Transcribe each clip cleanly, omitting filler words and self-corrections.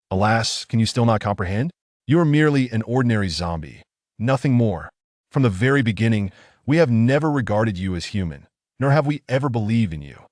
Alas, can you still not comprehend? You are merely an ordinary zombie, nothing more. From the very beginning, we have never regarded you as human, nor have we ever believed in you.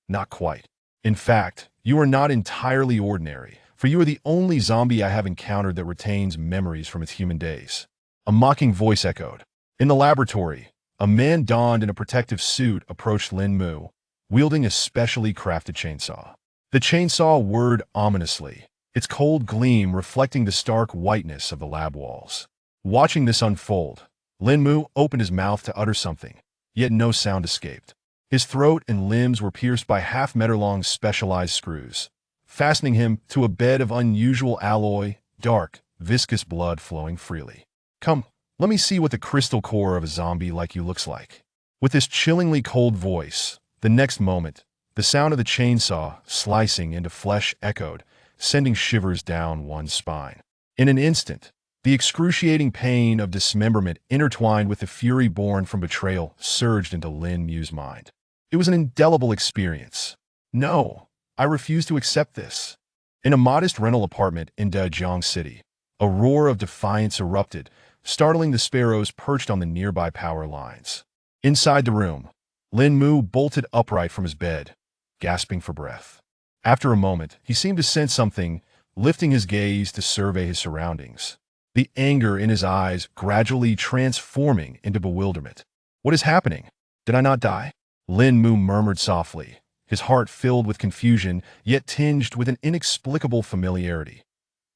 Not quite. In fact, you are not entirely ordinary, for you are the only zombie I have encountered that retains memories from its human days. A mocking voice echoed. In the laboratory, a man donned in a protective suit approached Lin Mu, wielding a specially crafted chainsaw. The chainsaw whirred ominously, its cold gleam reflecting the stark whiteness of the lab walls. Watching this unfold, Lin Mu opened his mouth to utter something, yet no sound escaped. His throat and limbs were pierced by half-meter-long specialized screws, fastening him to a bed of unusual alloy, dark, viscous blood flowing freely. Come, let me see what the crystal core of a zombie like you looks like. With this chillingly cold voice, the next moment, the sound of the chainsaw slicing into flesh echoed, sending shivers down one's spine. In an instant, the excruciating pain of dismemberment intertwined with the fury born from betrayal surged into Lin Mu's mind. It was an indelible experience. No, I refuse to accept this. In a modest rental apartment in Dajiang City, a roar of defiance erupted, startling the sparrows perched on the nearby power lines. Inside the room, Lin Mu bolted upright from his bed, gasping for breath. After a moment, he seemed to sense something, lifting his gaze to survey his surroundings. The anger in his eyes gradually transforming into bewilderment. What is happening? Did I not die? Lin Mu murmured softly, his heart filled with confusion, yet tinged with an inexplicable familiarity.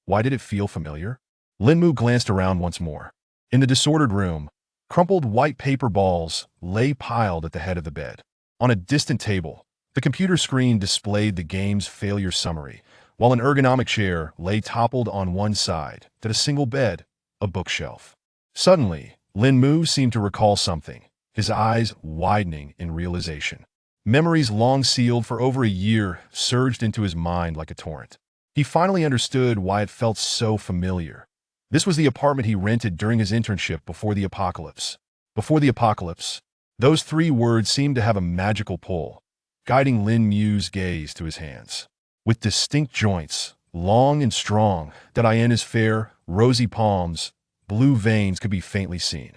Why did it feel familiar? Lin Mu glanced around once more. In the disordered room, crumpled white paper balls lay piled at the head of the bed. On a distant table, the computer screen displayed the game's failure summary, while an ergonomic chair lay toppled on one side to a single bed, a bookshelf. Suddenly, Lin Mu seemed to recall something, his eyes widening in realization. Memories long sealed for over a year surged into his mind like a torrent. He finally understood why it felt so familiar. This was the apartment he rented during his internship before the apocalypse. Before the apocalypse, those three words seemed to have a magical pull, guiding Lin Mu's gaze to his hands. With distinct joints, long and strong, Diana's fair, rosy palms, blue veins could be faintly seen.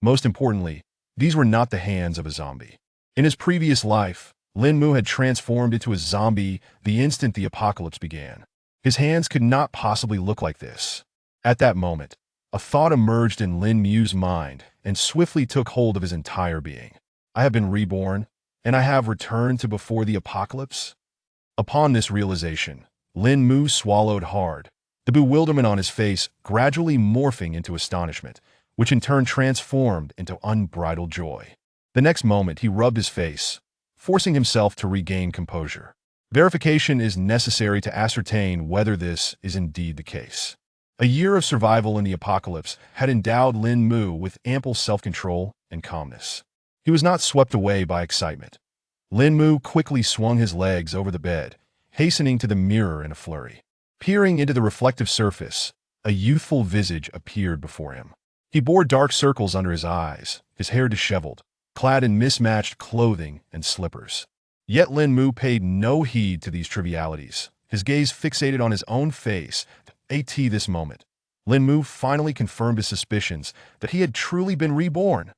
Most importantly, these were not the hands of a zombie. In his previous life, Lin Mu had transformed into a zombie the instant the apocalypse began. His hands could not possibly look like this. At that moment, a thought emerged in Lin Mu's mind and swiftly took hold of his entire being. I have been reborn, and I have returned to before the apocalypse? Upon this realization, Lin Mu swallowed hard, the bewilderment on his face gradually morphing into astonishment, which in turn transformed into unbridled joy. The next moment, he rubbed his face, forcing himself to regain composure. Verification is necessary to ascertain whether this is indeed the case. A year of survival in the apocalypse had endowed Lin Mu with ample self-control and calmness. He was not swept away by excitement. Lin Mu quickly swung his legs over the bed, hastening to the mirror in a flurry. Peering into the reflective surface, a youthful visage appeared before him. He bore dark circles under his eyes, his hair disheveled, clad in mismatched clothing and slippers. Yet Lin Mu paid no heed to these trivialities, his gaze fixated on his own face. At this moment, Lin Mu finally confirmed his suspicions that he had truly been reborn.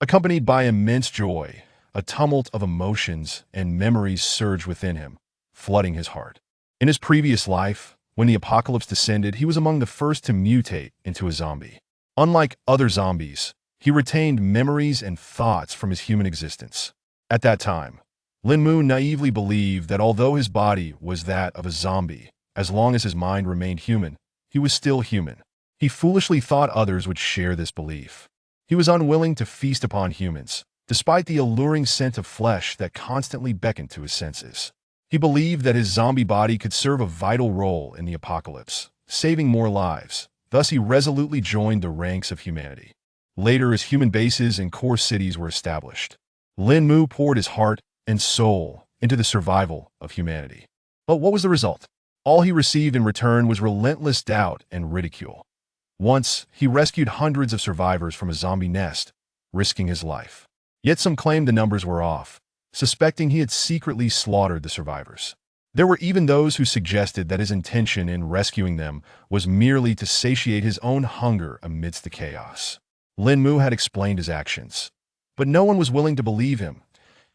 Accompanied by immense joy, a tumult of emotions and memories surged within him, flooding his heart. In his previous life, when the apocalypse descended, he was among the first to mutate into a zombie. Unlike other zombies, he retained memories and thoughts from his human existence. At that time, Lin Mu naively believed that although his body was that of a zombie, as long as his mind remained human, he was still human. He foolishly thought others would share this belief. He was unwilling to feast upon humans, despite the alluring scent of flesh that constantly beckoned to his senses. He believed that his zombie body could serve a vital role in the apocalypse, saving more lives. Thus, he resolutely joined the ranks of humanity. Later, as human bases and core cities were established, Lin Mu poured his heart and soul into the survival of humanity. But what was the result? All he received in return was relentless doubt and ridicule. Once, he rescued hundreds of survivors from a zombie nest, risking his life. Yet some claimed the numbers were off, suspecting he had secretly slaughtered the survivors. There were even those who suggested that his intention in rescuing them was merely to satiate his own hunger amidst the chaos. Lin Mu had explained his actions, but no one was willing to believe him,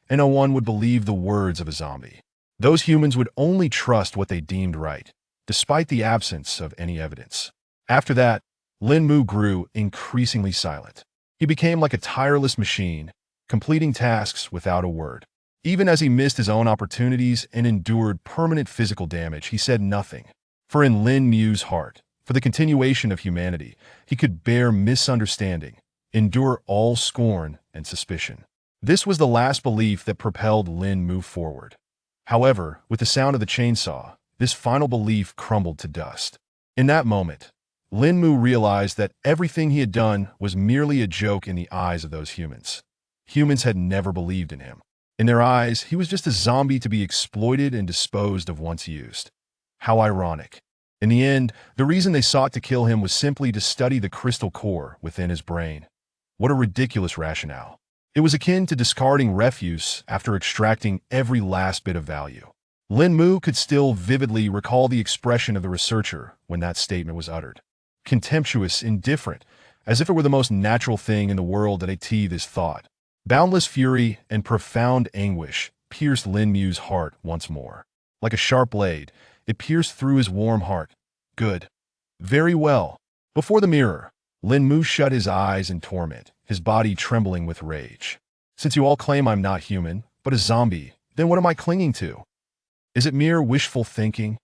and no one would believe the words of a zombie. Those humans would only trust what they deemed right, despite the absence of any evidence. After that, Lin Mu grew increasingly silent. He became like a tireless machine, completing tasks without a word. Even as he missed his own opportunities and endured permanent physical damage, he said nothing. For in Lin Mu's heart, for the continuation of humanity, he could bear misunderstanding, endure all scorn and suspicion. This was the last belief that propelled Lin Mu forward. However, with the sound of the chainsaw, this final belief crumbled to dust. In that moment, Lin Mu realized that everything he had done was merely a joke in the eyes of those humans. Humans had never believed in him. In their eyes, he was just a zombie to be exploited and disposed of once used. How ironic. In the end, the reason they sought to kill him was simply to study the crystal core within his brain. What a ridiculous rationale. It was akin to discarding refuse after extracting every last bit of value. Lin Mu could still vividly recall the expression of the researcher when that statement was uttered. Contemptuous, indifferent, as if it were the most natural thing in the world that achieved this thought. Boundless fury and profound anguish pierced Lin Mu's heart once more. Like a sharp blade, it pierced through his warm heart. Good. Very well. Before the mirror, Lin Mu shut his eyes in torment, his body trembling with rage. Since you all claim I'm not human, but a zombie, then what am I clinging to? Is it mere wishful thinking?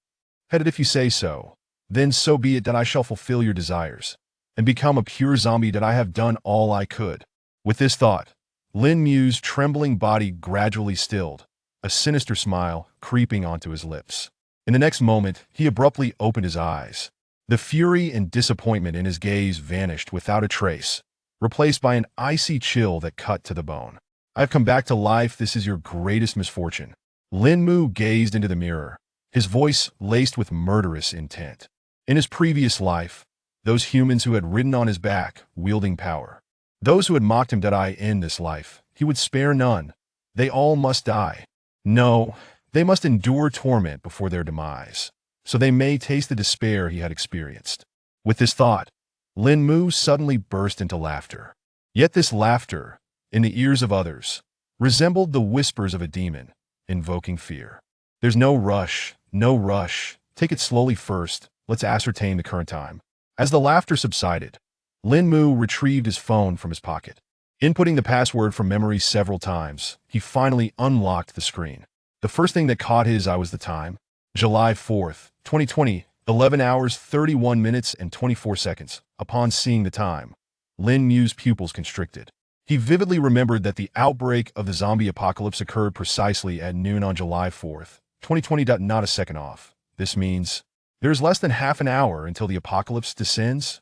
Headed if you say so, then so be it that I shall fulfill your desires, and become a pure zombie that I have done all I could. With this thought, Lin Mu's trembling body gradually stilled, a sinister smile creeping onto his lips. In the next moment, he abruptly opened his eyes. The fury and disappointment in his gaze vanished without a trace, replaced by an icy chill that cut to the bone. I've come back to life. This is your greatest misfortune. Lin Mu gazed into the mirror, his voice laced with murderous intent. In his previous life, those humans who had ridden on his back, wielding power, those who had mocked him did I in this life, he would spare none. They all must die. No, they must endure torment before their demise, so they may taste the despair he had experienced. With this thought, Lin Mu suddenly burst into laughter. Yet this laughter, in the ears of others, resembled the whispers of a demon, invoking fear. There's no rush, no rush. Take it slowly first. Let's ascertain the current time. As the laughter subsided, Lin Mu retrieved his phone from his pocket. Inputting the password from memory several times, he finally unlocked the screen. The first thing that caught his eye was the time. July 4th, 2020, 11 hours, 31 minutes, and 24 seconds. Upon seeing the time, Lin Mu's pupils constricted. He vividly remembered that the outbreak of the zombie apocalypse occurred precisely at noon on July 4th, 2020. Not a second off. This means there's less than half an hour until the apocalypse descends.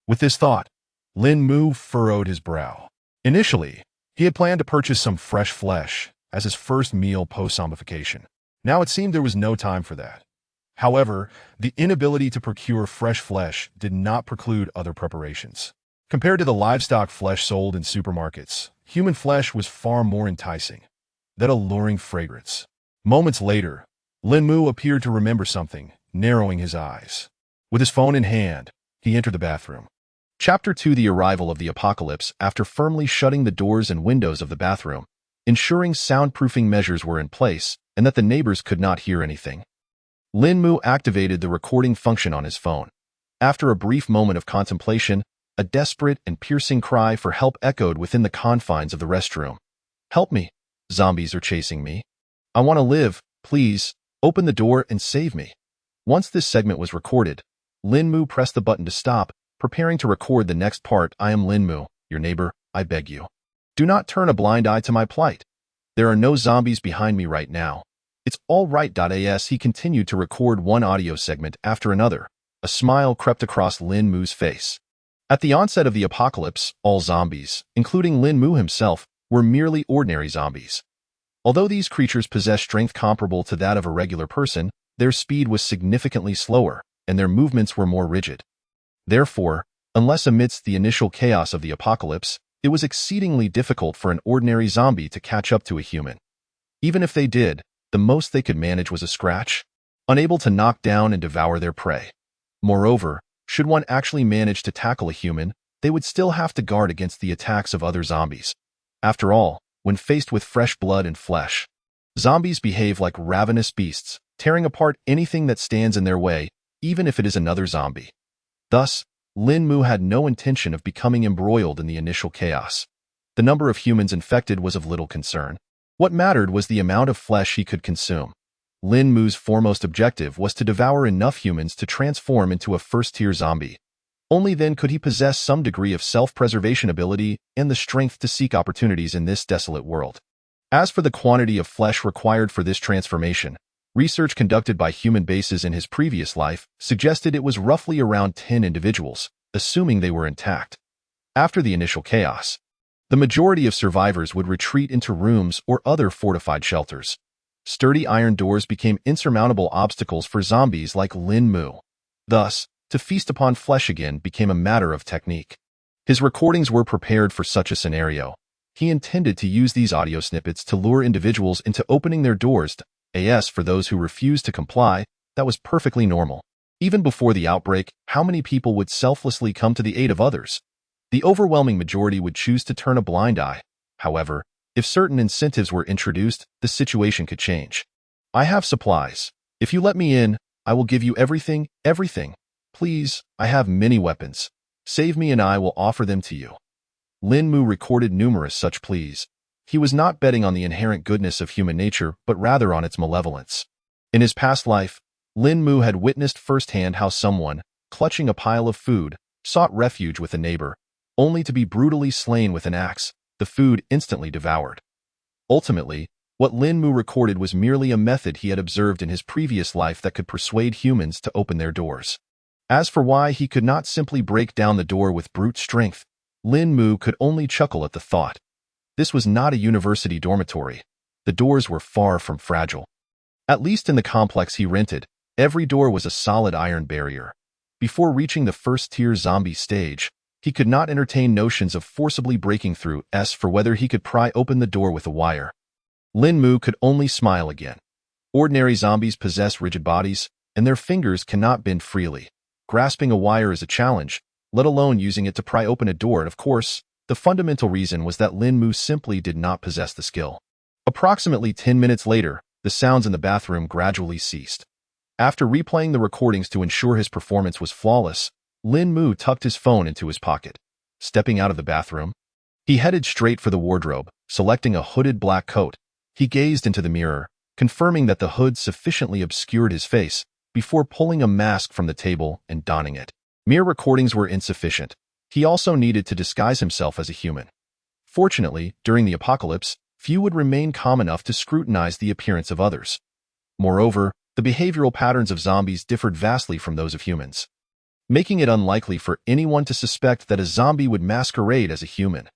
With this thought, Lin Mu furrowed his brow. Initially, he had planned to purchase some fresh flesh as his first meal post-zombification. Now it seemed there was no time for that. However, the inability to procure fresh flesh did not preclude other preparations. Compared to the livestock flesh sold in supermarkets, human flesh was far more enticing. That alluring fragrance. Moments later, Lin Mu appeared to remember something, narrowing his eyes. With his phone in hand, he entered the bathroom. Chapter 2: The Arrival of the Apocalypse. After firmly shutting the doors and windows of the bathroom, ensuring soundproofing measures were in place and that the neighbors could not hear anything, Lin Mu activated the recording function on his phone. After a brief moment of contemplation, a desperate and piercing cry for help echoed within the confines of the restroom. Help me. Zombies are chasing me. I want to live. Please, open the door and save me. Once this segment was recorded, Lin Mu pressed the button to stop, preparing to record the next part. I am Lin Mu, your neighbor. I beg you. Do not turn a blind eye to my plight. There are no zombies behind me right now. It's all right. As he continued to record one audio segment after another, a smile crept across Lin Mu's face. At the onset of the apocalypse, all zombies, including Lin Mu himself, were merely ordinary zombies. Although these creatures possessed strength comparable to that of a regular person, their speed was significantly slower, and their movements were more rigid. Therefore, unless amidst the initial chaos of the apocalypse, it was exceedingly difficult for an ordinary zombie to catch up to a human. Even if they did, The most they could manage was a scratch, unable to knock down and devour their prey. Moreover, should one actually manage to tackle a human, they would still have to guard against the attacks of other zombies. After all, when faced with fresh blood and flesh, zombies behave like ravenous beasts, tearing apart anything that stands in their way, even if it is another zombie. Thus, Lin Mu had no intention of becoming embroiled in the initial chaos. The number of humans infected was of little concern. What mattered was the amount of flesh he could consume. Lin Mu's foremost objective was to devour enough humans to transform into a first-tier zombie. Only then could he possess some degree of self-preservation ability and the strength to seek opportunities in this desolate world. As for the quantity of flesh required for this transformation, research conducted by human bases in his previous life suggested it was roughly around 10 individuals, assuming they were intact. After the initial chaos, the majority of survivors would retreat into rooms or other fortified shelters. Sturdy iron doors became insurmountable obstacles for zombies like Lin Mu. Thus, to feast upon flesh again became a matter of technique. His recordings were prepared for such a scenario. He intended to use these audio snippets to lure individuals into opening their doors. As for those who refused to comply, that was perfectly normal. Even before the outbreak, how many people would selflessly come to the aid of others? The overwhelming majority would choose to turn a blind eye. However, if certain incentives were introduced, the situation could change. I have supplies. If you let me in, I will give you everything. Please, I have many weapons. Save me and I will offer them to you. Lin Mu recorded numerous such pleas. He was not betting on the inherent goodness of human nature, but rather on its malevolence. In his past life, Lin Mu had witnessed firsthand how someone, clutching a pile of food, sought refuge with a neighbor, only to be brutally slain with an axe, the food instantly devoured. Ultimately, what Lin Mu recorded was merely a method he had observed in his previous life that could persuade humans to open their doors. As for why he could not simply break down the door with brute strength, Lin Mu could only chuckle at the thought. This was not a university dormitory. The doors were far from fragile. At least in the complex he rented, every door was a solid iron barrier. Before reaching the first-tier zombie stage, he could not entertain notions of forcibly breaking through for whether he could pry open the door with a wire. Lin Mu could only smile again. Ordinary zombies possess rigid bodies, and their fingers cannot bend freely. Grasping a wire is a challenge, let alone using it to pry open a door, and of course, the fundamental reason was that Lin Mu simply did not possess the skill. Approximately 10 minutes later, the sounds in the bathroom gradually ceased. After replaying the recordings to ensure his performance was flawless, Lin Mu tucked his phone into his pocket. Stepping out of the bathroom, he headed straight for the wardrobe, selecting a hooded black coat. He gazed into the mirror, confirming that the hood sufficiently obscured his face, before pulling a mask from the table and donning it. Mere recordings were insufficient. He also needed to disguise himself as a human. Fortunately, during the apocalypse, few would remain calm enough to scrutinize the appearance of others. Moreover, the behavioral patterns of zombies differed vastly from those of humans, making it unlikely for anyone to suspect that a zombie would masquerade as a human.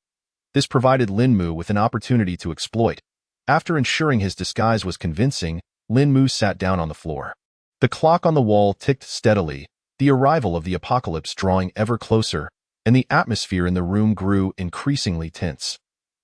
This provided Lin Mu with an opportunity to exploit. After ensuring his disguise was convincing, Lin Mu sat down on the floor. The clock on the wall ticked steadily, the arrival of the apocalypse drawing ever closer, and the atmosphere in the room grew increasingly tense.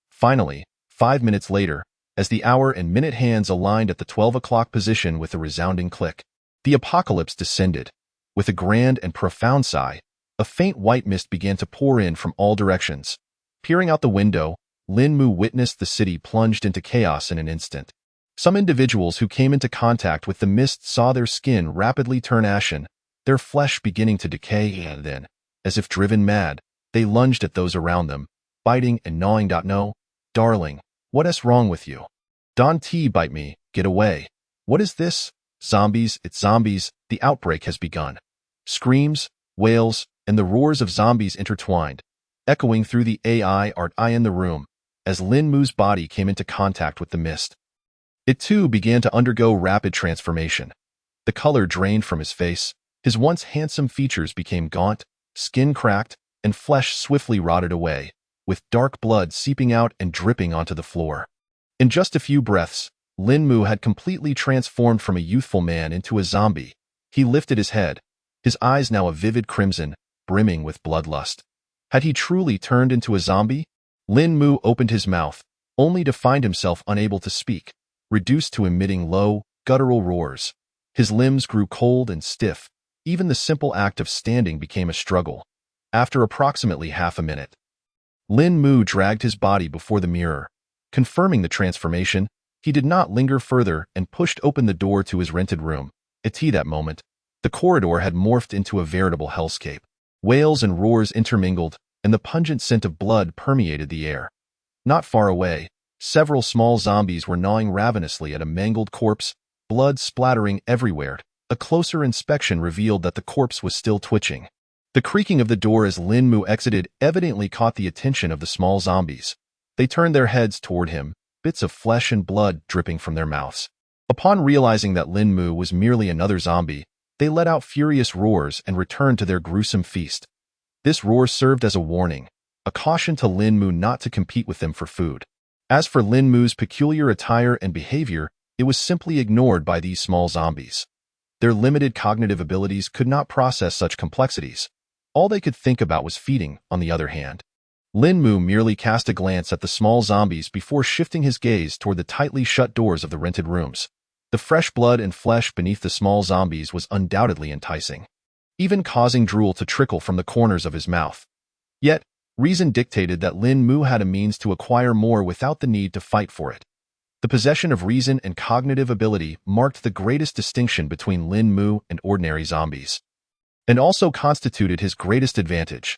Finally, 5 minutes later, as the hour and minute hands aligned at the 12 o'clock position with a resounding click, the apocalypse descended. With a grand and profound sigh, a faint white mist began to pour in from all directions. Peering out the window, Lin Mu witnessed the city plunged into chaos in an instant. Some individuals who came into contact with the mist saw their skin rapidly turn ashen, their flesh beginning to decay, and then, as if driven mad, they lunged at those around them, biting and gnawing. No, darling, what's wrong with you? Don't bite me, get away. What is this? Zombies, it's zombies, the outbreak has begun. Screams, wails, and the roars of zombies intertwined, echoing through the AI in the room, as Lin Mu's body came into contact with the mist. It too began to undergo rapid transformation. The color drained from his face, his once handsome features became gaunt, skin cracked, and flesh swiftly rotted away, with dark blood seeping out and dripping onto the floor. In just a few breaths, Lin Mu had completely transformed from a youthful man into a zombie. He lifted his head, his eyes now a vivid crimson, brimming with bloodlust. Had he truly turned into a zombie? Lin Mu opened his mouth, only to find himself unable to speak. reduced to emitting low, guttural roars. His limbs grew cold and stiff. Even the simple act of standing became a struggle. After approximately half a minute, Lin Mu dragged his body before the mirror. Confirming the transformation, he did not linger further and pushed open the door to his rented room. At that moment, the corridor had morphed into a veritable hellscape. Wails and roars intermingled, and the pungent scent of blood permeated the air. Not far away, several small zombies were gnawing ravenously at a mangled corpse, blood splattering everywhere. A closer inspection revealed that the corpse was still twitching. The creaking of the door as Lin Mu exited evidently caught the attention of the small zombies. They turned their heads toward him, bits of flesh and blood dripping from their mouths. Upon realizing that Lin Mu was merely another zombie, they let out furious roars and returned to their gruesome feast. This roar served as a warning, a caution to Lin Mu not to compete with them for food. As for Lin Mu's peculiar attire and behavior, it was simply ignored by these small zombies. Their limited cognitive abilities could not process such complexities. All they could think about was feeding, on the other hand. Lin Mu merely cast a glance at the small zombies before shifting his gaze toward the tightly shut doors of the rented rooms. The fresh blood and flesh beneath the small zombies was undoubtedly enticing, even causing drool to trickle from the corners of his mouth. Yet, reason dictated that Lin Mu had a means to acquire more without the need to fight for it. The possession of reason and cognitive ability marked the greatest distinction between Lin Mu and ordinary zombies, and also constituted his greatest advantage.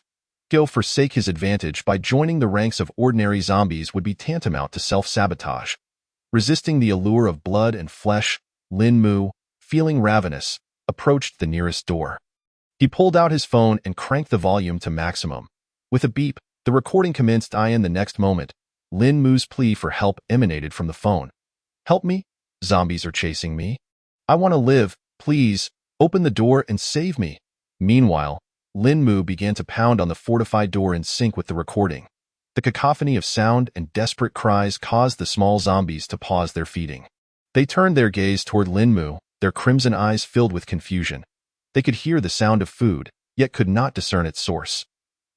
To forsake his advantage by joining the ranks of ordinary zombies would be tantamount to self-sabotage. Resisting the allure of blood and flesh, Lin Mu, feeling ravenous, approached the nearest door. He pulled out his phone and cranked the volume to maximum. With a beep, the recording commenced. In the next moment, Lin Mu's plea for help emanated from the phone. "Help me? Zombies are chasing me. I want to live. Please, open the door and save me." Meanwhile, Lin Mu began to pound on the fortified door in sync with the recording. The cacophony of sound and desperate cries caused the small zombies to pause their feeding. They turned their gaze toward Lin Mu, their crimson eyes filled with confusion. They could hear the sound of food, yet could not discern its source.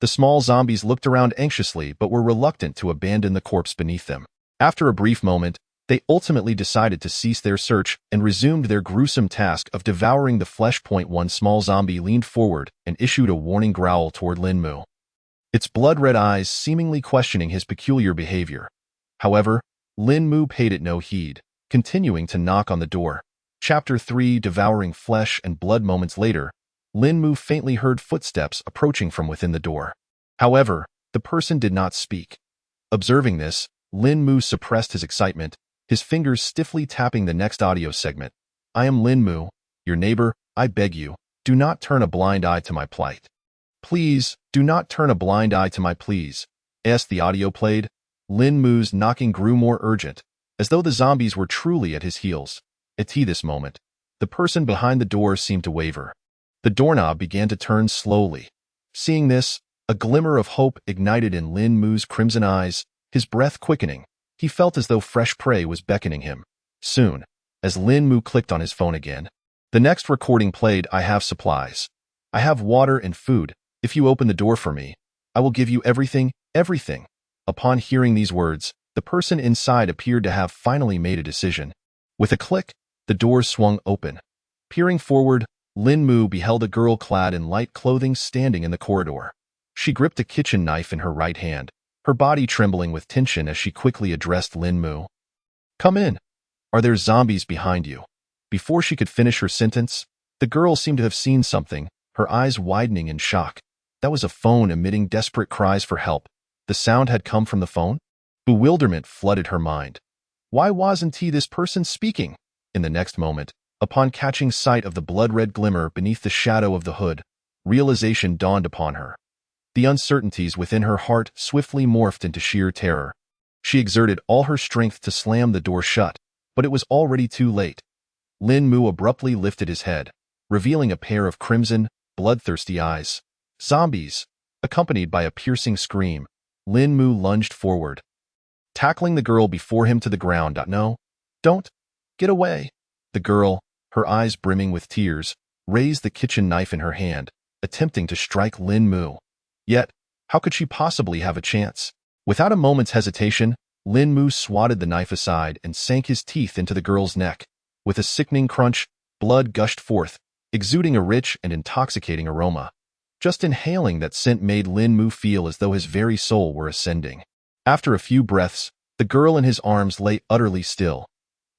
The small zombies looked around anxiously but were reluctant to abandon the corpse beneath them. After a brief moment, they ultimately decided to cease their search and resumed their gruesome task of devouring the flesh. One small zombie leaned forward and issued a warning growl toward Lin Mu, its blood-red eyes seemingly questioning his peculiar behavior. However, Lin Mu paid it no heed, continuing to knock on the door. Chapter 3: Devouring Flesh and Blood. Moments later, Lin Mu faintly heard footsteps approaching from within the door. However, the person did not speak. Observing this, Lin Mu suppressed his excitement, his fingers stiffly tapping the next audio segment. "I am Lin Mu, your neighbor. I beg you, do not turn a blind eye to my plight. Please, do not turn a blind eye to my pleas." As the audio played, Lin Mu's knocking grew more urgent, as though the zombies were truly at his heels. At this moment, the person behind the door seemed to waver. The doorknob began to turn slowly. Seeing this, a glimmer of hope ignited in Lin Mu's crimson eyes, his breath quickening. He felt as though fresh prey was beckoning him. Soon, as Lin Mu clicked on his phone again, the next recording played. "I have supplies. I have water and food. If you open the door for me, I will give you everything, everything." Upon hearing these words, the person inside appeared to have finally made a decision. With a click, the door swung open. Peering forward, Lin Mu beheld a girl clad in light clothing standing in the corridor. She gripped a kitchen knife in her right hand, her body trembling with tension as she quickly addressed Lin Mu. "Come in. Are there zombies behind you?" Before she could finish her sentence, the girl seemed to have seen something, her eyes widening in shock. That was a phone emitting desperate cries for help. The sound had come from the phone? Bewilderment flooded her mind. Why wasn't this person speaking? In the next moment, upon catching sight of the blood-red glimmer beneath the shadow of the hood, realization dawned upon her. The uncertainties within her heart swiftly morphed into sheer terror. She exerted all her strength to slam the door shut, but it was already too late. Lin Mu abruptly lifted his head, revealing a pair of crimson, bloodthirsty eyes. "Zombies!" Accompanied by a piercing scream, Lin Mu lunged forward, tackling the girl before him to the ground. "No! Don't! Get away!" The girl, her eyes brimming with tears, raised the kitchen knife in her hand, attempting to strike Lin Mu. Yet, how could she possibly have a chance? Without a moment's hesitation, Lin Mu swatted the knife aside and sank his teeth into the girl's neck. With a sickening crunch, blood gushed forth, exuding a rich and intoxicating aroma. Just inhaling that scent made Lin Mu feel as though his very soul were ascending. After a few breaths, the girl in his arms lay utterly still.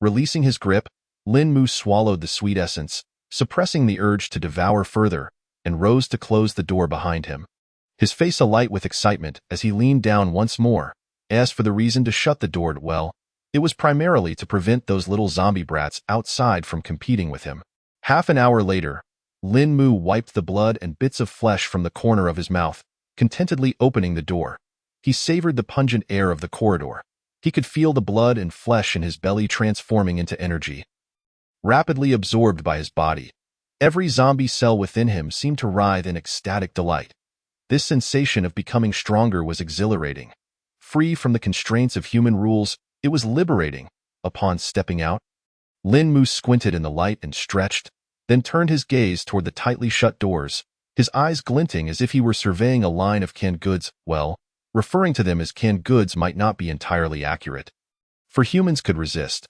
Releasing his grip, Lin Mu swallowed the sweet essence, suppressing the urge to devour further, and rose to close the door behind him. His face alight with excitement as he leaned down once more. As for the reason to shut the door, well, it was primarily to prevent those little zombie brats outside from competing with him. Half an hour later, Lin Mu wiped the blood and bits of flesh from the corner of his mouth, contentedly opening the door. He savored the pungent air of the corridor. He could feel the blood and flesh in his belly transforming into energy, rapidly absorbed by his body. Every zombie cell within him seemed to writhe in ecstatic delight. This sensation of becoming stronger was exhilarating. Free from the constraints of human rules, it was liberating. Upon stepping out, Lin Mu squinted in the light and stretched, then turned his gaze toward the tightly shut doors, his eyes glinting as if he were surveying a line of canned goods. Well, referring to them as canned goods might not be entirely accurate. For humans could resist.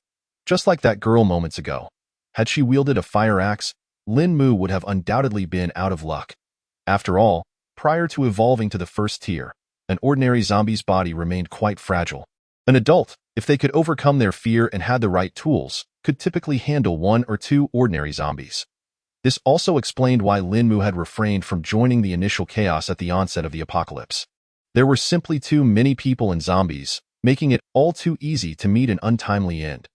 Just like that girl moments ago. Had she wielded a fire axe, Lin Mu would have undoubtedly been out of luck. After all, prior to evolving to the first tier, an ordinary zombie's body remained quite fragile. An adult, if they could overcome their fear and had the right tools, could typically handle 1 or 2 ordinary zombies. This also explained why Lin Mu had refrained from joining the initial chaos at the onset of the apocalypse. There were simply too many people and zombies, making it all too easy to meet an untimely end.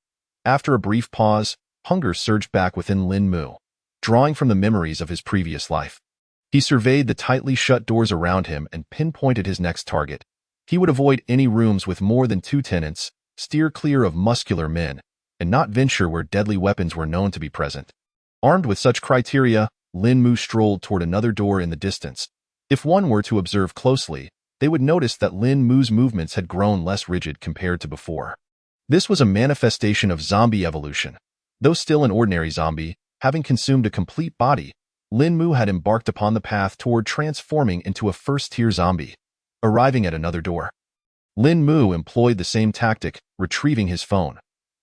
After a brief pause, hunger surged back within Lin Mu, drawing from the memories of his previous life. He surveyed the tightly shut doors around him and pinpointed his next target. He would avoid any rooms with more than 2 tenants, steer clear of muscular men, and not venture where deadly weapons were known to be present. Armed with such criteria, Lin Mu strolled toward another door in the distance. If one were to observe closely, they would notice that Lin Mu's movements had grown less rigid compared to before. This was a manifestation of zombie evolution. Though still an ordinary zombie, having consumed a complete body, Lin Mu had embarked upon the path toward transforming into a first-tier zombie. Arriving at another door, Lin Mu employed the same tactic, retrieving his phone.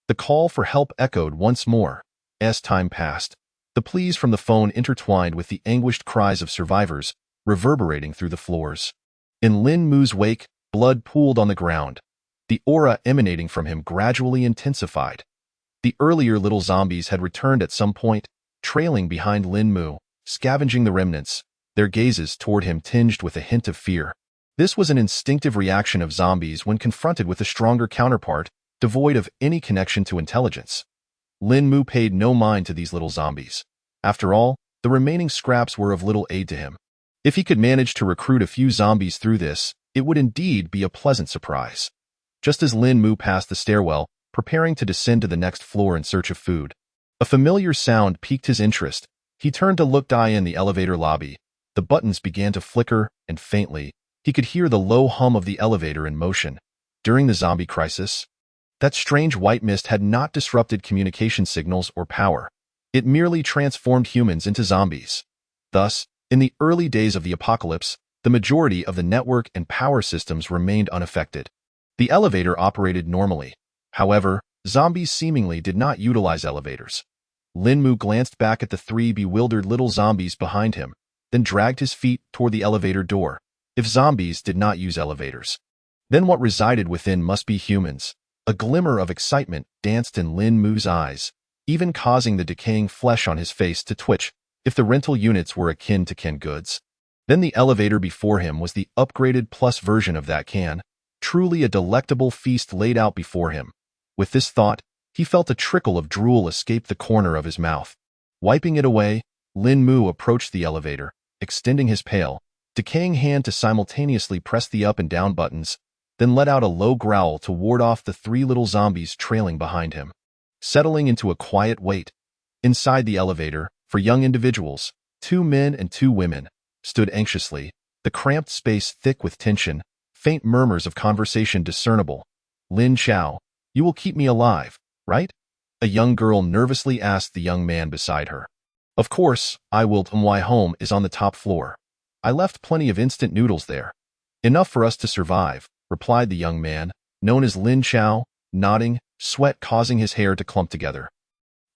The call for help echoed once more. As time passed, the pleas from the phone intertwined with the anguished cries of survivors, reverberating through the floors. In Lin Mu's wake, blood pooled on the ground. The aura emanating from him gradually intensified. The earlier little zombies had returned at some point, trailing behind Lin Mu, scavenging the remnants, their gazes toward him tinged with a hint of fear. This was an instinctive reaction of zombies when confronted with a stronger counterpart, devoid of any connection to intelligence. Lin Mu paid no mind to these little zombies. After all, the remaining scraps were of little aid to him. If he could manage to recruit a few zombies through this, it would indeed be a pleasant surprise. Just as Lin Mu passed the stairwell, preparing to descend to the next floor in search of food, a familiar sound piqued his interest. He turned to look in the elevator lobby. The buttons began to flicker, and faintly, he could hear the low hum of the elevator in motion. During the zombie crisis, that strange white mist had not disrupted communication signals or power. It merely transformed humans into zombies. Thus, in the early days of the apocalypse, the majority of the network and power systems remained unaffected. The elevator operated normally. However, zombies seemingly did not utilize elevators. Lin Mu glanced back at the 3 bewildered little zombies behind him, then dragged his feet toward the elevator door. If zombies did not use elevators, then what resided within must be humans. A glimmer of excitement danced in Lin Mu's eyes, even causing the decaying flesh on his face to twitch. If the rental units were akin to canned goods, then the elevator before him was the upgraded plus version of that can, truly a delectable feast laid out before him. With this thought, he felt a trickle of drool escape the corner of his mouth. Wiping it away, Lin Mu approached the elevator, extending his pale, decaying hand to simultaneously press the up and down buttons, then let out a low growl to ward off the 3 little zombies trailing behind him. Settling into a quiet wait. Inside the elevator, for young individuals, 2 men and 2 women, stood anxiously, the cramped space thick with tension, faint murmurs of conversation discernible. "Lin Chao, you will keep me alive, right?" a young girl nervously asked the young man beside her. "Of course, I will. My home is on the top floor. I left plenty of instant noodles there. Enough for us to survive," replied the young man, known as Lin Chao, nodding, sweat causing his hair to clump together.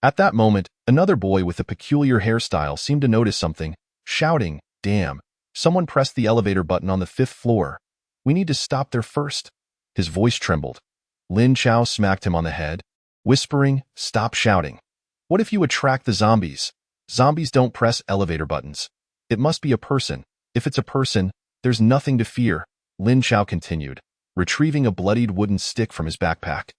At that moment, another boy with a peculiar hairstyle seemed to notice something, shouting, "Damn, someone pressed the elevator button on the 5th floor. We need to stop there first." His voice trembled. Lin Chao smacked him on the head, whispering, "Stop shouting. What if you attract the zombies? Zombies don't press elevator buttons. It must be a person. If it's a person, there's nothing to fear," Lin Chao continued, retrieving a bloodied wooden stick from his backpack.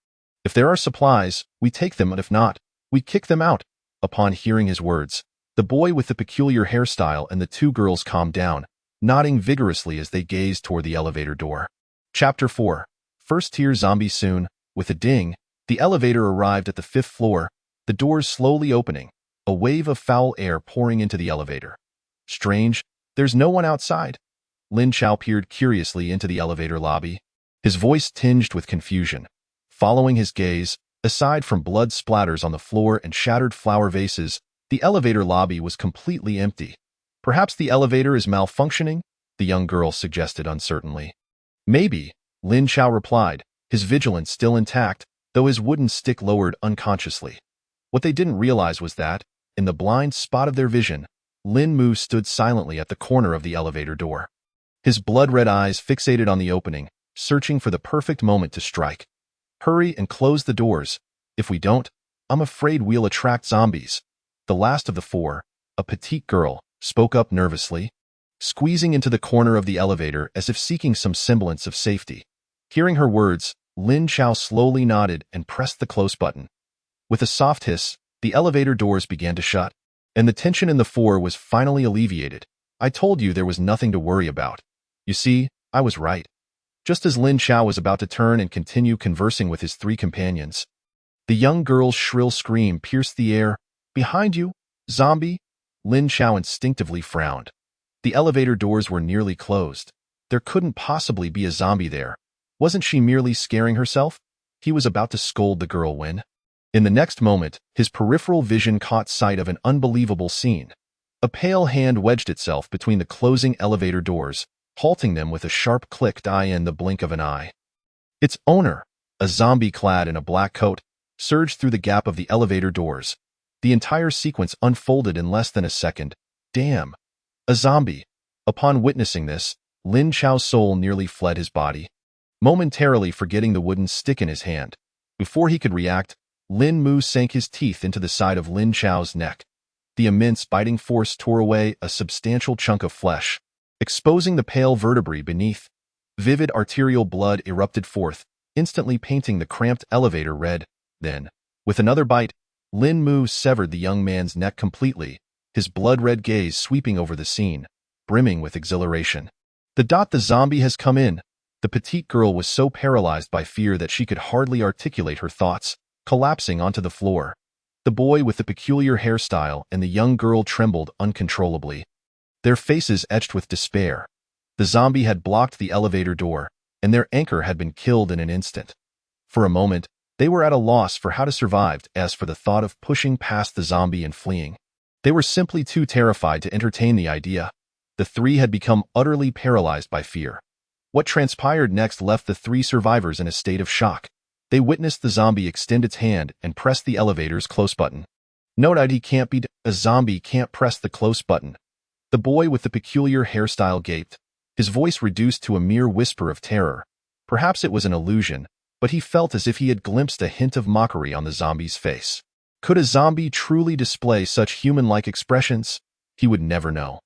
"If there are supplies, we take them, and if not, we kick them out." Upon hearing his words, the boy with the peculiar hairstyle and the two girls calmed down, nodding vigorously as they gazed toward the elevator door. Chapter 4. First-tier zombie soon. With a ding, the elevator arrived at the 5th floor, the doors slowly opening, a wave of foul air pouring into the elevator. "Strange, there's no one outside." Lin Chao peered curiously into the elevator lobby, his voice tinged with confusion. Following his gaze, aside from blood splatters on the floor and shattered flower vases, the elevator lobby was completely empty. "Perhaps the elevator is malfunctioning?" the young girl suggested uncertainly. "Maybe," Lin Chao replied, his vigilance still intact, though his wooden stick lowered unconsciously. What they didn't realize was that, in the blind spot of their vision, Lin Mu stood silently at the corner of the elevator door. His blood-red eyes fixated on the opening, searching for the perfect moment to strike. "Hurry and close the doors. If we don't, I'm afraid we'll attract zombies." The last of the four, a petite girl, spoke up nervously, squeezing into the corner of the elevator as if seeking some semblance of safety. Hearing her words, Lin Chao slowly nodded and pressed the close button. With a soft hiss, the elevator doors began to shut, and the tension in the four was finally alleviated. "I told you there was nothing to worry about. You see, I was right." Just as Lin Chao was about to turn and continue conversing with his three companions, the young girl's shrill scream pierced the air. "Behind you, zombie!" Lin Chao instinctively frowned. The elevator doors were nearly closed. There couldn't possibly be a zombie there. Wasn't she merely scaring herself? He was about to scold the girl when, in the next moment, his peripheral vision caught sight of an unbelievable scene. A pale hand wedged itself between the closing elevator doors, halting them with a sharp click in the blink of an eye. Its owner, a zombie clad in a black coat, surged through the gap of the elevator doors. The entire sequence unfolded in less than a second. Damn! A zombie! Upon witnessing this, Lin Chao's soul nearly fled his body, momentarily forgetting the wooden stick in his hand. Before he could react, Lin Mu sank his teeth into the side of Lin Chao's neck. The immense biting force tore away a substantial chunk of flesh, exposing the pale vertebrae beneath. Vivid arterial blood erupted forth, instantly painting the cramped elevator red. Then, with another bite, Lin Mu severed the young man's neck completely, his blood-red gaze sweeping over the scene, brimming with exhilaration. The zombie has come in. The petite girl was so paralyzed by fear that she could hardly articulate her thoughts, collapsing onto the floor. The boy with the peculiar hairstyle and the young girl trembled uncontrollably, their faces etched with despair. The zombie had blocked the elevator door, and their anchor had been killed in an instant. For a moment, they were at a loss for how to survive. As for the thought of pushing past the zombie and fleeing, they were simply too terrified to entertain the idea. The three had become utterly paralyzed by fear. What transpired next left the three survivors in a state of shock. They witnessed the zombie extend its hand and press the elevator's close button. Noted he can't be a zombie can't press the close button. The boy with the peculiar hairstyle gaped, his voice reduced to a mere whisper of terror. Perhaps it was an illusion, but he felt as if he had glimpsed a hint of mockery on the zombie's face. Could a zombie truly display such human-like expressions? He would never know.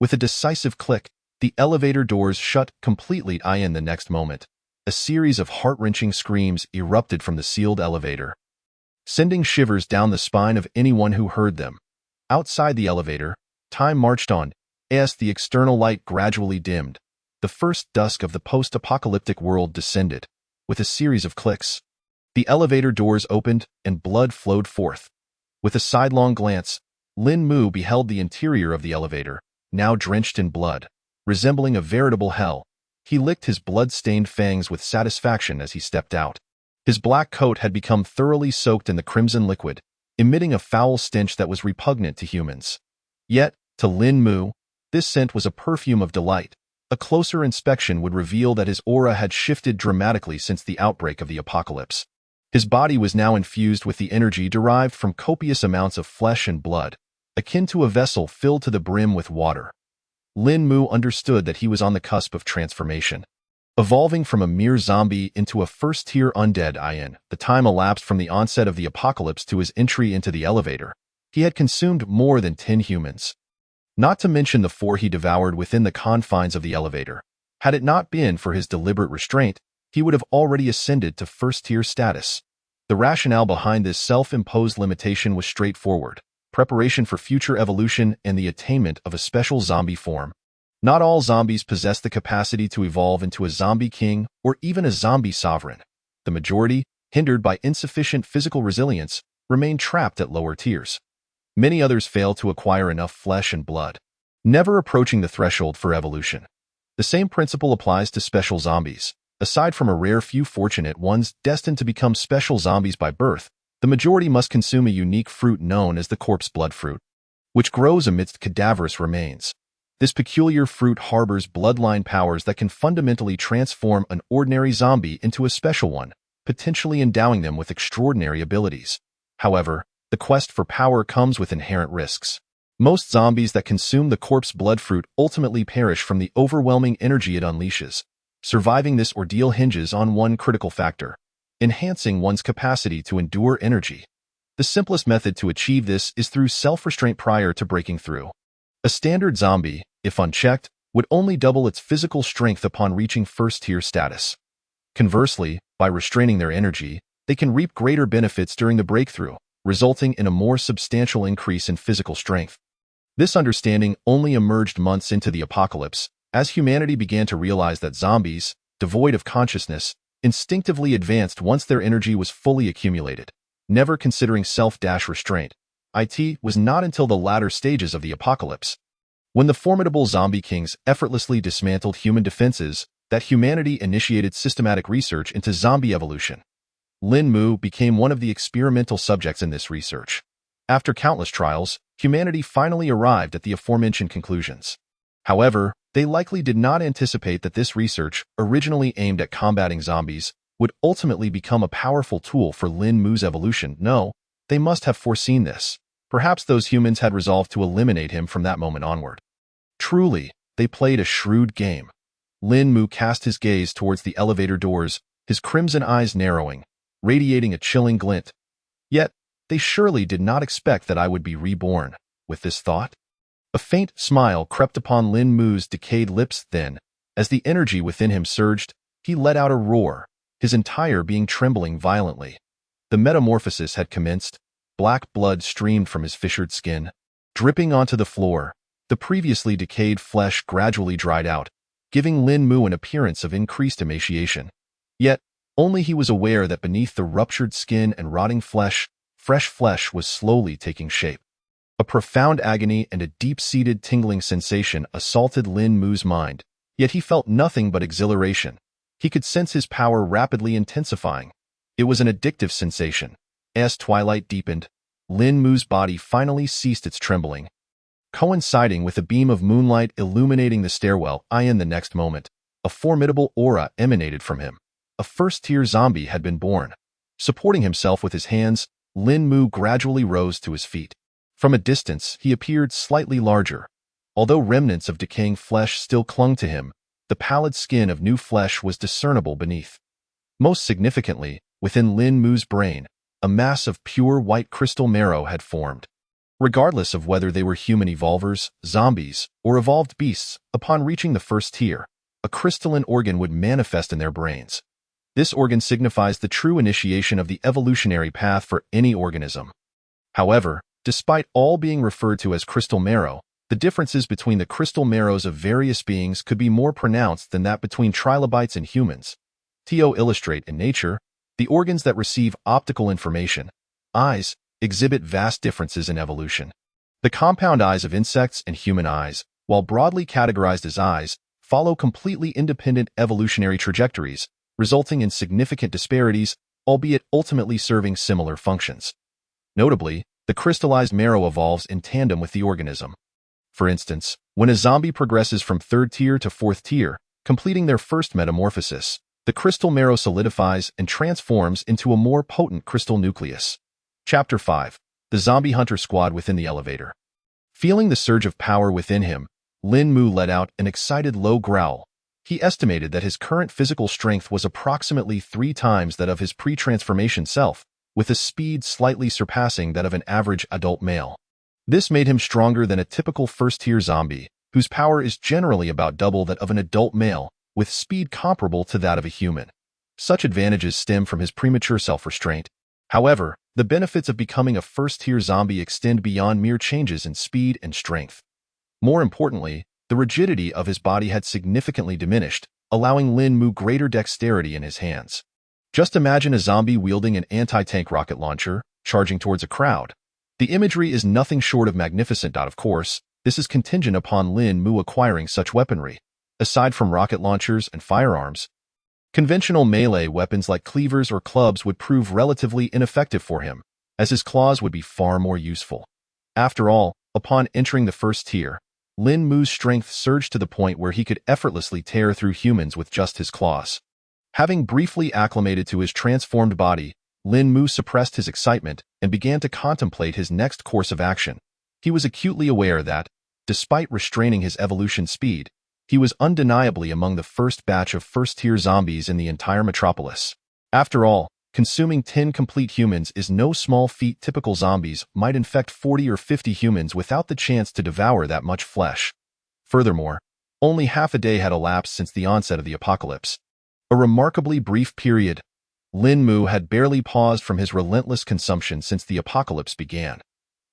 With a decisive click, the elevator doors shut completely. In the next moment, a series of heart-wrenching screams erupted from the sealed elevator, sending shivers down the spine of anyone who heard them. Outside the elevator, time marched on, as the external light gradually dimmed. The first dusk of the post-apocalyptic world descended. With a series of clicks, the elevator doors opened and blood flowed forth. With a sidelong glance, Lin Mu beheld the interior of the elevator, now drenched in blood, resembling a veritable hell. He licked his blood-stained fangs with satisfaction as he stepped out. His black coat had become thoroughly soaked in the crimson liquid, emitting a foul stench that was repugnant to humans. Yet, to Lin Mu, this scent was a perfume of delight. A closer inspection would reveal that his aura had shifted dramatically since the outbreak of the apocalypse. His body was now infused with the energy derived from copious amounts of flesh and blood, akin to a vessel filled to the brim with water. Lin Mu understood that he was on the cusp of transformation. Evolving from a mere zombie into a first-tier undead in the time elapsed from the onset of the apocalypse to his entry into the elevator, he had consumed more than 10 humans. Not to mention the 4 he devoured within the confines of the elevator. Had it not been for his deliberate restraint, he would have already ascended to first-tier status. The rationale behind this self-imposed limitation was straightforward: preparation for future evolution and the attainment of a special zombie form. Not all zombies possess the capacity to evolve into a zombie king or even a zombie sovereign. The majority, hindered by insufficient physical resilience, remain trapped at lower tiers. Many others fail to acquire enough flesh and blood, never approaching the threshold for evolution. The same principle applies to special zombies. Aside from a rare few fortunate ones destined to become special zombies by birth, the majority must consume a unique fruit known as the corpse blood fruit, which grows amidst cadaverous remains. This peculiar fruit harbors bloodline powers that can fundamentally transform an ordinary zombie into a special one, potentially endowing them with extraordinary abilities. However, the quest for power comes with inherent risks. Most zombies that consume the corpse blood fruit ultimately perish from the overwhelming energy it unleashes. Surviving this ordeal hinges on one critical factor: enhancing one's capacity to endure energy. The simplest method to achieve this is through self-restraint prior to breaking through. A standard zombie, if unchecked, would only double its physical strength upon reaching first-tier status. Conversely, by restraining their energy, they can reap greater benefits during the breakthrough, resulting in a more substantial increase in physical strength. This understanding only emerged months into the apocalypse, as humanity began to realize that zombies, devoid of consciousness, instinctively advanced once their energy was fully accumulated, never considering self-restraint. It was not until the latter stages of the apocalypse, when the formidable zombie kings effortlessly dismantled human defenses, that humanity initiated systematic research into zombie evolution. Lin Mu became one of the experimental subjects in this research. After countless trials, humanity finally arrived at the aforementioned conclusions. However, they likely did not anticipate that this research, originally aimed at combating zombies, would ultimately become a powerful tool for Lin Mu's evolution. No, they must have foreseen this. Perhaps those humans had resolved to eliminate him from that moment onward. Truly, they played a shrewd game. Lin Mu cast his gaze towards the elevator doors, his crimson eyes narrowing, radiating a chilling glint. Yet, they surely did not expect that I would be reborn. With this thought, a faint smile crept upon Lin Mu's decayed lips. Then, as the energy within him surged, he let out a roar, his entire being trembling violently. The metamorphosis had commenced. Black blood streamed from his fissured skin, dripping onto the floor. The previously decayed flesh gradually dried out, giving Lin Mu an appearance of increased emaciation. Yet, only he was aware that beneath the ruptured skin and rotting flesh, fresh flesh was slowly taking shape. A profound agony and a deep-seated tingling sensation assaulted Lin Mu's mind, yet he felt nothing but exhilaration. He could sense his power rapidly intensifying. It was an addictive sensation. As twilight deepened, Lin Mu's body finally ceased its trembling, coinciding with a beam of moonlight illuminating the stairwell. In the next moment, a formidable aura emanated from him. A first-tier zombie had been born. Supporting himself with his hands, Lin Mu gradually rose to his feet. From a distance, he appeared slightly larger. Although remnants of decaying flesh still clung to him, the pallid skin of new flesh was discernible beneath. Most significantly, within Lin Mu's brain, a mass of pure white crystal marrow had formed. Regardless of whether they were human evolvers, zombies, or evolved beasts, upon reaching the first tier, a crystalline organ would manifest in their brains. This organ signifies the true initiation of the evolutionary path for any organism. However, despite all being referred to as crystal marrow, the differences between the crystal marrows of various beings could be more pronounced than that between trilobites and humans. To illustrate, in nature, the organs that receive optical information, eyes, exhibit vast differences in evolution. The compound eyes of insects and human eyes, while broadly categorized as eyes, follow completely independent evolutionary trajectories, resulting in significant disparities, albeit ultimately serving similar functions. Notably, the crystallized marrow evolves in tandem with the organism. For instance, When a zombie progresses from 3rd tier to 4th tier, completing their first metamorphosis, the crystal marrow solidifies and transforms into a more potent crystal nucleus. Chapter 5. The Zombie Hunter Squad Within the Elevator. Feeling the surge of power within him, Lin Mu let out an excited low growl. He estimated that his current physical strength was approximately 3 times that of his pre-transformation self, with a speed slightly surpassing that of an average adult male. This made him stronger than a typical first-tier zombie, whose power is generally about double that of an adult male, with speed comparable to that of a human. Such advantages stem from his premature self-restraint. However, the benefits of becoming a first-tier zombie extend beyond mere changes in speed and strength. More importantly, the rigidity of his body had significantly diminished, allowing Lin Mu greater dexterity in his hands. Just imagine a zombie wielding an anti-tank rocket launcher, charging towards a crowd. The imagery is nothing short of magnificent. Of course, this is contingent upon Lin Mu acquiring such weaponry. Aside from rocket launchers and firearms, conventional melee weapons like cleavers or clubs would prove relatively ineffective for him, as his claws would be far more useful. After all, upon entering the first tier, Lin Mu's strength surged to the point where he could effortlessly tear through humans with just his claws. Having briefly acclimated to his transformed body, Lin Mu suppressed his excitement and began to contemplate his next course of action. He was acutely aware that, despite restraining his evolution speed, he was undeniably among the first batch of first-tier zombies in the entire metropolis. After all, consuming 10 complete humans is no small feat. Typical zombies might infect 40 or 50 humans without the chance to devour that much flesh. Furthermore, only half a day had elapsed since the onset of the apocalypse. A remarkably brief period. Lin Mu had barely paused from his relentless consumption since the apocalypse began.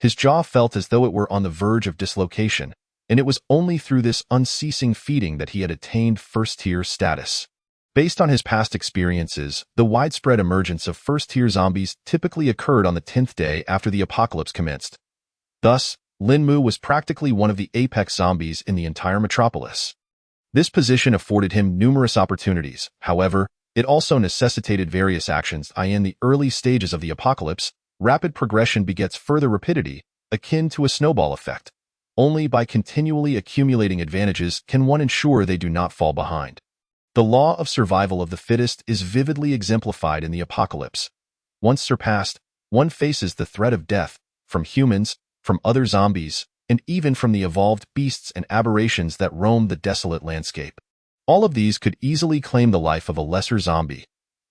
His jaw felt as though it were on the verge of dislocation, and it was only through this unceasing feeding that he had attained first-tier status. Based on his past experiences, the widespread emergence of first-tier zombies typically occurred on the 10th day after the apocalypse commenced. Thus, Lin Mu was practically one of the apex zombies in the entire metropolis. This position afforded him numerous opportunities. However, it also necessitated various actions. In the early stages of the apocalypse, rapid progression begets further rapidity, akin to a snowball effect. Only by continually accumulating advantages can one ensure they do not fall behind. The law of survival of the fittest is vividly exemplified in the apocalypse. Once surpassed, one faces the threat of death, from humans, from other zombies, and even from the evolved beasts and aberrations that roam the desolate landscape. All of these could easily claim the life of a lesser zombie.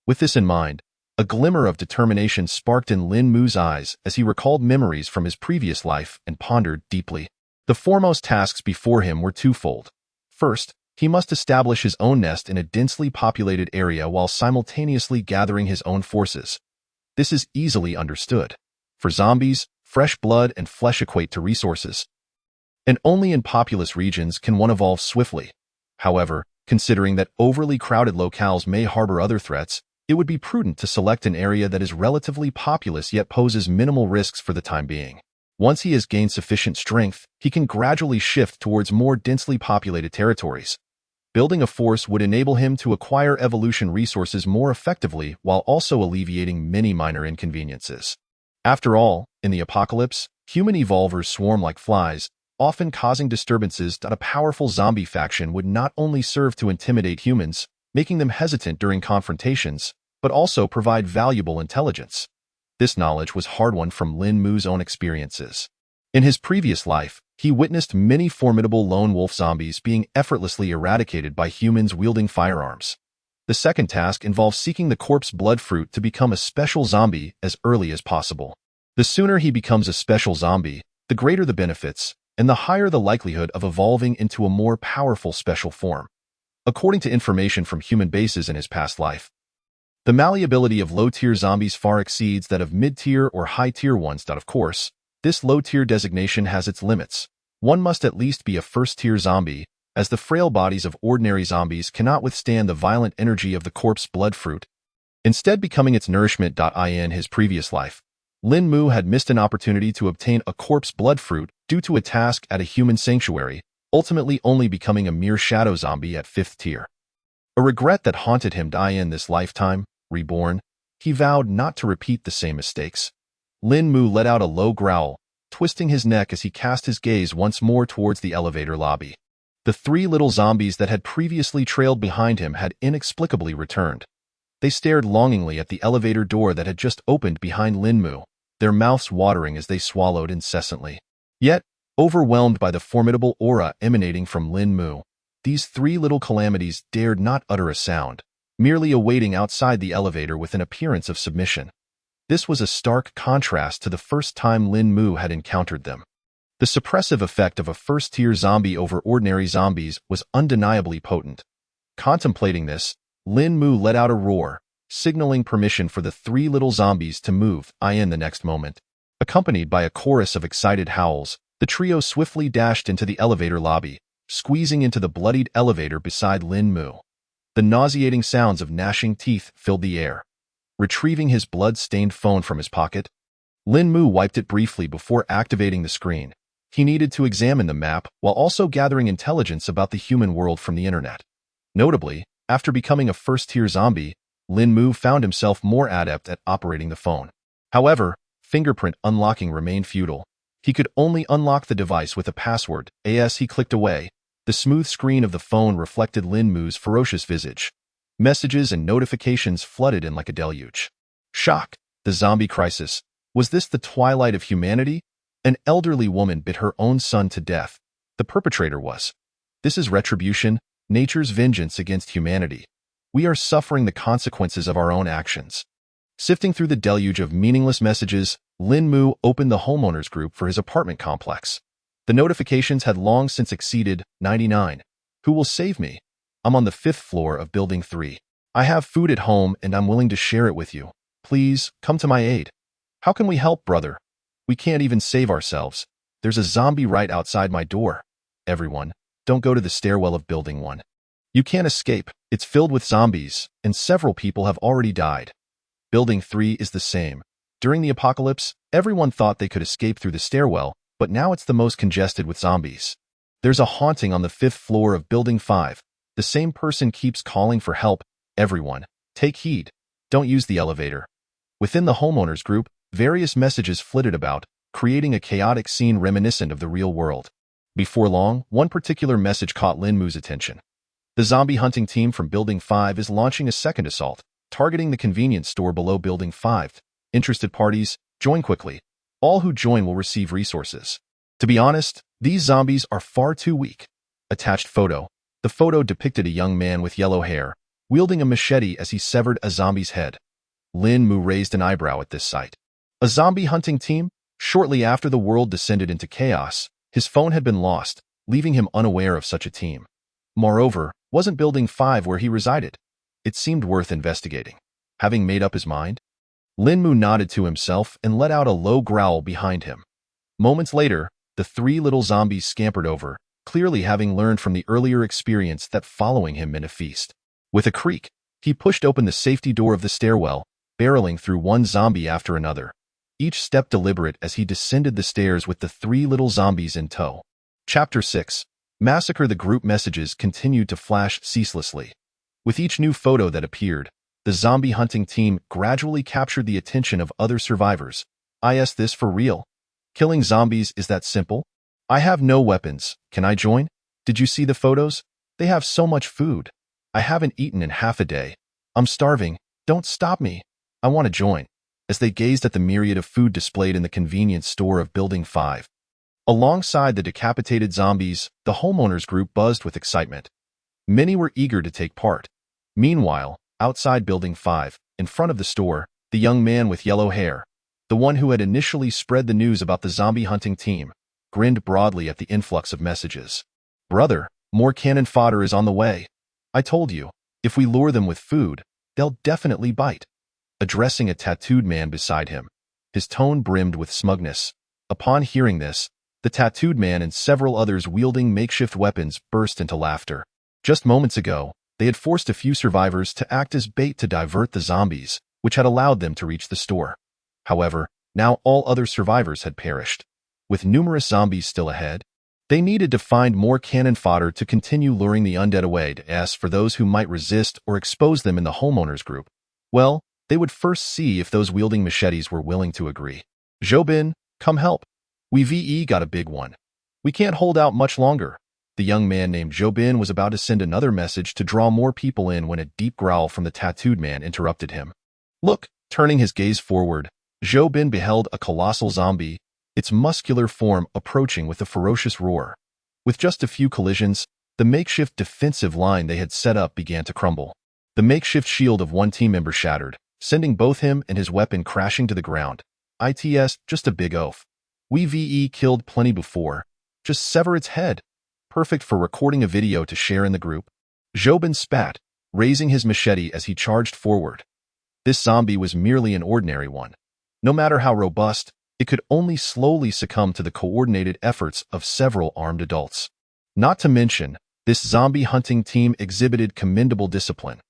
With this in mind, a glimmer of determination sparked in Lin Mu's eyes as he recalled memories from his previous life and pondered deeply. The foremost tasks before him were twofold. First, he must establish his own nest in a densely populated area while simultaneously gathering his own forces. This is easily understood. For zombies, fresh blood and flesh equate to resources, and only in populous regions can one evolve swiftly. However, considering that overly crowded locales may harbor other threats, it would be prudent to select an area that is relatively populous yet poses minimal risks for the time being. Once he has gained sufficient strength, he can gradually shift towards more densely populated territories. Building a force would enable him to acquire evolution resources more effectively while also alleviating many minor inconveniences. After all, in the apocalypse, human evolvers swarm like flies, often causing disturbances. A powerful zombie faction would not only serve to intimidate humans, making them hesitant during confrontations, but also provide valuable intelligence. This knowledge was hard-won from Lin Mu's own experiences. In his previous life, he witnessed many formidable lone wolf zombies being effortlessly eradicated by humans wielding firearms. The second task involves seeking the corpse blood fruit to become a special zombie as early as possible. The sooner he becomes a special zombie, the greater the benefits, and the higher the likelihood of evolving into a more powerful special form. According to information from human bases in his past life, the malleability of low-tier zombies far exceeds that of mid-tier or high-tier ones. Of course, this low-tier designation has its limits. One must at least be a first-tier zombie, as the frail bodies of ordinary zombies cannot withstand the violent energy of the corpse blood fruit. Instead becoming its nourishment. In his previous life, Lin Mu had missed an opportunity to obtain a corpse blood fruit due to a task at a human sanctuary, ultimately only becoming a mere shadow zombie at 5th tier. A regret that haunted him. In this lifetime, reborn, he vowed not to repeat the same mistakes. Lin Mu let out a low growl. twisting his neck as he cast his gaze once more towards the elevator lobby. The three little zombies that had previously trailed behind him had inexplicably returned. They stared longingly at the elevator door that had just opened behind Lin Mu, their mouths watering as they swallowed incessantly. Yet, overwhelmed by the formidable aura emanating from Lin Mu, these three little calamities dared not utter a sound, merely awaiting outside the elevator with an appearance of submission. This was a stark contrast to the first time Lin Mu had encountered them. The suppressive effect of a first-tier zombie over ordinary zombies was undeniably potent. Contemplating this, Lin Mu let out a roar, signaling permission for the three little zombies to move in the next moment. Accompanied by a chorus of excited howls, the trio swiftly dashed into the elevator lobby, squeezing into the bloodied elevator beside Lin Mu. The nauseating sounds of gnashing teeth filled the air. Retrieving his blood-stained phone from his pocket, Lin Mu wiped it briefly before activating the screen. He needed to examine the map while also gathering intelligence about the human world from the internet. Notably, after becoming a first-tier zombie, Lin Mu found himself more adept at operating the phone. However, fingerprint unlocking remained futile. He could only unlock the device with a password. As he clicked away, the smooth screen of the phone reflected Lin Mu's ferocious visage. Messages and notifications flooded in like a deluge. Shock. The zombie crisis. Was this the twilight of humanity? An elderly woman bit her own son to death. The perpetrator was. This is retribution, nature's vengeance against humanity. We are suffering the consequences of our own actions. Sifting through the deluge of meaningless messages, Lin Mu opened the homeowners group for his apartment complex. The notifications had long since exceeded 99. Who will save me? I'm on the 5th floor of Building 3. I have food at home and I'm willing to share it with you. Please, come to my aid. How can we help, brother? We can't even save ourselves. There's a zombie right outside my door. Everyone, don't go to the stairwell of Building 1. You can't escape. It's filled with zombies, and several people have already died. Building 3 is the same. During the apocalypse, everyone thought they could escape through the stairwell, but now it's the most congested with zombies. There's a haunting on the 5th floor of Building 5. The same person keeps calling for help. Everyone, take heed. Don't use the elevator. Within the homeowners group, various messages flitted about, creating a chaotic scene reminiscent of the real world. Before long, one particular message caught Lin Mu's attention. The zombie hunting team from Building 5 is launching a second assault, targeting the convenience store below Building 5. Interested parties, join quickly. All who join will receive resources. To be honest, these zombies are far too weak. Attached photo. The photo depicted a young man with yellow hair, wielding a machete as he severed a zombie's head. Lin Mu raised an eyebrow at this sight. A zombie hunting team? Shortly after the world descended into chaos, his phone had been lost, leaving him unaware of such a team. Moreover, wasn't Building 5 where he resided? It seemed worth investigating. Having made up his mind, Lin Mu nodded to himself and let out a low growl behind him. Moments later, the three little zombies scampered over, clearly having learned from the earlier experience that following him meant a feast. With a creak, he pushed open the safety door of the stairwell, barreling through one zombie after another. Each step deliberate as he descended the stairs with the three little zombies in tow. Chapter 6. Massacre. The group messages continued to flash ceaselessly. With each new photo that appeared, the zombie hunting team gradually captured the attention of other survivors. Is this for real? Killing zombies is that simple? I have no weapons. Can I join? Did you see the photos? They have so much food. I haven't eaten in half a day. I'm starving. Don't stop me. I want to join. As they gazed at the myriad of food displayed in the convenience store of Building 5. Alongside the decapitated zombies, the homeowners group buzzed with excitement. Many were eager to take part. Meanwhile, outside Building 5, in front of the store, the young man with yellow hair, the one who had initially spread the news about the zombie hunting team, grinned broadly at the influx of messages. Brother, more cannon fodder is on the way. I told you, if we lure them with food, they'll definitely bite. Addressing a tattooed man beside him, his tone brimmed with smugness. Upon hearing this, the tattooed man and several others wielding makeshift weapons burst into laughter. Just moments ago, they had forced a few survivors to act as bait to divert the zombies, which had allowed them to reach the store. However, now all other survivors had perished. With numerous zombies still ahead, they needed to find more cannon fodder to continue luring the undead away. As for those who might resist or expose them in the homeowners group, well, they would first see if those wielding machetes were willing to agree. Zhobin, come help. We VE got a big one. We can't hold out much longer. The young man named Jobin was about to send another message to draw more people in when a deep growl from the tattooed man interrupted him. Look, turning his gaze forward, Jobin beheld a colossal zombie, its muscular form approaching with a ferocious roar. With just a few collisions, the makeshift defensive line they had set up began to crumble. The makeshift shield of one team member shattered, sending both him and his weapon crashing to the ground. ITS, just a big oaf. We VE killed plenty before. Just sever its head. Perfect for recording a video to share in the group. Jobin spat, raising his machete as he charged forward. This zombie was merely an ordinary one. No matter how robust, it could only slowly succumb to the coordinated efforts of several armed adults. Not to mention, this zombie hunting team exhibited commendable discipline.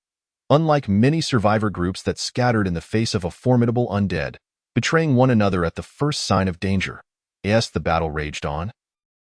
Unlike many survivor groups that scattered in the face of a formidable undead, betraying one another at the first sign of danger. As the battle raged on,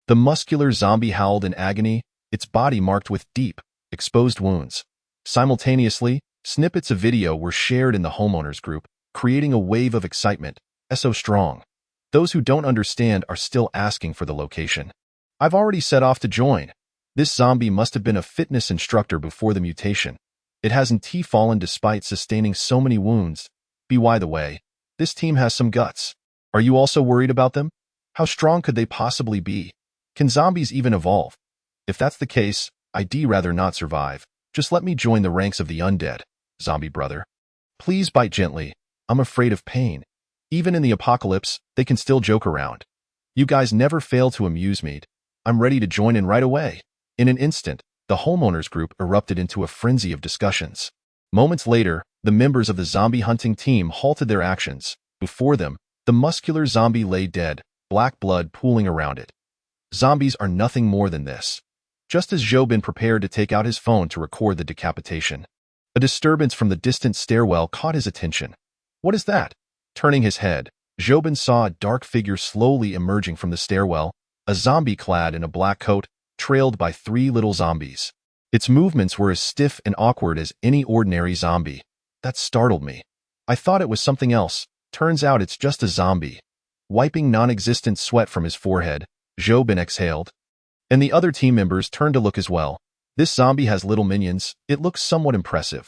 the muscular zombie howled in agony, its body marked with deep, exposed wounds. Simultaneously, snippets of video were shared in the homeowners group, creating a wave of excitement. So strong. Those who don't understand are still asking for the location. I've already set off to join. This zombie must have been a fitness instructor before the mutation. It hasn't fallen despite sustaining so many wounds. By the way, this team has some guts. Are you also worried about them? How strong could they possibly be? Can zombies even evolve? If that's the case, I'd rather not survive. Just let me join the ranks of the undead, zombie brother. Please bite gently. I'm afraid of pain. Even in the apocalypse, they can still joke around. You guys never fail to amuse me. I'm ready to join in right away. In an instant, the homeowners group erupted into a frenzy of discussions. Moments later, the members of the zombie hunting team halted their actions. Before them, the muscular zombie lay dead, black blood pooling around it. Zombies are nothing more than this. Just as Jobin prepared to take out his phone to record the decapitation, a disturbance from the distant stairwell caught his attention. What is that? Turning his head, Jobin saw a dark figure slowly emerging from the stairwell, a zombie clad in a black coat, trailed by 3 little zombies. Its movements were as stiff and awkward as any ordinary zombie. That startled me. I thought it was something else. Turns out it's just a zombie. Wiping non-existent sweat from his forehead, Jobin exhaled. And the other team members turned to look as well. This zombie has little minions. It looks somewhat impressive.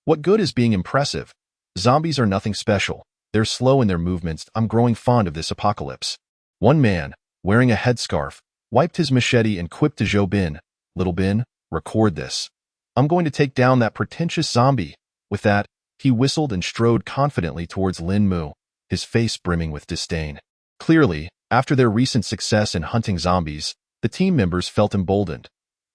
What good is being impressive? Zombies are nothing special. They're slow in their movements. I'm growing fond of this apocalypse. One man, wearing a headscarf, wiped his machete and quipped to Jobin, Little Bin, record this. I'm going to take down that pretentious zombie. With that, he whistled and strode confidently towards Lin Mu, his face brimming with disdain. Clearly, after their recent success in hunting zombies, the team members felt emboldened.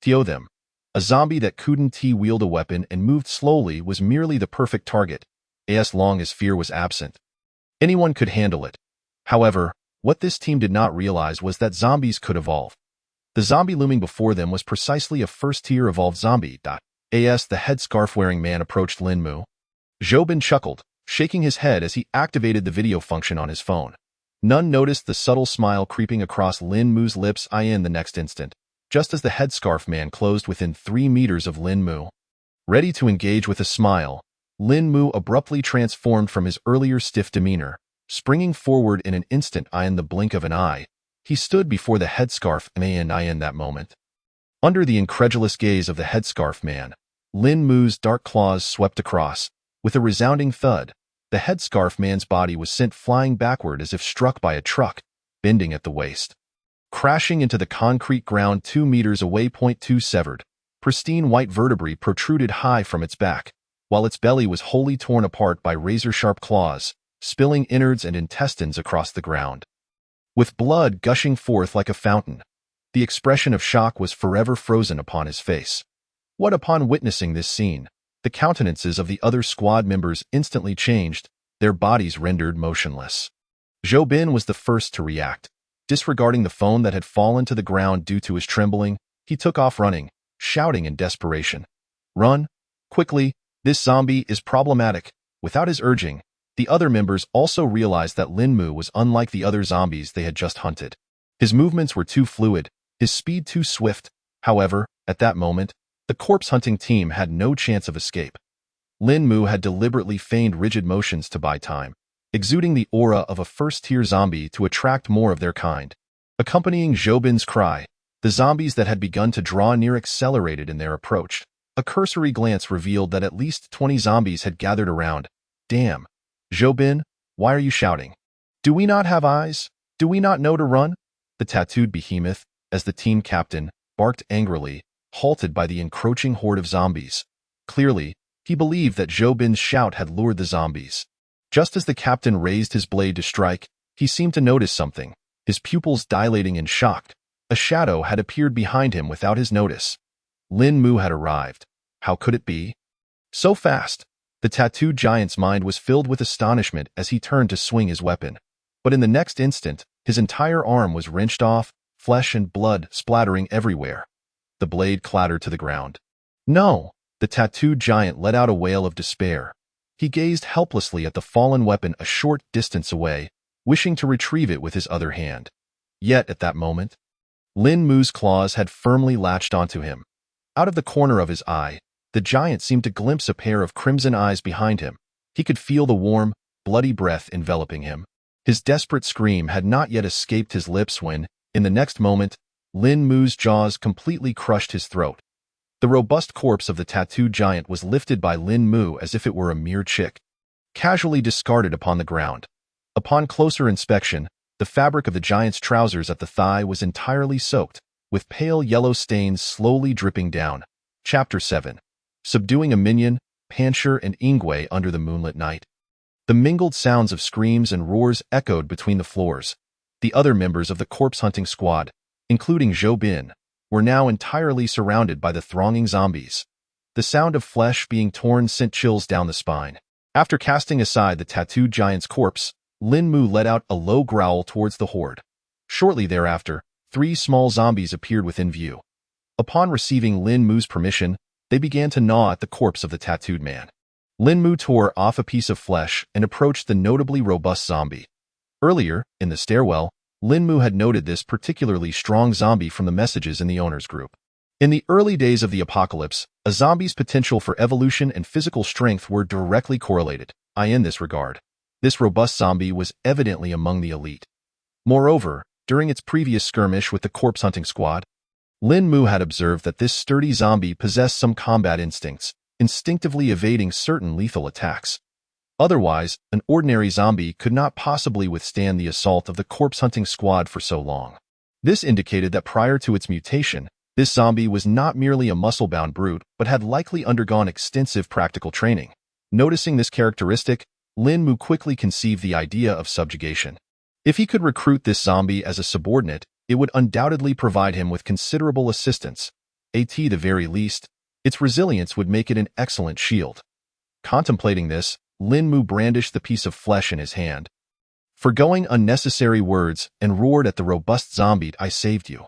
Them. A zombie that couldn't wield a weapon and moved slowly was merely the perfect target, as long as fear was absent. Anyone could handle it. However, what this team did not realize was that zombies could evolve. The zombie looming before them was precisely a first-tier evolved zombie. As the headscarf-wearing man approached Lin Mu, Jobin chuckled, shaking his head as he activated the video function on his phone. None noticed the subtle smile creeping across Lin Mu's lips in the next instant, just as the headscarf man closed within 3 meters of Lin Mu. Ready to engage with a smile, Lin Mu abruptly transformed from his earlier stiff demeanor, springing forward in an instant in the blink of an eye. He stood before the headscarf man in that moment. Under the incredulous gaze of the headscarf man, Lin Mu's dark claws swept across. With a resounding thud, the headscarf man's body was sent flying backward as if struck by a truck, bending at the waist. Crashing into the concrete ground 2 meters away. 2 severed, pristine white vertebrae protruded high from its back, while its belly was wholly torn apart by razor-sharp claws, spilling innards and intestines across the ground. With blood gushing forth like a fountain, the expression of shock was forever frozen upon his face. What upon witnessing this scene, the countenances of the other squad members instantly changed, their bodies rendered motionless. Jobin was the first to react. Disregarding the phone that had fallen to the ground due to his trembling, he took off running, shouting in desperation. Run! Quickly! This zombie is problematic. Without his urging, the other members also realized that Lin Mu was unlike the other zombies they had just hunted. His movements were too fluid, his speed too swift. However, at that moment, the corpse-hunting team had no chance of escape. Lin Mu had deliberately feigned rigid motions to buy time, exuding the aura of a first-tier zombie to attract more of their kind. Accompanying Zhobin's cry, the zombies that had begun to draw near accelerated in their approach. A cursory glance revealed that at least 20 zombies had gathered around. Damn. Zhobin, why are you shouting? Do we not have eyes? Do we not know to run? The tattooed behemoth, as the team captain, barked angrily, halted by the encroaching horde of zombies. Clearly, he believed that Zhobin's shout had lured the zombies. Just as the captain raised his blade to strike, he seemed to notice something, his pupils dilating in shock. A shadow had appeared behind him without his notice. Lin Mu had arrived. How could it be? So fast. The tattooed giant's mind was filled with astonishment as he turned to swing his weapon. But in the next instant, his entire arm was wrenched off, flesh and blood splattering everywhere. The blade clattered to the ground. No! The tattooed giant let out a wail of despair. He gazed helplessly at the fallen weapon a short distance away, wishing to retrieve it with his other hand. Yet, at that moment, Lin Mu's claws had firmly latched onto him. Out of the corner of his eye, the giant seemed to glimpse a pair of crimson eyes behind him. He could feel the warm, bloody breath enveloping him. His desperate scream had not yet escaped his lips when, in the next moment, Lin Mu's jaws completely crushed his throat. The robust corpse of the tattooed giant was lifted by Lin Mu as if it were a mere chick, casually discarded upon the ground. Upon closer inspection, the fabric of the giant's trousers at the thigh was entirely soaked, with pale yellow stains slowly dripping down. Chapter 7. Subduing a minion, Pancher and Ingwe under the moonlit night. The mingled sounds of screams and roars echoed between the floors. The other members of the corpse-hunting squad, including Zhobin, were now entirely surrounded by the thronging zombies. The sound of flesh being torn sent chills down the spine. After casting aside the tattooed giant's corpse, Lin Mu let out a low growl towards the horde. Shortly thereafter, 3 small zombies appeared within view. Upon receiving Lin Mu's permission, they began to gnaw at the corpse of the tattooed man. Lin Mu tore off a piece of flesh and approached the notably robust zombie. Earlier, in the stairwell, Lin Mu had noted this particularly strong zombie from the messages in the owner's group. In the early days of the apocalypse, a zombie's potential for evolution and physical strength were directly correlated. In this regard, this robust zombie was evidently among the elite. Moreover, during its previous skirmish with the corpse-hunting squad, Lin Mu had observed that this sturdy zombie possessed some combat instincts, instinctively evading certain lethal attacks. Otherwise, an ordinary zombie could not possibly withstand the assault of the corpse-hunting squad for so long. This indicated that prior to its mutation, this zombie was not merely a muscle-bound brute, but had likely undergone extensive practical training. Noticing this characteristic, Lin Mu quickly conceived the idea of subjugation. If he could recruit this zombie as a subordinate, it would undoubtedly provide him with considerable assistance. At the very least, its resilience would make it an excellent shield. Contemplating this, Lin Mu brandished the piece of flesh in his hand, forgoing unnecessary words, and roared at the robust zombie, "I saved you.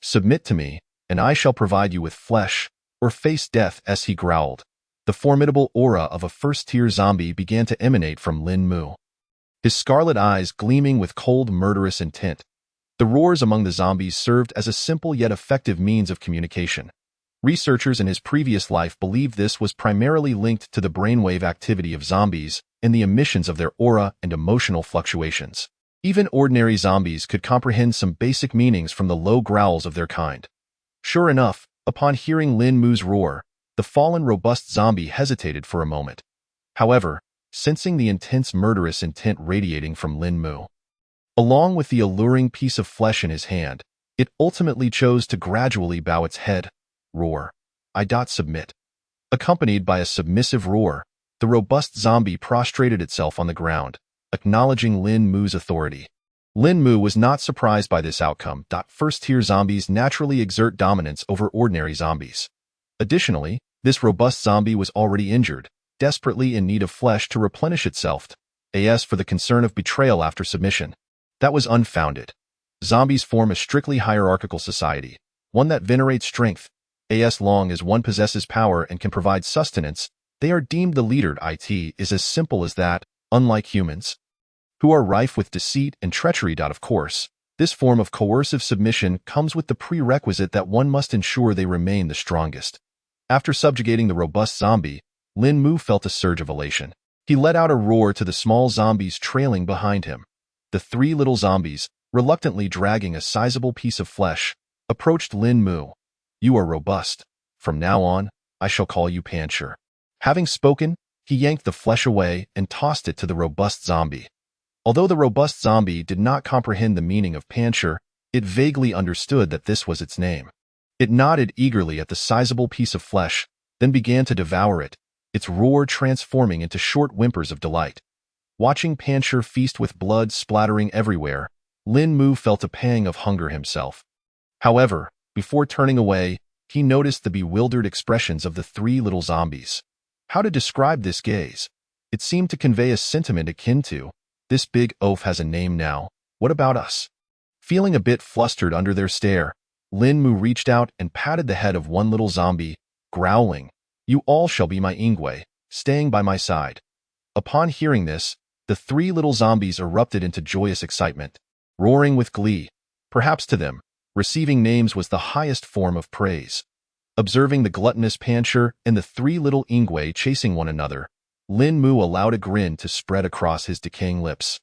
Submit to me, and I shall provide you with flesh, or face death," as he growled. The formidable aura of a first-tier zombie began to emanate from Lin Mu, his scarlet eyes gleaming with cold, murderous intent. The roars among the zombies served as a simple yet effective means of communication. Researchers in his previous life believed this was primarily linked to the brainwave activity of zombies and the emissions of their aura and emotional fluctuations. Even ordinary zombies could comprehend some basic meanings from the low growls of their kind. Sure enough, upon hearing Lin Mu's roar, the fallen robust zombie hesitated for a moment. However, sensing the intense murderous intent radiating from Lin Mu, along with the alluring piece of flesh in his hand, it ultimately chose to gradually bow its head. Roar. I submit. Accompanied by a submissive roar, the robust zombie prostrated itself on the ground, acknowledging Lin Mu's authority. Lin Mu was not surprised by this outcome. First-tier zombies naturally exert dominance over ordinary zombies. Additionally, this robust zombie was already injured, desperately in need of flesh to replenish itself, as for the concern of betrayal after submission. That was unfounded. Zombies form a strictly hierarchical society, one that venerates strength. As long as one possesses power and can provide sustenance, they are deemed the leader. It is as simple as that. Unlike humans, who are rife with deceit and treachery. Of course, this form of coercive submission comes with the prerequisite that one must ensure they remain the strongest. After subjugating the robust zombie, Lin Mu felt a surge of elation. He let out a roar to the small zombies trailing behind him. The three little zombies, reluctantly dragging a sizable piece of flesh, approached Lin Mu. "You are robust. From now on, I shall call you Pancher." Having spoken, he yanked the flesh away and tossed it to the robust zombie. Although the robust zombie did not comprehend the meaning of Pancher, it vaguely understood that this was its name. It nodded eagerly at the sizable piece of flesh, then began to devour it, its roar transforming into short whimpers of delight. Watching Pancher feast with blood splattering everywhere, Lin Mu felt a pang of hunger himself. However, before turning away, he noticed the bewildered expressions of the three little zombies. How to describe this gaze? It seemed to convey a sentiment akin to, "This big oaf has a name now, what about us?" Feeling a bit flustered under their stare, Lin Mu reached out and patted the head of one little zombie, growling, "You all shall be my Ingwe, staying by my side." Upon hearing this, the three little zombies erupted into joyous excitement, roaring with glee. Perhaps to them, receiving names was the highest form of praise. Observing the gluttonous Pancher and the three little Ingwe chasing one another, Lin Mu allowed a grin to spread across his decaying lips,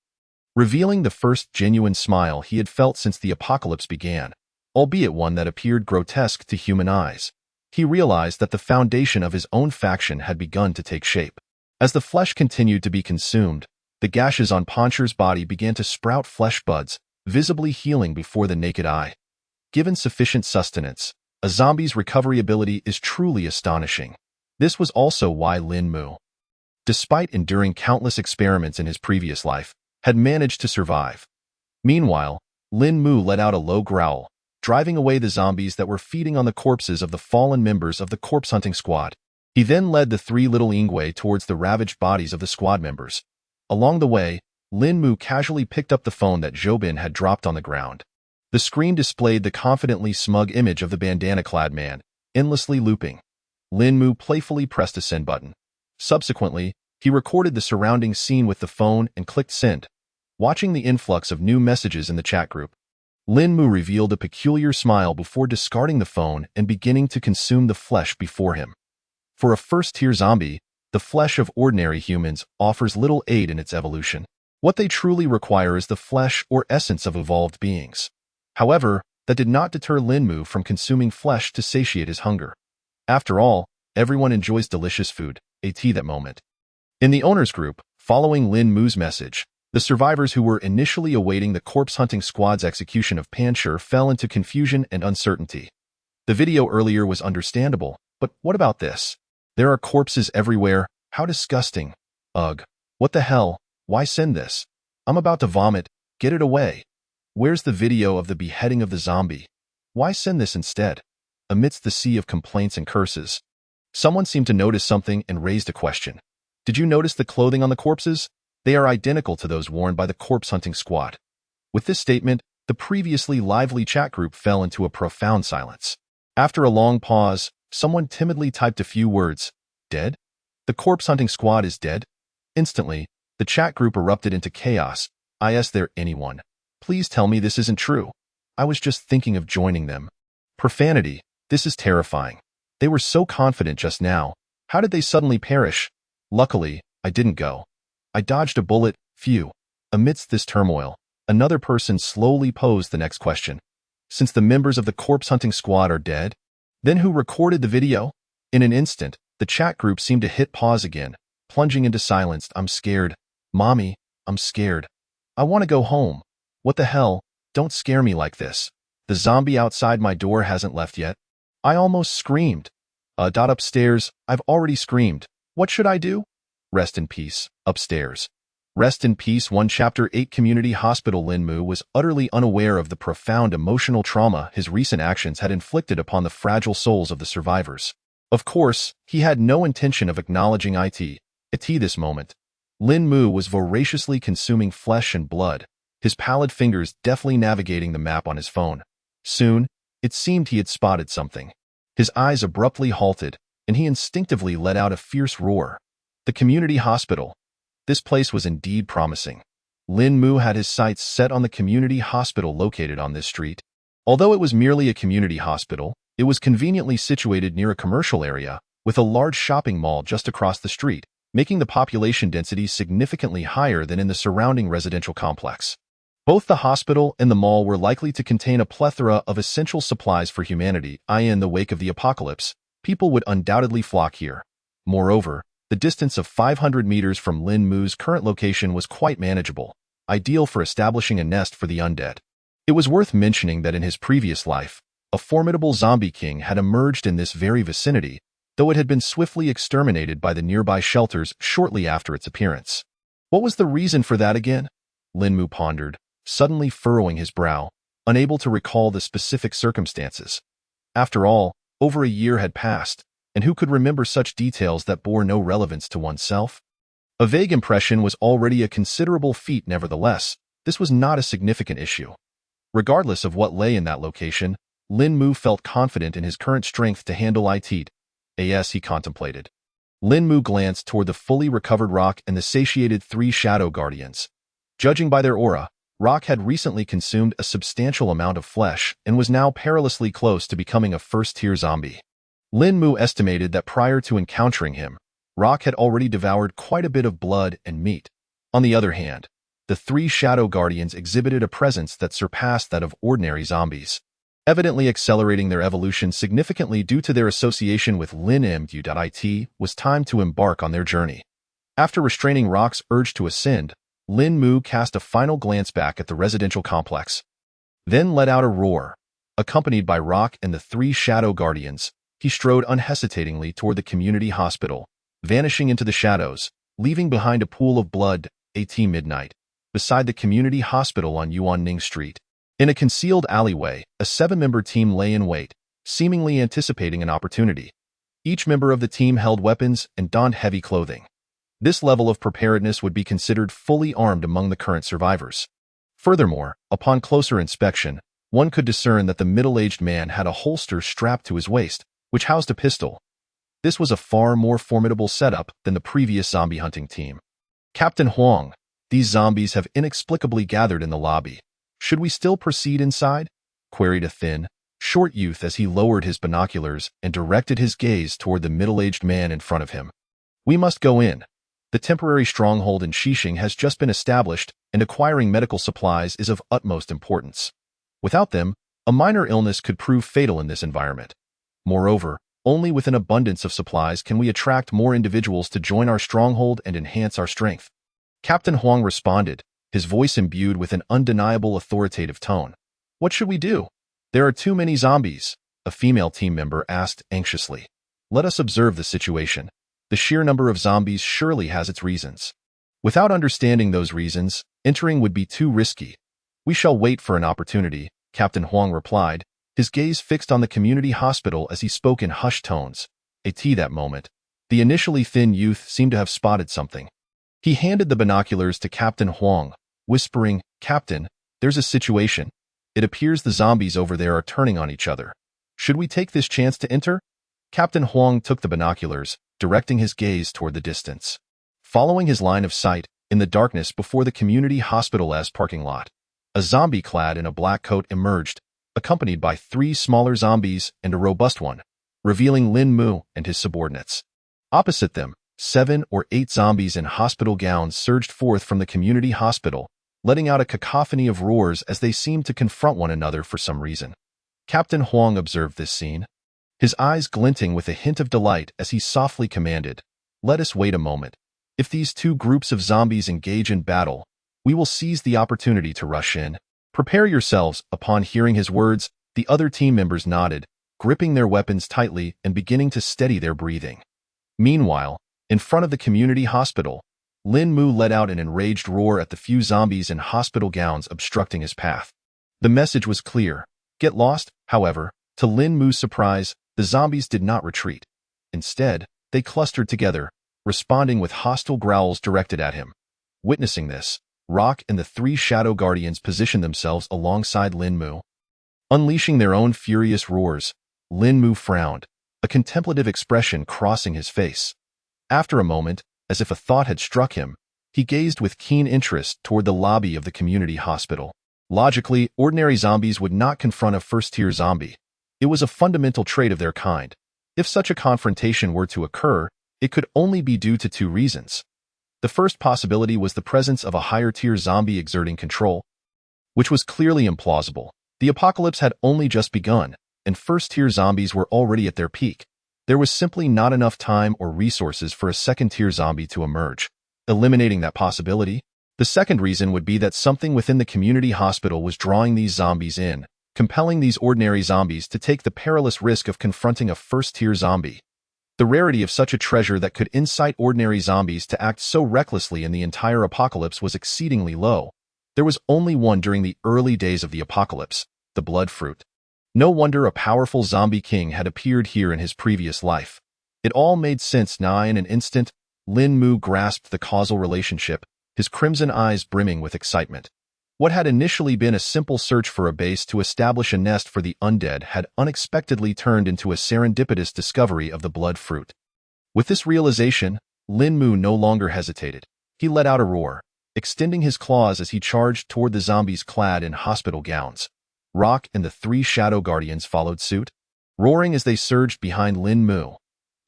revealing the first genuine smile he had felt since the apocalypse began, albeit one that appeared grotesque to human eyes. He realized that the foundation of his own faction had begun to take shape. As the flesh continued to be consumed, the gashes on Pancher's body began to sprout flesh buds, visibly healing before the naked eye. Given sufficient sustenance, a zombie's recovery ability is truly astonishing. This was also why Lin Mu, despite enduring countless experiments in his previous life, had managed to survive. Meanwhile, Lin Mu let out a low growl, driving away the zombies that were feeding on the corpses of the fallen members of the corpse hunting squad. He then led the three little Ingwe towards the ravaged bodies of the squad members. Along the way, Lin Mu casually picked up the phone that Zhobin had dropped on the ground. The screen displayed the confidently smug image of the bandana-clad man, endlessly looping. Lin Mu playfully pressed a send button. Subsequently, he recorded the surrounding scene with the phone and clicked send. Watching the influx of new messages in the chat group, Lin Mu revealed a peculiar smile before discarding the phone and beginning to consume the flesh before him. For a first-tier zombie, the flesh of ordinary humans offers little aid in its evolution. What they truly require is the flesh or essence of evolved beings. However, that did not deter Lin Mu from consuming flesh to satiate his hunger. After all, everyone enjoys delicious food, at that moment. In the owner's group, following Lin Mu's message, the survivors who were initially awaiting the corpse hunting squad's execution of Pancher fell into confusion and uncertainty. The video earlier was understandable, but what about this? There are corpses everywhere. How disgusting. Ugh. What the hell? Why send this? I'm about to vomit. Get it away. Where's the video of the beheading of the zombie? Why send this instead? Amidst the sea of complaints and curses, someone seemed to notice something and raised a question. Did you notice the clothing on the corpses? They are identical to those worn by the corpse hunting squad. With this statement, the previously lively chat group fell into a profound silence. After a long pause, someone timidly typed a few words. Dead? The corpse hunting squad is dead? Instantly, the chat group erupted into chaos. Is there anyone? Please tell me this isn't true. I was just thinking of joining them. Profanity. This is terrifying. They were so confident just now. How did they suddenly perish? Luckily, I didn't go. I dodged a bullet. Phew. Amidst this turmoil, another person slowly posed the next question. Since the members of the corpse hunting squad are dead, then who recorded the video? In an instant, the chat group seemed to hit pause again, plunging into silence. I'm scared. Mommy, I'm scared. I want to go home. What the hell? Don't scare me like this. The zombie outside my door hasn't left yet. I almost screamed. Upstairs, I've already screamed. What should I do? Rest in peace. Upstairs. Rest in peace. 1 Chapter 8 Community Hospital. Lin Mu was utterly unaware of the profound emotional trauma his recent actions had inflicted upon the fragile souls of the survivors. Of course, he had no intention of acknowledging it at this moment. Lin Mu was voraciously consuming flesh and blood, his pallid fingers deftly navigating the map on his phone. Soon, it seemed he had spotted something. His eyes abruptly halted, and he instinctively let out a fierce roar. The community hospital. This place was indeed promising. Lin Mu had his sights set on the community hospital located on this street. Although it was merely a community hospital, it was conveniently situated near a commercial area, with a large shopping mall just across the street, making the population density significantly higher than in the surrounding residential complex. Both the hospital and the mall were likely to contain a plethora of essential supplies for humanity, i.e. in the wake of the apocalypse, people would undoubtedly flock here. Moreover, the distance of 500 meters from Lin Mu's current location was quite manageable, ideal for establishing a nest for the undead. It was worth mentioning that in his previous life, a formidable zombie king had emerged in this very vicinity, though it had been swiftly exterminated by the nearby shelters shortly after its appearance. What was the reason for that again? Lin Mu pondered, suddenly furrowing his brow, unable to recall the specific circumstances. After all, over a year had passed, and who could remember such details that bore no relevance to oneself? A vague impression was already a considerable feat. Nevertheless, this was not a significant issue. Regardless of what lay in that location, Lin Mu felt confident in his current strength to handle it. As he contemplated. Lin Mu glanced toward the fully recovered Rock and the satiated 3 shadow guardians. Judging by their aura, Rock had recently consumed a substantial amount of flesh and was now perilously close to becoming a first-tier zombie. Lin Mu estimated that prior to encountering him, Rock had already devoured quite a bit of blood and meat. On the other hand, the 3 shadow guardians exhibited a presence that surpassed that of ordinary zombies, evidently accelerating their evolution significantly due to their association with Lin Mu. It was time to embark on their journey. After restraining Rock's urge to ascend, Lin Mu cast a final glance back at the residential complex, then let out a roar. Accompanied by Rock and the 3 shadow guardians, he strode unhesitatingly toward the community hospital, vanishing into the shadows, leaving behind a pool of blood. At midnight, beside the community hospital on Yuanning Street. In a concealed alleyway, a 7-member team lay in wait, seemingly anticipating an opportunity. Each member of the team held weapons and donned heavy clothing. This level of preparedness would be considered fully armed among the current survivors. Furthermore, upon closer inspection, one could discern that the middle-aged man had a holster strapped to his waist, which housed a pistol. This was a far more formidable setup than the previous zombie hunting team. Captain Huang, these zombies have inexplicably gathered in the lobby. Should we still proceed inside? Queried a thin, short youth as he lowered his binoculars and directed his gaze toward the middle-aged man in front of him. We must go in. The temporary stronghold in Xixing has just been established, and acquiring medical supplies is of utmost importance. Without them, a minor illness could prove fatal in this environment. Moreover, only with an abundance of supplies can we attract more individuals to join our stronghold and enhance our strength. Captain Huang responded, his voice imbued with an undeniable authoritative tone. What should we do? There are too many zombies, a female team member asked anxiously. Let us observe the situation. The sheer number of zombies surely has its reasons. Without understanding those reasons, entering would be too risky. We shall wait for an opportunity, Captain Huang replied, his gaze fixed on the community hospital as he spoke in hushed tones. At that moment, the initially thin youth seemed to have spotted something. He handed the binoculars to Captain Huang, whispering, Captain, there's a situation. It appears the zombies over there are turning on each other. Should we take this chance to enter? Captain Huang took the binoculars, directing his gaze toward the distance. Following his line of sight, in the darkness before the community hospital's parking lot, a zombie clad in a black coat emerged, accompanied by 3 smaller zombies and a robust one, revealing Lin Mu and his subordinates. Opposite them, 7 or 8 zombies in hospital gowns surged forth from the community hospital, letting out a cacophony of roars as they seemed to confront one another for some reason. Captain Huang observed this scene, his eyes glinting with a hint of delight as he softly commanded, Let us wait a moment. If these 2 groups of zombies engage in battle, we will seize the opportunity to rush in. Prepare yourselves. Upon hearing his words, the other team members nodded, gripping their weapons tightly and beginning to steady their breathing. Meanwhile, in front of the community hospital, Lin Mu let out an enraged roar at the few zombies in hospital gowns obstructing his path. The message was clear. Get lost. However, to Lin Mu's surprise, the zombies did not retreat. Instead, they clustered together, responding with hostile growls directed at him. Witnessing this, Rock and the 3 shadow guardians positioned themselves alongside Lin Mu. Unleashing their own furious roars, Lin Mu frowned, a contemplative expression crossing his face. After a moment, as if a thought had struck him, he gazed with keen interest toward the lobby of the community hospital. Logically, ordinary zombies would not confront a first-tier zombie. It was a fundamental trait of their kind. If such a confrontation were to occur, It could only be due to two reasons. The first possibility was the presence of a higher-tier zombie exerting control, which was clearly implausible. The apocalypse had only just begun, and first-tier zombies were already at their peak. There was simply not enough time or resources for a second-tier zombie to emerge. Eliminating that possibility, the second reason would be that something within the community hospital was drawing these zombies in, compelling these ordinary zombies to take the perilous risk of confronting a first-tier zombie. The rarity of such a treasure that could incite ordinary zombies to act so recklessly in the entire apocalypse was exceedingly low. There was only one during the early days of the apocalypse, the blood fruit. No wonder a powerful zombie king had appeared here in his previous life. It all made sense now. In an instant, Lin Mu grasped the causal relationship, his crimson eyes brimming with excitement. What had initially been a simple search for a base to establish a nest for the undead had unexpectedly turned into a serendipitous discovery of the blood fruit. With this realization, Lin Mu no longer hesitated. He let out a roar, extending his claws as he charged toward the zombies clad in hospital gowns. Rock and the three Shadow Guardians followed suit, roaring as they surged behind Lin Mu.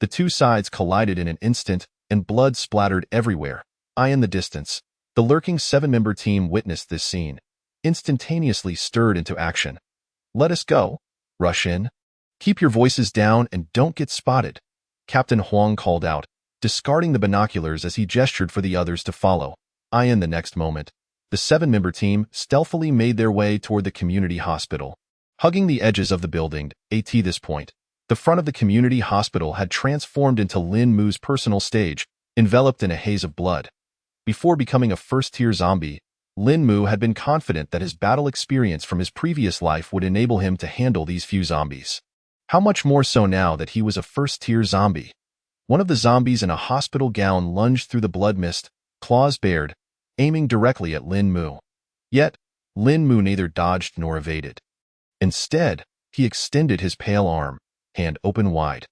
The two sides collided in an instant, and blood splattered everywhere. In the distance, the lurking seven-member team witnessed this scene, instantaneously stirred into action. "Let us go. Rush in. Keep your voices down and don't get spotted," Captain Huang called out, discarding the binoculars as he gestured for the others to follow. In the next moment, the seven-member team stealthily made their way toward the community hospital. Hugging the edges of the building, at this point, the front of the community hospital had transformed into Lin Mu's personal stage, enveloped in a haze of blood. Before becoming a first-tier zombie, Lin Mu had been confident that his battle experience from his previous life would enable him to handle these few zombies. How much more so now that he was a first-tier zombie? One of the zombies in a hospital gown lunged through the blood mist, claws bared, aiming directly at Lin Mu. Yet, Lin Mu neither dodged nor evaded. Instead, he extended his pale arm, hand open wide.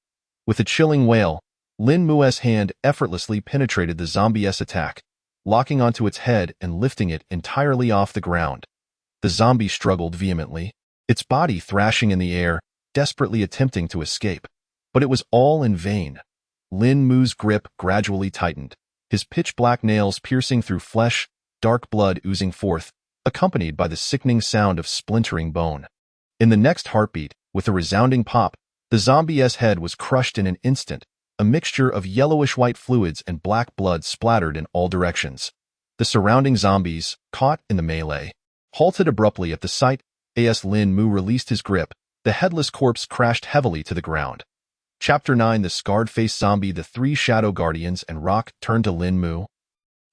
With a chilling wail, Lin Mu's hand effortlessly penetrated the zombie's attack, locking onto its head and lifting it entirely off the ground. The zombie struggled vehemently, its body thrashing in the air, desperately attempting to escape. But it was all in vain. Lin Mu's grip gradually tightened, his pitch-black nails piercing through flesh, dark blood oozing forth, accompanied by the sickening sound of splintering bone. In the next heartbeat, with a resounding pop, the zombie's head was crushed in an instant. A mixture of yellowish-white fluids and black blood splattered in all directions. The surrounding zombies, caught in the melee, halted abruptly at the sight. As Lin Mu released his grip, the headless corpse crashed heavily to the ground. Chapter 9. The Scarred-Faced Zombie. The three Shadow Guardians and Rock turned to Lin Mu,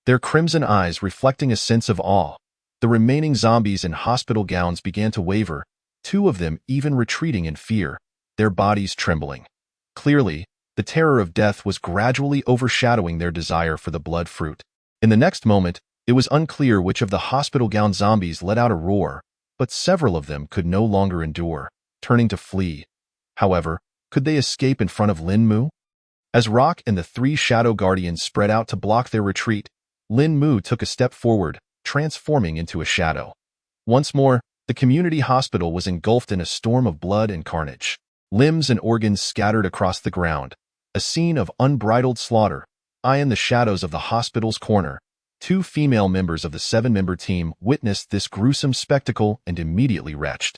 their crimson eyes reflecting a sense of awe. The remaining zombies in hospital gowns began to waver, two of them even retreating in fear, their bodies trembling. Clearly, the terror of death was gradually overshadowing their desire for the blood fruit. In the next moment, it was unclear which of the hospital-gown zombies let out a roar, but several of them could no longer endure, turning to flee. However, could they escape in front of Lin Mu? As Rock and the three Shadow Guardians spread out to block their retreat, Lin Mu took a step forward, transforming into a shadow. Once more, the community hospital was engulfed in a storm of blood and carnage. Limbs and organs scattered across the ground. A scene of unbridled slaughter. In the shadows of the hospital's corner, two female members of the seven-member team witnessed this gruesome spectacle and immediately retched.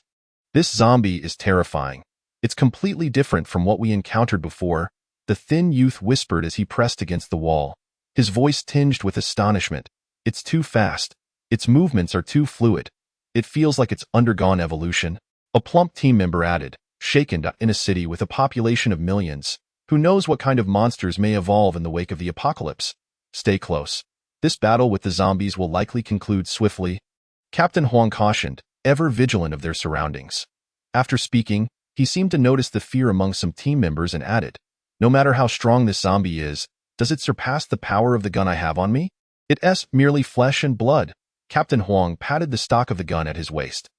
"This zombie is terrifying. It's completely different from what we encountered before," the thin youth whispered as he pressed against the wall, his voice tinged with astonishment. "It's too fast. Its movements are too fluid. It feels like it's undergone evolution," a plump team member added, shaken in a city with a population of millions. Who knows what kind of monsters may evolve in the wake of the apocalypse? Stay close. This battle with the zombies will likely conclude swiftly, Captain Huang cautioned, ever vigilant of their surroundings. After speaking, he seemed to notice the fear among some team members and added, "No matter how strong this zombie is, does it surpass the power of the gun I have on me? It's merely flesh and blood." Captain Huang patted the stock of the gun at his waist.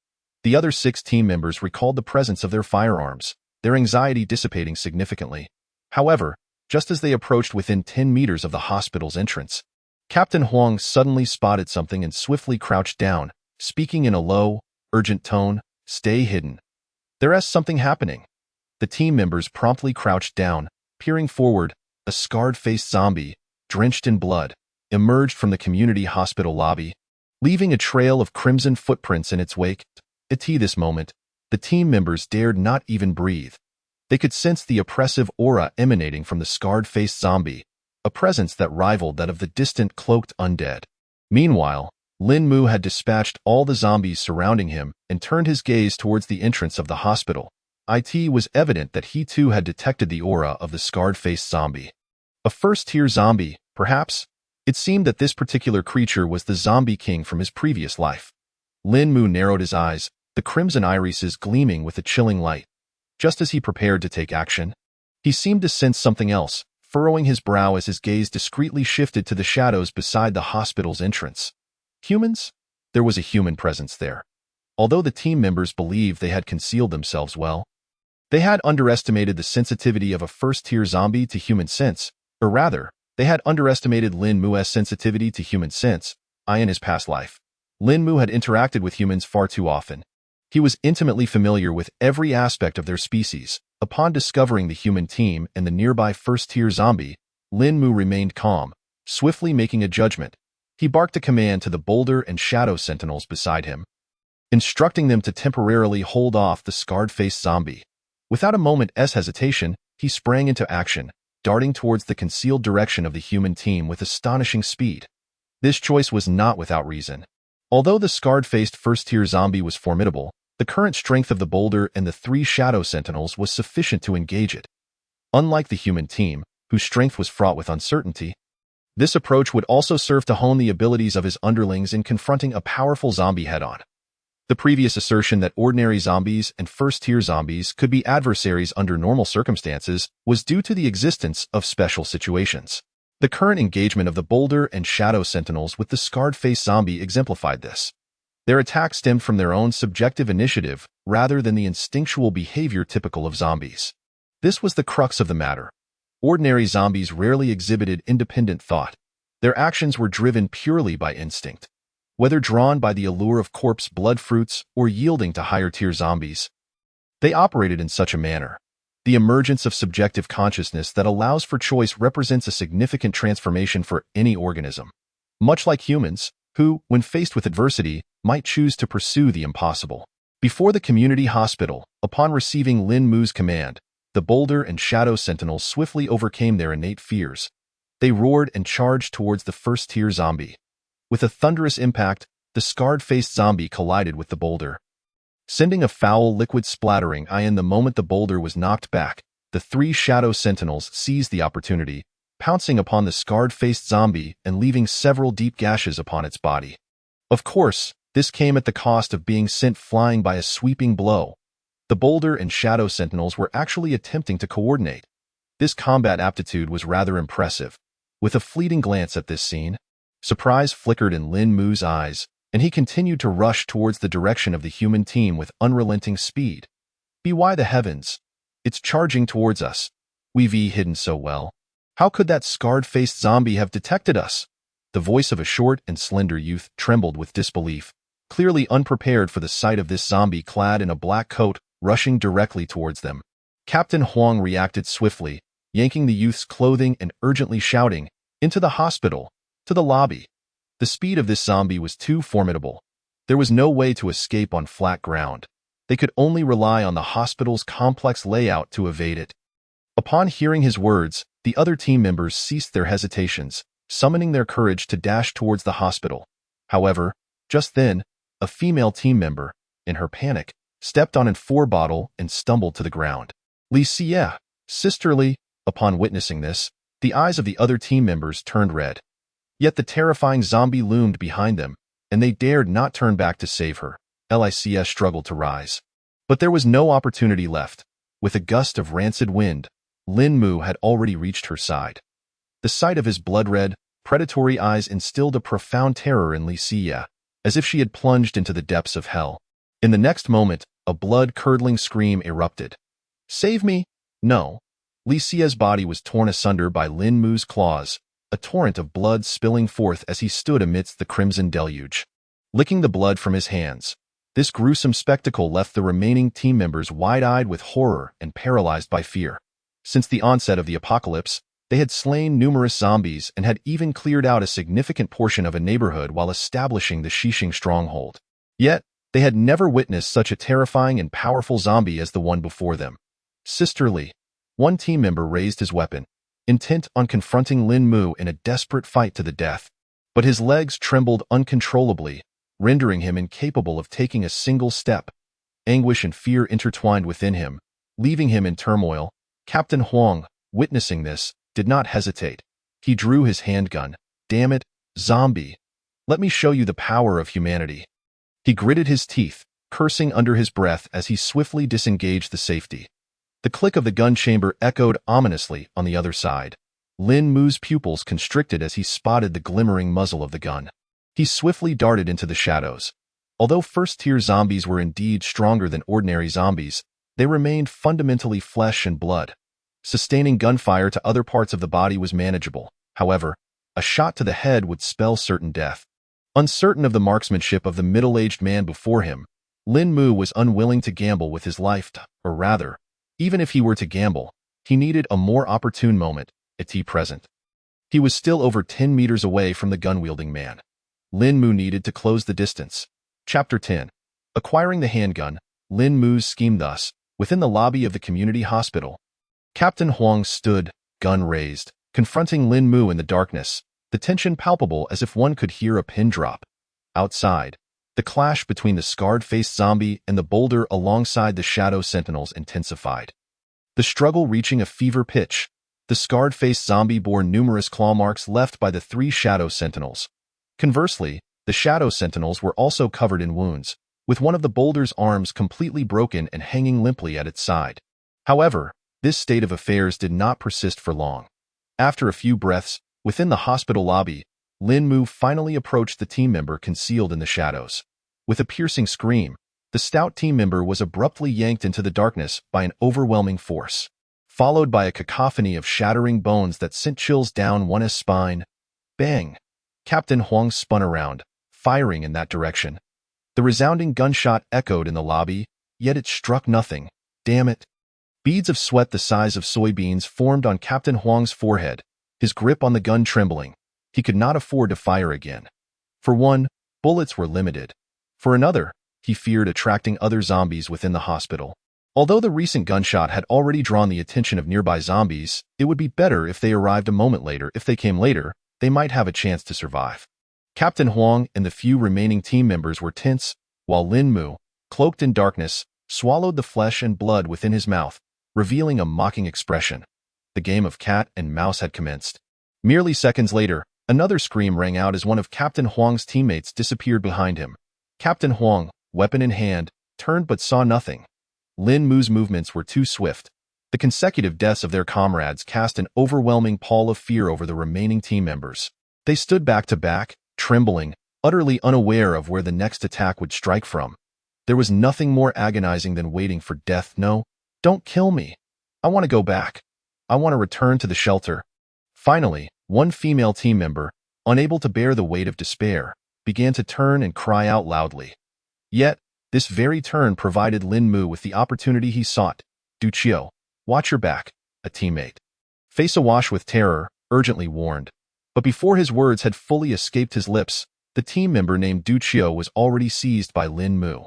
The other 6 team members recalled the presence of their firearms, their anxiety dissipating significantly. However, just as they approached within 10 meters of the hospital's entrance, Captain Huang suddenly spotted something and swiftly crouched down, speaking in a low, urgent tone, "Stay hidden. There's something happening." The team members promptly crouched down, peering forward, a scarred-faced zombie, drenched in blood, emerged from the community hospital lobby, leaving a trail of crimson footprints in its wake. At this moment, the team members dared not even breathe. They could sense the oppressive aura emanating from the scarred-faced zombie, a presence that rivaled that of the distant cloaked undead. Meanwhile, Lin Mu had dispatched all the zombies surrounding him and turned his gaze towards the entrance of the hospital. It was evident that he too had detected the aura of the scarred-faced zombie. A first-tier zombie, perhaps? It seemed that this particular creature was the zombie king from his previous life. Lin Mu narrowed his eyes, the crimson irises gleaming with a chilling light. Just as he prepared to take action, he seemed to sense something else, furrowing his brow as his gaze discreetly shifted to the shadows beside the hospital's entrance. Humans? There was a human presence there. Although the team members believed they had concealed themselves well, they had underestimated the sensitivity of a first-tier zombie to human sense, or rather, they had underestimated Lin Mu's sensitivity to human sense. In his past life, Lin Mu had interacted with humans far too often. He was intimately familiar with every aspect of their species. Upon discovering the human team and the nearby first-tier zombie, Lin Mu remained calm, swiftly making a judgment. He barked a command to the boulder and shadow sentinels beside him, instructing them to temporarily hold off the scarred-faced zombie. Without a moment's hesitation, he sprang into action, darting towards the concealed direction of the human team with astonishing speed. This choice was not without reason. Although the scarred-faced first-tier zombie was formidable, the current strength of the boulder and the 3 shadow sentinels was sufficient to engage it. Unlike the human team, whose strength was fraught with uncertainty, this approach would also serve to hone the abilities of his underlings in confronting a powerful zombie head-on. The previous assertion that ordinary zombies and first-tier zombies could be adversaries under normal circumstances was due to the existence of special situations. The current engagement of the boulder and shadow sentinels with the scarred-faced zombie exemplified this. Their attack stemmed from their own subjective initiative rather than the instinctual behavior typical of zombies. This was the crux of the matter. Ordinary zombies rarely exhibited independent thought. Their actions were driven purely by instinct. Whether drawn by the allure of corpse blood fruits or yielding to higher-tier zombies, they operated in such a manner. The emergence of subjective consciousness that allows for choice represents a significant transformation for any organism. Much like humans, who, when faced with adversity, might choose to pursue the impossible. Before the community hospital, upon receiving Lin Mu's command, the boulder and shadow sentinels swiftly overcame their innate fears. They roared and charged towards the first-tier zombie. With a thunderous impact, the scarred-faced zombie collided with the boulder, sending a foul liquid splattering. In the moment the boulder was knocked back, the 3 shadow sentinels seized the opportunity, pouncing upon the scarred-faced zombie and leaving several deep gashes upon its body. Of course, this came at the cost of being sent flying by a sweeping blow. The boulder and shadow sentinels were actually attempting to coordinate. This combat aptitude was rather impressive. With a fleeting glance at this scene, surprise flickered in Lin Mu's eyes, and he continued to rush towards the direction of the human team with unrelenting speed. By the heavens! It's charging towards us. We've hidden so well. How could that scarred-faced zombie have detected us? The voice of a short and slender youth trembled with disbelief, clearly unprepared for the sight of this zombie clad in a black coat rushing directly towards them. Captain Huang reacted swiftly, yanking the youth's clothing and urgently shouting, "Into the hospital! To the lobby!" The speed of this zombie was too formidable. There was no way to escape on flat ground. They could only rely on the hospital's complex layout to evade it. Upon hearing his words, the other team members ceased their hesitations, summoning their courage to dash towards the hospital. However, just then, a female team member, in her panic, stepped on an 4 bottle and stumbled to the ground. Li Xie, sisterly, upon witnessing this, the eyes of the other team members turned red. Yet the terrifying zombie loomed behind them, and they dared not turn back to save her. Lics struggled to rise. But there was no opportunity left. With a gust of rancid wind, Lin Mu had already reached her side. The sight of his blood-red, predatory eyes instilled a profound terror in Li Xie, as if she had plunged into the depths of hell. In the next moment, a blood-curdling scream erupted. "Save me!" "No." Li Xie's body was torn asunder by Lin Mu's claws, a torrent of blood spilling forth as he stood amidst the crimson deluge. Licking the blood from his hands, this gruesome spectacle left the remaining team members wide-eyed with horror and paralyzed by fear. Since the onset of the apocalypse, They had slain numerous zombies and had even cleared out a significant portion of a neighborhood while establishing the Xixing stronghold. Yet, they had never witnessed such a terrifying and powerful zombie as the one before them. Sisterly, one team member raised his weapon, intent on confronting Lin Mu in a desperate fight to the death. But his legs trembled uncontrollably, rendering him incapable of taking a single step. Anguish and fear intertwined within him, leaving him in turmoil. Captain Huang, witnessing this, did not hesitate. He drew his handgun. Damn it, zombie. Let me show you the power of humanity. He gritted his teeth, cursing under his breath as he swiftly disengaged the safety. The click of the gun chamber echoed ominously on the other side. Lin Mu's pupils constricted as he spotted the glimmering muzzle of the gun. He swiftly darted into the shadows. Although first-tier zombies were indeed stronger than ordinary zombies, they remained fundamentally flesh and blood. Sustaining gunfire to other parts of the body was manageable. However, a shot to the head would spell certain death. Uncertain of the marksmanship of the middle-aged man before him, Lin Mu was unwilling to gamble with his life, or rather, even if he were to gamble, he needed a more opportune moment at present. He was still over 10 meters away from the gun-wielding man. Lin Mu needed to close the distance. Chapter 10. Acquiring the handgun, Lin Mu's scheme thus, within the lobby of the community hospital. Captain Huang stood, gun raised, confronting Lin Mu in the darkness, the tension palpable as if one could hear a pin drop. Outside, the clash between the scarred-faced zombie and the boulder alongside the shadow sentinels intensified. The struggle reaching a fever pitch, the scarred-faced zombie bore numerous claw marks left by the 3 shadow sentinels. Conversely, the shadow sentinels were also covered in wounds, with one of the boulder's arms completely broken and hanging limply at its side. However, this state of affairs did not persist for long. After a few breaths, within the hospital lobby, Lin Mu finally approached the team member concealed in the shadows. With a piercing scream, the stout team member was abruptly yanked into the darkness by an overwhelming force, followed by a cacophony of shattering bones that sent chills down one's spine. Bang! Captain Huang spun around, firing in that direction. The resounding gunshot echoed in the lobby, yet it struck nothing. Damn it! Beads of sweat the size of soybeans formed on Captain Huang's forehead, his grip on the gun trembling. He could not afford to fire again. For one, bullets were limited. For another, he feared attracting other zombies within the hospital. Although the recent gunshot had already drawn the attention of nearby zombies, it would be better if they arrived a moment later. If they came later, they might have a chance to survive. Captain Huang and the few remaining team members were tense, while Lin Mu, cloaked in darkness, swallowed the flesh and blood within his mouth, revealing a mocking expression. The game of cat and mouse had commenced. Merely seconds later, another scream rang out as one of Captain Huang's teammates disappeared behind him. Captain Huang, weapon in hand, turned but saw nothing. Lin Mu's movements were too swift. The consecutive deaths of their comrades cast an overwhelming pall of fear over the remaining team members. They stood back to back, trembling, utterly unaware of where the next attack would strike from. There was nothing more agonizing than waiting for death. No, don't kill me. I want to go back. I want to return to the shelter. Finally, one female team member, unable to bear the weight of despair, began to turn and cry out loudly. Yet, this very turn provided Lin Mu with the opportunity he sought. Du Qiu, watch your back, a teammate. Face awash with terror, urgently warned. But before his words had fully escaped his lips, the team member named Du Qiu was already seized by Lin Mu.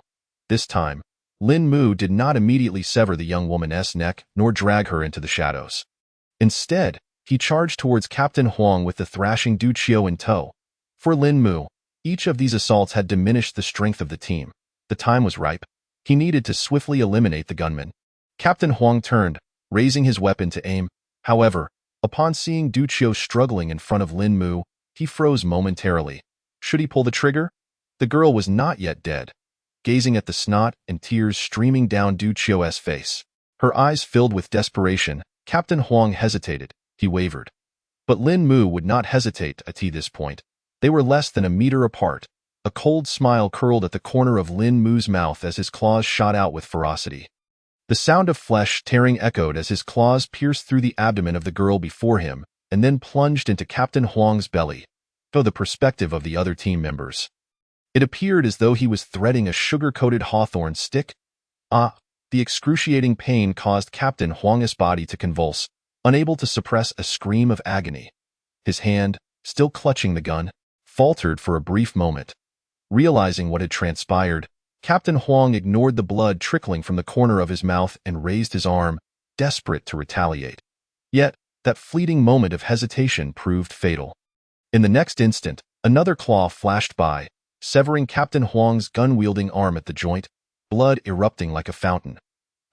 This time, Lin Mu did not immediately sever the young woman's neck nor drag her into the shadows. Instead, he charged towards Captain Huang with the thrashing Du Qiu in tow. For Lin Mu, each of these assaults had diminished the strength of the team. The time was ripe. He needed to swiftly eliminate the gunman. Captain Huang turned, raising his weapon to aim. However, upon seeing Du Qiu struggling in front of Lin Mu, he froze momentarily. Should he pull the trigger? The girl was not yet dead. Gazing at the snot and tears streaming down Du Qiu's face, her eyes filled with desperation, Captain Huang hesitated. He wavered. But Lin Mu would not hesitate at this point. They were less than a meter apart. A cold smile curled at the corner of Lin Mu's mouth as his claws shot out with ferocity. The sound of flesh tearing echoed as his claws pierced through the abdomen of the girl before him and then plunged into Captain Huang's belly, though the perspective of the other team members. It appeared as though he was threading a sugar-coated hawthorn stick. The excruciating pain caused Captain Huang's body to convulse. unable to suppress a scream of agony. His hand, still clutching the gun, faltered for a brief moment. Realizing what had transpired, Captain Huang ignored the blood trickling from the corner of his mouth and raised his arm, desperate to retaliate. Yet, that fleeting moment of hesitation proved fatal. In the next instant, another claw flashed by, severing Captain Huang's gun-wielding arm at the joint, blood erupting like a fountain.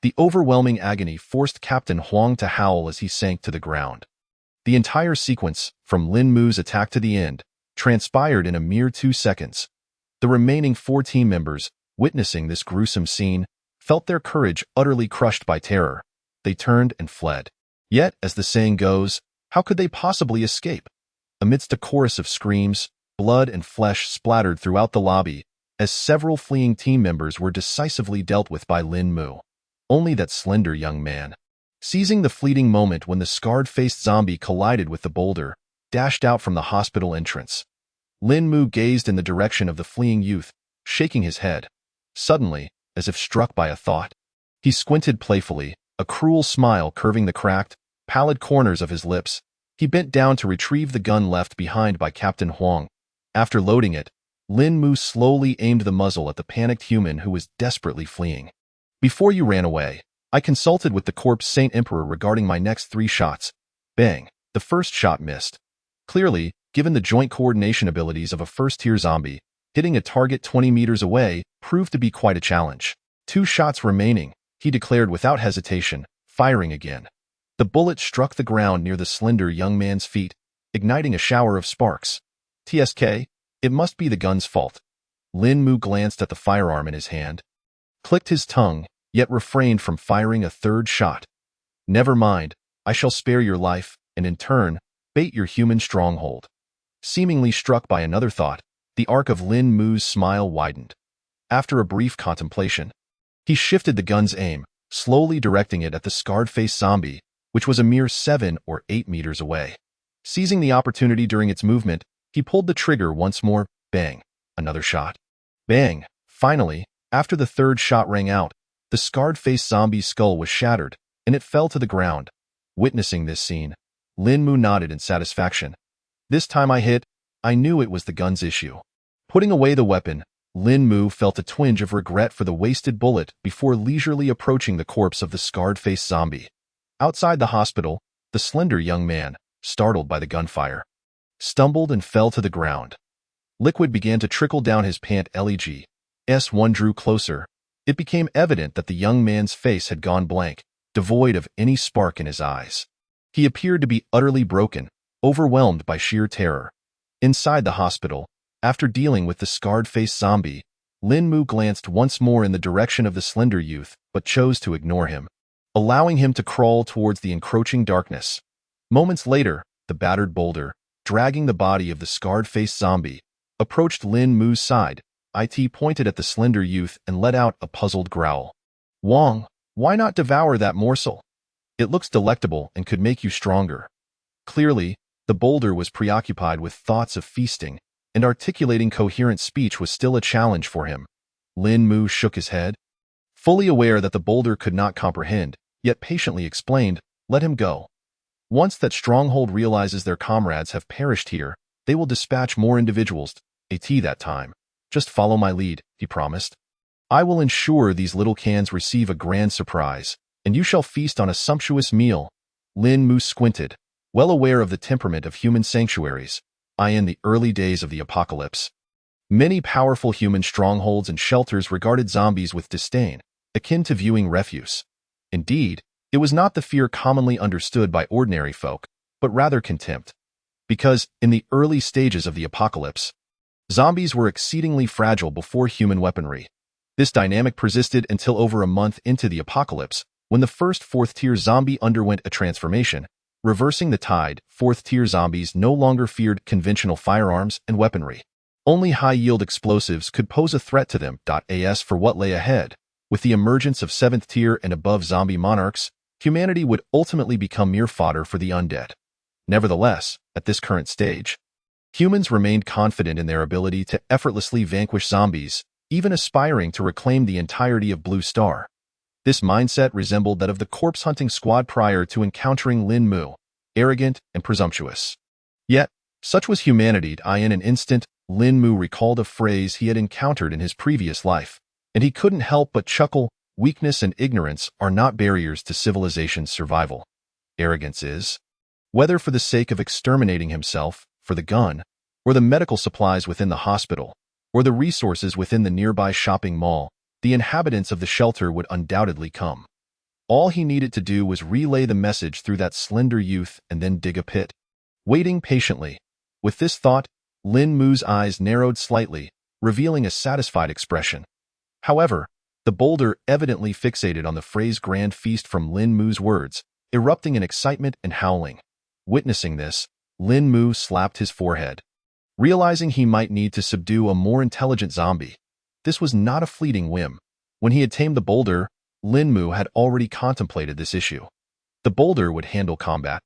The overwhelming agony forced Captain Huang to howl as he sank to the ground. The entire sequence, from Lin Mu's attack to the end, transpired in a mere 2 seconds. The remaining 4 team members, witnessing this gruesome scene, felt their courage utterly crushed by terror. They turned and fled. Yet, as the saying goes, how could they possibly escape? Amidst a chorus of screams, blood and flesh splattered throughout the lobby, as several fleeing team members were decisively dealt with by Lin Mu. Only that slender young man, seizing the fleeting moment when the scarred-faced zombie collided with the boulder, dashed out from the hospital entrance. Lin Mu gazed in the direction of the fleeing youth, shaking his head. Suddenly, as if struck by a thought, he squinted playfully, a cruel smile curving the cracked, pallid corners of his lips. He bent down to retrieve the gun left behind by Captain Huang. After loading it, Lin Mu slowly aimed the muzzle at the panicked human who was desperately fleeing. Before you ran away, I consulted with the Corpse Saint Emperor regarding my next 3 shots. Bang! The first shot missed. Clearly, given the joint coordination abilities of a first-tier zombie, hitting a target 20 meters away proved to be quite a challenge. 2 shots remaining, he declared without hesitation, firing again. The bullet struck the ground near the slender young man's feet, igniting a shower of sparks. TSK, it must be the gun's fault. Lin Mu glanced at the firearm in his hand, clicked his tongue, yet refrained from firing a 3rd shot. Never mind, I shall spare your life, and in turn, bait your human stronghold. Seemingly struck by another thought, the arc of Lin Mu's smile widened. After a brief contemplation, he shifted the gun's aim, slowly directing it at the scarred-faced zombie, which was a mere 7 or 8 meters away. Seizing the opportunity during its movement, he pulled the trigger once more. Bang! Another shot. Bang! Finally, after the 3rd shot rang out, the scarred-faced zombie's skull was shattered, and it fell to the ground. Witnessing this scene, Lin Mu nodded in satisfaction. This time I hit, I knew it was the gun's issue. Putting away the weapon, Lin Mu felt a twinge of regret for the wasted bullet before leisurely approaching the corpse of the scarred-faced zombie. Outside the hospital, the slender young man, startled by the gunfire, stumbled and fell to the ground. Liquid began to trickle down his pant leg. As one drew closer, it became evident that the young man's face had gone blank, devoid of any spark in his eyes. He appeared to be utterly broken, overwhelmed by sheer terror. Inside the hospital, after dealing with the scarred-faced zombie, Lin Mu glanced once more in the direction of the slender youth, but chose to ignore him, allowing him to crawl towards the encroaching darkness. Moments later, the battered boulder, dragging the body of the scarred-faced zombie, approached Lin Mu's side. It pointed at the slender youth and let out a puzzled growl. Wang, why not devour that morsel? It looks delectable and could make you stronger. Clearly, the boulder was preoccupied with thoughts of feasting, and articulating coherent speech was still a challenge for him. Lin Mu shook his head, fully aware that the boulder could not comprehend, yet patiently explained, let him go. Once that stronghold realizes their comrades have perished here, they will dispatch more individuals, that time. Just follow my lead, he promised. I will ensure these little cans receive a grand surprise, and you shall feast on a sumptuous meal. Lin Mu squinted, well aware of the temperament of human sanctuaries, in the early days of the apocalypse. Many powerful human strongholds and shelters regarded zombies with disdain, akin to viewing refuse. Indeed, it was not the fear commonly understood by ordinary folk, but rather contempt. Because, in the early stages of the apocalypse, zombies were exceedingly fragile before human weaponry. This dynamic persisted until over a month into the apocalypse, when the first 4th-tier zombie underwent a transformation. Reversing the tide, 4th-tier zombies no longer feared conventional firearms and weaponry. Only high-yield explosives could pose a threat to them. As for what lay ahead, with the emergence of 7th-tier and above zombie monarchs, humanity would ultimately become mere fodder for the undead. Nevertheless, at this current stage, humans remained confident in their ability to effortlessly vanquish zombies, even aspiring to reclaim the entirety of Blue Star. This mindset resembled that of the corpse-hunting squad prior to encountering Lin Mu, arrogant and presumptuous. Yet, such was humanity. In an instant, Lin Mu recalled a phrase he had encountered in his previous life, and he couldn't help but chuckle. Weakness and ignorance are not barriers to civilization's survival. Arrogance is. Whether for the sake of exterminating himself, for the gun, or the medical supplies within the hospital, or the resources within the nearby shopping mall, the inhabitants of the shelter would undoubtedly come. All he needed to do was relay the message through that slender youth and then dig a pit. Waiting patiently. With this thought, Lin Mu's eyes narrowed slightly, revealing a satisfied expression. However, the boulder, evidently fixated on the phrase grand feast from Lin Mu's words, erupting in excitement and howling. Witnessing this, Lin Mu slapped his forehead. Realizing he might need to subdue a more intelligent zombie, this was not a fleeting whim. When he had tamed the boulder, Lin Mu had already contemplated this issue. The boulder would handle combat,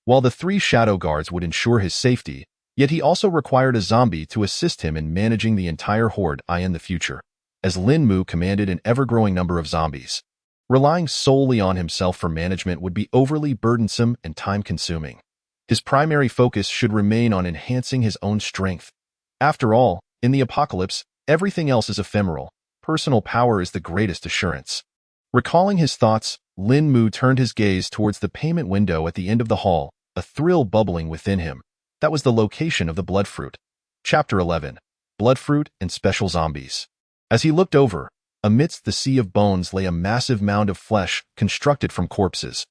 while the 3 shadow guards would ensure his safety, yet he also required a zombie to assist him in managing the entire horde in the future, as Lin Mu commanded an ever-growing number of zombies. Relying solely on himself for management would be overly burdensome and time-consuming. His primary focus should remain on enhancing his own strength. After all, in the apocalypse, everything else is ephemeral. Personal power is the greatest assurance. Recalling his thoughts, Lin Mu turned his gaze towards the payment window at the end of the hall, a thrill bubbling within him. That was the location of the Bloodfruit. Chapter 11. Bloodfruit and Special Zombies. As he looked over, amidst the sea of bones lay a massive mound of flesh constructed from corpses.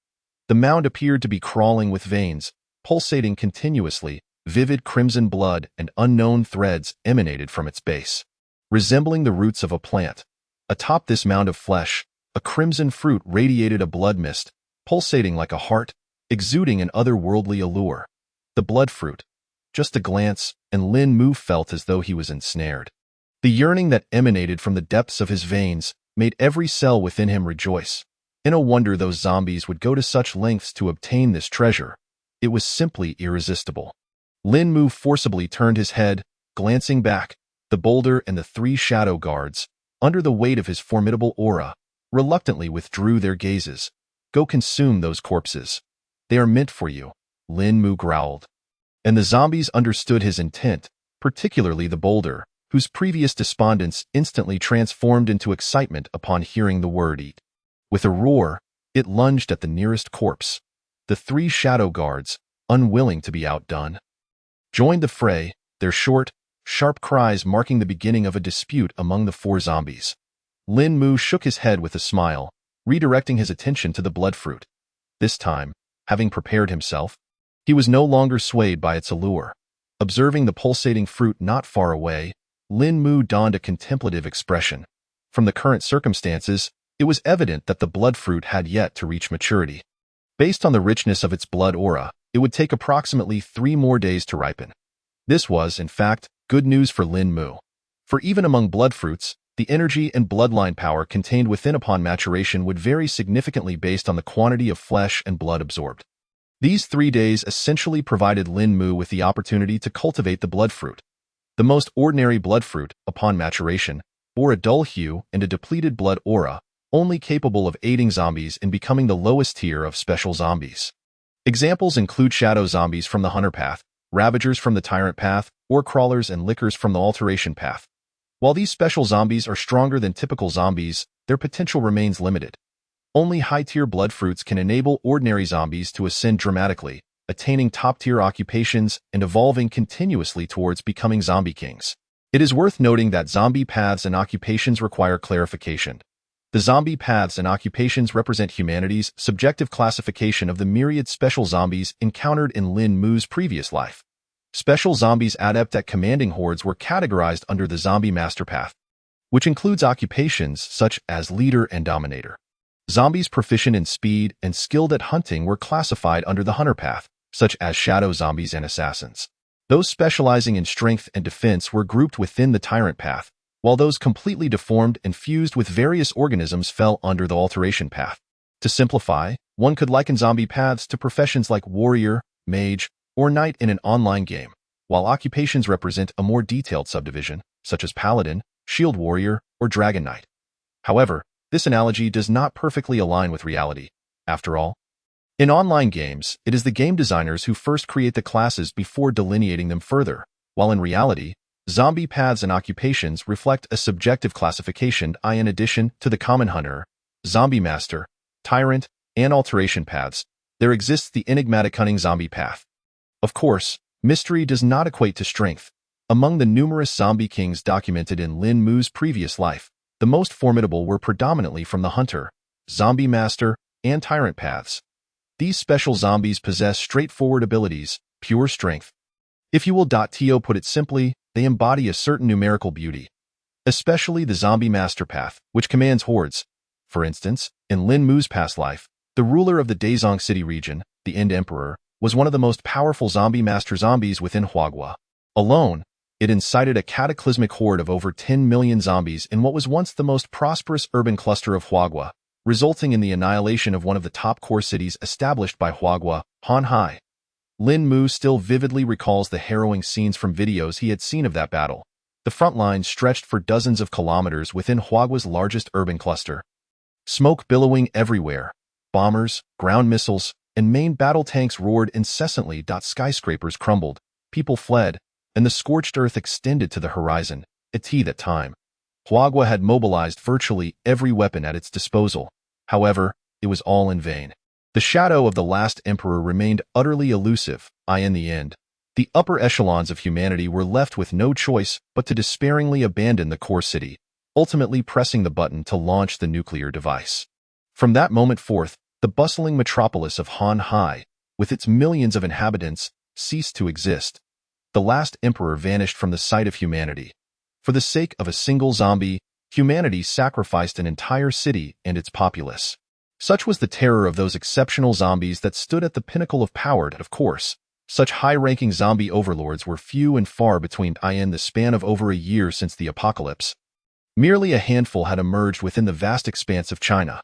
The mound appeared to be crawling with veins, pulsating continuously. Vivid crimson blood and unknown threads emanated from its base, resembling the roots of a plant. Atop this mound of flesh, a crimson fruit radiated a blood mist, pulsating like a heart, exuding an otherworldly allure. The Bloodfruit. Just a glance, and Lin Mu felt as though he was ensnared. The yearning that emanated from the depths of his veins made every cell within him rejoice. No wonder those zombies would go to such lengths to obtain this treasure. It was simply irresistible. Lin Mu forcibly turned his head, glancing back. The boulder and the 3 shadow guards, under the weight of his formidable aura, reluctantly withdrew their gazes. Go consume those corpses. They are meant for you, Lin Mu growled. And the zombies understood his intent, particularly the boulder, whose previous despondence instantly transformed into excitement upon hearing the word eat. With a roar, it lunged at the nearest corpse. The 3 shadow guards, unwilling to be outdone, joined the fray, their short, sharp cries marking the beginning of a dispute among the 4 zombies. Lin Mu shook his head with a smile, redirecting his attention to the Bloodfruit. This time, having prepared himself, he was no longer swayed by its allure. Observing the pulsating fruit not far away, Lin Mu donned a contemplative expression. From the current circumstances, it was evident that the Bloodfruit had yet to reach maturity. Based on the richness of its blood aura, it would take approximately 3 more days to ripen. This was, in fact, good news for Lin Mu. For even among bloodfruits, the energy and bloodline power contained within upon maturation would vary significantly based on the quantity of flesh and blood absorbed. These 3 days essentially provided Lin Mu with the opportunity to cultivate the Bloodfruit. The most ordinary bloodfruit, upon maturation, bore a dull hue and a depleted blood aura, only capable of aiding zombies in becoming the lowest tier of special zombies. Examples include shadow zombies from the Hunter path, Ravagers from the Tyrant path, or Crawlers and Lickers from the Alteration path. While these special zombies are stronger than typical zombies, their potential remains limited. Only high-tier bloodfruits can enable ordinary zombies to ascend dramatically, attaining top-tier occupations and evolving continuously towards becoming zombie kings. It is worth noting that zombie paths and occupations require clarification. The zombie paths and occupations represent humanity's subjective classification of the myriad special zombies encountered in Lin Mu's previous life. Special zombies adept at commanding hordes were categorized under the Zombie Master Path, which includes occupations such as Leader and Dominator. Zombies proficient in speed and skilled at hunting were classified under the Hunter Path, such as Shadow Zombies and Assassins. Those specializing in strength and defense were grouped within the Tyrant Path, while those completely deformed and fused with various organisms fell under the Alteration Path. To simplify, one could liken zombie paths to professions like warrior, mage, or knight in an online game, while occupations represent a more detailed subdivision, such as paladin, shield warrior, or dragon knight. However, This analogy does not perfectly align with reality. After all, in online games, it is the game designers who first create the classes before delineating them further, while in reality, zombie paths and occupations reflect a subjective classification in addition to the common hunter, zombie master, tyrant, and alteration paths. There exists the enigmatic cunning zombie path. Of course, mystery does not equate to strength. Among the numerous zombie kings documented in Lin Mu's previous life, the most formidable were predominantly from the hunter, zombie master, and tyrant paths. These special zombies possess straightforward abilities, pure strength. If you will to put it simply, they embody a certain numerical beauty. Especially the zombie master path, which commands hordes. For instance, in Lin Mu's past life, the ruler of the Dazong City region, the End Emperor, was one of the most powerful zombie master zombies within Huagua. Alone, it incited a cataclysmic horde of over 10 million zombies in what was once the most prosperous urban cluster of Huagua, resulting in the annihilation of one of the top core cities established by Huagua, Hanhai. Lin Mu still vividly recalls the harrowing scenes from videos he had seen of that battle. The front lines stretched for dozens of kilometers within Huagua's largest urban cluster. Smoke billowing everywhere. Bombers, ground missiles, and main battle tanks roared incessantly. Skyscrapers crumbled, people fled, and the scorched earth extended to the horizon. At that time, Huagua had mobilized virtually every weapon at its disposal. However, it was all in vain. The shadow of the last emperor remained utterly elusive. In the end, the upper echelons of humanity were left with no choice but to despairingly abandon the core city, ultimately pressing the button to launch the nuclear device. From that moment forth, the bustling metropolis of Hanhai, with its millions of inhabitants, ceased to exist. The last emperor vanished from the sight of humanity. For the sake of a single zombie, humanity sacrificed an entire city and its populace. Such was the terror of those exceptional zombies that stood at the pinnacle of power. Of course, such high-ranking zombie overlords were few and far between in the span of over a year since the apocalypse. Merely a handful had emerged within the vast expanse of China.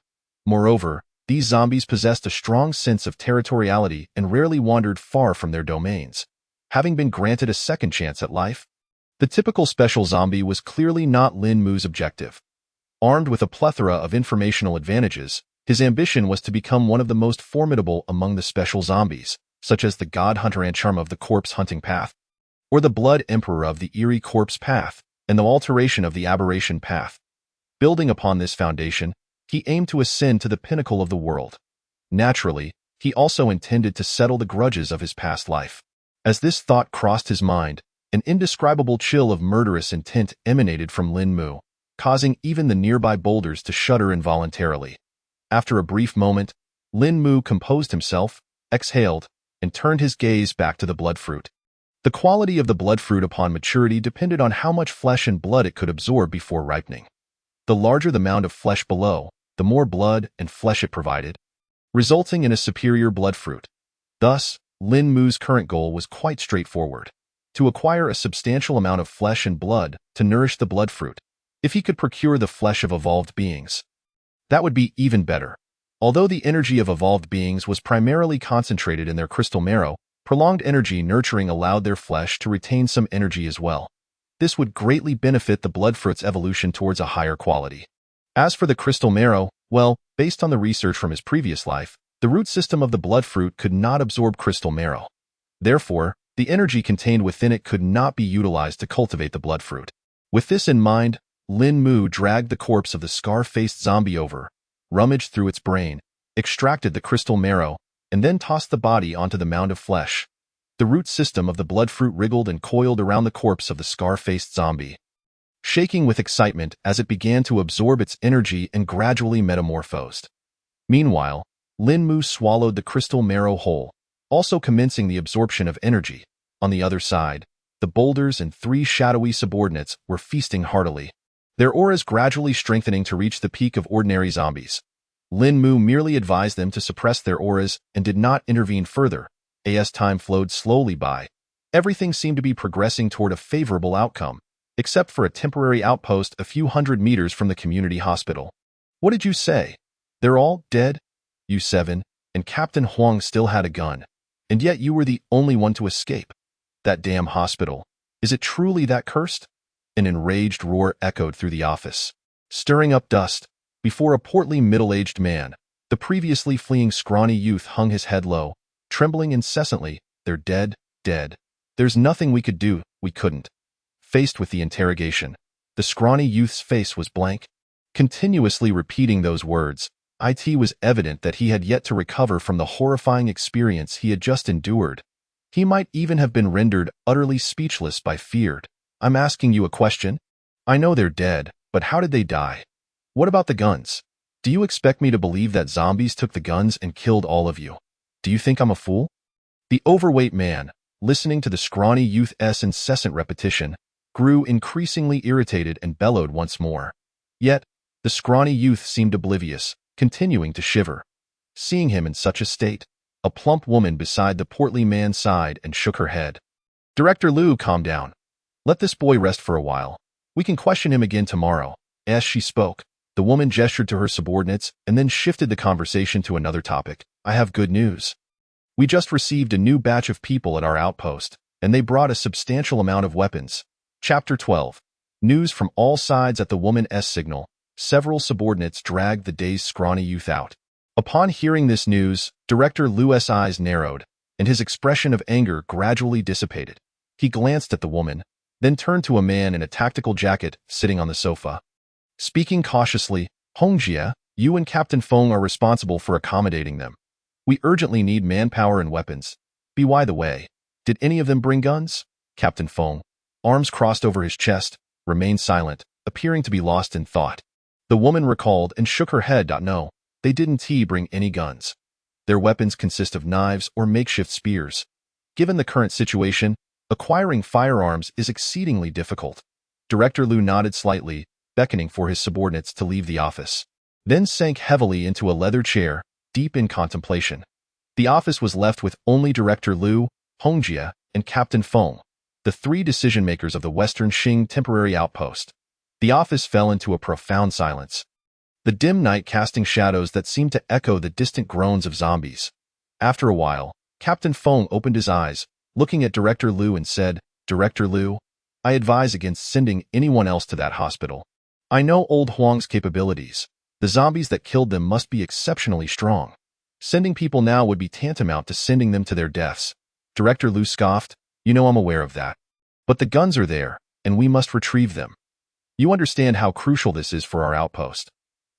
Moreover, these zombies possessed a strong sense of territoriality and rarely wandered far from their domains. Having been granted a second chance at life, the typical special zombie was clearly not Lin Mu's objective. Armed with a plethora of informational advantages, his ambition was to become one of the most formidable among the special zombies, such as the God Hunter Ancharm of the Corpse Hunting Path, or the Blood Emperor of the Eerie Corpse Path, and the Alteration of the Aberration Path. Building upon this foundation, he aimed to ascend to the pinnacle of the world. Naturally, he also intended to settle the grudges of his past life. As this thought crossed his mind, an indescribable chill of murderous intent emanated from Lin Mu, causing even the nearby boulders to shudder involuntarily. After a brief moment, Lin Mu composed himself, exhaled, and turned his gaze back to the blood fruit. The quality of the blood fruit upon maturity depended on how much flesh and blood it could absorb before ripening. The larger the mound of flesh below, the more blood and flesh it provided, resulting in a superior blood fruit. Thus, Lin Mu's current goal was quite straightforward: to acquire a substantial amount of flesh and blood to nourish the blood fruit. If he could procure the flesh of evolved beings, that would be even better. Although the energy of evolved beings was primarily concentrated in their crystal marrow, prolonged energy nurturing allowed their flesh to retain some energy as well. This would greatly benefit the blood fruit's evolution towards a higher quality. As for the crystal marrow, well, based on the research from his previous life, the root system of the blood fruit could not absorb crystal marrow. Therefore, the energy contained within it could not be utilized to cultivate the blood fruit. With this in mind, Lin Mu dragged the corpse of the scar-faced zombie over, rummaged through its brain, extracted the crystal marrow, and then tossed the body onto the mound of flesh. The root system of the blood fruit wriggled and coiled around the corpse of the scar-faced zombie, shaking with excitement as it began to absorb its energy and gradually metamorphosed. Meanwhile, Lin Mu swallowed the crystal marrow whole, also commencing the absorption of energy. On the other side, the boulders and three shadowy subordinates were feasting heartily, their auras gradually strengthening to reach the peak of ordinary zombies. Lin Mu merely advised them to suppress their auras and did not intervene further. As time flowed slowly by, everything seemed to be progressing toward a favorable outcome, except for a temporary outpost a few hundred meters from the community hospital. What did you say? They're all dead? U7, and Captain Huang still had a gun, and yet you were the only one to escape. That damn hospital. Is it truly that cursed? An enraged roar echoed through the office, stirring up dust. Before a portly middle-aged man, the previously fleeing scrawny youth hung his head low, trembling incessantly. "They're dead, dead. There's nothing we could do, we couldn't." Faced with the interrogation, the scrawny youth's face was blank. Continuously repeating those words, it was evident that he had yet to recover from the horrifying experience he had just endured. He might even have been rendered utterly speechless by fear. "I'm asking you a question. I know they're dead, but how did they die? What about the guns? Do you expect me to believe that zombies took the guns and killed all of you? Do you think I'm a fool?" The overweight man, listening to the scrawny youth's incessant repetition, grew increasingly irritated and bellowed once more. Yet, the scrawny youth seemed oblivious, continuing to shiver. Seeing him in such a state, a plump woman beside the portly man sighed and shook her head. "Director Liu, calm down. Let this boy rest for a while. We can question him again tomorrow." As she spoke, the woman gestured to her subordinates and then shifted the conversation to another topic. "I have good news. We just received a new batch of people at our outpost, and they brought a substantial amount of weapons." Chapter 12. News from all sides at the woman's signal. Several subordinates dragged the dazed scrawny youth out. Upon hearing this news, Director Liu's eyes narrowed, and his expression of anger gradually dissipated. He glanced at the woman, then turned to a man in a tactical jacket sitting on the sofa. Speaking cautiously, "Hongjia, you and Captain Feng are responsible for accommodating them. We urgently need manpower and weapons. By the way, did any of them bring guns?" Captain Feng, arms crossed over his chest, remained silent, appearing to be lost in thought. The woman recalled and shook her head. "No, they didn't bring any guns. Their weapons consist of knives or makeshift spears. Given the current situation, acquiring firearms is exceedingly difficult." Director Liu nodded slightly, beckoning for his subordinates to leave the office, then sank heavily into a leather chair, deep in contemplation. The office was left with only Director Liu, Hongjia, and Captain Feng, the three decision-makers of the Western Xing temporary outpost. The office fell into a profound silence, the dim night casting shadows that seemed to echo the distant groans of zombies. After a while, Captain Feng opened his eyes, looking at Director Liu and said, "Director Liu, I advise against sending anyone else to that hospital. I know Old Huang's capabilities. The zombies that killed them must be exceptionally strong. Sending people now would be tantamount to sending them to their deaths." Director Liu scoffed. "You know I'm aware of that. But the guns are there, and we must retrieve them. You understand how crucial this is for our outpost.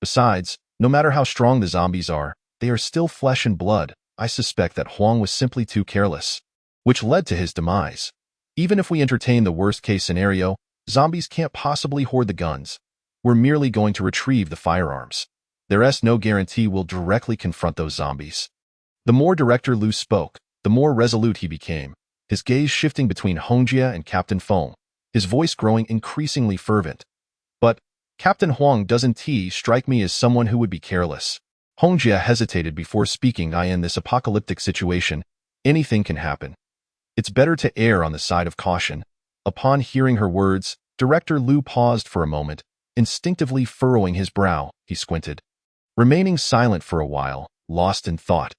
Besides, no matter how strong the zombies are, they are still flesh and blood. I suspect that Huang was simply too careless, which led to his demise. Even if we entertain the worst-case scenario, zombies can't possibly hoard the guns. We're merely going to retrieve the firearms. There's no guarantee we'll directly confront those zombies." The more Director Liu spoke, the more resolute he became, his gaze shifting between Hongjia and Captain Feng, his voice growing increasingly fervent. "But Captain Huang doesn't strike me as someone who would be careless." Hongjia hesitated before speaking. "In this apocalyptic situation, anything can happen. It's better to err on the side of caution." Upon hearing her words, Director Liu paused for a moment, instinctively furrowing his brow. He squinted, remaining silent for a while, lost in thought.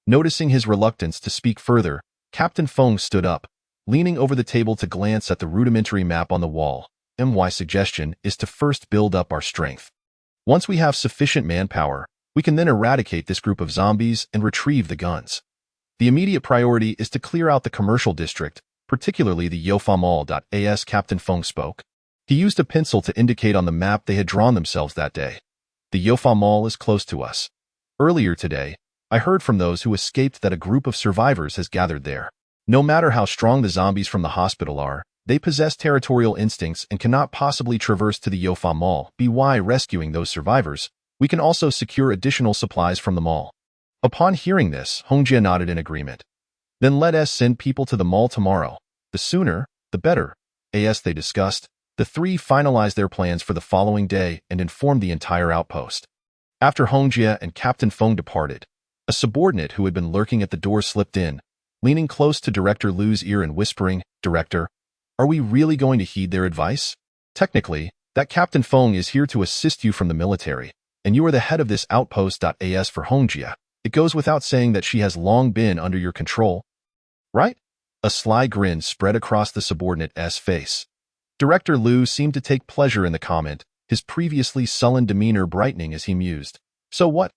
Noticing his reluctance to speak further, Captain Feng stood up, leaning over the table to glance at the rudimentary map on the wall. "My suggestion is to first build up our strength. Once we have sufficient manpower, we can then eradicate this group of zombies and retrieve the guns. The immediate priority is to clear out the commercial district, particularly the Youfa Mall." As Captain Feng spoke, he used a pencil to indicate on the map they had drawn themselves that day. "The Youfa Mall is close to us. Earlier today, I heard from those who escaped that a group of survivors has gathered there. No matter how strong the zombies from the hospital are, they possess territorial instincts and cannot possibly traverse to the Youfa Mall. By rescuing those survivors, we can also secure additional supplies from the mall." Upon hearing this, Hongjia nodded in agreement. "Then let us send people to the mall tomorrow. The sooner, the better." As they discussed, the three finalized their plans for the following day and informed the entire outpost. After Hongjia and Captain Feng departed, a subordinate who had been lurking at the door slipped in, leaning close to Director Liu's ear and whispering, "Director, are we really going to heed their advice? Technically, that Captain Feng is here to assist you from the military, and you are the head of this outpost. As for Hongjia, it goes without saying that she has long been under your control, right?" A sly grin spread across the subordinate's face. Director Liu seemed to take pleasure in the comment, his previously sullen demeanor brightening as he mused. So what?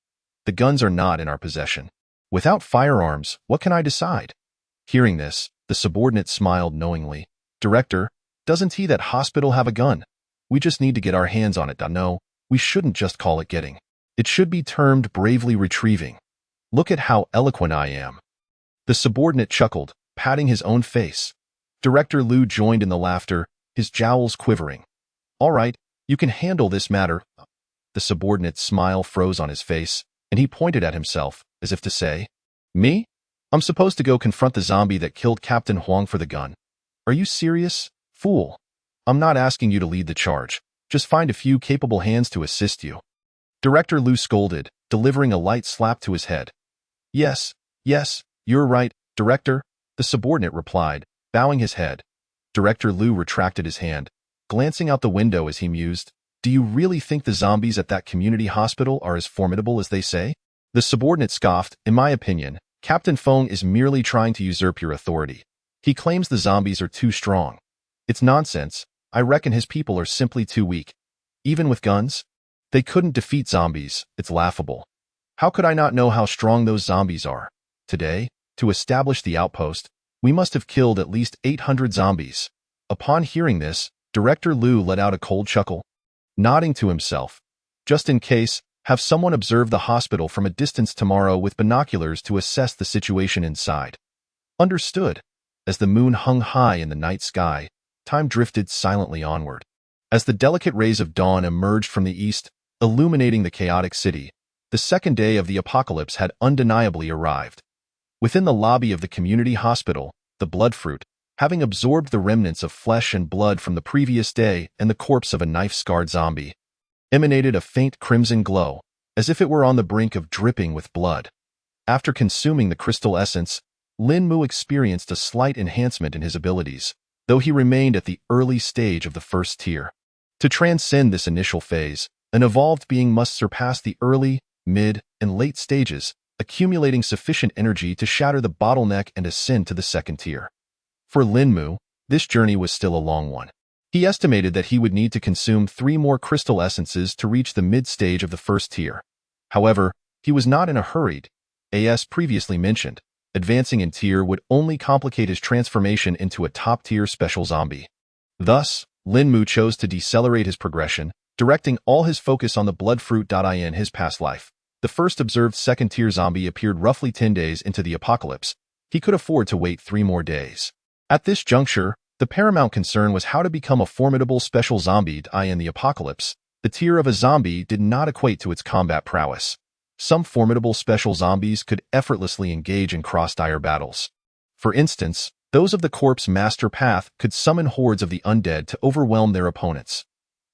The guns are not in our possession. Without firearms, what can I decide? Hearing this, the subordinate smiled knowingly. Director, doesn't he that hospital have a gun? We just need to get our hands on it. No, we shouldn't just call it getting. It should be termed bravely retrieving. Look at how eloquent I am. The subordinate chuckled, patting his own face. Director Liu joined in the laughter, his jowls quivering. All right, you can handle this matter. The subordinate's smile froze on his face, and he pointed at himself, as if to say, Me? I'm supposed to go confront the zombie that killed Captain Huang for the gun. Are you serious? Fool. I'm not asking you to lead the charge. Just find a few capable hands to assist you. Director Liu scolded, delivering a light slap to his head. Yes, you're right, Director, the subordinate replied, bowing his head. Director Liu retracted his hand, glancing out the window as he mused. Do you really think the zombies at that community hospital are as formidable as they say? The subordinate scoffed. In my opinion, Captain Feng is merely trying to usurp your authority. He claims the zombies are too strong. It's nonsense. I reckon his people are simply too weak. Even with guns? They couldn't defeat zombies. It's laughable. How could I not know how strong those zombies are? Today, to establish the outpost, we must have killed at least 800 zombies. Upon hearing this, Director Liu let out a cold chuckle. Nodding to himself. Just in case, have someone observe the hospital from a distance tomorrow with binoculars to assess the situation inside. Understood. As the moon hung high in the night sky, time drifted silently onward. As the delicate rays of dawn emerged from the east, illuminating the chaotic city, the second day of the apocalypse had undeniably arrived. Within the lobby of the community hospital, the bloodfruit, having absorbed the remnants of flesh and blood from the previous day and the corpse of a knife-scarred zombie, emanated a faint crimson glow, as if it were on the brink of dripping with blood. After consuming the crystal essence, Lin Mu experienced a slight enhancement in his abilities, though he remained at the early stage of the first tier. To transcend this initial phase, an evolved being must surpass the early, mid, and late stages, accumulating sufficient energy to shatter the bottleneck and ascend to the second tier. For Lin Mu, this journey was still a long one. He estimated that he would need to consume 3 more crystal essences to reach the mid-stage of the first tier. However, he was not in a hurry. As previously mentioned, advancing in tier would only complicate his transformation into a top-tier special zombie. Thus, Lin Mu chose to decelerate his progression, directing all his focus on the bloodfruit. In his past life, the first observed second-tier zombie appeared roughly 10 days into the apocalypse. He could afford to wait 3 more days. At this juncture, the paramount concern was how to become a formidable special zombie. In the apocalypse, the tier of a zombie did not equate to its combat prowess. Some formidable special zombies could effortlessly engage in cross-tier battles. For instance, those of the Corpse Master Path could summon hordes of the undead to overwhelm their opponents.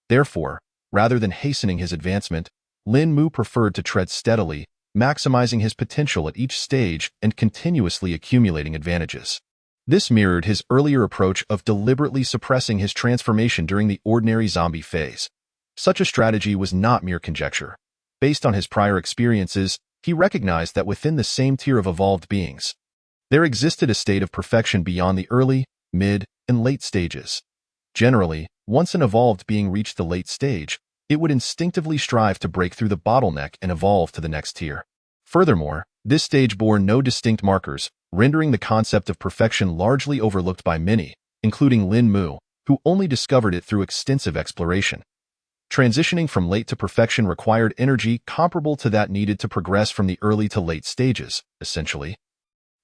Therefore, rather than hastening his advancement, Lin Mu preferred to tread steadily, maximizing his potential at each stage and continuously accumulating advantages. This mirrored his earlier approach of deliberately suppressing his transformation during the ordinary zombie phase. Such a strategy was not mere conjecture. Based on his prior experiences, he recognized that within the same tier of evolved beings, there existed a state of perfection beyond the early, mid, and late stages. Generally, once an evolved being reached the late stage, it would instinctively strive to break through the bottleneck and evolve to the next tier. Furthermore, this stage bore no distinct markers, rendering the concept of perfection largely overlooked by many, including Lin Mu, who only discovered it through extensive exploration. Transitioning from late to perfection required energy comparable to that needed to progress from the early to late stages, essentially.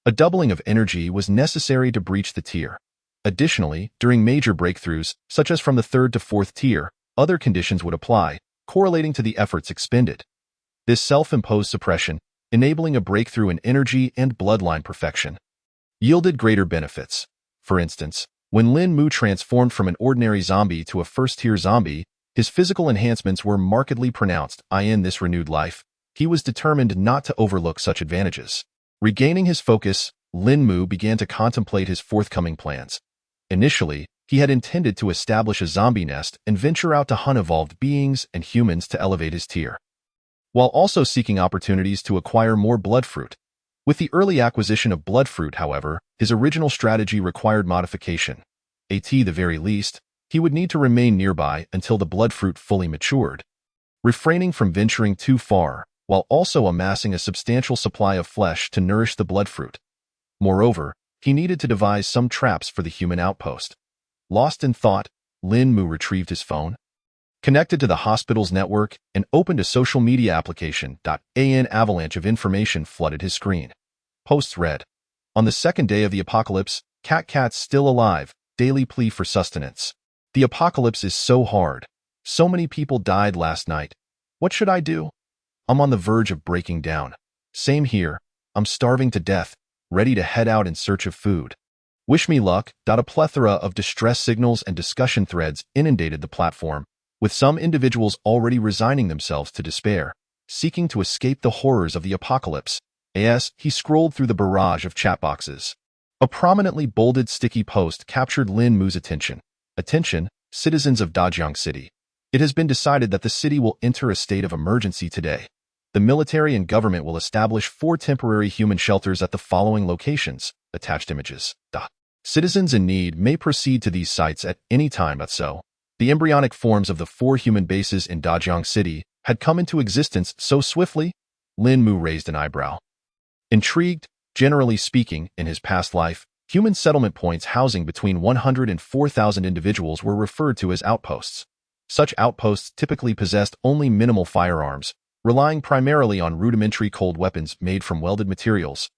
A doubling of energy was necessary to breach the tier. Additionally, during major breakthroughs, such as from the 3rd to 4th tier, other conditions would apply, correlating to the efforts expended. This self-imposed suppression, enabling a breakthrough in energy and bloodline perfection, yielded greater benefits. For instance, when Lin Mu transformed from an ordinary zombie to a first-tier zombie, his physical enhancements were markedly pronounced. In this renewed life, he was determined not to overlook such advantages. Regaining his focus, Lin Mu began to contemplate his forthcoming plans. Initially, he had intended to establish a zombie nest and venture out to hunt evolved beings and humans to elevate his tier, while also seeking opportunities to acquire more bloodfruit. With the early acquisition of bloodfruit, however, his original strategy required modification. At the very least, he would need to remain nearby until the bloodfruit fully matured, refraining from venturing too far, while also amassing a substantial supply of flesh to nourish the bloodfruit. Moreover, he needed to devise some traps for the human outpost. Lost in thought, Lin Mu retrieved his phone, connected to the hospital's network, and opened a social media application. An avalanche of information flooded his screen. Posts read, "On the second day of the apocalypse, Cat's still alive, daily plea for sustenance. The apocalypse is so hard. So many people died last night. What should I do? I'm on the verge of breaking down. Same here. I'm starving to death, ready to head out in search of food. Wish me luck." A plethora of distress signals and discussion threads inundated the platform, with some individuals already resigning themselves to despair, seeking to escape the horrors of the apocalypse. As he scrolled through the barrage of chat boxes, a prominently bolded sticky post captured Lin Mu's attention. "Attention, citizens of Dajiang City. It has been decided that the city will enter a state of emergency today. The military and government will establish 4 temporary human shelters at the following locations." Attached images. Citizens in need may proceed to these sites at any time. So, the embryonic forms of the 4 human bases in Dajiang City had come into existence so swiftly? Lin Mu raised an eyebrow. Intrigued, generally speaking, in his past life, human settlement points housing between 100 and 4,000 individuals were referred to as outposts. Such outposts typically possessed only minimal firearms, relying primarily on rudimentary cold weapons made from welded materials,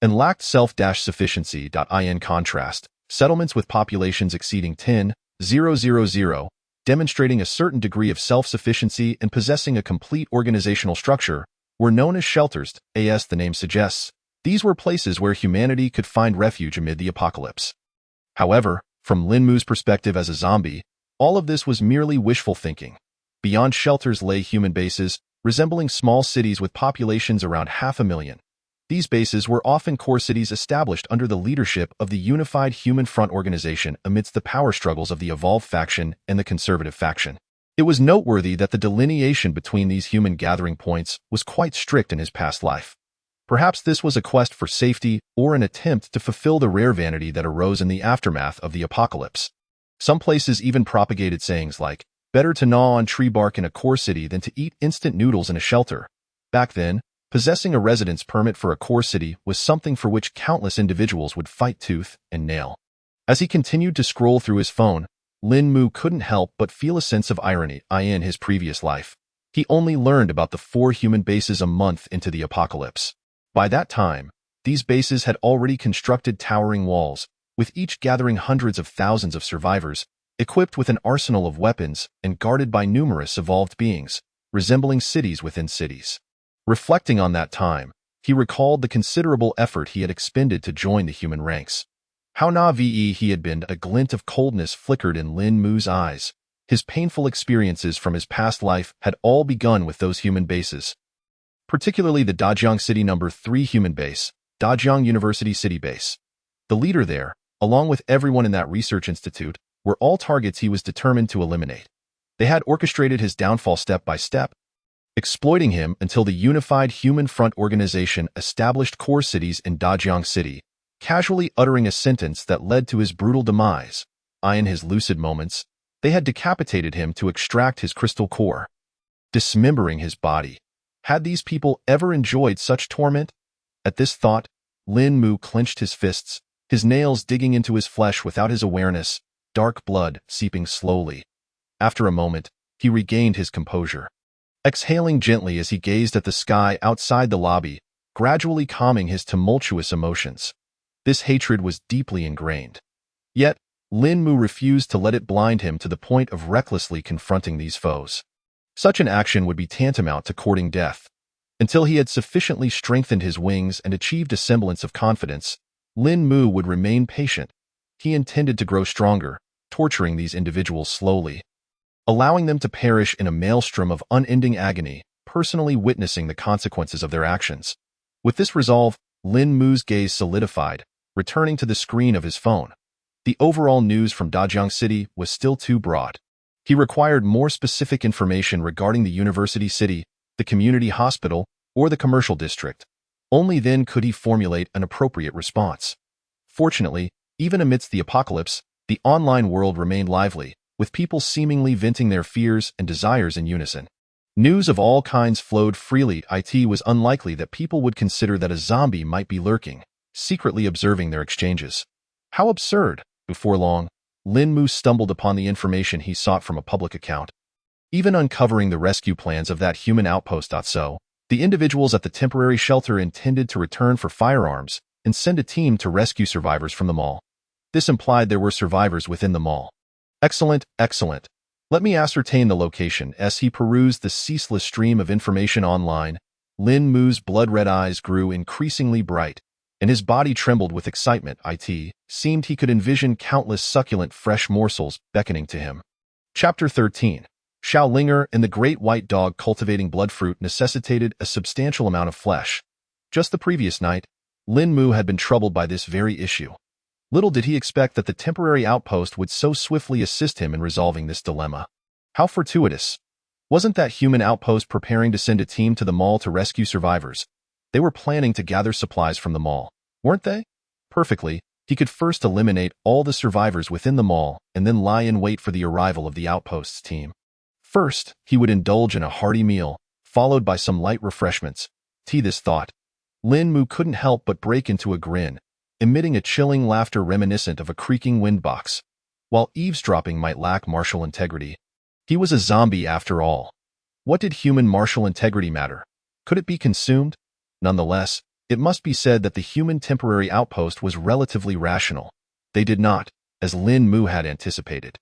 and lacked self-sufficiency. In contrast, settlements with populations exceeding 10,000, demonstrating a certain degree of self-sufficiency and possessing a complete organizational structure, were known as shelters. As the name suggests, these were places where humanity could find refuge amid the apocalypse. However, from Lin Mu's perspective as a zombie, all of this was merely wishful thinking. Beyond shelters lay human bases, resembling small cities with populations around 500,000. These bases were often core cities established under the leadership of the Unified Human Front organization amidst the power struggles of the Evolve faction and the Conservative faction. It was noteworthy that the delineation between these human gathering points was quite strict in his past life. Perhaps this was a quest for safety or an attempt to fulfill the rare vanity that arose in the aftermath of the apocalypse. Some places even propagated sayings like, "Better to gnaw on tree bark in a core city than to eat instant noodles in a shelter." Back then, possessing a residence permit for a core city was something for which countless individuals would fight tooth and nail. As he continued to scroll through his phone, Lin Mu couldn't help but feel a sense of irony. In his previous life, he only learned about the 4 human bases a month into the apocalypse. By that time, these bases had already constructed towering walls, with each gathering hundreds of thousands of survivors, equipped with an arsenal of weapons and guarded by numerous evolved beings, resembling cities within cities. Reflecting on that time, he recalled the considerable effort he had expended to join the human ranks. How naive he had been. A glint of coldness flickered in Lin Mu's eyes. His painful experiences from his past life had all begun with those human bases, particularly the Dajiang City No. 3 human base, Dajiang University City Base. The leader there, along with everyone in that research institute, were all targets he was determined to eliminate. They had orchestrated his downfall step by step, exploiting him until the Unified Human Front organization established core cities in Dajiang City, casually uttering a sentence that led to his brutal demise. In his lucid moments, they had decapitated him to extract his crystal core, dismembering his body. Had these people ever enjoyed such torment? At this thought, Lin Mu clenched his fists, his nails digging into his flesh without his awareness, dark blood seeping slowly. After a moment, he regained his composure, exhaling gently as he gazed at the sky outside the lobby, gradually calming his tumultuous emotions. This hatred was deeply ingrained. Yet, Lin Mu refused to let it blind him to the point of recklessly confronting these foes. Such an action would be tantamount to courting death. Until he had sufficiently strengthened his wings and achieved a semblance of confidence, Lin Mu would remain patient. He intended to grow stronger, torturing these individuals slowly, allowing them to perish in a maelstrom of unending agony, personally witnessing the consequences of their actions. With this resolve, Lin Mu's gaze solidified, returning to the screen of his phone. The overall news from Dajiang City was still too broad. He required more specific information regarding the university city, the community hospital, or the commercial district. Only then could he formulate an appropriate response. Fortunately, even amidst the apocalypse, the online world remained lively, with people seemingly venting their fears and desires in unison. News of all kinds flowed freely. It was unlikely that people would consider that a zombie might be lurking, secretly observing their exchanges. How absurd! Before long, Lin Mu stumbled upon the information he sought from a public account. Even uncovering the rescue plans of that human outpost. So, the individuals at the temporary shelter intended to return for firearms and send a team to rescue survivors from the mall. This implied there were survivors within the mall. Excellent, excellent. Let me ascertain the location. As he perused the ceaseless stream of information online, Lin Mu's blood-red eyes grew increasingly bright, and his body trembled with excitement. It seemed he could envision countless succulent fresh morsels beckoning to him. Chapter 13. Xiaolinger and the Great White Dog. Cultivating bloodfruit necessitated a substantial amount of flesh. Just the previous night, Lin Mu had been troubled by this very issue. Little did he expect that the temporary outpost would so swiftly assist him in resolving this dilemma. How fortuitous! Wasn't that human outpost preparing to send a team to the mall to rescue survivors? They were planning to gather supplies from the mall, weren't they? Perfectly, he could first eliminate all the survivors within the mall and then lie in wait for the arrival of the outpost's team. First, he would indulge in a hearty meal, followed by some light refreshments. This thought, Lin Mu couldn't help but break into a grin, emitting a chilling laughter reminiscent of a creaking windbox. While eavesdropping might lack martial integrity, he was a zombie after all. What did human martial integrity matter? Could it be consumed? Nonetheless, it must be said that the human temporary outpost was relatively rational. They did not, as Lin Mu had anticipated,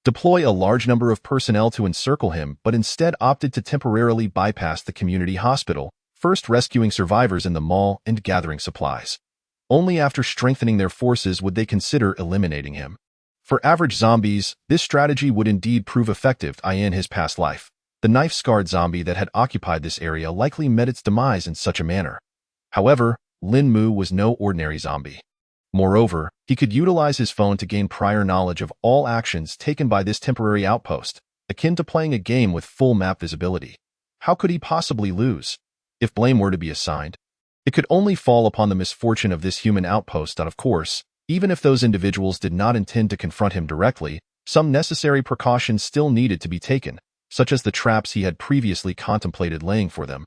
deploy a large number of personnel to encircle him, but instead opted to temporarily bypass the community hospital, first rescuing survivors in the mall and gathering supplies. Only after strengthening their forces would they consider eliminating him. For average zombies, this strategy would indeed prove effective. In his past life, the knife-scarred zombie that had occupied this area likely met its demise in such a manner. However, Lin Mu was no ordinary zombie. Moreover, he could utilize his phone to gain prior knowledge of all actions taken by this temporary outpost, akin to playing a game with full map visibility. How could he possibly lose? If blame were to be assigned, it could only fall upon the misfortune of this human outpost. Of course, even if those individuals did not intend to confront him directly, some necessary precautions still needed to be taken, such as the traps he had previously contemplated laying for them.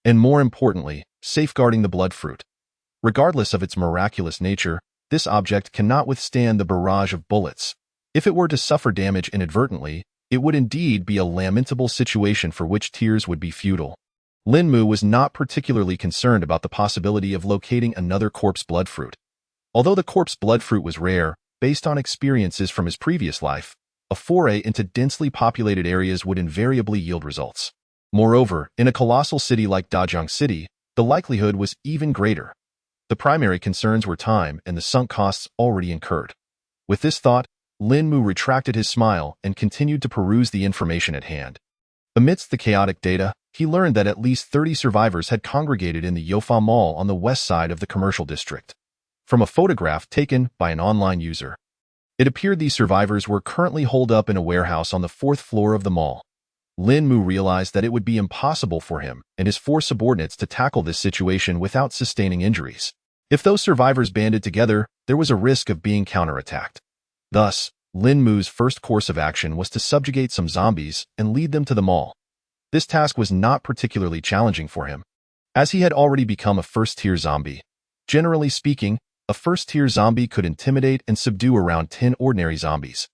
And more importantly, safeguarding the bloodfruit. Regardless of its miraculous nature, this object cannot withstand the barrage of bullets. If it were to suffer damage inadvertently, it would indeed be a lamentable situation for which tears would be futile. Lin Mu was not particularly concerned about the possibility of locating another corpse bloodfruit. Although the corpse bloodfruit was rare, based on experiences from his previous life, a foray into densely populated areas would invariably yield results. Moreover, in a colossal city like Dajang City, the likelihood was even greater. The primary concerns were time and the sunk costs already incurred. With this thought, Lin Mu retracted his smile and continued to peruse the information at hand. Amidst the chaotic data, he learned that at least 30 survivors had congregated in the Youfa Mall on the west side of the commercial district. From a photograph taken by an online user, it appeared these survivors were currently holed up in a warehouse on the 4th floor of the mall. Lin Mu realized that it would be impossible for him and his 4 subordinates to tackle this situation without sustaining injuries. If those survivors banded together, there was a risk of being counterattacked. Thus, Lin Mu's first course of action was to subjugate some zombies and lead them to the mall. This task was not particularly challenging for him, as he had already become a first-tier zombie. Generally speaking, a first-tier zombie could intimidate and subdue around 10 ordinary zombies.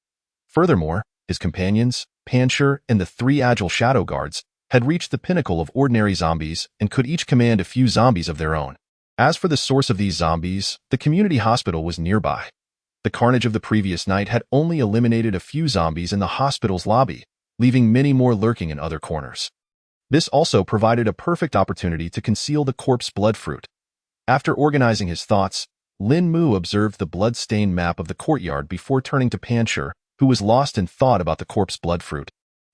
Furthermore, his companions, Pancher and the 3 agile shadow guards, had reached the pinnacle of ordinary zombies and could each command a few zombies of their own. As for the source of these zombies, the community hospital was nearby. The carnage of the previous night had only eliminated a few zombies in the hospital's lobby, leaving many more lurking in other corners. This also provided a perfect opportunity to conceal the corpse bloodfruit. After organizing his thoughts, Lin Mu observed the blood-stained map of the courtyard before turning to Pancher, who was lost in thought about the corpse bloodfruit,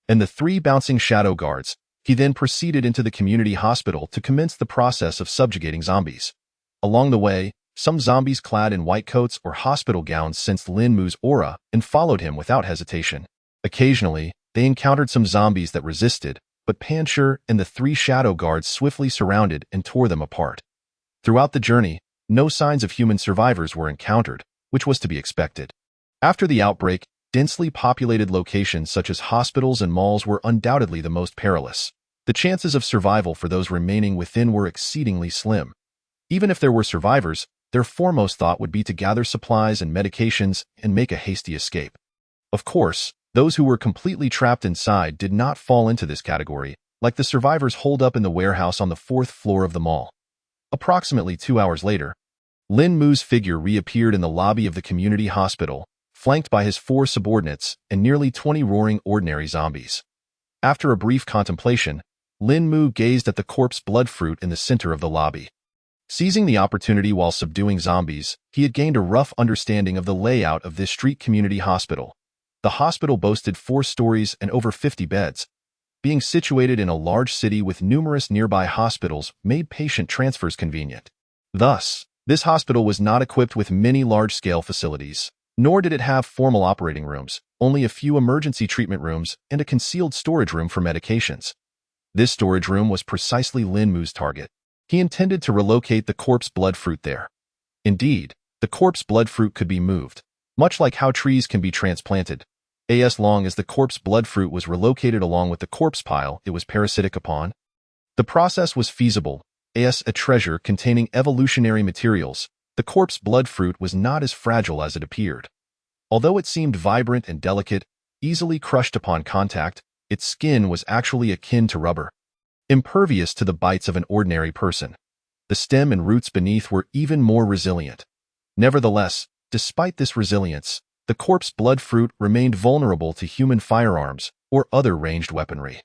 and the 3 bouncing shadow guards. He then proceeded into the community hospital to commence the process of subjugating zombies. Along the way, some zombies clad in white coats or hospital gowns sensed Lin Mu's aura and followed him without hesitation. Occasionally, they encountered some zombies that resisted, but Pancher and the 3 shadow guards swiftly surrounded and tore them apart. Throughout the journey, no signs of human survivors were encountered, which was to be expected. After the outbreak, Densely populated locations such as hospitals and malls were undoubtedly the most perilous. The chances of survival for those remaining within were exceedingly slim. Even if there were survivors, their foremost thought would be to gather supplies and medications and make a hasty escape. Of course, those who were completely trapped inside did not fall into this category, like the survivors holed up in the warehouse on the 4th floor of the mall. Approximately 2 hours later, Lin Mu's figure reappeared in the lobby of the community hospital, flanked by his 4 subordinates and nearly 20 roaring ordinary zombies. After a brief contemplation, Lin Mu gazed at the corpse blood fruit in the center of the lobby. Seizing the opportunity while subduing zombies, he had gained a rough understanding of the layout of this street community hospital. The hospital boasted 4 stories and over 50 beds. Being situated in a large city with numerous nearby hospitals made patient transfers convenient. Thus, this hospital was not equipped with many large-scale facilities, nor did it have formal operating rooms, only a few emergency treatment rooms and a concealed storage room for medications. This storage room was precisely Lin Mu's target. He intended to relocate the corpse blood fruit there. Indeed, the corpse blood fruit could be moved, much like how trees can be transplanted, as long as the corpse blood fruit was relocated along with the corpse pile it was parasitic upon. The process was feasible, as a treasure containing evolutionary materials. The corpse blood fruit was not as fragile as it appeared. Although it seemed vibrant and delicate, easily crushed upon contact, its skin was actually akin to rubber, impervious to the bites of an ordinary person. The stem and roots beneath were even more resilient. Nevertheless, despite this resilience, the corpse blood fruit remained vulnerable to human firearms or other ranged weaponry.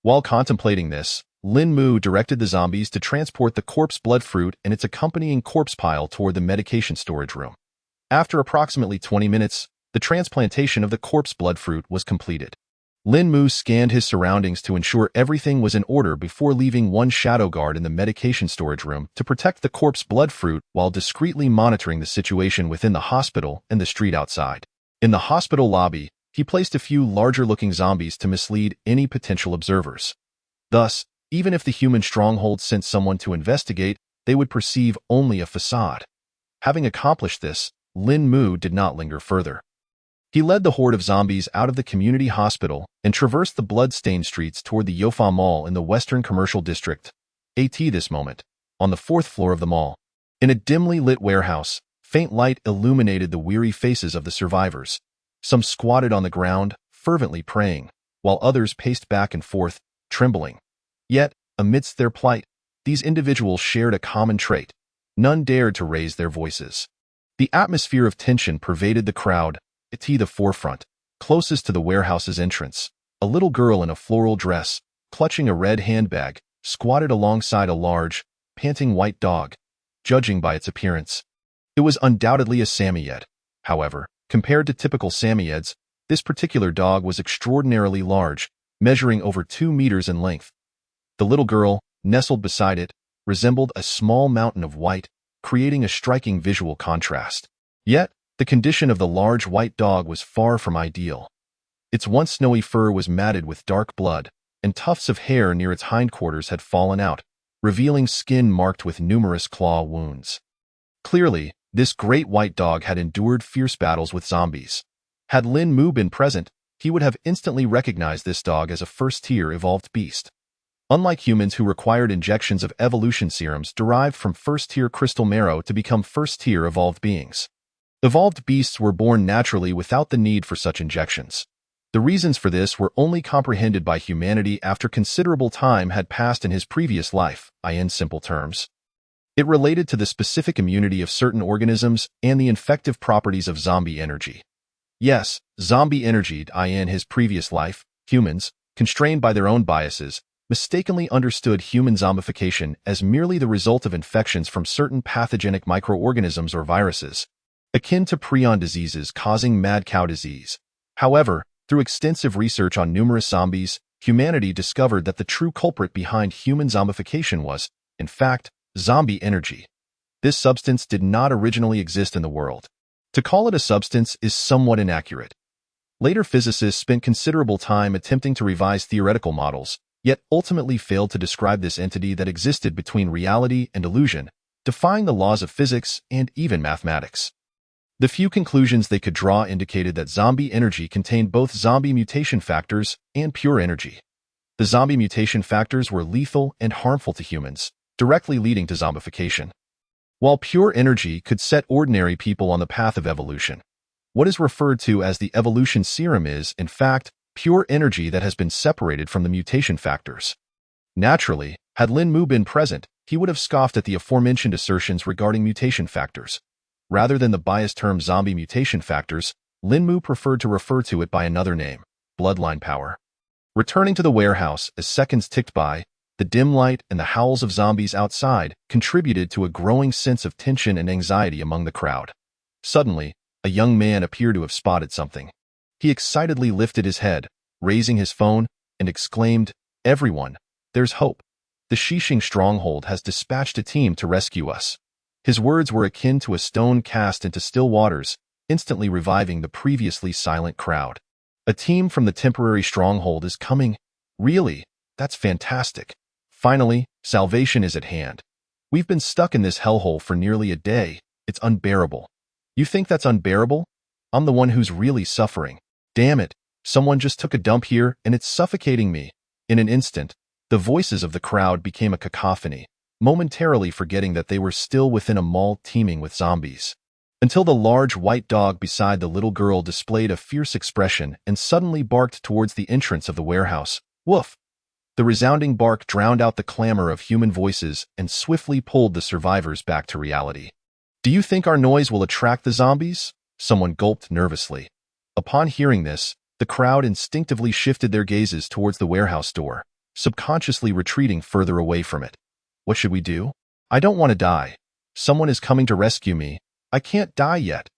While contemplating this, Lin Mu directed the zombies to transport the corpse blood fruit and its accompanying corpse pile toward the medication storage room. After approximately 20 minutes, the transplantation of the corpse blood fruit was completed. Lin Mu scanned his surroundings to ensure everything was in order before leaving 1 shadow guard in the medication storage room to protect the corpse blood fruit while discreetly monitoring the situation within the hospital and the street outside. In the hospital lobby, he placed a few larger-looking zombies to mislead any potential observers. Thus, even if the human stronghold sent someone to investigate, they would perceive only a facade. Having accomplished this, Lin Mu did not linger further. He led the horde of zombies out of the community hospital and traversed the blood-stained streets toward the Youfa Mall in the Western Commercial District. This moment, on the 4th floor of the mall. In a dimly lit warehouse, faint light illuminated the weary faces of the survivors. Some squatted on the ground, fervently praying, while others paced back and forth, trembling. Yet, amidst their plight, these individuals shared a common trait. None dared to raise their voices. The atmosphere of tension pervaded the crowd. At the forefront, closest to the warehouse's entrance, a little girl in a floral dress, clutching a red handbag, squatted alongside a large, panting white dog. Judging by its appearance, it was undoubtedly a Samoyed. However, compared to typical Samoyeds, this particular dog was extraordinarily large, measuring over 2 meters in length. The little girl, nestled beside it, resembled a small mountain of white, creating a striking visual contrast. Yet, the condition of the large white dog was far from ideal. Its once snowy fur was matted with dark blood, and tufts of hair near its hindquarters had fallen out, revealing skin marked with numerous claw wounds. Clearly, this great white dog had endured fierce battles with zombies. Had Lin Mu been present, he would have instantly recognized this dog as a first-tier evolved beast. Unlike humans who required injections of evolution serums derived from first-tier crystal marrow to become first-tier evolved beings, evolved beasts were born naturally without the need for such injections. The reasons for this were only comprehended by humanity after considerable time had passed in his previous life, in simple terms. It related to the specific immunity of certain organisms and the infective properties of zombie energy. Yes, zombie energy in his previous life, humans, constrained by their own biases, mistakenly understood human zombification as merely the result of infections from certain pathogenic microorganisms or viruses, akin to prion diseases causing mad cow disease. However, through extensive research on numerous zombies, humanity discovered that the true culprit behind human zombification was, in fact, zombie energy. This substance did not originally exist in the world. To call it a substance is somewhat inaccurate. Later physicists spent considerable time attempting to revise theoretical models, yet ultimately failed to describe this entity that existed between reality and illusion, defying the laws of physics and even mathematics. The few conclusions they could draw indicated that zombie energy contained both zombie mutation factors and pure energy. The zombie mutation factors were lethal and harmful to humans, directly leading to zombification. While pure energy could set ordinary people on the path of evolution, what is referred to as the evolution serum is, in fact, pure energy that has been separated from the mutation factors. Naturally, had Lin Mu been present, he would have scoffed at the aforementioned assertions regarding mutation factors. Rather than the biased term zombie mutation factors, Lin Mu preferred to refer to it by another name, bloodline power. Returning to the warehouse as seconds ticked by, the dim light and the howls of zombies outside contributed to a growing sense of tension and anxiety among the crowd. Suddenly, a young man appeared to have spotted something. He excitedly lifted his head, raising his phone, and exclaimed, "Everyone, there's hope. The Xixing stronghold has dispatched a team to rescue us." His words were akin to a stone cast into still waters, instantly reviving the previously silent crowd. A team from the temporary stronghold is coming. Really? That's fantastic. Finally, salvation is at hand. We've been stuck in this hellhole for nearly a day. It's unbearable. You think that's unbearable? I'm the one who's really suffering. Damn it, someone just took a dump here and it's suffocating me. In an instant, the voices of the crowd became a cacophony, momentarily forgetting that they were still within a mall teeming with zombies. Until the large white dog beside the little girl displayed a fierce expression and suddenly barked towards the entrance of the warehouse. Woof! The resounding bark drowned out the clamor of human voices and swiftly pulled the survivors back to reality. Do you think our noise will attract the zombies? Someone gulped nervously. Upon hearing this, the crowd instinctively shifted their gazes towards the warehouse door, subconsciously retreating further away from it. What should we do? I don't want to die. Someone is coming to rescue me. I can't die yet.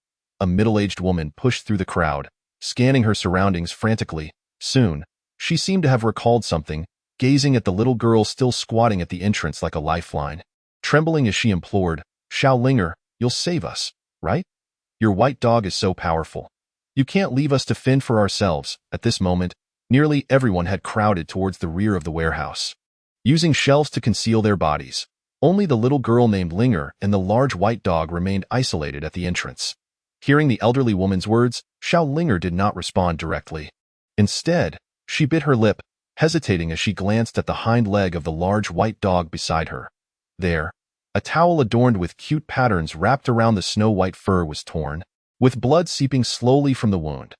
A middle-aged woman pushed through the crowd, scanning her surroundings frantically. Soon, she seemed to have recalled something, gazing at the little girl still squatting at the entrance like a lifeline. Trembling as she implored, "Xiao Linger, you'll save us, right? Your white dog is so powerful. You can't leave us to fend for ourselves." At this moment, nearly everyone had crowded towards the rear of the warehouse, using shelves to conceal their bodies. Only the little girl named Linger and the large white dog remained isolated at the entrance. Hearing the elderly woman's words, Xiao Linger did not respond directly. Instead, she bit her lip, hesitating as she glanced at the hind leg of the large white dog beside her. There, a towel adorned with cute patterns wrapped around the snow-white fur was torn, with blood seeping slowly from the wound.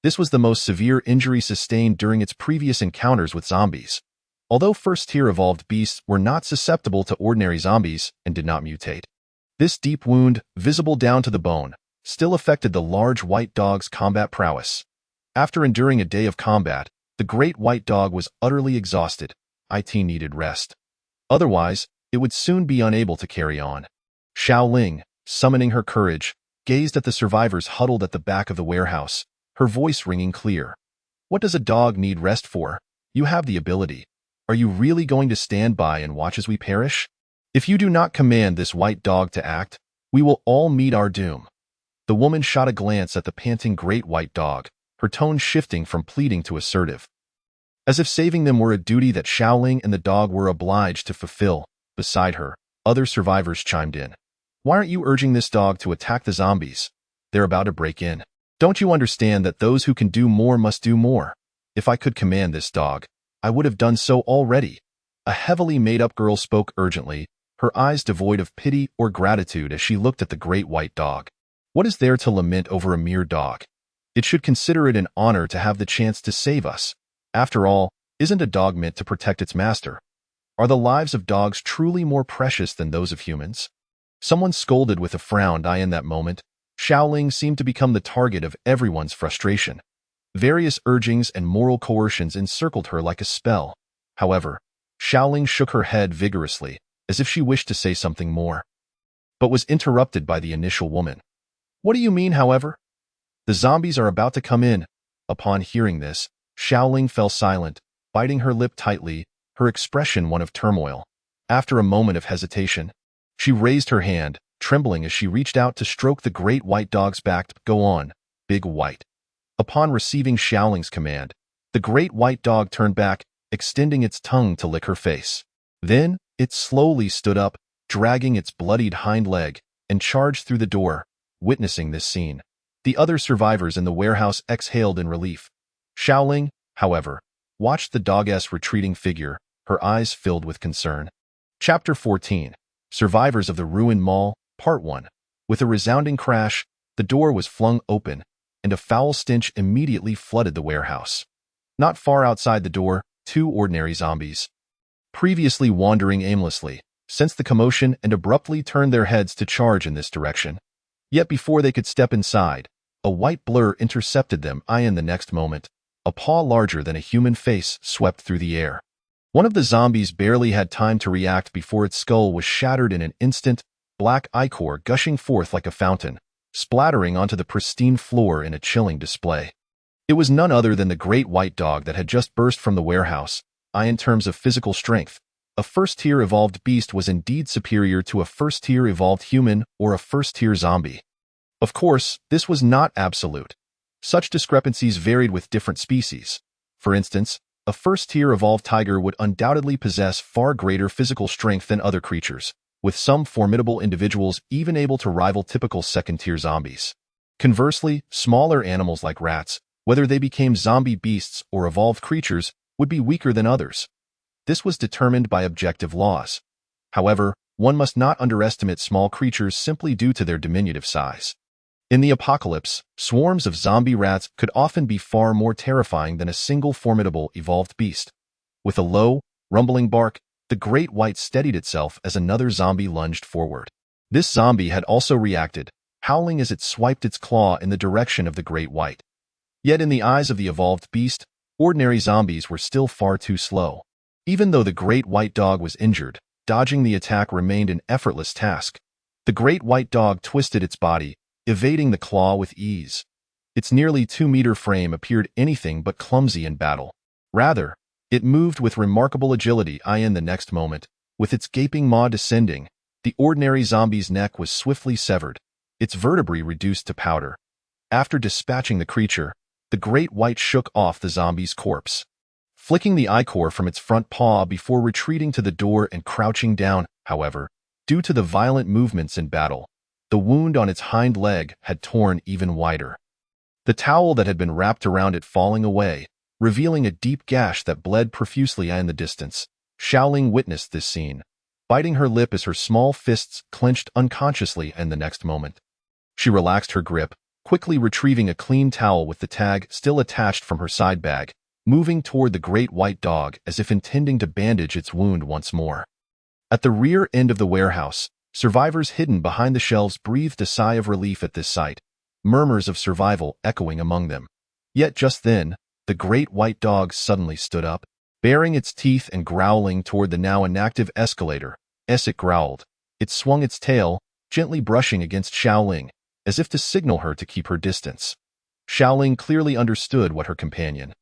This was the most severe injury sustained during its previous encounters with zombies. Although first-tier evolved beasts were not susceptible to ordinary zombies and did not mutate, this deep wound, visible down to the bone, still affected the large white dog's combat prowess. After enduring a day of combat, the great white dog was utterly exhausted. It needed rest. Otherwise, it would soon be unable to carry on. Xiao Ling, summoning her courage, gazed at the survivors huddled at the back of the warehouse, her voice ringing clear. "What does a dog need rest for? You have the ability. Are you really going to stand by and watch as we perish? If you do not command this white dog to act, we will all meet our doom." The woman shot a glance at the panting great white dog, her tone shifting from pleading to assertive. As if saving them were a duty that Xiaoling and the dog were obliged to fulfill. Beside her, other survivors chimed in. "Why aren't you urging this dog to attack the zombies? They're about to break in. Don't you understand that those who can do more must do more? If I could command this dog, I would have done so already." A heavily made-up girl spoke urgently, her eyes devoid of pity or gratitude as she looked at the great white dog. What is there to lament over a mere dog? It should consider it an honor to have the chance to save us. After all, isn't a dog meant to protect its master? Are the lives of dogs truly more precious than those of humans? Someone scolded with a frown. In that moment, Xiaoling seemed to become the target of everyone's frustration. Various urgings and moral coercions encircled her like a spell. However, Xiaoling shook her head vigorously, as if she wished to say something more, but was interrupted by the initial woman. "What do you mean, however? The zombies are about to come in." Upon hearing this, Xiaoling fell silent, biting her lip tightly, her expression one of turmoil. After a moment of hesitation, she raised her hand, trembling as she reached out to stroke the great white dog's back. "Go on, Big White." Upon receiving Xiaoling's command, the great white dog turned back, extending its tongue to lick her face. Then, it slowly stood up, dragging its bloodied hind leg, and charged through the door, Witnessing this scene, the other survivors in the warehouse exhaled in relief. Xiaoling, however, watched the dog's retreating figure, her eyes filled with concern. Chapter 14. Survivors of the Ruined Mall, Part 1. With a resounding crash, the door was flung open, and a foul stench immediately flooded the warehouse. Not far outside the door, two ordinary zombies, previously wandering aimlessly, sensed the commotion and abruptly turned their heads to charge in this direction. Yet before they could step inside, a white blur intercepted them. In the next moment, a paw larger than a human face swept through the air. One of the zombies barely had time to react before its skull was shattered in an instant, black ichor gushing forth like a fountain, splattering onto the pristine floor in a chilling display. It was none other than the great white dog that had just burst from the warehouse. In terms of physical strength, a first-tier evolved beast was indeed superior to a first-tier evolved human or a first-tier zombie. Of course, this was not absolute. Such discrepancies varied with different species. For instance, a first-tier evolved tiger would undoubtedly possess far greater physical strength than other creatures, with some formidable individuals even able to rival typical second-tier zombies. Conversely, smaller animals like rats, whether they became zombie beasts or evolved creatures, would be weaker than others. This was determined by objective laws. However, one must not underestimate small creatures simply due to their diminutive size. In the apocalypse, swarms of zombie rats could often be far more terrifying than a single formidable evolved beast. With a low, rumbling bark, the great white steadied itself as another zombie lunged forward. This zombie had also reacted, howling as it swiped its claw in the direction of the great white. Yet in the eyes of the evolved beast, ordinary zombies were still far too slow. Even though the great white dog was injured, dodging the attack remained an effortless task. The great white dog twisted its body, evading the claw with ease. Its nearly 2-meter frame appeared anything but clumsy in battle. Rather, it moved with remarkable agility. In the next moment, with its gaping maw descending, the ordinary zombie's neck was swiftly severed, its vertebrae reduced to powder. After dispatching the creature, the great white shook off the zombie's corpse, flicking the ichor from its front paw before retreating to the door and crouching down. However, due to the violent movements in battle, the wound on its hind leg had torn even wider. The towel that had been wrapped around it falling away, revealing a deep gash that bled profusely in the distance. Xiaoling witnessed this scene, biting her lip as her small fists clenched unconsciously. In the next moment, she relaxed her grip, quickly retrieving a clean towel with the tag still attached from her side bag, moving toward the great white dog as if intending to bandage its wound once more. At the rear end of the warehouse, survivors hidden behind the shelves breathed a sigh of relief at this sight, murmurs of survival echoing among them. Yet just then, the great white dog suddenly stood up, baring its teeth and growling toward the now inactive escalator. As it growled, it swung its tail, gently brushing against Xiaoling, as if to signal her to keep her distance. Xiaoling clearly understood what her companion,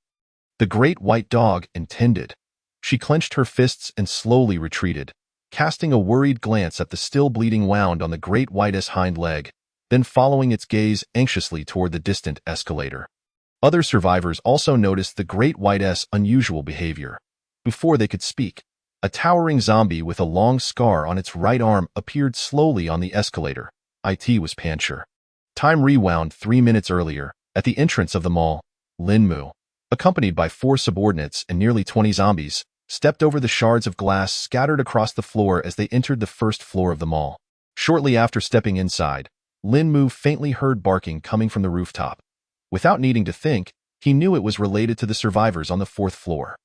the great white dog, intended. She clenched her fists and slowly retreated, casting a worried glance at the still bleeding wound on the great white's hind leg, then following its gaze anxiously toward the distant escalator. Other survivors also noticed the great white's unusual behavior. Before they could speak, a towering zombie with a long scar on its right arm appeared slowly on the escalator. It was Pancher. Time rewound 3 minutes earlier. At the entrance of the mall, Lin Mu, accompanied by 4 subordinates and nearly 20 zombies, stepped over the shards of glass scattered across the floor as they entered the first floor of the mall. Shortly after stepping inside, Lin Mu faintly heard barking coming from the rooftop. Without needing to think, he knew it was related to the survivors on the 4th floor.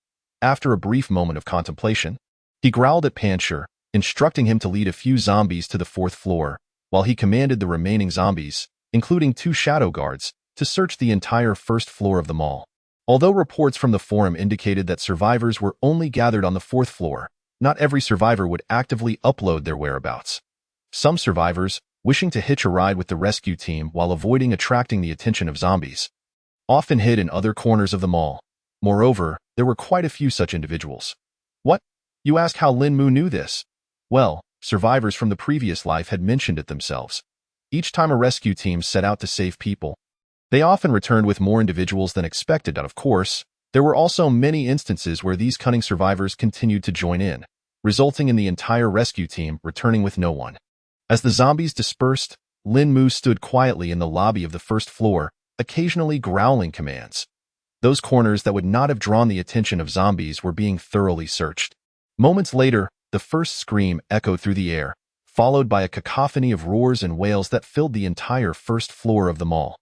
After a brief moment of contemplation, he growled at Pancher, instructing him to lead a few zombies to the 4th floor, while he commanded the remaining zombies, including 2 shadow guards, to search the entire 1st floor of the mall. Although reports from the forum indicated that survivors were only gathered on the 4th floor, not every survivor would actively upload their whereabouts. Some survivors, wishing to hitch a ride with the rescue team while avoiding attracting the attention of zombies, often hid in other corners of the mall. Moreover, there were quite a few such individuals. What? You ask how Lin Mu knew this? Well, survivors from the previous life had mentioned it themselves. Each time a rescue team set out to save people, they often returned with more individuals than expected, and of course, there were also many instances where these cunning survivors continued to join in, resulting in the entire rescue team returning with no one. As the zombies dispersed, Lin Mu stood quietly in the lobby of the first floor, occasionally growling commands. Those corners that would not have drawn the attention of zombies were being thoroughly searched. Moments later, the first scream echoed through the air, followed by a cacophony of roars and wails that filled the entire first floor of the mall.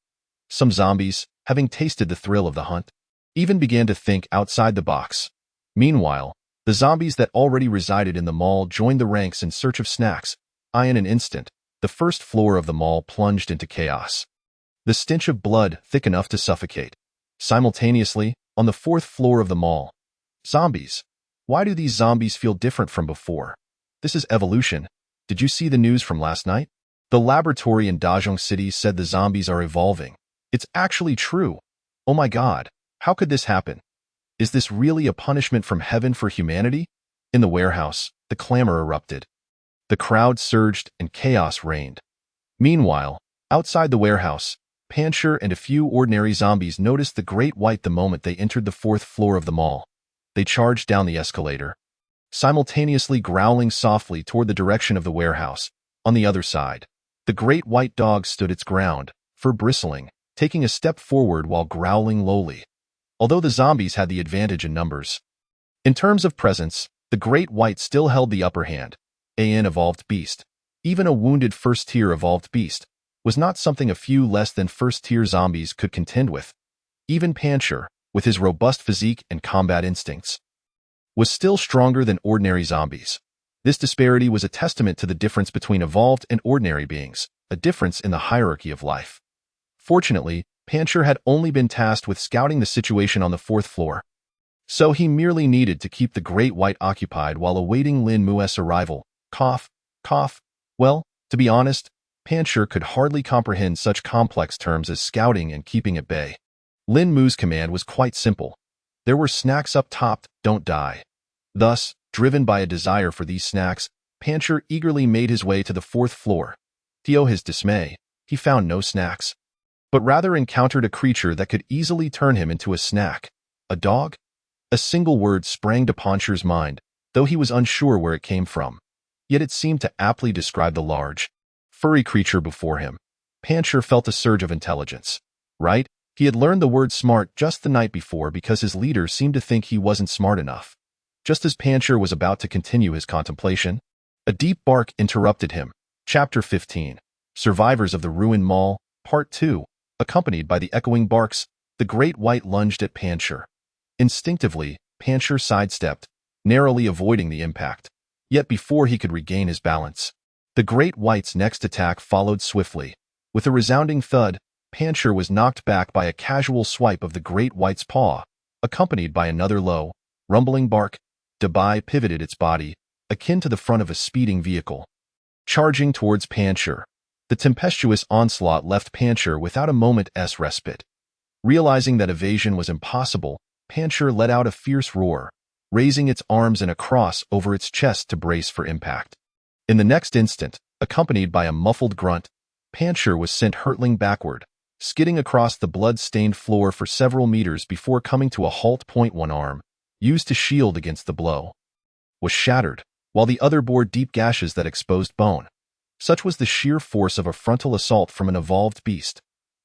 Some zombies, having tasted the thrill of the hunt, even began to think outside the box. Meanwhile, the zombies that already resided in the mall joined the ranks in search of snacks. In an instant, the first floor of the mall plunged into chaos. The stench of blood thick enough to suffocate. Simultaneously, on the fourth floor of the mall, zombies. Why do these zombies feel different from before? This is evolution. Did you see the news from last night? The laboratory in Dazhong City said the zombies are evolving. It's actually true. Oh my God, how could this happen? Is this really a punishment from heaven for humanity? In the warehouse, the clamor erupted. The crowd surged and chaos reigned. Meanwhile, outside the warehouse, Pancher and a few ordinary zombies noticed the Great White the moment they entered the fourth floor of the mall. They charged down the escalator, simultaneously growling softly toward the direction of the warehouse. On the other side, the Great White dog stood its ground, fur bristling, taking a step forward while growling lowly. Although the zombies had the advantage in numbers, in terms of presence, the Great White still held the upper hand. An evolved beast, even a wounded first-tier evolved beast, was not something a few less than first-tier zombies could contend with. Even Pancher, with his robust physique and combat instincts, was still stronger than ordinary zombies. This disparity was a testament to the difference between evolved and ordinary beings, a difference in the hierarchy of life. Fortunately, Pancher had only been tasked with scouting the situation on the fourth floor, so he merely needed to keep the Great White occupied while awaiting Lin Mu's arrival. Cough, cough. Well, to be honest, Pancher could hardly comprehend such complex terms as scouting and keeping at bay. Lin Mu's command was quite simple. There were snacks up top, don't die. Thus, driven by a desire for these snacks, Pancher eagerly made his way to the fourth floor. To his dismay, he found no snacks, but rather encountered a creature that could easily turn him into a snack. A dog? A single word sprang to Pancher's mind, though he was unsure where it came from. Yet it seemed to aptly describe the large, furry creature before him. Pancher felt a surge of intelligence. Right? He had learned the word smart just the night before because his leader seemed to think he wasn't smart enough. Just as Pancher was about to continue his contemplation, a deep bark interrupted him. Chapter 15. Survivors of the Ruined Mall, Part 2. Accompanied by the echoing barks, the Great White lunged at Pancher. Instinctively, Pancher sidestepped, narrowly avoiding the impact. Yet before he could regain his balance, the Great White's next attack followed swiftly. With a resounding thud, Pancher was knocked back by a casual swipe of the Great White's paw, accompanied by another low, rumbling bark. Dabai pivoted its body, akin to the front of a speeding vehicle, charging towards Pancher. The tempestuous onslaught left Pancher without a moment's respite. Realizing that evasion was impossible, Pancher let out a fierce roar, raising its arms in a cross over its chest to brace for impact. In the next instant, accompanied by a muffled grunt, Pancher was sent hurtling backward, skidding across the blood-stained floor for several meters before coming to a halt. One arm, used to shield against the blow, was shattered, while the other bore deep gashes that exposed bone. Such was the sheer force of a frontal assault from an evolved beast.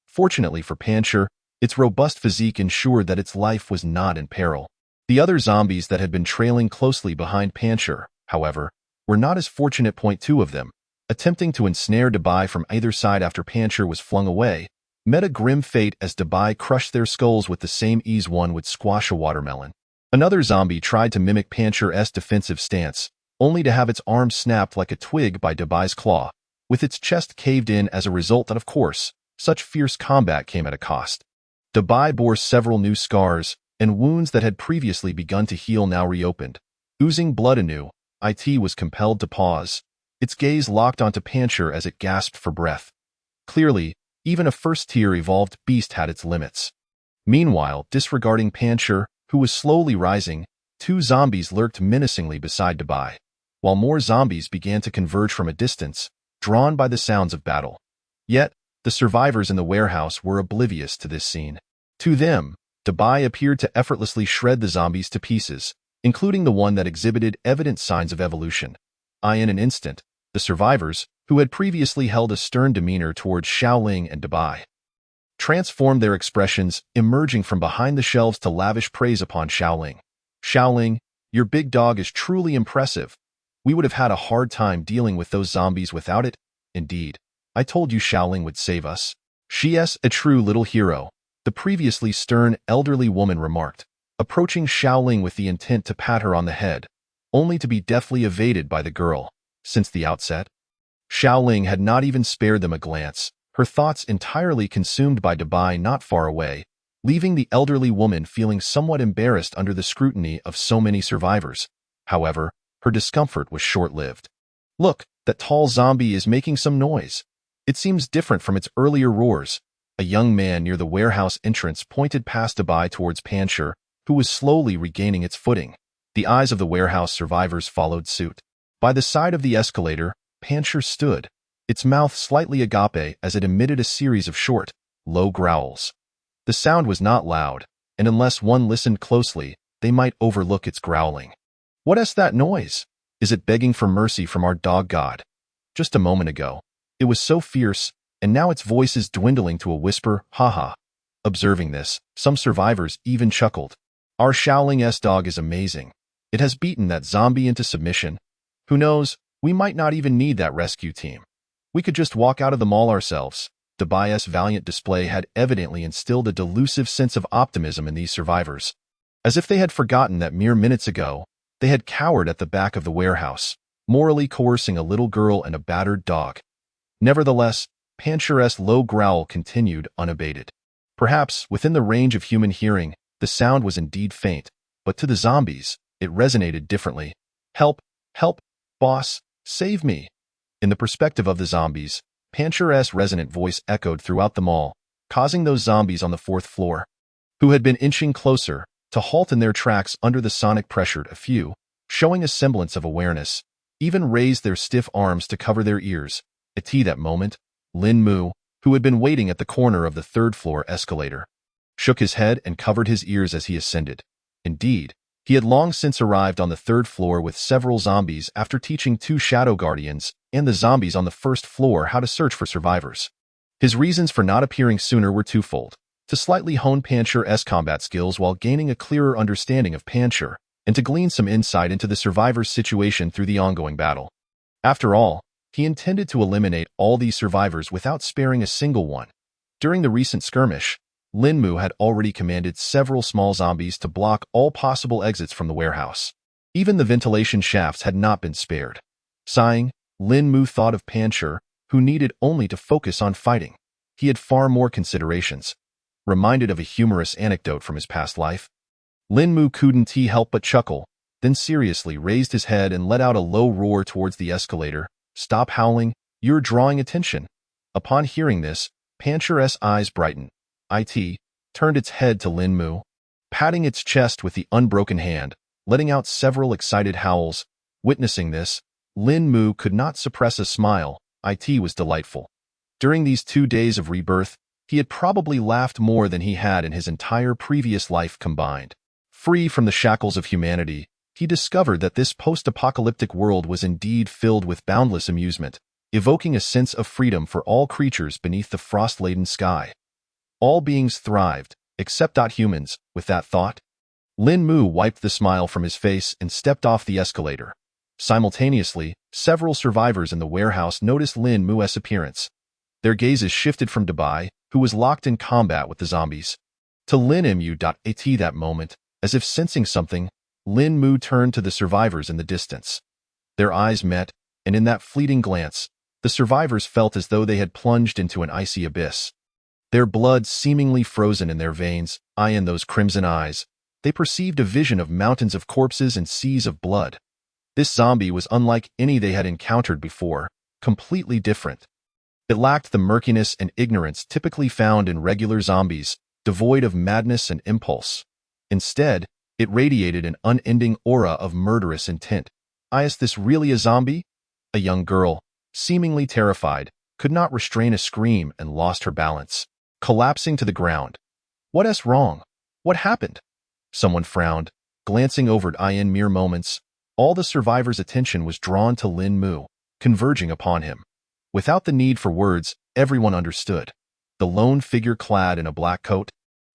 Fortunately for Pancher, its robust physique ensured that its life was not in peril. The other zombies that had been trailing closely behind Pancher, however, were not as fortunate. Two of them, attempting to ensnare Dabai from either side after Pancher was flung away, met a grim fate as Dabai crushed their skulls with the same ease one would squash a watermelon. Another zombie tried to mimic Pancher's defensive stance, only to have its arm snapped like a twig by Dabai's claw, with its chest caved in as a result. And of course, such fierce combat came at a cost. Dabai bore several new scars, and wounds that had previously begun to heal now reopened. Oozing blood anew, it was compelled to pause, its gaze locked onto Pancher as it gasped for breath. Clearly, even a first-tier evolved beast had its limits. Meanwhile, disregarding Pancher, who was slowly rising, two zombies lurked menacingly beside Dabai, while more zombies began to converge from a distance, drawn by the sounds of battle. Yet, the survivors in the warehouse were oblivious to this scene. To them, Dabai appeared to effortlessly shred the zombies to pieces, including the one that exhibited evident signs of evolution. In an instant, the survivors, who had previously held a stern demeanor towards Xiaoling and Dabai, transformed their expressions, emerging from behind the shelves to lavish praise upon Xiaoling. Xiaoling, your big dog is truly impressive. We would have had a hard time dealing with those zombies without it. Indeed, I told you Xiaoling would save us. She's a true little hero, the previously stern elderly woman remarked, approaching Xiaoling with the intent to pat her on the head, only to be deftly evaded by the girl. Since the outset, Xiaoling had not even spared them a glance, her thoughts entirely consumed by Dabai not far away, leaving the elderly woman feeling somewhat embarrassed under the scrutiny of so many survivors. However, her discomfort was short-lived. Look, that tall zombie is making some noise. It seems different from its earlier roars. A young man near the warehouse entrance pointed past Dabai towards Pancher, who was slowly regaining its footing. The eyes of the warehouse survivors followed suit. By the side of the escalator, Pancher stood, its mouth slightly agape as it emitted a series of short, low growls. The sound was not loud, and unless one listened closely, they might overlook its growling. What is that noise? Is it begging for mercy from our dog god? Just a moment ago, it was so fierce, and now its voice is dwindling to a whisper, haha. Observing this, some survivors even chuckled. Our Xiaoling's dog is amazing. It has beaten that zombie into submission. Who knows, we might not even need that rescue team. We could just walk out of the mall ourselves. Dabai's valiant display had evidently instilled a delusive sense of optimism in these survivors, as if they had forgotten that mere minutes ago, they had cowered at the back of the warehouse, morally coercing a little girl and a battered dog. Nevertheless, Pancher's low growl continued unabated. Perhaps, within the range of human hearing, the sound was indeed faint, but to the zombies, it resonated differently. Help! Help! Boss! Save me! In the perspective of the zombies, Pancher's resonant voice echoed throughout the mall, causing those zombies on the 4th floor, who had been inching closer, to halt in their tracks under the sonic pressure. A few, showing a semblance of awareness, even raised their stiff arms to cover their ears. At that moment, Lin Mu, who had been waiting at the corner of the 3rd floor escalator, shook his head and covered his ears as he ascended. Indeed, he had long since arrived on the 3rd floor with several zombies after teaching 2 shadow guardians and the zombies on the 1st floor how to search for survivors. His reasons for not appearing sooner were twofold: to slightly hone Pancher's combat skills while gaining a clearer understanding of Pancher, and to glean some insight into the survivors' situation through the ongoing battle. After all, he intended to eliminate all these survivors without sparing a single one. During the recent skirmish, Lin Mu had already commanded several small zombies to block all possible exits from the warehouse. Even the ventilation shafts had not been spared. Sighing, Lin Mu thought of Pancher, who needed only to focus on fighting. He had far more considerations. Reminded of a humorous anecdote from his past life, Lin Mu couldn't help but chuckle, then seriously raised his head and let out a low roar towards the escalator. Stop howling, you're drawing attention. Upon hearing this, Pancher's eyes brightened. It turned its head to Lin Mu, patting its chest with the unbroken hand, letting out several excited howls. Witnessing this, Lin Mu could not suppress a smile. It was delightful. During these 2 days of rebirth, he had probably laughed more than he had in his entire previous life combined. Free from the shackles of humanity, he discovered that this post-apocalyptic world was indeed filled with boundless amusement, evoking a sense of freedom for all creatures beneath the frost-laden sky. All beings thrived, except humans. With that thought, Lin Mu wiped the smile from his face and stepped off the escalator. Simultaneously, several survivors in the warehouse noticed Lin Mu's appearance. Their gazes shifted from Dabai, who was locked in combat with the zombies, to Lin Mu. At that moment, as if sensing something, Lin Mu turned to the survivors in the distance. Their eyes met, and in that fleeting glance, the survivors felt as though they had plunged into an icy abyss. Their blood seemingly frozen in their veins, in those crimson eyes, they perceived a vision of mountains of corpses and seas of blood. This zombie was unlike any they had encountered before, completely different. It lacked the murkiness and ignorance typically found in regular zombies, devoid of madness and impulse. Instead, it radiated an unending aura of murderous intent. Is this really a zombie? A young girl, seemingly terrified, could not restrain a scream and lost her balance, collapsing to the ground. What's wrong? What happened? Someone frowned, glancing over in mere moments. All the survivors' attention was drawn to Lin Mu, converging upon him. Without the need for words, everyone understood. The lone figure clad in a black coat,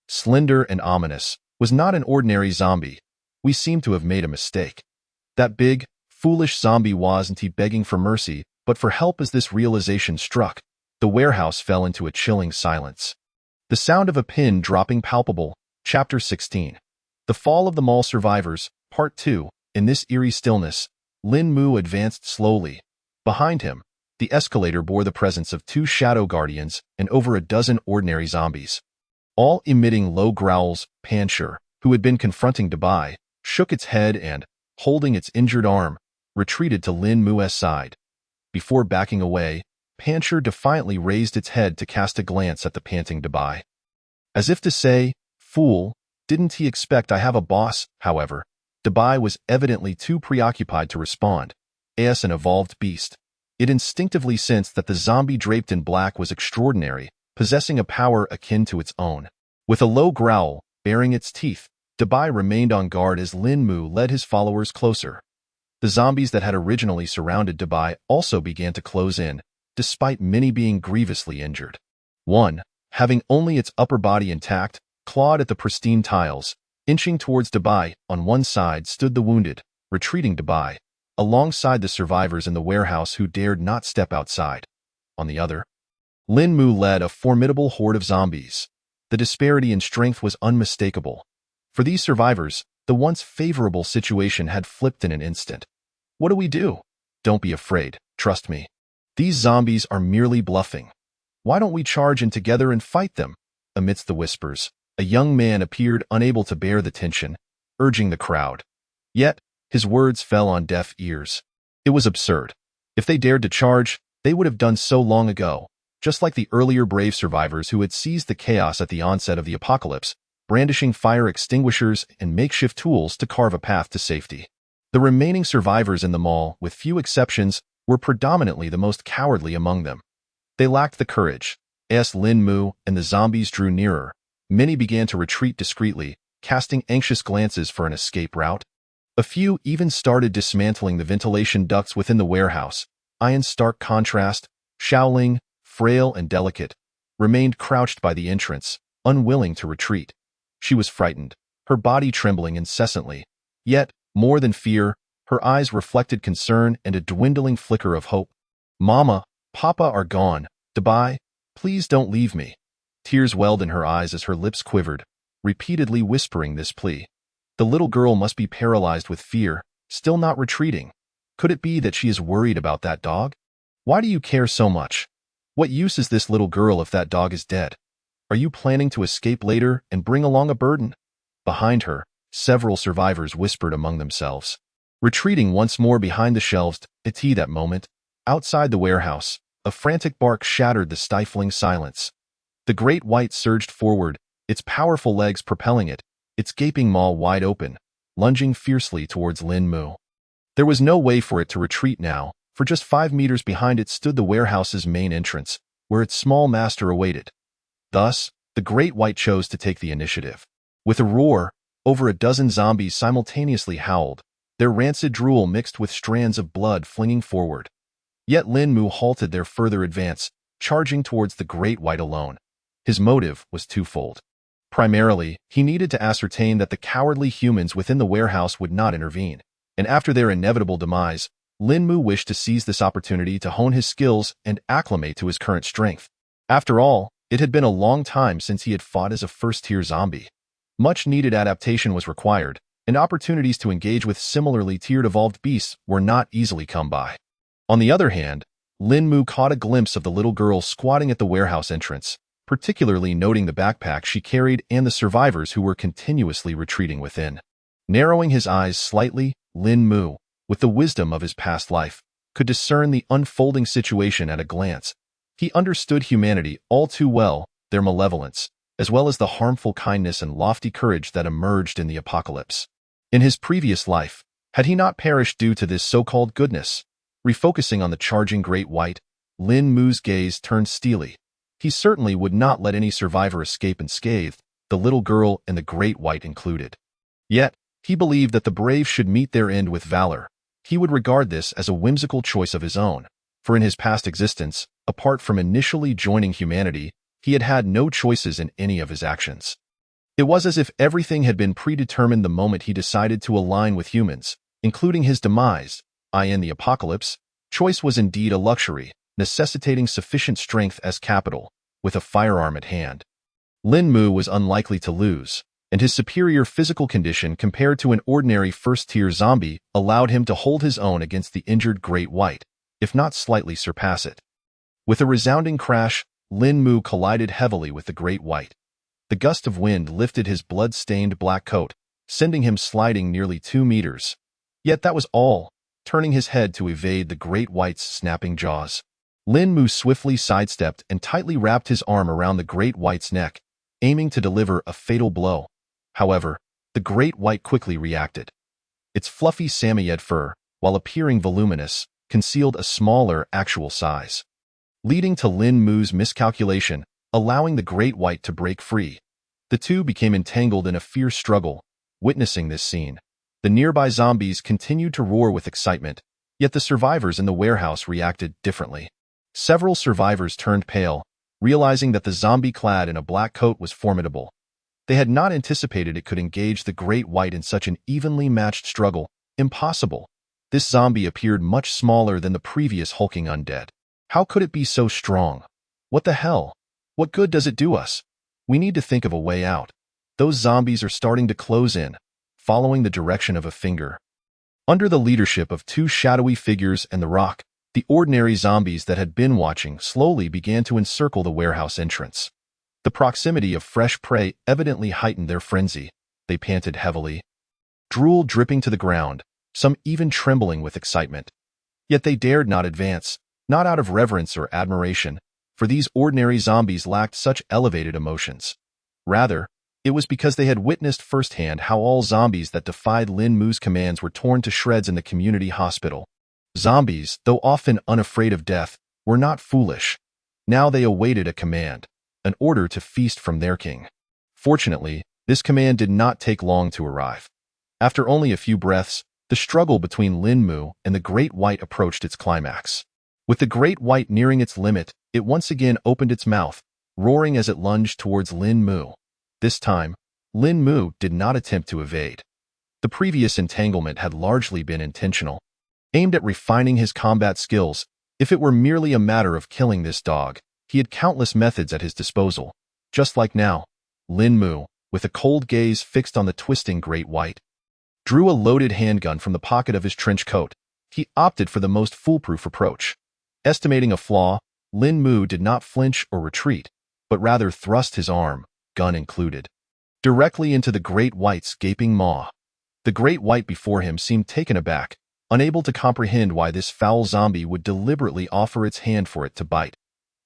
slender and ominous, was not an ordinary zombie. We seem to have made a mistake. That big, foolish zombie wasn't he begging for mercy, but for help. As this realization struck, the warehouse fell into a chilling silence. The sound of a pin dropping palpable. Chapter 16. The Fall of the Mall Survivors, Part 2. In this eerie stillness, Lin Mu advanced slowly. Behind him, the escalator bore the presence of 2 shadow guardians and over a dozen ordinary zombies. All emitting low growls. Pancher, who had been confronting Dabai, shook its head and, holding its injured arm, retreated to Lin Mu's side. Before backing away, Pancher defiantly raised its head to cast a glance at the panting Dabai. As if to say, "Fool, didn't he expect I have a boss?" However, Dabai was evidently too preoccupied to respond. As an evolved beast, it instinctively sensed that the zombie draped in black was extraordinary, possessing a power akin to its own. With a low growl, baring its teeth, Dabai remained on guard as Lin Mu led his followers closer. The zombies that had originally surrounded Dabai also began to close in, despite many being grievously injured. One, having only its upper body intact, clawed at the pristine tiles. Inching towards Dabai, on one side stood the wounded, retreating Dabai, alongside the survivors in the warehouse who dared not step outside. On the other, Lin Mu led a formidable horde of zombies. The disparity in strength was unmistakable. For these survivors, the once favorable situation had flipped in an instant. What do we do? Don't be afraid, trust me. These zombies are merely bluffing. Why don't we charge in together and fight them? Amidst the whispers, a young man appeared unable to bear the tension, urging the crowd. Yet, his words fell on deaf ears. It was absurd. If they dared to charge, they would have done so long ago, just like the earlier brave survivors who had seized the chaos at the onset of the apocalypse, brandishing fire extinguishers and makeshift tools to carve a path to safety. The remaining survivors in the mall, with few exceptions, were predominantly the most cowardly among them. They lacked the courage. As Lin Mu and the zombies drew nearer, many began to retreat discreetly, casting anxious glances for an escape route. A few even started dismantling the ventilation ducts within the warehouse. In stark contrast, Xiaoling, frail and delicate, remained crouched by the entrance, unwilling to retreat. She was frightened, her body trembling incessantly. Yet, more than fear, her eyes reflected concern and a dwindling flicker of hope. "Mama, Papa are gone. Dabai, please don't leave me." Tears welled in her eyes as her lips quivered, repeatedly whispering this plea. The little girl must be paralyzed with fear, still not retreating. Could it be that she is worried about that dog? "Why do you care so much? What use is this little girl if that dog is dead? Are you planning to escape later and bring along a burden?" Behind her, several survivors whispered among themselves. Retreating once more behind the shelves, at that moment, outside the warehouse, a frantic bark shattered the stifling silence. The great white surged forward, its powerful legs propelling it, its gaping maw wide open, lunging fiercely towards Lin Mu. There was no way for it to retreat now, for just 5 meters behind it stood the warehouse's main entrance, where its small master awaited. Thus, the great white chose to take the initiative. With a roar, over a dozen zombies simultaneously howled, their rancid drool mixed with strands of blood flinging forward. Yet Lin Mu halted their further advance, charging towards the great white alone. His motive was twofold. Primarily, he needed to ascertain that the cowardly humans within the warehouse would not intervene, and after their inevitable demise, Lin Mu wished to seize this opportunity to hone his skills and acclimate to his current strength. After all, it had been a long time since he had fought as a first-tier zombie. Much needed adaptation was required, and opportunities to engage with similarly tiered evolved beasts were not easily come by. On the other hand, Lin Mu caught a glimpse of the little girl squatting at the warehouse entrance, particularly noting the backpack she carried and the survivors who were continuously retreating within. Narrowing his eyes slightly, Lin Mu, with the wisdom of his past life, could discern the unfolding situation at a glance. He understood humanity all too well, their malevolence, as well as the harmful kindness and lofty courage that emerged in the apocalypse. In his previous life, had he not perished due to this so-called goodness? Refocusing on the charging great white, Lin Mu's gaze turned steely. He certainly would not let any survivor escape unscathed, the little girl and the great white included. Yet, he believed that the brave should meet their end with valor. He would regard this as a whimsical choice of his own. for in his past existence, apart from initially joining humanity, he had had no choices in any of his actions. It was as if everything had been predetermined the moment he decided to align with humans, including his demise, i.e. the apocalypse. Choice was indeed a luxury, necessitating sufficient strength as capital, with a firearm at hand. Lin Mu was unlikely to lose, and his superior physical condition compared to an ordinary first-tier zombie allowed him to hold his own against the injured Great White, if not slightly surpass it. With a resounding crash, Lin Mu collided heavily with the Great White. The gust of wind lifted his blood-stained black coat, sending him sliding nearly 2 meters. Yet that was all, turning his head to evade the Great White's snapping jaws. Lin Mu swiftly sidestepped and tightly wrapped his arm around the Great White's neck, aiming to deliver a fatal blow. However, the Great White quickly reacted. Its fluffy Samoyed fur, while appearing voluminous, concealed a smaller actual size, leading to Lin Mu's miscalculation, allowing the Great White to break free. The two became entangled in a fierce struggle. Witnessing this scene, the nearby zombies continued to roar with excitement, yet the survivors in the warehouse reacted differently. Several survivors turned pale, realizing that the zombie clad in a black coat was formidable. They had not anticipated it could engage the Great White in such an evenly matched struggle. Impossible. This zombie appeared much smaller than the previous hulking undead. How could it be so strong? What the hell? What good does it do us? We need to think of a way out. Those zombies are starting to close in, following the direction of a finger. Under the leadership of two shadowy figures and the Rock, the ordinary zombies that had been watching slowly began to encircle the warehouse entrance. The proximity of fresh prey evidently heightened their frenzy. They panted heavily, drool dripping to the ground, some even trembling with excitement. Yet they dared not advance, not out of reverence or admiration, for these ordinary zombies lacked such elevated emotions. Rather, it was because they had witnessed firsthand how all zombies that defied Lin Mu's commands were torn to shreds in the community hospital. Zombies, though often unafraid of death, were not foolish. Now they awaited a command, an order to feast from their king. Fortunately, this command did not take long to arrive. After only a few breaths, the struggle between Lin Mu and the Great White approached its climax. With the Great White nearing its limit, it once again opened its mouth, roaring as it lunged towards Lin Mu. This time, Lin Mu did not attempt to evade. The previous entanglement had largely been intentional, aimed at refining his combat skills. If it were merely a matter of killing this dog, he had countless methods at his disposal. Just like now, Lin Mu, with a cold gaze fixed on the twisting Great White, drew a loaded handgun from the pocket of his trench coat. He opted for the most foolproof approach. Estimating a flaw, Lin Mu did not flinch or retreat, but rather thrust his arm, gun included, directly into the Great White's gaping maw. The Great White before him seemed taken aback, unable to comprehend why this foul zombie would deliberately offer its hand for it to bite.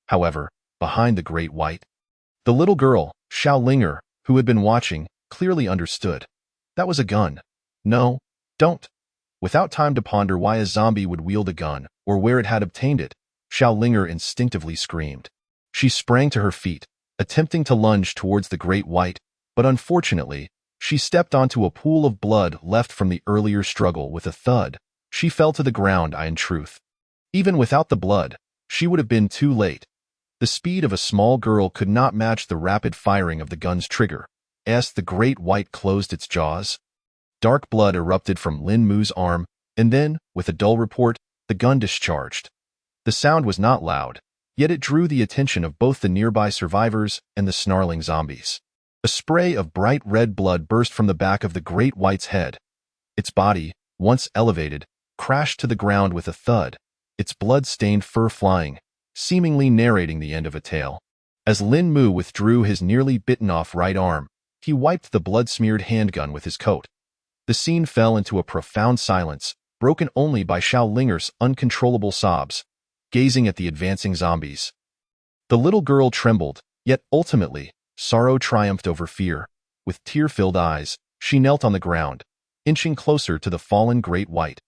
However, behind the Great White, the little girl, Xiao Linger, who had been watching, clearly understood. That was a gun. No, don't. Without time to ponder why a zombie would wield a gun or where it had obtained it, Xiao Linger instinctively screamed. She sprang to her feet, attempting to lunge towards the Great White, but unfortunately, she stepped onto a pool of blood left from the earlier struggle. With a thud, she fell to the ground. In truth, even without the blood, she would have been too late. The speed of a small girl could not match the rapid firing of the gun's trigger. As the Great White closed its jaws, dark blood erupted from Lin Mu's arm, and then, with a dull report, the gun discharged. The sound was not loud, yet it drew the attention of both the nearby survivors and the snarling zombies. A spray of bright red blood burst from the back of the Great White's head. Its body, once elevated, crashed to the ground with a thud, its blood-stained fur flying, seemingly narrating the end of a tale. As Lin Mu withdrew his nearly bitten-off right arm, he wiped the blood-smeared handgun with his coat. The scene fell into a profound silence, broken only by Xiao Linger's uncontrollable sobs, gazing at the advancing zombies. The little girl trembled, yet ultimately, sorrow triumphed over fear. With tear-filled eyes, she knelt on the ground, inching closer to the fallen Great White.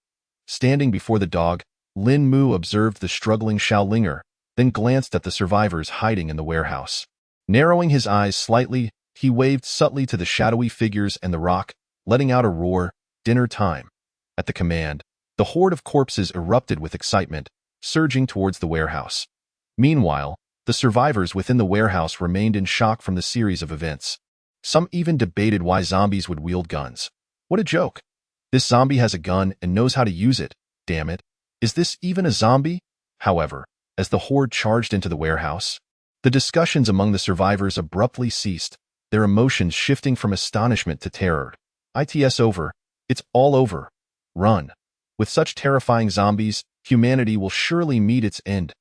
Standing before the dog, Lin Mu observed the struggling Xiao Linger, then glanced at the survivors hiding in the warehouse. Narrowing his eyes slightly, he waved subtly to the shadowy figures and the Rock, letting out a roar, "Dinner time." At the command, the horde of corpses erupted with excitement, surging towards the warehouse. Meanwhile, the survivors within the warehouse remained in shock from the series of events. Some even debated why zombies would wield guns. What a joke. This zombie has a gun and knows how to use it. Damn it. Is this even a zombie? However, as the horde charged into the warehouse, the discussions among the survivors abruptly ceased, their emotions shifting from astonishment to terror. It's over. It's all over. Run. With such terrifying zombies, humanity will surely meet its end.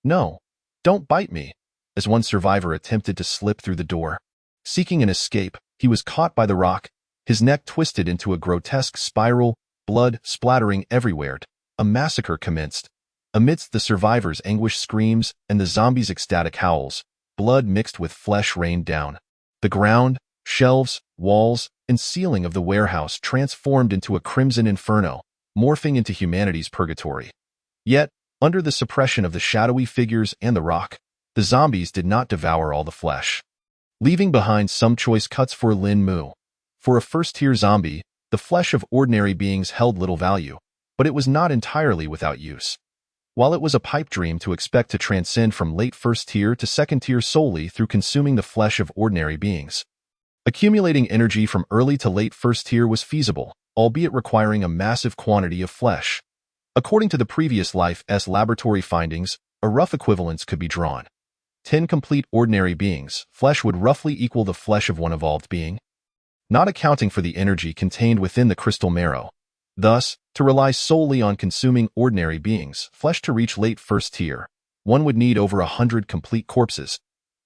No. Don't bite me. As one survivor attempted to slip through the door. Seeking an escape, he was caught by the rock, his neck twisted into a grotesque spiral, blood splattering everywhere. A massacre commenced. Amidst the survivors' anguished screams and the zombies' ecstatic howls, blood mixed with flesh rained down. The ground, shelves, walls, and ceiling of the warehouse transformed into a crimson inferno, morphing into humanity's purgatory. Yet, under the suppression of the shadowy figures and the rock, the zombies did not devour all the flesh, leaving behind some choice cuts for Lin Mu. For a first-tier zombie, the flesh of ordinary beings held little value, but it was not entirely without use. While it was a pipe dream to expect to transcend from late first-tier to second-tier solely through consuming the flesh of ordinary beings, accumulating energy from early to late first-tier was feasible, albeit requiring a massive quantity of flesh. According to the previous life's laboratory findings, a rough equivalence could be drawn. 10 complete ordinary beings' flesh would roughly equal the flesh of one evolved being, not accounting for the energy contained within the crystal marrow. Thus, to rely solely on consuming ordinary beings' flesh to reach late first tier, one would need over 100 complete corpses.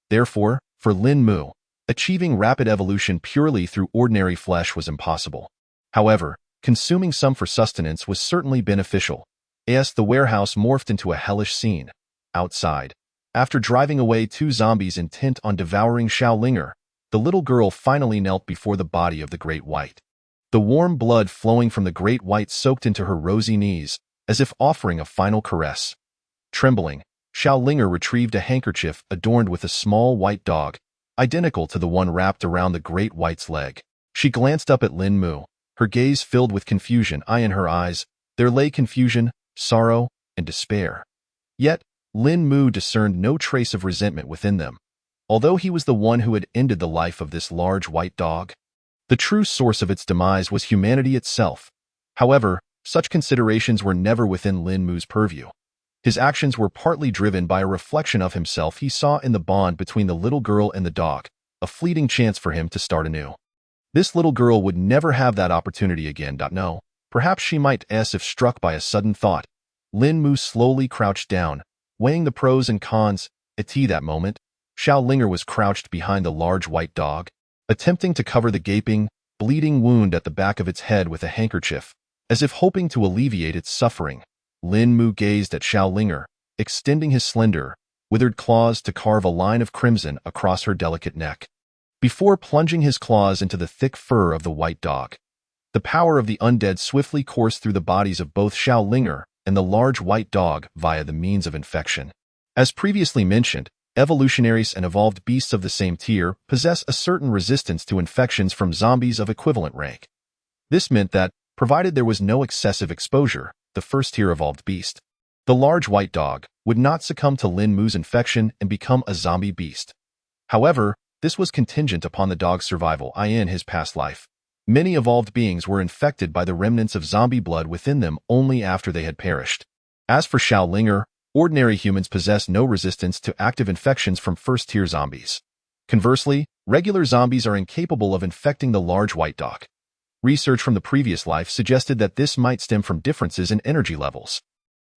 Therefore, for Lin Mu, achieving rapid evolution purely through ordinary flesh was impossible. However, consuming some for sustenance was certainly beneficial. As the warehouse morphed into a hellish scene. Outside, after driving away 2 zombies intent on devouring Xiaolinger, the little girl finally knelt before the body of the Great White. The warm blood flowing from the Great White soaked into her rosy knees, as if offering a final caress. Trembling, Xiaolinger retrieved a handkerchief adorned with a small white dog, identical to the one wrapped around the Great White's leg. She glanced up at Lin Mu, her gaze filled with confusion. In her eyes, there lay confusion, sorrow, and despair. Yet, Lin Mu discerned no trace of resentment within them, although he was the one who had ended the life of this large white dog. The true source of its demise was humanity itself. However, such considerations were never within Lin Mu's purview. His actions were partly driven by a reflection of himself he saw in the bond between the little girl and the dog, a fleeting chance for him to start anew. This little girl would never have that opportunity again. No, perhaps she might if struck by a sudden thought. Lin Mu slowly crouched down, weighing the pros and cons. At that moment, Xiaolinger was crouched behind the large white dog, attempting to cover the gaping, bleeding wound at the back of its head with a handkerchief, as if hoping to alleviate its suffering. Lin Mu gazed at Xiaolinger, extending his slender, withered claws to carve a line of crimson across her delicate neck, before plunging his claws into the thick fur of the white dog. The power of the undead swiftly coursed through the bodies of both Xiaolinger and the large white dog via the means of infection. As previously mentioned, evolutionaries and evolved beasts of the same tier possess a certain resistance to infections from zombies of equivalent rank. This meant that, provided there was no excessive exposure, the first-tier evolved beast, the large white dog, would not succumb to Lin Mu's infection and become a zombie beast. However, this was contingent upon the dog's survival in his past life. Many evolved beings were infected by the remnants of zombie blood within them only after they had perished. As for Xiaolinger, ordinary humans possess no resistance to active infections from first-tier zombies. Conversely, regular zombies are incapable of infecting the large white dog. Research from the previous life suggested that this might stem from differences in energy levels.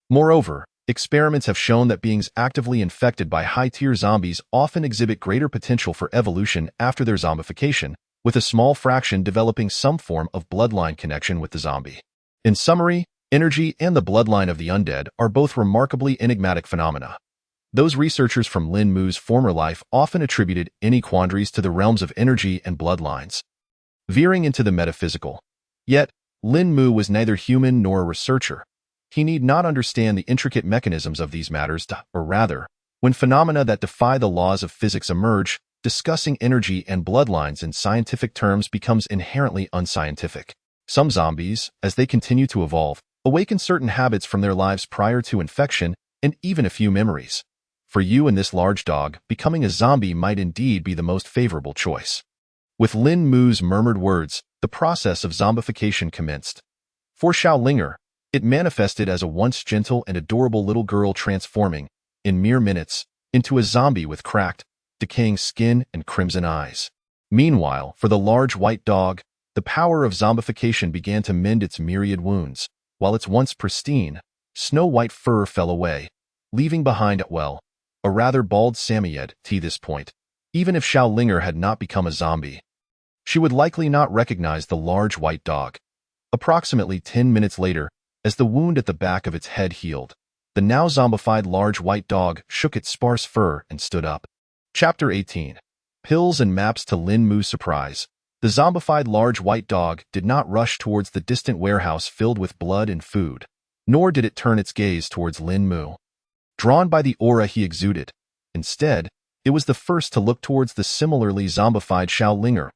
Moreover, experiments have shown that beings actively infected by high-tier zombies often exhibit greater potential for evolution after their zombification, with a small fraction developing some form of bloodline connection with the zombie. In summary, energy and the bloodline of the undead are both remarkably enigmatic phenomena. Those researchers from Lin Mu's former life often attributed any quandaries to the realms of energy and bloodlines, veering into the metaphysical. Yet, Lin Mu was neither human nor a researcher. He need not understand the intricate mechanisms of these matters, or rather, when phenomena that defy the laws of physics emerge, discussing energy and bloodlines in scientific terms becomes inherently unscientific. Some zombies, as they continue to evolve, awaken certain habits from their lives prior to infection, and even a few memories. For you and this large dog, becoming a zombie might indeed be the most favorable choice. With Lin Mu's murmured words, the process of zombification commenced. For Xiaolinger, it manifested as a once gentle and adorable little girl transforming, in mere minutes, into a zombie with cracked, decaying skin and crimson eyes. Meanwhile, for the large white dog, the power of zombification began to mend its myriad wounds, while its once pristine, snow-white fur fell away, leaving behind, a rather bald Samoyed to this point. Even if Xiaolinger had not become a zombie, she would likely not recognize the large white dog. Approximately 10 minutes later, as the wound at the back of its head healed, the now zombified large white dog shook its sparse fur and stood up. Chapter 18. Pills and Maps. To Lin Mu's surprise, the zombified large white dog did not rush towards the distant warehouse filled with blood and food, nor did it turn its gaze towards Lin Mu, drawn by the aura he exuded. Instead, it was the first to look towards the similarly zombified Xiaolinger.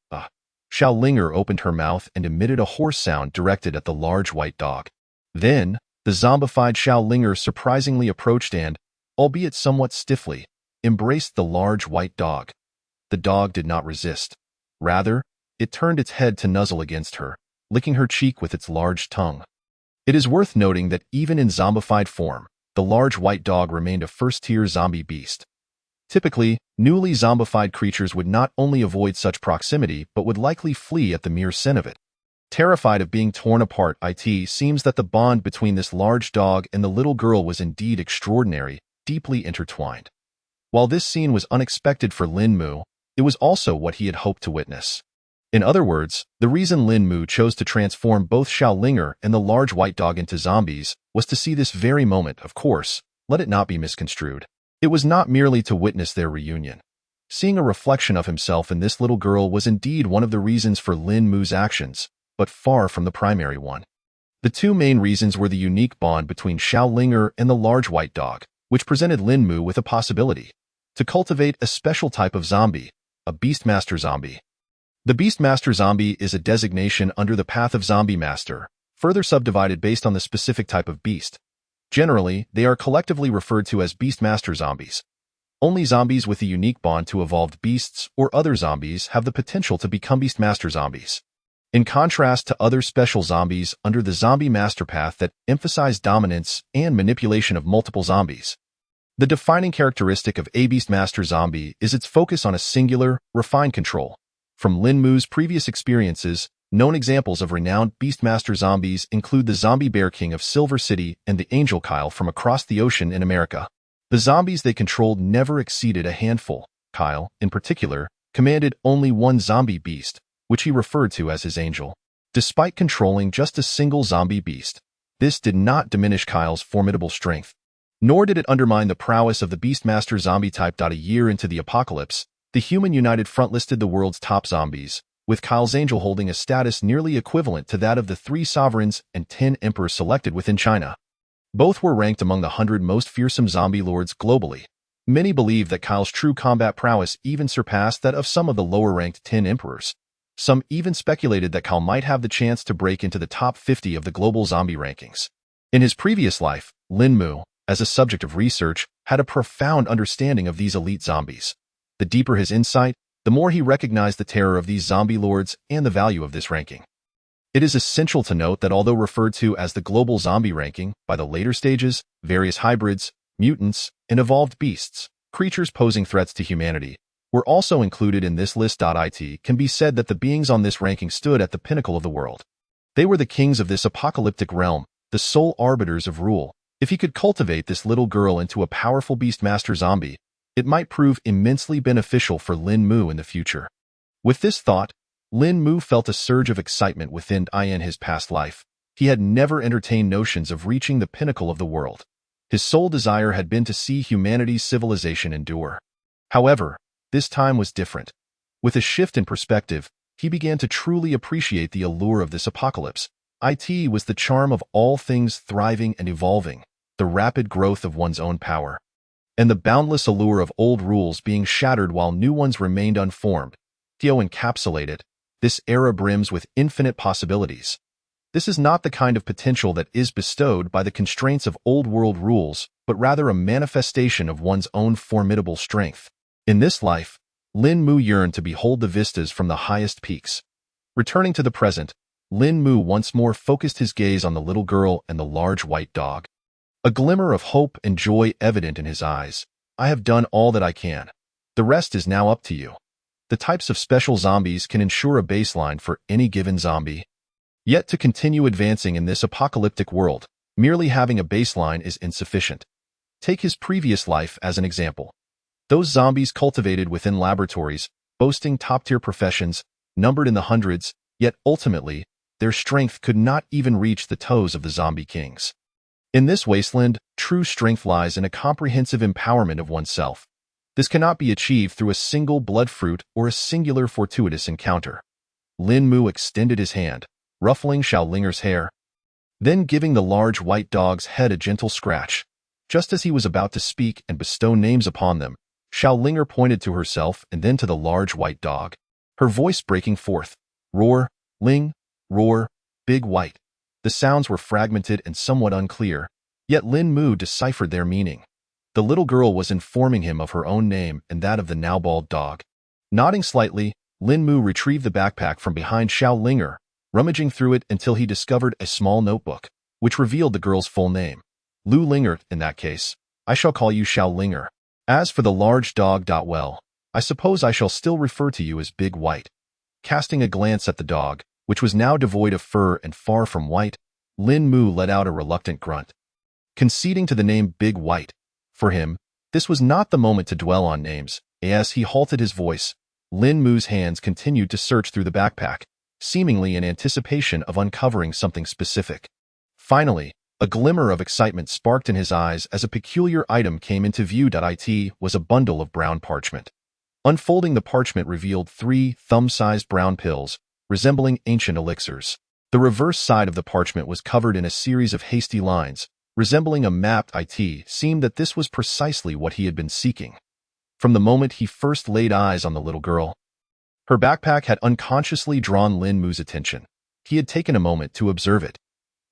Xiaolinger opened her mouth and emitted a hoarse sound directed at the large white dog. Then, the zombified Xiaolinger surprisingly approached and, albeit somewhat stiffly, embraced the large white dog. The dog did not resist. Rather, it turned its head to nuzzle against her, licking her cheek with its large tongue. It is worth noting that even in zombified form, the large white dog remained a first-tier zombie beast. Typically, newly zombified creatures would not only avoid such proximity but would likely flee at the mere scent of it. Terrified of being torn apart, it seems that the bond between this large dog and the little girl was indeed extraordinary, deeply intertwined. While this scene was unexpected for Lin Mu, it was also what he had hoped to witness. In other words, the reason Lin Mu chose to transform both Xiaolinger and the large white dog into zombies was to see this very moment. Of course, let it not be misconstrued. It was not merely to witness their reunion. Seeing a reflection of himself in this little girl was indeed one of the reasons for Lin Mu's actions, but far from the primary one. The two main reasons were the unique bond between Xiaolinger and the large white dog, which presented Lin Mu with a possibility to cultivate a special type of zombie, a Beastmaster zombie. The Beastmaster zombie is a designation under the Path of Zombie Master, further subdivided based on the specific type of beast. Generally, they are collectively referred to as Beastmaster zombies. Only zombies with a unique bond to evolved beasts or other zombies have the potential to become Beastmaster zombies. In contrast to other special zombies under the Zombie Master Path that emphasize dominance and manipulation of multiple zombies, the defining characteristic of a Beastmaster zombie is its focus on a singular, refined control. From Lin Mu's previous experiences, known examples of renowned Beastmaster zombies include the Zombie Bear King of Silver City and the Angel Kyle from across the ocean in America. The zombies they controlled never exceeded a handful. Kyle, in particular, commanded only one zombie beast, which he referred to as his angel. Despite controlling just a single zombie beast, this did not diminish Kyle's formidable strength, nor did it undermine the prowess of the Beastmaster zombie type. A year into the apocalypse, the Human United Front listed the world's top zombies, with Kyle's angel holding a status nearly equivalent to that of the 3 sovereigns and 10 emperors selected within China. Both were ranked among the 100 most fearsome zombie lords globally. Many believe that Kyle's true combat prowess even surpassed that of some of the lower-ranked 10 emperors. Some even speculated that Kyle might have the chance to break into the top 50 of the global zombie rankings. In his previous life, Lin Mu, as a subject of research, had a profound understanding of these elite zombies. The deeper his insight, the more he recognized the terror of these zombie lords and the value of this ranking. It is essential to note that although referred to as the global zombie ranking, by the later stages, various hybrids, mutants, and evolved beasts, creatures posing threats to humanity, were also included in this list. It can be said that the beings on this ranking stood at the pinnacle of the world. They were the kings of this apocalyptic realm, the sole arbiters of rule. If he could cultivate this little girl into a powerful Beastmaster zombie, it might prove immensely beneficial for Lin Mu in the future. With this thought, Lin Mu felt a surge of excitement within his past life. He had never entertained notions of reaching the pinnacle of the world. His sole desire had been to see humanity's civilization endure. However, this time was different. With a shift in perspective, he began to truly appreciate the allure of this apocalypse. It was the charm of all things thriving and evolving, the rapid growth of one's own power, and the boundless allure of old rules being shattered while new ones remained unformed. Theo encapsulated, this era brims with infinite possibilities. This is not the kind of potential that is bestowed by the constraints of old-world rules, but rather a manifestation of one's own formidable strength. In this life, Lin Mu yearned to behold the vistas from the highest peaks. Returning to the present, Lin Mu once more focused his gaze on the little girl and the large white dog. A glimmer of hope and joy evident in his eyes. I have done all that I can. The rest is now up to you. The types of special zombies can ensure a baseline for any given zombie. Yet to continue advancing in this apocalyptic world, merely having a baseline is insufficient. Take his previous life as an example. Those zombies cultivated within laboratories, boasting top-tier professions, numbered in the hundreds, yet ultimately, their strength could not even reach the toes of the zombie kings. In this wasteland, true strength lies in a comprehensive empowerment of oneself. This cannot be achieved through a single blood fruit or a singular fortuitous encounter. Lin Mu extended his hand, ruffling Xiao Linger's hair, then giving the large white dog's head a gentle scratch. Just as he was about to speak and bestow names upon them, Xiao Linger pointed to herself and then to the large white dog, her voice breaking forth. Roar, Ling, roar, big white. The sounds were fragmented and somewhat unclear, yet Lin Mu deciphered their meaning. The little girl was informing him of her own name and that of the now bald dog. Nodding slightly, Lin Mu retrieved the backpack from behind Xiao Linger, rummaging through it until he discovered a small notebook, which revealed the girl's full name. Lu Linger, in that case. I shall call you Xiao Linger. As for the large dog, well, I suppose I shall still refer to you as Big White. Casting a glance at the dog, which was now devoid of fur and far from white, Lin Mu let out a reluctant grunt. Conceding to the name Big White, for him, this was not the moment to dwell on names. As he halted his voice, Lin Mu's hands continued to search through the backpack, seemingly in anticipation of uncovering something specific. Finally, a glimmer of excitement sparked in his eyes as a peculiar item came into view. It was a bundle of brown parchment. Unfolding the parchment revealed 3 thumb-sized brown pills, resembling ancient elixirs. The reverse side of the parchment was covered in a series of hasty lines, resembling a map. It seemed that this was precisely what he had been seeking. From the moment he first laid eyes on the little girl, her backpack had unconsciously drawn Lin Mu's attention. He had taken a moment to observe it.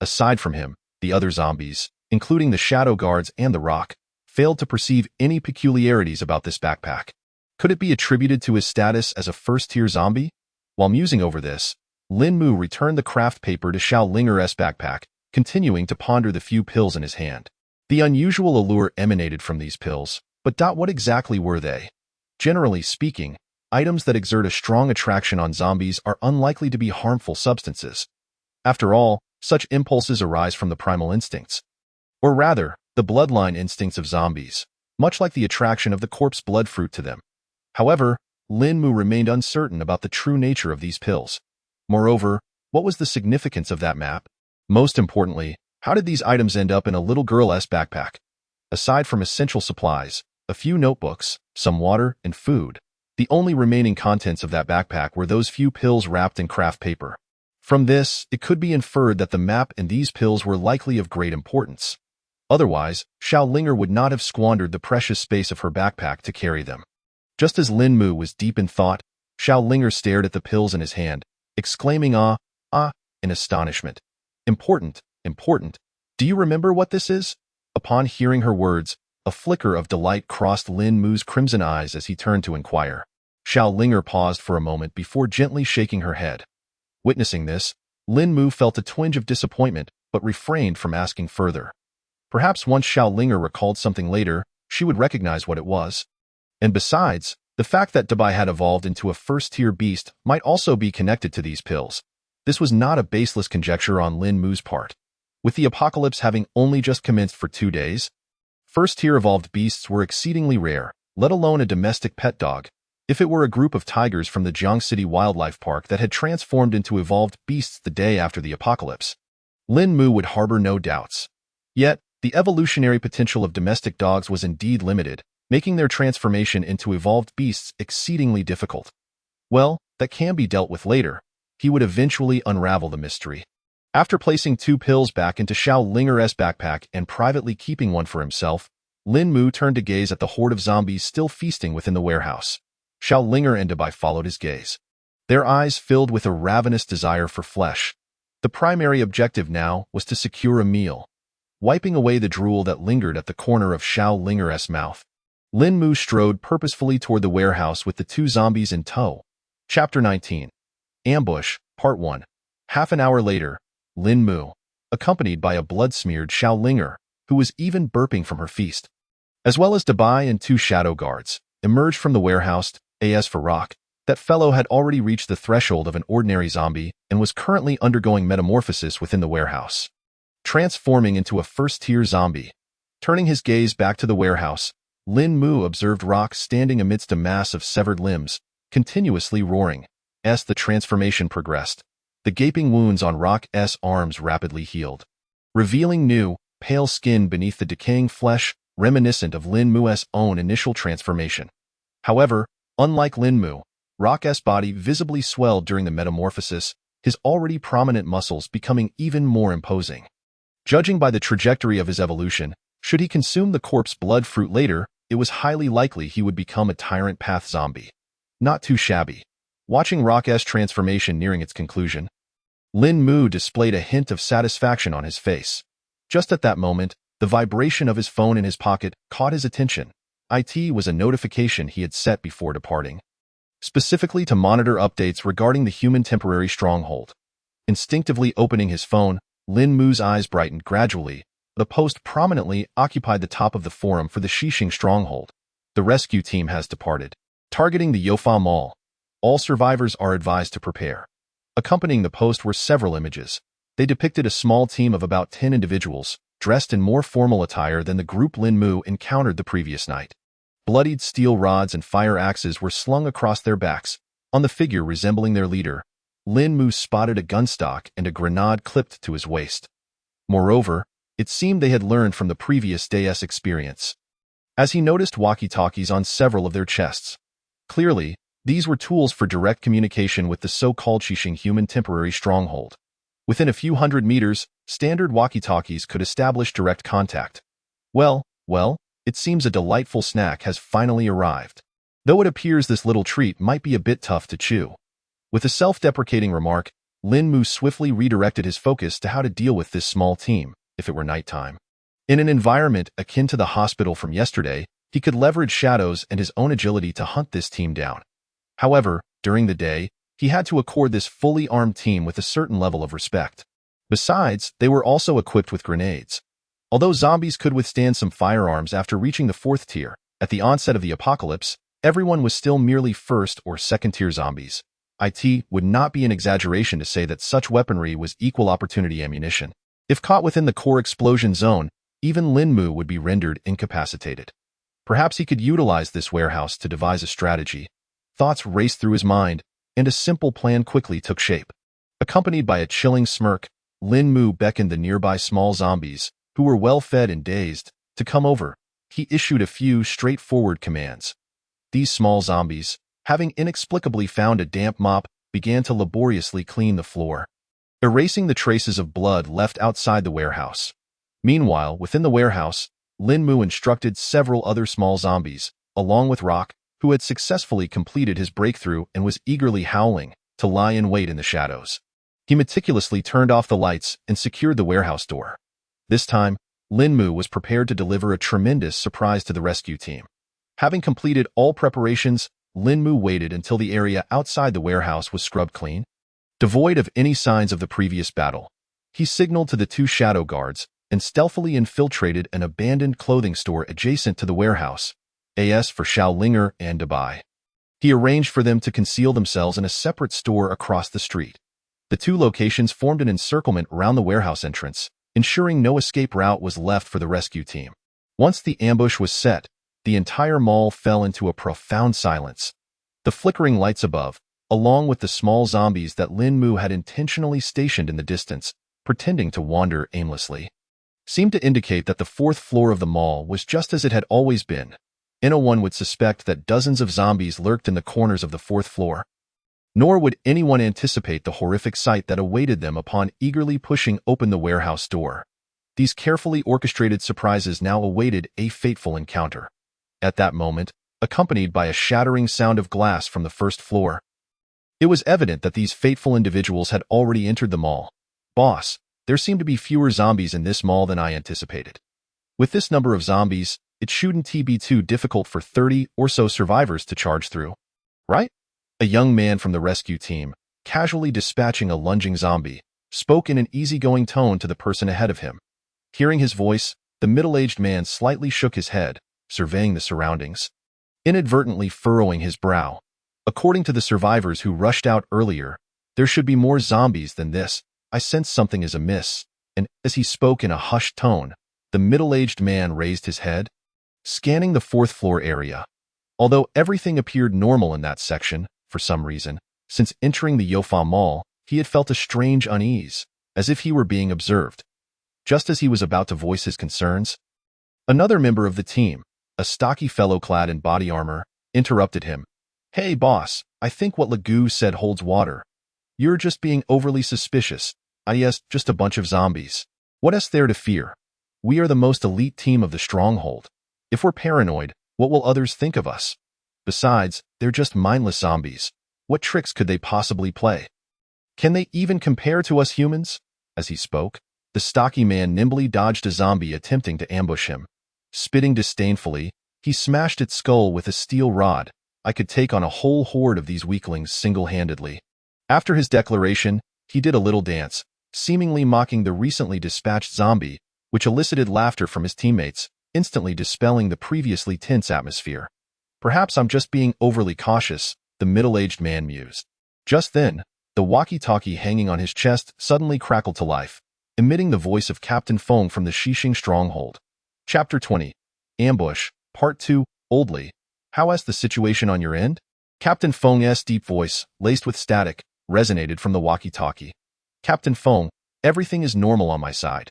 Aside from him, the other zombies, including the shadow guards and the rock, failed to perceive any peculiarities about this backpack. Could it be attributed to his status as a first-tier zombie? While musing over this, Lin Mu returned the craft paper to Xiao Linger's backpack, continuing to ponder the few pills in his hand. The unusual allure emanated from these pills, but what exactly were they? Generally speaking, items that exert a strong attraction on zombies are unlikely to be harmful substances. After all, such impulses arise from the primal instincts. Or rather, the bloodline instincts of zombies, much like the attraction of the corpse blood fruit to them. However, Lin Mu remained uncertain about the true nature of these pills. Moreover, what was the significance of that map? Most importantly, how did these items end up in a little girl's backpack? Aside from essential supplies, a few notebooks, some water, and food, the only remaining contents of that backpack were those few pills wrapped in craft paper. From this, it could be inferred that the map and these pills were likely of great importance. Otherwise, Xiao Linger would not have squandered the precious space of her backpack to carry them. Just as Lin Mu was deep in thought, Xiao Linger stared at the pills in his hand, exclaiming in astonishment. Important. Do you remember what this is? Upon hearing her words, a flicker of delight crossed Lin Mu's crimson eyes as he turned to inquire. Xiao Linger paused for a moment before gently shaking her head. Witnessing this, Lin Mu felt a twinge of disappointment, but refrained from asking further. Perhaps once Xiao Linger recalled something later, she would recognize what it was. And besides, the fact that Dabai had evolved into a first-tier beast might also be connected to these pills. This was not a baseless conjecture on Lin Mu's part. With the apocalypse having only just commenced for 2 days, first-tier evolved beasts were exceedingly rare, let alone a domestic pet dog. If it were a group of tigers from the Jiang City Wildlife Park that had transformed into evolved beasts the day after the apocalypse, Lin Mu would harbor no doubts. Yet, the evolutionary potential of domestic dogs was indeed limited, making their transformation into evolved beasts exceedingly difficult. Well, that can be dealt with later. He would eventually unravel the mystery. After placing 2 pills back into Xiao Linger's backpack and privately keeping one for himself, Lin Mu turned to gaze at the horde of zombies still feasting within the warehouse. Xiao Linger and Dabai followed his gaze. Their eyes filled with a ravenous desire for flesh. The primary objective now was to secure a meal. Wiping away the drool that lingered at the corner of Xiao Linger's mouth, Lin Mu strode purposefully toward the warehouse with the two zombies in tow. Chapter 19. Ambush, Part 1. Half an hour later, Lin Mu, accompanied by a blood-smeared Xiao Linger, who was even burping from her feast, as well as Dabai and two shadow guards, emerged from the warehouse. As for Rock, that fellow had already reached the threshold of an ordinary zombie and was currently undergoing metamorphosis within the warehouse, transforming into a first-tier zombie. Turning his gaze back to the warehouse, Lin Mu observed Rock standing amidst a mass of severed limbs, continuously roaring. As the transformation progressed, the gaping wounds on Rock's arms rapidly healed, revealing new, pale skin beneath the decaying flesh, reminiscent of Lin Mu's own initial transformation. However, unlike Lin Mu, Rock's body visibly swelled during the metamorphosis, his already prominent muscles becoming even more imposing. Judging by the trajectory of his evolution, should he consume the corpse blood fruit later, it was highly likely he would become a Tyrant Path zombie. Not too shabby. Watching Rock's transformation nearing its conclusion, Lin Mu displayed a hint of satisfaction on his face. Just at that moment, the vibration of his phone in his pocket caught his attention. It was a notification he had set before departing, specifically to monitor updates regarding the human temporary stronghold. Instinctively opening his phone, Lin Mu's eyes brightened gradually. The post prominently occupied the top of the forum for the Xixing stronghold. The rescue team has departed, targeting the Youfa Mall. All survivors are advised to prepare. Accompanying the post were several images. They depicted a small team of about 10 individuals, dressed in more formal attire than the group Lin Mu encountered the previous night. Bloodied steel rods and fire axes were slung across their backs. On the figure resembling their leader, Lin Mu spotted a gunstock and a grenade clipped to his waist. Moreover, it seemed they had learned from the previous day's experience, as he noticed walkie-talkies on several of their chests. Clearly, these were tools for direct communication with the so-called Xixing human temporary stronghold. Within a few hundred meters, standard walkie-talkies could establish direct contact. Well, it seems a delightful snack has finally arrived. Though it appears this little treat might be a bit tough to chew. With a self-deprecating remark, Lin Mu swiftly redirected his focus to how to deal with this small team, if it were nighttime. In an environment akin to the hospital from yesterday, he could leverage shadows and his own agility to hunt this team down. However, during the day, he had to accord this fully armed team with a certain level of respect. Besides, they were also equipped with grenades. Although zombies could withstand some firearms after reaching the 4th tier, at the onset of the apocalypse, everyone was still merely 1st or 2nd tier zombies. It would not be an exaggeration to say that such weaponry was equal opportunity ammunition. If caught within the core explosion zone, even Lin Mu would be rendered incapacitated. Perhaps he could utilize this warehouse to devise a strategy. Thoughts raced through his mind, and a simple plan quickly took shape. Accompanied by a chilling smirk, Lin Mu beckoned the nearby small zombies, who were well-fed and dazed, to come over. He issued a few straightforward commands. These small zombies, having inexplicably found a damp mop, began to laboriously clean the floor, erasing the traces of blood left outside the warehouse. Meanwhile, within the warehouse, Lin Mu instructed several other small zombies, along with Rock, who had successfully completed his breakthrough and was eagerly howling, to lie in wait in the shadows. He meticulously turned off the lights and secured the warehouse door. This time, Lin Mu was prepared to deliver a tremendous surprise to the rescue team. Having completed all preparations, Lin Mu waited until the area outside the warehouse was scrubbed clean. Devoid of any signs of the previous battle, he signaled to the two shadow guards and stealthily infiltrated an abandoned clothing store adjacent to the warehouse. As for Xiao Linger and Dabai, he arranged for them to conceal themselves in a separate store across the street. The two locations formed an encirclement around the warehouse entrance, ensuring no escape route was left for the rescue team. Once the ambush was set, the entire mall fell into a profound silence. The flickering lights above, along with the small zombies that Lin Mu had intentionally stationed in the distance, pretending to wander aimlessly, seemed to indicate that the 4th floor of the mall was just as it had always been. No one would suspect that dozens of zombies lurked in the corners of the 4th floor. Nor would anyone anticipate the horrific sight that awaited them upon eagerly pushing open the warehouse door. These carefully orchestrated surprises now awaited a fateful encounter. At that moment, accompanied by a shattering sound of glass from the 1st floor, it was evident that these fateful individuals had already entered the mall. Boss, there seem to be fewer zombies in this mall than I anticipated. With this number of zombies, it shouldn't be too difficult for 30 or so survivors to charge through, right? A young man from the rescue team, casually dispatching a lunging zombie, spoke in an easygoing tone to the person ahead of him. Hearing his voice, the middle-aged man slightly shook his head, surveying the surroundings, inadvertently furrowing his brow. According to the survivors who rushed out earlier, there should be more zombies than this. I sense something is amiss, and as he spoke in a hushed tone, the middle-aged man raised his head, scanning the fourth-floor area. Although everything appeared normal in that section, for some reason, since entering the Yofa Mall, he had felt a strange unease, as if he were being observed. Just as he was about to voice his concerns, another member of the team, a stocky fellow clad in body armor, interrupted him. Hey boss, I think what Lagoo said holds water. You're just being overly suspicious. Yes, just a bunch of zombies. What is there to fear? We are the most elite team of the stronghold. If we're paranoid, what will others think of us? Besides, they're just mindless zombies. What tricks could they possibly play? Can they even compare to us humans? As he spoke, the stocky man nimbly dodged a zombie attempting to ambush him. Spitting disdainfully, he smashed its skull with a steel rod. I could take on a whole horde of these weaklings single-handedly. After his declaration, he did a little dance, seemingly mocking the recently dispatched zombie, which elicited laughter from his teammates, instantly dispelling the previously tense atmosphere. Perhaps I'm just being overly cautious, the middle-aged man mused. Just then, the walkie-talkie hanging on his chest suddenly crackled to life, emitting the voice of Captain Feng from the Xixing stronghold. Chapter 20. Ambush, Part 2, Oldly. How is the situation on your end? Captain Feng's deep voice, laced with static, resonated from the walkie-talkie. Captain Feng, everything is normal on my side.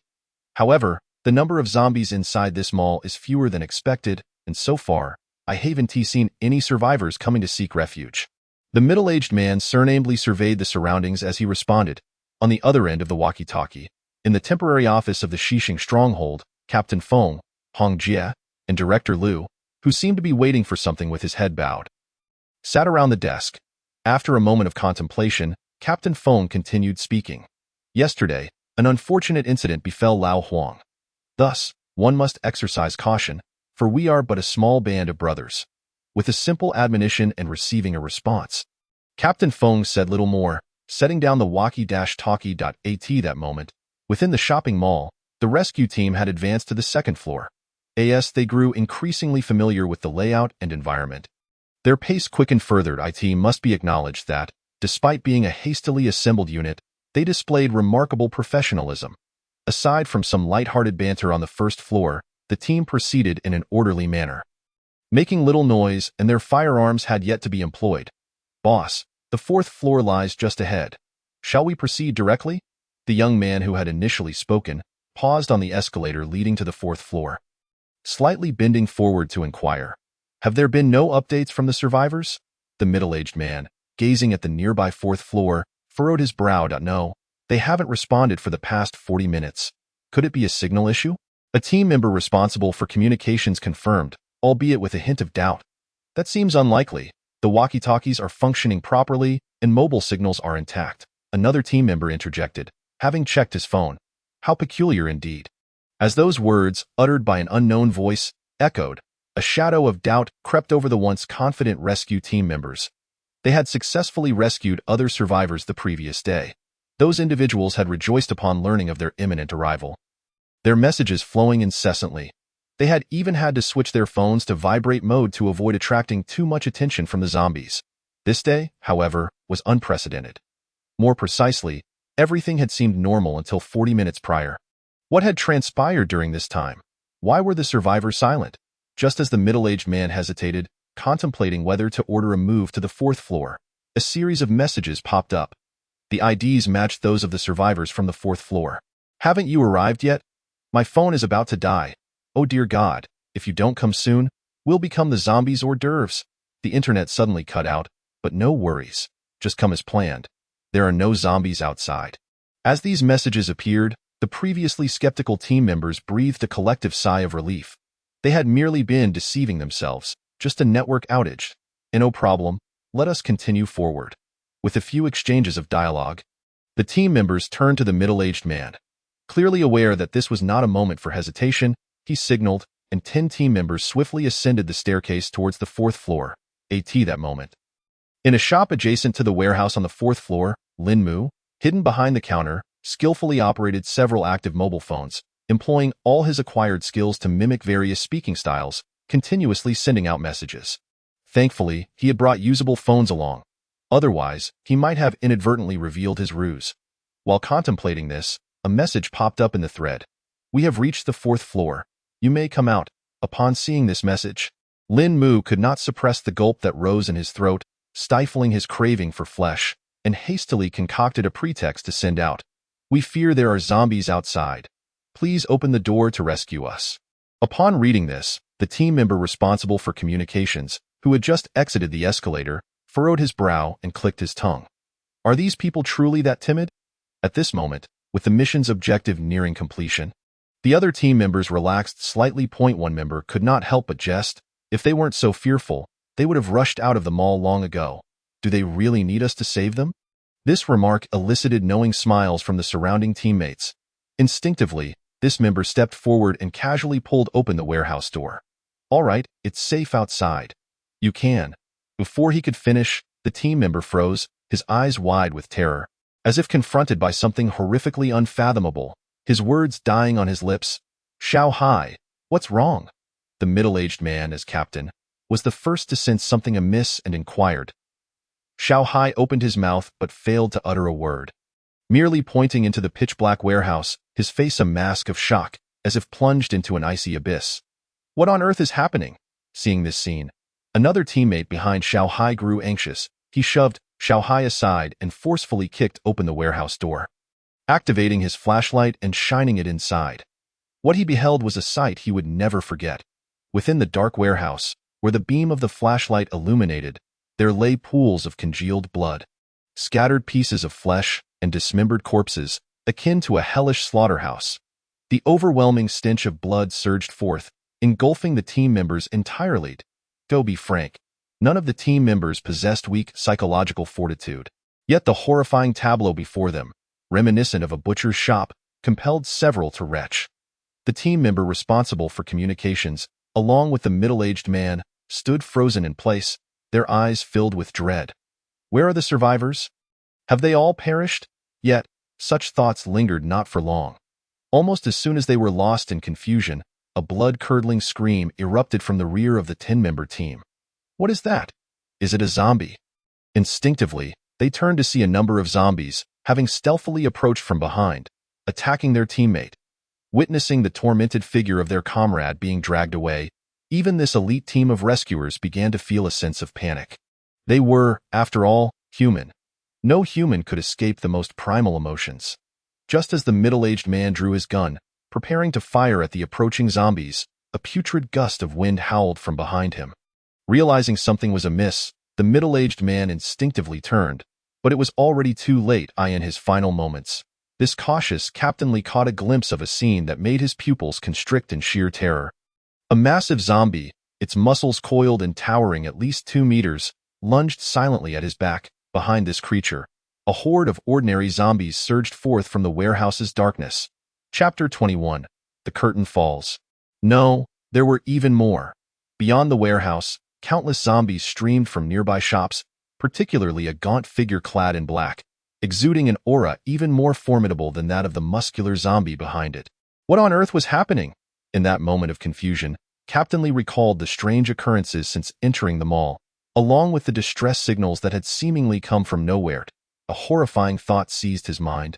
However, the number of zombies inside this mall is fewer than expected, and so far, I haven't seen any survivors coming to seek refuge. The middle-aged man surnamedly surveyed the surroundings as he responded. On the other end of the walkie-talkie, in the temporary office of the Xixing stronghold, Captain Feng, Hong Jie, and Director Liu, who seemed to be waiting for something with his head bowed, sat around the desk. After a moment of contemplation, Captain Feng continued speaking. Yesterday, an unfortunate incident befell Lao Huang. Thus, one must exercise caution, for we are but a small band of brothers. With a simple admonition and receiving a response, Captain Feng said little more, setting down the walkie-talkie. That moment, within the shopping mall, the rescue team had advanced to the second floor. As they grew increasingly familiar with the layout and environment, their pace quickened further. It must be acknowledged that, despite being a hastily assembled unit, they displayed remarkable professionalism. Aside from some light-hearted banter on the first floor, the team proceeded in an orderly manner, making little noise, and their firearms had yet to be employed. Boss, the fourth floor lies just ahead. Shall we proceed directly? The young man who had initially spoken paused on the escalator leading to the fourth floor, slightly bending forward to inquire. Have there been no updates from the survivors? The middle-aged man, gazing at the nearby fourth floor, furrowed his brow. No, they haven't responded for the past 40 minutes. Could it be a signal issue? A team member responsible for communications confirmed, albeit with a hint of doubt. That seems unlikely. The walkie-talkies are functioning properly, and mobile signals are intact. Another team member interjected, having checked his phone. How peculiar indeed. As those words, uttered by an unknown voice, echoed, a shadow of doubt crept over the once confident rescue team members. They had successfully rescued other survivors the previous day. Those individuals had rejoiced upon learning of their imminent arrival, their messages flowing incessantly. They had even had to switch their phones to vibrate mode to avoid attracting too much attention from the zombies. This day, however, was unprecedented. More precisely, everything had seemed normal until 40 minutes prior. What had transpired during this time? Why were the survivors silent? Just as the middle-aged man hesitated, contemplating whether to order a move to the fourth floor, a series of messages popped up. The IDs matched those of the survivors from the fourth floor. Haven't you arrived yet? My phone is about to die. Oh dear God, if you don't come soon, we'll become the zombies' hors d'oeuvres. The internet suddenly cut out, but no worries. Just come as planned. There are no zombies outside. As these messages appeared, the previously skeptical team members breathed a collective sigh of relief. They had merely been deceiving themselves, just a network outage. And no problem, let us continue forward. With a few exchanges of dialogue, The team members turned to the middle-aged man. Clearly aware that this was not a moment for hesitation, he signaled, and 10 team members swiftly ascended the staircase towards the 4th floor, that moment. In a shop adjacent to the warehouse on the 4th floor, Lin Mu, hidden behind the counter, skillfully operated several active mobile phones, employing all his acquired skills to mimic various speaking styles, continuously sending out messages. Thankfully, he had brought usable phones along. Otherwise, he might have inadvertently revealed his ruse. While contemplating this, a message popped up in the thread. "We have reached the 4th floor. You may come out." Upon seeing this message, Lin Mu could not suppress the gulp that rose in his throat, stifling his craving for flesh, and hastily concocted a pretext to send out. "We fear there are zombies outside. Please open the door to rescue us." Upon reading this, the team member responsible for communications, who had just exited the escalator, furrowed his brow and clicked his tongue. Are these people truly that timid? At this moment, with the mission's objective nearing completion, the other team members relaxed slightly. One member could not help but jest. If they weren't so fearful, they would have rushed out of the mall long ago. Do they really need us to save them? This remark elicited knowing smiles from the surrounding teammates. Instinctively, this member stepped forward and casually pulled open the warehouse door. "All right, it's safe outside. You can." Before he could finish, the team member froze, his eyes wide with terror, as if confronted by something horrifically unfathomable, his words dying on his lips. "Xiao Hai, what's wrong?" The middle-aged man, as captain, was the first to sense something amiss and inquired. Xiao Hai opened his mouth but failed to utter a word. Merely pointing into the pitch-black warehouse, his face a mask of shock, as if plunged into an icy abyss. What on earth is happening? Seeing this scene, another teammate behind Xiao Hai grew anxious. He shoved Xiao Hai aside and forcefully kicked open the warehouse door, activating his flashlight and shining it inside. What he beheld was a sight he would never forget. Within the dark warehouse, where the beam of the flashlight illuminated, there lay pools of congealed blood, scattered pieces of flesh, and dismembered corpses, akin to a hellish slaughterhouse. The overwhelming stench of blood surged forth, engulfing the team members entirely. To be frank, none of the team members possessed weak psychological fortitude. Yet the horrifying tableau before them, reminiscent of a butcher's shop, compelled several to retch. The team member responsible for communications, along with the middle-aged man, stood frozen in place, their eyes filled with dread. Where are the survivors? Have they all perished? Yet, such thoughts lingered not for long. Almost as soon as they were lost in confusion, a blood-curdling scream erupted from the rear of the 10-member team. What is that? Is it a zombie? Instinctively, they turned to see a number of zombies, having stealthily approached from behind, attacking their teammate. Witnessing the tormented figure of their comrade being dragged away, even this elite team of rescuers began to feel a sense of panic. They were, after all, human. No human could escape the most primal emotions. Just as the middle-aged man drew his gun, preparing to fire at the approaching zombies, a putrid gust of wind howled from behind him. Realizing something was amiss, the middle-aged man instinctively turned, but it was already too late. In his final moments, this cautious captainly caught a glimpse of a scene that made his pupils constrict in sheer terror. A massive zombie, its muscles coiled and towering at least 2 meters, lunged silently at his back. Behind this creature, a horde of ordinary zombies surged forth from the warehouse's darkness. Chapter 21. The Curtain Falls. No, there were even more. Beyond the warehouse, countless zombies streamed from nearby shops, particularly a gaunt figure clad in black, exuding an aura even more formidable than that of the muscular zombie behind it. What on earth was happening? In that moment of confusion, Captain Lee recalled the strange occurrences since entering the mall, along with the distress signals that had seemingly come from nowhere. A horrifying thought seized his mind.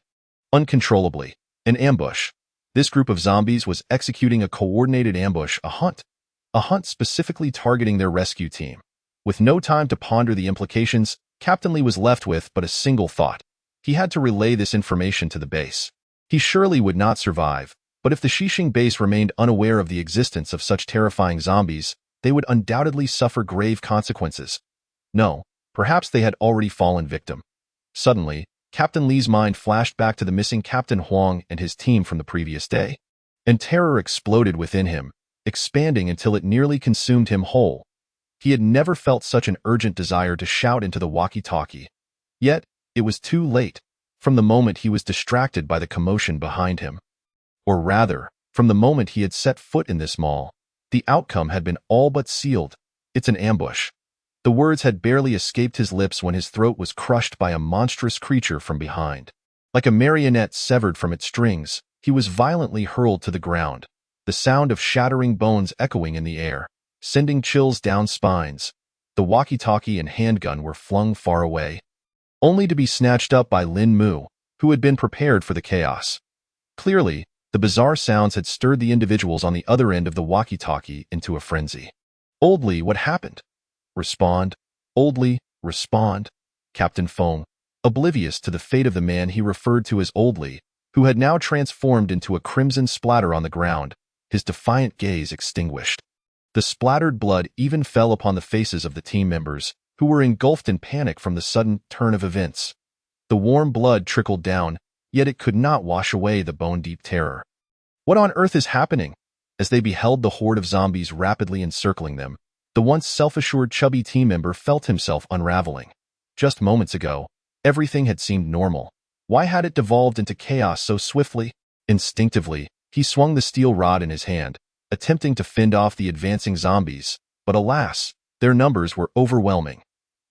Uncontrollably, an ambush. This group of zombies was executing a coordinated ambush, a hunt specifically targeting their rescue team. With no time to ponder the implications, Captain Lee was left with but a single thought. He had to relay this information to the base. He surely would not survive, but if the Xixing base remained unaware of the existence of such terrifying zombies, they would undoubtedly suffer grave consequences. No, perhaps they had already fallen victim. Suddenly, Captain Lee's mind flashed back to the missing Captain Huang and his team from the previous day, and terror exploded within him, expanding until it nearly consumed him whole. He had never felt such an urgent desire to shout into the walkie-talkie. Yet, it was too late. from the moment he was distracted by the commotion behind him. Or rather, from the moment he had set foot in this mall, the outcome had been all but sealed. It's an ambush. The words had barely escaped his lips when his throat was crushed by a monstrous creature from behind. Like a marionette severed from its strings, he was violently hurled to the ground, the sound of shattering bones echoing in the air, sending chills down spines. The walkie-talkie and handgun were flung far away, only to be snatched up by Lin Mu, who had been prepared for the chaos. Clearly, the bizarre sounds had stirred the individuals on the other end of the walkie-talkie into a frenzy. Old Li, what happened? Respond. Old Li, respond. Captain Feng, oblivious to the fate of the man he referred to as Old Li, who had now transformed into a crimson splatter on the ground, his defiant gaze extinguished. The splattered blood even fell upon the faces of the team members, who were engulfed in panic from the sudden turn of events. The warm blood trickled down, yet it could not wash away the bone-deep terror. What on earth is happening? As they beheld the horde of zombies rapidly encircling them, the once self-assured chubby team member felt himself unraveling. Just moments ago, everything had seemed normal. Why had it devolved into chaos so swiftly? Instinctively, he swung the steel rod in his hand, attempting to fend off the advancing zombies, but alas, their numbers were overwhelming.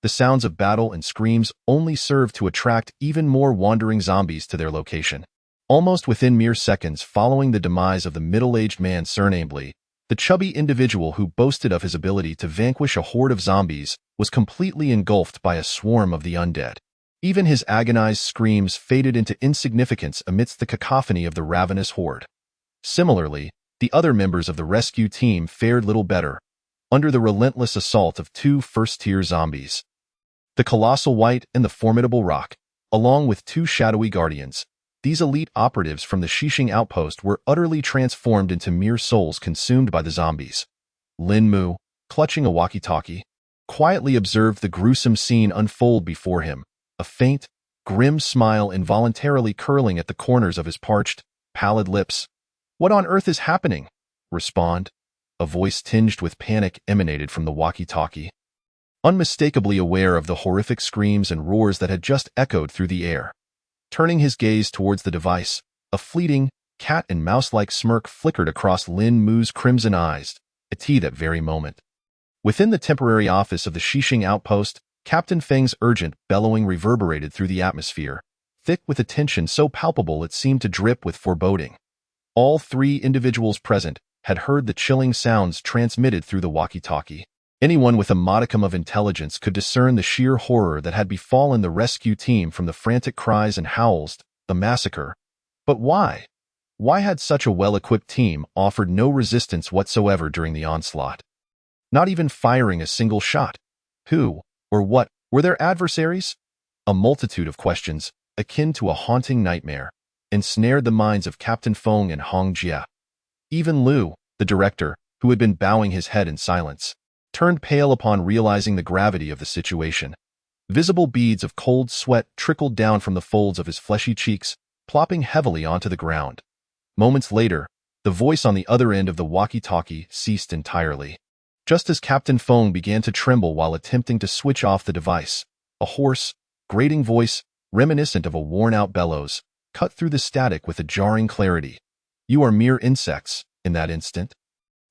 The sounds of battle and screams only served to attract even more wandering zombies to their location. Almost within mere seconds following the demise of the middle-aged man surnamed Li, the chubby individual who boasted of his ability to vanquish a horde of zombies was completely engulfed by a swarm of the undead. Even his agonized screams faded into insignificance amidst the cacophony of the ravenous horde. Similarly, the other members of the rescue team fared little better, under the relentless assault of two first-tier zombies. The colossal White and the formidable Rock, along with two shadowy guardians, these elite operatives from the Shishing outpost were utterly transformed into mere souls consumed by the zombies. Lin Mu, clutching a walkie-talkie, quietly observed the gruesome scene unfold before him, a faint, grim smile involuntarily curling at the corners of his parched, pallid lips. What on earth is happening? Respond. A voice tinged with panic emanated from the walkie-talkie. Unmistakably aware of the horrific screams and roars that had just echoed through the air. Turning his gaze towards the device, a fleeting, cat-and-mouse-like smirk flickered across Lin Mu's crimson eyes, at that very moment. Within the temporary office of the Shishing outpost, Captain Feng's urgent bellowing reverberated through the atmosphere, thick with a tension so palpable it seemed to drip with foreboding. All three individuals present had heard the chilling sounds transmitted through the walkie-talkie. Anyone with a modicum of intelligence could discern the sheer horror that had befallen the rescue team from the frantic cries and howls, the massacre. But why? Why had such a well-equipped team offered no resistance whatsoever during the onslaught? Not even firing a single shot. Who, or what, were their adversaries? A multitude of questions, akin to a haunting nightmare, ensnared the minds of Captain Feng and Hong Jie. Even Lu, the director, who had been bowing his head in silence, turned pale upon realizing the gravity of the situation. Visible beads of cold sweat trickled down from the folds of his fleshy cheeks, plopping heavily onto the ground. Moments later, the voice on the other end of the walkie-talkie ceased entirely. Just as Captain Feng began to tremble while attempting to switch off the device, a hoarse, grating voice, reminiscent of a worn-out bellows, cut through the static with a jarring clarity. "You are mere insects," in that instant.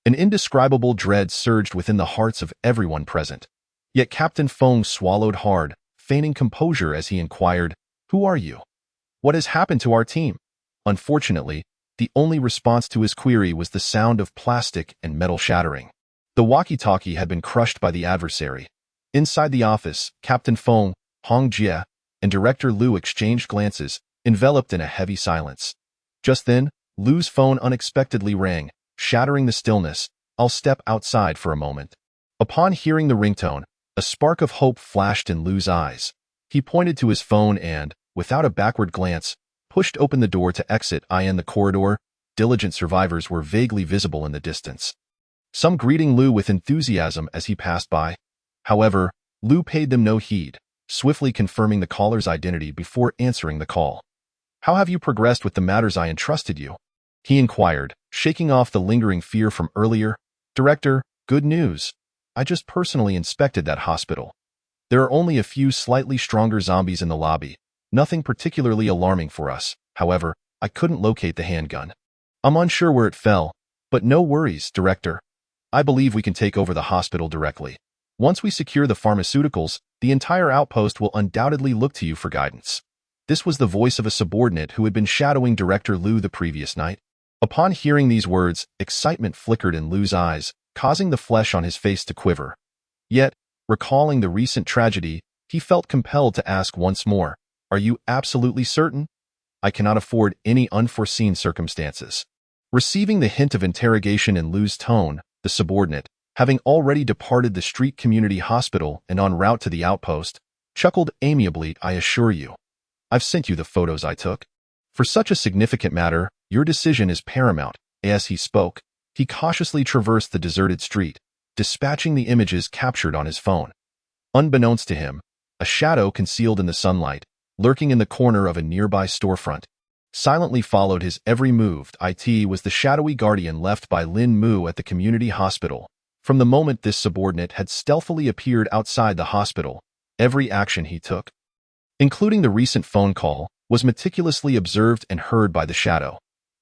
An indescribable dread surged within the hearts of everyone present. Yet Captain Feng swallowed hard, feigning composure as he inquired, "Who are you? What has happened to our team?" Unfortunately, the only response to his query was the sound of plastic and metal shattering. The walkie-talkie had been crushed by the adversary. Inside the office, Captain Feng, Hong Jie, and Director Lu exchanged glances, enveloped in a heavy silence. Just then, Lu's phone unexpectedly rang, shattering the stillness. "I'll step outside for a moment." Upon hearing the ringtone, a spark of hope flashed in Lu's eyes. He pointed to his phone and, without a backward glance, pushed open the door to exit. In the corridor, diligent survivors were vaguely visible in the distance, some greeting Lu with enthusiasm as he passed by. However, Lu paid them no heed, swiftly confirming the caller's identity before answering the call. "How have you progressed with the matters I entrusted you?" he inquired, shaking off the lingering fear from earlier. "Director, good news. I just personally inspected that hospital. There are only a few slightly stronger zombies in the lobby, Nothing particularly alarming for us. However, I couldn't locate the handgun. I'm unsure where it fell, but no worries, Director. I believe we can take over the hospital directly. Once we secure the pharmaceuticals, the entire outpost will undoubtedly look to you for guidance. This was the voice of a subordinate who had been shadowing Director Liu the previous night. Upon hearing these words, excitement flickered in Liu's eyes, causing the flesh on his face to quiver. Yet, recalling the recent tragedy, he felt compelled to ask once more, "Are you absolutely certain?" "I cannot afford any unforeseen circumstances." Receiving the hint of interrogation in Liu's tone, the subordinate, having already departed the street community hospital and en route to the outpost, chuckled amiably, "I assure you. I've sent you the photos I took. For such a significant matter, your decision is paramount." As he spoke, he cautiously traversed the deserted street, dispatching the images captured on his phone. Unbeknownst to him, a shadow concealed in the sunlight, lurking in the corner of a nearby storefront, silently followed his every move. It was the shadowy guardian left by Lin Mu at the community hospital. From the moment this subordinate had stealthily appeared outside the hospital, every action he took, including the recent phone call, was meticulously observed and heard by the shadow.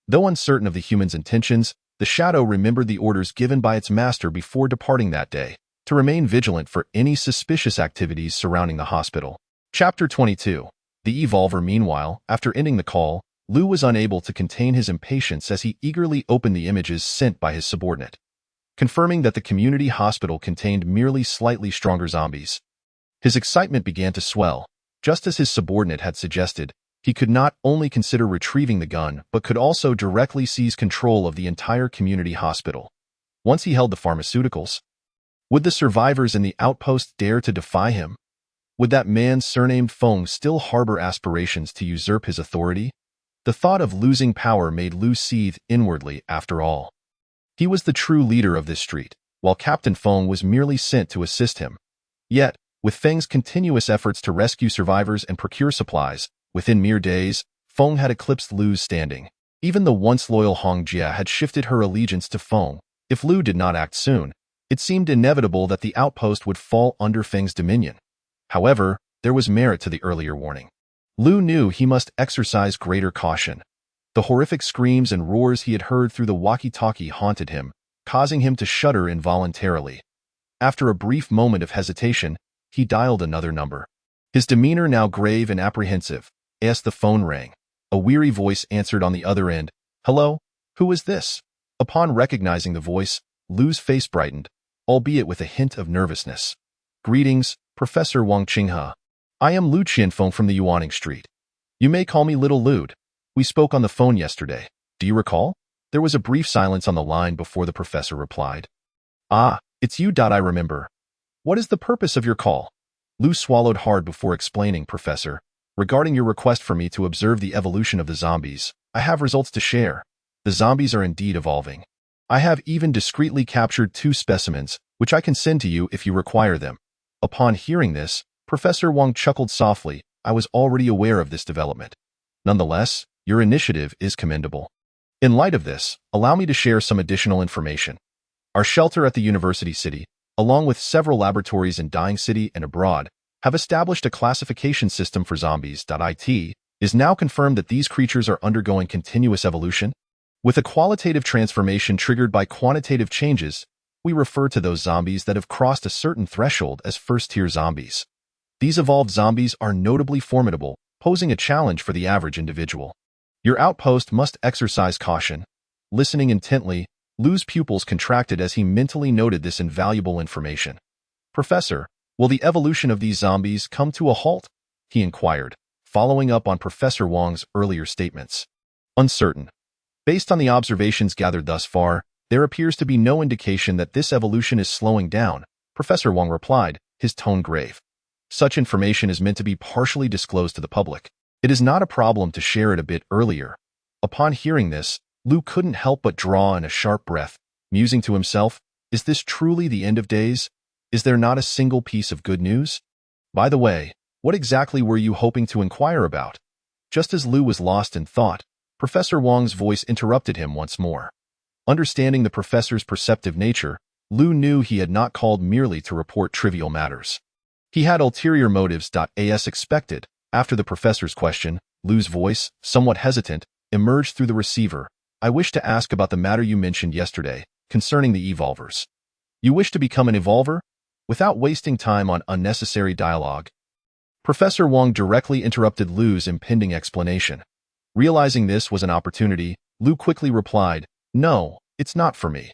Though uncertain of the human's intentions, the shadow remembered the orders given by its master before departing that day, to remain vigilant for any suspicious activities surrounding the hospital. Chapter 22. The Evolver. Meanwhile, after ending the call, Liu was unable to contain his impatience as he eagerly opened the images sent by his subordinate, confirming that the community hospital contained merely slightly stronger zombies. His excitement began to swell. Just as his subordinate had suggested, he could not only consider retrieving the gun, but could also directly seize control of the entire community hospital. Once he held the pharmaceuticals, would the survivors in the outpost dare to defy him? Would that man surnamed Feng still harbor aspirations to usurp his authority? The thought of losing power made Liu seethe inwardly. After all, he was the true leader of this street, while Captain Feng was merely sent to assist him. Yet, with Feng's continuous efforts to rescue survivors and procure supplies, within mere days, Feng had eclipsed Liu's standing. Even the once loyal Hong Jia had shifted her allegiance to Feng. If Liu did not act soon, it seemed inevitable that the outpost would fall under Feng's dominion. However, there was merit to the earlier warning. Liu knew he must exercise greater caution. The horrific screams and roars he had heard through the walkie-talkie haunted him, causing him to shudder involuntarily. After a brief moment of hesitation, he dialed another number. His demeanor now grave and apprehensive, as the phone rang. A weary voice answered on the other end. "Hello? Who is this?" Upon recognizing the voice, Liu's face brightened, albeit with a hint of nervousness. "Greetings, Professor Wang Qinghe. I am Liu Qianfeng from the Yuaning Street. You may call me Little Lude. We spoke on the phone yesterday. Do you recall?" There was a brief silence on the line before the professor replied. "Ah, it's you. I remember. What is the purpose of your call?" Liu swallowed hard before explaining. "Professor, regarding your request for me to observe the evolution of the zombies, I have results to share. The zombies are indeed evolving. I have even discreetly captured 2 specimens, which I can send to you if you require them." Upon hearing this, Professor Wang chuckled softly. "I was already aware of this development. Nonetheless, your initiative is commendable. In light of this, allow me to share some additional information. Our shelter at the University City, along with several laboratories in Dying City and abroad, have established a classification system for zombies. It is now confirmed that these creatures are undergoing continuous evolution. With a qualitative transformation triggered by quantitative changes, we refer to those zombies that have crossed a certain threshold as first-tier zombies. These evolved zombies are notably formidable, posing a challenge for the average individual. Your outpost must exercise caution." Listening intently, Liu's pupils contracted as he mentally noted this invaluable information. "Professor, will the evolution of these zombies come to a halt?" he inquired, following up on Professor Wang's earlier statements. "Uncertain. Based on the observations gathered thus far, there appears to be no indication that this evolution is slowing down," Professor Wang replied, his tone grave. "Such information is meant to be partially disclosed to the public. It is not a problem to share it a bit earlier." Upon hearing this, Liu couldn't help but draw in a sharp breath, musing to himself, "Is this truly the end of days? Is there not a single piece of good news? By the way, what exactly were you hoping to inquire about?" Just as Liu was lost in thought, Professor Wang's voice interrupted him once more. Understanding the professor's perceptive nature, Liu knew he had not called merely to report trivial matters. He had ulterior motives. As expected, After the professor's question, Lu's voice, somewhat hesitant, emerged through the receiver. I wish to ask about the matter you mentioned yesterday, concerning the evolvers. You wish to become an evolver? Without wasting time on unnecessary dialogue, Professor Wong directly interrupted Lu's impending explanation. Realizing this was an opportunity, Lu quickly replied, "No, it's not for me.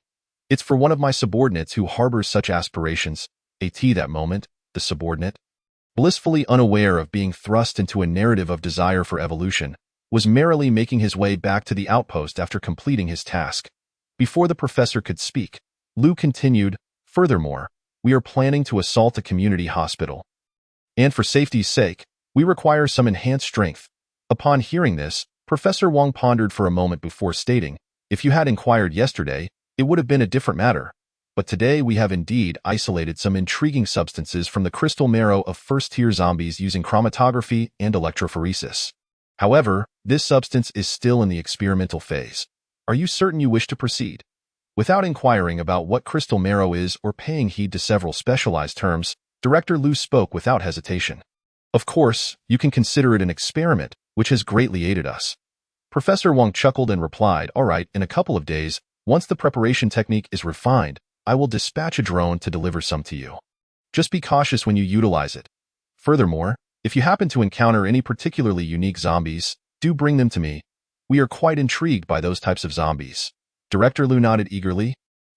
It's for one of my subordinates who harbors such aspirations." That moment, the subordinate, blissfully unaware of being thrust into a narrative of desire for evolution, was merrily making his way back to the outpost after completing his task. Before the professor could speak, Lu continued, "Furthermore, we are planning to assault a community hospital. And for safety's sake, we require some enhanced strength." Upon hearing this, Professor Wong pondered for a moment before stating, "If you had inquired yesterday, it would have been a different matter. But today we have indeed isolated some intriguing substances from the crystal marrow of first-tier zombies using chromatography and electrophoresis. However, this substance is still in the experimental phase. Are you certain you wish to proceed?" Without inquiring about what crystal marrow is or paying heed to several specialized terms, Director Lu spoke without hesitation. "Of course, you can consider it an experiment, which has greatly aided us." Professor Wong chuckled and replied, "All right, in a couple of days, once the preparation technique is refined, I will dispatch a drone to deliver some to you. Just be cautious when you utilize it. Furthermore, if you happen to encounter any particularly unique zombies, do bring them to me. We are quite intrigued by those types of zombies." Director Lu nodded eagerly,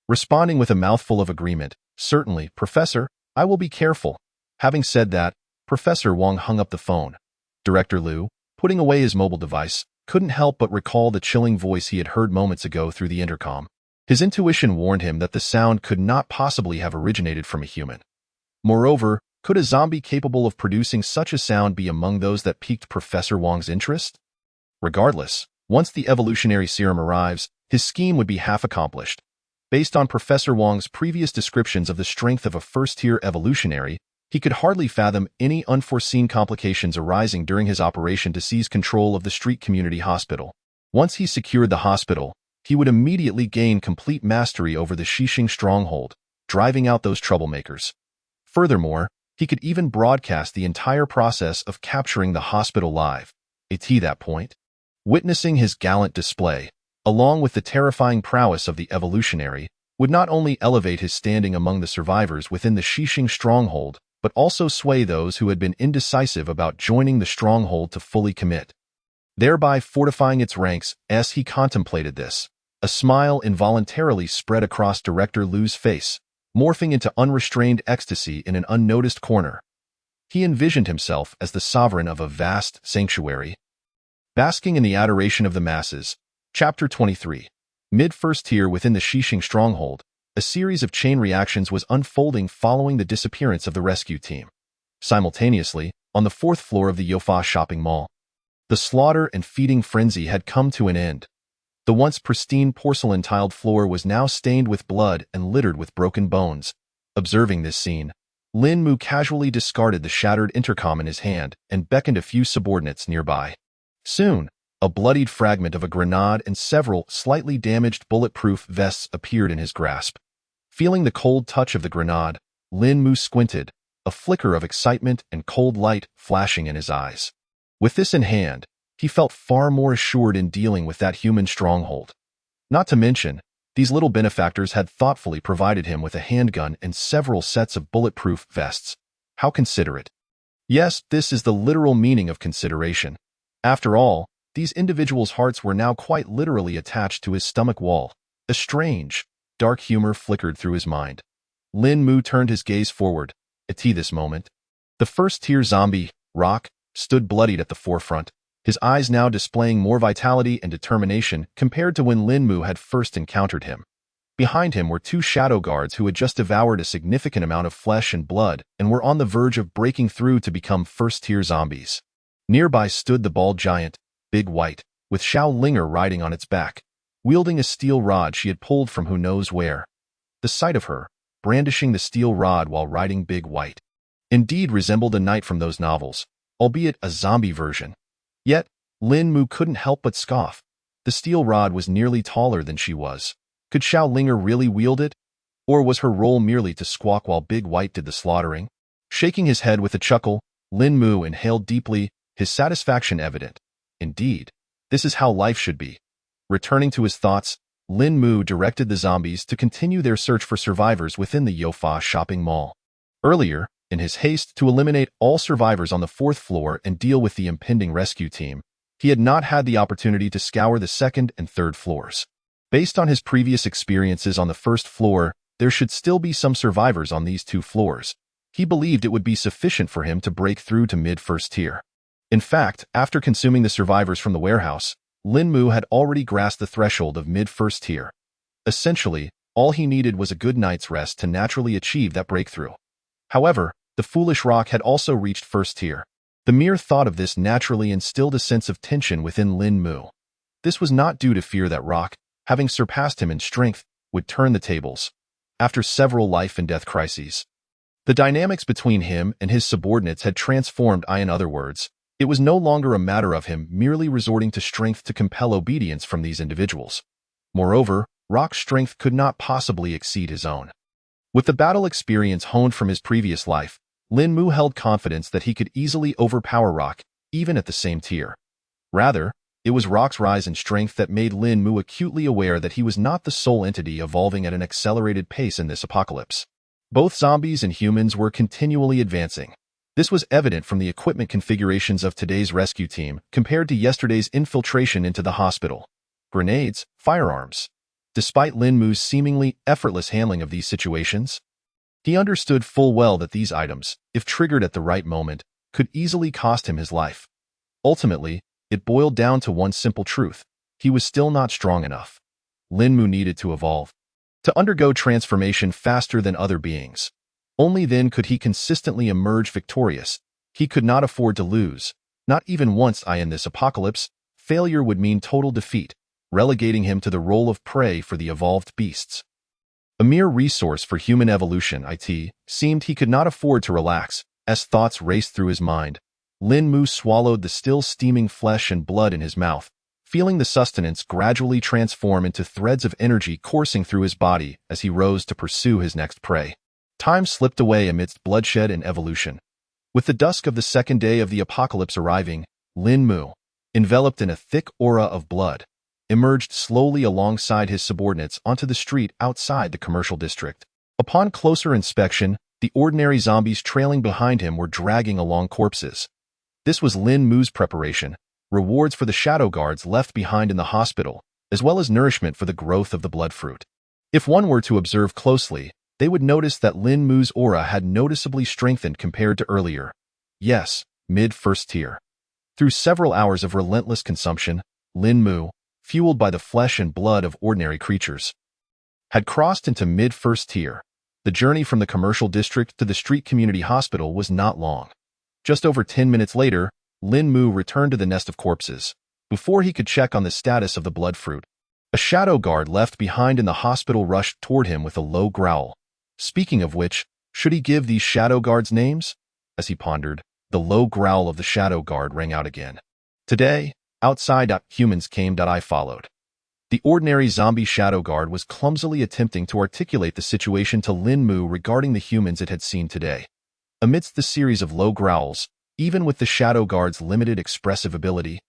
responding with a mouthful of agreement. "Certainly, Professor, I will be careful." Having said that, Professor Wong hung up the phone. Director Lu, putting away his mobile device, couldn't help but recall the chilling voice he had heard moments ago through the intercom. His intuition warned him that the sound could not possibly have originated from a human. Moreover, could a zombie capable of producing such a sound be among those that piqued Professor Wong's interest? Regardless, once the evolutionary serum arrives, his scheme would be half accomplished. Based on Professor Wong's previous descriptions of the strength of a first-tier evolutionary, he could hardly fathom any unforeseen complications arising during his operation to seize control of the street community hospital. Once he secured the hospital, he would immediately gain complete mastery over the Xixing stronghold, driving out those troublemakers. Furthermore, he could even broadcast the entire process of capturing the hospital live. At that point, witnessing his gallant display, along with the terrifying prowess of the evolutionary, would not only elevate his standing among the survivors within the Xixing stronghold, but also sway those who had been indecisive about joining the stronghold to fully commit, thereby fortifying its ranks. As he contemplated this, a smile involuntarily spread across Director Lu's face, morphing into unrestrained ecstasy in an unnoticed corner. He envisioned himself as the sovereign of a vast sanctuary, basking in the adoration of the masses. Chapter 23. Mid-first tier within the Xixing stronghold, a series of chain reactions was unfolding following the disappearance of the rescue team. Simultaneously, on the fourth floor of the Youfa shopping mall, the slaughter and feeding frenzy had come to an end. The once pristine porcelain-tiled floor was now stained with blood and littered with broken bones. Observing this scene, Lin Mu casually discarded the shattered intercom in his hand and beckoned a few subordinates nearby. Soon, a bloodied fragment of a grenade and several slightly damaged bulletproof vests appeared in his grasp. Feeling the cold touch of the grenade, Lin Mu squinted, a flicker of excitement and cold light flashing in his eyes. With this in hand, he felt far more assured in dealing with that human stronghold. Not to mention, these little benefactors had thoughtfully provided him with a handgun and several sets of bulletproof vests. How considerate. Yes, this is the literal meaning of consideration. After all, these individuals' hearts were now quite literally attached to his stomach wall. A strange, dark humor flickered through his mind. Lin Mu turned his gaze forward. At this moment, the first-tier zombie, Rock, stood bloodied at the forefront, his eyes now displaying more vitality and determination compared to when Lin Mu had first encountered him. Behind him were two shadow guards who had just devoured a significant amount of flesh and blood and were on the verge of breaking through to become first-tier zombies. Nearby stood the bald giant, Big White, with Xiao Linger riding on its back, wielding a steel rod she had pulled from who knows where. The sight of her, brandishing the steel rod while riding Big White, indeed resembled a knight from those novels, albeit a zombie version. Yet, Lin Mu couldn't help but scoff. The steel rod was nearly taller than she was. Could Xiao Linger really wield it? Or was her role merely to squawk while Big White did the slaughtering? Shaking his head with a chuckle, Lin Mu inhaled deeply, his satisfaction evident. Indeed, this is how life should be. Returning to his thoughts, Lin Mu directed the zombies to continue their search for survivors within the Youfa shopping mall. Earlier, in his haste to eliminate all survivors on the 4th floor and deal with the impending rescue team, he had not had the opportunity to scour the 2nd and 3rd floors. Based on his previous experiences on the 1st floor, there should still be some survivors on these 2 floors. He believed it would be sufficient for him to break through to mid-1st tier. In fact, after consuming the survivors from the warehouse, Lin Mu had already grasped the threshold of mid-1st tier. Essentially, all he needed was a good night's rest to naturally achieve that breakthrough. However, the foolish rock had also reached 1st tier. The mere thought of this naturally instilled a sense of tension within Lin Mu. This was not due to fear that rock, having surpassed him in strength, would turn the tables. After several life and death crises, the dynamics between him and his subordinates had transformed. In other words, it was no longer a matter of him merely resorting to strength to compel obedience from these individuals. Moreover, Rock's strength could not possibly exceed his own. With the battle experience honed from his previous life, Lin Mu held confidence that he could easily overpower Rock, even at the same tier. Rather, it was Rock's rise in strength that made Lin Mu acutely aware that he was not the sole entity evolving at an accelerated pace in this apocalypse. Both zombies and humans were continually advancing. This was evident from the equipment configurations of today's rescue team compared to yesterday's infiltration into the hospital. Grenades, firearms. Despite Lin Mu's seemingly effortless handling of these situations, he understood full well that these items, if triggered at the right moment, could easily cost him his life. Ultimately, it boiled down to one simple truth: he was still not strong enough. Lin Mu needed to evolve, to undergo transformation faster than other beings. Only then could he consistently emerge victorious. He could not afford to lose, not even once. In this apocalypse, failure would mean total defeat, relegating him to the role of prey for the evolved beasts. A mere resource for human evolution, it seemed he could not afford to relax. As thoughts raced through his mind, Lin Mu swallowed the still steaming flesh and blood in his mouth, feeling the sustenance gradually transform into threads of energy coursing through his body as he rose to pursue his next prey. Time slipped away amidst bloodshed and evolution. With the dusk of the 2nd day of the apocalypse arriving, Lin Mu, enveloped in a thick aura of blood, emerged slowly alongside his subordinates onto the street outside the commercial district. Upon closer inspection, the ordinary zombies trailing behind him were dragging along corpses. This was Lin Mu's preparation, rewards for the shadow guards left behind in the hospital, as well as nourishment for the growth of the blood fruit. If one were to observe closely, they would notice that Lin Mu's aura had noticeably strengthened compared to earlier. Yes, mid-1st tier. Through several hours of relentless consumption, Lin Mu, fueled by the flesh and blood of ordinary creatures, had crossed into mid-1st tier. The journey from the commercial district to the street community hospital was not long. Just over 10 minutes later, Lin Mu returned to the nest of corpses. Before he could check on the status of the blood fruit, a shadow guard left behind in the hospital rushed toward him with a low growl. Speaking of which, should he give these shadow guards names? As he pondered, the low growl of the shadow guard rang out again. Today, outside humans came. I followed. The ordinary zombie shadow guard was clumsily attempting to articulate the situation to Lin Mu regarding the humans it had seen today. Amidst the series of low growls, even with the shadow guard's limited expressive ability,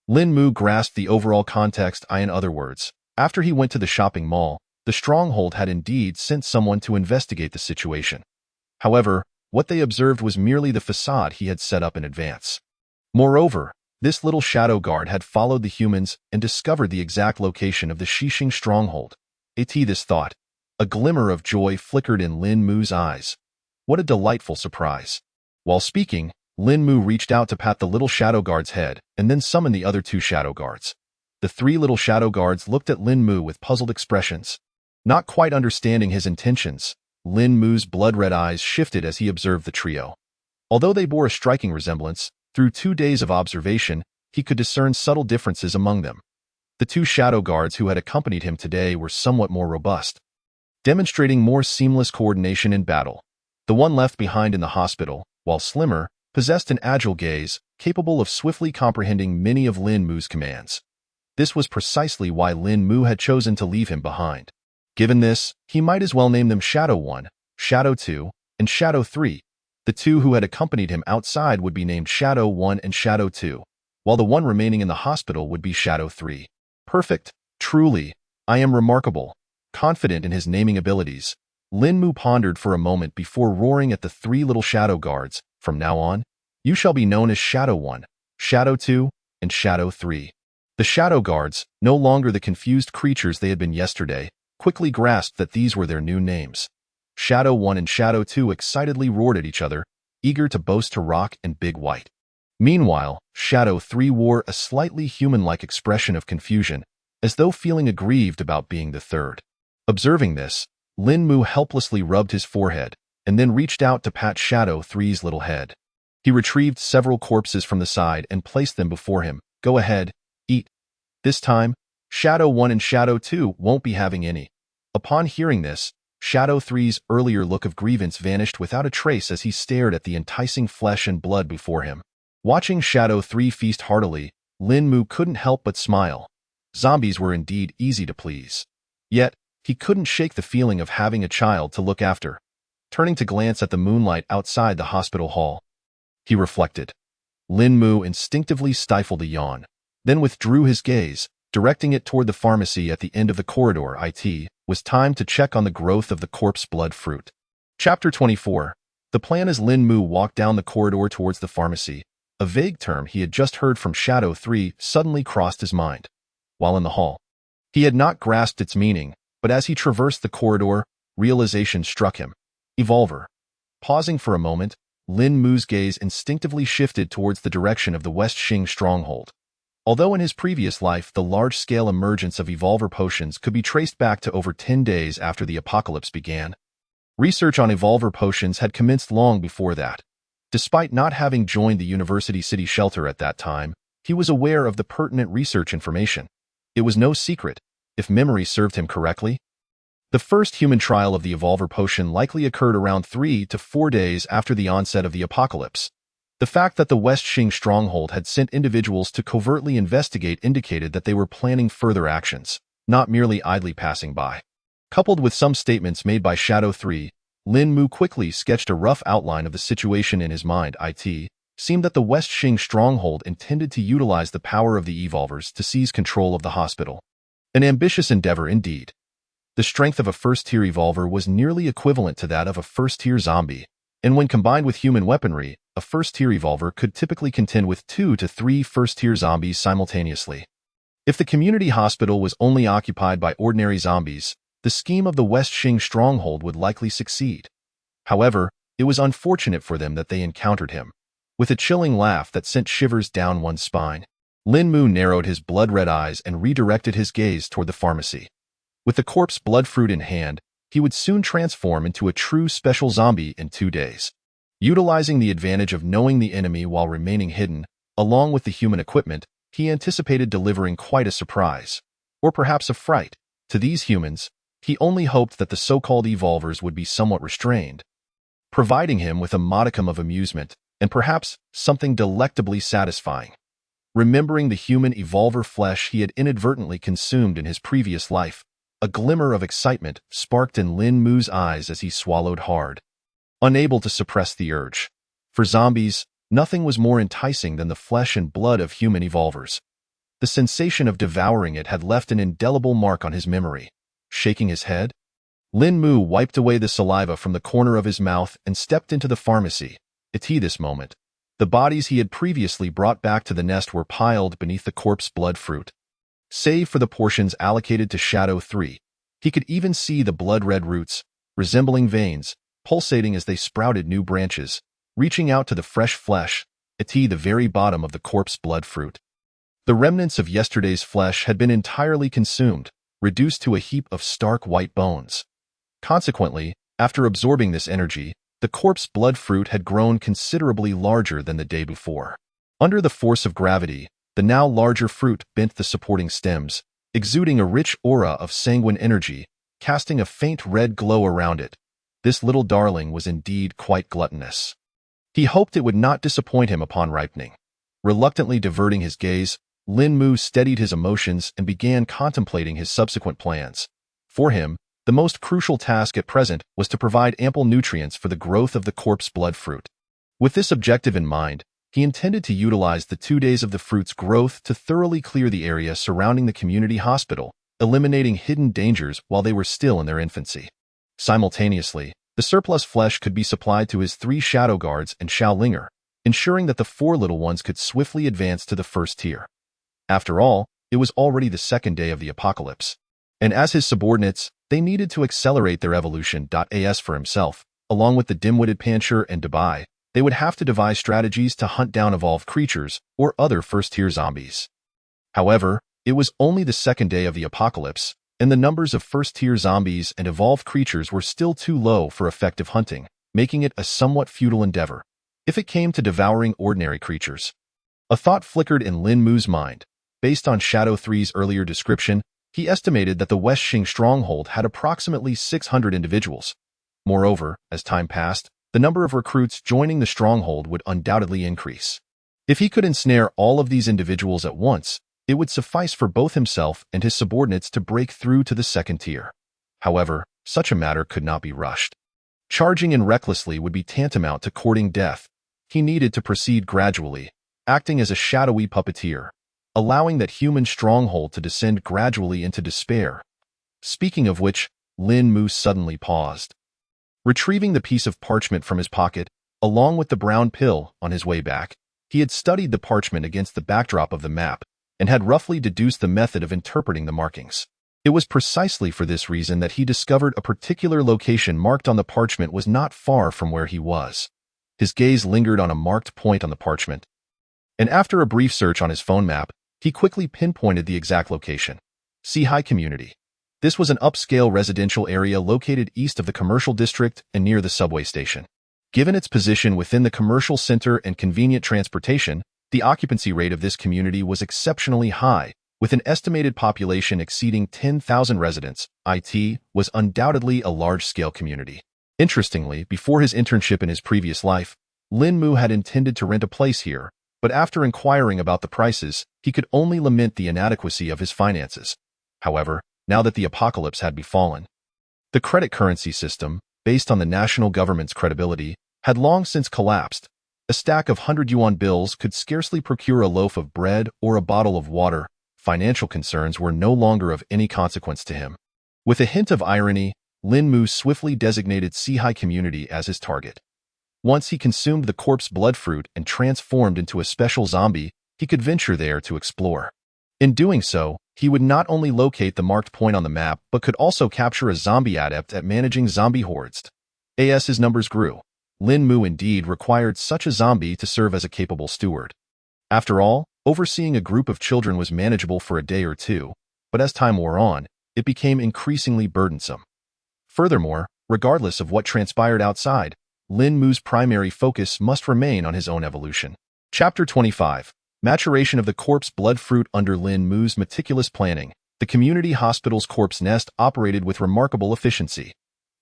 Lin Mu grasped the overall context. In other words, after he went to the shopping mall, the stronghold had indeed sent someone to investigate the situation. However, what they observed was merely the facade he had set up in advance. Moreover, this little shadow guard had followed the humans and discovered the exact location of the Xixing stronghold. This thought, a glimmer of joy flickered in Lin Mu's eyes. What a delightful surprise. While speaking, Lin Mu reached out to pat the little shadow guard's head and then summoned the other 2 shadow guards. The 3 little shadow guards looked at Lin Mu with puzzled expressions. Not quite understanding his intentions, Lin Mu's blood-red eyes shifted as he observed the trio. Although they bore a striking resemblance, through 2 days of observation, he could discern subtle differences among them. The 2 shadow guards who had accompanied him today were somewhat more robust, demonstrating more seamless coordination in battle. The one left behind in the hospital, while slimmer, possessed an agile gaze, capable of swiftly comprehending many of Lin Mu's commands. This was precisely why Lin Mu had chosen to leave him behind. Given this, he might as well name them Shadow 1, Shadow 2, and Shadow 3. The two who had accompanied him outside would be named Shadow 1 and Shadow 2, while the one remaining in the hospital would be Shadow 3. Perfect. Truly, I am remarkable. Confident in his naming abilities, Lin Mu pondered for a moment before roaring at the three little shadow guards. From now on, you shall be known as Shadow 1, Shadow 2, and Shadow 3. The shadow guards, no longer the confused creatures they had been yesterday, quickly grasped that these were their new names. Shadow 1 and Shadow 2 excitedly roared at each other, eager to boast to Rock and Big White. Meanwhile, Shadow 3 wore a slightly human-like expression of confusion, as though feeling aggrieved about being the third. Observing this, Lin Mu helplessly rubbed his forehead, and then reached out to pat Shadow 3's little head. He retrieved several corpses from the side and placed them before him. Go ahead, eat. This time, Shadow 1 and Shadow 2 won't be having any. Upon hearing this, Shadow 3's earlier look of grievance vanished without a trace as he stared at the enticing flesh and blood before him. Watching Shadow 3 feast heartily, Lin Mu couldn't help but smile. Zombies were indeed easy to please. Yet, he couldn't shake the feeling of having a child to look after. Turning to glance at the moonlight outside the hospital hall, he reflected. Lin Mu instinctively stifled a yawn, then withdrew his gaze, directing it toward the pharmacy at the end of the corridor. It was time to check on the growth of the corpse blood fruit. Chapter 24. The plan. As Lin Mu walked down the corridor towards the pharmacy, a vague term he had just heard from Shadow 3 suddenly crossed his mind. While in the hall, he had not grasped its meaning, but as he traversed the corridor, realization struck him. Evolver. Pausing for a moment, Lin Mu's gaze instinctively shifted towards the direction of the West Xing stronghold. Although in his previous life the large-scale emergence of Evolver potions could be traced back to over 10 days after the apocalypse began, research on Evolver potions had commenced long before that. Despite not having joined the University City Shelter at that time, he was aware of the pertinent research information. It was no secret, if memory served him correctly. The first human trial of the Evolver potion likely occurred around 3 to 4 days after the onset of the apocalypse. The fact that the West Xing stronghold had sent individuals to covertly investigate indicated that they were planning further actions, not merely idly passing by. Coupled with some statements made by Shadow 3, Lin Mu quickly sketched a rough outline of the situation in his mind. It seemed that the West Xing stronghold intended to utilize the power of the Evolvers to seize control of the hospital. An ambitious endeavor indeed. The strength of a first-tier Evolver was nearly equivalent to that of a first-tier zombie, and when combined with human weaponry, a first-tier Evolver could typically contend with 2 to 3 first-tier zombies simultaneously. If the community hospital was only occupied by ordinary zombies, the scheme of the West Xing stronghold would likely succeed. However, it was unfortunate for them that they encountered him. With a chilling laugh that sent shivers down one's spine, Lin Mu narrowed his blood-red eyes and redirected his gaze toward the pharmacy. With the corpse blood fruit in hand, he would soon transform into a true special zombie in 2 days. Utilizing the advantage of knowing the enemy while remaining hidden, along with the human equipment, he anticipated delivering quite a surprise, or perhaps a fright, to these humans. He only hoped that the so-called Evolvers would be somewhat restrained, providing him with a modicum of amusement, and perhaps something delectably satisfying. Remembering the human Evolver flesh he had inadvertently consumed in his previous life, a glimmer of excitement sparked in Lin Mu's eyes as he swallowed hard, unable to suppress the urge. For zombies, nothing was more enticing than the flesh and blood of human Evolvers. The sensation of devouring it had left an indelible mark on his memory. Shaking his head, Lin Mu wiped away the saliva from the corner of his mouth and stepped into the pharmacy. This moment, the bodies he had previously brought back to the nest were piled beneath the corpse blood fruit. Save for the portions allocated to Shadow 3, he could even see the blood-red roots, resembling veins, pulsating as they sprouted new branches, reaching out to the fresh flesh, the very bottom of the corpse blood fruit. The remnants of yesterday's flesh had been entirely consumed, reduced to a heap of stark white bones. Consequently, after absorbing this energy, the corpse blood fruit had grown considerably larger than the day before. Under the force of gravity, the now larger fruit bent the supporting stems, exuding a rich aura of sanguine energy, casting a faint red glow around it. This little darling was indeed quite gluttonous. He hoped it would not disappoint him upon ripening. Reluctantly diverting his gaze, Lin Mu steadied his emotions and began contemplating his subsequent plans. For him, the most crucial task at present was to provide ample nutrients for the growth of the corpse blood fruit. With this objective in mind, he intended to utilize the 2 days of the fruit's growth to thoroughly clear the area surrounding the community hospital, eliminating hidden dangers while they were still in their infancy. Simultaneously, the surplus flesh could be supplied to his 3 shadow guards and Xiaolinger, ensuring that the 4 little ones could swiftly advance to the first tier. After all, it was already the 2nd day of the apocalypse, and as his subordinates, they needed to accelerate their evolution. As for himself, along with the dim-witted Pancher and Dubai, they would have to devise strategies to hunt down evolved creatures or other first-tier zombies. However, it was only the 2nd day of the apocalypse, and the numbers of first-tier zombies and evolved creatures were still too low for effective hunting, making it a somewhat futile endeavor if it came to devouring ordinary creatures. A thought flickered in Lin Mu's mind. Based on Shadow 3's earlier description, he estimated that the West Xing stronghold had approximately 600 individuals. Moreover, as time passed, the number of recruits joining the stronghold would undoubtedly increase. If he could ensnare all of these individuals at once, it would suffice for both himself and his subordinates to break through to the 2nd tier. However, such a matter could not be rushed. Charging in recklessly would be tantamount to courting death. He needed to proceed gradually, acting as a shadowy puppeteer, allowing that human stronghold to descend gradually into despair. Speaking of which, Lin Mu suddenly paused. Retrieving the piece of parchment from his pocket, along with the brown pill on his way back, he had studied the parchment against the backdrop of the map and had roughly deduced the method of interpreting the markings. It was precisely for this reason that he discovered a particular location marked on the parchment was not far from where he was. His gaze lingered on a marked point on the parchment, and after a brief search on his phone map, he quickly pinpointed the exact location. Sihai Community. This was an upscale residential area located east of the commercial district and near the subway station. Given its position within the commercial center and convenient transportation, the occupancy rate of this community was exceptionally high, with an estimated population exceeding 10,000 residents. It was undoubtedly a large-scale community. Interestingly, before his internship in his previous life, Lin Mu had intended to rent a place here, but after inquiring about the prices, he could only lament the inadequacy of his finances. However, now that the apocalypse had befallen, the credit currency system, based on the national government's credibility, had long since collapsed. A stack of 100 yuan bills could scarcely procure a loaf of bread or a bottle of water. Financial concerns were no longer of any consequence to him. With a hint of irony, Lin Mu swiftly designated Sihai Community as his target. Once he consumed the corpse blood fruit and transformed into a special zombie, he could venture there to explore. In doing so, he would not only locate the marked point on the map, but could also capture a zombie adept at managing zombie hordes. As his numbers grew, Lin Mu indeed required such a zombie to serve as a capable steward. After all, overseeing a group of children was manageable for a day or two, but as time wore on, it became increasingly burdensome. Furthermore, regardless of what transpired outside, Lin Mu's primary focus must remain on his own evolution. Chapter 25. Maturation of the corpse blood fruit. Under Lin Mu's meticulous planning, the community hospital's corpse nest operated with remarkable efficiency.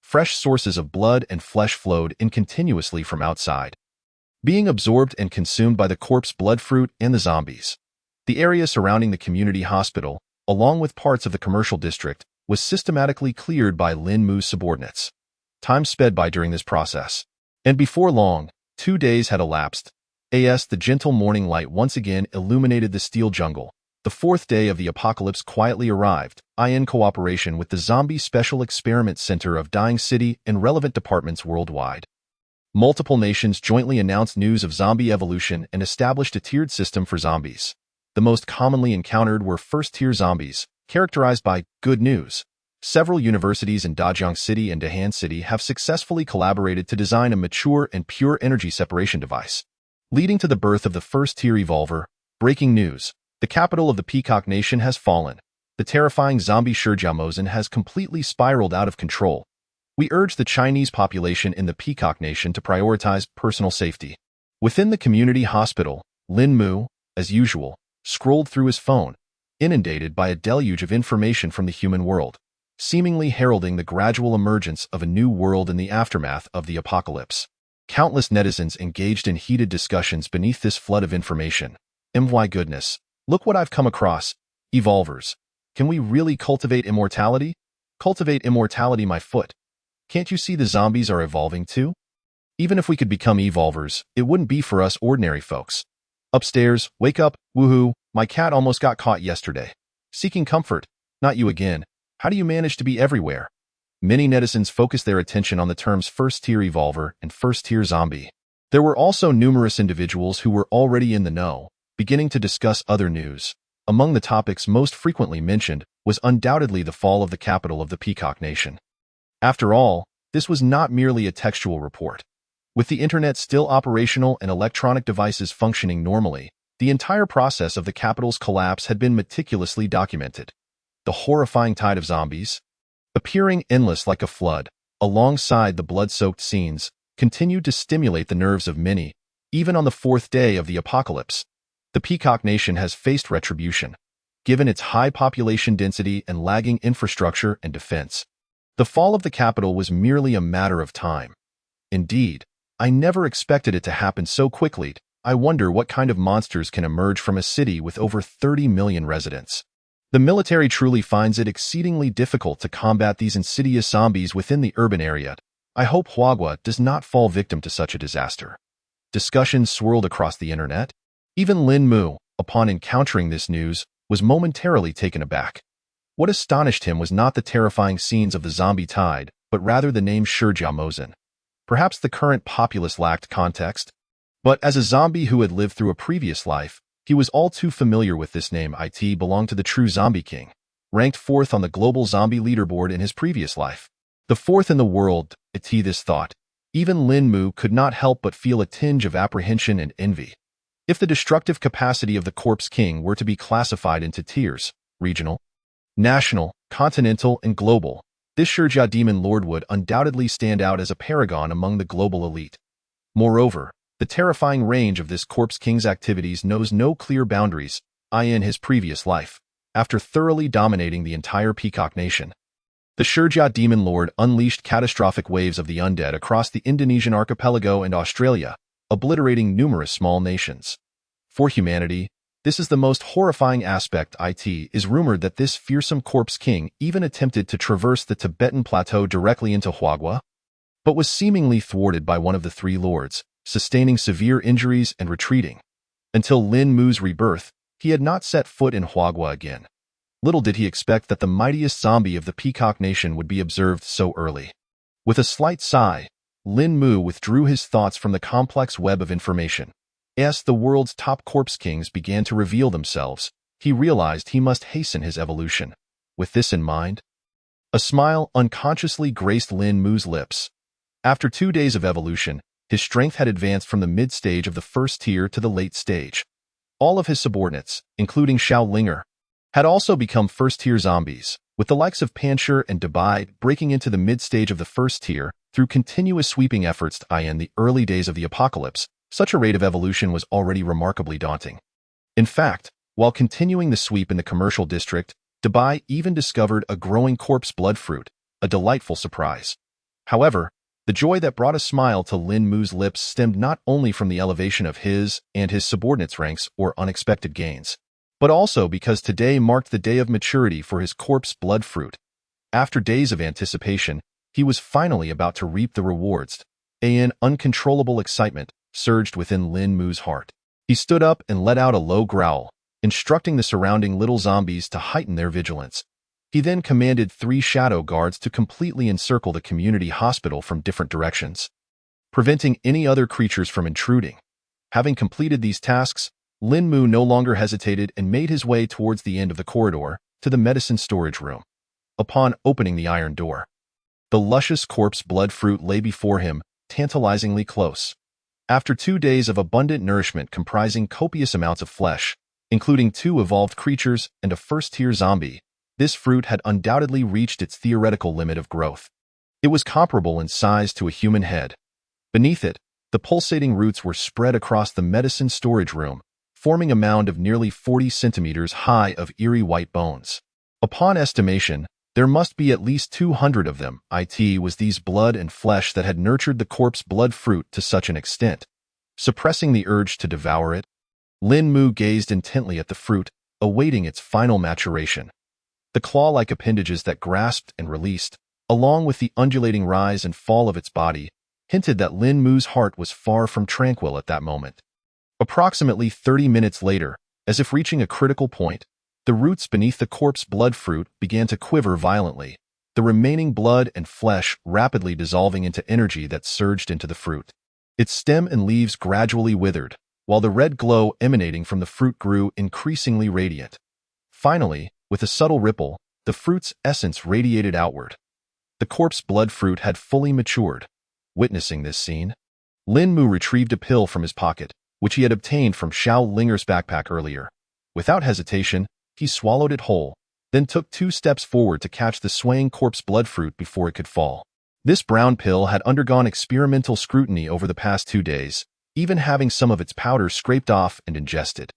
Fresh sources of blood and flesh flowed in continuously from outside, being absorbed and consumed by the corpse blood fruit and the zombies. The area surrounding the community hospital, along with parts of the commercial district, was systematically cleared by Lin Mu's subordinates. Time sped by during this process, and before long, 2 days had elapsed. The gentle morning light once again illuminated the steel jungle. The 4th day of the apocalypse quietly arrived, in cooperation with the Zombie Special Experiment Center of Dying City and relevant departments worldwide. Multiple nations jointly announced news of zombie evolution and established a tiered system for zombies. The most commonly encountered were first-tier zombies, characterized by good news. Several universities in Dajiang City and Dahan City have successfully collaborated to design a mature and pure energy separation device, leading to the birth of the first-tier evolver. Breaking news. The capital of the Peacock Nation has fallen. The terrifying zombie Shijiamozen has completely spiraled out of control. We urge the Chinese population in the Peacock Nation to prioritize personal safety. Within the community hospital, Lin Mu, as usual, scrolled through his phone, inundated by a deluge of information from the human world, seemingly heralding the gradual emergence of a new world in the aftermath of the apocalypse. Countless netizens engaged in heated discussions beneath this flood of information. My goodness, look what I've come across. Evolvers. Can we really cultivate immortality? Cultivate immortality, my foot. Can't you see the zombies are evolving too? Even if we could become evolvers, it wouldn't be for us ordinary folks. Upstairs, wake up, woohoo, my cat almost got caught yesterday. Seeking comfort, not you again. How do you manage to be everywhere? Many netizens focus their attention on the terms first-tier evolver and first-tier zombie. There were also numerous individuals who were already in the know, beginning to discuss other news. Among the topics most frequently mentioned was undoubtedly the fall of the capital of the Peacock Nation. After all, this was not merely a textual report. With the internet still operational and electronic devices functioning normally, the entire process of the capital's collapse had been meticulously documented. The horrifying tide of zombies, appearing endless like a flood, alongside the blood-soaked scenes, continued to stimulate the nerves of many, even on the fourth day of the apocalypse. The Peacock Nation has faced retribution, given its high population density and lagging infrastructure and defense. The fall of the capital was merely a matter of time. Indeed, I never expected it to happen so quickly. I wonder what kind of monsters can emerge from a city with over 30 million residents. The military truly finds it exceedingly difficult to combat these insidious zombies within the urban area. I hope Huagua does not fall victim to such a disaster. Discussions swirled across the internet. Even Lin Mu, upon encountering this news, was momentarily taken aback. What astonished him was not the terrifying scenes of the zombie tide, but rather the name Shijia Mozen. Perhaps the current populace lacked context, but as a zombie who had lived through a previous life, he was all too familiar with this name. It belonged to the true zombie king, ranked fourth on the global zombie leaderboard in his previous life. The fourth in the world, this thought. Even Lin Mu could not help but feel a tinge of apprehension and envy. If the destructive capacity of the Corpse King were to be classified into tiers, regional, national, continental, and global, this Shijia Demon Lord would undoubtedly stand out as a paragon among the global elite. Moreover, the terrifying range of this Corpse King's activities knows no clear boundaries, in his previous life, after thoroughly dominating the entire Peacock Nation. The Shijia Demon Lord unleashed catastrophic waves of the undead across the Indonesian archipelago and Australia, obliterating numerous small nations. For humanity, this is the most horrifying aspect. It is rumored that this fearsome Corpse King even attempted to traverse the Tibetan Plateau directly into Huagua, but was seemingly thwarted by one of the three lords, sustaining severe injuries and retreating. Until Lin Mu's rebirth, he had not set foot in Huagua again. Little did he expect that the mightiest zombie of the Peacock Nation would be observed so early. With a slight sigh, Lin Mu withdrew his thoughts from the complex web of information. As the world's top Corpse Kings began to reveal themselves, he realized he must hasten his evolution. With this in mind, a smile unconsciously graced Lin Mu's lips. After 2 days of evolution, his strength had advanced from the mid-stage of the first tier to the late stage. All of his subordinates, including Xiao Linger, had also become first-tier zombies, with the likes of Panshir and Dabai breaking into the mid-stage of the first tier through continuous sweeping efforts. In the early days of the apocalypse, such a rate of evolution was already remarkably daunting. In fact, while continuing the sweep in the commercial district, Dabai even discovered a growing corpse blood fruit, a delightful surprise. However, the joy that brought a smile to Lin Mu's lips stemmed not only from the elevation of his and his subordinates' ranks or unexpected gains, but also because today marked the day of maturity for his corpse blood fruit. After days of anticipation, he was finally about to reap the rewards. An uncontrollable excitement surged within Lin Mu's heart. He stood up and let out a low growl, instructing the surrounding little zombies to heighten their vigilance. He then commanded 3 shadow guards to completely encircle the community hospital from different directions, preventing any other creatures from intruding. Having completed these tasks, Lin Mu no longer hesitated and made his way towards the end of the corridor to the medicine storage room. Upon opening the iron door, the luscious corpse blood fruit lay before him, tantalizingly close. After 2 days of abundant nourishment comprising copious amounts of flesh, including 2 evolved creatures and a first-tier zombie, this fruit had undoubtedly reached its theoretical limit of growth. It was comparable in size to a human head. Beneath it, the pulsating roots were spread across the medicine storage room, forming a mound of nearly 40 centimeters high of eerie white bones. Upon estimation, there must be at least 200 of them. It was these blood and flesh that had nurtured the corpse blood fruit to such an extent. Suppressing the urge to devour it, Lin Mu gazed intently at the fruit, awaiting its final maturation. The claw-like appendages that grasped and released, along with the undulating rise and fall of its body, hinted that Lin Mu's heart was far from tranquil at that moment. Approximately 30 minutes later, as if reaching a critical point, the roots beneath the corpse blood fruit began to quiver violently, the remaining blood and flesh rapidly dissolving into energy that surged into the fruit. Its stem and leaves gradually withered, while the red glow emanating from the fruit grew increasingly radiant. Finally, with a subtle ripple, the fruit's essence radiated outward. The corpse blood fruit had fully matured. Witnessing this scene, Lin Mu retrieved a pill from his pocket, which he had obtained from Xiao Linger's backpack earlier. Without hesitation, he swallowed it whole, then took 2 steps forward to catch the swaying corpse blood fruit before it could fall. This brown pill had undergone experimental scrutiny over the past 2 days, even having some of its powder scraped off and ingested.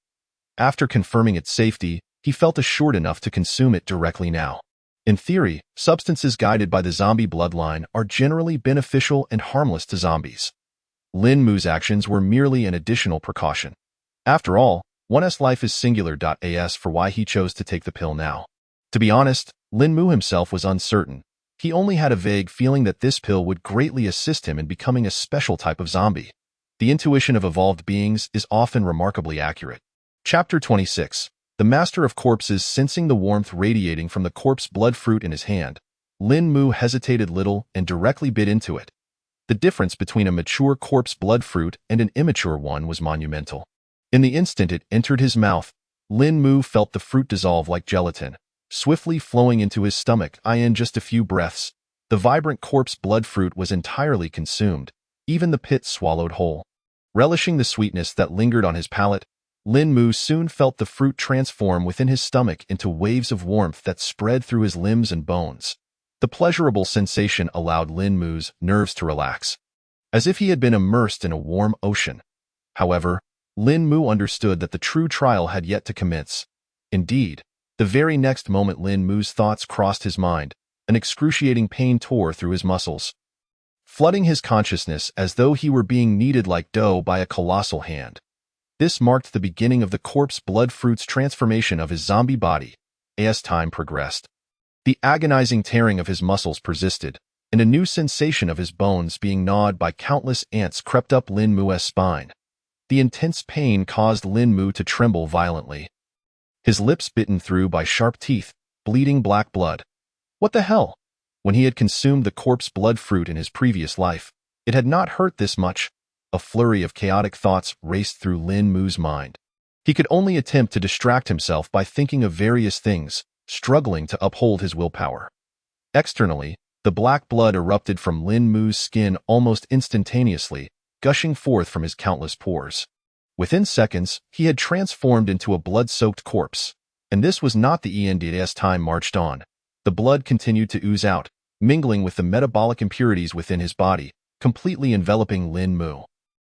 After confirming its safety, he felt assured enough to consume it directly now. In theory, substances guided by the zombie bloodline are generally beneficial and harmless to zombies. Lin Mu's actions were merely an additional precaution. After all, one's life is singular. As for why he chose to take the pill now. To be honest, Lin Mu himself was uncertain. He only had a vague feeling that this pill would greatly assist him in becoming a special type of zombie. The intuition of evolved beings is often remarkably accurate. Chapter 26. The Master of Corpses. Sensing the warmth radiating from the corpse blood fruit in his hand, Lin Mu hesitated little and directly bit into it. The difference between a mature corpse blood fruit and an immature one was monumental. In the instant it entered his mouth, Lin Mu felt the fruit dissolve like gelatin, swiftly flowing into his stomach. In just a few breaths, the vibrant corpse blood fruit was entirely consumed, even the pit swallowed whole. Relishing the sweetness that lingered on his palate, Lin Mu soon felt the fruit transform within his stomach into waves of warmth that spread through his limbs and bones. The pleasurable sensation allowed Lin Mu's nerves to relax, as if he had been immersed in a warm ocean. However, Lin Mu understood that the true trial had yet to commence. Indeed, the very next moment Lin Mu's thoughts crossed his mind, an excruciating pain tore through his muscles, flooding his consciousness as though he were being kneaded like dough by a colossal hand. This marked the beginning of the corpse blood fruit's transformation of his zombie body. As time progressed, the agonizing tearing of his muscles persisted, and a new sensation of his bones being gnawed by countless ants crept up Lin Mu's spine. The intense pain caused Lin Mu to tremble violently, his lips bitten through by sharp teeth, bleeding black blood. What the hell? When he had consumed the corpse blood fruit in his previous life, it had not hurt this much. A flurry of chaotic thoughts raced through Lin Mu's mind. He could only attempt to distract himself by thinking of various things, struggling to uphold his willpower. Externally, the black blood erupted from Lin Mu's skin almost instantaneously, gushing forth from his countless pores. Within seconds, he had transformed into a blood-soaked corpse. And this was not the end. As time marched on, the blood continued to ooze out, mingling with the metabolic impurities within his body, completely enveloping Lin Mu.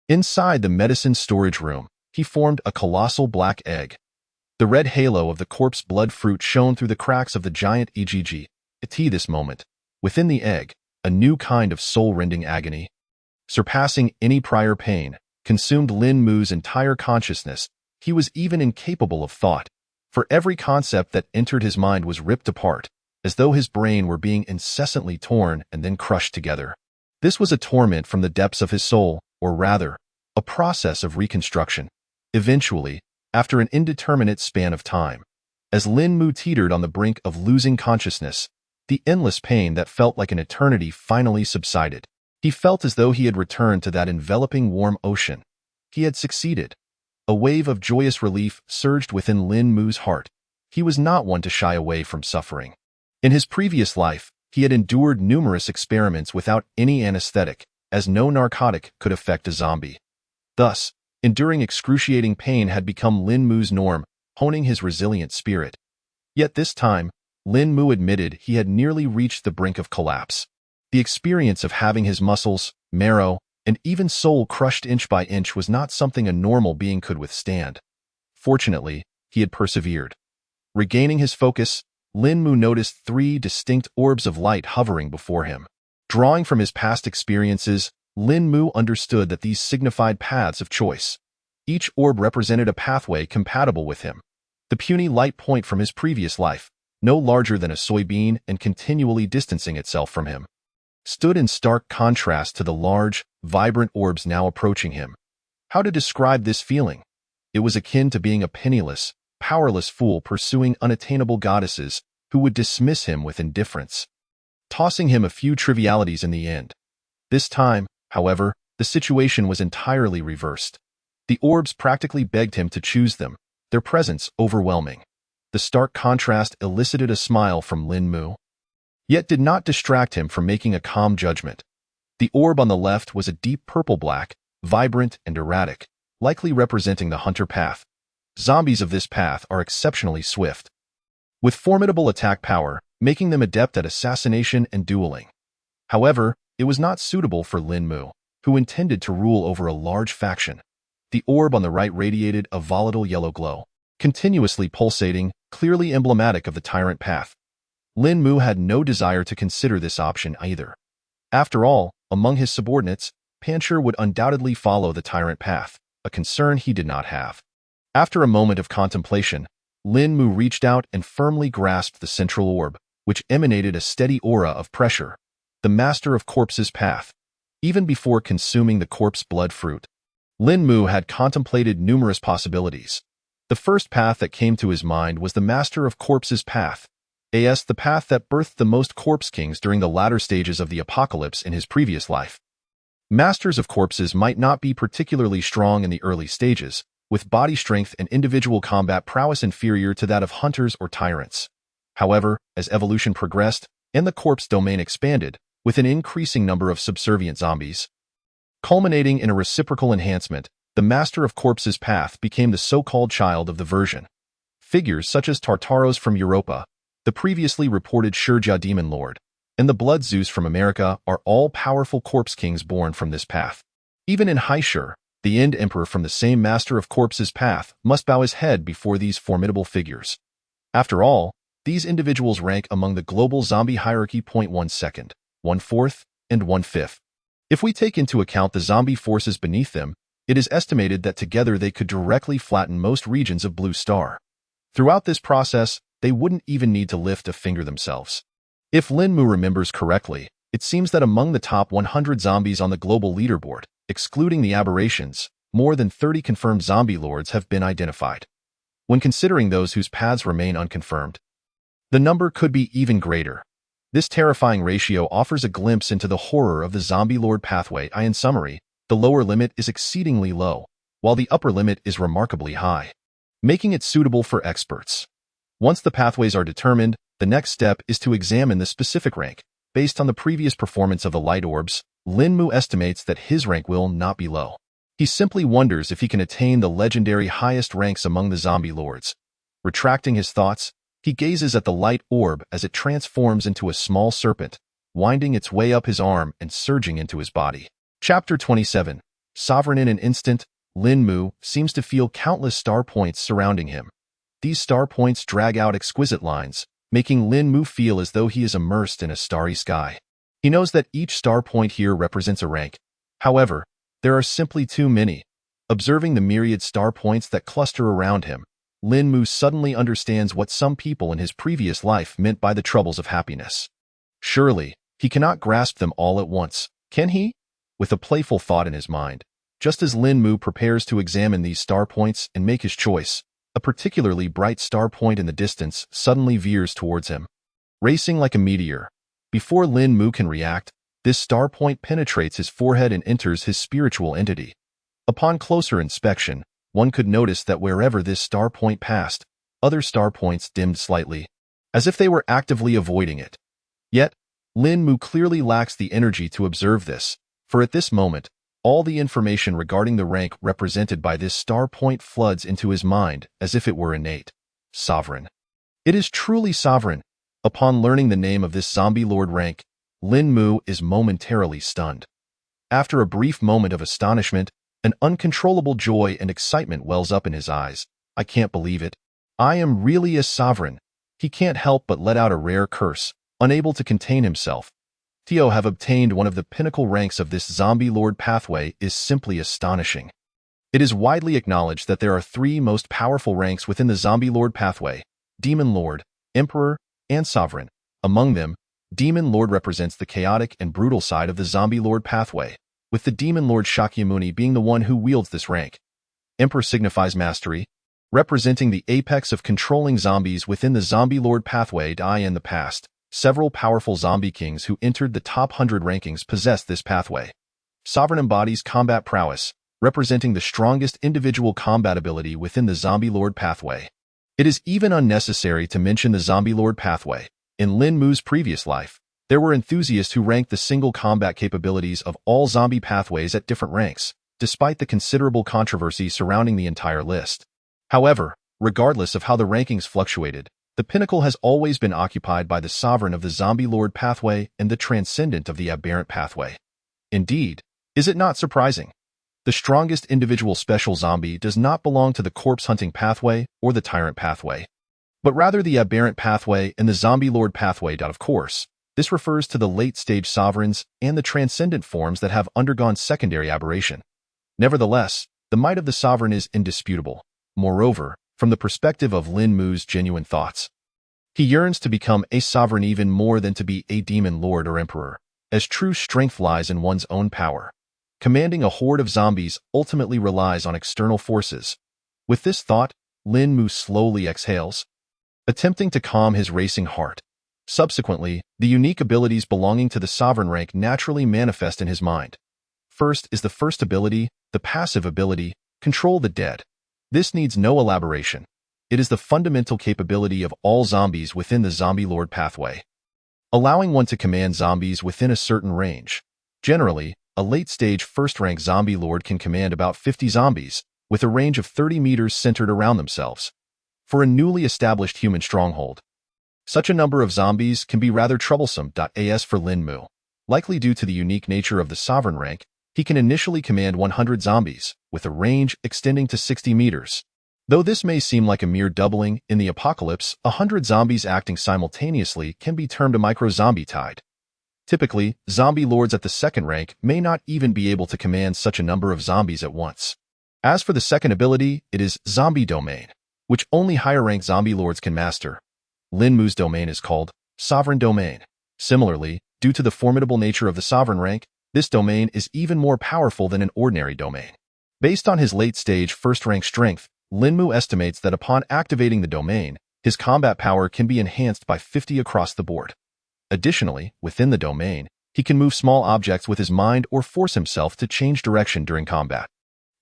Inside the medicine storage room, he formed a colossal black egg. The red halo of the corpse blood fruit shone through the cracks of the giant EGG. This moment, within the egg, a new kind of soul-rending agony, surpassing any prior pain, consumed Lin Mu's entire consciousness. He was even incapable of thought, for every concept that entered his mind was ripped apart, as though his brain were being incessantly torn and then crushed together. This was a torment from the depths of his soul, or rather, a process of reconstruction. Eventually, after an indeterminate span of time, as Lin Mu teetered on the brink of losing consciousness, the endless pain that felt like an eternity finally subsided. He felt as though he had returned to that enveloping warm ocean. He had succeeded. A wave of joyous relief surged within Lin Mu's heart. He was not one to shy away from suffering. In his previous life, he had endured numerous experiments without any anesthetic, as no narcotic could affect a zombie. Thus, enduring excruciating pain had become Lin Mu's norm, honing his resilient spirit. Yet this time, Lin Mu admitted he had nearly reached the brink of collapse. The experience of having his muscles, marrow, and even soul crushed inch by inch was not something a normal being could withstand. Fortunately, he had persevered. Regaining his focus, Lin Mu noticed 3 distinct orbs of light hovering before him. Drawing from his past experiences, Lin Mu understood that these signified paths of choice. Each orb represented a pathway compatible with him. The puny light point from his previous life, no larger than a soybean and continually distancing itself from him. stood in stark contrast to the large, vibrant orbs now approaching him. How to describe this feeling? It was akin to being a penniless, powerless fool pursuing unattainable goddesses who would dismiss him with indifference, tossing him a few trivialities in the end. This time, however, the situation was entirely reversed. The orbs practically begged him to choose them, their presence overwhelming. The stark contrast elicited a smile from Lin Mu, yet did not distract him from making a calm judgment. The orb on the left was a deep purple-black, vibrant and erratic, likely representing the hunter path. Zombies of this path are exceptionally swift, with formidable attack power, making them adept at assassination and dueling. However, it was not suitable for Lin Mu, who intended to rule over a large faction. The orb on the right radiated a volatile yellow glow, continuously pulsating, clearly emblematic of the tyrant path. Lin Mu had no desire to consider this option either. After all, among his subordinates, Pancher would undoubtedly follow the tyrant path, a concern he did not have. After a moment of contemplation, Lin Mu reached out and firmly grasped the central orb, which emanated a steady aura of pressure, the master of corpses path. Even before consuming the corpse blood fruit, Lin Mu had contemplated numerous possibilities. The first path that came to his mind was the master of corpses path, as the path that birthed the most corpse kings during the latter stages of the apocalypse in his previous life. Masters of corpses might not be particularly strong in the early stages, with body strength and individual combat prowess inferior to that of hunters or tyrants. However, as evolution progressed and the corpse domain expanded, with an increasing number of subservient zombies, culminating in a reciprocal enhancement, the Master of Corpses path became the so-called child of the version. Figures such as Tartaros from Europa, the previously reported Shurja Demon Lord, and the Blood Zeus from America are all powerful corpse kings born from this path. Even in Haishur, the End Emperor from the same Master of Corpses path must bow his head before these formidable figures. After all, these individuals rank among the global zombie hierarchy. 1 second, 1/4, and 1/5. If we take into account the zombie forces beneath them, it is estimated that together they could directly flatten most regions of Blue Star. Throughout this process, they wouldn't even need to lift a finger themselves. If Lin Mu remembers correctly, it seems that among the top 100 zombies on the global leaderboard, excluding the aberrations, more than 30 confirmed zombie lords have been identified. When considering those whose paths remain unconfirmed, the number could be even greater. This terrifying ratio offers a glimpse into the horror of the zombie lord pathway. In summary, the lower limit is exceedingly low, while the upper limit is remarkably high, making it suitable for experts. Once the pathways are determined, the next step is to examine the specific rank. Based on the previous performance of the light orbs, Lin Mu estimates that his rank will not be low. He simply wonders if he can attain the legendary highest ranks among the zombie lords. Retracting his thoughts, he gazes at the light orb as it transforms into a small serpent, winding its way up his arm and surging into his body. Chapter 27. Sovereign. In an instant, Lin Mu seems to feel countless star points surrounding him. These star points drag out exquisite lines, making Lin Mu feel as though he is immersed in a starry sky. He knows that each star point here represents a rank. However, there are simply too many. Observing the myriad star points that cluster around him, Lin Mu suddenly understands what some people in his previous life meant by the troubles of happiness. Surely, he cannot grasp them all at once, can he? With a playful thought in his mind, just as Lin Mu prepares to examine these star points and make his choice, a particularly bright star point in the distance suddenly veers towards him, racing like a meteor. Before Lin Mu can react, this star point penetrates his forehead and enters his spiritual entity. Upon closer inspection, one could notice that wherever this star point passed, other star points dimmed slightly, as if they were actively avoiding it. Yet, Lin Mu clearly lacks the energy to observe this, for at this moment, all the information regarding the rank represented by this star point floods into his mind as if it were innate. Sovereign. It is truly sovereign. Upon learning the name of this zombie lord rank, Lin Mu is momentarily stunned. After a brief moment of astonishment, an uncontrollable joy and excitement wells up in his eyes. I can't believe it. I am really a sovereign. He can't help but let out a rare curse, unable to contain himself. To have obtained one of the pinnacle ranks of this zombie lord pathway is simply astonishing. It is widely acknowledged that there are three most powerful ranks within the zombie lord pathway: Demon Lord, Emperor, and Sovereign. Among them, Demon Lord represents the chaotic and brutal side of the Zombie Lord pathway, with the Demon Lord Shakyamuni being the one who wields this rank. Emperor signifies mastery, representing the apex of controlling zombies within the Zombie Lord pathway. In the past, several powerful zombie kings who entered the top 100 rankings possessed this pathway. Sovereign embodies combat prowess, representing the strongest individual combat ability within the Zombie Lord pathway. It is even unnecessary to mention the Zombie Lord pathway. In Lin Mu's previous life, there were enthusiasts who ranked the single combat capabilities of all zombie pathways at different ranks, despite the considerable controversy surrounding the entire list. However, regardless of how the rankings fluctuated, the pinnacle has always been occupied by the sovereign of the Zombie Lord pathway and the transcendent of the aberrant pathway. Indeed, is it not surprising? The strongest individual special zombie does not belong to the corpse hunting pathway or the tyrant pathway, but rather the aberrant pathway and the Zombie Lord pathway. Of course, this refers to the late-stage sovereigns and the transcendent forms that have undergone secondary aberration. Nevertheless, the might of the sovereign is indisputable. Moreover, from the perspective of Lin Mu's genuine thoughts, he yearns to become a sovereign even more than to be a demon lord or emperor, as true strength lies in one's own power. Commanding a horde of zombies ultimately relies on external forces. With this thought, Lin Mu slowly exhales, attempting to calm his racing heart. Subsequently, the unique abilities belonging to the sovereign rank naturally manifest in his mind. First is the first ability, the passive ability, Control the Dead. This needs no elaboration. It is the fundamental capability of all zombies within the Zombie Lord pathway, allowing one to command zombies within a certain range. Generally, a late-stage first-rank Zombie Lord can command about 50 zombies, with a range of 30 meters centered around themselves. For a newly established human stronghold, such a number of zombies can be rather troublesome. As for Lin Mu, likely due to the unique nature of the sovereign rank, he can initially command 100 zombies, with a range extending to 60 meters. Though this may seem like a mere doubling, in the apocalypse, 100 zombies acting simultaneously can be termed a micro-zombie tide. Typically, zombie lords at the second rank may not even be able to command such a number of zombies at once. As for the second ability, it is Zombie Domain, which only higher-ranked zombie lords can master. Lin Mu's domain is called Sovereign Domain. Similarly, due to the formidable nature of the sovereign rank, this domain is even more powerful than an ordinary domain. Based on his late-stage first-rank strength, Lin Mu estimates that upon activating the domain, his combat power can be enhanced by 50 across the board. Additionally, within the domain, he can move small objects with his mind or force himself to change direction during combat.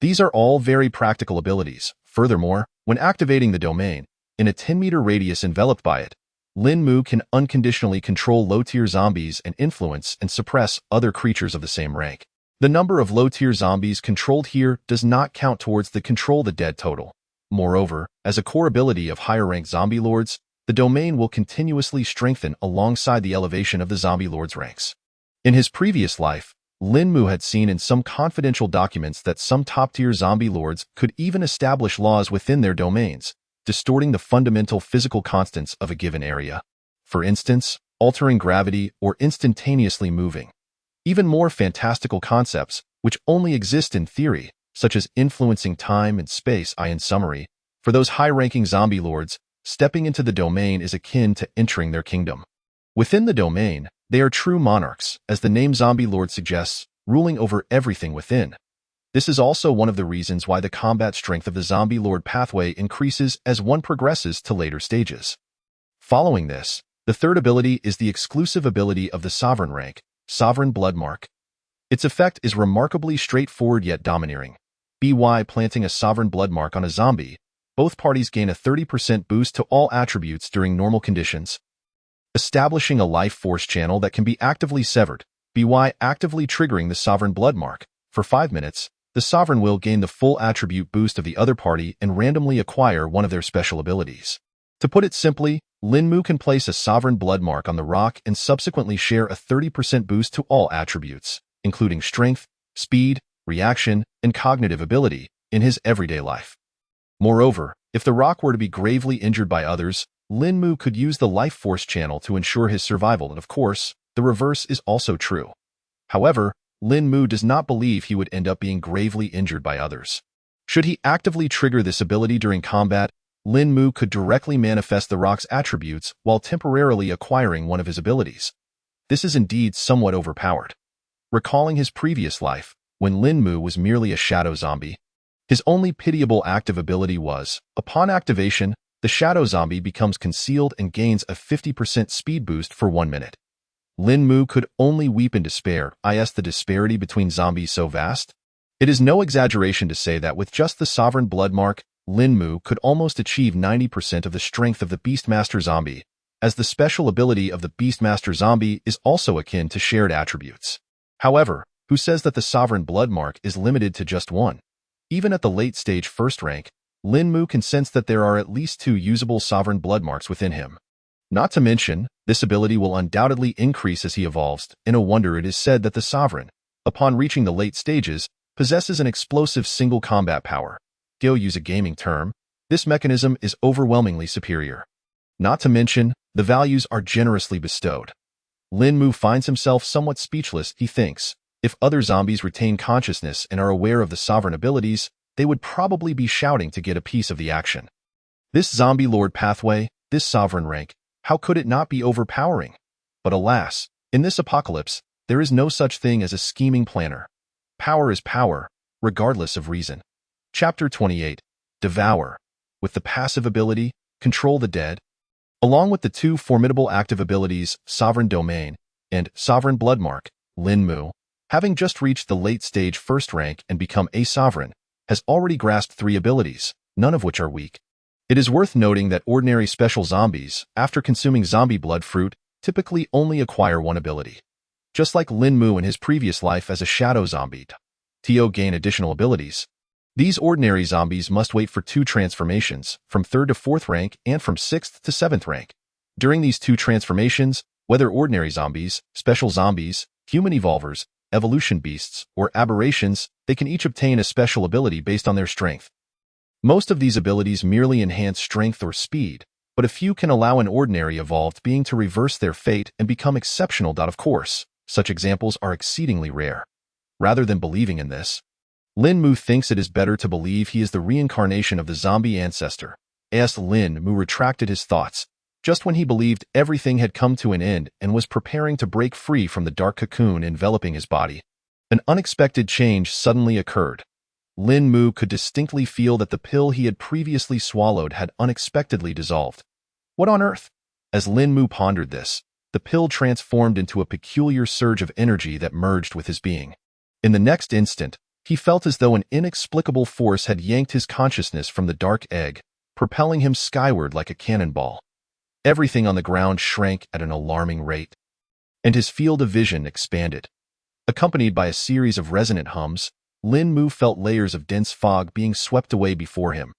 These are all very practical abilities. Furthermore, when activating the domain, in a 10-meter radius enveloped by it, Lin Mu can unconditionally control low-tier zombies and influence and suppress other creatures of the same rank. The number of low-tier zombies controlled here does not count towards the Control the Dead total. Moreover, as a core ability of higher-ranked zombie lords, the domain will continuously strengthen alongside the elevation of the zombie lord's ranks. In his previous life, Lin Mu had seen in some confidential documents that some top-tier zombie lords could even establish laws within their domains, distorting the fundamental physical constants of a given area. For instance, altering gravity or instantaneously moving. Even more fantastical concepts, which only exist in theory, such as influencing time and space. In summary, for those high-ranking zombie lords, stepping into the domain is akin to entering their kingdom. Within the domain, they are true monarchs, as the name Zombie Lord suggests, ruling over everything within. This is also one of the reasons why the combat strength of the Zombie Lord pathway increases as one progresses to later stages. Following this, the third ability is the exclusive ability of the sovereign rank, Sovereign Bloodmark. Its effect is remarkably straightforward yet domineering. By planting a Sovereign Bloodmark on a zombie, both parties gain a 30% boost to all attributes during normal conditions. Establishing a life force channel that can be actively severed, By actively triggering the Sovereign Bloodmark. For 5 minutes, the Sovereign will gain the full attribute boost of the other party and randomly acquire one of their special abilities. To put it simply, Lin Mu can place a Sovereign Bloodmark on the rock and subsequently share a 30% boost to all attributes, including strength, speed, reaction, and cognitive ability, in his everyday life. Moreover, if the rock were to be gravely injured by others, Lin Mu could use the life force channel to ensure his survival, and of course, the reverse is also true. However, Lin Mu does not believe he would end up being gravely injured by others. Should he actively trigger this ability during combat, Lin Mu could directly manifest the rock's attributes while temporarily acquiring one of his abilities. this is indeed somewhat overpowered. Recalling his previous life, when Lin Mu was merely a shadow zombie, his only pitiable active ability was, upon activation, the shadow zombie becomes concealed and gains a 50% speed boost for 1 minute. Lin Mu could only weep in despair. The disparity between zombies so vast? It is no exaggeration to say that with just the Sovereign Blood Mark, Lin Mu could almost achieve 90% of the strength of the Beastmaster zombie, as the special ability of the Beastmaster zombie is also akin to shared attributes. However, who says that the Sovereign Blood Mark is limited to just one? Even at the late-stage first rank, Lin Mu can sense that there are at least 2 usable Sovereign Blood Marks within him. Not to mention, this ability will undoubtedly increase as he evolves, and no wonder it is said that the Sovereign, upon reaching the late stages, possesses an explosive single combat power. To use a gaming term, this mechanism is overwhelmingly superior. Not to mention, the values are generously bestowed. Lin Mu finds himself somewhat speechless. He thinks, if other zombies retain consciousness and are aware of the sovereign abilities, they would probably be shouting to get a piece of the action. This zombie lord pathway, this sovereign rank, how could it not be overpowering? But alas, in this apocalypse, there is no such thing as a scheming planner. Power is power, regardless of reason. Chapter 28. Devour. With the passive ability, Control the Dead, along with the 2 formidable active abilities, Sovereign Domain and Sovereign Bloodmark, Lin Mu, having just reached the late-stage first rank and become a sovereign, has already grasped 3 abilities, none of which are weak. It is worth noting that ordinary special zombies, after consuming zombie blood fruit, typically only acquire 1 ability. Just like Lin Mu in his previous life as a shadow zombie, to gain additional abilities. These ordinary zombies must wait for 2 transformations, from 3rd to 4th rank and from 6th to 7th rank. During these 2 transformations, whether ordinary zombies, special zombies, human evolvers, evolution beasts, or aberrations, they can each obtain a special ability based on their strength. Most of these abilities merely enhance strength or speed, but a few can allow an ordinary evolved being to reverse their fate and become exceptional. Of course, such examples are exceedingly rare. Rather than believing in this, Lin Mu thinks it is better to believe he is the reincarnation of the zombie ancestor. As Lin Mu retracted his thoughts, just when he believed everything had come to an end and was preparing to break free from the dark cocoon enveloping his body, an unexpected change suddenly occurred. Lin Mu could distinctly feel that the pill he had previously swallowed had unexpectedly dissolved. What on earth? As Lin Mu pondered this, the pill transformed into a peculiar surge of energy that merged with his being. In the next instant, he felt as though an inexplicable force had yanked his consciousness from the dark egg, propelling him skyward like a cannonball. Everything on the ground shrank at an alarming rate, and his field of vision expanded. Accompanied by a series of resonant hums, Lin Mu felt layers of dense fog being swept away before him,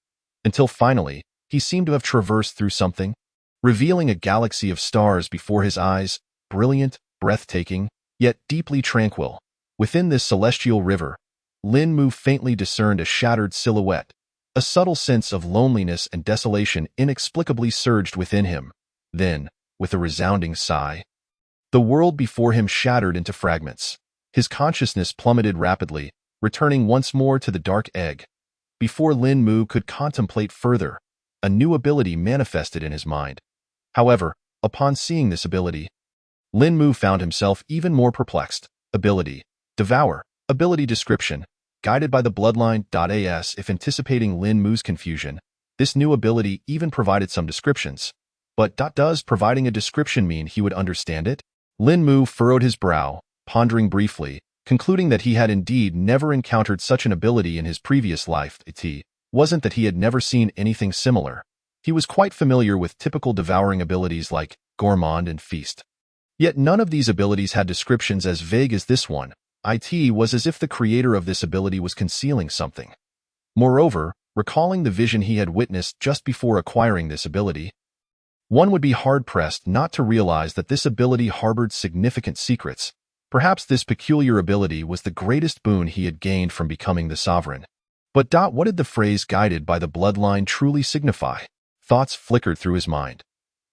until finally, he seemed to have traversed through something, revealing a galaxy of stars before his eyes, brilliant, breathtaking, yet deeply tranquil. Within this celestial river, Lin Mu faintly discerned a shattered silhouette. A subtle sense of loneliness and desolation inexplicably surged within him. Then, with a resounding sigh, the world before him shattered into fragments. His consciousness plummeted rapidly, returning once more to the dark egg. Before Lin Mu could contemplate further, a new ability manifested in his mind. However, upon seeing this ability, Lin Mu found himself even more perplexed. Ability: Devour. Ability description: guided by the bloodline. As if anticipating Lin Mu's confusion, this new ability even provided some descriptions. But does providing a description mean he would understand it? Lin Mu furrowed his brow, pondering briefly, concluding that he had indeed never encountered such an ability in his previous life. It wasn't that he had never seen anything similar. He was quite familiar with typical devouring abilities like Gourmand and Feast. Yet none of these abilities had descriptions as vague as this one. It was as if the creator of this ability was concealing something. Moreover, recalling the vision he had witnessed just before acquiring this ability, one would be hard-pressed not to realize that this ability harbored significant secrets. Perhaps this peculiar ability was the greatest boon he had gained from becoming the sovereign. But what did the phrase guided by the bloodline truly signify? Thoughts flickered through his mind.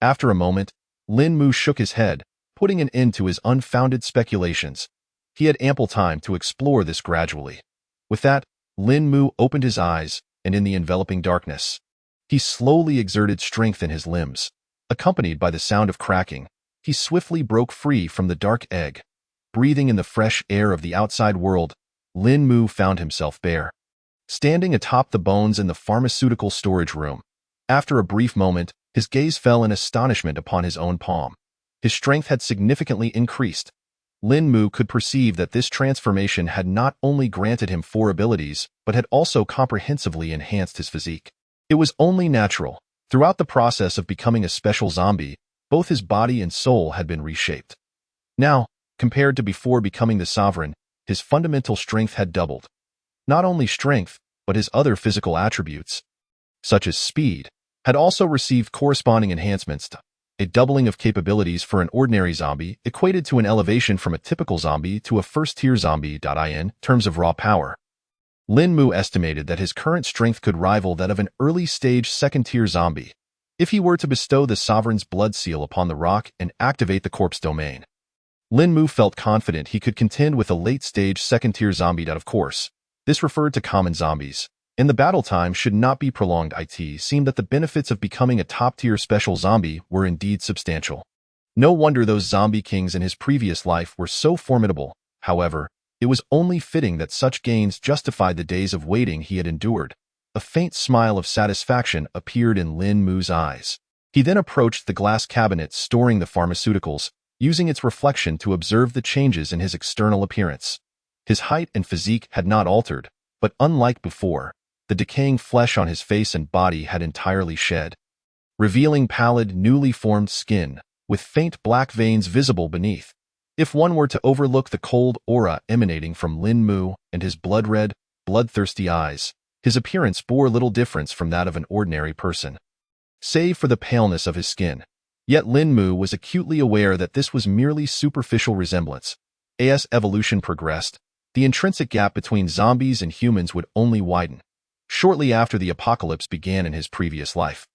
After a moment, Lin Mu shook his head, putting an end to his unfounded speculations. He had ample time to explore this gradually. With that, Lin Mu opened his eyes, and in the enveloping darkness, he slowly exerted strength in his limbs. Accompanied by the sound of cracking, he swiftly broke free from the dark egg. Breathing in the fresh air of the outside world, Lin Mu found himself bare, standing atop the bones in the pharmaceutical storage room. After a brief moment, his gaze fell in astonishment upon his own palm. His strength had significantly increased. Lin Mu could perceive that this transformation had not only granted him 4 abilities, but had also comprehensively enhanced his physique. It was only natural. Throughout the process of becoming a special zombie, both his body and soul had been reshaped. Now, compared to before becoming the Sovereign, his fundamental strength had doubled. Not only strength, but his other physical attributes, such as speed, had also received corresponding enhancements. A doubling of capabilities for an ordinary zombie equated to an elevation from a typical zombie to a first-tier zombie. In terms of raw power, Lin Mu estimated that his current strength could rival that of an early-stage second-tier zombie if he were to bestow the Sovereign's blood seal upon the rock and activate the corpse domain. Lin Mu felt confident he could contend with a late-stage second-tier zombie. Of course, this referred to common zombies, and the battle time should not be prolonged. It seemed that the benefits of becoming a top-tier special zombie were indeed substantial. No wonder those zombie kings in his previous life were so formidable. However, it was only fitting that such gains justified the days of waiting he had endured. A faint smile of satisfaction appeared in Lin Mu's eyes. He then approached the glass cabinet storing the pharmaceuticals, using its reflection to observe the changes in his external appearance. His height and physique had not altered, but unlike before, the decaying flesh on his face and body had entirely shed, revealing pallid, newly formed skin, with faint black veins visible beneath. If one were to overlook the cold aura emanating from Lin Mu and his blood-red, bloodthirsty eyes, his appearance bore little difference from that of an ordinary person, save for the paleness of his skin. Yet Lin Mu was acutely aware that this was merely superficial resemblance. As evolution progressed, the intrinsic gap between zombies and humans would only widen. Shortly after the apocalypse began in his previous life,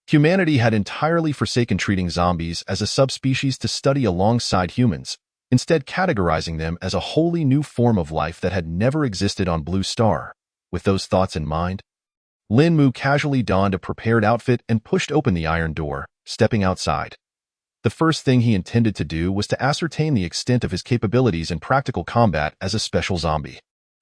humanity had entirely forsaken treating zombies as a subspecies to study alongside humans, instead categorizing them as a wholly new form of life that had never existed on Blue Star. With those thoughts in mind, Lin Mu casually donned a prepared outfit and pushed open the iron door, stepping outside. The first thing he intended to do was to ascertain the extent of his capabilities in practical combat as a special zombie.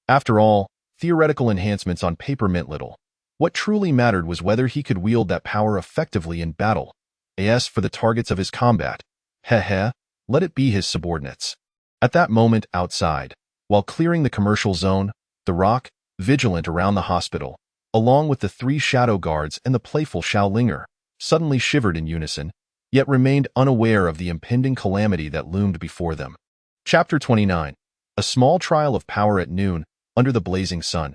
After all, theoretical enhancements on paper meant little. What truly mattered was whether he could wield that power effectively in battle. As for the targets of his combat, let it be his subordinates. At that moment outside, while clearing the commercial zone, the Rock, vigilant around the hospital, along with the 3 shadow guards and the playful Xiao Linger, suddenly shivered in unison, yet remained unaware of the impending calamity that loomed before them. Chapter 29. A small trial of power at noon, under the blazing sun.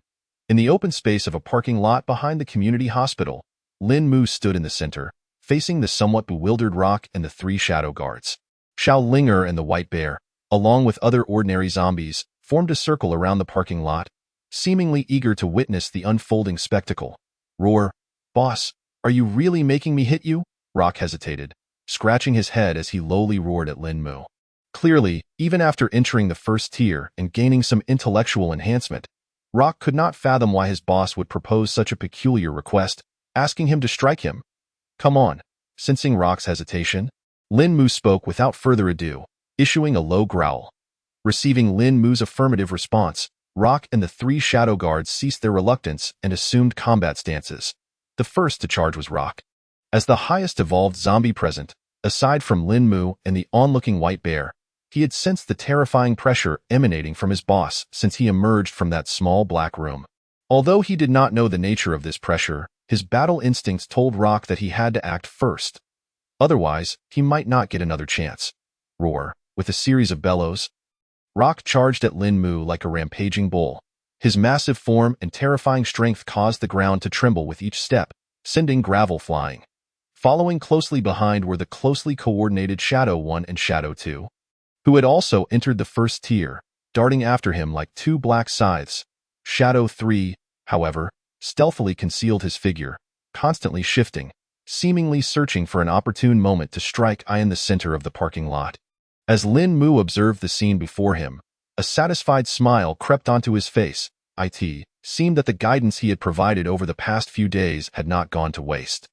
In the open space of a parking lot behind the community hospital, Lin Mu stood in the center, facing the somewhat bewildered Rock and the 3 shadow guards. Xiao Linger and the White Bear, along with other ordinary zombies, formed a circle around the parking lot, seemingly eager to witness the unfolding spectacle. Roar, "Boss, are you really making me hit you?" Rock hesitated, scratching his head as he lowly roared at Lin Mu. Clearly, even after entering the first tier and gaining some intellectual enhancement, Rock could not fathom why his boss would propose such a peculiar request, asking him to strike him. "Come on." Sensing Rock's hesitation, Lin Mu spoke without further ado, issuing a low growl. Receiving Lin Mu's affirmative response, Rock and the 3 shadow guards ceased their reluctance and assumed combat stances. The first to charge was Rock. As the highest evolved zombie present, aside from Lin Mu and the onlooking White Bear, he had sensed the terrifying pressure emanating from his boss since he emerged from that small black room. Although he did not know the nature of this pressure, his battle instincts told Rock that he had to act first. Otherwise, he might not get another chance. Roar, with a series of bellows, Rock charged at Lin Mu like a rampaging bull. His massive form and terrifying strength caused the ground to tremble with each step, sending gravel flying. Following closely behind were the closely coordinated Shadow 1 and Shadow 2, who had also entered the first tier, darting after him like 2 black scythes. Shadow 3, however, stealthily concealed his figure, constantly shifting, seemingly searching for an opportune moment to strike in the center of the parking lot. As Lin Mu observed the scene before him, a satisfied smile crept onto his face. It seemed that the guidance he had provided over the past few days had not gone to waste.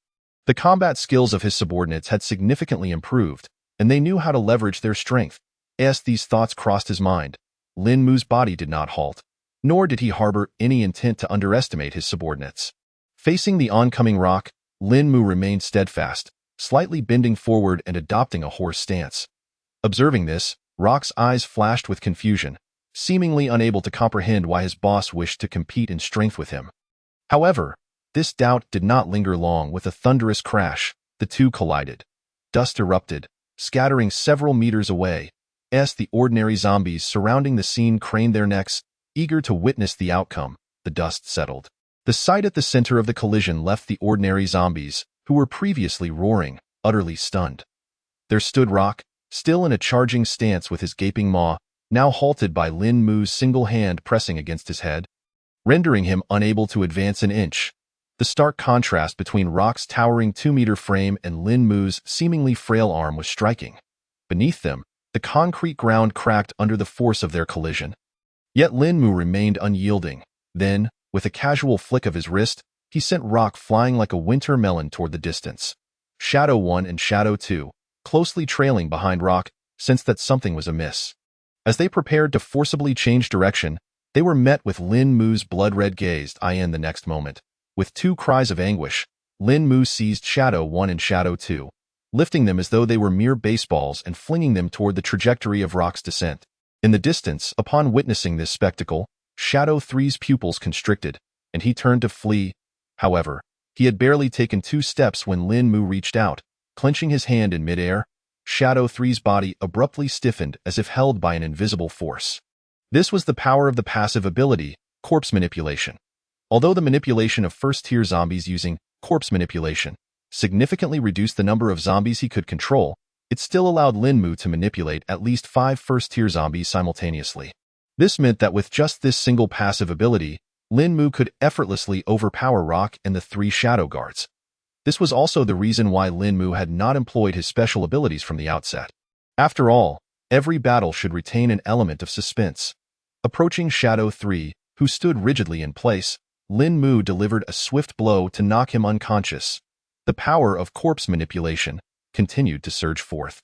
The combat skills of his subordinates had significantly improved, and they knew how to leverage their strength. As these thoughts crossed his mind, Lin Mu's body did not halt, nor did he harbor any intent to underestimate his subordinates. Facing the oncoming rock, Lin Mu remained steadfast, slightly bending forward and adopting a horse stance. Observing this, Rock's eyes flashed with confusion, seemingly unable to comprehend why his boss wished to compete in strength with him. However, this doubt did not linger long. With a thunderous crash, the two collided. Dust erupted, scattering several meters away, as the ordinary zombies surrounding the scene craned their necks, eager to witness the outcome. The dust settled. The sight at the center of the collision left the ordinary zombies, who were previously roaring, utterly stunned. There stood Rock, still in a charging stance with his gaping maw, now halted by Lin Mu's single hand pressing against his head, rendering him unable to advance an inch. The stark contrast between Rock's towering 2-meter frame and Lin Mu's seemingly frail arm was striking. Beneath them, the concrete ground cracked under the force of their collision. Yet Lin Mu remained unyielding. Then, with a casual flick of his wrist, he sent Rock flying like a winter melon toward the distance. Shadow 1 and Shadow 2, closely trailing behind Rock, sensed that something was amiss. As they prepared to forcibly change direction, they were met with Lin Mu's blood-red gaze. In the next moment, with 2 cries of anguish, Lin Mu seized Shadow 1 and Shadow 2, lifting them as though they were mere baseballs and flinging them toward the trajectory of Rock's descent. In the distance, upon witnessing this spectacle, Shadow 3's pupils constricted, and he turned to flee. However, he had barely taken 2 steps when Lin Mu reached out, clenching his hand in midair. Shadow 3's body abruptly stiffened as if held by an invisible force. This was the power of the passive ability, Corpse Manipulation. Although the manipulation of first-tier zombies using Corpse Manipulation significantly reduced the number of zombies he could control, it still allowed Lin Mu to manipulate at least 5 first-tier zombies simultaneously. This meant that with just this single passive ability, Lin Mu could effortlessly overpower Rock and the 3 Shadow Guards. This was also the reason why Lin Mu had not employed his special abilities from the outset. After all, every battle should retain an element of suspense. Approaching Shadow 3, who stood rigidly in place, Lin Mu delivered a swift blow to knock him unconscious. The power of corpse manipulation continued to surge forth.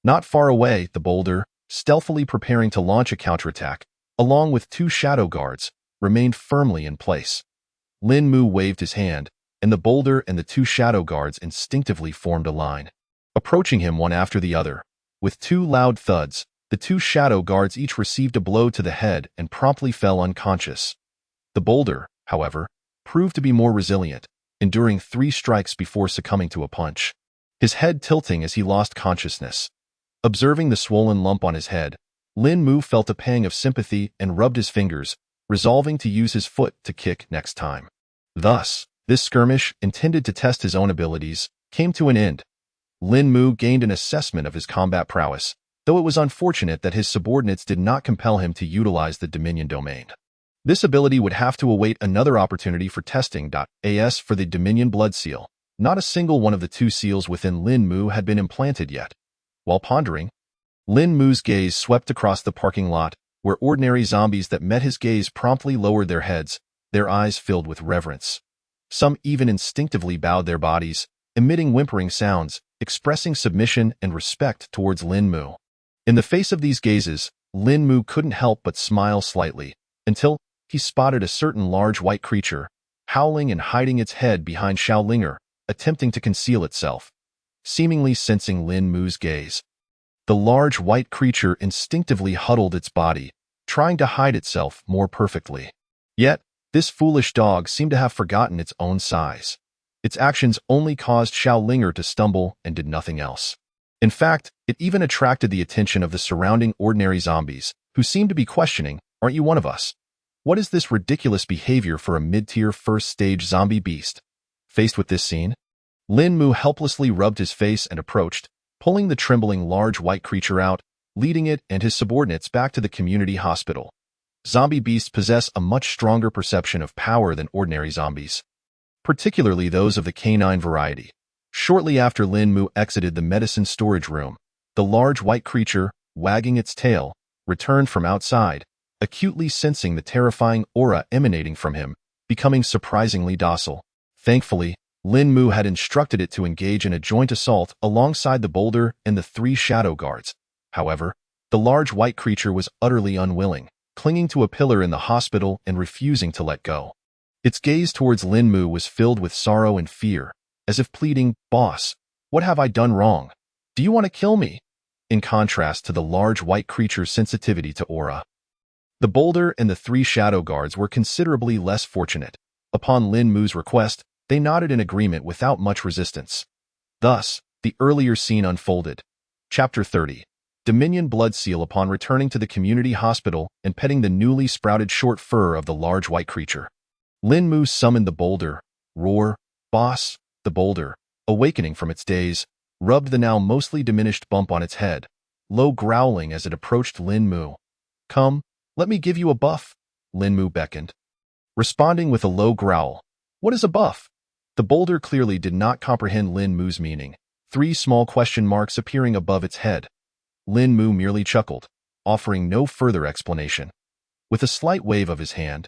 Not far away, the boulder, stealthily preparing to launch a counterattack, along with 2 Shadow Guards, remained firmly in place. Lin Mu waved his hand, and the boulder and the 2 Shadow Guards instinctively formed a line, approaching him one after the other. With 2 loud thuds, the 2 Shadow Guards each received a blow to the head and promptly fell unconscious. The boulder, however, proved to be more resilient, enduring 3 strikes before succumbing to a punch, his head tilting as he lost consciousness. Observing the swollen lump on his head, Lin Mu felt a pang of sympathy and rubbed his fingers, resolving to use his foot to kick next time. Thus, this skirmish, intended to test his own abilities, came to an end. Lin Mu gained an assessment of his combat prowess, though it was unfortunate that his subordinates did not compel him to utilize the Dominion domain. This ability would have to await another opportunity for testing. As for the Dominion Blood Seal, not a single one of the 2 seals within Lin Mu had been implanted yet. While pondering, Lin Mu's gaze swept across the parking lot, where ordinary zombies that met his gaze promptly lowered their heads, their eyes filled with reverence. Some even instinctively bowed their bodies, emitting whimpering sounds, expressing submission and respect towards Lin Mu. In the face of these gazes, Lin Mu couldn't help but smile slightly, until he spotted a certain large white creature, howling and hiding its head behind Xiaolinger, attempting to conceal itself. Seemingly sensing Lin Mu's gaze, the large white creature instinctively huddled its body, trying to hide itself more perfectly. Yet, this foolish dog seemed to have forgotten its own size. Its actions only caused Xiaolinger to stumble and did nothing else. In fact, it even attracted the attention of the surrounding ordinary zombies, who seemed to be questioning, "Aren't you one of us? What is this ridiculous behavior for a mid-tier first-stage zombie beast?" Faced with this scene, Lin Mu helplessly rubbed his face and approached, pulling the trembling large white creature out, leading it and his subordinates back to the community hospital. Zombie beasts possess a much stronger perception of power than ordinary zombies, particularly those of the canine variety. Shortly after Lin Mu exited the medicine storage room, the large white creature, wagging its tail, returned from outside, acutely sensing the terrifying aura emanating from him, becoming surprisingly docile. Thankfully, Lin Mu had instructed it to engage in a joint assault alongside the boulder and the 3 shadow guards. However, the large white creature was utterly unwilling, clinging to a pillar in the hospital and refusing to let go. Its gaze towards Lin Mu was filled with sorrow and fear, as if pleading, "Boss, what have I done wrong? Do you want to kill me?" In contrast to the large white creature's sensitivity to aura. The boulder and the 3 shadow guards were considerably less fortunate. Upon Lin Mu's request, they nodded in agreement without much resistance. Thus, the earlier scene unfolded. Chapter 30. Dominion Blood Seal. Upon returning to the community hospital and petting the newly sprouted short fur of the large white creature, Lin Mu summoned the boulder. Roar, boss. The boulder, awakening from its daze, rubbed the now mostly diminished bump on its head, low growling as it approached Lin Mu. "Come, let me give you a buff," Lin Mu beckoned. Responding with a low growl, "What is a buff?" The boulder clearly did not comprehend Lin Mu's meaning, 3 small question marks appearing above its head. Lin Mu merely chuckled, offering no further explanation. With a slight wave of his hand,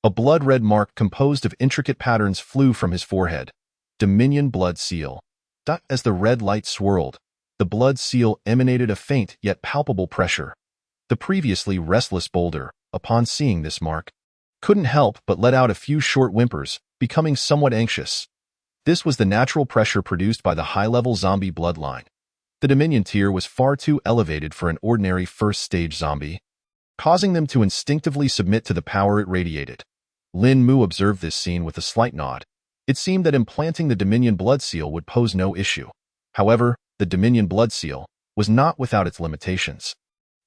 a blood-red mark composed of intricate patterns flew from his forehead. Dominion Blood Seal. As the red light swirled, the blood seal emanated a faint yet palpable pressure. The previously restless boulder, upon seeing this mark, couldn't help but let out a few short whimpers, becoming somewhat anxious. This was the natural pressure produced by the high-level zombie bloodline. The Dominion tier was far too elevated for an ordinary first-stage zombie, causing them to instinctively submit to the power it radiated. Lin Mu observed this scene with a slight nod. It seemed that implanting the Dominion Blood Seal would pose no issue. However, the Dominion Blood Seal was not without its limitations.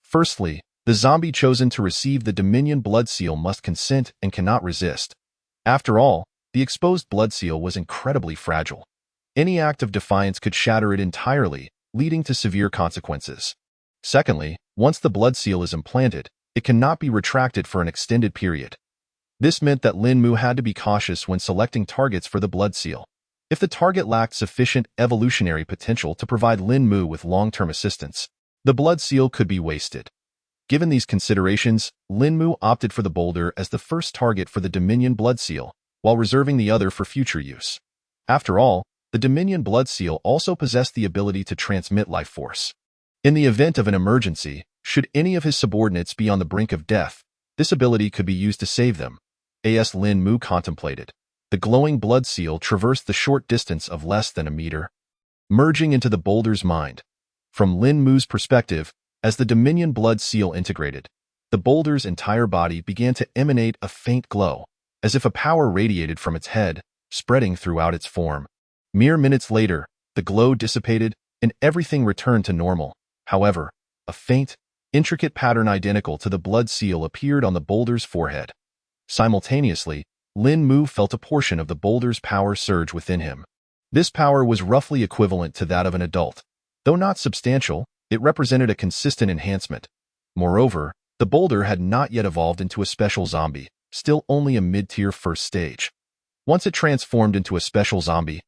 Firstly, the zombie chosen to receive the Dominion Blood Seal must consent and cannot resist. After all, the exposed Blood Seal was incredibly fragile. Any act of defiance could shatter it entirely, leading to severe consequences. Secondly, once the Blood Seal is implanted, it cannot be retracted for an extended period. This meant that Lin Mu had to be cautious when selecting targets for the Blood Seal. If the target lacked sufficient evolutionary potential to provide Lin Mu with long-term assistance, the Blood Seal could be wasted. Given these considerations, Lin Mu opted for the boulder as the first target for the Dominion Blood Seal, while reserving the other for future use. After all, the Dominion Blood Seal also possessed the ability to transmit life force. In the event of an emergency, should any of his subordinates be on the brink of death, this ability could be used to save them. As Lin Mu contemplated, the glowing Blood Seal traversed the short distance of less than a meter, merging into the boulder's mind. From Lin Mu's perspective, as the Dominion Blood Seal integrated, the boulder's entire body began to emanate a faint glow, as if a power radiated from its head, spreading throughout its form. Mere minutes later, the glow dissipated and everything returned to normal. However, a faint, intricate pattern identical to the Blood Seal appeared on the boulder's forehead. Simultaneously, Lin Mu felt a portion of the boulder's power surge within him. This power was roughly equivalent to that of an adult. Though not substantial, it represented a consistent enhancement. Moreover, the boulder had not yet evolved into a special zombie, still only a mid-tier first stage. Once it transformed into a special zombie,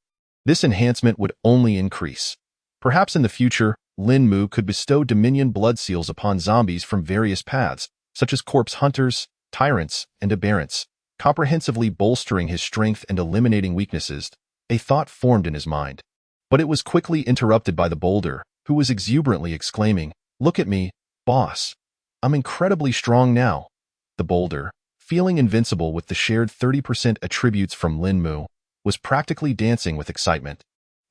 this enhancement would only increase. Perhaps in the future, Lin Mu could bestow Dominion Blood Seals upon zombies from various paths, such as corpse hunters, tyrants, and aberrants, comprehensively bolstering his strength and eliminating weaknesses. A thought formed in his mind. But it was quickly interrupted by the boulder, who was exuberantly exclaiming, "Look at me, boss. I'm incredibly strong now." The boulder, feeling invincible with the shared 30% attributes from Lin Mu, was practically dancing with excitement.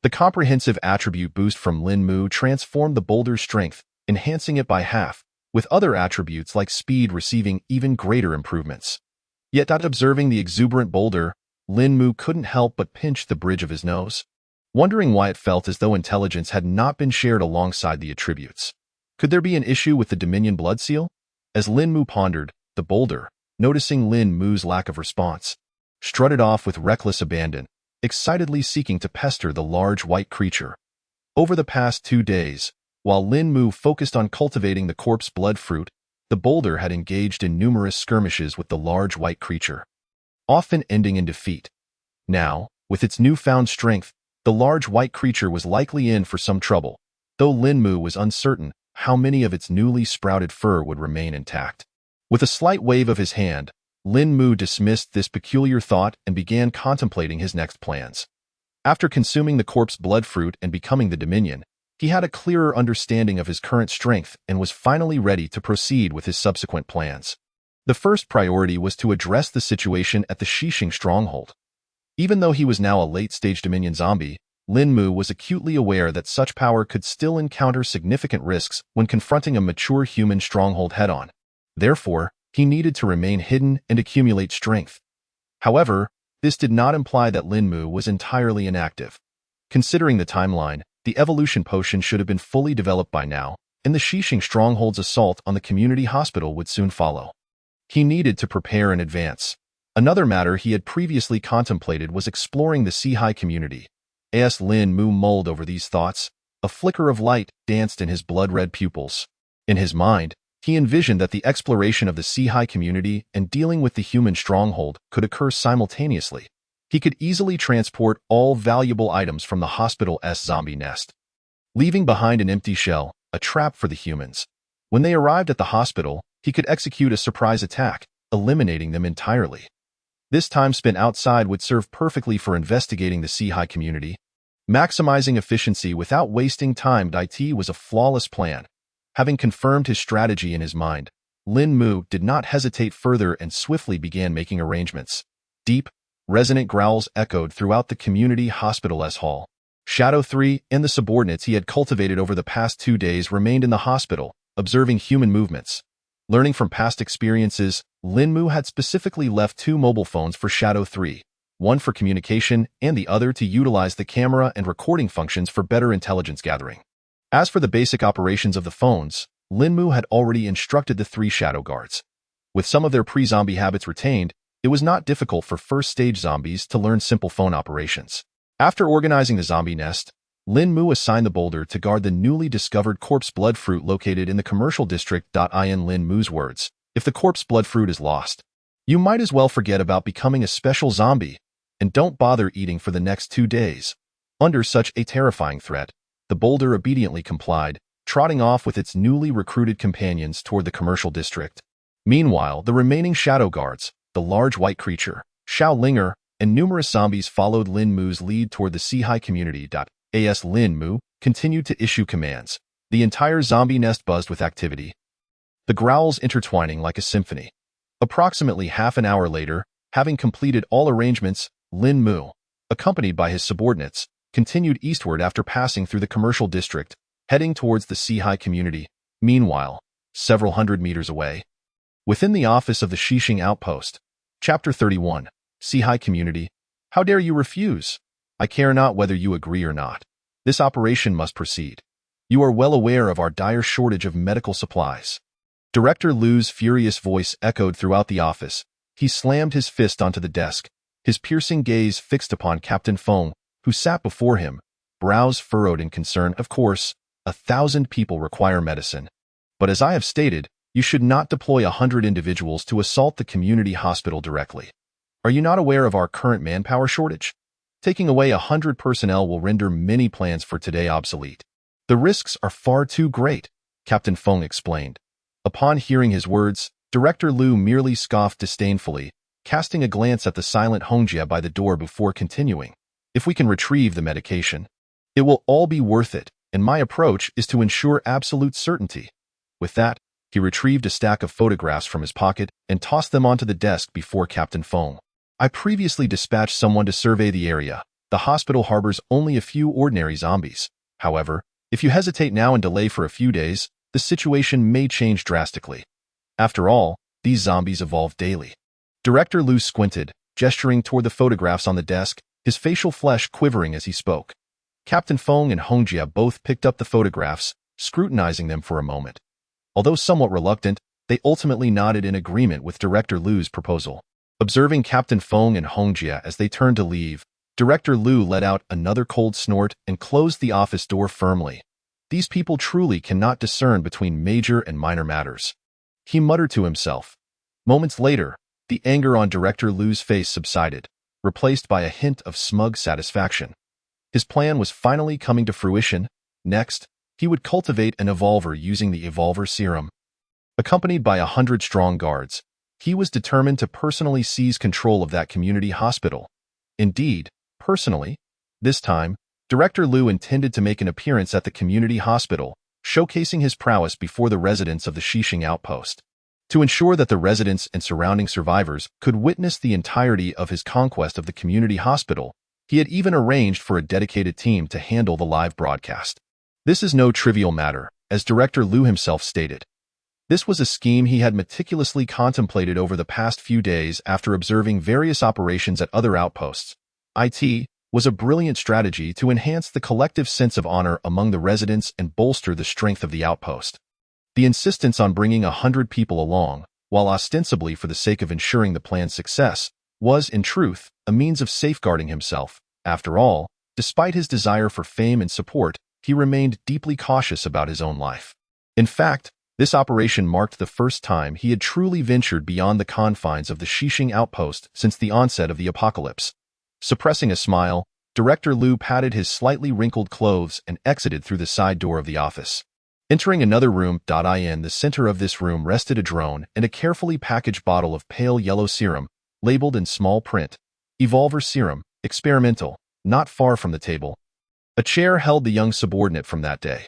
The comprehensive attribute boost from Lin Mu transformed the boulder's strength, enhancing it by half, with other attributes like speed receiving even greater improvements. Yet, observing the exuberant boulder, Lin Mu couldn't help but pinch the bridge of his nose, wondering why it felt as though intelligence had not been shared alongside the attributes. Could there be an issue with the Dominion Blood Seal? As Lin Mu pondered, the boulder, noticing Lin Mu's lack of response, strutted off with reckless abandon, excitedly seeking to pester the large white creature. Over the past 2 days, while Lin Mu focused on cultivating the corpse blood fruit, the boulder had engaged in numerous skirmishes with the large white creature, often ending in defeat. Now, with its newfound strength, the large white creature was likely in for some trouble, though Lin Mu was uncertain how many of its newly sprouted fur would remain intact. With a slight wave of his hand, Lin Mu dismissed this peculiar thought and began contemplating his next plans. After consuming the corpse blood fruit and becoming the Dominion, he had a clearer understanding of his current strength and was finally ready to proceed with his subsequent plans. The first priority was to address the situation at the Shishing stronghold. Even though he was now a late-stage Dominion zombie, Lin Mu was acutely aware that such power could still encounter significant risks when confronting a mature human stronghold head-on. Therefore, he needed to remain hidden and accumulate strength. However, this did not imply that Lin Mu was entirely inactive. Considering the timeline, the evolution potion should have been fully developed by now, and the Shishing stronghold's assault on the community hospital would soon follow. He needed to prepare in advance. Another matter he had previously contemplated was exploring the Sihai community. As Lin Mu mulled over these thoughts, a flicker of light danced in his blood-red pupils. In his mind, he envisioned that the exploration of the Sihai community and dealing with the human stronghold could occur simultaneously. He could easily transport all valuable items from the hospital's zombie nest, leaving behind an empty shell, a trap for the humans. When they arrived at the hospital, he could execute a surprise attack, eliminating them entirely. This time spent outside would serve perfectly for investigating the Sihai community. Maximizing efficiency without wasting time. It was a flawless plan. Having confirmed his strategy in his mind, Lin Mu did not hesitate further and swiftly began making arrangements. Deep, resonant growls echoed throughout the community hospital's hall. Shadow 3 and the subordinates he had cultivated over the past 2 days remained in the hospital, observing human movements. Learning from past experiences, Lin Mu had specifically left 2 mobile phones for Shadow 3, one for communication and the other to utilize the camera and recording functions for better intelligence gathering. As for the basic operations of the phones, Lin Mu had already instructed the 3 shadow guards. With some of their pre-zombie habits retained, it was not difficult for first-stage zombies to learn simple phone operations. After organizing the zombie nest, Lin Mu assigned the boulder to guard the newly discovered corpse blood fruit located in the commercial district. In Lin Mu's words, if the corpse blood fruit is lost, you might as well forget about becoming a special zombie, and don't bother eating for the next 2 days. Under such a terrifying threat, the boulder obediently complied, trotting off with its newly recruited companions toward the commercial district. Meanwhile, the remaining shadow guards, the large white creature, Xiao Linger, and numerous zombies followed Lin Mu's lead toward the Sihai community. As Lin Mu continued to issue commands, the entire zombie nest buzzed with activity, the growls intertwining like a symphony. Approximately half an hour later, having completed all arrangements, Lin Mu, accompanied by his subordinates, continued eastward after passing through the commercial district, heading towards the Sihai community. Meanwhile, several hundred meters away, within the office of the Shishing outpost, Chapter 31, Sihai community, how dare you refuse? I care not whether you agree or not. This operation must proceed. You are well aware of our dire shortage of medical supplies. Director Lu's furious voice echoed throughout the office. He slammed his fist onto the desk, his piercing gaze fixed upon Captain Feng, who sat before him, brows furrowed in concern. Of course, 1,000 people require medicine. But as I have stated, you should not deploy 100 individuals to assault the community hospital directly. Are you not aware of our current manpower shortage? Taking away 100 personnel will render many plans for today obsolete. The risks are far too great, Captain Feng explained. Upon hearing his words, Director Lu merely scoffed disdainfully, casting a glance at the silent Hongjia by the door before continuing. If we can retrieve the medication, it will all be worth it, and my approach is to ensure absolute certainty. With that, he retrieved a stack of photographs from his pocket and tossed them onto the desk before Captain Feng. I previously dispatched someone to survey the area. The hospital harbors only a few ordinary zombies. However, if you hesitate now and delay for a few days, the situation may change drastically. After all, these zombies evolve daily. Director Lu squinted, gesturing toward the photographs on the desk, his facial flesh quivering as he spoke. Captain Feng and Hongjia both picked up the photographs, scrutinizing them for a moment. Although somewhat reluctant, they ultimately nodded in agreement with Director Lu's proposal. Observing Captain Feng and Hongjia as they turned to leave, Director Lu let out another cold snort and closed the office door firmly. These people truly cannot discern between major and minor matters. He muttered to himself. Moments later, the anger on Director Lu's face subsided, replaced by a hint of smug satisfaction. His plan was finally coming to fruition. Next, he would cultivate an evolver using the evolver serum. Accompanied by 100 strong guards, he was determined to personally seize control of that community hospital. Indeed, personally, This time, Director Liu intended to make an appearance at the community hospital, showcasing his prowess before the residents of the Xixing outpost. To ensure that the residents and surrounding survivors could witness the entirety of his conquest of the community hospital, he had even arranged for a dedicated team to handle the live broadcast. This is no trivial matter, as Director Liu himself stated. This was a scheme he had meticulously contemplated over the past few days after observing various operations at other outposts. It was a brilliant strategy to enhance the collective sense of honor among the residents and bolster the strength of the outpost. The insistence on bringing 100 people along, while ostensibly for the sake of ensuring the plan's success, was, in truth, a means of safeguarding himself. After all, despite his desire for fame and support, he remained deeply cautious about his own life. In fact, this operation marked the first time he had truly ventured beyond the confines of the Xixing outpost since the onset of the apocalypse. Suppressing a smile, Director Liu patted his slightly wrinkled clothes and exited through the side door of the office. Entering another room, in the center of this room rested a drone and a carefully packaged bottle of pale yellow serum, labeled in small print, Evolver Serum, Experimental, not far from the table. A chair held the young subordinate from that day.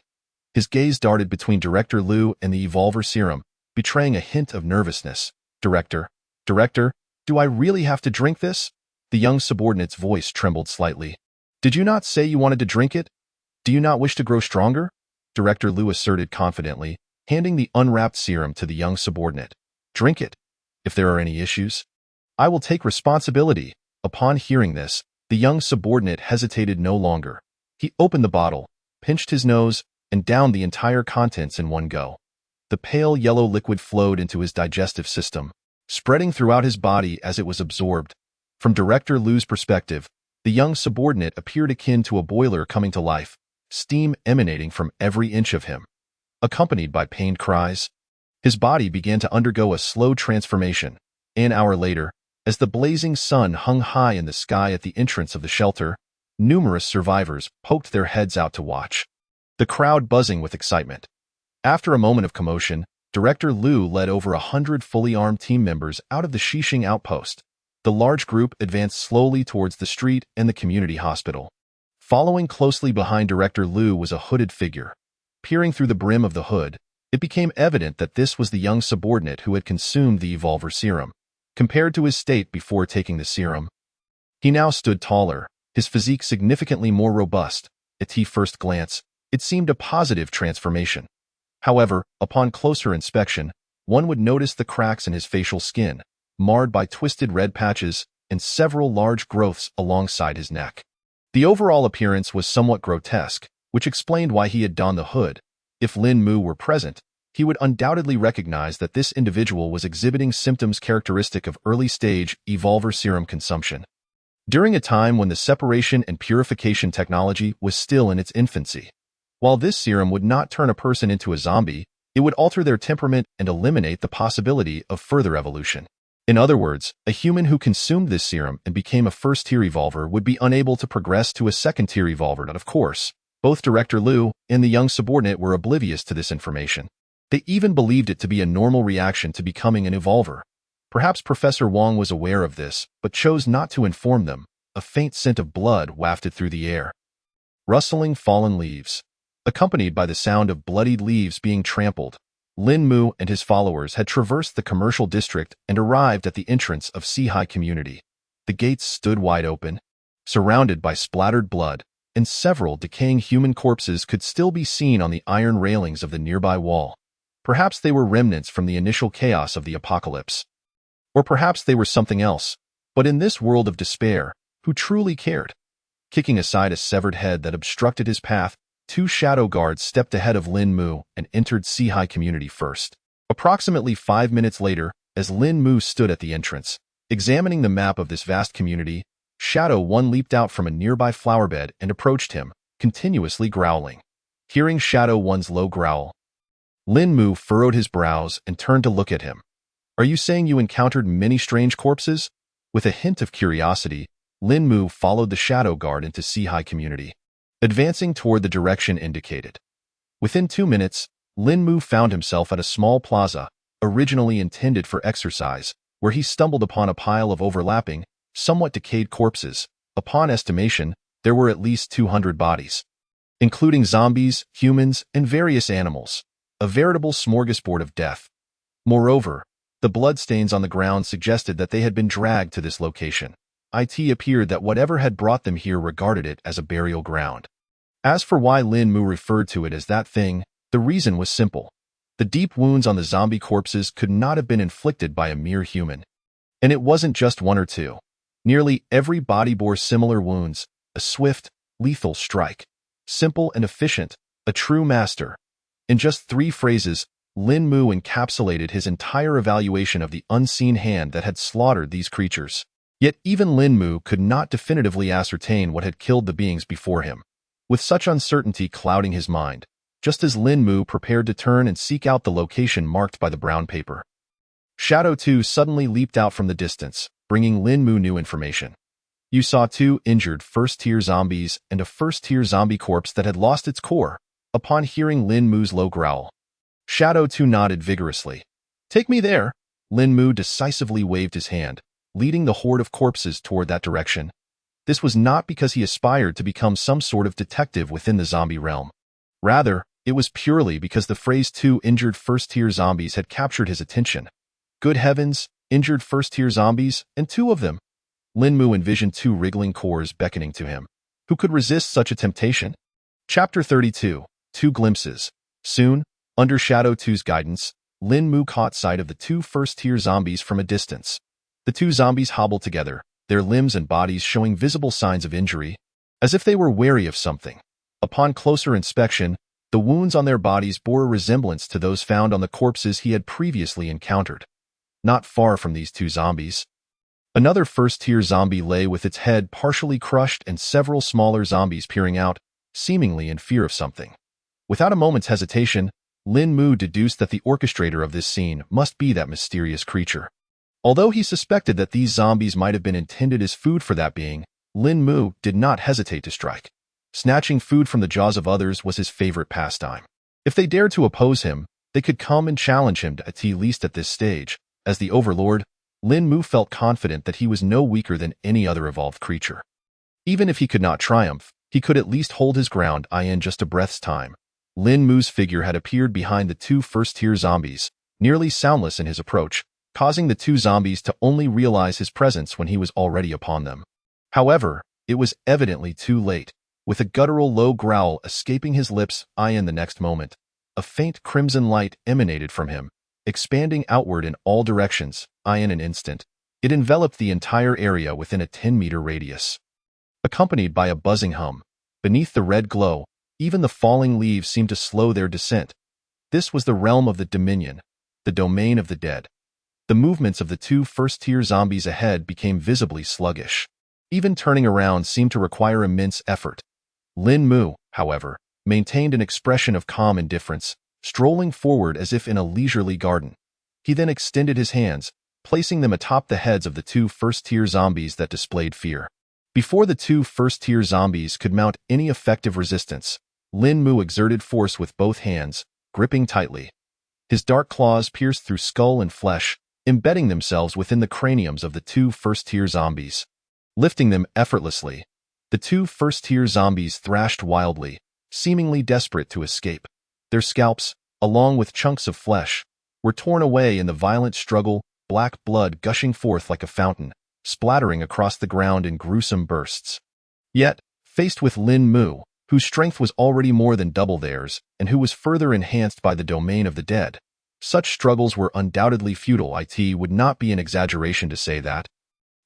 His gaze darted between Director Liu and the Evolver Serum, betraying a hint of nervousness. Director, do I really have to drink this? The young subordinate's voice trembled slightly. Did you not say you wanted to drink it? Do you not wish to grow stronger? Director Liu asserted confidently, handing the unwrapped serum to the young subordinate. Drink it. If there are any issues, I will take responsibility. Upon hearing this, the young subordinate hesitated no longer. He opened the bottle, pinched his nose, and downed the entire contents in one go. The pale yellow liquid flowed into his digestive system, spreading throughout his body as it was absorbed. From Director Liu's perspective, the young subordinate appeared akin to a boiler coming to life, steam emanating from every inch of him. Accompanied by pained cries, his body began to undergo a slow transformation. An hour later, as the blazing sun hung high in the sky at the entrance of the shelter, numerous survivors poked their heads out to watch, the crowd buzzing with excitement. After a moment of commotion, Director Liu led over 100 fully armed team members out of the Xixing outpost. The large group advanced slowly towards the street and the community hospital. Following closely behind Director Liu was a hooded figure. Peering through the brim of the hood, it became evident that this was the young subordinate who had consumed the Evolver Serum. Compared to his state before taking the serum, he now stood taller, his physique significantly more robust. At first glance, it seemed a positive transformation. However, upon closer inspection, one would notice the cracks in his facial skin, marred by twisted red patches and several large growths alongside his neck. The overall appearance was somewhat grotesque, which explained why he had donned the hood. If Lin Mu were present, he would undoubtedly recognize that this individual was exhibiting symptoms characteristic of early-stage Evolver Serum consumption. During a time when the separation and purification technology was still in its infancy. While this serum would not turn a person into a zombie, it would alter their temperament and eliminate the possibility of further evolution. In other words, a human who consumed this serum and became a first-tier Evolver would be unable to progress to a second-tier Evolver. Of course, both Director Liu and the young subordinate were oblivious to this information. They even believed it to be a normal reaction to becoming an Evolver. Perhaps Professor Wang was aware of this, but chose not to inform them. A faint scent of blood wafted through the air. Rustling fallen leaves. Accompanied by the sound of bloodied leaves being trampled, Lin Mu and his followers had traversed the commercial district and arrived at the entrance of Xixing Community. The gates stood wide open, surrounded by splattered blood, and several decaying human corpses could still be seen on the iron railings of the nearby wall. Perhaps they were remnants from the initial chaos of the apocalypse. Or perhaps they were something else. But in this world of despair, who truly cared? Kicking aside a severed head that obstructed his path, two shadow guards stepped ahead of Lin Mu and entered Xixing Community first. Approximately 5 minutes later, as Lin Mu stood at the entrance, examining the map of this vast community, Shadow One leaped out from a nearby flower bed and approached him, continuously growling. Hearing Shadow One's low growl, Lin Mu furrowed his brows and turned to look at him. Are you saying you encountered many strange corpses? With a hint of curiosity, Lin Mu followed the shadow guard into Xixing Community, advancing toward the direction indicated. Within 2 minutes, Lin Mu found himself at a small plaza, originally intended for exercise, where he stumbled upon a pile of overlapping, somewhat decayed corpses. Upon estimation, there were at least 200 bodies, including zombies, humans, and various animals. A veritable smorgasbord of death. Moreover, the bloodstains on the ground suggested that they had been dragged to this location. It appeared that whatever had brought them here regarded it as a burial ground. As for why Lin Mu referred to it as that thing, the reason was simple. The deep wounds on the zombie corpses could not have been inflicted by a mere human. And it wasn't just one or two. Nearly every body bore similar wounds, a swift, lethal strike. Simple and efficient, a true master. In just 3 phrases, Lin Mu encapsulated his entire evaluation of the unseen hand that had slaughtered these creatures. Yet even Lin Mu could not definitively ascertain what had killed the beings before him. With such uncertainty clouding his mind, just as Lin Mu prepared to turn and seek out the location marked by the brown paper, Shadow 2 suddenly leaped out from the distance, bringing Lin Mu new information. You saw 2 injured first-tier zombies and a first-tier zombie corpse that had lost its core. Upon hearing Lin Mu's low growl, Shadow 2 nodded vigorously. Take me there. Lin Mu decisively waved his hand, leading the horde of corpses toward that direction. This was not because he aspired to become some sort of detective within the zombie realm. Rather, it was purely because the phrase 2 injured first-tier zombies had captured his attention. Good heavens, injured first-tier zombies, and 2 of them. Lin Mu envisioned 2 wriggling cores beckoning to him. Who could resist such a temptation? Chapter 32. 2 Glimpses. Soon, under Shadow 2's guidance, Lin Mu caught sight of the 2 first-tier zombies from a distance. The 2 zombies hobbled together, their limbs and bodies showing visible signs of injury, as if they were wary of something. Upon closer inspection, the wounds on their bodies bore a resemblance to those found on the corpses he had previously encountered. Not far from these 2 zombies, another first-tier zombie lay with its head partially crushed and several smaller zombies peering out, seemingly in fear of something. Without a moment's hesitation, Lin Mu deduced that the orchestrator of this scene must be that mysterious creature. Although he suspected that these zombies might have been intended as food for that being, Lin Mu did not hesitate to strike. Snatching food from the jaws of others was his favorite pastime. If they dared to oppose him, they could come and challenge him, at least at this stage. As the Overlord, Lin Mu felt confident that he was no weaker than any other evolved creature. Even if he could not triumph, he could at least hold his ground in just a breath's time. Lin Mu's figure had appeared behind the 2 first-tier zombies, nearly soundless in his approach, causing the 2 zombies to only realize his presence when he was already upon them. However, it was evidently too late. With a guttural low growl escaping his lips, in the next moment, a faint crimson light emanated from him, expanding outward in all directions. In an instant, it enveloped the entire area within a 10-meter radius. Accompanied by a buzzing hum, beneath the red glow, even the falling leaves seemed to slow their descent. This was the realm of the Dominion, the domain of the dead. The movements of the 2 first-tier zombies ahead became visibly sluggish. Even turning around seemed to require immense effort. Lin Mu, however, maintained an expression of calm indifference, strolling forward as if in a leisurely garden. He then extended his hands, placing them atop the heads of the 2 first-tier zombies that displayed fear. Before the 2 first-tier zombies could mount any effective resistance, Lin Mu exerted force with both hands, gripping tightly. His dark claws pierced through skull and flesh, embedding themselves within the craniums of the 2 first-tier zombies. Lifting them effortlessly, the 2 first-tier zombies thrashed wildly, seemingly desperate to escape. Their scalps, along with chunks of flesh, were torn away in the violent struggle, black blood gushing forth like a fountain, splattering across the ground in gruesome bursts. Yet, faced with Lin Mu, whose strength was already more than double theirs, and who was further enhanced by the domain of the dead, such struggles were undoubtedly futile. It would not be an exaggeration to say that.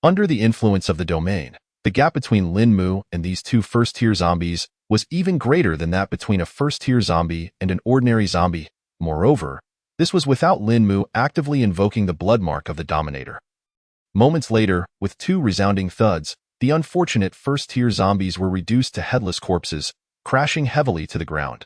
Under the influence of the domain, the gap between Lin Mu and these 2 first-tier zombies was even greater than that between a first-tier zombie and an ordinary zombie. Moreover, this was without Lin Mu actively invoking the blood mark of the Dominator. Moments later, with 2 resounding thuds, the unfortunate first-tier zombies were reduced to headless corpses, crashing heavily to the ground.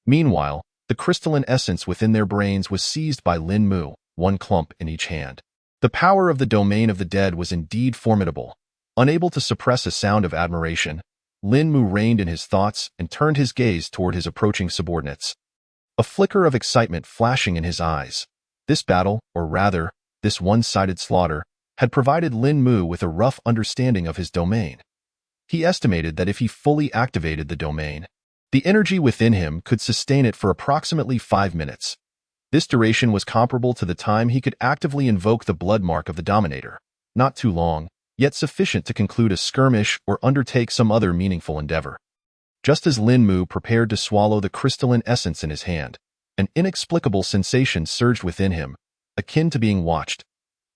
Meanwhile, the crystalline essence within their brains was seized by Lin Mu, 1 clump in each hand. The power of the domain of the dead was indeed formidable. Unable to suppress a sound of admiration, Lin Mu reined in his thoughts and turned his gaze toward his approaching subordinates. A flicker of excitement flashing in his eyes. This battle, or rather, this one-sided slaughter, had provided Lin Mu with a rough understanding of his domain. He estimated that if he fully activated the domain, the energy within him could sustain it for approximately 5 minutes. This duration was comparable to the time he could actively invoke the blood mark of the Dominator. Not too long, yet sufficient to conclude a skirmish or undertake some other meaningful endeavor. Just as Lin Mu prepared to swallow the crystalline essence in his hand, an inexplicable sensation surged within him, akin to being watched.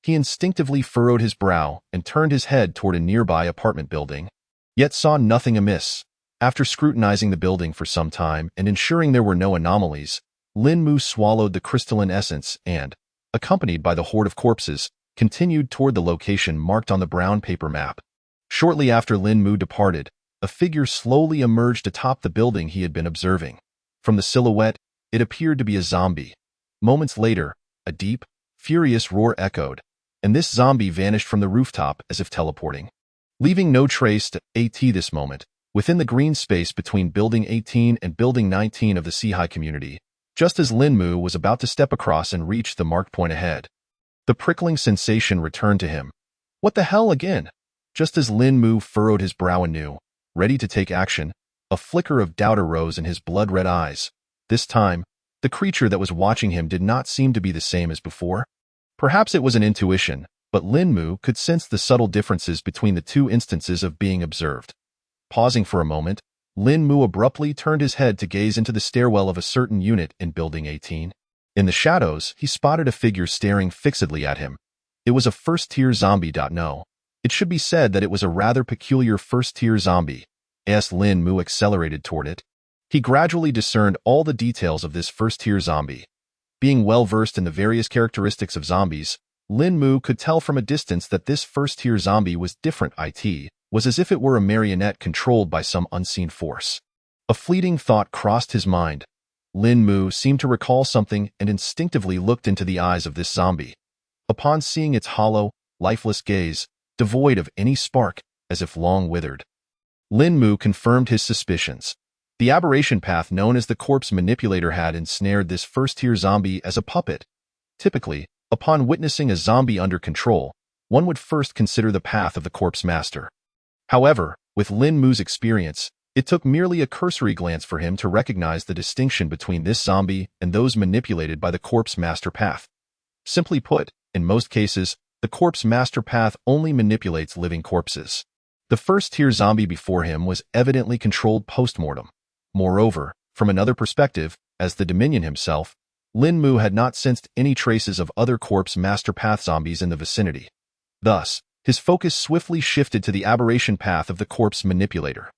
He instinctively furrowed his brow and turned his head toward a nearby apartment building, yet saw nothing amiss. After scrutinizing the building for some time and ensuring there were no anomalies, Lin Mu swallowed the crystalline essence and, accompanied by the horde of corpses, continued toward the location marked on the brown paper map. Shortly after Lin Mu departed, a figure slowly emerged atop the building he had been observing. From the silhouette, it appeared to be a zombie. Moments later, a deep, furious roar echoed, and this zombie vanished from the rooftop as if teleporting, leaving no trace to this moment. Within the green space between Building 18 and Building 19 of the Seahai community, just as Lin Mu was about to step across and reach the marked point ahead, the prickling sensation returned to him. What the hell again? Just as Lin Mu furrowed his brow anew, ready to take action, a flicker of doubt arose in his blood-red eyes. This time, the creature that was watching him did not seem to be the same as before. Perhaps it was an intuition, but Lin Mu could sense the subtle differences between the two instances of being observed. Pausing for a moment, Lin Mu abruptly turned his head to gaze into the stairwell of a certain unit in Building 18. In the shadows, he spotted a figure staring fixedly at him. It was a first-tier zombie. No, it should be said that it was a rather peculiar first-tier zombie. As Lin Mu accelerated toward it, he gradually discerned all the details of this first-tier zombie. Being well-versed in the various characteristics of zombies, Lin Mu could tell from a distance that this first-tier zombie was different. It was as if it were a marionette controlled by some unseen force. A fleeting thought crossed his mind. Lin Mu seemed to recall something and instinctively looked into the eyes of this zombie. Upon seeing its hollow, lifeless gaze, devoid of any spark, as if long withered, Lin Mu confirmed his suspicions. The aberration path known as the Corpse Manipulator had ensnared this first-tier zombie as a puppet. Typically, upon witnessing a zombie under control, one would first consider the path of the Corpse Master. However, with Lin Mu's experience, it took merely a cursory glance for him to recognize the distinction between this zombie and those manipulated by the Corpse Master path. Simply put, in most cases, the Corpse Master path only manipulates living corpses. The first-tier zombie before him was evidently controlled post-mortem. Moreover, from another perspective, as the Dominion himself, Lin Mu had not sensed any traces of other Corpse Master path zombies in the vicinity. Thus, his focus swiftly shifted to the aberration path of the Corpse Manipulator.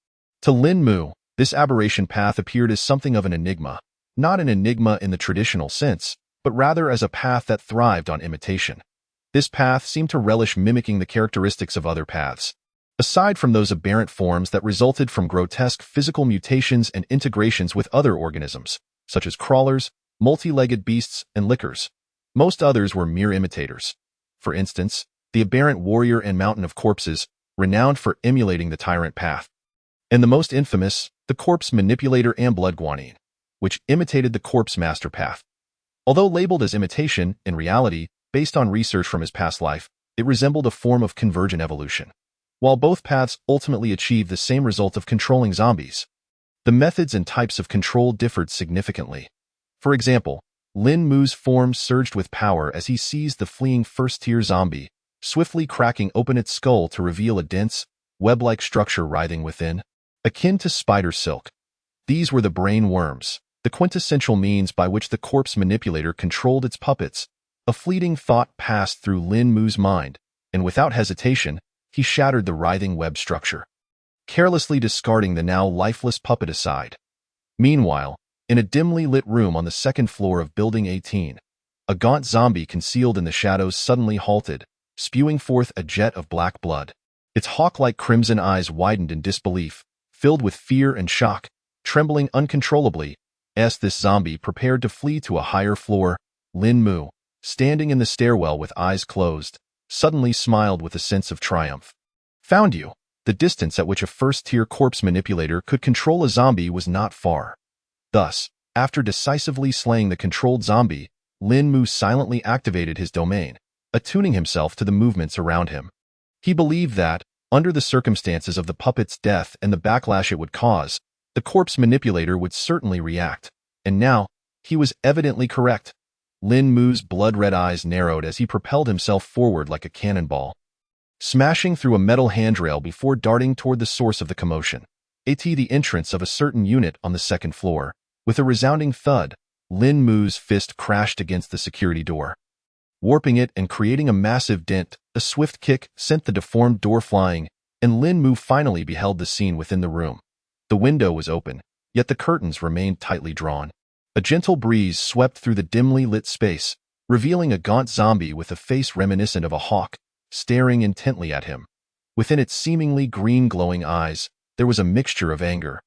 To Lin Mu, this aberration path appeared as something of an enigma, not an enigma in the traditional sense, but rather as a path that thrived on imitation. This path seemed to relish mimicking the characteristics of other paths. Aside from those aberrant forms that resulted from grotesque physical mutations and integrations with other organisms, such as crawlers, multi-legged beasts, and lickers, most others were mere imitators. For instance, the aberrant warrior and mountain of corpses, renowned for emulating the tyrant path. And the most infamous, the Corpse Manipulator and Blood Guanine, which imitated the Corpse Master path. Although labeled as imitation, in reality, based on research from his past life, it resembled a form of convergent evolution. While both paths ultimately achieved the same result of controlling zombies, the methods and types of control differed significantly. For example, Lin Mu's form surged with power as he seized the fleeing first-tier zombie, swiftly cracking open its skull to reveal a dense, web-like structure writhing within, akin to spider silk. These were the brain worms, the quintessential means by which the Corpse Manipulator controlled its puppets. A fleeting thought passed through Lin Mu's mind, and without hesitation, he shattered the writhing web structure, carelessly discarding the now lifeless puppet aside. Meanwhile, in a dimly lit room on the second floor of Building 18, a gaunt zombie concealed in the shadows suddenly halted, spewing forth a jet of black blood. Its hawk-like crimson eyes widened in disbelief, filled with fear and shock, trembling uncontrollably, as this zombie prepared to flee to a higher floor. Lin Mu, standing in the stairwell with eyes closed, suddenly smiled with a sense of triumph. Found you. The distance at which a first-tier Corpse Manipulator could control a zombie was not far. Thus, after decisively slaying the controlled zombie, Lin Mu silently activated his domain, attuning himself to the movements around him. He believed that, Under the circumstances of the puppet's death and the backlash it would cause, the corpse manipulator would certainly react. And now, he was evidently correct. Lin Mu's blood-red eyes narrowed as he propelled himself forward like a cannonball, smashing through a metal handrail before darting toward the source of the commotion. The entrance of a certain unit on the second floor. With a resounding thud, Lin Mu's fist crashed against the security door, warping it and creating a massive dent. A swift kick sent the deformed door flying, and Lin Mu finally beheld the scene within the room. The window was open, yet the curtains remained tightly drawn. A gentle breeze swept through the dimly lit space, revealing a gaunt zombie with a face reminiscent of a hawk, staring intently at him. Within its seemingly green glowing eyes, there was a mixture of anger,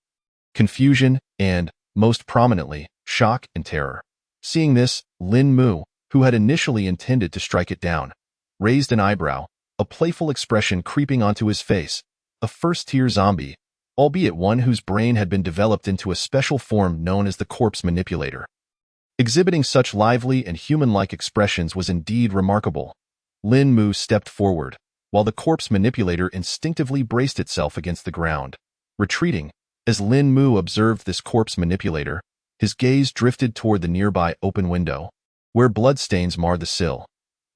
confusion, and, most prominently, shock and terror. Seeing this, Lin Mu, who had initially intended to strike it down, raised an eyebrow, a playful expression creeping onto his face. A first-tier zombie, albeit one whose brain had been developed into a special form known as the corpse manipulator. Exhibiting such lively and human-like expressions was indeed remarkable. Lin Mu stepped forward, while the corpse manipulator instinctively braced itself against the ground. Retreating, as Lin Mu observed this corpse manipulator, his gaze drifted toward the nearby open window, where bloodstains marred the sill.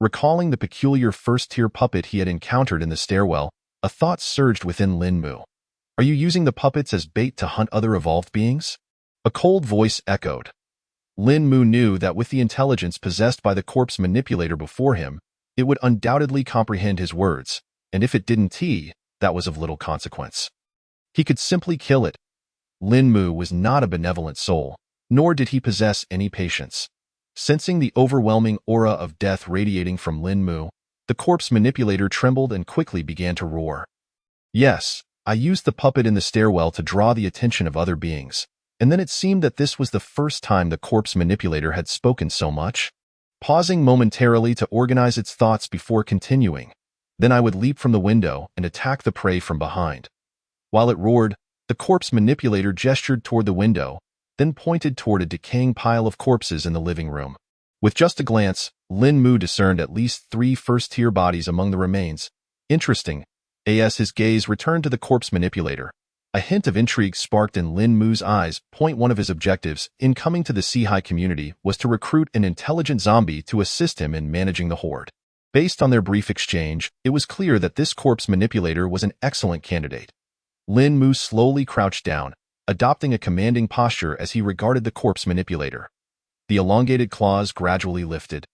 Recalling the peculiar first-tier puppet he had encountered in the stairwell, a thought surged within Lin Mu. Are you using the puppets as bait to hunt other evolved beings? A cold voice echoed. Lin Mu knew that with the intelligence possessed by the corpse manipulator before him, it would undoubtedly comprehend his words, and if it didn't, that was of little consequence. He could simply kill it. Lin Mu was not a benevolent soul, nor did he possess any patience. Sensing the overwhelming aura of death radiating from Lin Mu, the corpse manipulator trembled and quickly began to roar. Yes, I used the puppet in the stairwell to draw the attention of other beings, and then it seemed that this was the first time the corpse manipulator had spoken so much. Pausing momentarily to organize its thoughts before continuing, then I would leap from the window and attack the prey from behind. While it roared, the corpse manipulator gestured toward the window, then pointed toward a decaying pile of corpses in the living room. With just a glance, Lin Mu discerned at least 3 first-tier bodies among the remains. Interesting. As his gaze returned to the corpse manipulator, a hint of intrigue sparked in Lin Mu's eyes. One of his objectives in coming to the Seahai community was to recruit an intelligent zombie to assist him in managing the horde. Based on their brief exchange, it was clear that this corpse manipulator was an excellent candidate. Lin Mu slowly crouched down, adopting a commanding posture as he regarded the corpse manipulator. The elongated claws gradually lifted,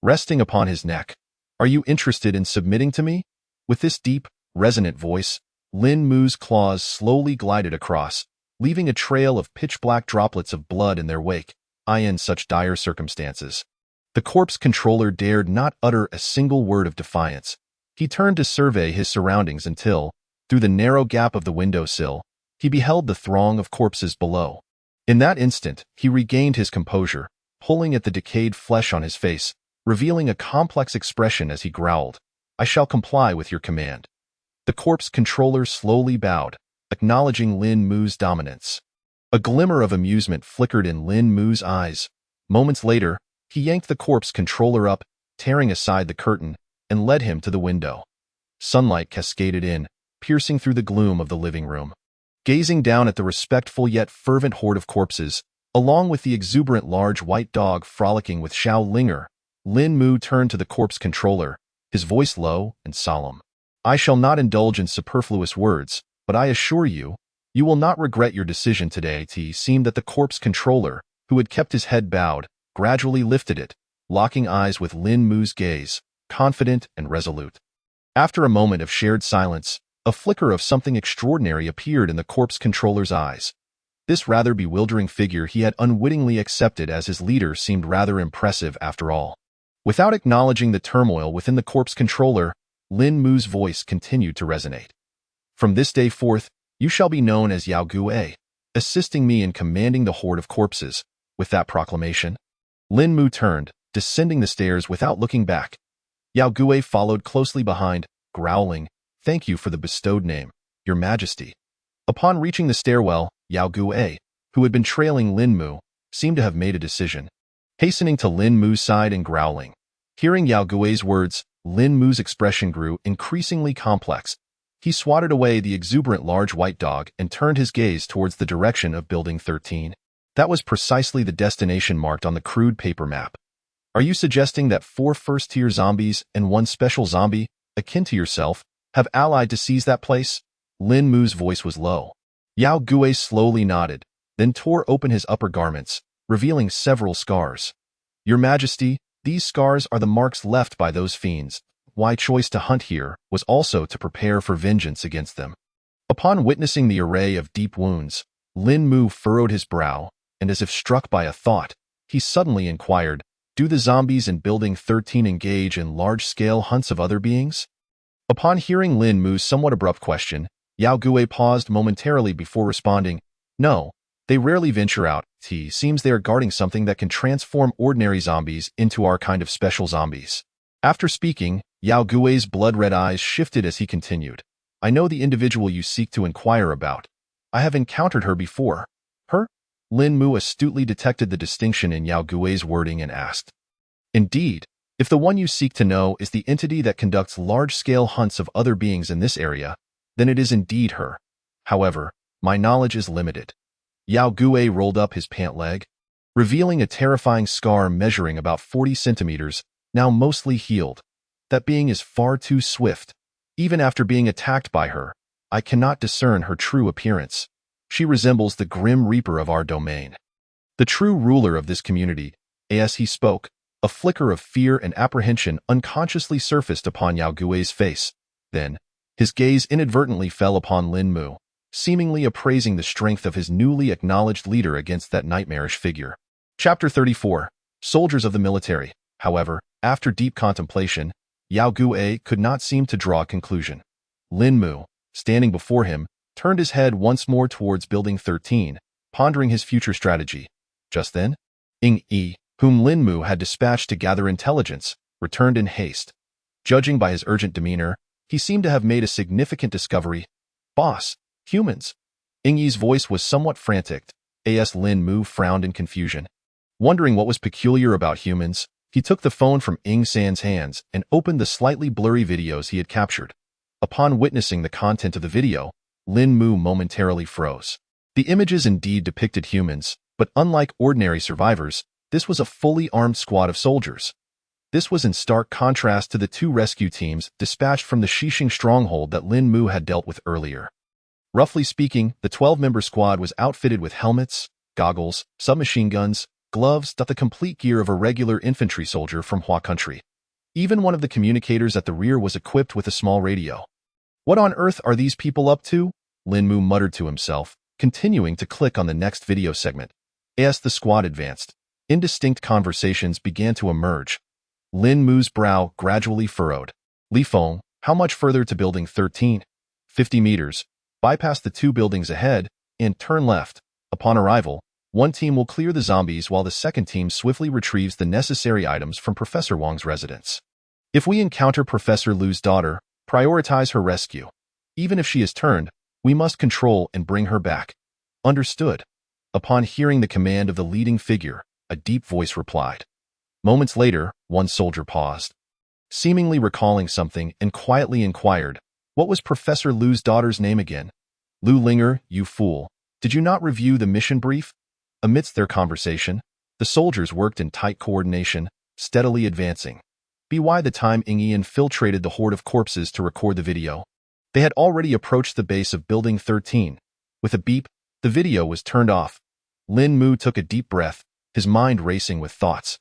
resting upon his neck. Are you interested in submitting to me? With this deep, resonant voice, Lin Mu's claws slowly glided across, leaving a trail of pitch-black droplets of blood in their wake. In such dire circumstances, the corpse controller dared not utter a single word of defiance. He turned to survey his surroundings until, through the narrow gap of the windowsill, he beheld the throng of corpses below. In that instant, he regained his composure, pulling at the decayed flesh on his face, revealing a complex expression as he growled, I shall comply with your command. The corpse controller slowly bowed, acknowledging Lin Mu's dominance. A glimmer of amusement flickered in Lin Mu's eyes. Moments later, he yanked the corpse controller up, tearing aside the curtain, and led him to the window. Sunlight cascaded in, piercing through the gloom of the living room. Gazing down at the respectful yet fervent horde of corpses, along with the exuberant large white dog frolicking with Xiao Linger, Lin Mu turned to the corpse controller, his voice low and solemn. I shall not indulge in superfluous words, but I assure you, you will not regret your decision today. It seemed that the corpse controller, who had kept his head bowed, gradually lifted it, locking eyes with Lin Mu's gaze, confident and resolute. After a moment of shared silence, a flicker of something extraordinary appeared in the corpse controller's eyes. This rather bewildering figure he had unwittingly accepted as his leader seemed rather impressive after all. Without acknowledging the turmoil within the corpse controller, Lin Mu's voice continued to resonate. From this day forth, you shall be known as Yao Gue, assisting me in commanding the horde of corpses. With that proclamation, Lin Mu turned, descending the stairs without looking back. Yao Gue followed closely behind, growling, Thank you for the bestowed name, Your Majesty. Upon reaching the stairwell, Yao Gue, who had been trailing Lin Mu, seemed to have made a decision. Hastening to Lin Mu's side and growling. Hearing Yao Gue's words, Lin Mu's expression grew increasingly complex. He swatted away the exuberant large white dog and turned his gaze towards the direction of Building 13. That was precisely the destination marked on the crude paper map. Are you suggesting that 4 first-tier zombies and 1 special zombie, akin to yourself, have allied to seize that place? Lin Mu's voice was low. Yao Gui slowly nodded, then tore open his upper garments, revealing several scars. Your Majesty, these scars are the marks left by those fiends. Why choice to hunt here was also to prepare for vengeance against them. Upon witnessing the array of deep wounds, Lin Mu furrowed his brow, and as if struck by a thought, he suddenly inquired, do the zombies in Building 13 engage in large-scale hunts of other beings? Upon hearing Lin Mu's somewhat abrupt question, Yao Gui paused momentarily before responding, no, they rarely venture out. It seems they are guarding something that can transform ordinary zombies into our kind of special zombies. After speaking, Yao Gui's blood-red eyes shifted as he continued. I know the individual you seek to inquire about. I have encountered her before. Her? Lin Mu astutely detected the distinction in Yao Gui's wording and asked. Indeed, if the one you seek to know is the entity that conducts large-scale hunts of other beings in this area, then it is indeed her. However, my knowledge is limited. Yao Gui rolled up his pant leg, revealing a terrifying scar measuring about 40 centimeters, now mostly healed. That being is far too swift. Even after being attacked by her, I cannot discern her true appearance. She resembles the Grim Reaper of our domain. The true ruler of this community, as he spoke, a flicker of fear and apprehension unconsciously surfaced upon Yao Gui's face. Then, his gaze inadvertently fell upon Lin Mu, seemingly appraising the strength of his newly acknowledged leader against that nightmarish figure. Chapter 34. Soldiers of the Military. However, after deep contemplation, Yao Gui could not seem to draw a conclusion. Lin Mu, standing before him, turned his head once more towards Building 13, pondering his future strategy. Just then, Ying Yi, whom Lin Mu had dispatched to gather intelligence, returned in haste. Judging by his urgent demeanor, he seemed to have made a significant discovery. Boss, humans. Ying Yi's voice was somewhat frantic, as Lin Mu frowned in confusion. Wondering what was peculiar about humans, he took the phone from Ying San's hands and opened the slightly blurry videos he had captured. Upon witnessing the content of the video, Lin Mu momentarily froze. The images indeed depicted humans, but unlike ordinary survivors, this was a fully armed squad of soldiers. This was in stark contrast to the 2 rescue teams dispatched from the Xixing stronghold that Lin Mu had dealt with earlier. Roughly speaking, the 12-member squad was outfitted with helmets, goggles, submachine guns, gloves, the complete gear of a regular infantry soldier from Hua country. Even one of the communicators at the rear was equipped with a small radio. What on earth are these people up to? Lin Mu muttered to himself, continuing to click on the next video segment. As the squad advanced, indistinct conversations began to emerge. Lin Mu's brow gradually furrowed. Li Feng, how much further to Building 13? 50 meters. Bypass the 2 buildings ahead, and turn left. Upon arrival, one team will clear the zombies while the second team swiftly retrieves the necessary items from Professor Wang's residence. If we encounter Professor Lu's daughter, prioritize her rescue. Even if she is turned, we must control and bring her back. Understood. Upon hearing the command of the leading figure, a deep voice replied. Moments later, one soldier paused, seemingly recalling something, and quietly inquired, what was Professor Lu's daughter's name again? Lu Linger, you fool. Did you not review the mission brief? Amidst their conversation, the soldiers worked in tight coordination, steadily advancing. By the time Ying Yi infiltrated the horde of corpses to record the video, they had already approached the base of Building 13. With a beep, the video was turned off. Lin Mu took a deep breath, his mind racing with thoughts.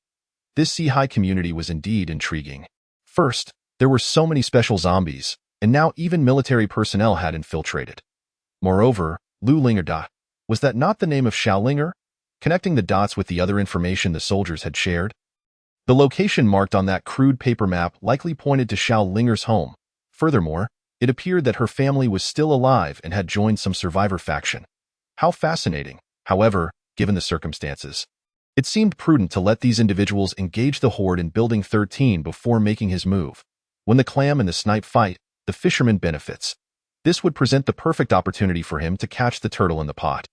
This Sea community was indeed intriguing. First, there were so many special zombies, and now even military personnel had infiltrated. Moreover, Lu Linger. Was that not the name of Xiao Linger? Connecting the dots with the other information the soldiers had shared, the location marked on that crude paper map likely pointed to Xiao Linger's home. Furthermore, it appeared that her family was still alive and had joined some survivor faction. How fascinating. However, given the circumstances, it seemed prudent to let these individuals engage the horde in Building 13 before making his move. When the clam and the snipe fight, the fisherman benefits. This would present the perfect opportunity for him to catch the turtle in the pot.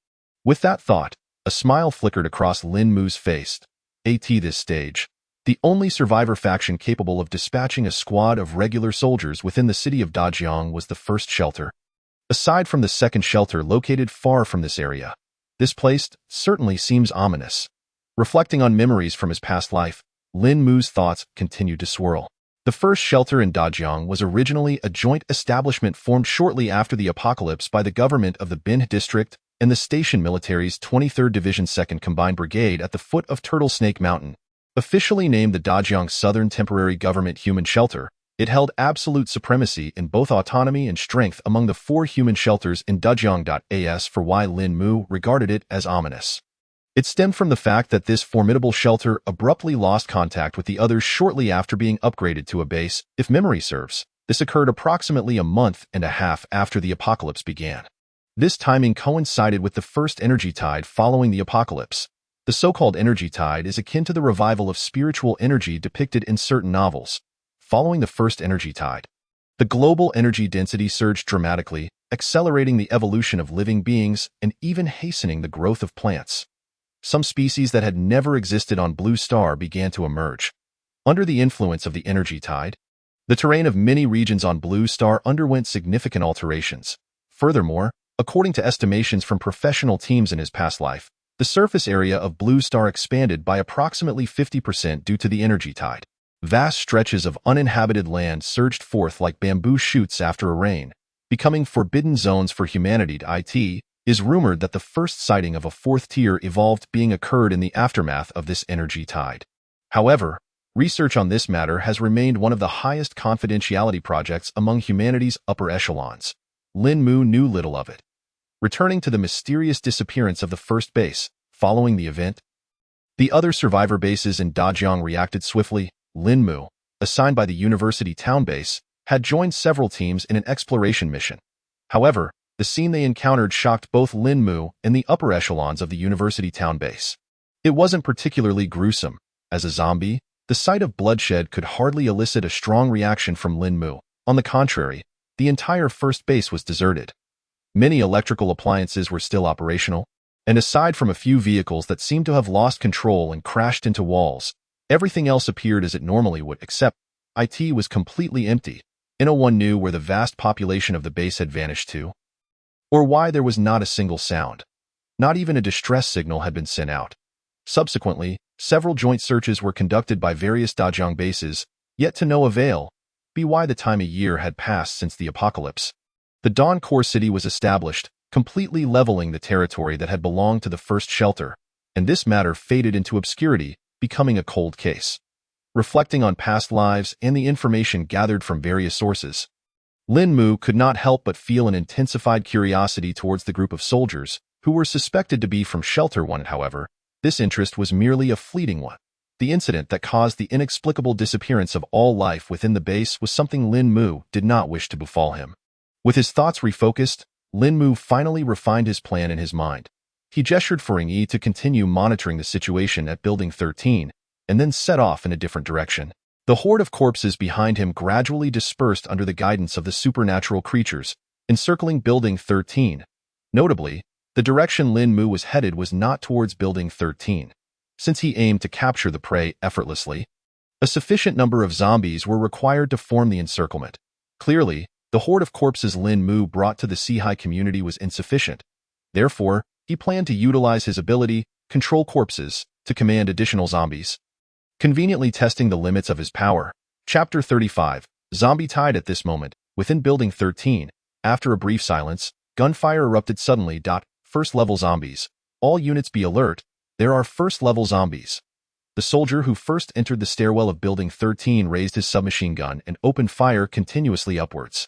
With that thought, a smile flickered across Lin Mu's face. At this stage, The only survivor faction capable of dispatching a squad of regular soldiers within the city of Dajiang was the first shelter. Aside from the second shelter located far from this area, this place certainly seems ominous. Reflecting on memories from his past life, Lin Mu's thoughts continued to swirl. The first shelter in Dajiang was originally a joint establishment formed shortly after the apocalypse by the government of the Bin District and the Station Military's 23rd Division 2nd Combined Brigade at the foot of Turtle Snake Mountain. Officially named the Dajiang Southern Temporary Government Human Shelter, it held absolute supremacy in both autonomy and strength among the 4 human shelters in Dajiang.as for why Lin Mu regarded it as ominous. It stemmed from the fact that this formidable shelter abruptly lost contact with the others shortly after being upgraded to a base. If memory serves, this occurred approximately a month and a half after the apocalypse began. This timing coincided with the first energy tide following the apocalypse. The so-called energy tide is akin to the revival of spiritual energy depicted in certain novels. Following the first energy tide, the global energy density surged dramatically, accelerating the evolution of living beings and even hastening the growth of plants. Some species that had never existed on Blue Star began to emerge. Under the influence of the energy tide, the terrain of many regions on Blue Star underwent significant alterations. Furthermore, according to estimations from professional teams in his past life, the surface area of Blue Star expanded by approximately 50% due to the energy tide. Vast stretches of uninhabited land surged forth like bamboo shoots after a rain, becoming forbidden zones for humanity. It is rumored that the first sighting of a 4th-tier evolved being occurred in the aftermath of this energy tide. However, research on this matter has remained one of the highest confidentiality projects among humanity's upper echelons. Lin Mu knew little of it. Returning to the mysterious disappearance of the first base, following the event, the other survivor bases in Dajiang reacted swiftly. Lin Mu, assigned by the University Town base, had joined several teams in an exploration mission. However, the scene they encountered shocked both Lin Mu and the upper echelons of the University Town base. It wasn't particularly gruesome. As a zombie, the sight of bloodshed could hardly elicit a strong reaction from Lin Mu. On the contrary, the entire first base was deserted. Many electrical appliances were still operational, and aside from a few vehicles that seemed to have lost control and crashed into walls, everything else appeared as it normally would, except it was completely empty. No one knew where the vast population of the base had vanished to, or why there was not a single sound. Not even a distress signal had been sent out. Subsequently, several joint searches were conducted by various Dajiang bases, yet to no avail. By the time a year had passed since the apocalypse, the Dawn Core City was established, completely leveling the territory that had belonged to the first shelter, and this matter faded into obscurity, becoming a cold case. Reflecting on past lives and the information gathered from various sources, Lin Mu could not help but feel an intensified curiosity towards the group of soldiers who were suspected to be from Shelter 1. However, this interest was merely a fleeting one. The incident that caused the inexplicable disappearance of all life within the base was something Lin Mu did not wish to befall him. With his thoughts refocused, Lin Mu finally refined his plan in his mind. He gestured for Ring Yi to continue monitoring the situation at Building 13, and then set off in a different direction. The horde of corpses behind him gradually dispersed under the guidance of the supernatural creatures, encircling Building 13. Notably, the direction Lin Mu was headed was not towards Building 13, since he aimed to capture the prey effortlessly. A sufficient number of zombies were required to form the encirclement. Clearly, the horde of corpses Lin Mu brought to the Seahai community was insufficient. Therefore, he planned to utilize his ability, Control Corpses, to command additional zombies. Conveniently testing the limits of his power. Chapter 35. Zombie Tide. At this moment, within Building 13, after a brief silence, gunfire erupted suddenly. First-level zombies. All units be alert. There are first-level zombies. The soldier who first entered the stairwell of Building 13 raised his submachine gun and opened fire continuously upwards.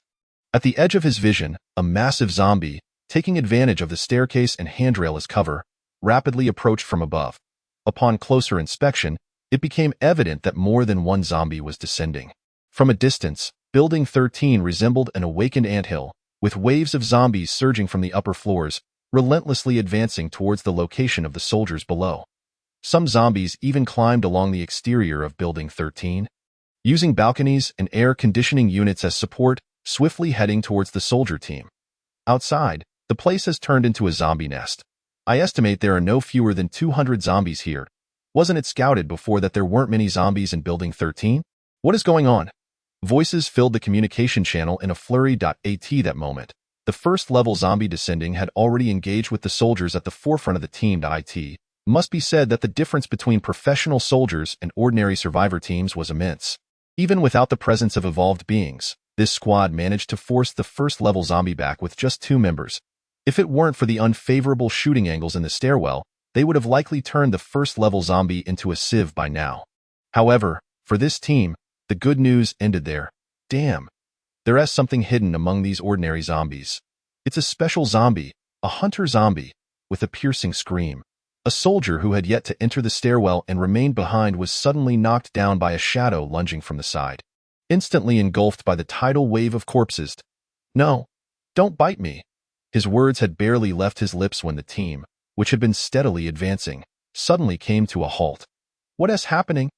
At the edge of his vision, a massive zombie, taking advantage of the staircase and handrail as cover, rapidly approached from above. Upon closer inspection, it became evident that more than one zombie was descending. From a distance, Building 13 resembled an awakened anthill, with waves of zombies surging from the upper floors, relentlessly advancing towards the location of the soldiers below. Some zombies even climbed along the exterior of Building 13, using balconies and air conditioning units as support, swiftly heading towards the soldier team. Outside, the place has turned into a zombie nest. I estimate there are no fewer than 200 zombies here. Wasn't it scouted before that there weren't many zombies in Building 13? What is going on? Voices filled the communication channel in a flurry. At that moment, the first-level zombie descending had already engaged with the soldiers at the forefront of the team. It must be said that the difference between professional soldiers and ordinary survivor teams was immense. Even without the presence of evolved beings, this squad managed to force the first-level zombie back with just 2 members. If it weren't for the unfavorable shooting angles in the stairwell, they would have likely turned the first-level zombie into a sieve by now. However, for this team, the good news ended there. Damn. There is something hidden among these ordinary zombies. It's a special zombie, a hunter zombie, with a piercing scream. A soldier who had yet to enter the stairwell and remained behind was suddenly knocked down by a shadow lunging from the side. Instantly engulfed by the tidal wave of corpses. No, don't bite me. His words had barely left his lips when the team, which had been steadily advancing, suddenly came to a halt. What is happening?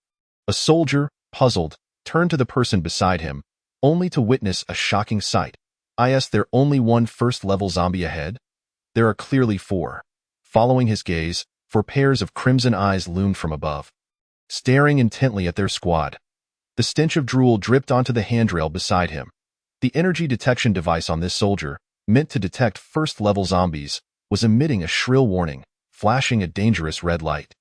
A soldier, puzzled, turned to the person beside him, only to witness a shocking sight. Is there only one first-level zombie ahead? There are clearly 4. Following his gaze, 4 pairs of crimson eyes loomed from above, staring intently at their squad. The stench of drool dripped onto the handrail beside him. The energy detection device on this soldier, meant to detect first-level zombies, was emitting a shrill warning, flashing a dangerous red light.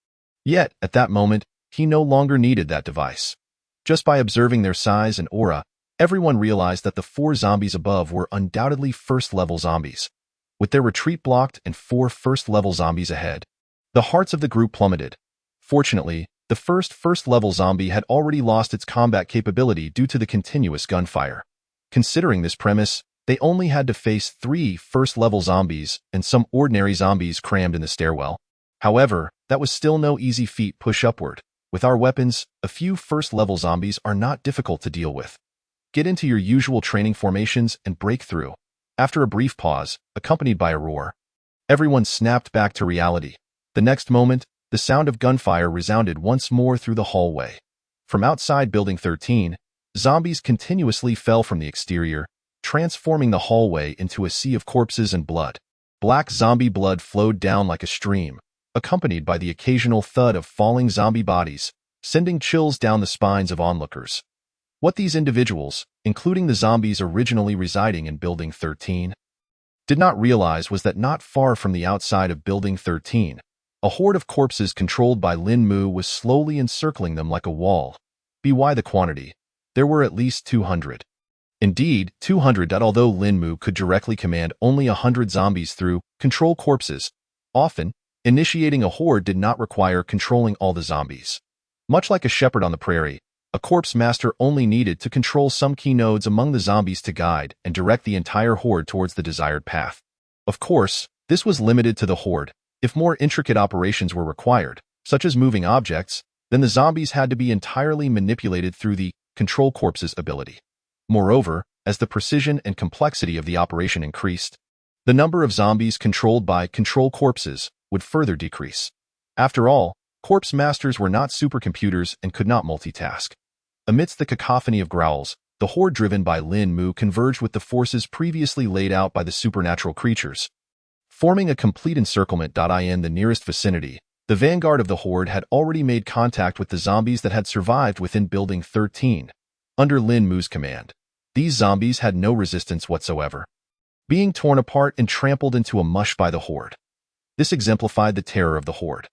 Yet, at that moment, he no longer needed that device. Just by observing their size and aura, everyone realized that the 4 zombies above were undoubtedly first-level zombies. With their retreat blocked and 4 first-level zombies ahead, the hearts of the group plummeted. Fortunately, the first-level zombie had already lost its combat capability due to the continuous gunfire. Considering this premise, they only had to face 3 first-level zombies and some ordinary zombies crammed in the stairwell. However, that was still no easy feat. Push upward. With our weapons, a few first-level zombies are not difficult to deal with. Get into your usual training formations and break through. After a brief pause, accompanied by a roar, everyone snapped back to reality. The next moment, the sound of gunfire resounded once more through the hallway. From outside Building 13, zombies continuously fell from the exterior, transforming the hallway into a sea of corpses and blood. Black zombie blood flowed down like a stream, accompanied by the occasional thud of falling zombie bodies, sending chills down the spines of onlookers. What these individuals, including the zombies originally residing in Building 13, did not realize was that not far from the outside of Building 13, a horde of corpses controlled by Lin Mu was slowly encircling them like a wall. By the quantity, there were at least 200. Indeed, 200. Although Lin Mu could directly command only 100 zombies through control corpses, often, initiating a horde did not require controlling all the zombies. Much like a shepherd on the prairie, a corpse master only needed to control some key nodes among the zombies to guide and direct the entire horde towards the desired path. Of course, this was limited to the horde. If more intricate operations were required, such as moving objects, then the zombies had to be entirely manipulated through the control corpses ability. Moreover, as the precision and complexity of the operation increased, the number of zombies controlled by control corpses would further decrease. After all, corpse masters were not supercomputers and could not multitask. Amidst the cacophony of growls, the horde driven by Lin Mu converged with the forces previously laid out by the supernatural creatures. Forming a complete encirclement. In the nearest vicinity, the vanguard of the horde had already made contact with the zombies that had survived within Building 13. Under Lin Mu's command, these zombies had no resistance whatsoever, being torn apart and trampled into a mush by the horde. This exemplified the terror of the horde.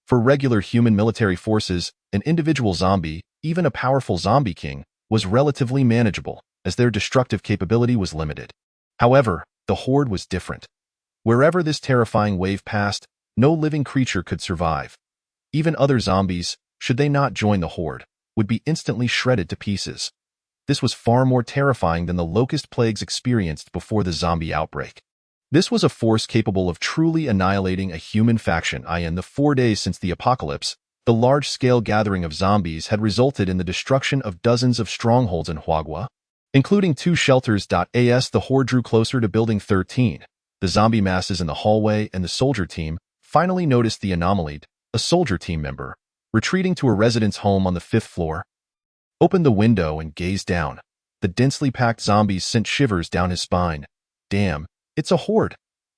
For regular human military forces, an individual zombie, even a powerful zombie king, was relatively manageable, as their destructive capability was limited. However, the horde was different. Wherever this terrifying wave passed, no living creature could survive. Even other zombies, should they not join the horde, would be instantly shredded to pieces. This was far more terrifying than the locust plagues experienced before the zombie outbreak. This was a force capable of truly annihilating a human faction. In the 4 days since the apocalypse, the large-scale gathering of zombies had resulted in the destruction of dozens of strongholds in Huagua, including 2 shelters. As the horde drew closer to Building 13, the zombie masses in the hallway and the soldier team finally noticed the anomaly. A soldier team member, retreating to a residence home on the 5th floor, opened the window and gazed down. The densely packed zombies sent shivers down his spine. Damn, it's a horde.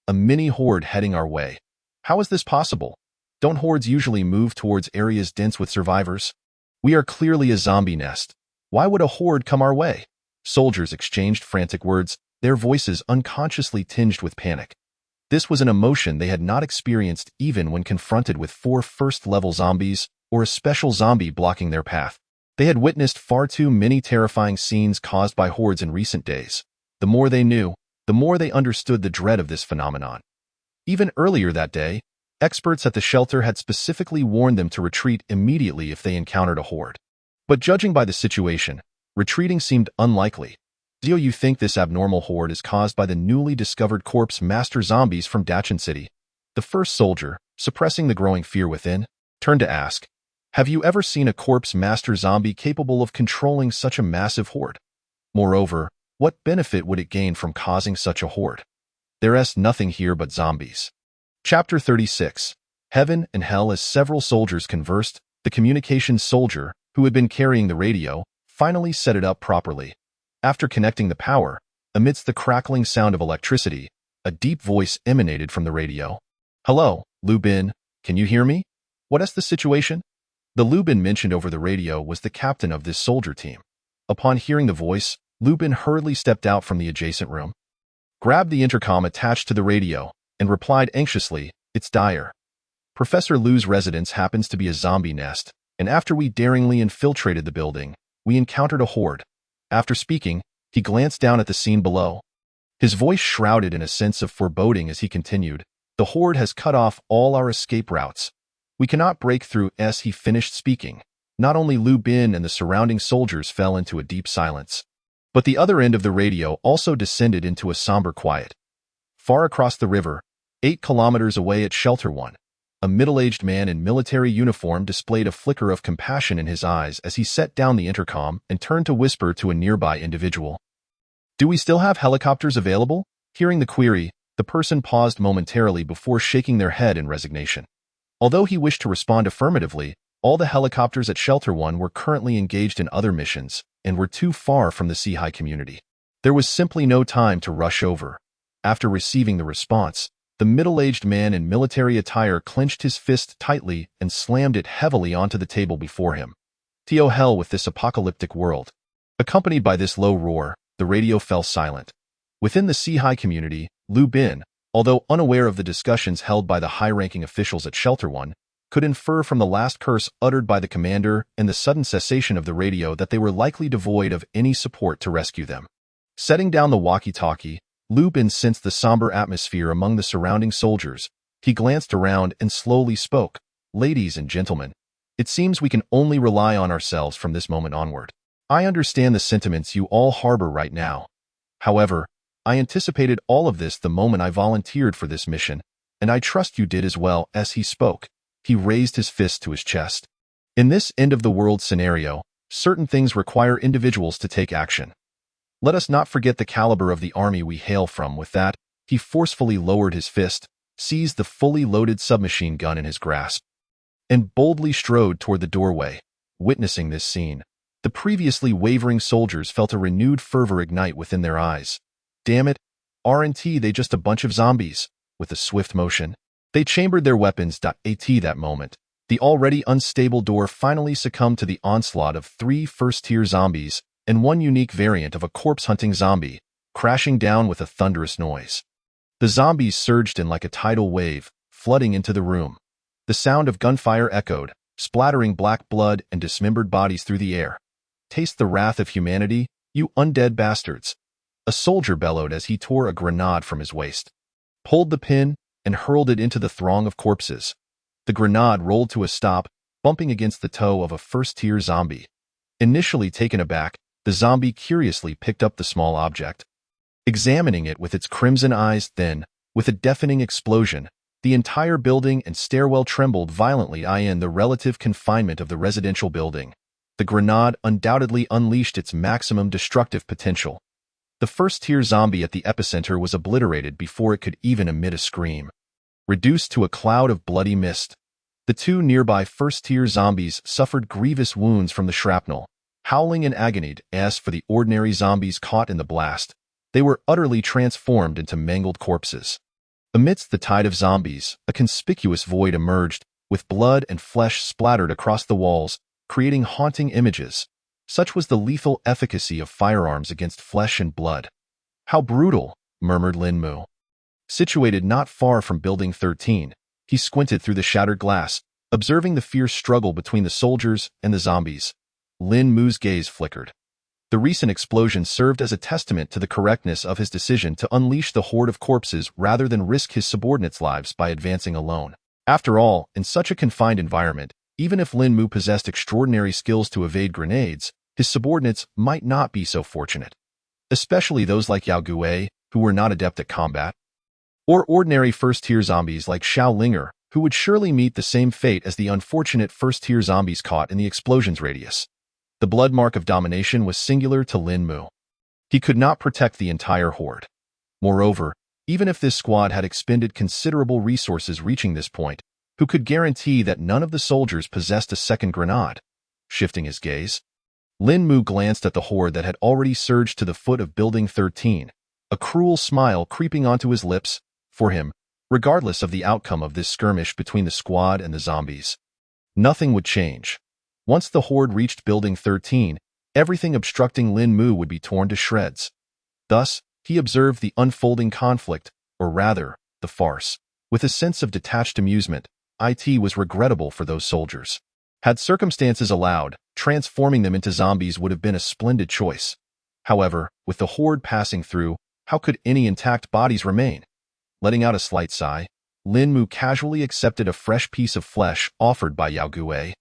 A mini horde heading our way. How is this possible? Don't hordes usually move towards areas dense with survivors? We are clearly a zombie nest. Why would a horde come our way? Soldiers exchanged frantic words, their voices unconsciously tinged with panic. This was an emotion they had not experienced even when confronted with 4 first-level zombies or a special zombie blocking their path. They had witnessed far too many terrifying scenes caused by hordes in recent days. The more they knew, the more they understood the dread of this phenomenon. Even earlier that day, experts at the shelter had specifically warned them to retreat immediately if they encountered a horde. But judging by the situation, retreating seemed unlikely. Do you think this abnormal horde is caused by the newly discovered corpse master zombies from Dachin City? The first soldier, suppressing the growing fear within, turned to ask, have you ever seen a corpse master zombie capable of controlling such a massive horde? Moreover, what benefit would it gain from causing such a horde? There's nothing here but zombies. Chapter 36. Heaven and Hell. As several soldiers conversed, the communications soldier, who had been carrying the radio, finally set it up properly. After connecting the power, amidst the crackling sound of electricity, a deep voice emanated from the radio. Hello, Lu Bin, can you hear me? What is the situation? The Lu Bin mentioned over the radio was the captain of this soldier team. Upon hearing the voice, Lu Bin hurriedly stepped out from the adjacent room, grabbed the intercom attached to the radio, and replied anxiously, it's dire. Professor Lu's residence happens to be a zombie nest, and after we daringly infiltrated the building, we encountered a horde. After speaking, he glanced down at the scene below. His voice shrouded in a sense of foreboding as he continued, the horde has cut off all our escape routes. We cannot break through. As he finished speaking, not only Lu Bin and the surrounding soldiers fell into a deep silence, but the other end of the radio also descended into a somber quiet. Far across the river, 8 kilometers away at Shelter 1, a middle-aged man in military uniform displayed a flicker of compassion in his eyes as he set down the intercom and turned to whisper to a nearby individual. Do we still have helicopters available? Hearing the query, the person paused momentarily before shaking their head in resignation. Although he wished to respond affirmatively, all the helicopters at Shelter 1 were currently engaged in other missions and were too far from the Seahai community. There was simply no time to rush over. After receiving the response, the middle-aged man in military attire clenched his fist tightly and slammed it heavily onto the table before him. To hell with this apocalyptic world. Accompanied by this low roar, the radio fell silent. Within the Seahai community, Lu Bin, although unaware of the discussions held by the high-ranking officials at Shelter 1, could infer from the last curse uttered by the commander and the sudden cessation of the radio that they were likely devoid of any support to rescue them. Setting down the walkie-talkie, Lu Bin sensed the somber atmosphere among the surrounding soldiers. He glanced around and slowly spoke. Ladies and gentlemen, it seems we can only rely on ourselves from this moment onward. I understand the sentiments you all harbor right now. However, I anticipated all of this the moment I volunteered for this mission, and I trust you did as well. As he spoke, he raised his fist to his chest. In this end-of-the-world scenario, certain things require individuals to take action. Let us not forget the caliber of the army we hail from. With that, he forcefully lowered his fist, seized the fully loaded submachine gun in his grasp, and boldly strode toward the doorway. Witnessing this scene, the previously wavering soldiers felt a renewed fervor ignite within their eyes. Damn it, aren't they just a bunch of zombies? With a swift motion, they chambered their weapons. At that moment, the already unstable door finally succumbed to the onslaught of 3 first-tier zombies and 1 unique variant of a corpse-hunting zombie, crashing down with a thunderous noise. The zombies surged in like a tidal wave, flooding into the room. The sound of gunfire echoed, splattering black blood and dismembered bodies through the air. Taste the wrath of humanity, you undead bastards! A soldier bellowed as he tore a grenade from his waist, pulled the pin, and hurled it into the throng of corpses. The grenade rolled to a stop, bumping against the toe of a first-tier zombie. Initially taken aback, the zombie curiously picked up the small object, examining it with its crimson eyes. Then, with a deafening explosion, the entire building and stairwell trembled violently. In the relative confinement of the residential building, the grenade undoubtedly unleashed its maximum destructive potential. The first-tier zombie at the epicenter was obliterated before it could even emit a scream. Reduced to a cloud of bloody mist, the 2 nearby first-tier zombies suffered grievous wounds from the shrapnel, howling in agony. As for the ordinary zombies caught in the blast, they were utterly transformed into mangled corpses. Amidst the tide of zombies, a conspicuous void emerged, with blood and flesh splattered across the walls, creating haunting images. Such was the lethal efficacy of firearms against flesh and blood. "How brutal," murmured Lin Mu. Situated not far from Building 13, he squinted through the shattered glass, observing the fierce struggle between the soldiers and the zombies. Lin Mu's gaze flickered. The recent explosion served as a testament to the correctness of his decision to unleash the horde of corpses rather than risk his subordinates' lives by advancing alone. After all, in such a confined environment, even if Lin Mu possessed extraordinary skills to evade grenades, his subordinates might not be so fortunate. Especially those like Yao Guei, who were not adept at combat, or ordinary first-tier zombies like Xiao Linger, who would surely meet the same fate as the unfortunate first-tier zombies caught in the explosion's radius. The blood mark of domination was singular to Lin Mu. He could not protect the entire horde. Moreover, even if this squad had expended considerable resources reaching this point, who could guarantee that none of the soldiers possessed a second grenade? Shifting his gaze, Lin Mu glanced at the horde that had already surged to the foot of Building 13, a cruel smile creeping onto his lips. For him, regardless of the outcome of this skirmish between the squad and the zombies, nothing would change. Once the horde reached Building 13, everything obstructing Lin Mu would be torn to shreds. Thus, he observed the unfolding conflict, or rather, the farce, with a sense of detached amusement. It was regrettable for those soldiers. Had circumstances allowed, transforming them into zombies would have been a splendid choice. However, with the horde passing through, how could any intact bodies remain? Letting out a slight sigh, Lin Mu casually accepted a fresh piece of flesh offered by Yao Guei.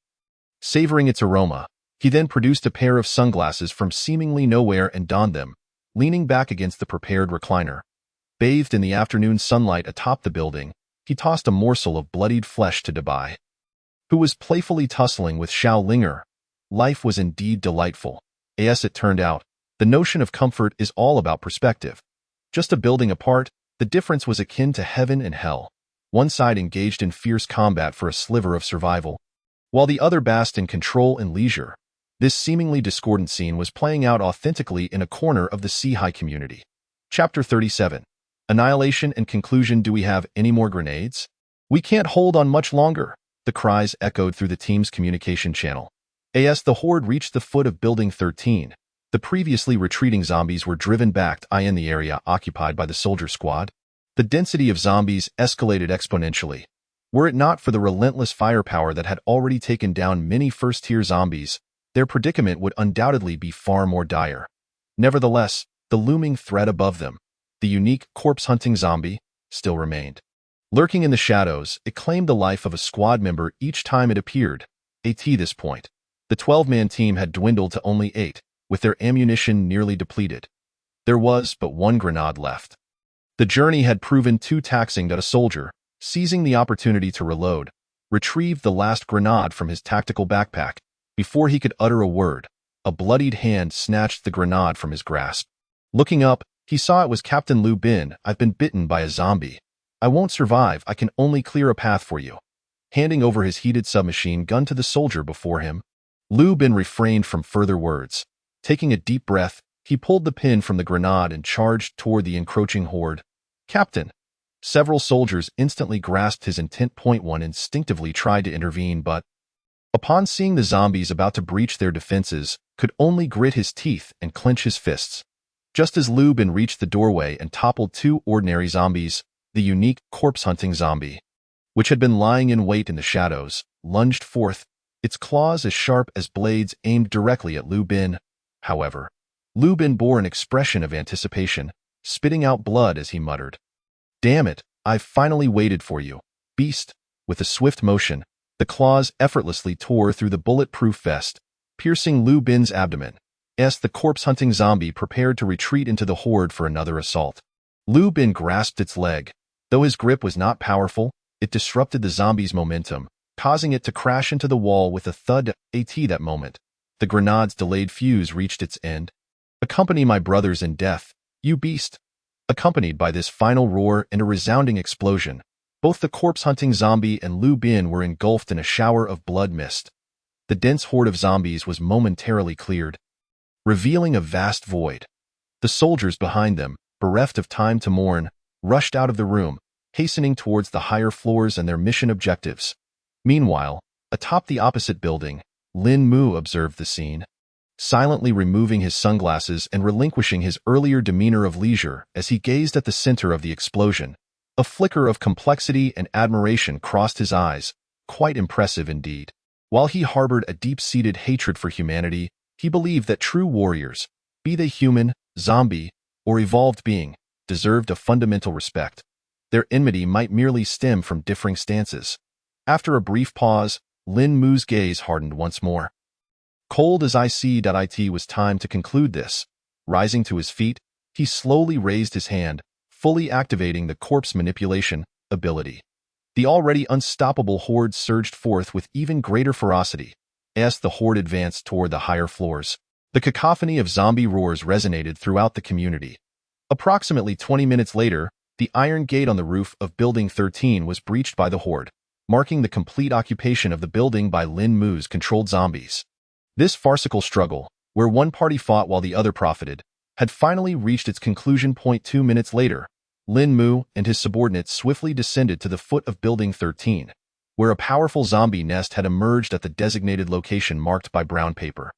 Savoring its aroma, he then produced a pair of sunglasses from seemingly nowhere and donned them, leaning back against the prepared recliner. Bathed in the afternoon sunlight atop the building, he tossed a morsel of bloodied flesh to Dabai, who was playfully tussling with Xiao Linger. Life was indeed delightful. As it turned out, the notion of comfort is all about perspective. Just a building apart, the difference was akin to heaven and hell. One side engaged in fierce combat for a sliver of survival, while the other basked in control and leisure. This seemingly discordant scene was playing out authentically in a corner of the Seahai community. Chapter 37. Annihilation and Conclusion. Do we have any more grenades? We can't hold on much longer, the cries echoed through the team's communication channel. As the horde reached the foot of Building 13, the previously retreating zombies were driven back in the area occupied by the soldier squad. The density of zombies escalated exponentially. Were it not for the relentless firepower that had already taken down many first-tier zombies, their predicament would undoubtedly be far more dire. Nevertheless, the looming threat above them, the unique corpse-hunting zombie, still remained. Lurking in the shadows, it claimed the life of a squad member each time it appeared. At this point, the 12-man team had dwindled to only 8, with their ammunition nearly depleted. There was but one grenade left. The journey had proven too taxing that a soldier, seizing the opportunity to reload, retrieved the last grenade from his tactical backpack. Before he could utter a word, a bloodied hand snatched the grenade from his grasp. Looking up, he saw it was Captain Lu Bin. "I've been bitten by a zombie. I won't survive. I can only clear a path for you." Handing over his heated submachine gun to the soldier before him, Lu Bin refrained from further words. Taking a deep breath, he pulled the pin from the grenade and charged toward the encroaching horde. "Captain!" Several soldiers instantly grasped his intent. One instinctively tried to intervene, but, upon seeing the zombies about to breach their defenses, could only grit his teeth and clench his fists. Just as Lu Bin reached the doorway and toppled 2 ordinary zombies, the unique corpse-hunting zombie, which had been lying in wait in the shadows, lunged forth, its claws as sharp as blades aimed directly at Lu Bin. However, Lu Bin bore an expression of anticipation, spitting out blood as he muttered, "Damn it, I've finally waited for you, beast." With a swift motion, the claws effortlessly tore through the bulletproof vest, piercing Lu Bin's abdomen. As the corpse-hunting zombie prepared to retreat into the horde for another assault, Lu Bin grasped its leg. Though his grip was not powerful, it disrupted the zombie's momentum, causing it to crash into the wall with a thud. At that moment, the grenade's delayed fuse reached its end. "Accompany my brothers in death, you beast!" Accompanied by this final roar and a resounding explosion, both the corpse-hunting zombie and Lu Bin were engulfed in a shower of blood mist. The dense horde of zombies was momentarily cleared, revealing a vast void. The soldiers behind them, bereft of time to mourn, rushed out of the room, hastening towards the higher floors and their mission objectives. Meanwhile, atop the opposite building, Lin Mu observed the scene, silently removing his sunglasses and relinquishing his earlier demeanor of leisure as he gazed at the center of the explosion. A flicker of complexity and admiration crossed his eyes, quite impressive indeed. While he harbored a deep-seated hatred for humanity, he believed that true warriors, be they human, zombie, or evolved being, deserved a fundamental respect. Their enmity might merely stem from differing stances. After a brief pause, Lin Mu's gaze hardened once more. Cold as it was time to conclude this. Rising to his feet, he slowly raised his hand, fully activating the corpse manipulation ability. The already unstoppable horde surged forth with even greater ferocity as the horde advanced toward the higher floors. The cacophony of zombie roars resonated throughout the community. Approximately 20 minutes later, the iron gate on the roof of Building 13 was breached by the horde, marking the complete occupation of the building by Lin Mu's controlled zombies. This farcical struggle, where one party fought while the other profited, had finally reached its conclusion. 2 minutes later, Lin Mu and his subordinates swiftly descended to the foot of Building 13, where a powerful zombie nest had emerged at the designated location marked by brown paper.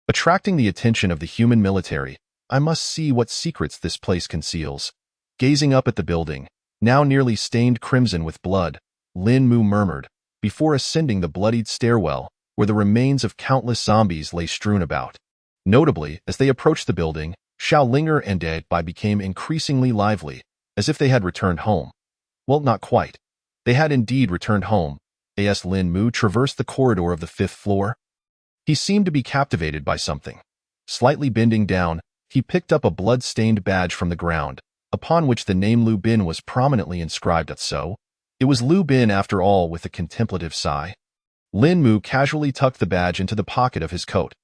Attracting the attention of the human military, I must see what secrets this place conceals. Gazing up at the building, now nearly stained crimson with blood, Lin Mu murmured, before ascending the bloodied stairwell, where the remains of countless zombies lay strewn about. Notably, as they approached the building, Xiaolinger and Dai Bai became increasingly lively, as if they had returned home. Well, not quite. They had indeed returned home, as Lin Mu traversed the corridor of the 5th floor. He seemed to be captivated by something. Slightly bending down, he picked up a blood-stained badge from the ground, upon which the name Lu Bin was prominently inscribed. It was Lu Bin after all. With a contemplative sigh, Lin Mu casually tucked the badge into the pocket of his coat.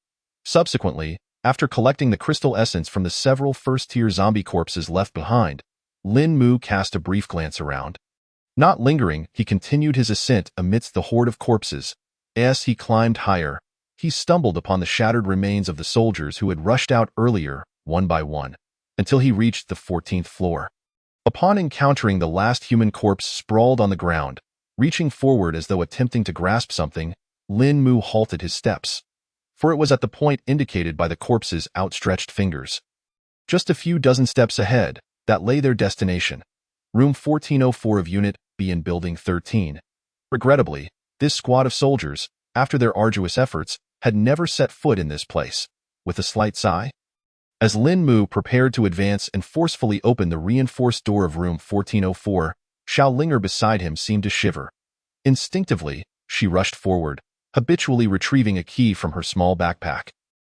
Subsequently, after collecting the crystal essence from the several first-tier zombie corpses left behind, Lin Mu cast a brief glance around. Not lingering, he continued his ascent amidst the horde of corpses. As he climbed higher, he stumbled upon the shattered remains of the soldiers who had rushed out earlier, one by one, until he reached the 14th floor. Upon encountering the last human corpse sprawled on the ground, reaching forward as though attempting to grasp something, Lin Mu halted his steps, for it was at the point indicated by the corpse's outstretched fingers. Just a few dozen steps ahead, that lay their destination, room 1404 of Unit B in Building 13. Regrettably, this squad of soldiers, after their arduous efforts, had never set foot in this place. With a slight sigh, as Lin Mu prepared to advance and forcefully open the reinforced door of room 1404, Xiaolinger beside him seemed to shiver. Instinctively, she rushed forward, habitually retrieving a key from her small backpack.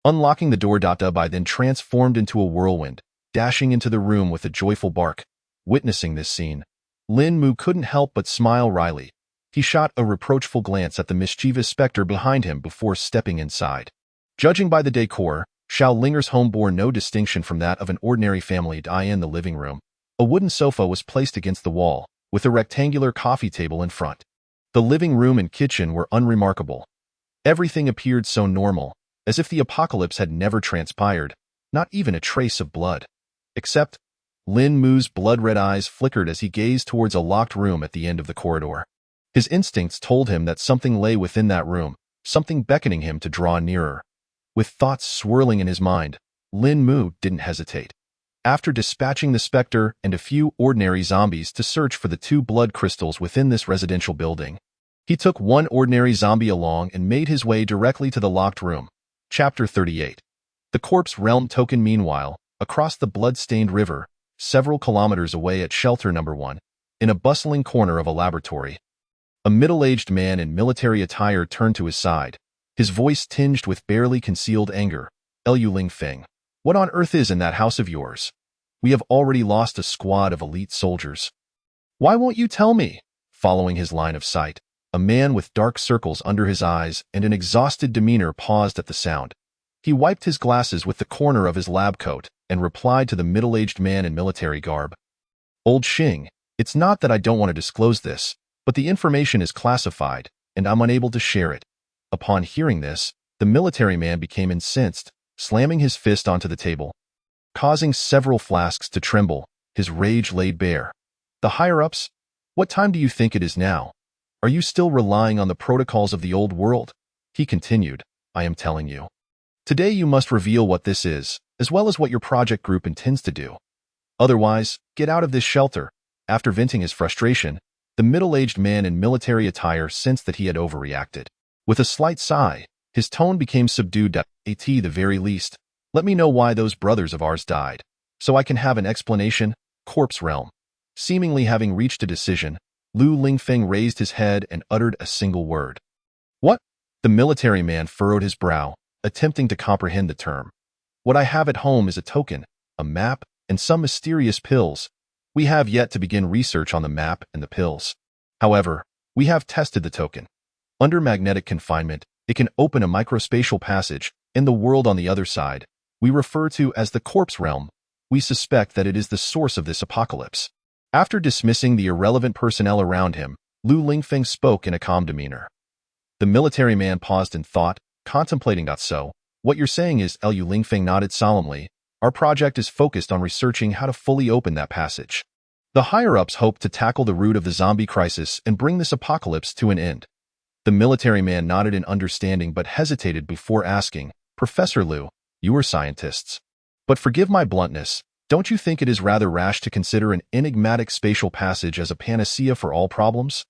Unlocking the door, Dai Bai then transformed into a whirlwind, dashing into the room with a joyful bark. Witnessing this scene, Lin Mu couldn't help but smile wryly. He shot a reproachful glance at the mischievous specter behind him before stepping inside. Judging by the decor, Xiaolinger's home bore no distinction from that of an ordinary family. In the living room, a wooden sofa was placed against the wall, with a rectangular coffee table in front. The living room and kitchen were unremarkable. Everything appeared so normal, as if the apocalypse had never transpired, not even a trace of blood. Except, Lin Mu's blood-red eyes flickered as he gazed towards a locked room at the end of the corridor. His instincts told him that something lay within that room, something beckoning him to draw nearer. With thoughts swirling in his mind, Lin Mu didn't hesitate. After dispatching the specter and a few ordinary zombies to search for the 2 blood crystals within this residential building, he took one ordinary zombie along and made his way directly to the locked room. Chapter 38. The Corpse Realm Token. Meanwhile, across the blood-stained river, several kilometers away at Shelter No. 1, in a bustling corner of a laboratory, a middle-aged man in military attire turned to his side, his voice tinged with barely concealed anger. Liu Lingfeng, what on earth is in that house of yours? We have already lost a squad of elite soldiers. Why won't you tell me? Following his line of sight, a man with dark circles under his eyes and an exhausted demeanor paused at the sound. He wiped his glasses with the corner of his lab coat and replied to the middle-aged man in military garb. Old Xing, it's not that I don't want to disclose this, but the information is classified, and I'm unable to share it. Upon hearing this, the military man became incensed, slamming his fist onto the table, causing several flasks to tremble. His rage laid bare. The higher-ups? What time do you think it is now? Are you still relying on the protocols of the old world? He continued, I am telling you. Today you must reveal what this is, as well as what your project group intends to do. Otherwise, get out of this shelter. After venting his frustration, the middle-aged man in military attire sensed that he had overreacted. With a slight sigh, his tone became subdued. At the very least, let me know why those brothers of ours died, so I can have an explanation. Corpse realm. Seemingly having reached a decision, Lu Lingfeng raised his head and uttered a single word. What? The military man furrowed his brow, attempting to comprehend the term. What I have at home is a token, a map, and some mysterious pills. We have yet to begin research on the map and the pills. However, we have tested the token. Under magnetic confinement, it can open a microspatial passage in the world on the other side. We refer to as the corpse realm. We suspect that it is the source of this apocalypse. After dismissing the irrelevant personnel around him, Lu Lingfeng spoke in a calm demeanor. The military man paused in thought, contemplating. So, what you're saying is, Lu Lingfeng nodded solemnly, our project is focused on researching how to fully open that passage. The higher-ups hope to tackle the root of the zombie crisis and bring this apocalypse to an end. The military man nodded in understanding but hesitated before asking, Professor Lu, you are scientists. But forgive my bluntness, don't you think it is rather rash to consider an enigmatic spatial passage as a panacea for all problems?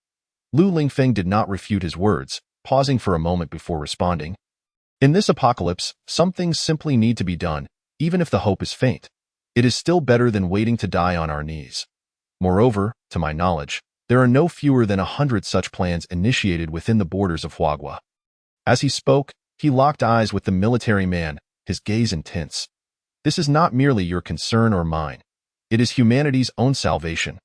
Lu Lingfeng did not refute his words, pausing for a moment before responding. In this apocalypse, some things simply need to be done, even if the hope is faint. It is still better than waiting to die on our knees. Moreover, to my knowledge, there are no fewer than 100 such plans initiated within the borders of Huagua. As he spoke, he locked eyes with the military man, his gaze intense. This is not merely your concern or mine. It is humanity's own salvation.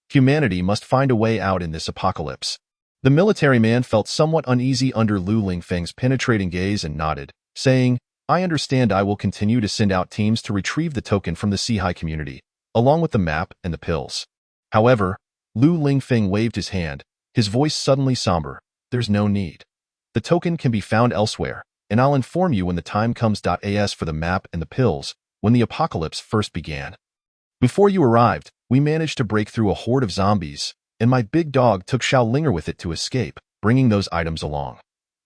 Humanity must find a way out in this apocalypse. The military man felt somewhat uneasy under Lu Lingfeng's penetrating gaze and nodded, saying, I understand. I will continue to send out teams to retrieve the token from the Sihai community, along with the map and the pills. However, Lu Lingfeng waved his hand, his voice suddenly somber. There's no need. The token can be found elsewhere, and I'll inform you when the time comes. As for the map and the pills, when the apocalypse first began. Before you arrived, we managed to break through a horde of zombies, and my big dog took Xiaolinger with it to escape, bringing those items along.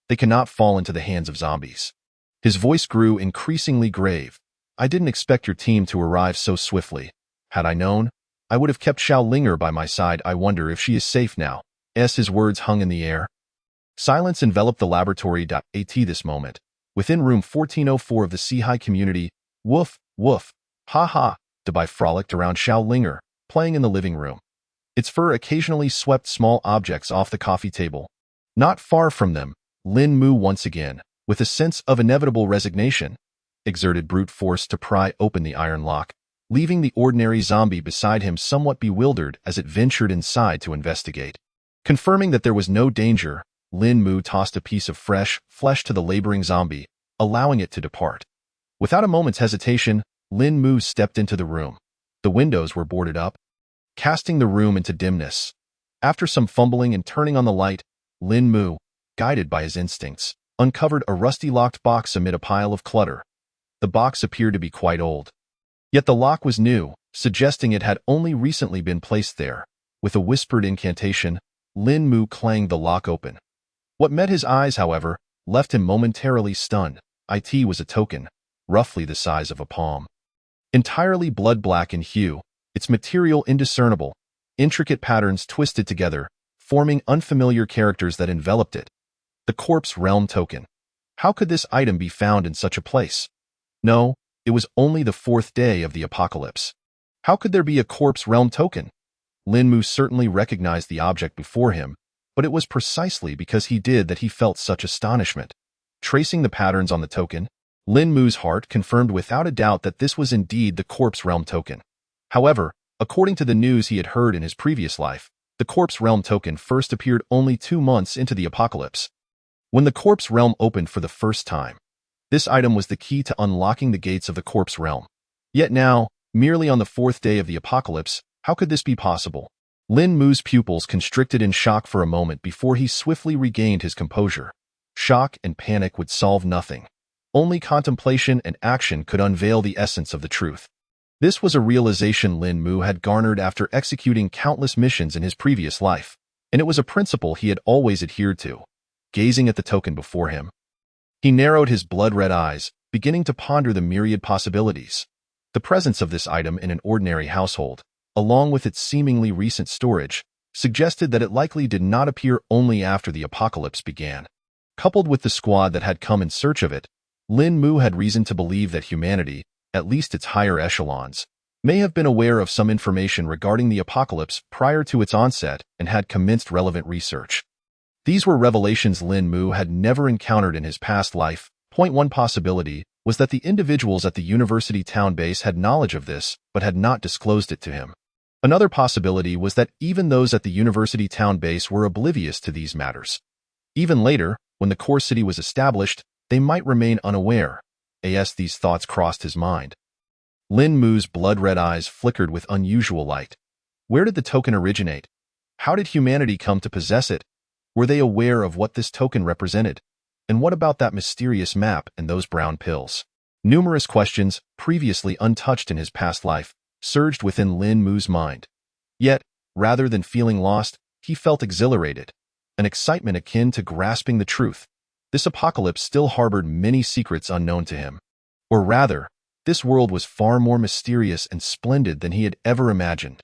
They cannot fall into the hands of zombies. His voice grew increasingly grave. I didn't expect your team to arrive so swiftly. Had I known, I would have kept Xiaolinger by my side. I wonder if she is safe now. His words hung in the air. Silence enveloped the laboratory. At this moment, within room 1404 of the Sihai community, woof, woof, ha ha, Dabai frolicked around Xiaolinger, playing in the living room. Its fur occasionally swept small objects off the coffee table. Not far from them, Lin Mu once again, with a sense of inevitable resignation, exerted brute force to pry open the iron lock, leaving the ordinary zombie beside him somewhat bewildered as it ventured inside to investigate. Confirming that there was no danger, Lin Mu tossed a piece of fresh flesh to the laboring zombie, allowing it to depart. Without a moment's hesitation, Lin Mu stepped into the room. The windows were boarded up, casting the room into dimness. After some fumbling and turning on the light, Lin Mu, guided by his instincts, uncovered a rusty locked box amid a pile of clutter. The box appeared to be quite old. Yet the lock was new, suggesting it had only recently been placed there. With a whispered incantation, Lin Mu clanged the lock open. What met his eyes, however, left him momentarily stunned. It was a token, roughly the size of a palm. Entirely blood-black in hue, its material indiscernible, intricate patterns twisted together, forming unfamiliar characters that enveloped it. The corpse realm token. How could this item be found in such a place? No, it was only the 4th day of the apocalypse. How could there be a corpse realm token? Lin Mu certainly recognized the object before him, but it was precisely because he did that he felt such astonishment. Tracing the patterns on the token, Lin Mu's heart confirmed without a doubt that this was indeed the corpse realm token. However, according to the news he had heard in his previous life, the corpse realm token first appeared only 2 months into the apocalypse. When the corpse realm opened for the first time, this item was the key to unlocking the gates of the corpse realm. Yet now, merely on the 4th day of the apocalypse, how could this be possible? Lin Mu's pupils constricted in shock for a moment before he swiftly regained his composure. Shock and panic would solve nothing. Only contemplation and action could unveil the essence of the truth. This was a realization Lin Mu had garnered after executing countless missions in his previous life, and it was a principle he had always adhered to. Gazing at the token before him, he narrowed his blood-red eyes, beginning to ponder the myriad possibilities. The presence of this item in an ordinary household, along with its seemingly recent storage, suggested that it likely did not appear only after the apocalypse began. Coupled with the squad that had come in search of it, Lin Mu had reason to believe that humanity, at least its higher echelons, may have been aware of some information regarding the apocalypse prior to its onset and had commenced relevant research. These were revelations Lin Mu had never encountered in his past life. Point one possibility was that the individuals at the university town base had knowledge of this, but had not disclosed it to him. Another possibility was that even those at the university town base were oblivious to these matters. Even later, when the core city was established, they might remain unaware. As these thoughts crossed his mind, Lin Mu's blood-red eyes flickered with unusual light. Where did the token originate? How did humanity come to possess it? Were they aware of what this token represented? And what about that mysterious map and those brown pills? Numerous questions, previously untouched in his past life, surged within Lin Mu's mind. Yet, rather than feeling lost, he felt exhilarated, an excitement akin to grasping the truth. This apocalypse still harbored many secrets unknown to him. Or rather, this world was far more mysterious and splendid than he had ever imagined.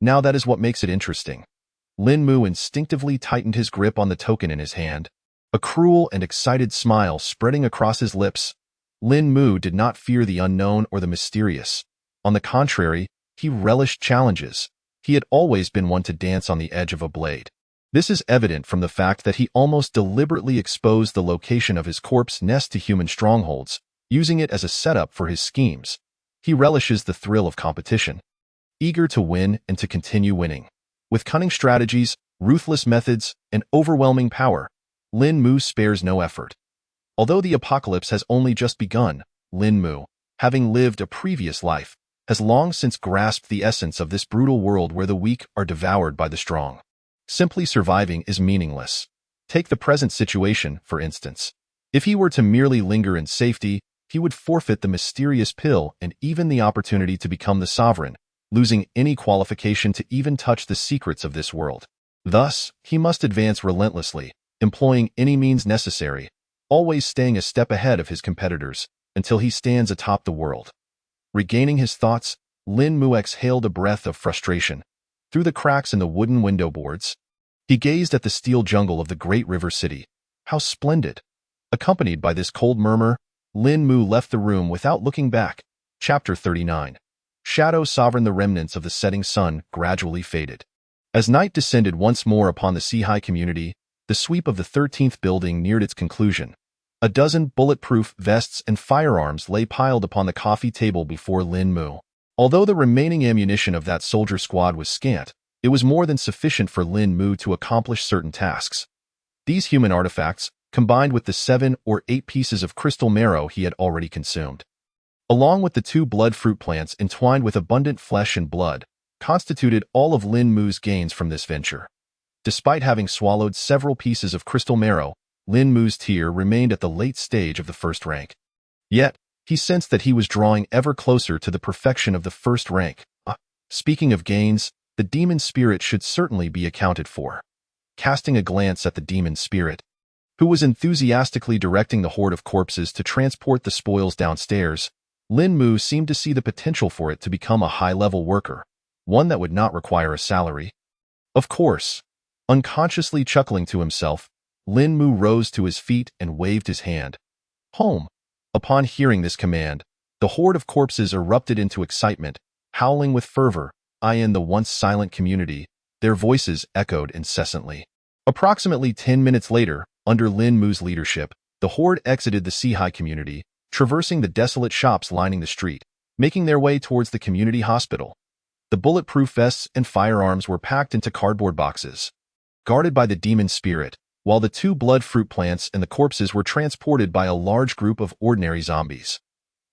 Now that is what makes it interesting. Lin Mu instinctively tightened his grip on the token in his hand, a cruel and excited smile spreading across his lips. Lin Mu did not fear the unknown or the mysterious. On the contrary, he relished challenges. He had always been one to dance on the edge of a blade. This is evident from the fact that he almost deliberately exposed the location of his corpse nest to human strongholds, using it as a setup for his schemes. He relishes the thrill of competition, eager to win and to continue winning. With cunning strategies, ruthless methods, and overwhelming power, Lin Mu spares no effort. Although the apocalypse has only just begun, Lin Mu, having lived a previous life, has long since grasped the essence of this brutal world where the weak are devoured by the strong. Simply surviving is meaningless. Take the present situation, for instance. If he were to merely linger in safety, he would forfeit the mysterious pill and even the opportunity to become the sovereign, losing any qualification to even touch the secrets of this world. Thus, he must advance relentlessly, employing any means necessary, always staying a step ahead of his competitors, until he stands atop the world. Regaining his thoughts, Lin Mu exhaled a breath of frustration. Through the cracks in the wooden window boards, he gazed at the steel jungle of the great river city. How splendid! Accompanied by this cold murmur, Lin Mu left the room without looking back. Chapter 39. Shadow sovereign. The remnants of the setting sun gradually faded. As night descended once more upon the Seahai community, the sweep of the 13th building neared its conclusion. A dozen bulletproof vests and firearms lay piled upon the coffee table before Lin Mu. Although the remaining ammunition of that soldier squad was scant, it was more than sufficient for Lin Mu to accomplish certain tasks. These human artifacts, combined with the 7 or 8 pieces of crystal marrow he had already consumed, along with the 2 blood fruit plants entwined with abundant flesh and blood, constituted all of Lin Mu's gains from this venture. Despite having swallowed several pieces of crystal marrow, Lin Mu's tier remained at the late stage of the first rank. Yet, he sensed that he was drawing ever closer to the perfection of the first rank. Speaking of gains, the demon spirit should certainly be accounted for. Casting a glance at the demon spirit, who was enthusiastically directing the horde of corpses to transport the spoils downstairs, Lin Mu seemed to see the potential for it to become a high-level worker, one that would not require a salary. Of course. Unconsciously chuckling to himself, Lin Mu rose to his feet and waved his hand. Home. Upon hearing this command, the horde of corpses erupted into excitement, howling with fervor. In the once silent community, their voices echoed incessantly. Approximately 10 minutes later, under Lin Mu's leadership, the horde exited the Seahai community, traversing the desolate shops lining the street, making their way towards the community hospital. The bulletproof vests and firearms were packed into cardboard boxes, guarded by the demon spirit, while the 2 blood fruit plants and the corpses were transported by a large group of ordinary zombies.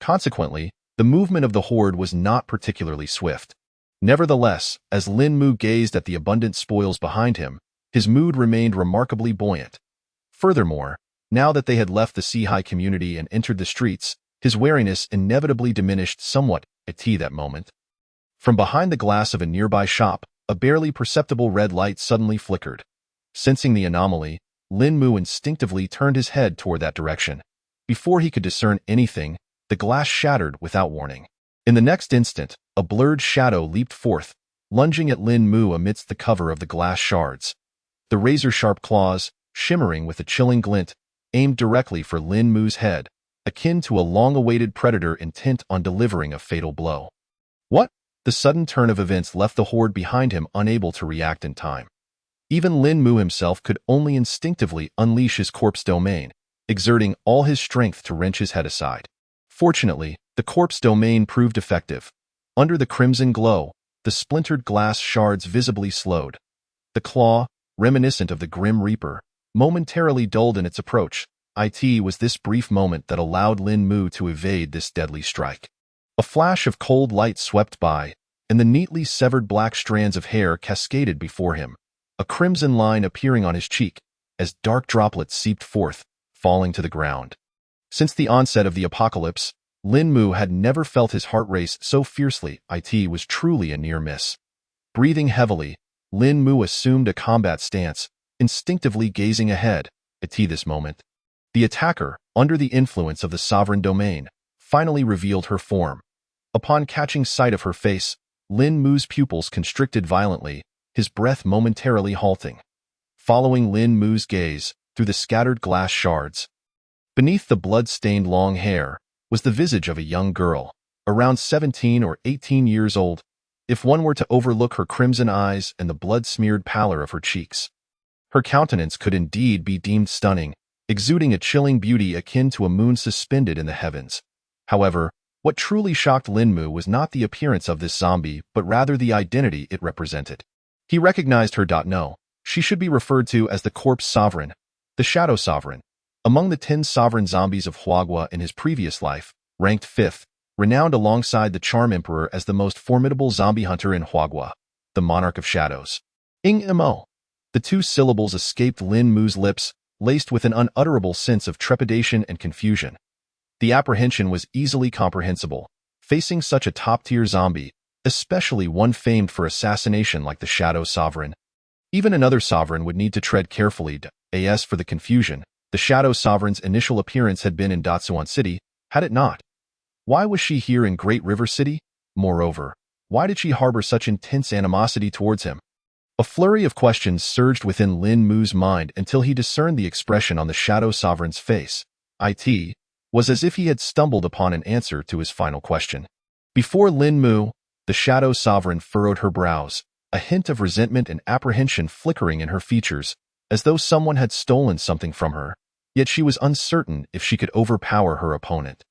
Consequently, the movement of the horde was not particularly swift. Nevertheless, as Lin Mu gazed at the abundant spoils behind him, his mood remained remarkably buoyant. Furthermore, now that they had left the Seahai community and entered the streets, his wariness inevitably diminished somewhat at that moment. From behind the glass of a nearby shop, a barely perceptible red light suddenly flickered. Sensing the anomaly, Lin Mu instinctively turned his head toward that direction. Before he could discern anything, the glass shattered without warning. In the next instant, a blurred shadow leaped forth, lunging at Lin Mu amidst the cover of the glass shards. The razor-sharp claws, shimmering with a chilling glint, aimed directly for Lin Mu's head, akin to a long-awaited predator intent on delivering a fatal blow. What? The sudden turn of events left the horde behind him unable to react in time. Even Lin Mu himself could only instinctively unleash his corpse domain, exerting all his strength to wrench his head aside. Fortunately, the corpse domain proved effective. Under the crimson glow, the splintered glass shards visibly slowed. The claw, reminiscent of the Grim Reaper, momentarily dulled in its approach. It was this brief moment that allowed Lin Mu to evade this deadly strike. A flash of cold light swept by, and the neatly severed black strands of hair cascaded before him, a crimson line appearing on his cheek, as dark droplets seeped forth, falling to the ground. Since the onset of the apocalypse, Lin Mu had never felt his heart race so fiercely. It was truly a near miss. Breathing heavily, Lin Mu assumed a combat stance, instinctively gazing ahead. At this moment, the attacker, under the influence of the sovereign domain, finally revealed her form. Upon catching sight of her face, Lin Mu's pupils constricted violently, his breath momentarily halting. Following Lin Mu's gaze through the scattered glass shards, beneath the blood-stained long hair was the visage of a young girl, around 17 or 18 years old, if one were to overlook her crimson eyes and the blood-smeared pallor of her cheeks. Her countenance could indeed be deemed stunning, exuding a chilling beauty akin to a moon suspended in the heavens. However, what truly shocked Lin Mu was not the appearance of this zombie, but rather the identity it represented. He recognized her. No, she should be referred to as the Corpse Sovereign, the Shadow Sovereign. Among the 10 sovereign zombies of Huagua in his previous life, ranked 5th, renowned alongside the Charm Emperor as the most formidable zombie hunter in Huagua, the Monarch of Shadows. Mo. The 2 syllables escaped Lin Mu's lips, laced with an unutterable sense of trepidation and confusion. The apprehension was easily comprehensible. Facing such a top-tier zombie, especially one famed for assassination like the Shadow Sovereign, even another sovereign would need to tread carefully. As for the confusion, the Shadow Sovereign's initial appearance had been in Datsuan City, had it not? Why was she here in Great River City? Moreover, why did she harbor such intense animosity towards him? A flurry of questions surged within Lin Mu's mind until he discerned the expression on the Shadow Sovereign's face. It was as if he had stumbled upon an answer to his final question. Before Lin Mu, the Shadow Sovereign furrowed her brows, a hint of resentment and apprehension flickering in her features, as though someone had stolen something from her, yet she was uncertain if she could overpower her opponent.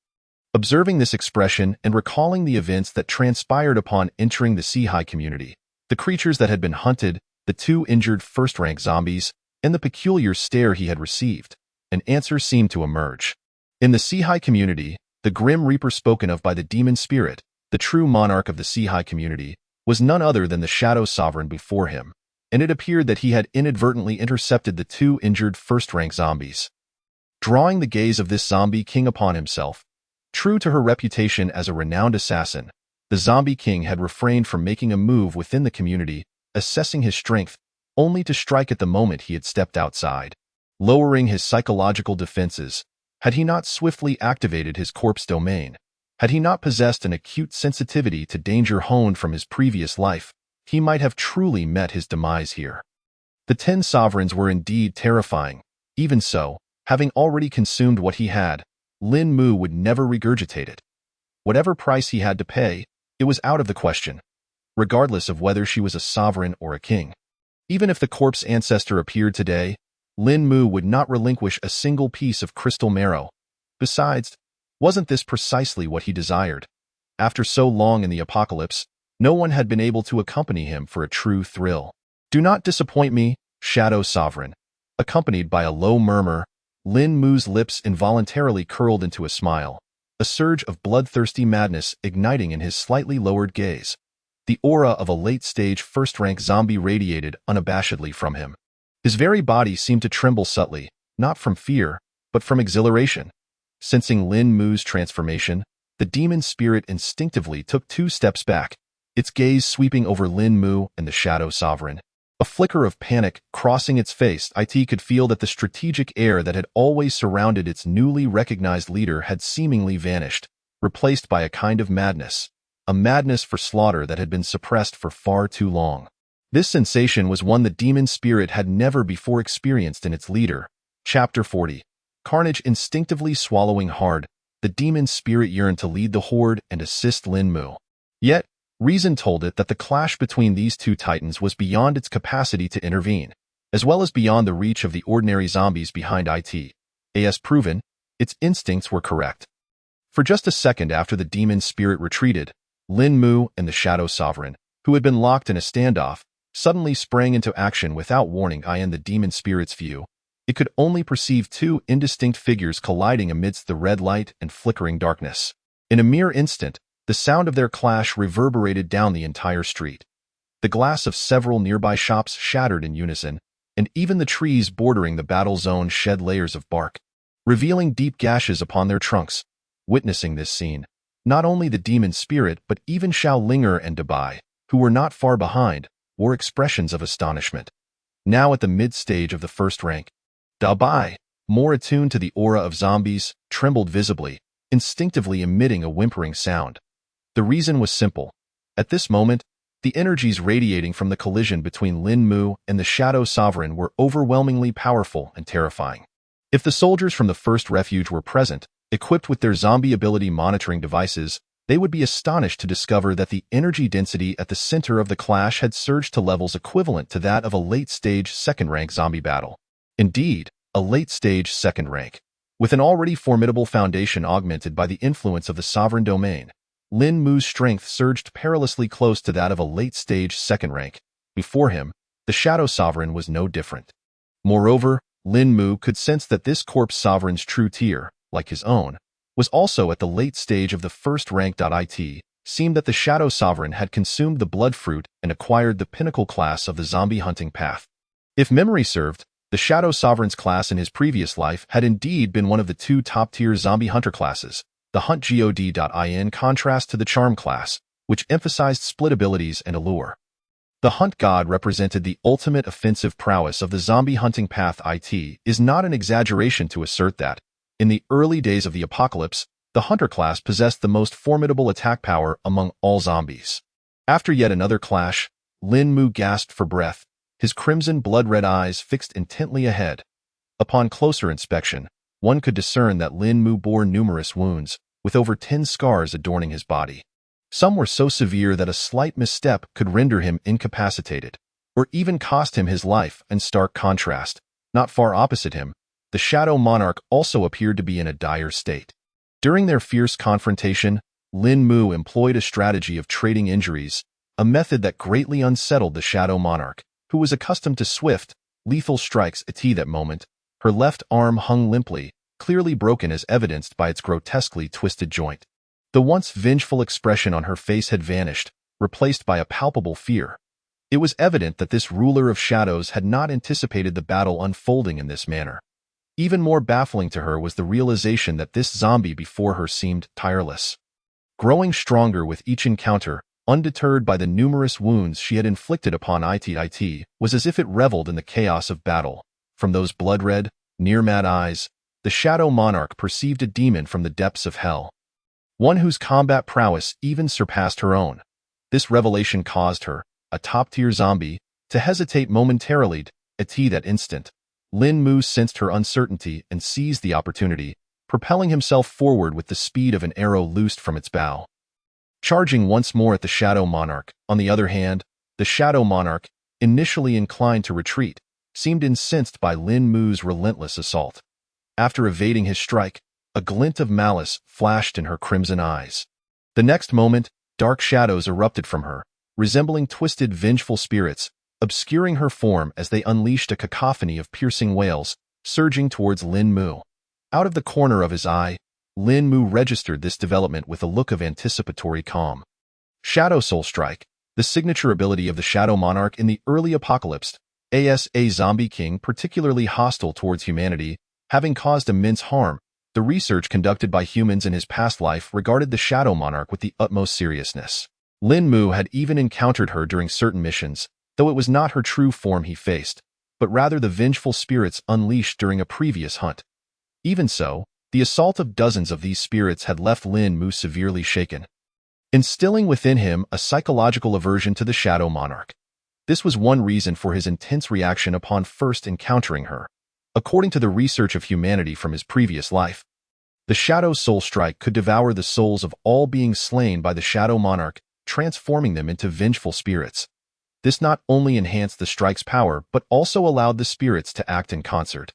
Observing this expression and recalling the events that transpired upon entering the Seahai community, the creatures that had been hunted, the 2 injured first-rank zombies, and the peculiar stare he had received, an answer seemed to emerge. In the Seahai community, the Grim Reaper spoken of by the demon spirit, the true monarch of the Seahai community, was none other than the Shadow Sovereign before him, and it appeared that he had inadvertently intercepted the 2 injured first-rank zombies. Drawing the gaze of this zombie king upon himself, true to her reputation as a renowned assassin, the zombie king had refrained from making a move within the community, assessing his strength, only to strike at the moment he had stepped outside. Lowering his psychological defenses, had he not swiftly activated his corpse domain, had he not possessed an acute sensitivity to danger honed from his previous life, he might have truly met his demise here. The 10 sovereigns were indeed terrifying. Even so, having already consumed what he had, Lin Mu would never regurgitate it. Whatever price he had to pay, it was out of the question, regardless of whether she was a sovereign or a king. Even if the corpse ancestor appeared today, Lin Mu would not relinquish a single piece of crystal marrow. Besides, wasn't this precisely what he desired? After so long in the apocalypse, no one had been able to accompany him for a true thrill. Do not disappoint me, Shadow Sovereign. Accompanied by a low murmur, Lin Mu's lips involuntarily curled into a smile, a surge of bloodthirsty madness igniting in his slightly lowered gaze. The aura of a late-stage first-rank zombie radiated unabashedly from him. His very body seemed to tremble subtly, not from fear, but from exhilaration. Sensing Lin Mu's transformation, the demon spirit instinctively took 2 steps back, its gaze sweeping over Lin Mu and the Shadow Sovereign. A flicker of panic crossing its face. It could feel that the strategic air that had always surrounded its newly recognized leader had seemingly vanished, replaced by a kind of madness, a madness for slaughter that had been suppressed for far too long. This sensation was one the demon spirit had never before experienced in its leader. Chapter 40. Carnage. Instinctively swallowing hard, the demon spirit yearned to lead the horde and assist Lin Mu. Yet, reason told it that the clash between these two titans was beyond its capacity to intervene, as well as beyond the reach of the ordinary zombies behind it. As proven, its instincts were correct. For just a second after the demon spirit retreated, Lin Mu and the Shadow Sovereign, who had been locked in a standoff, suddenly sprang into action without warning. In the demon spirit's view, it could only perceive two indistinct figures colliding amidst the red light and flickering darkness. In a mere instant, the sound of their clash reverberated down the entire street. The glass of several nearby shops shattered in unison, and even the trees bordering the battle zone shed layers of bark, revealing deep gashes upon their trunks. Witnessing this scene, not only the demon spirit but even Xiao Linger and Dabai, who were not far behind, wore expressions of astonishment. Now at the mid-stage of the first rank, Dabai, more attuned to the aura of zombies, trembled visibly, instinctively emitting a whimpering sound. The reason was simple. At this moment, the energies radiating from the collision between Lin Mu and the Shadow Sovereign were overwhelmingly powerful and terrifying. If the soldiers from the first refuge were present, equipped with their zombie ability monitoring devices, they would be astonished to discover that the energy density at the center of the clash had surged to levels equivalent to that of a late-stage second-rank zombie battle. Indeed, a late-stage second rank. With an already formidable foundation augmented by the influence of the sovereign domain, Lin Mu's strength surged perilously close to that of a late-stage second rank. Before him, the Shadow Sovereign was no different. Moreover, Lin Mu could sense that this corpse sovereign's true tier, like his own, was also at the late stage of the first rank. It seemed that the Shadow Sovereign had consumed the blood fruit and acquired the pinnacle class of the zombie hunting path. If memory served, the Shadow Sovereign's class in his previous life had indeed been one of the two top-tier zombie hunter classes, the Hunt God. In contrast to the Charm class, which emphasized split abilities and allure. The Hunt God represented the ultimate offensive prowess of the zombie hunting path. It is not an exaggeration to assert that, in the early days of the apocalypse, the Hunter class possessed the most formidable attack power among all zombies. After yet another clash, Lin Mu gasped for breath, his crimson blood-red eyes fixed intently ahead. Upon closer inspection, one could discern that Lin Mu bore numerous wounds, with over 10 scars adorning his body. Some were so severe that a slight misstep could render him incapacitated, or even cost him his life. In stark contrast, not far opposite him, the Shadow Monarch also appeared to be in a dire state. During their fierce confrontation, Lin Mu employed a strategy of trading injuries, a method that greatly unsettled the Shadow Monarch, who was accustomed to swift, lethal strikes. At that moment, her left arm hung limply, clearly broken as evidenced by its grotesquely twisted joint. The once vengeful expression on her face had vanished, replaced by a palpable fear. It was evident that this ruler of shadows had not anticipated the battle unfolding in this manner. Even more baffling to her was the realization that this zombie before her seemed tireless. Growing stronger with each encounter, undeterred by the numerous wounds she had inflicted upon it, was as if it reveled in the chaos of battle. From those blood-red, near-mad eyes, the Shadow Monarch perceived a demon from the depths of hell, one whose combat prowess even surpassed her own. This revelation caused her, a top-tier zombie, to hesitate momentarily. At that instant, Lin Mu sensed her uncertainty and seized the opportunity, propelling himself forward with the speed of an arrow loosed from its bow. Charging once more at the Shadow Monarch, on the other hand, the Shadow Monarch, initially inclined to retreat, seemed incensed by Lin Mu's relentless assault. After evading his strike, a glint of malice flashed in her crimson eyes. The next moment, dark shadows erupted from her, resembling twisted, vengeful spirits, obscuring her form as they unleashed a cacophony of piercing wails, surging towards Lin Mu. Out of the corner of his eye, Lin Mu registered this development with a look of anticipatory calm. Shadow Soul Strike, the signature ability of the Shadow Monarch in the early apocalypse, as a zombie king particularly hostile towards humanity, having caused immense harm, the research conducted by humans in his past life regarded the Shadow Monarch with the utmost seriousness. Lin Mu had even encountered her during certain missions, though it was not her true form he faced, but rather the vengeful spirits unleashed during a previous hunt. Even so, the assault of dozens of these spirits had left Lin Mu severely shaken, instilling within him a psychological aversion to the Shadow Monarch. This was one reason for his intense reaction upon first encountering her. According to the research of humanity from his previous life, the Shadow Soul Strike could devour the souls of all beings slain by the Shadow Monarch, transforming them into vengeful spirits. This not only enhanced the strike's power, but also allowed the spirits to act in concert,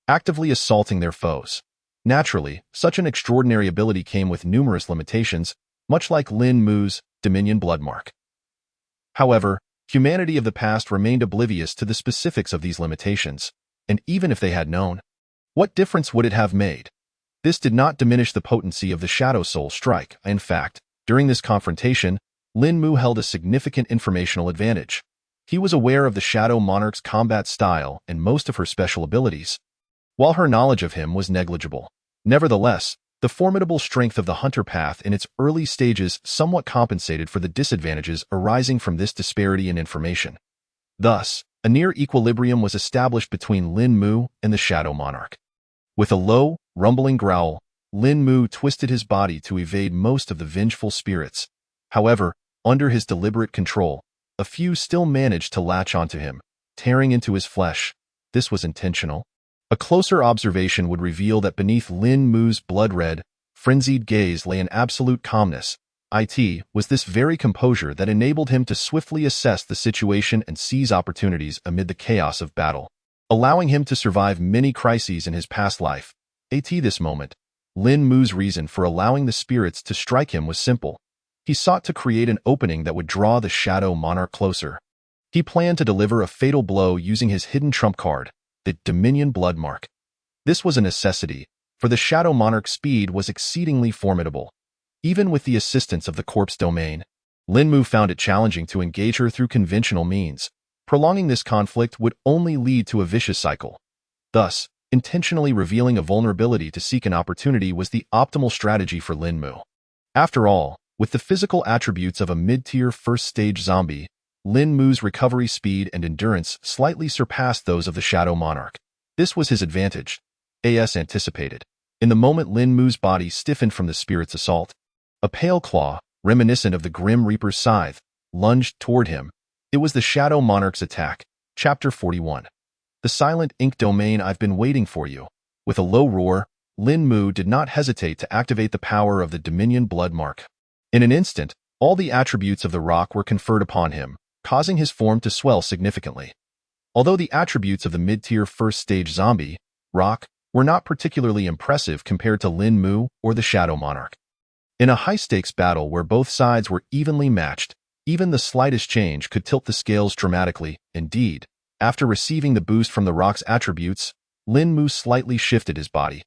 actively assaulting their foes. Naturally, such an extraordinary ability came with numerous limitations, much like Lin Mu's Dominion Bloodmark. However, humanity of the past remained oblivious to the specifics of these limitations, and even if they had known, what difference would it have made? This did not diminish the potency of the Shadow Soul Strike. In fact, during this confrontation, Lin Mu held a significant informational advantage. He was aware of the Shadow Monarch's combat style and most of her special abilities, while her knowledge of him was negligible. Nevertheless, the formidable strength of the Hunter Path in its early stages somewhat compensated for the disadvantages arising from this disparity in information. Thus, a near equilibrium was established between Lin Mu and the Shadow Monarch. With a low, rumbling growl, Lin Mu twisted his body to evade most of the vengeful spirits. However, under his deliberate control, a few still managed to latch onto him, tearing into his flesh. This was intentional. A closer observation would reveal that beneath Lin Mu's blood-red, frenzied gaze lay an absolute calmness. It was this very composure that enabled him to swiftly assess the situation and seize opportunities amid the chaos of battle, allowing him to survive many crises in his past life. At this moment, Lin Mu's reason for allowing the spirits to strike him was simple. He sought to create an opening that would draw the Shadow Monarch closer. He planned to deliver a fatal blow using his hidden trump card, the Dominion Bloodmark. This was a necessity, for the Shadow Monarch's speed was exceedingly formidable. Even with the assistance of the Corpse Domain, Lin Mu found it challenging to engage her through conventional means. Prolonging this conflict would only lead to a vicious cycle. Thus, intentionally revealing a vulnerability to seek an opportunity was the optimal strategy for Lin Mu. After all, with the physical attributes of a mid-tier first-stage zombie, Lin Mu's recovery speed and endurance slightly surpassed those of the Shadow Monarch. This was his advantage, as anticipated. In the moment Lin Mu's body stiffened from the spirit's assault, a pale claw, reminiscent of the Grim Reaper's scythe, lunged toward him. It was the Shadow Monarch's attack. Chapter 41. The Silent Ink Domain. I've been waiting for you. With a low roar, Lin Mu did not hesitate to activate the power of the Dominion Bloodmark. In an instant, all the attributes of the rock were conferred upon him, causing his form to swell significantly. Although the attributes of the mid-tier first-stage zombie, rock, were not particularly impressive compared to Lin Mu or the Shadow Monarch. In a high-stakes battle where both sides were evenly matched, even the slightest change could tilt the scales dramatically. Indeed, after receiving the boost from the rock's attributes, Lin Mu slightly shifted his body,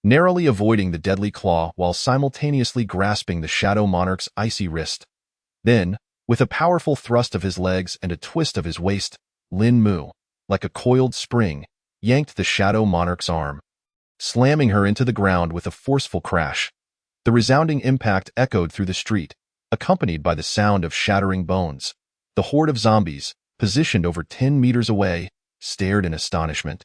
narrowly avoiding the deadly claw while simultaneously grasping the Shadow Monarch's icy wrist. Then, with a powerful thrust of his legs and a twist of his waist, Lin Mu, like a coiled spring, yanked the Shadow Monarch's arm, slamming her into the ground with a forceful crash. The resounding impact echoed through the street, accompanied by the sound of shattering bones. The horde of zombies, positioned over 10 meters away, stared in astonishment,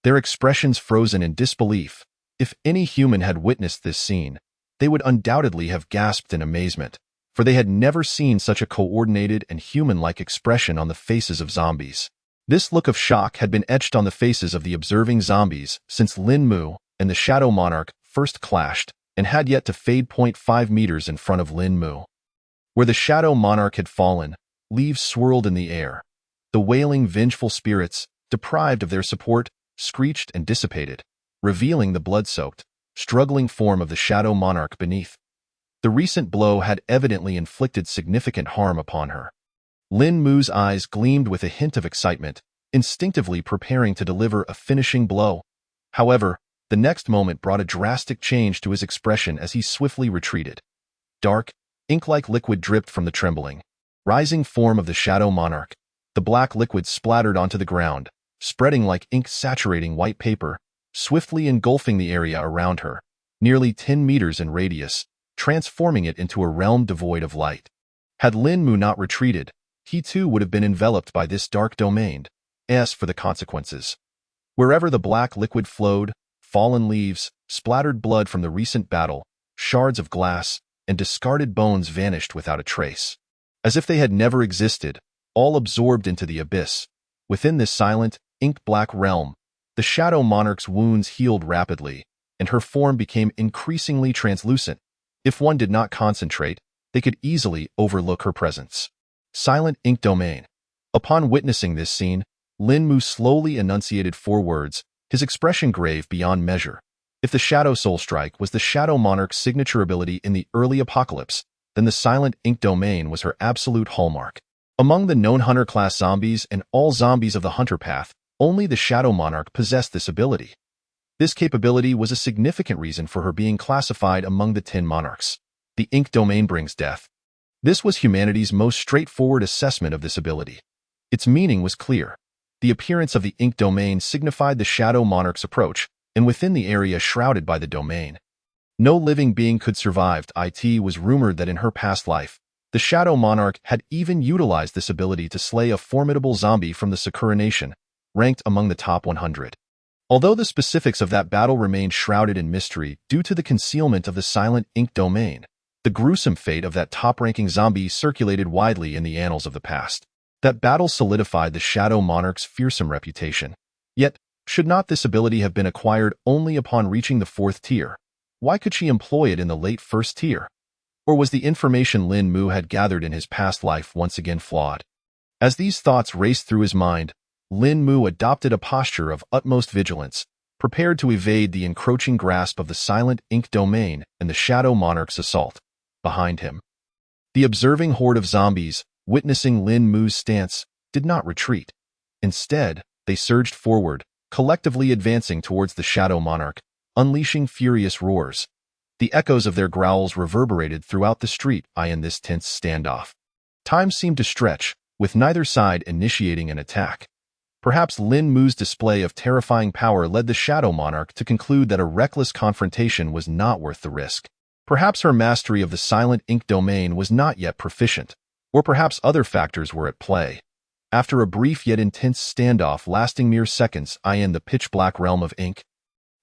their expressions frozen in disbelief. If any human had witnessed this scene, they would undoubtedly have gasped in amazement, for they had never seen such a coordinated and human-like expression on the faces of zombies. This look of shock had been etched on the faces of the observing zombies since Lin Mu and the Shadow Monarch first clashed, and had yet to fade. 5 meters in front of Lin Mu, where the Shadow Monarch had fallen, leaves swirled in the air. The wailing, vengeful spirits, deprived of their support, screeched and dissipated, revealing the blood-soaked, struggling form of the Shadow Monarch beneath. The recent blow had evidently inflicted significant harm upon her. Lin Mu's eyes gleamed with a hint of excitement, instinctively preparing to deliver a finishing blow. However, the next moment brought a drastic change to his expression as he swiftly retreated. Dark, ink-like liquid dripped from the trembling, rising form of the Shadow Monarch. The black liquid splattered onto the ground, spreading like ink-saturating white paper, swiftly engulfing the area around her, nearly 10 meters in radius, transforming it into a realm devoid of light. Had Lin Mu not retreated, he too would have been enveloped by this dark domain. As for the consequences, wherever the black liquid flowed, fallen leaves, splattered blood from the recent battle, shards of glass, and discarded bones vanished without a trace. As if they had never existed, all absorbed into the abyss. Within this silent, ink-black realm, the Shadow Monarch's wounds healed rapidly, and her form became increasingly translucent. If one did not concentrate, they could easily overlook her presence. Silent Ink Domain. Upon witnessing this scene, Lin Mu slowly enunciated 4 words, his expression grave beyond measure. If the Shadow Soul Strike was the Shadow Monarch's signature ability in the early apocalypse, then the Silent Ink Domain was her absolute hallmark. Among the known Hunter-class zombies and all zombies of the Hunter path, only the Shadow Monarch possessed this ability. This capability was a significant reason for her being classified among the 10 monarchs. The Ink Domain brings death. This was humanity's most straightforward assessment of this ability. Its meaning was clear. The appearance of the Ink Domain signified the Shadow Monarch's approach, and within the area shrouded by the domain, no living being could survive. It was rumored that in her past life, the Shadow Monarch had even utilized this ability to slay a formidable zombie from the Sakura Nation, ranked among the top 100. Although the specifics of that battle remained shrouded in mystery due to the concealment of the Silent Ink Domain, the gruesome fate of that top-ranking zombie circulated widely in the annals of the past. That battle solidified the Shadow Monarch's fearsome reputation. Yet, should not this ability have been acquired only upon reaching the 4th tier? Why could she employ it in the late 1st tier? Or was the information Lin Mu had gathered in his past life once again flawed? As these thoughts raced through his mind, Lin Mu adopted a posture of utmost vigilance, prepared to evade the encroaching grasp of the Silent Ink Domain and the Shadow Monarch's assault. Behind him, the observing horde of zombies, witnessing Lin Mu's stance, did not retreat. Instead, they surged forward, collectively advancing towards the Shadow Monarch, unleashing furious roars. The echoes of their growls reverberated throughout the street in this tense standoff. Time seemed to stretch, with neither side initiating an attack. Perhaps Lin Mu's display of terrifying power led the Shadow Monarch to conclude that a reckless confrontation was not worth the risk. Perhaps her mastery of the Silent Ink Domain was not yet proficient, or perhaps other factors were at play. After a brief yet intense standoff lasting mere seconds in the pitch-black realm of ink,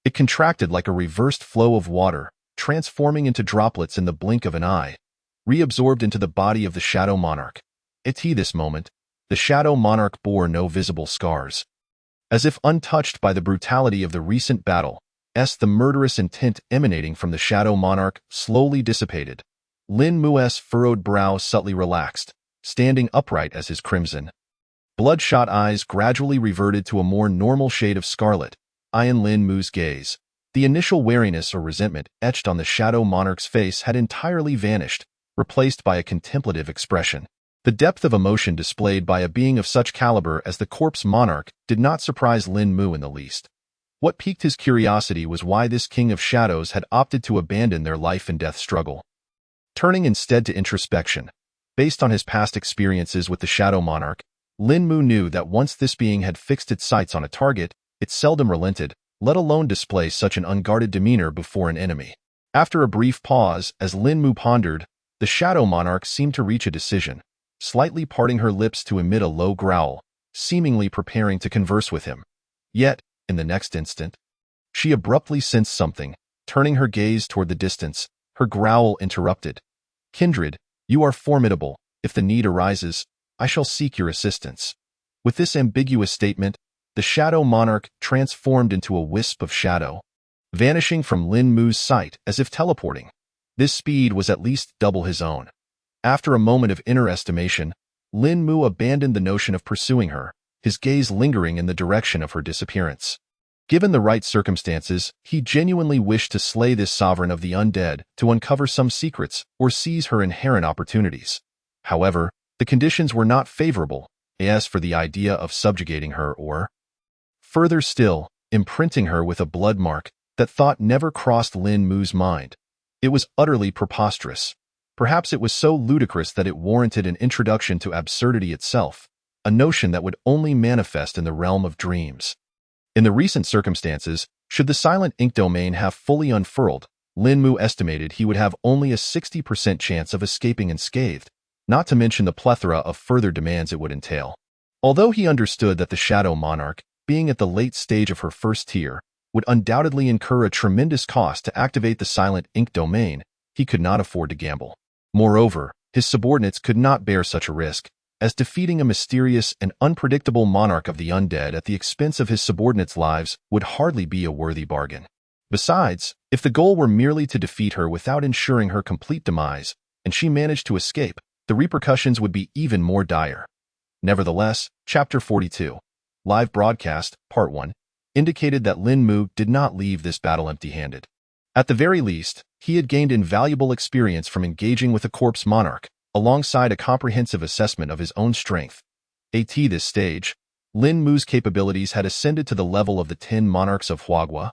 it contracted like a reversed flow of water, transforming into droplets in the blink of an eye, reabsorbed into the body of the Shadow Monarch. At this moment, the Shadow Monarch bore no visible scars. As if untouched by the brutality of the recent battle, the murderous intent emanating from the Shadow Monarch slowly dissipated. Lin Mu's furrowed brow subtly relaxed, standing upright as his crimson, bloodshot eyes gradually reverted to a more normal shade of scarlet. In Lin Mu's gaze, the initial wariness or resentment etched on the Shadow Monarch's face had entirely vanished, replaced by a contemplative expression. The depth of emotion displayed by a being of such caliber as the Corpse Monarch did not surprise Lin Mu in the least. What piqued his curiosity was why this King of Shadows had opted to abandon their life-and-death struggle. Turning instead to introspection, based on his past experiences with the Shadow Monarch, Lin Mu knew that once this being had fixed its sights on a target, it seldom relented, let alone display such an unguarded demeanor before an enemy. After a brief pause, as Lin Mu pondered, the Shadow Monarch seemed to reach a decision, slightly parting her lips to emit a low growl, seemingly preparing to converse with him. Yet, in the next instant, she abruptly sensed something, turning her gaze toward the distance, her growl interrupted. "Kindred, you are formidable. If the need arises, I shall seek your assistance." With this ambiguous statement, the Shadow Monarch transformed into a wisp of shadow, vanishing from Lin Mu's sight as if teleporting. This speed was at least double his own. After a moment of inner estimation, Lin Mu abandoned the notion of pursuing her, his gaze lingering in the direction of her disappearance. Given the right circumstances, he genuinely wished to slay this sovereign of the undead to uncover some secrets or seize her inherent opportunities. However, the conditions were not favorable, as for the idea of subjugating her or, further still, imprinting her with a blood mark. That thought never crossed Lin Mu's mind. It was utterly preposterous. Perhaps it was so ludicrous that it warranted an introduction to absurdity itself, a notion that would only manifest in the realm of dreams. In the recent circumstances, should the Silent Ink Domain have fully unfurled, Lin Mu estimated he would have only a 60% chance of escaping unscathed. not to mention the plethora of further demands it would entail. Although he understood that the Shadow Monarch, being at the late stage of her first tier, would undoubtedly incur a tremendous cost to activate the Silent Ink domain, he could not afford to gamble. Moreover, his subordinates could not bear such a risk, as defeating a mysterious and unpredictable monarch of the undead at the expense of his subordinates' lives would hardly be a worthy bargain. Besides, if the goal were merely to defeat her without ensuring her complete demise, and she managed to escape, the repercussions would be even more dire. Nevertheless, Chapter 42, Live Broadcast, Part 1, indicated that Lin Mu did not leave this battle empty-handed. At the very least, he had gained invaluable experience from engaging with a corpse monarch, alongside a comprehensive assessment of his own strength. At this stage, Lin Mu's capabilities had ascended to the level of the 10 monarchs of Huagua.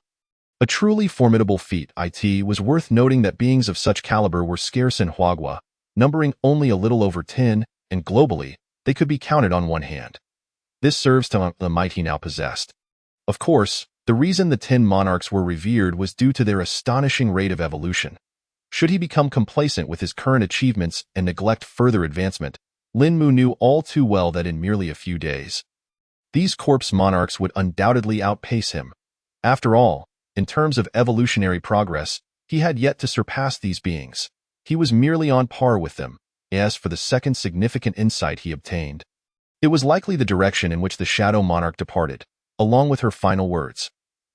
A truly formidable feat. It was worth noting that beings of such caliber were scarce in Huagua, numbering only a little over 10, and globally, they could be counted on one hand. This serves to the might he now possessed. Of course, the reason the 10 monarchs were revered was due to their astonishing rate of evolution. Should he become complacent with his current achievements and neglect further advancement, Lin Mu knew all too well that in merely a few days, these corpse monarchs would undoubtedly outpace him. After all, in terms of evolutionary progress, he had yet to surpass these beings. He was merely on par with them. As for the second significant insight he obtained, it was likely the direction in which the Shadow Monarch departed, along with her final words.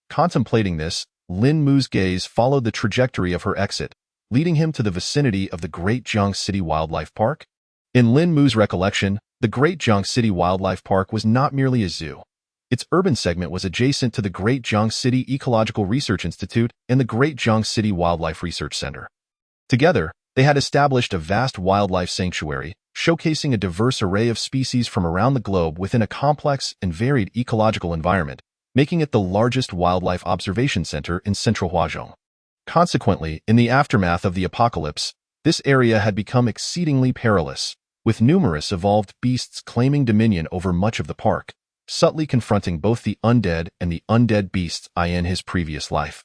Contemplating this, Lin Mu's gaze followed the trajectory of her exit, leading him to the vicinity of the Great Jiang City Wildlife Park. In Lin Mu's recollection, the Great Jiang City Wildlife Park was not merely a zoo. Its urban segment was adjacent to the Great Jiang City Ecological Research Institute and the Great Jiang City Wildlife Research Center. Together, they had established a vast wildlife sanctuary, showcasing a diverse array of species from around the globe within a complex and varied ecological environment, making it the largest wildlife observation center in central Huazhong. Consequently, in the aftermath of the apocalypse, this area had become exceedingly perilous, with numerous evolved beasts claiming dominion over much of the park, subtly confronting both the undead and the undead beasts in his previous life.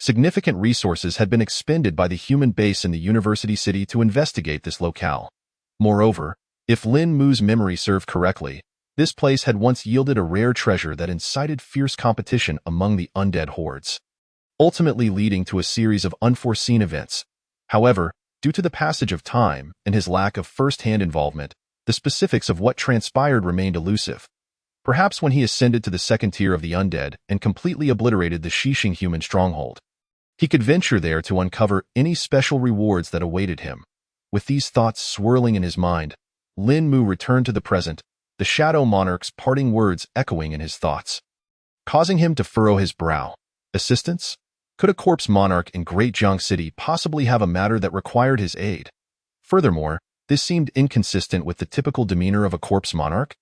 Significant resources had been expended by the human base in the university city to investigate this locale. Moreover, if Lin Mu's memory served correctly, this place had once yielded a rare treasure that incited fierce competition among the undead hordes, ultimately leading to a series of unforeseen events. However, due to the passage of time and his lack of first-hand involvement, the specifics of what transpired remained elusive. Perhaps when he ascended to the second tier of the undead and completely obliterated the Shishing human stronghold, he could venture there to uncover any special rewards that awaited him. With these thoughts swirling in his mind, Lin Mu returned to the present, the Shadow Monarch's parting words echoing in his thoughts, causing him to furrow his brow. Assistance? Could a corpse monarch in Great Jiang City possibly have a matter that required his aid? Furthermore, this seemed inconsistent with the typical demeanor of a corpse monarch.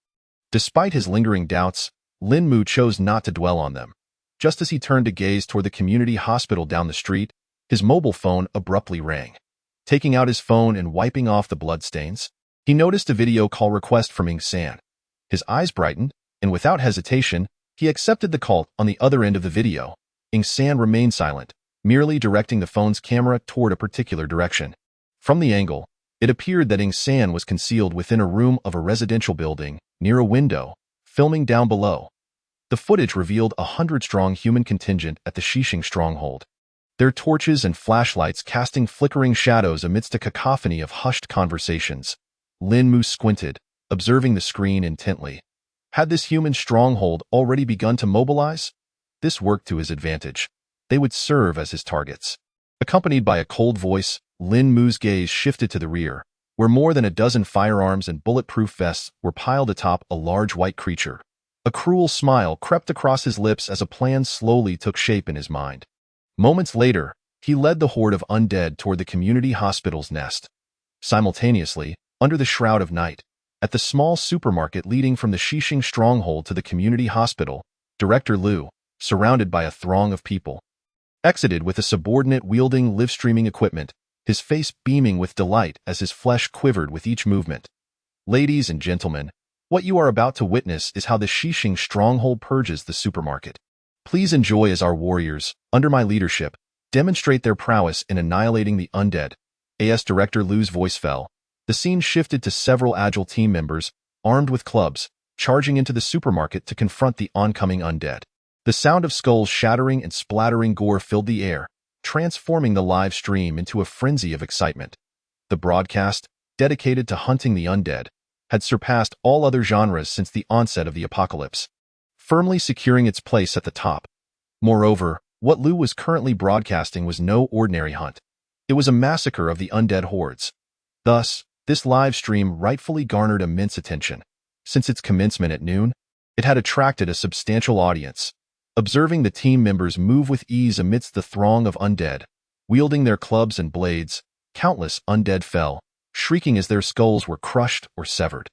Despite his lingering doubts, Lin Mu chose not to dwell on them. Just as he turned to gaze toward the community hospital down the street, his mobile phone abruptly rang. Taking out his phone and wiping off the bloodstains, he noticed a video call request from Ing San. His eyes brightened, and without hesitation, he accepted the call. On the other end of the video, Ing San remained silent, merely directing the phone's camera toward a particular direction. From the angle, it appeared that Ing San was concealed within a room of a residential building, near a window, filming down below. The footage revealed a 100-strong human contingent at the Shishing stronghold, their torches and flashlights casting flickering shadows amidst a cacophony of hushed conversations. Lin Mu squinted, observing the screen intently. Had this human stronghold already begun to mobilize? This worked to his advantage. They would serve as his targets. Accompanied by a cold voice, Lin Mu's gaze shifted to the rear, where more than a dozen firearms and bulletproof vests were piled atop a large white creature. A cruel smile crept across his lips as a plan slowly took shape in his mind. Moments later, he led the horde of undead toward the community hospital's nest. Simultaneously, under the shroud of night, at the small supermarket leading from the Shishing stronghold to the community hospital, Director Liu, surrounded by a throng of people, exited with a subordinate wielding live-streaming equipment, his face beaming with delight as his flesh quivered with each movement. Ladies and gentlemen, what you are about to witness is how the Shishing stronghold purges the supermarket. Please enjoy as our warriors, under my leadership, demonstrate their prowess in annihilating the undead. As Director Liu's voice fell, The scene shifted to several agile team members, armed with clubs, charging into the supermarket to confront the oncoming undead. The sound of skulls shattering and splattering gore filled the air, transforming the live stream into a frenzy of excitement. The broadcast, dedicated to hunting the undead, had surpassed all other genres since the onset of the apocalypse, firmly securing its place at the top. Moreover, what Lu was currently broadcasting was no ordinary hunt. It was a massacre of the undead hordes. Thus, this live stream rightfully garnered immense attention. Since its commencement at noon, it had attracted a substantial audience. Observing the team members move with ease amidst the throng of undead, wielding their clubs and blades, countless undead fell, shrieking as their skulls were crushed or severed.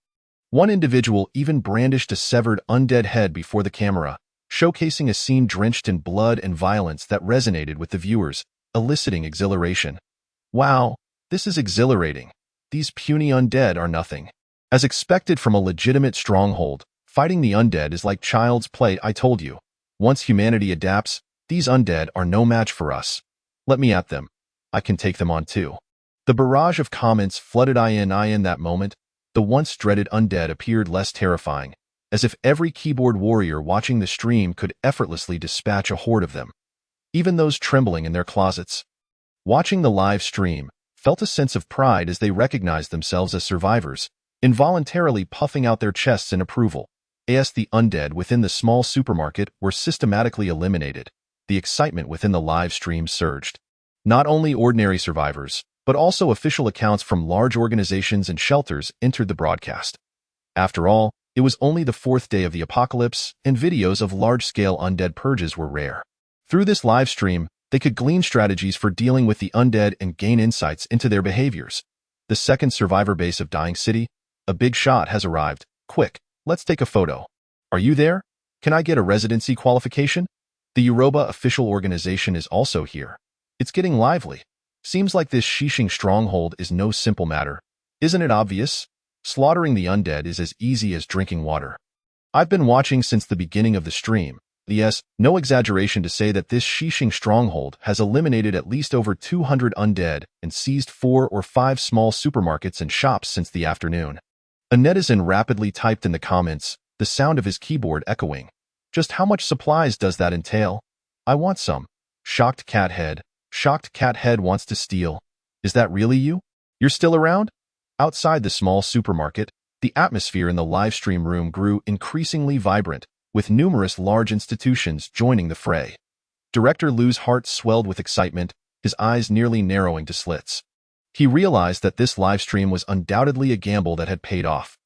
One individual even brandished a severed undead head before the camera, showcasing a scene drenched in blood and violence that resonated with the viewers, eliciting exhilaration. Wow, this is exhilarating. These puny undead are nothing. As expected from a legitimate stronghold, fighting the undead is like child's play, I told you. Once humanity adapts, these undead are no match for us. Let me at them. I can take them on too. The barrage of comments flooded in that moment. The once dreaded undead appeared less terrifying, as if every keyboard warrior watching the stream could effortlessly dispatch a horde of them. Even those trembling in their closets, watching the live stream, felt a sense of pride as they recognized themselves as survivors, involuntarily puffing out their chests in approval. As the undead within the small supermarket were systematically eliminated, the excitement within the live stream surged. Not only ordinary survivors, but also official accounts from large organizations and shelters entered the broadcast. After all, it was only the 4th day of the apocalypse, and videos of large-scale undead purges were rare. Through this live stream, they could glean strategies for dealing with the undead and gain insights into their behaviors. The second survivor base of Dying City, a big shot has arrived. Quick, let's take a photo. Are you there? Can I get a residency qualification? The Yoruba official organization is also here. It's getting lively. Seems like this Shishing stronghold is no simple matter. Isn't it obvious? Slaughtering the undead is as easy as drinking water. I've been watching since the beginning of the stream. Yes, no exaggeration to say that this Shishing stronghold has eliminated at least over 200 undead and seized 4 or 5 small supermarkets and shops since the afternoon. A netizen rapidly typed in the comments, the sound of his keyboard echoing. Just how much supplies does that entail? I want some. Shocked cat head. Shocked cat head wants to steal. Is that really you? You're still around? Outside the small supermarket, the atmosphere in the live stream room grew increasingly vibrant, with numerous large institutions joining the fray. Director Lu's heart swelled with excitement, his eyes nearly narrowing to slits. He realized that this live stream was undoubtedly a gamble that had paid off.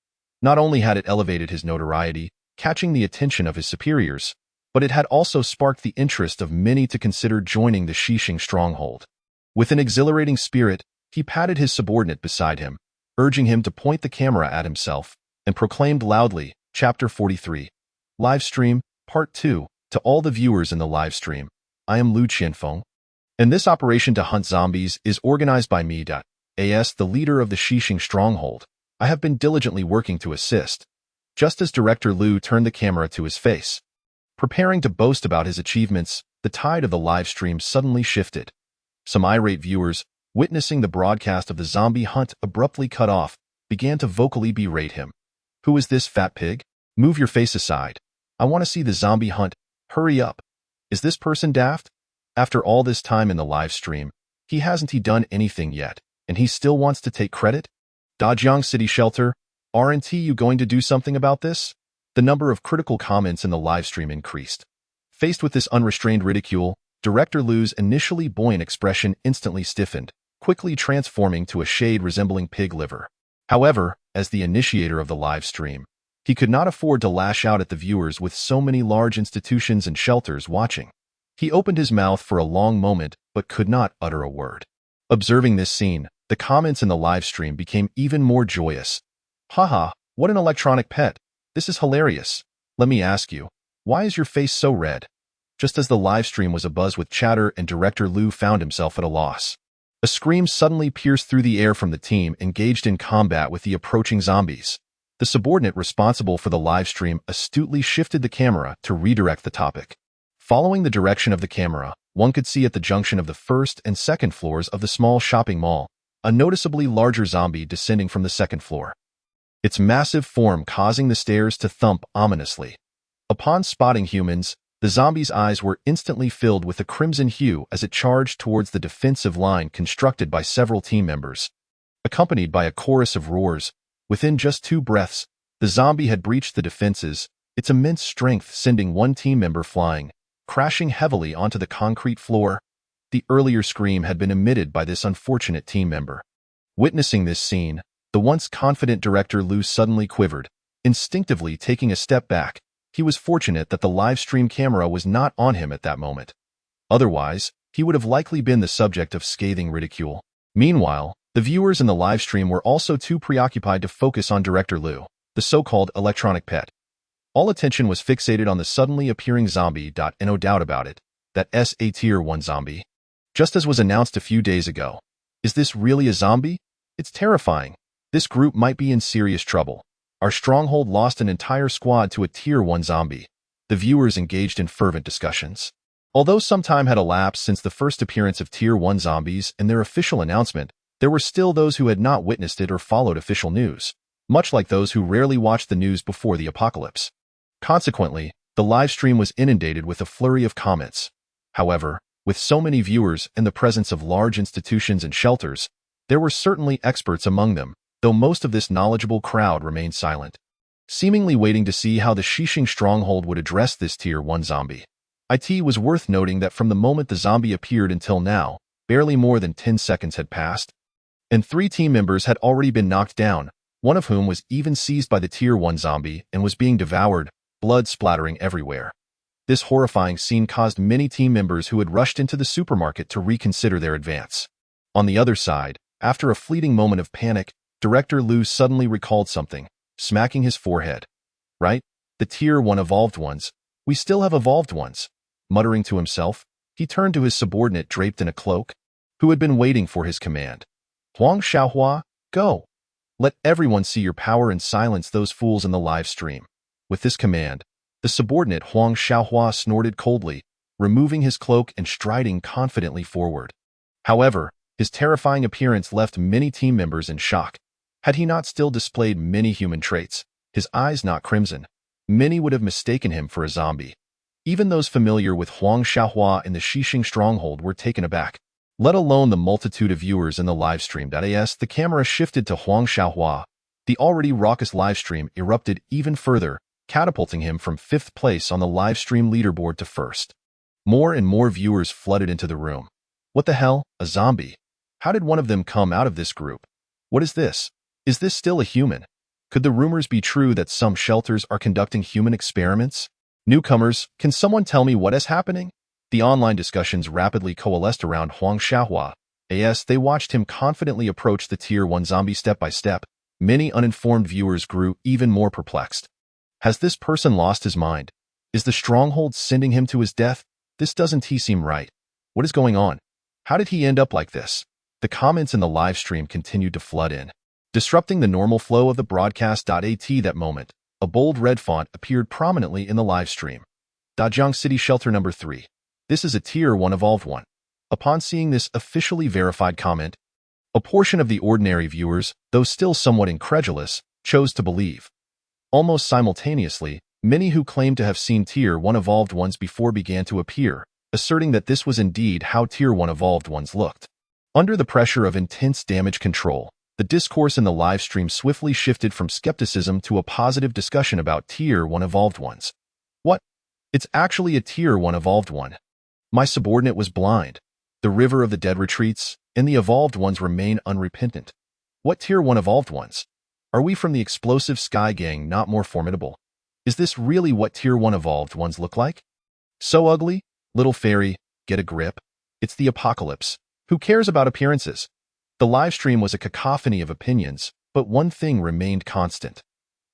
Not only had it elevated his notoriety, catching the attention of his superiors, but it had also sparked the interest of many to consider joining the Shishing stronghold. With an exhilarating spirit, he patted his subordinate beside him, urging him to point the camera at himself, and proclaimed loudly, Chapter 43. Live Stream, Part 2, to all the viewers in the live stream. I am Lu Qianfeng, and this operation to hunt zombies is organized by me. As the leader of the Shishing stronghold, I have been diligently working to assist. Just as Director Lu turned the camera to his face, preparing to boast about his achievements, the tide of the live stream suddenly shifted. Some irate viewers, witnessing the broadcast of the zombie hunt abruptly cut off, began to vocally berate him. Who is this fat pig? Move your face aside. I want to see the zombie hunt. Hurry up. Is this person daft? After all this time in the live stream, hasn't he done anything yet, and he still wants to take credit? Dajiang City Shelter, aren't you going to do something about this? The number of critical comments in the live stream increased. Faced with this unrestrained ridicule, Director Lu's initially buoyant expression instantly stiffened, quickly transforming to a shade resembling pig liver. However, as the initiator of the live stream, he could not afford to lash out at the viewers with so many large institutions and shelters watching. He opened his mouth for a long moment but could not utter a word. Observing this scene, the comments in the live stream became even more joyous. Haha, what an electronic pet. This is hilarious. Let me ask you, why is your face so red? Just as the live stream was abuzz with chatter and Director Lu found himself at a loss. A scream suddenly pierced through the air from the team engaged in combat with the approaching zombies. The subordinate responsible for the live stream astutely shifted the camera to redirect the topic. Following the direction of the camera, one could see at the junction of the first and second floors of the small shopping mall, a noticeably larger zombie descending from the second floor, its massive form causing the stairs to thump ominously. Upon spotting humans, the zombie's eyes were instantly filled with a crimson hue as it charged towards the defensive line constructed by several team members. Accompanied by a chorus of roars, within just 2 breaths, the zombie had breached the defenses, its immense strength sending one team member flying, crashing heavily onto the concrete floor. The earlier scream had been emitted by this unfortunate team member. Witnessing this scene, the once confident Director Liu suddenly quivered, instinctively taking a step back. He was fortunate that the live stream camera was not on him at that moment. Otherwise, he would have likely been the subject of scathing ridicule. Meanwhile, the viewers in the live stream were also too preoccupied to focus on Director Liu, the so-called electronic pet. All attention was fixated on the suddenly appearing zombie. And no doubt about it, that's a Tier 1 zombie. Just as was announced a few days ago. Is this really a zombie? It's terrifying. This group might be in serious trouble. Our stronghold lost an entire squad to a Tier 1 zombie. The viewers engaged in fervent discussions. Although some time had elapsed since the first appearance of Tier 1 zombies and their official announcement, there were still those who had not witnessed it or followed official news, much like those who rarely watched the news before the apocalypse. Consequently, the live stream was inundated with a flurry of comments. However, with so many viewers and the presence of large institutions and shelters, there were certainly experts among them, though most of this knowledgeable crowd remained silent, seemingly waiting to see how the Xixing stronghold would address this Tier 1 zombie. It was worth noting that from the moment the zombie appeared until now, barely more than 10 seconds had passed, and 3 team members had already been knocked down, one of whom was even seized by the Tier 1 zombie and was being devoured, blood splattering everywhere. This horrifying scene caused many team members who had rushed into the supermarket to reconsider their advance. On the other side, after a fleeting moment of panic, Director Liu suddenly recalled something, smacking his forehead. Right? The Tier 1 evolved ones. We still have evolved ones. Muttering to himself, he turned to his subordinate draped in a cloak, who had been waiting for his command. Huang Xiaohua, go! Let everyone see your power and silence those fools in the live stream. With this command, the subordinate Huang Xiaohua snorted coldly, removing his cloak and striding confidently forward. However, his terrifying appearance left many team members in shock. Had he not still displayed many human traits, his eyes not crimson, many would have mistaken him for a zombie. Even those familiar with Huang Xiaohua and the Xixing stronghold were taken aback, let alone the multitude of viewers in the livestream. As the camera shifted to Huang Xiaohua, the already raucous livestream erupted even further, catapulting him from 5th place on the livestream leaderboard to 1st. More and more viewers flooded into the room. What the hell? A zombie? How did one of them come out of this group? What is this? Is this still a human? Could the rumors be true that some shelters are conducting human experiments? Newcomers, can someone tell me what is happening? The online discussions rapidly coalesced around Huang Xiaohua. As they watched him confidently approach the Tier 1 zombie step by step, many uninformed viewers grew even more perplexed. Has this person lost his mind? Is the stronghold sending him to his death? This doesn't seem right. What is going on? How did he end up like this? The comments in the live stream continued to flood in, disrupting the normal flow of the broadcast. At that moment, a bold red font appeared prominently in the live stream. Dajiang City Shelter Number 3. This is a Tier 1 evolved one. Upon seeing this officially verified comment, a portion of the ordinary viewers, though still somewhat incredulous, chose to believe. Almost simultaneously, many who claimed to have seen Tier 1 evolved ones before began to appear, asserting that this was indeed how Tier 1 evolved ones looked. Under the pressure of intense damage control, the discourse in the live stream swiftly shifted from skepticism to a positive discussion about Tier 1 evolved ones. What? It's actually a Tier 1 evolved one. My subordinate was blind. The river of the dead retreats, and the evolved ones remain unrepentant. What Tier 1 evolved ones? Are we from the explosive Sky Gang not more formidable? Is this really what Tier 1 evolved ones look like? So ugly? Little fairy, get a grip. It's the apocalypse. Who cares about appearances? The live stream was a cacophony of opinions, but one thing remained constant.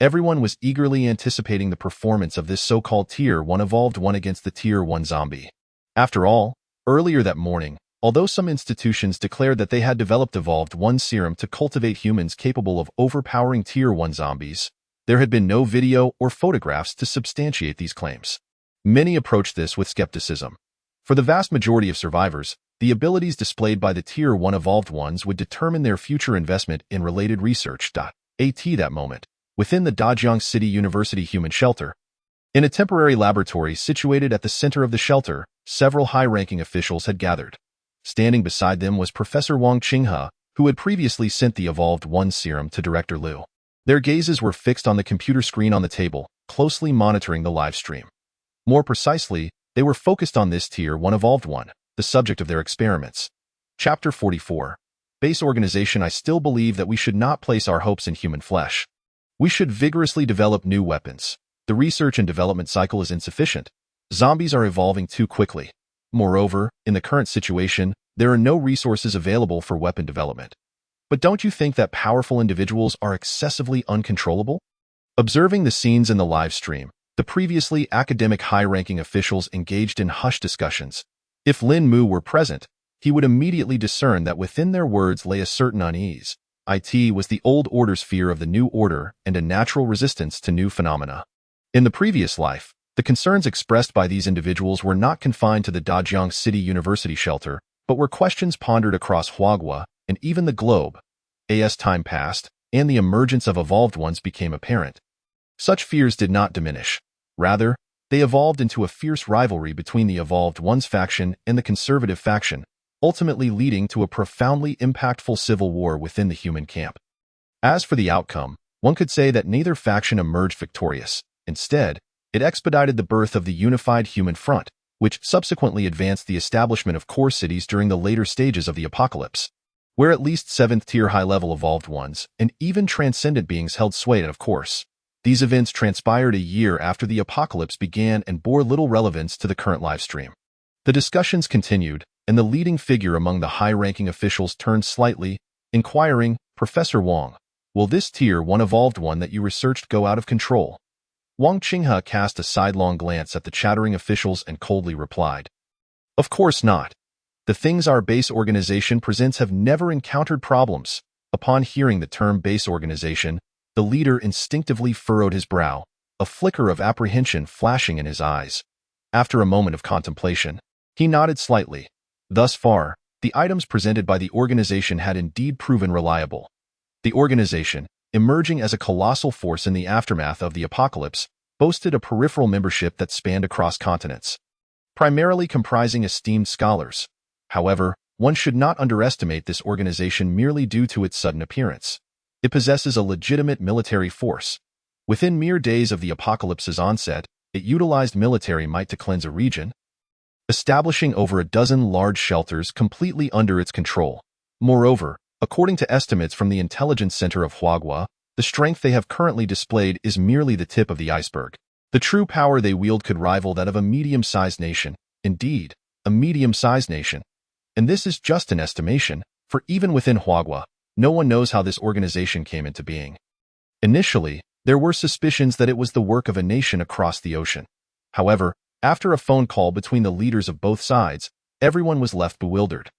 Everyone was eagerly anticipating the performance of this so-called Tier 1 evolved one against the Tier 1 zombie. After all, earlier that morning, although some institutions declared that they had developed evolved one serum to cultivate humans capable of overpowering Tier 1 zombies, there had been no video or photographs to substantiate these claims. Many approached this with skepticism. For the vast majority of survivors, The abilities displayed by the Tier 1 evolved ones would determine their future investment in related research. At that moment, within the Dajiang City University Human Shelter, in a temporary laboratory situated at the center of the shelter, several high-ranking officials had gathered. Standing beside them was Professor Wang Qinghe, who had previously sent the Evolved One serum to Director Liu. Their gazes were fixed on the computer screen on the table, closely monitoring the live stream. More precisely, they were focused on this Tier 1 Evolved One, the subject of their experiments. Chapter 44. Base Organization. I still believe that we should not place our hopes in human flesh. We should vigorously develop new weapons. The research and development cycle is insufficient. Zombies are evolving too quickly. Moreover, in the current situation, there are no resources available for weapon development. But don't you think that powerful individuals are excessively uncontrollable? Observing the scenes in the live stream, the previously academic high-ranking officials engaged in hushed discussions. If Lin Mu were present, he would immediately discern that within their words lay a certain unease. It was the old order's fear of the new order and a natural resistance to new phenomena. In the previous life, the concerns expressed by these individuals were not confined to the Dajiang City University shelter, but were questions pondered across Huaguo and even the globe. As time passed, and the emergence of evolved ones became apparent, such fears did not diminish. Rather, they evolved into a fierce rivalry between the evolved ones faction and the conservative faction, ultimately leading to a profoundly impactful civil war within the human camp. As for the outcome, one could say that neither faction emerged victorious. Instead, it expedited the birth of the unified human front, which subsequently advanced the establishment of core cities during the later stages of the apocalypse, where at least 7th-tier high-level evolved ones and even transcendent beings held sway. And of course, these events transpired a year after the apocalypse began and bore little relevance to the current livestream. The discussions continued, and the leading figure among the high-ranking officials turned slightly, inquiring, "Professor Wang, will this Tier 1 evolved one that you researched go out of control?" Wang Qinghe cast a sidelong glance at the chattering officials and coldly replied, "Of course not. The things our base organization presents have never encountered problems." Upon hearing the term base organization, the leader instinctively furrowed his brow, a flicker of apprehension flashing in his eyes. After a moment of contemplation, he nodded slightly. Thus far, the items presented by the organization had indeed proven reliable. The organization, emerging as a colossal force in the aftermath of the apocalypse, boasted a peripheral membership that spanned across continents, primarily comprising esteemed scholars. However, one should not underestimate this organization merely due to its sudden appearance. It possesses a legitimate military force. Within mere days of the apocalypse's onset, it utilized military might to cleanse a region, establishing over a dozen large shelters completely under its control. Moreover, according to estimates from the intelligence center of Huaguo, the strength they have currently displayed is merely the tip of the iceberg. The true power they wield could rival that of a medium-sized nation. Indeed, a medium-sized nation. And this is just an estimation, for even within Huaguo, no one knows how this organization came into being. Initially, there were suspicions that it was the work of a nation across the ocean. However, after a phone call between the leaders of both sides, everyone was left bewildered.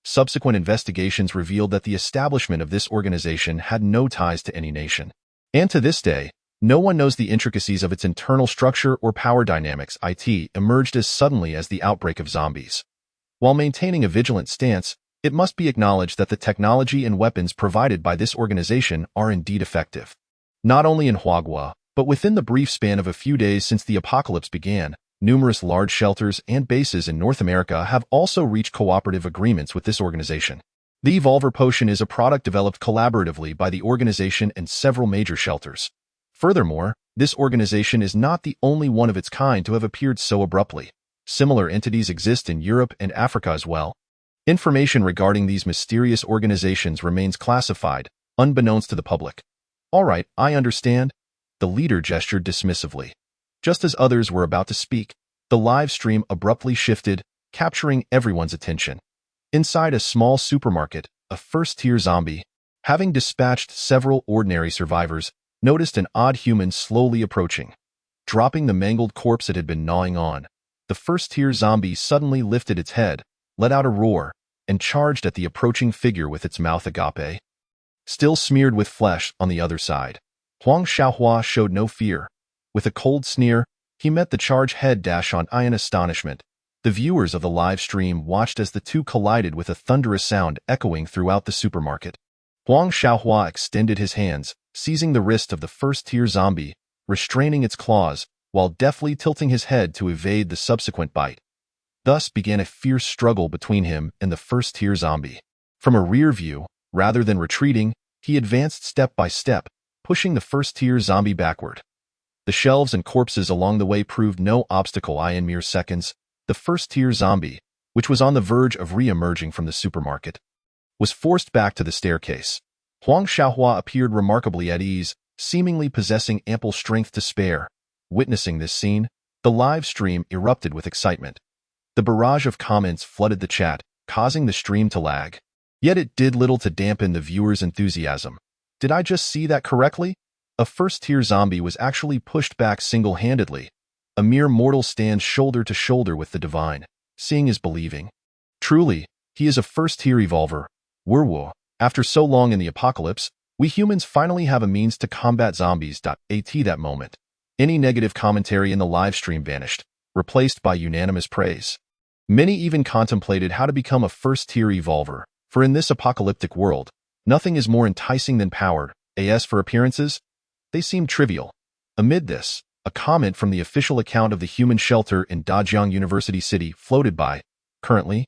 Subsequent investigations revealed that the establishment of this organization had no ties to any nation. And to this day, no one knows the intricacies of its internal structure or power dynamics. It emerged as suddenly as the outbreak of zombies. While maintaining a vigilant stance, it must be acknowledged that the technology and weapons provided by this organization are indeed effective. Not only in Huaguo, but within the brief span of a few days since the apocalypse began, numerous large shelters and bases in North America have also reached cooperative agreements with this organization. The Evolver Potion is a product developed collaboratively by the organization and several major shelters. Furthermore, this organization is not the only one of its kind to have appeared so abruptly. Similar entities exist in Europe and Africa as well. Information regarding these mysterious organizations remains classified, unbeknownst to the public. "All right, I understand." The leader gestured dismissively. Just as others were about to speak, the live stream abruptly shifted, capturing everyone's attention. Inside a small supermarket, a first-tier zombie, having dispatched several ordinary survivors, noticed an odd human slowly approaching. Dropping the mangled corpse it had been gnawing on, the first-tier zombie suddenly lifted its head, let out a roar, and charged at the approaching figure with its mouth agape, still smeared with flesh on the other side. Huang Xiaohua showed no fear. With a cold sneer, he met the charge head dash on in astonishment. The viewers of the live stream watched as the two collided with a thunderous sound echoing throughout the supermarket. Huang Xiaohua extended his hands, seizing the wrist of the first-tier zombie, restraining its claws, while deftly tilting his head to evade the subsequent bite. Thus began a fierce struggle between him and the first-tier zombie. From a rear view, rather than retreating, he advanced step by step, pushing the first-tier zombie backward. The shelves and corpses along the way proved no obstacle. In mere seconds, the first-tier zombie, which was on the verge of re-emerging from the supermarket, was forced back to the staircase. Huang Xiaohua appeared remarkably at ease, seemingly possessing ample strength to spare. Witnessing this scene, the live stream erupted with excitement. The barrage of comments flooded the chat, causing the stream to lag. Yet it did little to dampen the viewers' enthusiasm. Did I just see that correctly? A first-tier zombie was actually pushed back single-handedly. A mere mortal stands shoulder to shoulder with the divine. Seeing is believing. Truly, he is a first-tier evolver. Werewolf. After so long in the apocalypse, we humans finally have a means to combat zombies. At that moment, any negative commentary in the live stream vanished, replaced by unanimous praise. Many even contemplated how to become a first-tier evolver, for in this apocalyptic world, nothing is more enticing than power. As for appearances, they seem trivial. Amid this, a comment from the official account of the human shelter in Dajiang University City floated by. Currently,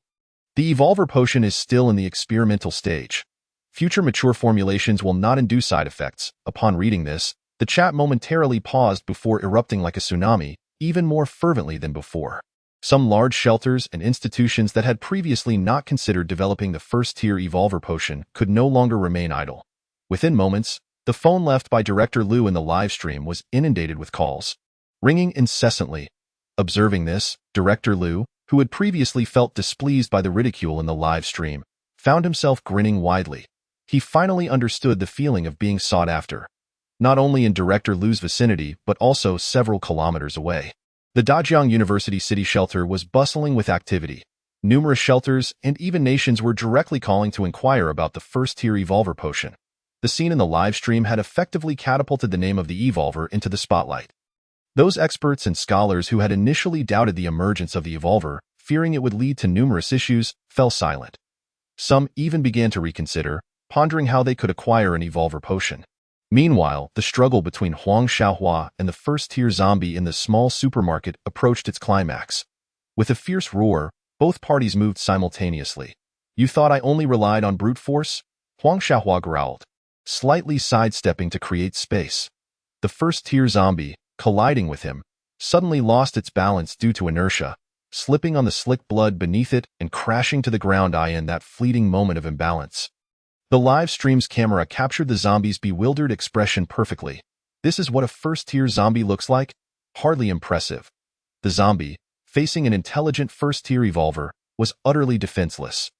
the evolver potion is still in the experimental stage. Future mature formulations will not induce side effects. Upon reading this, the chat momentarily paused before erupting like a tsunami, even more fervently than before. Some large shelters and institutions that had previously not considered developing the first-tier evolver potion could no longer remain idle. Within moments, the phone left by Director Liu in the live stream was inundated with calls, ringing incessantly. Observing this, Director Liu, who had previously felt displeased by the ridicule in the live stream, found himself grinning widely. He finally understood the feeling of being sought after, not only in Director Liu's vicinity but also several kilometers away. The Dajiang University City Shelter was bustling with activity. Numerous shelters and even nations were directly calling to inquire about the first-tier evolver potion. The scene in the live stream had effectively catapulted the name of the evolver into the spotlight. Those experts and scholars who had initially doubted the emergence of the evolver, fearing it would lead to numerous issues, fell silent. Some even began to reconsider, pondering how they could acquire an evolver potion. Meanwhile, the struggle between Huang Xiaohua and the first-tier zombie in the small supermarket approached its climax. With a fierce roar, both parties moved simultaneously. You thought I only relied on brute force? Huang Xiaohua growled, slightly sidestepping to create space. The first-tier zombie, colliding with him, suddenly lost its balance due to inertia, slipping on the slick blood beneath it and crashing to the ground in that fleeting moment of imbalance. The live stream's camera captured the zombie's bewildered expression perfectly. This is what a first-tier zombie looks like? Hardly impressive. The zombie, facing an intelligent first-tier evolver, was utterly defenseless.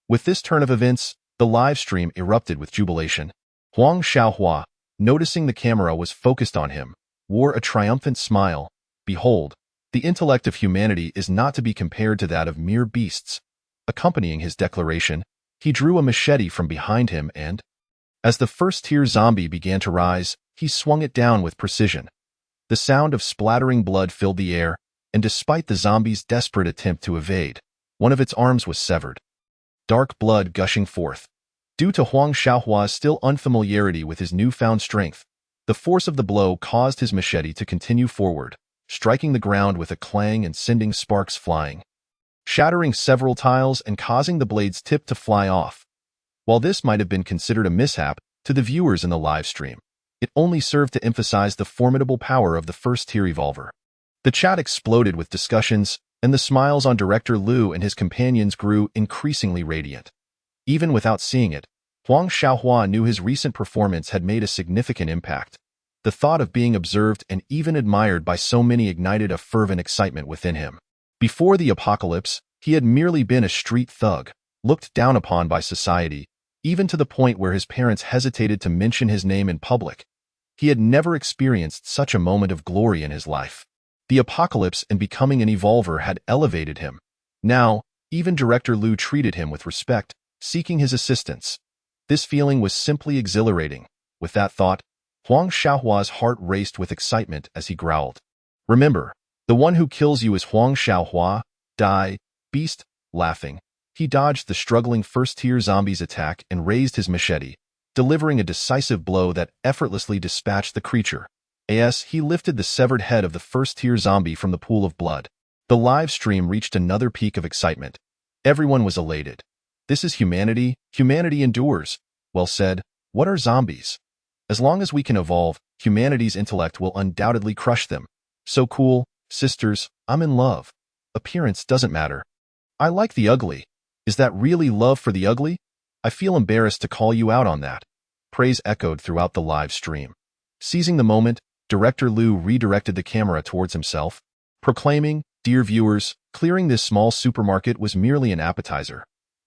With this turn of events, the live stream erupted with jubilation. Huang Xiaohua, noticing the camera was focused on him, wore a triumphant smile. Behold, the intellect of humanity is not to be compared to that of mere beasts. Accompanying his declaration, he drew a machete from behind him and, as the first-tier zombie began to rise, he swung it down with precision. The sound of splattering blood filled the air, and despite the zombie's desperate attempt to evade, one of its arms was severed. Dark blood gushing forth. Due to Huang Xiaohua's still unfamiliarity with his newfound strength, the force of the blow caused his machete to continue forward, striking the ground with a clang and sending sparks flying, shattering several tiles and causing the blade's tip to fly off. While this might have been considered a mishap to the viewers in the live stream, it only served to emphasize the formidable power of the first-tier evolver. The chat exploded with discussions, and the smiles on Director Liu and his companions grew increasingly radiant. Even without seeing it, Huang Xiaohua knew his recent performance had made a significant impact. The thought of being observed and even admired by so many ignited a fervent excitement within him. Before the apocalypse, he had merely been a street thug, looked down upon by society, even to the point where his parents hesitated to mention his name in public. He had never experienced such a moment of glory in his life. The apocalypse and becoming an evolver had elevated him. Now, even Director Liu treated him with respect, seeking his assistance. This feeling was simply exhilarating. With that thought, Huang Xiaohua's heart raced with excitement as he growled. Remember, the one who kills you is Huang Xiaohua. Die, beast, laughing. He dodged the struggling first-tier zombie's attack and raised his machete, delivering a decisive blow that effortlessly dispatched the creature. As he lifted the severed head of the first-tier zombie from the pool of blood. The live stream reached another peak of excitement. Everyone was elated. This is humanity. Humanity endures. Well said. What are zombies? As long as we can evolve, humanity's intellect will undoubtedly crush them. So cool. Sisters, I'm in love. Appearance doesn't matter. I like the ugly. Is that really love for the ugly? I feel embarrassed to call you out on that. Praise echoed throughout the live stream. Seizing the moment, Director Liu redirected the camera towards himself, proclaiming, "Dear viewers, clearing this small supermarket was merely an appetizer.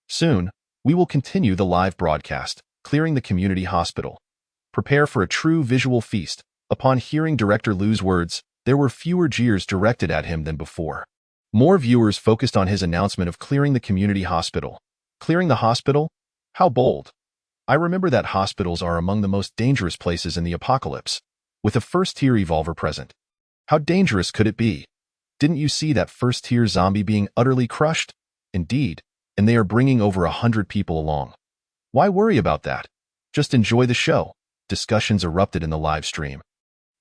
Soon, we will continue the live broadcast, clearing the community hospital. Prepare for a true visual feast." Upon hearing Director Liu's words, there were fewer jeers directed at him than before. More viewers focused on his announcement of clearing the community hospital. Clearing the hospital? How bold. I remember that hospitals are among the most dangerous places in the apocalypse, with a first-tier evolver present. How dangerous could it be? Didn't you see that first-tier zombie being utterly crushed? Indeed, and they are bringing over 100 people along. Why worry about that? Just enjoy the show. Discussions erupted in the live stream.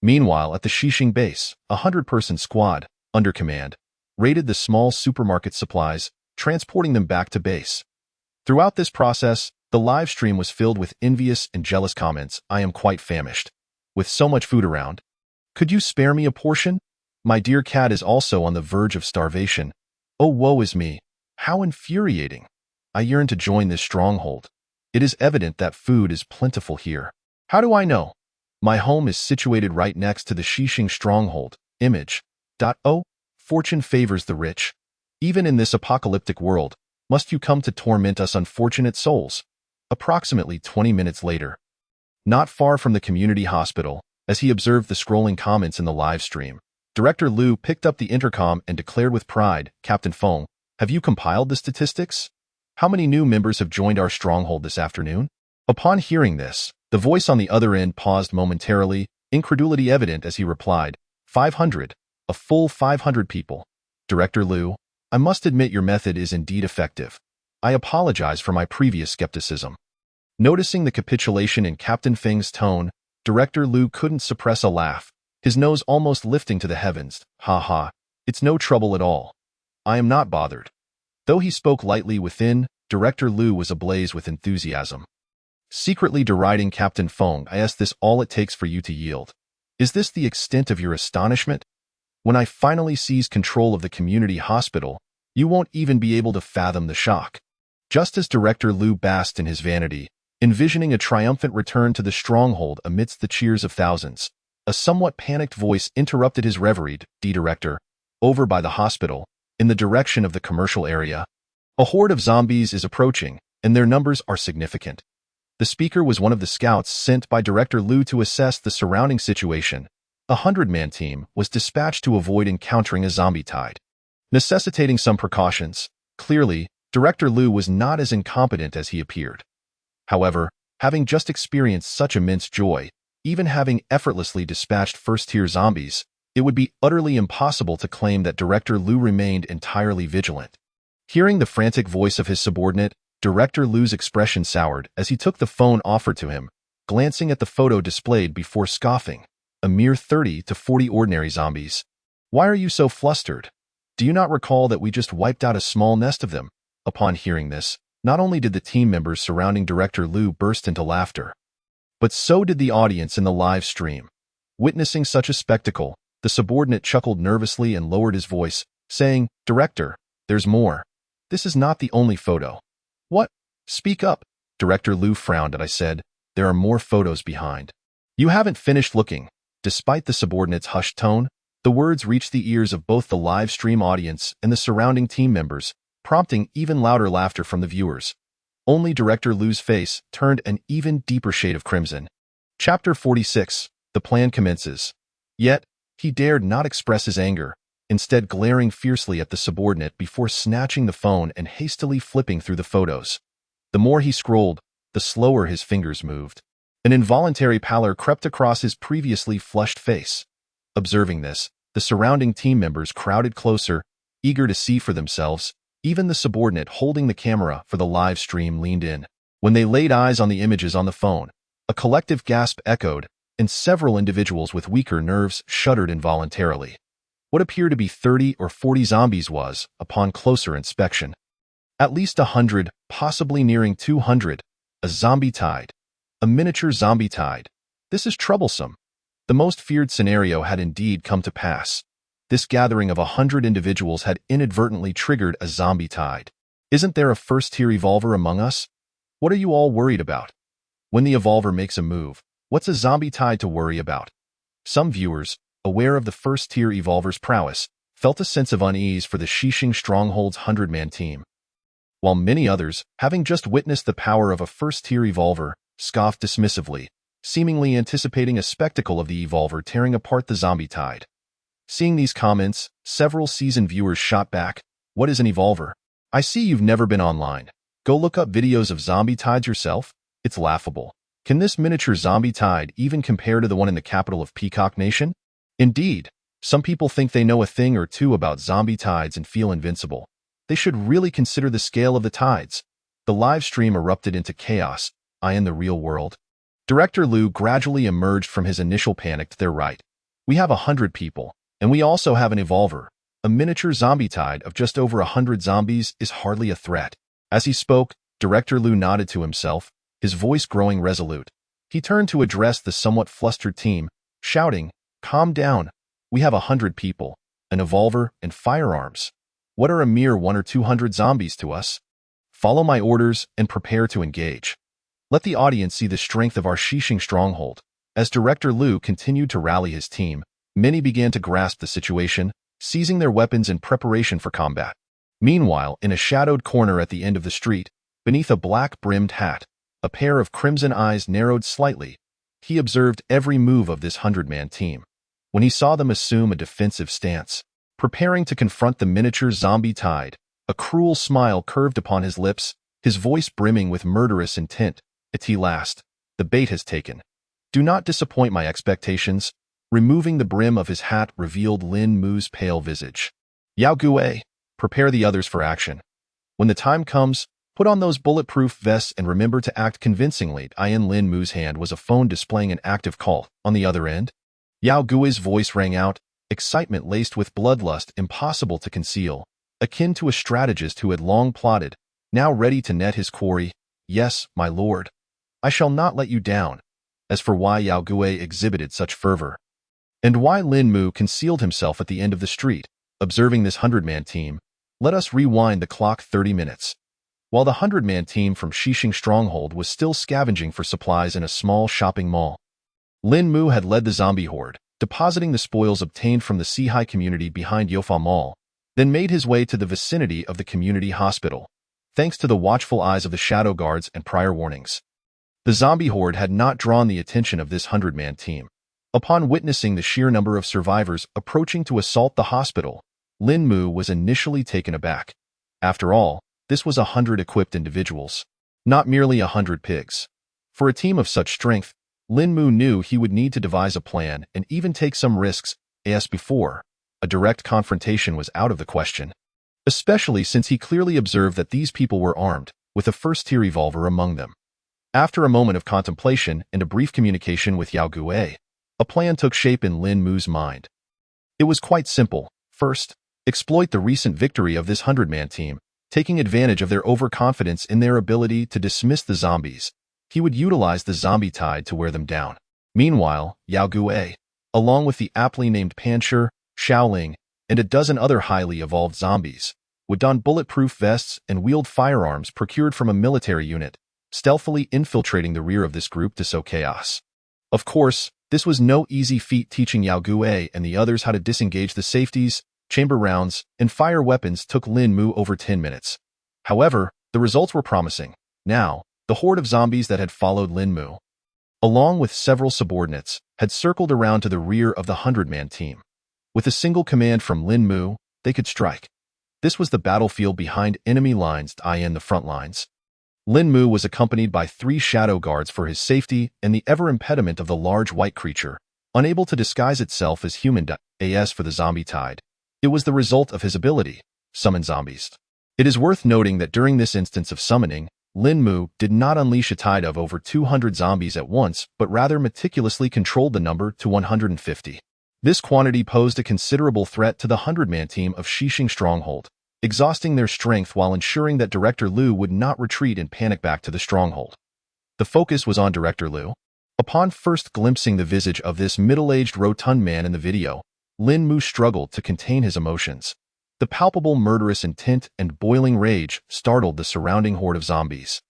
Meanwhile, at the Xixing base, a 100-person squad, under command, raided the small supermarket supplies, transporting them back to base. Throughout this process, the live stream was filled with envious and jealous comments. "I am quite famished. With so much food around. Could you spare me a portion? My dear cat is also on the verge of starvation. Oh, woe is me. How infuriating. I yearn to join this stronghold. It is evident that food is plentiful here. How do I know? My home is situated right next to the Xixing stronghold. Image. Oh, fortune favors the rich. Even in this apocalyptic world, must you come to torment us unfortunate souls?" Approximately 20 minutes later. Not far from the community hospital, as he observed the scrolling comments in the live stream, Director Liu picked up the intercom and declared with pride, "Captain Feng, have you compiled the statistics? How many new members have joined our stronghold this afternoon?" Upon hearing this, the voice on the other end paused momentarily, incredulity evident as he replied, 500, a full 500 people. Director Liu, I must admit your method is indeed effective. I apologize for my previous skepticism. Noticing the capitulation in Captain Feng's tone, Director Liu couldn't suppress a laugh, his nose almost lifting to the heavens. Ha ha, it's no trouble at all. I am not bothered. Though he spoke lightly within, Director Liu was ablaze with enthusiasm. Secretly deriding Captain Feng, I asked, "This all it takes for you to yield? Is this the extent of your astonishment? When I finally seize control of the community hospital, you won't even be able to fathom the shock." Just as Director Liu basked in his vanity, envisioning a triumphant return to the stronghold amidst the cheers of thousands, a somewhat panicked voice interrupted his reverie. "Director, over by the hospital, in the direction of the commercial area, a horde of zombies is approaching, and their numbers are significant." The speaker was one of the scouts sent by Director Liu to assess the surrounding situation. A 100-man team was dispatched to avoid encountering a zombie tide, necessitating some precautions. Clearly, Director Liu was not as incompetent as he appeared. However, having just experienced such immense joy, even having effortlessly dispatched first-tier zombies, it would be utterly impossible to claim that Director Liu remained entirely vigilant. Hearing the frantic voice of his subordinate, Director Liu's expression soured as he took the phone offered to him, glancing at the photo displayed before scoffing. A mere 30 to 40 ordinary zombies. Why are you so flustered? Do you not recall that we just wiped out a small nest of them? Upon hearing this, not only did the team members surrounding Director Liu burst into laughter, but so did the audience in the live stream. Witnessing such a spectacle, the subordinate chuckled nervously and lowered his voice, saying, "Director, there's more. This is not the only photo." "What? Speak up." Director Liu frowned and I said, "There are more photos behind. You haven't finished looking." Despite the subordinate's hushed tone, the words reached the ears of both the live stream audience and the surrounding team members, prompting even louder laughter from the viewers. Only Director Liu's face turned an even deeper shade of crimson. Chapter 46. The plan commences. Yet, he dared not express his anger, instead glaring fiercely at the subordinate before snatching the phone and hastily flipping through the photos. The more he scrolled, the slower his fingers moved. An involuntary pallor crept across his previously flushed face. Observing this, the surrounding team members crowded closer, eager to see for themselves. Even the subordinate holding the camera for the live stream leaned in. When they laid eyes on the images on the phone, a collective gasp echoed, and several individuals with weaker nerves shuddered involuntarily. What appeared to be 30 or 40 zombies was, upon closer inspection, at least 100, possibly nearing 200, a zombie tide. A miniature zombie tide. This is troublesome. The most feared scenario had indeed come to pass. This gathering of 100 individuals had inadvertently triggered a zombie tide. Isn't there a first-tier evolver among us? What are you all worried about? When the evolver makes a move, what's a zombie tide to worry about? Some viewers, aware of the first-tier evolver's prowess, felt a sense of unease for the Xixing Stronghold's 100-man team, while many others, having just witnessed the power of a first-tier evolver, scoffed dismissively, seemingly anticipating a spectacle of the evolver tearing apart the zombie tide. Seeing these comments, several seasoned viewers shot back, "What is an evolver? I see you've never been online. Go look up videos of zombie tides yourself. It's laughable. Can this miniature zombie tide even compare to the one in the capital of Peacock Nation?" Indeed, some people think they know a thing or two about zombie tides and feel invincible. They should really consider the scale of the tides. The live stream erupted into chaos. In the real world, Director Liu gradually emerged from his initial panic to their right. "We have 100 people, and we also have an evolver. A miniature zombie tide of just over 100 zombies is hardly a threat." As he spoke, Director Liu nodded to himself, his voice growing resolute. He turned to address the somewhat flustered team, shouting, "Calm down. We have 100 people, an evolver, and firearms. What are a mere 100 or 200 zombies to us? Follow my orders and prepare to engage. Let the audience see the strength of our Xixing Stronghold." As Director Liu continued to rally his team, many began to grasp the situation, seizing their weapons in preparation for combat. Meanwhile, in a shadowed corner at the end of the street, beneath a black-brimmed hat, a pair of crimson eyes narrowed slightly, he observed every move of this 100-man team. When he saw them assume a defensive stance, preparing to confront the miniature zombie tide, a cruel smile curved upon his lips, his voice brimming with murderous intent. "At last, the bait has taken. Do not disappoint my expectations." Removing the brim of his hat revealed Lin Mu's pale visage. "Yao Gue, prepare the others for action. When the time comes, put on those bulletproof vests and remember to act convincingly." In Lin Mu's hand was a phone displaying an active call. On the other end, Yao Gue's voice rang out, excitement laced with bloodlust impossible to conceal, akin to a strategist who had long plotted, now ready to net his quarry. "Yes, my lord. I shall not let you down." As for why Yao Gue exhibited such fervor, and why Lin Mu concealed himself at the end of the street, observing this 100-man team, let us rewind the clock 30 minutes. While the 100-man team from Xixing Stronghold was still scavenging for supplies in a small shopping mall, Lin Mu had led the zombie horde, depositing the spoils obtained from the Sihai community behind Yofa Mall, then made his way to the vicinity of the community hospital, thanks to the watchful eyes of the shadow guards and prior warnings. The zombie horde had not drawn the attention of this 100-man team. Upon witnessing the sheer number of survivors approaching to assault the hospital, Lin Mu was initially taken aback. After all, this was 100 equipped individuals, not merely 100 pigs. For a team of such strength, Lin Mu knew he would need to devise a plan and even take some risks. As before, a direct confrontation was out of the question, especially since he clearly observed that these people were armed, with a first-tier evolver among them. After a moment of contemplation and a brief communication with Yao Gue, a plan took shape in Lin Mu's mind. It was quite simple. First, exploit the recent victory of this 100-man team, taking advantage of their overconfidence in their ability to dismiss the zombies. He would utilize the zombie tide to wear them down. Meanwhile, Yao Gue, along with the aptly named Pancher, Xiaoling, and a dozen other highly evolved zombies, would don bulletproof vests and wield firearms procured from a military unit, stealthily infiltrating the rear of this group to sow chaos. Of course, this was no easy feat. Teaching Yao Gue and the others how to disengage the safeties, chamber rounds, and fire weapons took Lin Mu over 10 minutes. However, the results were promising. Now, the horde of zombies that had followed Lin Mu, along with several subordinates, had circled around to the rear of the 100-man team. With a single command from Lin Mu, they could strike. This was the battlefield behind enemy lines. In the front lines, Lin Mu was accompanied by 3 shadow guards for his safety and the ever-impediment of the large white creature, unable to disguise itself as human. As for the zombie tide, it was the result of his ability. summon zombies. It is worth noting that during this instance of summoning, Lin Mu did not unleash a tide of over 200 zombies at once, but rather meticulously controlled the number to 150. This quantity posed a considerable threat to the 100-man team of Xixing Stronghold, exhausting their strength while ensuring that Director Liu would not retreat and panic back to the stronghold. The focus was on Director Liu. Upon first glimpsing the visage of this middle-aged rotund man in the video, Lin Mu struggled to contain his emotions. The palpable murderous intent and boiling rage startled the surrounding horde of zombies.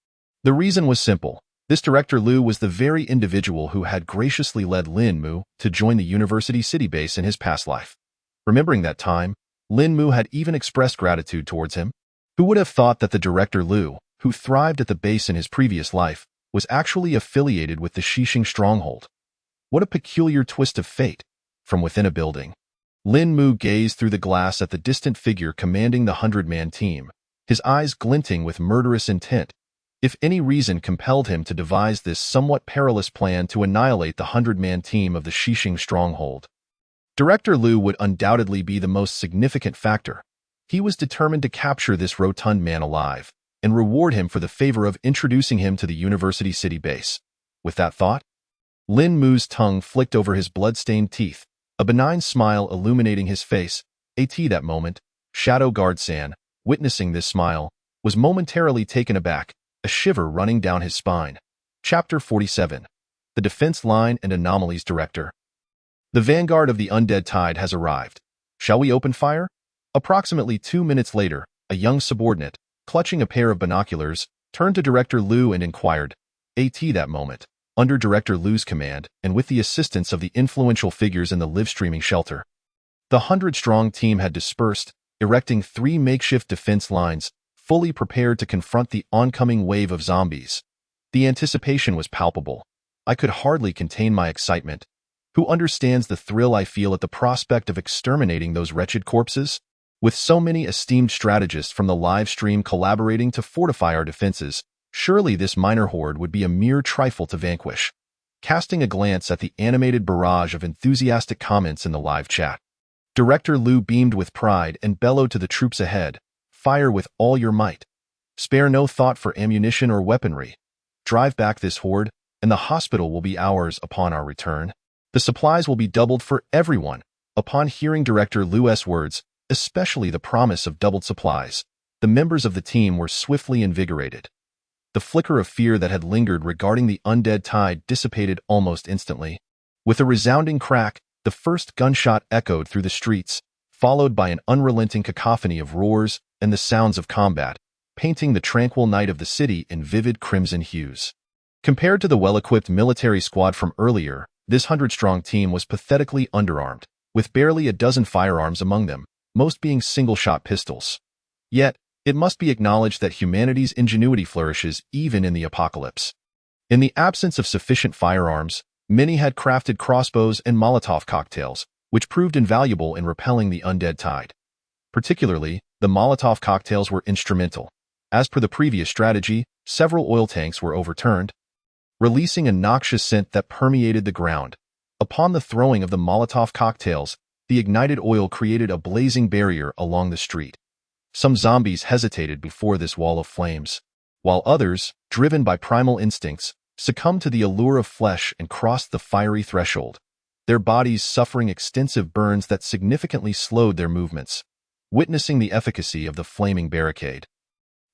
The reason was simple. This Director Liu was the very individual who had graciously led Lin Mu to join the University City base in his past life. Remembering that time, Lin Mu had even expressed gratitude towards him. Who would have thought that the Director Liu, who thrived at the base in his previous life, was actually affiliated with the Xixing Stronghold? What a peculiar twist of fate. From within a building, Lin Mu gazed through the glass at the distant figure commanding the 100-man team, his eyes glinting with murderous intent. If any reason compelled him to devise this somewhat perilous plan to annihilate the 100-man team of the Xixing Stronghold, Director Liu would undoubtedly be the most significant factor. He was determined to capture this rotund man alive and reward him for the favor of introducing him to the University City base. With that thought, Lin Mu's tongue flicked over his blood-stained teeth, a benign smile illuminating his face. That moment, Shadow Guard San, witnessing this smile, was momentarily taken aback, a shiver running down his spine. Chapter 47. The Defense Line and Anomalies Director. The vanguard of the undead tide has arrived. Shall we open fire? Approximately 2 minutes later, a young subordinate, clutching a pair of binoculars, turned to Director Liu and inquired. That moment, under Director Liu's command and with the assistance of the influential figures in the live-streaming shelter, the 100-strong team had dispersed, erecting 3 makeshift defense lines, fully prepared to confront the oncoming wave of zombies. The anticipation was palpable. I could hardly contain my excitement. Who understands the thrill I feel at the prospect of exterminating those wretched corpses? With so many esteemed strategists from the live stream collaborating to fortify our defenses, surely this minor horde would be a mere trifle to vanquish. Casting a glance at the animated barrage of enthusiastic comments in the live chat, Director Liu beamed with pride and bellowed to the troops ahead. Fire with all your might. Spare no thought for ammunition or weaponry. Drive back this horde, and the hospital will be ours upon our return. The supplies will be doubled for everyone. Upon hearing Director Liu's words, especially the promise of doubled supplies, the members of the team were swiftly invigorated. The flicker of fear that had lingered regarding the undead tide dissipated almost instantly. With a resounding crack, the first gunshot echoed through the streets, followed by an unrelenting cacophony of roars and the sounds of combat, painting the tranquil night of the city in vivid crimson hues. Compared to the well-equipped military squad from earlier, this 100-strong team was pathetically underarmed, with barely a dozen firearms among them, most being single-shot pistols. Yet, it must be acknowledged that humanity's ingenuity flourishes even in the apocalypse. In the absence of sufficient firearms, many had crafted crossbows and Molotov cocktails, which proved invaluable in repelling the undead tide. Particularly, the Molotov cocktails were instrumental. As per the previous strategy, several oil tanks were overturned, releasing a noxious scent that permeated the ground. Upon the throwing of the Molotov cocktails, the ignited oil created a blazing barrier along the street. Some zombies hesitated before this wall of flames, while others, driven by primal instincts, succumbed to the allure of flesh and crossed the fiery threshold, their bodies suffering extensive burns that significantly slowed their movements. Witnessing the efficacy of the flaming barricade,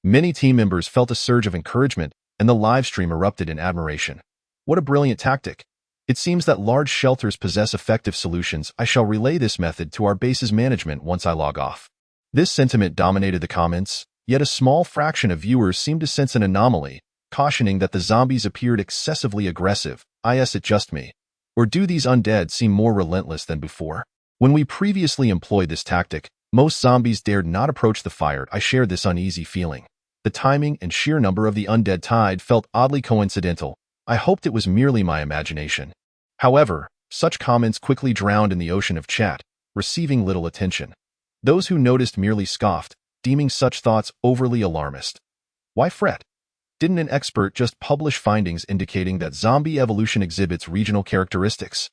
many team members felt a surge of encouragement, and the live stream erupted in admiration. What a brilliant tactic! It seems that large shelters possess effective solutions. I shall relay this method to our base's management once I log off. This sentiment dominated the comments, yet a small fraction of viewers seemed to sense an anomaly, cautioning that the zombies appeared excessively aggressive. Is it just me? Or do these undead seem more relentless than before? When we previously employed this tactic, most zombies dared not approach the fire. I shared this uneasy feeling. The timing and sheer number of the undead tide felt oddly coincidental. I hoped it was merely my imagination. However, such comments quickly drowned in the ocean of chat, receiving little attention. Those who noticed merely scoffed, deeming such thoughts overly alarmist. Why fret? Didn't an expert just publish findings indicating that zombie evolution exhibits regional characteristics?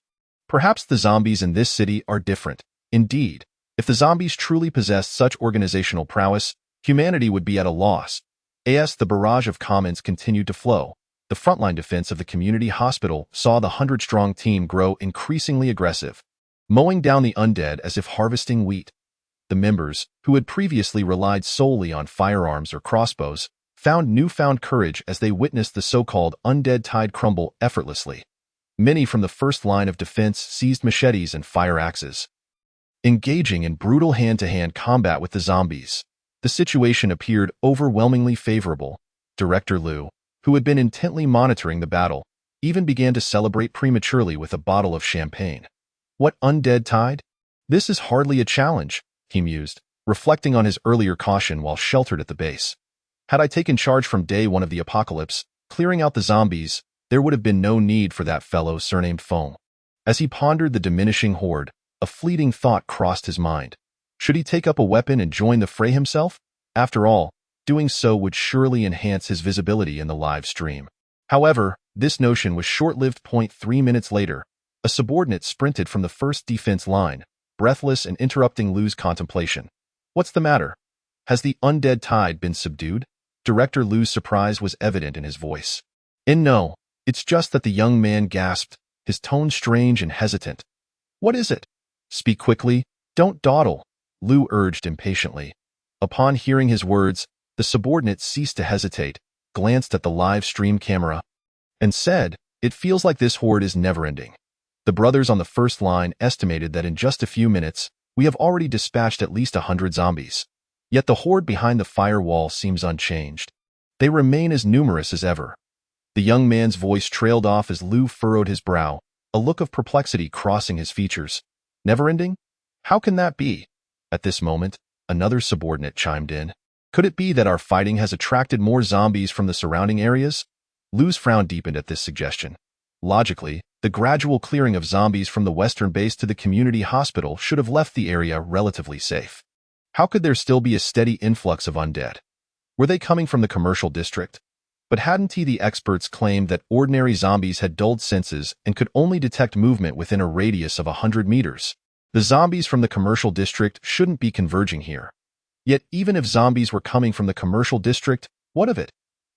Perhaps the zombies in this city are different. Indeed, If the zombies truly possessed such organizational prowess, humanity would be at a loss. As the barrage of comments continued to flow, the frontline defense of the community hospital saw the 100-strong team grow increasingly aggressive, mowing down the undead as if harvesting wheat. The members, who had previously relied solely on firearms or crossbows, found newfound courage as they witnessed the so-called undead tide crumble effortlessly. Many from the first line of defense seized machetes and fire axes, engaging in brutal hand-to-hand combat with the zombies. The situation appeared overwhelmingly favorable. Director Liu, who had been intently monitoring the battle, even began to celebrate prematurely with a bottle of champagne. What undead tide? This is hardly a challenge, he mused, reflecting on his earlier caution while sheltered at the base. Had I taken charge from day one of the apocalypse, clearing out the zombies, there would have been no need for that fellow surnamed Foam. As he pondered the diminishing horde, a fleeting thought crossed his mind. Should he take up a weapon and join the fray himself? After all, doing so would surely enhance his visibility in the live stream. However, this notion was short-lived. 3 minutes later, a subordinate sprinted from the first defense line, breathless and interrupting Liu's contemplation. What's the matter? Has the undead tide been subdued? Director Liu's surprise was evident in his voice. No, it's just that the young man gasped, his tone strange and hesitant. What is it? Speak quickly, don't dawdle, Liu urged impatiently. Upon hearing his words, the subordinate ceased to hesitate, glanced at the live stream camera, and said, "It feels like this horde is never-ending." The brothers on the first line estimated that in just a few minutes, we have already dispatched at least 100 zombies. Yet the horde behind the firewall seems unchanged. They remain as numerous as ever. The young man's voice trailed off as Liu furrowed his brow, a look of perplexity crossing his features. Never-ending? How can that be? At this moment, another subordinate chimed in. Could it be that our fighting has attracted more zombies from the surrounding areas? Liu's frown deepened at this suggestion. Logically, the gradual clearing of zombies from the western base to the community hospital should have left the area relatively safe. How could there still be a steady influx of undead? Were they coming from the commercial district? But hadn't the experts claimed that ordinary zombies had dulled senses and could only detect movement within a radius of 100 meters? The zombies from the commercial district shouldn't be converging here. Yet even if zombies were coming from the commercial district, what of it?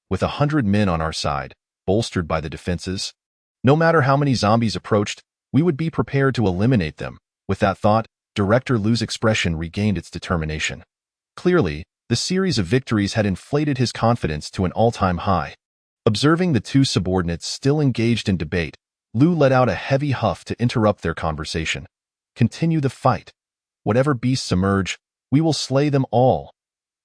With 100 men on our side, bolstered by the defenses, no matter how many zombies approached, we would be prepared to eliminate them. With that thought, Director Liu's expression regained its determination. Clearly, the series of victories had inflated his confidence to an all-time high. Observing the two subordinates still engaged in debate, Liu let out a heavy huff to interrupt their conversation. Continue the fight. Whatever beasts emerge, we will slay them all.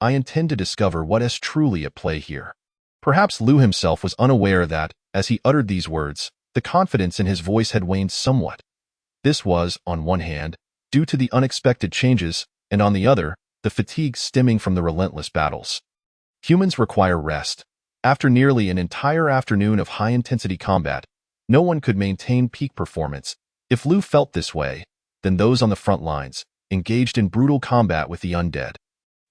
I intend to discover what is truly at play here. Perhaps Liu himself was unaware that, as he uttered these words, the confidence in his voice had waned somewhat. This was, on one hand, due to the unexpected changes, and on the other, the fatigue stemming from the relentless battles. Humans require rest. After nearly an entire afternoon of high-intensity combat, no one could maintain peak performance. If Liu felt this way, then those on the front lines, engaged in brutal combat with the undead,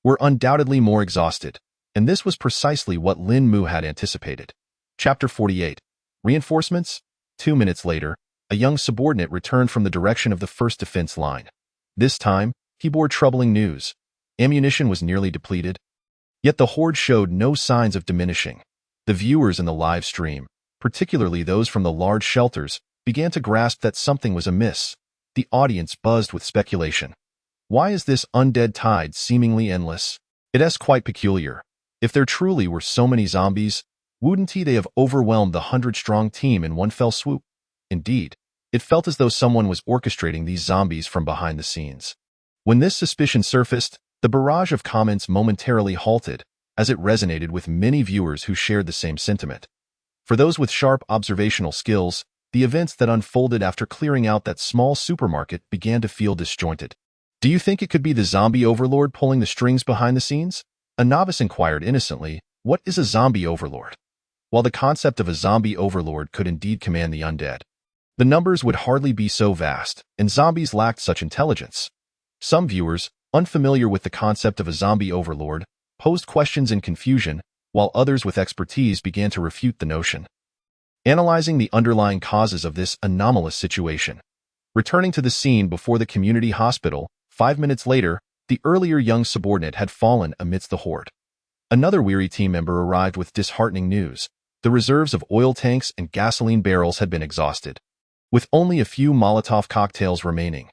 were undoubtedly more exhausted, and this was precisely what Lin Mu had anticipated. Chapter 48. Reinforcements? 2 minutes later, a young subordinate returned from the direction of the first defense line. This time, he bore troubling news. Ammunition was nearly depleted. Yet the horde showed no signs of diminishing. The viewers in the live stream, particularly those from the large shelters, began to grasp that something was amiss. The audience buzzed with speculation. Why is this undead tide seemingly endless? It is quite peculiar. If there truly were so many zombies, wouldn't they have overwhelmed the 100-strong team in one fell swoop? Indeed, it felt as though someone was orchestrating these zombies from behind the scenes. When this suspicion surfaced, the barrage of comments momentarily halted, as it resonated with many viewers who shared the same sentiment. For those with sharp observational skills, the events that unfolded after clearing out that small supermarket began to feel disjointed. Do you think it could be the zombie overlord pulling the strings behind the scenes? A novice inquired innocently, what is a zombie overlord? While the concept of a zombie overlord could indeed command the undead, the numbers would hardly be so vast, and zombies lacked such intelligence. Some viewers, unfamiliar with the concept of a zombie overlord, posed questions in confusion, while others with expertise began to refute the notion. Analyzing the underlying causes of this anomalous situation. Returning to the scene before the community hospital, 5 minutes later, the earlier young subordinate had fallen amidst the horde. Another weary team member arrived with disheartening news. The reserves of oil tanks and gasoline barrels had been exhausted, with only a few Molotov cocktails remaining.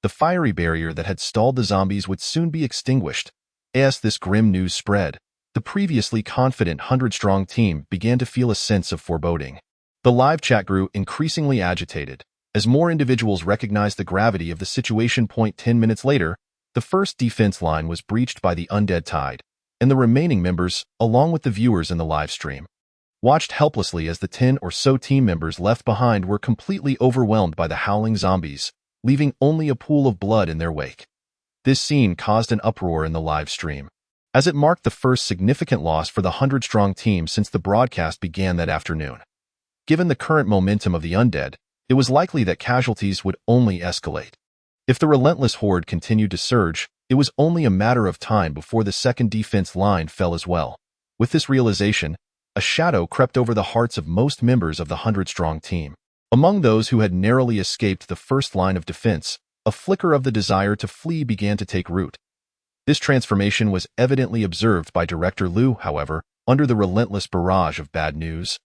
The fiery barrier that had stalled the zombies would soon be extinguished. As this grim news spread, the previously confident 100-strong team began to feel a sense of foreboding. The live chat grew increasingly agitated as more individuals recognized the gravity of the situation. 10 minutes later, the first defense line was breached by the undead tide, and the remaining members, along with the viewers in the live stream, watched helplessly as the 10 or so team members left behind were completely overwhelmed by the howling zombies, leaving only a pool of blood in their wake. This scene caused an uproar in the live stream, as it marked the first significant loss for the 100-strong team since the broadcast began that afternoon. Given the current momentum of the undead, it was likely that casualties would only escalate. If the relentless horde continued to surge, it was only a matter of time before the second defense line fell as well. With this realization, a shadow crept over the hearts of most members of the 100-strong team. Among those who had narrowly escaped the first line of defense, a flicker of the desire to flee began to take root. This transformation was evidently observed by Director Liu, however, under the relentless barrage of bad news.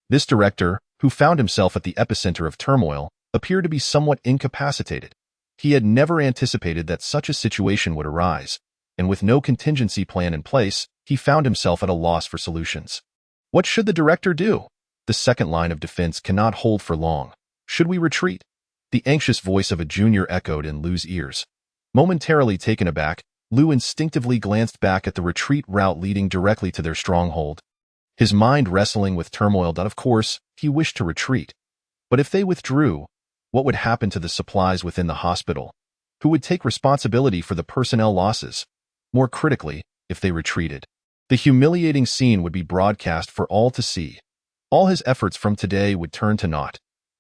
This director, who found himself at the epicenter of turmoil, appeared to be somewhat incapacitated. He had never anticipated that such a situation would arise, and with no contingency plan in place, he found himself at a loss for solutions. What should the director do? The second line of defense cannot hold for long. Should we retreat? The anxious voice of a junior echoed in Liu's ears. Momentarily taken aback, Liu instinctively glanced back at the retreat route leading directly to their stronghold. His mind wrestling with turmoil that, of course, he wished to retreat. But if they withdrew, what would happen to the supplies within the hospital? Who would take responsibility for the personnel losses? More critically, if they retreated, the humiliating scene would be broadcast for all to see. All his efforts from today would turn to naught.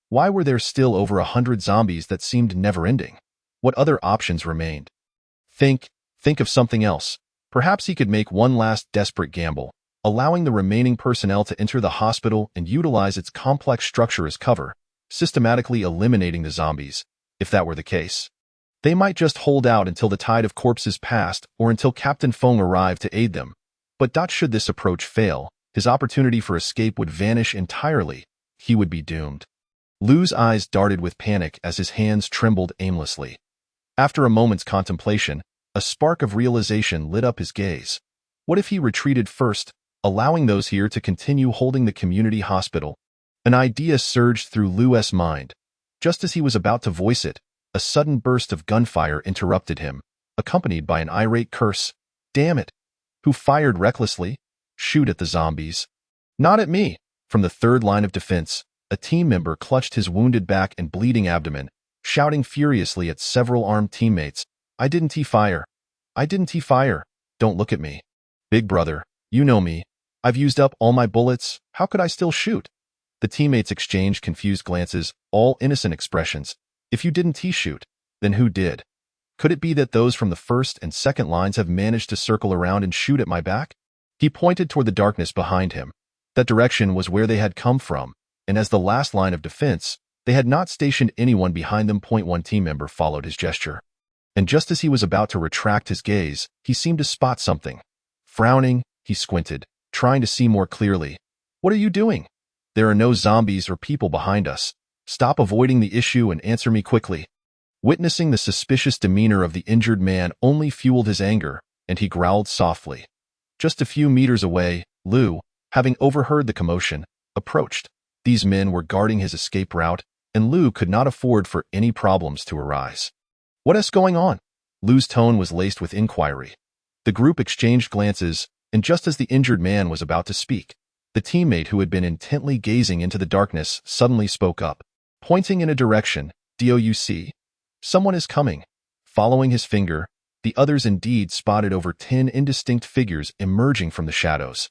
Why were there still over 100 zombies that seemed never-ending? What other options remained? Think of something else. Perhaps he could make one last desperate gamble, allowing the remaining personnel to enter the hospital and utilize its complex structure as cover, systematically eliminating the zombies. If that were the case, they might just hold out until the tide of corpses passed or until Captain Feng arrived to aid them. But should this approach fail, his opportunity for escape would vanish entirely. He would be doomed. Liu's eyes darted with panic as his hands trembled aimlessly. After a moment's contemplation, a spark of realization lit up his gaze. What if he retreated first, allowing those here to continue holding the community hospital? An idea surged through Liu's mind. Just as he was about to voice it, a sudden burst of gunfire interrupted him, accompanied by an irate curse. Damn it! Who fired recklessly? Shoot at the zombies. Not at me. From the third line of defense, a team member clutched his wounded back and bleeding abdomen, shouting furiously at several armed teammates. I didn't fire. I didn't fire. Don't look at me. Big brother, you know me. I've used up all my bullets. How could I still shoot? The teammates exchanged confused glances, all innocent expressions. If you didn't shoot, then who did? Could it be that those from the first and second lines have managed to circle around and shoot at my back? He pointed toward the darkness behind him. That direction was where they had come from, and as the last line of defense, they had not stationed anyone behind them. One team member followed his gesture. And just as he was about to retract his gaze, he seemed to spot something. Frowning, he squinted, trying to see more clearly. What are you doing? There are no zombies or people behind us. Stop avoiding the issue and answer me quickly. Witnessing the suspicious demeanor of the injured man only fueled his anger, and he growled softly. Just a few meters away, Liu, having overheard the commotion, approached. These men were guarding his escape route, and Liu could not afford for any problems to arise. What is going on? Liu's tone was laced with inquiry. The group exchanged glances, and just as the injured man was about to speak, the teammate who had been intently gazing into the darkness suddenly spoke up, pointing in a direction. "DOUC. Someone is coming." Following his finger, the others indeed spotted over 10 indistinct figures emerging from the shadows.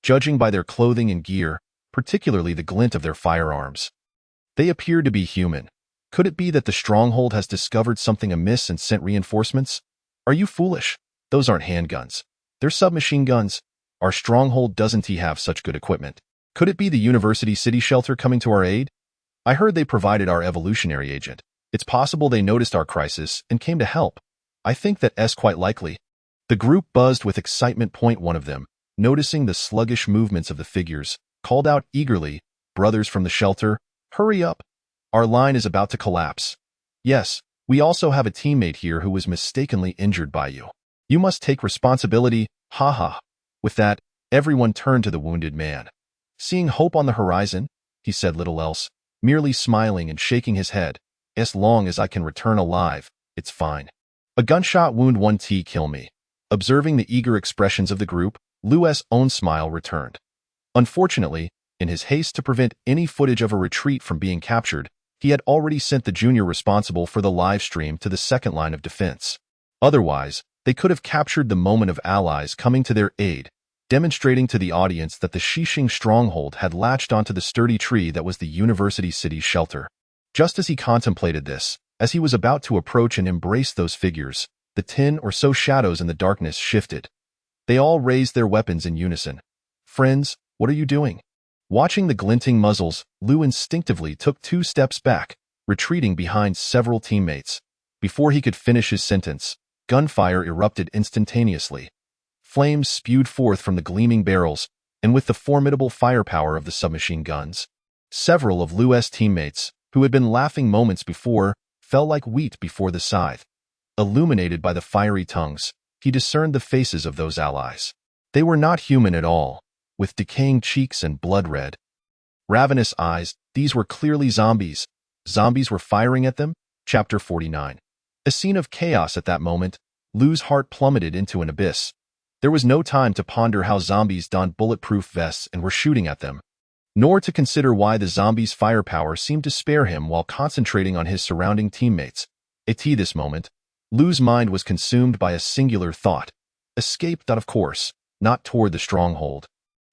Judging by their clothing and gear, particularly the glint of their firearms, they appeared to be human. Could it be that the stronghold has discovered something amiss and sent reinforcements? Are you foolish? Those aren't handguns. They're submachine guns. Our stronghold doesn't have such good equipment. Could it be the University City Shelter coming to our aid? I heard they provided our evolutionary agent. It's possible they noticed our crisis and came to help. I think that's quite likely. The group buzzed with excitement. One of them, noticing the sluggish movements of the figures, called out eagerly, "Brothers from the shelter, hurry up! Our line is about to collapse. Yes, we also have a teammate here who was mistakenly injured by you. You must take responsibility, ha ha." With that, everyone turned to the wounded man. Seeing hope on the horizon, he said little else, merely smiling and shaking his head. "As long as I can return alive, it's fine. A gunshot wound won't kill me." Observing the eager expressions of the group, Lu's own smile returned. Unfortunately, in his haste to prevent any footage of a retreat from being captured, he had already sent the junior responsible for the live stream to the second line of defense. Otherwise, they could have captured the moment of allies coming to their aid, demonstrating to the audience that the Xixing stronghold had latched onto the sturdy tree that was the University City's shelter. Just as he contemplated this, as he was about to approach and embrace those figures, the 10 or so shadows in the darkness shifted. They all raised their weapons in unison. "Friends, what are you doing?" Watching the glinting muzzles, Lu instinctively took 2 steps back, retreating behind several teammates. Before he could finish his sentence, gunfire erupted instantaneously. Flames spewed forth from the gleaming barrels, and with the formidable firepower of the submachine guns, several of Lu's teammates, who had been laughing moments before, fell like wheat before the scythe. Illuminated by the fiery tongues, he discerned the faces of those allies. They were not human at all, with decaying cheeks and blood red, ravenous eyes. These were clearly zombies. Zombies were firing at them. Chapter 49. A scene of chaos at that moment. Lu's heart plummeted into an abyss. There was no time to ponder how zombies donned bulletproof vests and were shooting at them, nor to consider why the zombies' firepower seemed to spare him while concentrating on his surrounding teammates. At this moment, Lu's mind was consumed by a singular thought. Escape, that of course, not toward the stronghold.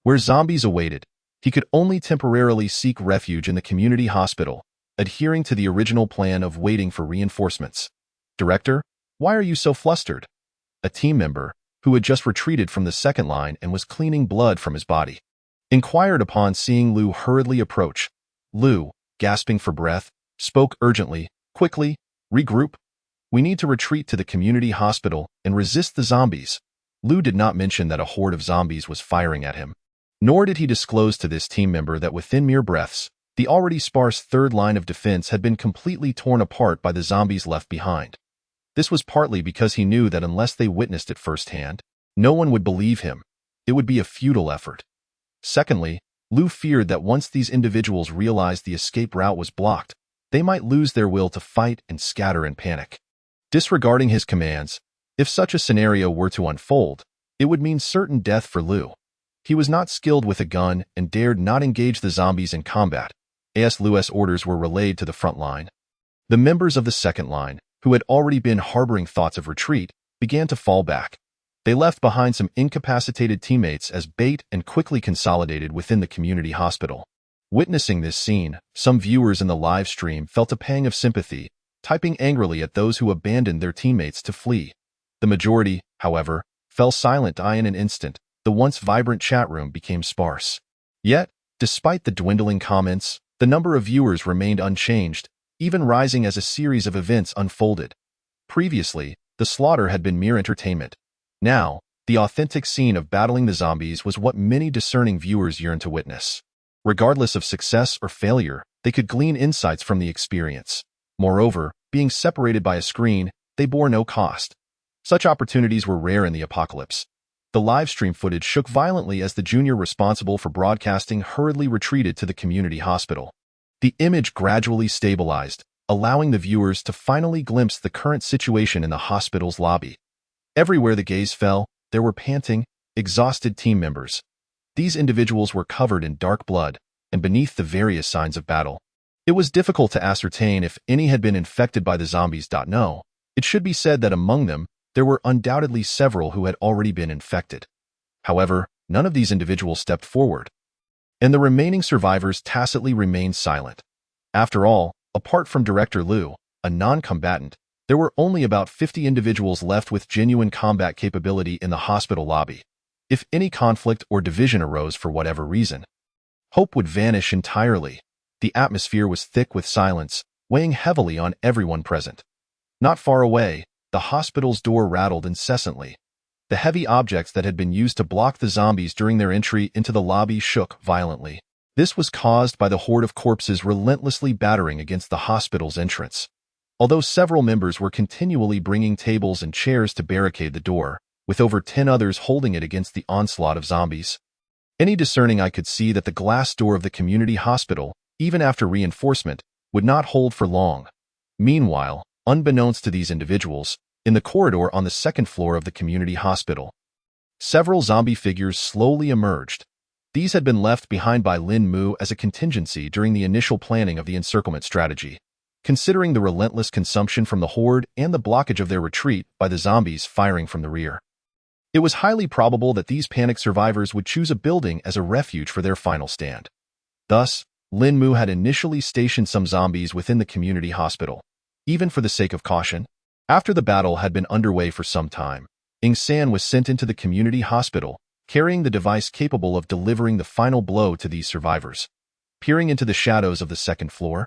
Where zombies awaited, he could only temporarily seek refuge in the community hospital, adhering to the original plan of waiting for reinforcements. "Director, why are you so flustered?" A team member, who had just retreated from the second line and was cleaning blood from his body, inquired upon seeing Lu hurriedly approach. Lu, gasping for breath, spoke urgently, "Quickly, regroup. We need to retreat to the community hospital and resist the zombies." Lu did not mention that a horde of zombies was firing at him. Nor did he disclose to this team member that within mere breaths, the already sparse third line of defense had been completely torn apart by the zombies left behind. This was partly because he knew that unless they witnessed it firsthand, no one would believe him. It would be a futile effort. Secondly, Lu feared that once these individuals realized the escape route was blocked, they might lose their will to fight and scatter in panic. Disregarding his commands, if such a scenario were to unfold, it would mean certain death for Lu. He was not skilled with a gun and dared not engage the zombies in combat. As Lu's orders were relayed to the front line, the members of the second line, who had already been harboring thoughts of retreat, began to fall back. They left behind some incapacitated teammates as bait and quickly consolidated within the community hospital. Witnessing this scene, some viewers in the live stream felt a pang of sympathy, typing angrily at those who abandoned their teammates to flee. The majority, however, fell silent in an instant. The once vibrant chat room became sparse. Yet, despite the dwindling comments, the number of viewers remained unchanged, even rising as a series of events unfolded. Previously, the slaughter had been mere entertainment. Now, the authentic scene of battling the zombies was what many discerning viewers yearned to witness. Regardless of success or failure, they could glean insights from the experience. Moreover, being separated by a screen, they bore no cost. Such opportunities were rare in the apocalypse. The live stream footage shook violently as the junior responsible for broadcasting hurriedly retreated to the community hospital. The image gradually stabilized, allowing the viewers to finally glimpse the current situation in the hospital's lobby. Everywhere the gaze fell, there were panting, exhausted team members. These individuals were covered in dark blood, and beneath the various signs of battle. It was difficult to ascertain if any had been infected by the zombies. No, it should be said that among them, there were undoubtedly several who had already been infected. However, none of these individuals stepped forward, and the remaining survivors tacitly remained silent. After all, apart from Director Lu, a non-combatant, there were only about 50 individuals left with genuine combat capability in the hospital lobby. If any conflict or division arose for whatever reason, hope would vanish entirely. The atmosphere was thick with silence, weighing heavily on everyone present. Not far away, the hospital's door rattled incessantly. The heavy objects that had been used to block the zombies during their entry into the lobby shook violently. This was caused by the horde of corpses relentlessly battering against the hospital's entrance. Although several members were continually bringing tables and chairs to barricade the door, with over 10 others holding it against the onslaught of zombies. Any discerning eye could see that the glass door of the community hospital, even after reinforcement, would not hold for long. Meanwhile, unbeknownst to these individuals, in the corridor on the second floor of the community hospital, several zombie figures slowly emerged. These had been left behind by Lin Mu as a contingency during the initial planning of the encirclement strategy. Considering the relentless consumption from the horde and the blockage of their retreat by the zombies firing from the rear, it was highly probable that these panicked survivors would choose a building as a refuge for their final stand. Thus, Lin Mu had initially stationed some zombies within the community hospital, even for the sake of caution. After the battle had been underway for some time, Ing San was sent into the community hospital, carrying the device capable of delivering the final blow to these survivors. Peering into the shadows of the second floor,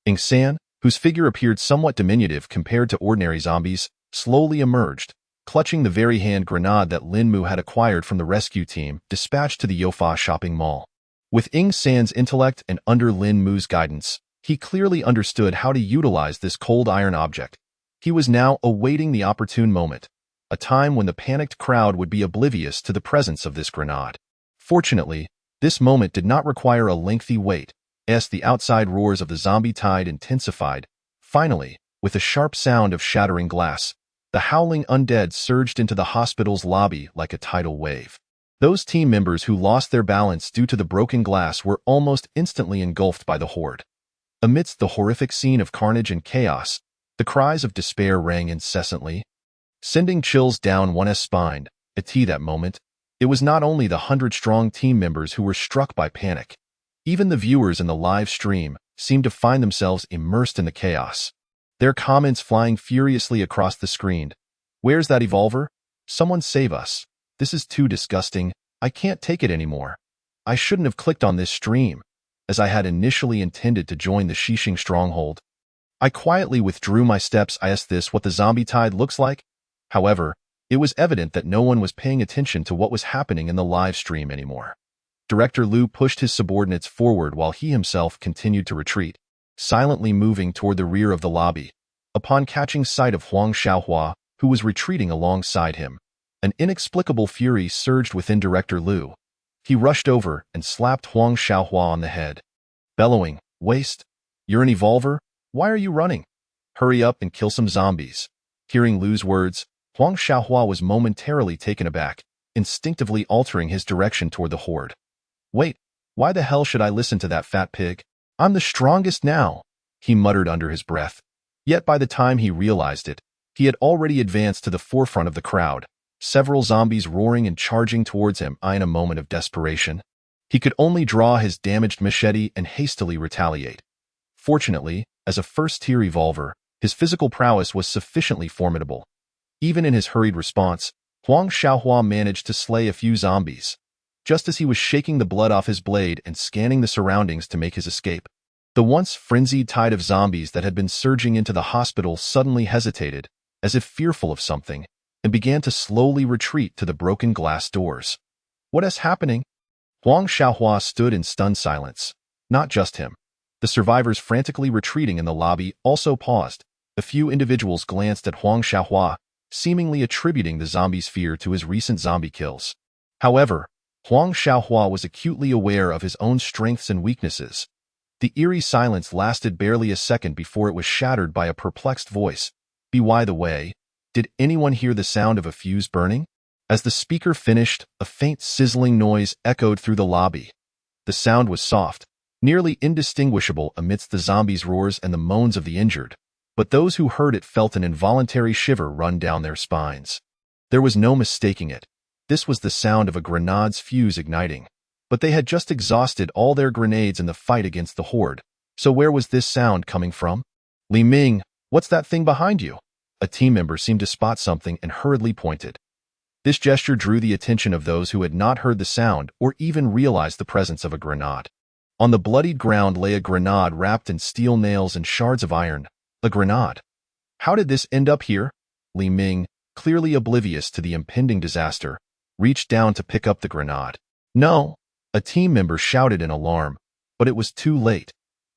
Ing San, whose figure appeared somewhat diminutive compared to ordinary zombies, slowly emerged, clutching the very hand grenade that Lin Mu had acquired from the rescue team dispatched to the Youfa shopping mall. With Ing San's intellect and under Lin Mu's guidance, he clearly understood how to utilize this cold iron object. He was now awaiting the opportune moment, a time when the panicked crowd would be oblivious to the presence of this grenade. Fortunately, this moment did not require a lengthy wait, as the outside roars of the zombie tide intensified. Finally, with a sharp sound of shattering glass, the howling undead surged into the hospital's lobby like a tidal wave. Those team members who lost their balance due to the broken glass were almost instantly engulfed by the horde. Amidst the horrific scene of carnage and chaos, the cries of despair rang incessantly, sending chills down one's spine. At that moment, it was not only the 100-strong team members who were struck by panic. Even the viewers in the live stream seemed to find themselves immersed in the chaos, their comments flying furiously across the screen. "Where's that evolver? Someone save us. This is too disgusting. I can't take it anymore. I shouldn't have clicked on this stream, as I had initially intended to join the Shishing stronghold. I quietly withdrew my steps. Is this what the zombie tide looks like?" However, it was evident that no one was paying attention to what was happening in the live stream anymore. Director Liu pushed his subordinates forward while he himself continued to retreat, silently moving toward the rear of the lobby. Upon catching sight of Huang Xiaohua, who was retreating alongside him, an inexplicable fury surged within Director Liu. He rushed over and slapped Huang Xiaohua on the head, bellowing, "Waste! You're an evolver? Why are you running? Hurry up and kill some zombies." Hearing Liu's words, Huang Xiaohua was momentarily taken aback, instinctively altering his direction toward the horde. "Wait, why the hell should I listen to that fat pig? I'm the strongest now," he muttered under his breath. Yet by the time he realized it, he had already advanced to the forefront of the crowd, several zombies roaring and charging towards him. In a moment of desperation, he could only draw his damaged machete and hastily retaliate. Fortunately, as a first-tier evolver, his physical prowess was sufficiently formidable. Even in his hurried response, Huang Xiaohua managed to slay a few zombies. Just as he was shaking the blood off his blade and scanning the surroundings to make his escape, the once frenzied tide of zombies that had been surging into the hospital suddenly hesitated, as if fearful of something, and began to slowly retreat to the broken glass doors. "What is happening?" Huang Xiaohua stood in stunned silence. Not just him. The survivors frantically retreating in the lobby also paused. A few individuals glanced at Huang Xiaohua, seemingly attributing the zombies' fear to his recent zombie kills. However, Huang Xiaohua was acutely aware of his own strengths and weaknesses. The eerie silence lasted barely a second before it was shattered by a perplexed voice. By the way, did anyone hear the sound of a fuse burning?" As the speaker finished, a faint sizzling noise echoed through the lobby. The sound was soft, nearly indistinguishable amidst the zombies' roars and the moans of the injured, but those who heard it felt an involuntary shiver run down their spines. There was no mistaking it. This was the sound of a grenade's fuse igniting. But they had just exhausted all their grenades in the fight against the horde, so where was this sound coming from? "Li Ming, what's that thing behind you?" A team member seemed to spot something and hurriedly pointed. This gesture drew the attention of those who had not heard the sound or even realized the presence of a grenade. On the bloodied ground lay a grenade wrapped in steel nails and shards of iron. A grenade. How did this end up here? Li Ming, clearly oblivious to the impending disaster, reached down to pick up the grenade. "No!" a team member shouted in alarm, but it was too late.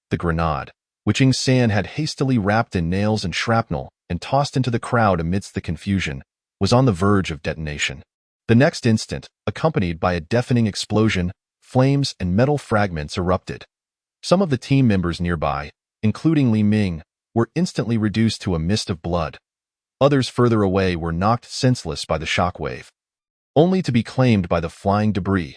The grenade, which Ing San had hastily wrapped in nails and shrapnel and tossed into the crowd amidst the confusion, was on the verge of detonation. The next instant, accompanied by a deafening explosion, flames and metal fragments erupted. Some of the team members nearby, including Li Ming, were instantly reduced to a mist of blood. Others further away were knocked senseless by the shockwave, only to be claimed by the flying debris.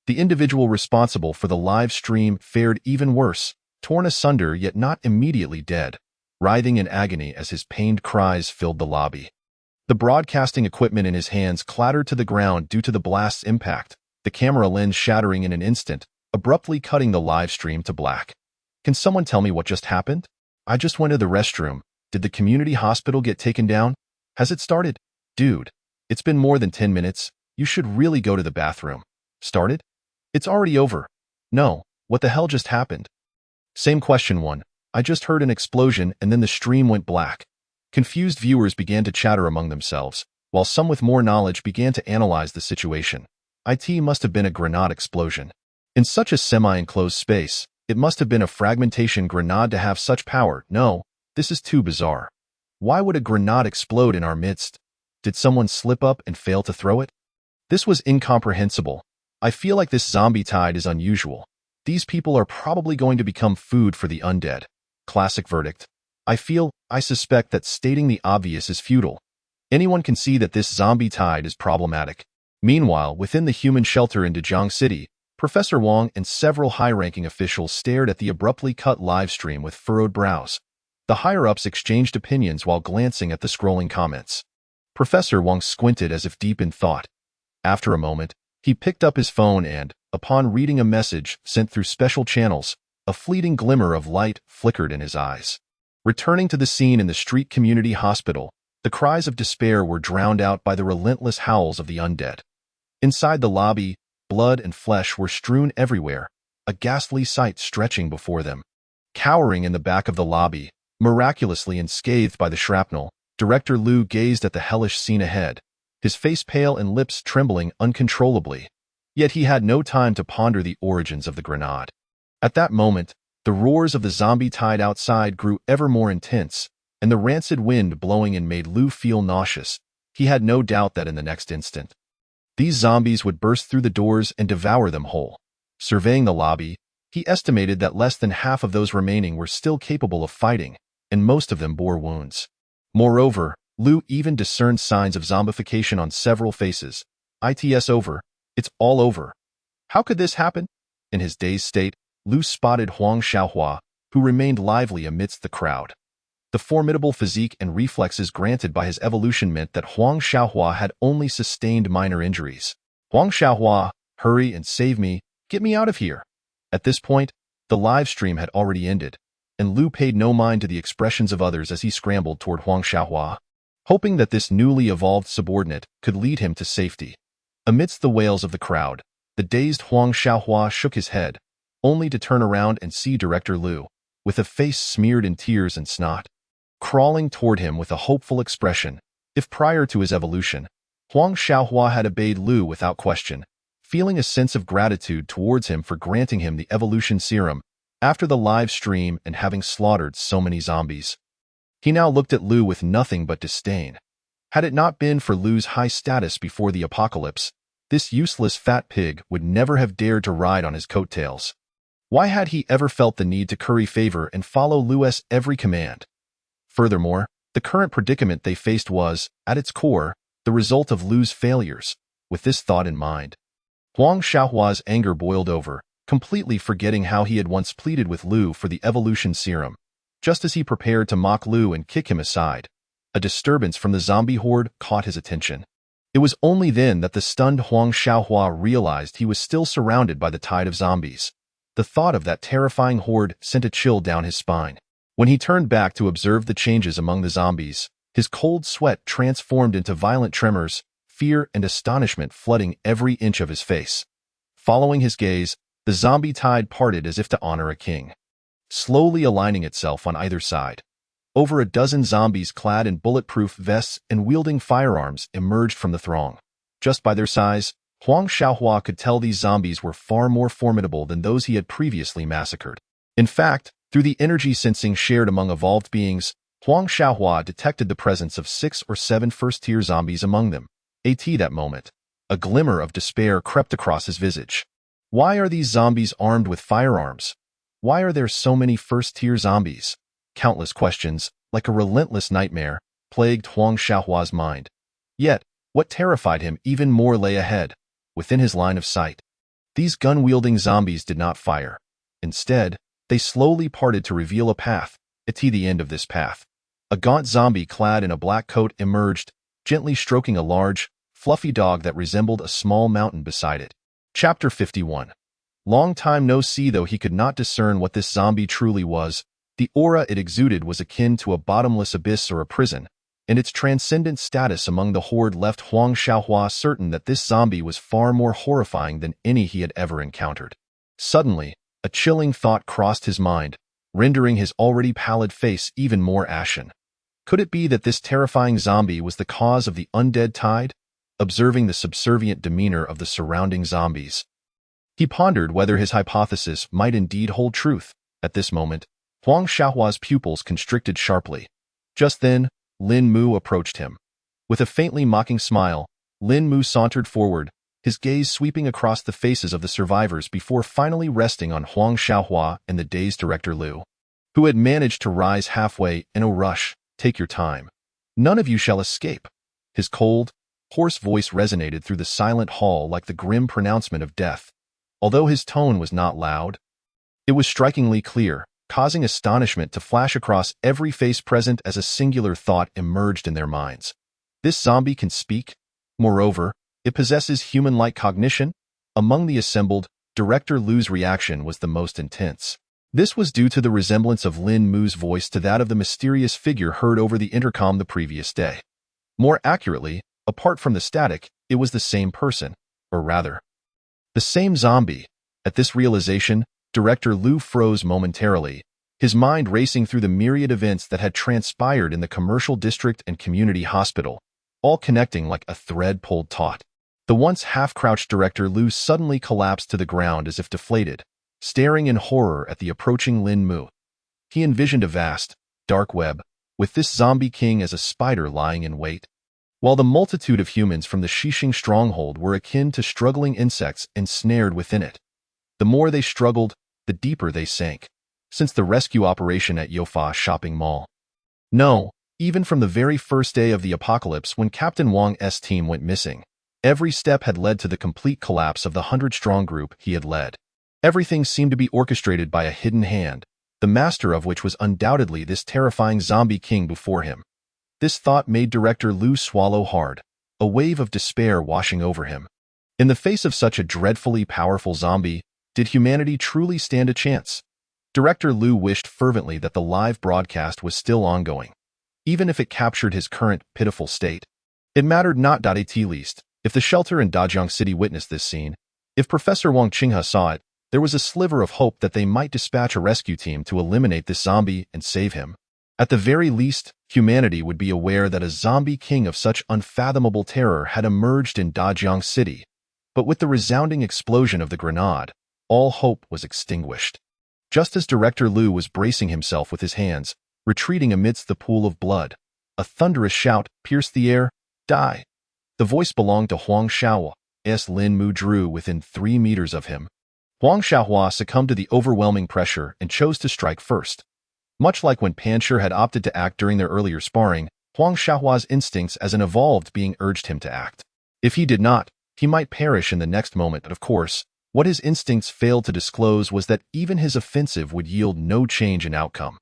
The individual responsible for the live stream fared even worse, torn asunder yet not immediately dead, writhing in agony as his pained cries filled the lobby. The broadcasting equipment in his hands clattered to the ground due to the blast's impact, the camera lens shattering in an instant, abruptly cutting the live stream to black. "Can someone tell me what just happened? I just went to the restroom. Did the community hospital get taken down? Has it started? Dude, it's been more than 10 minutes. You should really go to the bathroom." "Started? It's already over." "No, what the hell just happened?" Same question one. "I just heard an explosion and then the stream went black." Confused viewers began to chatter among themselves, while some with more knowledge began to analyze the situation. It must have been a grenade explosion. In such a semi-enclosed space, it must have been a fragmentation grenade to have such power. No, this is too bizarre. Why would a grenade explode in our midst? Did someone slip up and fail to throw it? This was incomprehensible. I feel like this zombie tide is unusual. These people are probably going to become food for the undead. Classic verdict. I suspect that stating the obvious is futile. Anyone can see that this zombie tide is problematic. Meanwhile, within the human shelter in Dajiang City, Professor Wang and several high-ranking officials stared at the abruptly cut live stream with furrowed brows. The higher-ups exchanged opinions while glancing at the scrolling comments. Professor Wang squinted as if deep in thought. After a moment, he picked up his phone and, upon reading a message sent through special channels, a fleeting glimmer of light flickered in his eyes. Returning to the scene in the street community hospital, the cries of despair were drowned out by the relentless howls of the undead. Inside the lobby, blood and flesh were strewn everywhere, a ghastly sight stretching before them. Cowering in the back of the lobby, miraculously unscathed by the shrapnel, Director Liu gazed at the hellish scene ahead, his face pale and lips trembling uncontrollably. Yet he had no time to ponder the origins of the grenade. At that moment, the roars of the zombie tide outside grew ever more intense, and the rancid wind blowing in made Liu feel nauseous. He had no doubt that in the next instant, these zombies would burst through the doors and devour them whole. Surveying the lobby, he estimated that less than half of those remaining were still capable of fighting, and most of them bore wounds. Moreover, Liu even discerned signs of zombification on several faces. "It's over. It's all over. How could this happen?" In his dazed state, Liu spotted Huang Xiaohua, who remained lively amidst the crowd. The formidable physique and reflexes granted by his evolution meant that Huang Xiaohua had only sustained minor injuries. "Huang Xiaohua, hurry and save me, get me out of here." At this point, the live stream had already ended, and Liu paid no mind to the expressions of others as he scrambled toward Huang Xiaohua, hoping that this newly evolved subordinate could lead him to safety. Amidst the wails of the crowd, the dazed Huang Xiaohua shook his head, only to turn around and see Director Liu, with a face smeared in tears and snot, crawling toward him with a hopeful expression. If prior to his evolution, Huang Xiaohua had obeyed Liu without question, feeling a sense of gratitude towards him for granting him the evolution serum after the live stream and having slaughtered so many zombies. He now looked at Liu with nothing but disdain. Had it not been for Liu's high status before the apocalypse, this useless fat pig would never have dared to ride on his coattails. Why had he ever felt the need to curry favor and follow Liu's every command? Furthermore, the current predicament they faced was, at its core, the result of Liu's failures. With this thought in mind, Huang Xiaohua's anger boiled over, completely forgetting how he had once pleaded with Liu for the evolution serum. Just as he prepared to mock Liu and kick him aside, a disturbance from the zombie horde caught his attention. It was only then that the stunned Huang Xiaohua realized he was still surrounded by the tide of zombies. The thought of that terrifying horde sent a chill down his spine. When he turned back to observe the changes among the zombies, his cold sweat transformed into violent tremors, fear and astonishment flooding every inch of his face. Following his gaze, the zombie tide parted as if to honor a king, slowly aligning itself on either side. Over a dozen zombies clad in bulletproof vests and wielding firearms emerged from the throng. Just by their size, Huang Xiaohua could tell these zombies were far more formidable than those he had previously massacred. In fact, through the energy sensing shared among evolved beings, Huang Xiaohua detected the presence of 6 or 7 first-tier zombies among them. At that moment, a glimmer of despair crept across his visage. Why are these zombies armed with firearms? Why are there so many first-tier zombies? Countless questions, like a relentless nightmare, plagued Huang Xiaohua's mind. Yet, what terrified him even more lay ahead, within his line of sight. These gun-wielding zombies did not fire. Instead, they slowly parted to reveal a path. At the end of this path, a gaunt zombie clad in a black coat emerged, gently stroking a large, fluffy dog that resembled a small mountain beside it. Chapter 51. Long time no see. Though he could not discern what this zombie truly was, the aura it exuded was akin to a bottomless abyss or a prison, and its transcendent status among the horde left Huang Xiaohua certain that this zombie was far more horrifying than any he had ever encountered. Suddenly, a chilling thought crossed his mind, rendering his already pallid face even more ashen. Could it be that this terrifying zombie was the cause of the undead tide? Observing the subservient demeanor of the surrounding zombies, he pondered whether his hypothesis might indeed hold truth. At this moment, Huang Xiaohua's pupils constricted sharply. Just then, Lin Mu approached him. With a faintly mocking smile, Lin Mu sauntered forward, his gaze sweeping across the faces of the survivors before finally resting on Huang Xiaohua and the dazed Director Lu, who had managed to rise halfway in a rush. Take your time. None of you shall escape. His cold, hoarse voice resonated through the silent hall like the grim pronouncement of death. Although his tone was not loud, it was strikingly clear, causing astonishment to flash across every face present as a singular thought emerged in their minds. This zombie can speak. Moreover, it possesses human-like cognition. Among the assembled, Director Lu's reaction was the most intense. This was due to the resemblance of Lin Mu's voice to that of the mysterious figure heard over the intercom the previous day. More accurately, apart from the static, it was the same person, or rather, the same zombie. At this realization, Director Lu froze momentarily, his mind racing through the myriad events that had transpired in the commercial district and community hospital, all connecting like a thread pulled taut. The once half-crouched Director Lu suddenly collapsed to the ground as if deflated, staring in horror at the approaching Lin Mu. He envisioned a vast, dark web, with this zombie king as a spider lying in wait. While the multitude of humans from the Xixing stronghold were akin to struggling insects ensnared within it. The more they struggled, the deeper they sank, since the rescue operation at Youfa Shopping Mall. No, even from the very first day of the apocalypse when Captain Wang's team went missing, every step had led to the complete collapse of the 100-strong group he had led. Everything seemed to be orchestrated by a hidden hand, the master of which was undoubtedly this terrifying zombie king before him. This thought made Director Lu swallow hard, a wave of despair washing over him. In the face of such a dreadfully powerful zombie, did humanity truly stand a chance? Director Lu wished fervently that the live broadcast was still ongoing, even if it captured his current pitiful state. It mattered not. At least, if the shelter in Dajiang City witnessed this scene, if Professor Wang Qinghe saw it, there was a sliver of hope that they might dispatch a rescue team to eliminate this zombie and save him. At the very least, humanity would be aware that a zombie king of such unfathomable terror had emerged in Dajiang City. But with the resounding explosion of the grenade, all hope was extinguished. Just as Director Lu was bracing himself with his hands, retreating amidst the pool of blood, a thunderous shout pierced the air. Die! The voice belonged to Huang Xiaohua's Lin Mu drew within 3 meters of him. Huang Xiaohua succumbed to the overwhelming pressure and chose to strike first. Much like when Pan Shi had opted to act during their earlier sparring, Huang Xiaohua's instincts as an evolved being urged him to act. If he did not, he might perish in the next moment. Of course, what his instincts failed to disclose was that even his offensive would yield no change in outcome.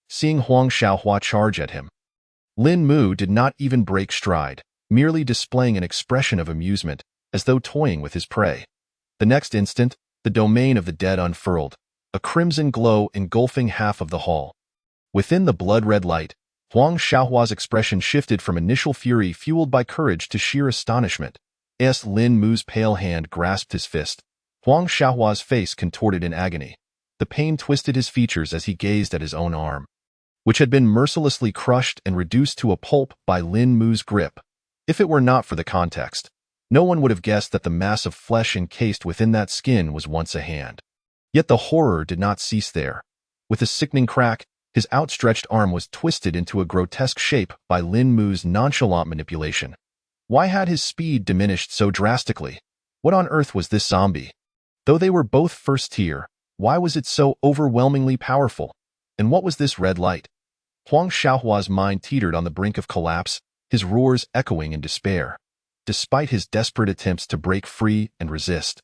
Seeing Huang Xiaohua charge at him, Lin Mu did not even break stride, merely displaying an expression of amusement, as though toying with his prey. The next instant, the domain of the dead unfurled, a crimson glow engulfing half of the hall. Within the blood-red light, Huang Xiaohua's expression shifted from initial fury fueled by courage to sheer astonishment. As Lin Mu's pale hand grasped his fist, Huang Xiaohua's face contorted in agony. The pain twisted his features as he gazed at his own arm. which had been mercilessly crushed and reduced to a pulp by Lin Mu's grip. If it were not for the context, no one would have guessed that the mass of flesh encased within that skin was once a hand. Yet the horror did not cease there. With a sickening crack, his outstretched arm was twisted into a grotesque shape by Lin Mu's nonchalant manipulation. Why had his speed diminished so drastically? What on earth was this zombie? Though they were both first tier, why was it so overwhelmingly powerful? And what was this red light? Huang Xiaohua's mind teetered on the brink of collapse, his roars echoing in despair. Despite his desperate attempts to break free and resist,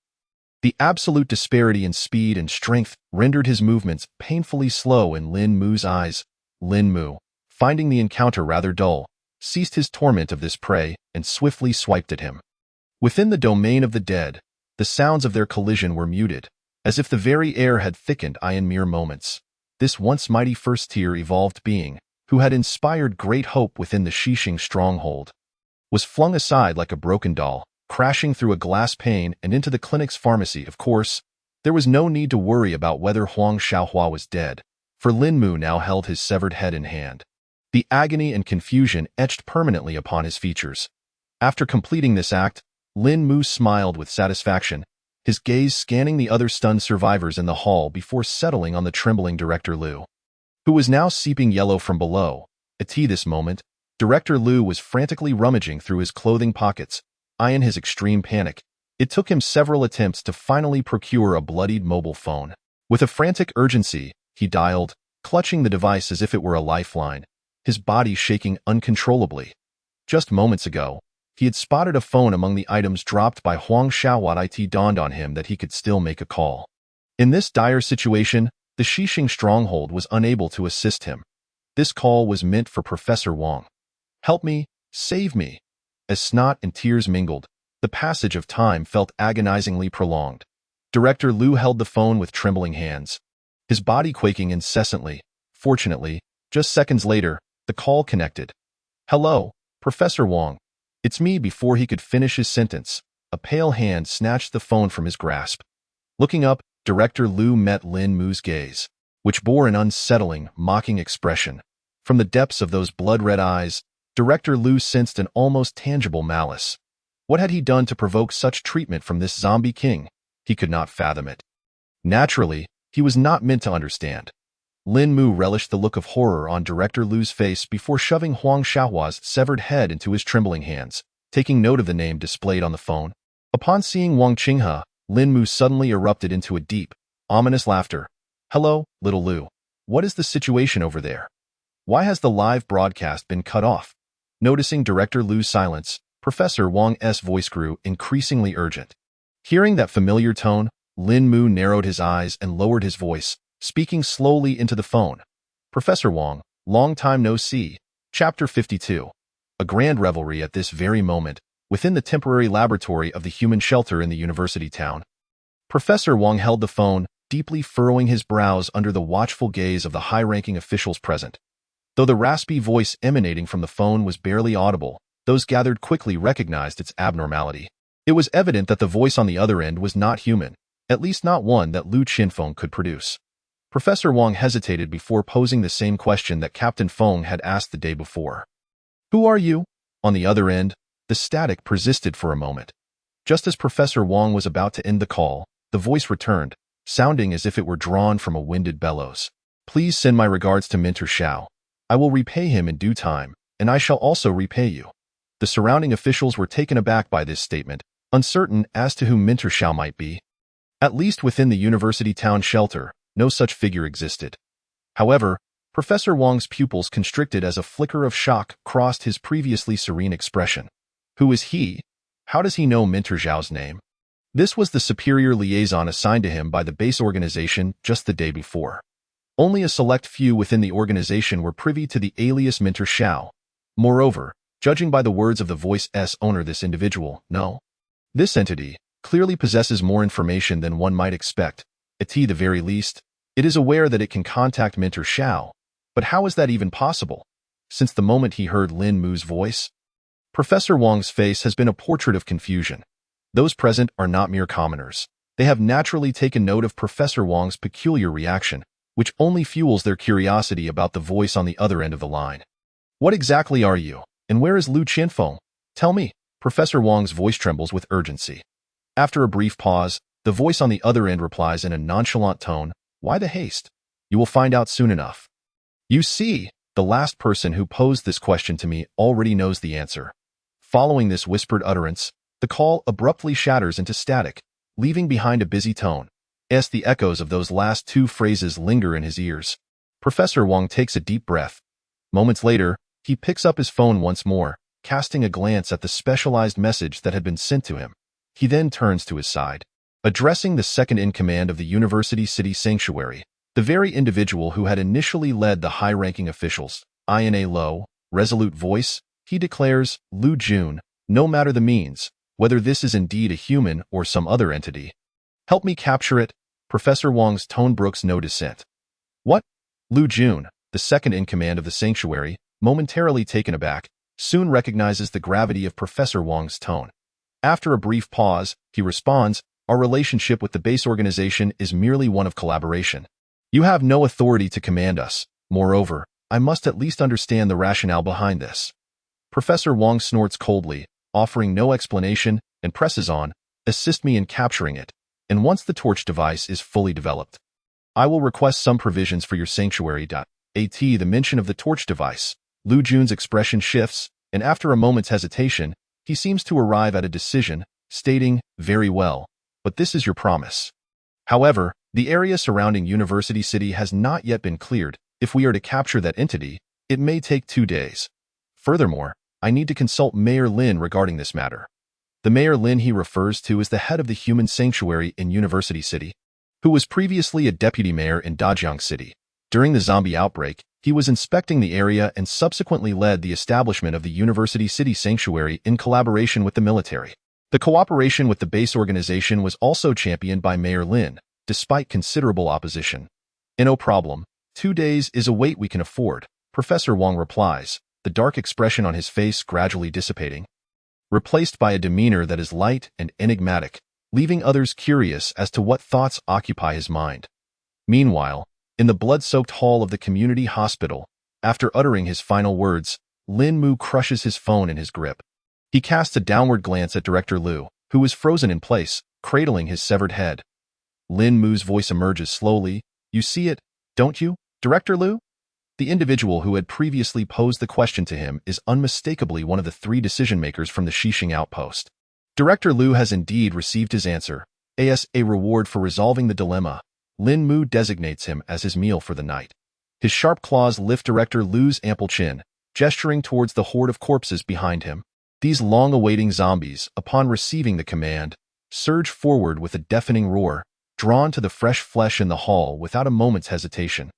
the absolute disparity in speed and strength rendered his movements painfully slow in Lin Mu's eyes. Lin Mu, finding the encounter rather dull, ceased his torment of this prey and swiftly swiped at him. Within the domain of the dead, the sounds of their collision were muted, as if the very air had thickened in mere moments. This once mighty first-tier evolved being, who had inspired great hope within the Xixing stronghold, was flung aside like a broken doll, crashing through a glass pane and into the clinic's pharmacy. Of course, there was no need to worry about whether Huang Xiaohua was dead, for Lin Mu now held his severed head in hand. The agony and confusion etched permanently upon his features. After completing this act, Lin Mu smiled with satisfaction, his gaze scanning the other stunned survivors in the hall before settling on the trembling Director Liu, who was now seeping yellow from below. At this moment, Director Liu was frantically rummaging through his clothing pockets. In his extreme panic, it took him several attempts to finally procure a bloodied mobile phone. With a frantic urgency, he dialed, clutching the device as if it were a lifeline, his body shaking uncontrollably. Just moments ago, he had spotted a phone among the items dropped by Huang Xiaohua. It dawned on him that he could still make a call. In this dire situation, the Xixing stronghold was unable to assist him. This call was meant for Professor Wang. "Help me, save me." As snot and tears mingled, the passage of time felt agonizingly prolonged. Director Liu held the phone with trembling hands, his body quaking incessantly. Fortunately, just seconds later, the call connected. "Hello, Professor Wang. It's me." Before he could finish his sentence, a pale hand snatched the phone from his grasp. Looking up, Director Liu met Lin Mu's gaze, which bore an unsettling, mocking expression. From the depths of those blood-red eyes, Director Liu sensed an almost tangible malice. What had he done to provoke such treatment from this zombie king? He could not fathom it. Naturally, he was not meant to understand. Lin Mu relished the look of horror on Director Liu's face before shoving Huang Xiaohua's severed head into his trembling hands, taking note of the name displayed on the phone. Upon seeing Wang Qinghe, Lin Mu suddenly erupted into a deep, ominous laughter. "Hello, little Liu. What is the situation over there? Why has the live broadcast been cut off?" Noticing Director Liu's silence, Professor Wang's voice grew increasingly urgent. Hearing that familiar tone, Lin Mu narrowed his eyes and lowered his voice, speaking slowly into the phone. "Professor Wang, long time no see." Chapter 52. A grand revelry at this very moment, within the temporary laboratory of the human shelter in the university town. Professor Wang held the phone, deeply furrowing his brows under the watchful gaze of the high-ranking officials present. Though the raspy voice emanating from the phone was barely audible, those gathered quickly recognized its abnormality. It was evident that the voice on the other end was not human, at least not one that Lu Qinfeng could produce. Professor Wang hesitated before posing the same question that Captain Feng had asked the day before. "Who are you?" On the other end, the static persisted for a moment. Just as Professor Wang was about to end the call, the voice returned, sounding as if it were drawn from a winded bellows. "Please send my regards to Mentor Xiao. I will repay him in due time, and I shall also repay you." The surrounding officials were taken aback by this statement, uncertain as to who Mentor Xiao might be. At least within the university town shelter, no such figure existed. However, Professor Wang's pupils constricted as a flicker of shock crossed his previously serene expression. Who is he? How does he know Mentor Xiao's name? This was the superior liaison assigned to him by the base organization just the day before. Only a select few within the organization were privy to the alias Mentor Xiao. Moreover, judging by the words of the voice's owner, this entity clearly possesses more information than one might expect. At the very least, it is aware that it can contact Mentor Xiao. But how is that even possible? Since the moment he heard Lin Mu's voice, Professor Wang's face has been a portrait of confusion. Those present are not mere commoners. They have naturally taken note of Professor Wang's peculiar reaction, which only fuels their curiosity about the voice on the other end of the line. What exactly are you, and where is Lu Qianfeng? Tell me. Professor Wang's voice trembles with urgency. After a brief pause, the voice on the other end replies in a nonchalant tone, "Why the haste? You will find out soon enough." You see, the last person who posed this question to me already knows the answer. Following this whispered utterance, the call abruptly shatters into static, leaving behind a busy tone. As the echoes of those last two phrases linger in his ears, Professor Wang takes a deep breath. Moments later, he picks up his phone once more, casting a glance at the specialized message that had been sent to him. He then turns to his side. Addressing the second-in-command of the University City Sanctuary, the very individual who had initially led the high-ranking officials, in a low, resolute voice, he declares, "Lu Jun, no matter the means, whether this is indeed a human or some other entity. Help me capture it." Professor Wang's tone brooks no dissent. What? Lu Jun, the second-in-command of the sanctuary, momentarily taken aback, soon recognizes the gravity of Professor Wang's tone. After a brief pause, he responds, "Our relationship with the base organization is merely one of collaboration. You have no authority to command us. Moreover, I must at least understand the rationale behind this." Professor Wang snorts coldly, offering no explanation, and presses on, "Assist me in capturing it, and once the torch device is fully developed, I will request some provisions for your sanctuary." At the mention of the torch device, Lu Jun's expression shifts, and after a moment's hesitation, he seems to arrive at a decision, stating, "Very well, but this is your promise. However, the area surrounding University City has not yet been cleared. If we are to capture that entity, it may take 2 days. Furthermore, I need to consult Mayor Lin regarding this matter." The Mayor Lin he refers to is the head of the human sanctuary in University City, who was previously a deputy mayor in Dajiang City. During the zombie outbreak, he was inspecting the area and subsequently led the establishment of the University City Sanctuary in collaboration with the military. The cooperation with the base organization was also championed by Mayor Lin, despite considerable opposition. "No problem. 2 days is a wait we can afford," Professor Wang replies, the dark expression on his face gradually dissipating, replaced by a demeanor that is light and enigmatic, leaving others curious as to what thoughts occupy his mind. Meanwhile, in the blood-soaked hall of the community hospital, after uttering his final words, Lin Mu crushes his phone in his grip. He casts a downward glance at Director Lu, who is frozen in place, cradling his severed head. Lin Mu's voice emerges slowly. "You see it, don't you, Director Lu?" The individual who had previously posed the question to him is unmistakably one of the 3 decision-makers from the Xixing outpost. Director Lu has indeed received his answer. As a reward for resolving the dilemma, Lin Mu designates him as his meal for the night. His sharp claws lift Director Lu's ample chin, gesturing towards the horde of corpses behind him. These long-awaiting zombies, upon receiving the command, surge forward with a deafening roar, drawn to the fresh flesh in the hall without a moment's hesitation.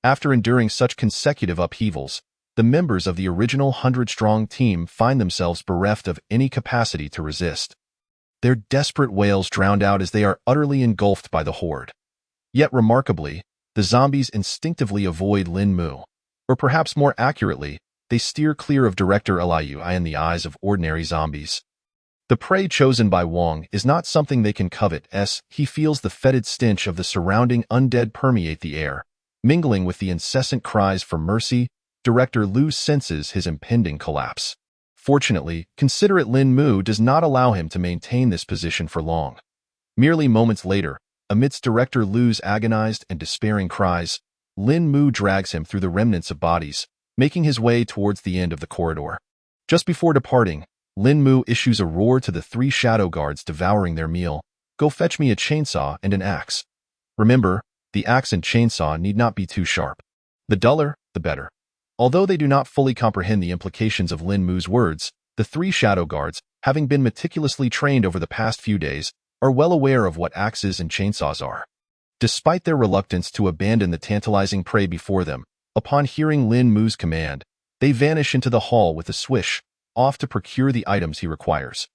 After enduring such consecutive upheavals, the members of the original 100-strong team find themselves bereft of any capacity to resist. Their desperate wails drowned out as they are utterly engulfed by the horde. Yet remarkably, the zombies instinctively avoid Lin Mu, or perhaps more accurately, they steer clear of Director Liu in the eyes of ordinary zombies. The prey chosen by Wang is not something they can covet, as he feels the fetid stench of the surrounding undead permeate the air. Mingling with the incessant cries for mercy, Director Lu senses his impending collapse. Fortunately, considerate Lin Mu does not allow him to maintain this position for long. Merely moments later, amidst Director Lu's agonized and despairing cries, Lin Mu drags him through the remnants of bodies, making his way towards the end of the corridor. Just before departing, Lin Mu issues a roar to the 3 shadow guards devouring their meal. "Go fetch me a chainsaw and an axe. Remember, the axe and chainsaw need not be too sharp. The duller, the better." Although they do not fully comprehend the implications of Lin Mu's words, the 3 shadow guards, having been meticulously trained over the past few days, are well aware of what axes and chainsaws are. Despite their reluctance to abandon the tantalizing prey before them, upon hearing Lin Mu's command, they vanish into the hall with a swish, off to procure the items he requires.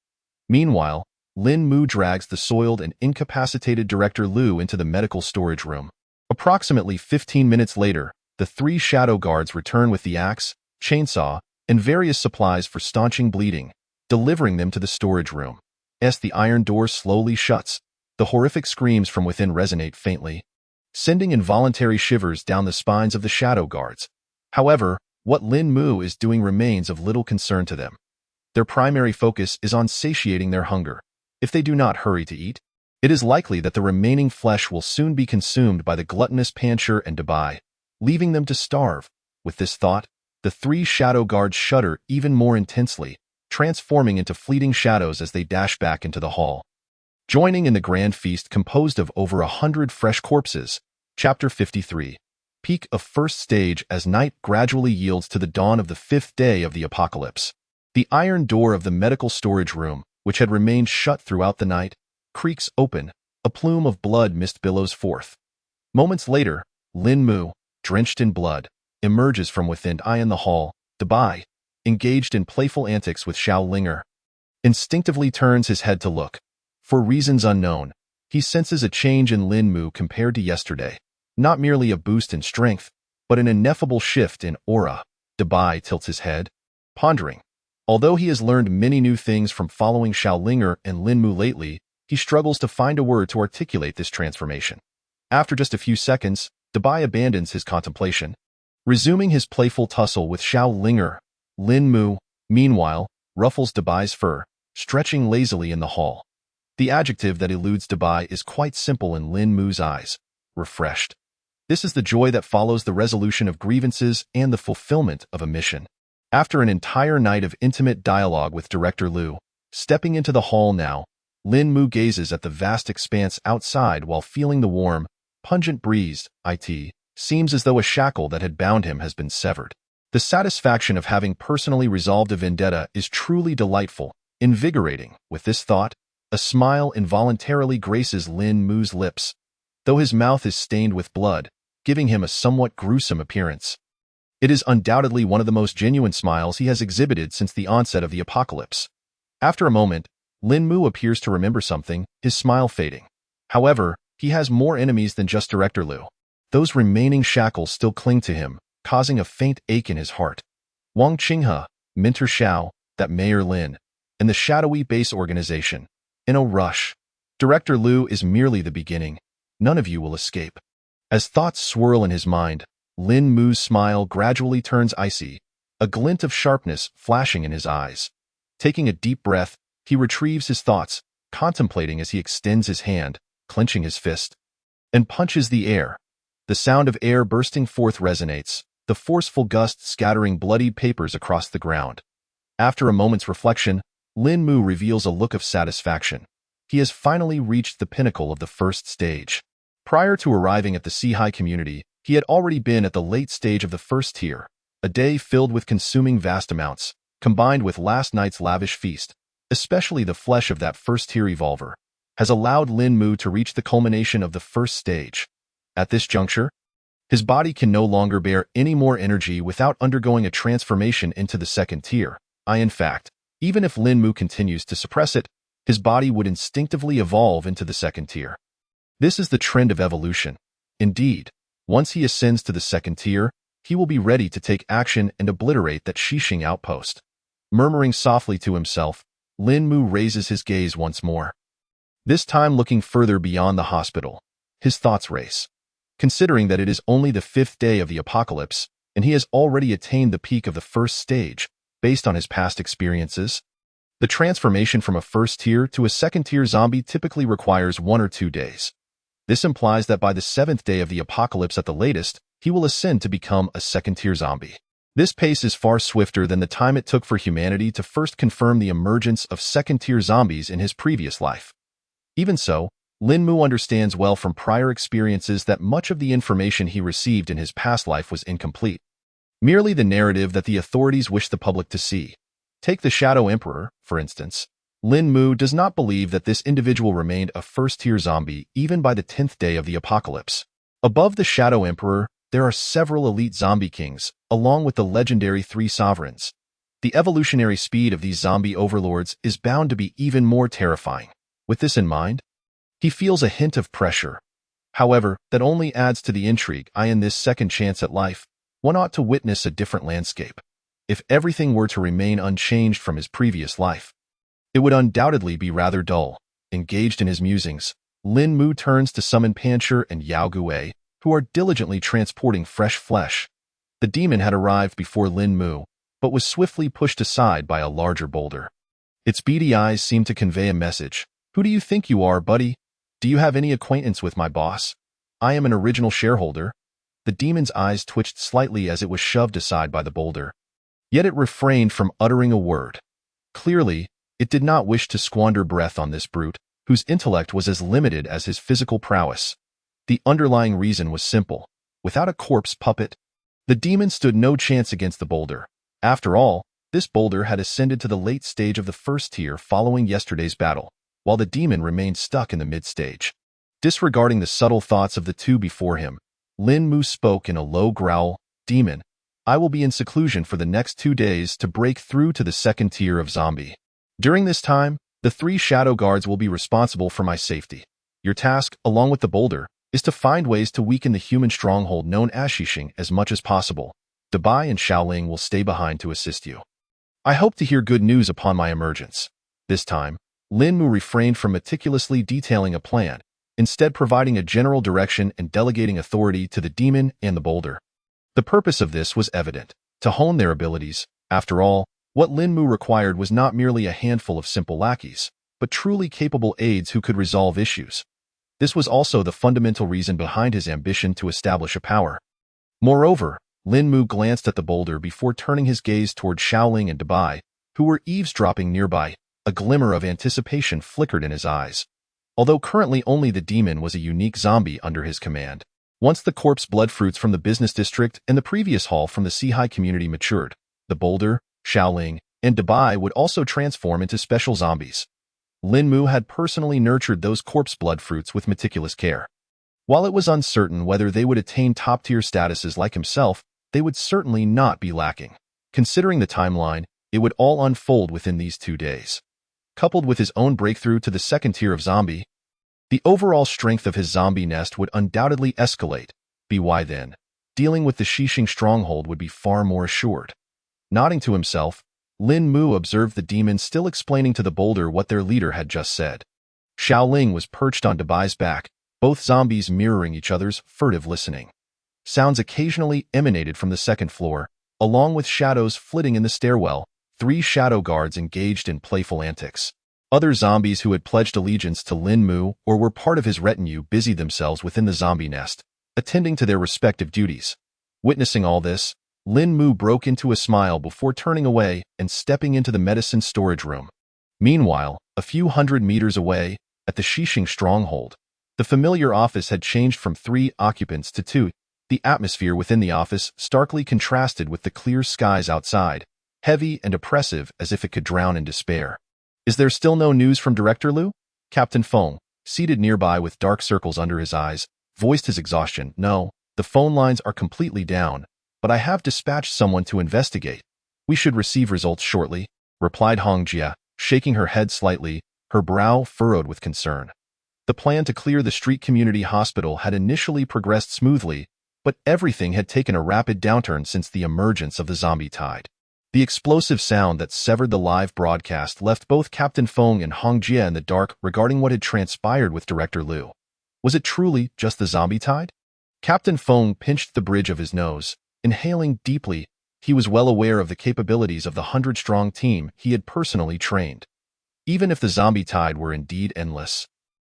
Meanwhile, Lin Mu drags the soiled and incapacitated Director Lu into the medical storage room. Approximately 15 minutes later, the 3 shadow guards return with the axe, chainsaw, and various supplies for staunching bleeding, delivering them to the storage room. As the iron door slowly shuts, the horrific screams from within resonate faintly. sending involuntary shivers down the spines of the shadow guards. However, what Lin Mu is doing remains of little concern to them. Their primary focus is on satiating their hunger. If they do not hurry to eat, it is likely that the remaining flesh will soon be consumed by the gluttonous Pancher and Dabai, leaving them to starve. With this thought, the three shadow guards shudder even more intensely, transforming into fleeting shadows as they dash back into the hall. Joining in the grand feast composed of over 100 fresh corpses. Chapter 53. Peak of first stage as night gradually yields to the dawn of the 5th day of the apocalypse. The iron door of the medical storage room, which had remained shut throughout the night, creaks open. A plume of blood mist billows forth. Moments later, Lin Mu, drenched in blood, emerges from within in the hall. Dabai, engaged in playful antics with Xiao Linger, instinctively turns his head to look. For reasons unknown, he senses a change in Lin Mu compared to yesterday. Not merely a boost in strength, but an ineffable shift in aura. Dabai tilts his head, pondering. Although he has learned many new things from following Xiao Linger and Lin Mu lately, he struggles to find a word to articulate this transformation. After just a few seconds, Dabai abandons his contemplation, resuming his playful tussle with Xiao Linger. Lin Mu, meanwhile, ruffles Dabai's fur, stretching lazily in the hall. The adjective that eludes Dabai is quite simple in Lin Mu's eyes: refreshed. This is the joy that follows the resolution of grievances and the fulfillment of a mission. After an entire night of intimate dialogue with Director Liu, stepping into the hall now, Lin Mu gazes at the vast expanse outside while feeling the warm, pungent breeze. It seems as though a shackle that had bound him has been severed. The satisfaction of having personally resolved a vendetta is truly delightful, invigorating. With this thought, a smile involuntarily graces Lin Mu's lips, though his mouth is stained with blood, giving him a somewhat gruesome appearance. It is undoubtedly one of the most genuine smiles he has exhibited since the onset of the apocalypse. After a moment, Lin Mu appears to remember something, his smile fading. However, he has more enemies than just Director Liu. Those remaining shackles still cling to him, causing a faint ache in his heart. Wang Qinghe, Minter Xiao, that Mayor Lin, and the shadowy base organization. In a rush. Director Liu is merely the beginning. None of you will escape. As thoughts swirl in his mind, Lin Mu's smile gradually turns icy, a glint of sharpness flashing in his eyes. Taking a deep breath, he retrieves his thoughts, contemplating as he extends his hand, clenching his fist, and punches the air. The sound of air bursting forth resonates, the forceful gust scattering bloodied papers across the ground. After a moment's reflection, Lin Mu reveals a look of satisfaction. He has finally reached the pinnacle of the first stage. Prior to arriving at the Sihai community, he had already been at the late stage of the first tier, a day filled with consuming vast amounts, combined with last night's lavish feast, especially the flesh of that first-tier evolver, has allowed Lin Mu to reach the culmination of the first stage. At this juncture, his body can no longer bear any more energy without undergoing a transformation into the second tier. In fact, even if Lin Mu continues to suppress it, his body would instinctively evolve into the second tier. This is the trend of evolution. Indeed, once he ascends to the second tier, he will be ready to take action and obliterate that Xixing outpost. Murmuring softly to himself, Lin Mu raises his gaze once more. This time looking further beyond the hospital, his thoughts race. Considering that it is only the 5th day of the apocalypse, and he has already attained the peak of the first stage, based on his past experiences, the transformation from a first-tier to a second-tier zombie typically requires 1 or 2 days. This implies that by the 7th day of the apocalypse at the latest, he will ascend to become a second-tier zombie. This pace is far swifter than the time it took for humanity to first confirm the emergence of second-tier zombies in his previous life. Even so, Lin Mu understands well from prior experiences that much of the information he received in his past life was incomplete. Merely the narrative that the authorities wish the public to see. Take the Shadow Emperor, for instance. Lin Mu does not believe that this individual remained a first-tier zombie even by the 10th day of the apocalypse. Above the Shadow Emperor, there are several elite zombie kings, along with the legendary 3 sovereigns. The evolutionary speed of these zombie overlords is bound to be even more terrifying. With this in mind, he feels a hint of pressure. However, that only adds to the intrigue. In this second chance at life, one ought to witness a different landscape. If everything were to remain unchanged from his previous life, it would undoubtedly be rather dull. Engaged in his musings, Lin Mu turns to summon Pancher and Yao Gui, who are diligently transporting fresh flesh. The demon had arrived before Lin Mu, but was swiftly pushed aside by a larger boulder. Its beady eyes seemed to convey a message. Who do you think you are, buddy? Do you have any acquaintance with my boss? I am an original shareholder. The demon's eyes twitched slightly as it was shoved aside by the boulder. Yet it refrained from uttering a word. Clearly, it did not wish to squander breath on this brute, whose intellect was as limited as his physical prowess. The underlying reason was simple. Without a corpse puppet, the demon stood no chance against the boulder. After all, this boulder had ascended to the late stage of the first tier following yesterday's battle, while the demon remained stuck in the mid-stage. Disregarding the subtle thoughts of the two before him, Lin Mu spoke in a low growl, "Demon, I will be in seclusion for the next 2 days to break through to the second tier of zombie. During this time, the 3 shadow guards will be responsible for my safety. Your task, along with the boulder, is to find ways to weaken the human stronghold known as Xixing as much as possible. Dabai and Xiaoling will stay behind to assist you. I hope to hear good news upon my emergence." This time, Lin Mu refrained from meticulously detailing a plan, instead providing a general direction and delegating authority to the demon and the boulder. The purpose of this was evident, to hone their abilities. After all, what Lin Mu required was not merely a handful of simple lackeys, but truly capable aides who could resolve issues. This was also the fundamental reason behind his ambition to establish a power. Moreover, Lin Mu glanced at the boulder before turning his gaze toward Xiaoling and Dabai, who were eavesdropping nearby. A glimmer of anticipation flickered in his eyes. Although currently only the demon was a unique zombie under his command, once the corpse blood fruits from the business district and the previous haul from the Sihai community matured, the boulder, Xiaoling, and Dabai would also transform into special zombies. Lin Mu had personally nurtured those corpse blood fruits with meticulous care. While it was uncertain whether they would attain top-tier statuses like himself, they would certainly not be lacking. Considering the timeline, it would all unfold within these 2 days. Coupled with his own breakthrough to the second tier of zombie, the overall strength of his zombie nest would undoubtedly escalate. By then, dealing with the Xixing stronghold would be far more assured. Nodding to himself, Lin Mu observed the demon still explaining to the boulder what their leader had just said. Xiaoling was perched on Dabai's back, both zombies mirroring each other's furtive listening. Sounds occasionally emanated from the second floor, along with shadows flitting in the stairwell. 3 shadow guards engaged in playful antics. Other zombies who had pledged allegiance to Lin Mu or were part of his retinue busied themselves within the zombie nest, attending to their respective duties. Witnessing all this, Lin Mu broke into a smile before turning away and stepping into the medicine storage room. Meanwhile, a few hundred meters away, at the Xixing stronghold, the familiar office had changed from 3 occupants to 2. The atmosphere within the office starkly contrasted with the clear skies outside, heavy and oppressive as if it could drown in despair. "Is there still no news from Director Liu?" Captain Feng, seated nearby with dark circles under his eyes, voiced his exhaustion. "No, the phone lines are completely down, but I have dispatched someone to investigate. We should receive results shortly," replied Hong Jia, shaking her head slightly, her brow furrowed with concern. The plan to clear the street community hospital had initially progressed smoothly, but everything had taken a rapid downturn since the emergence of the zombie tide. The explosive sound that severed the live broadcast left both Captain Feng and Hong Jia in the dark regarding what had transpired with Director Liu. Was it truly just the zombie tide? Captain Feng pinched the bridge of his nose, inhaling deeply. He was well aware of the capabilities of the 100-strong team he had personally trained. Even if the zombie tide were indeed endless,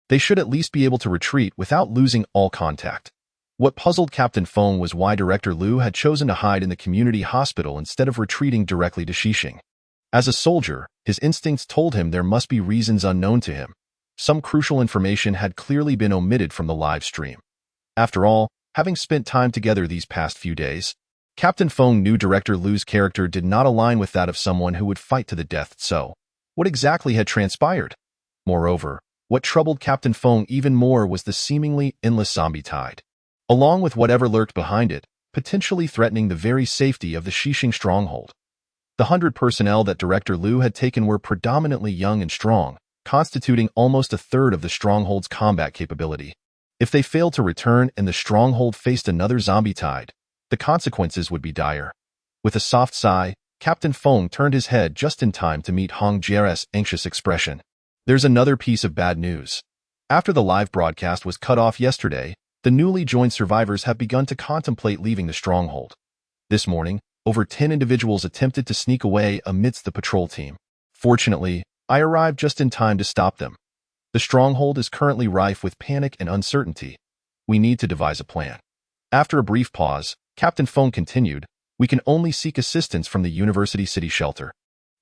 they should at least be able to retreat without losing all contact. What puzzled Captain Feng was why Director Liu had chosen to hide in the community hospital instead of retreating directly to Xixing. As a soldier, his instincts told him there must be reasons unknown to him. Some crucial information had clearly been omitted from the live stream. After all, having spent time together these past few days, Captain Feng knew Director Liu's character did not align with that of someone who would fight to the death. So, what exactly had transpired? Moreover, what troubled Captain Feng even more was the seemingly endless zombie tide, along with whatever lurked behind it, potentially threatening the very safety of the Xixing stronghold. The 100 personnel that Director Liu had taken were predominantly young and strong, constituting almost a third of the stronghold's combat capability. If they failed to return and the stronghold faced another zombie tide, the consequences would be dire. With a soft sigh, Captain Feng turned his head just in time to meet Hong Jia's anxious expression. "There's another piece of bad news. After the live broadcast was cut off yesterday, The newly joined survivors have begun to contemplate leaving the stronghold. This morning, over 10 individuals attempted to sneak away amidst the patrol team. Fortunately, I arrived just in time to stop them. The stronghold is currently rife with panic and uncertainty. We need to devise a plan. After a brief pause, Captain Feng continued, we can only seek assistance from the University City shelter.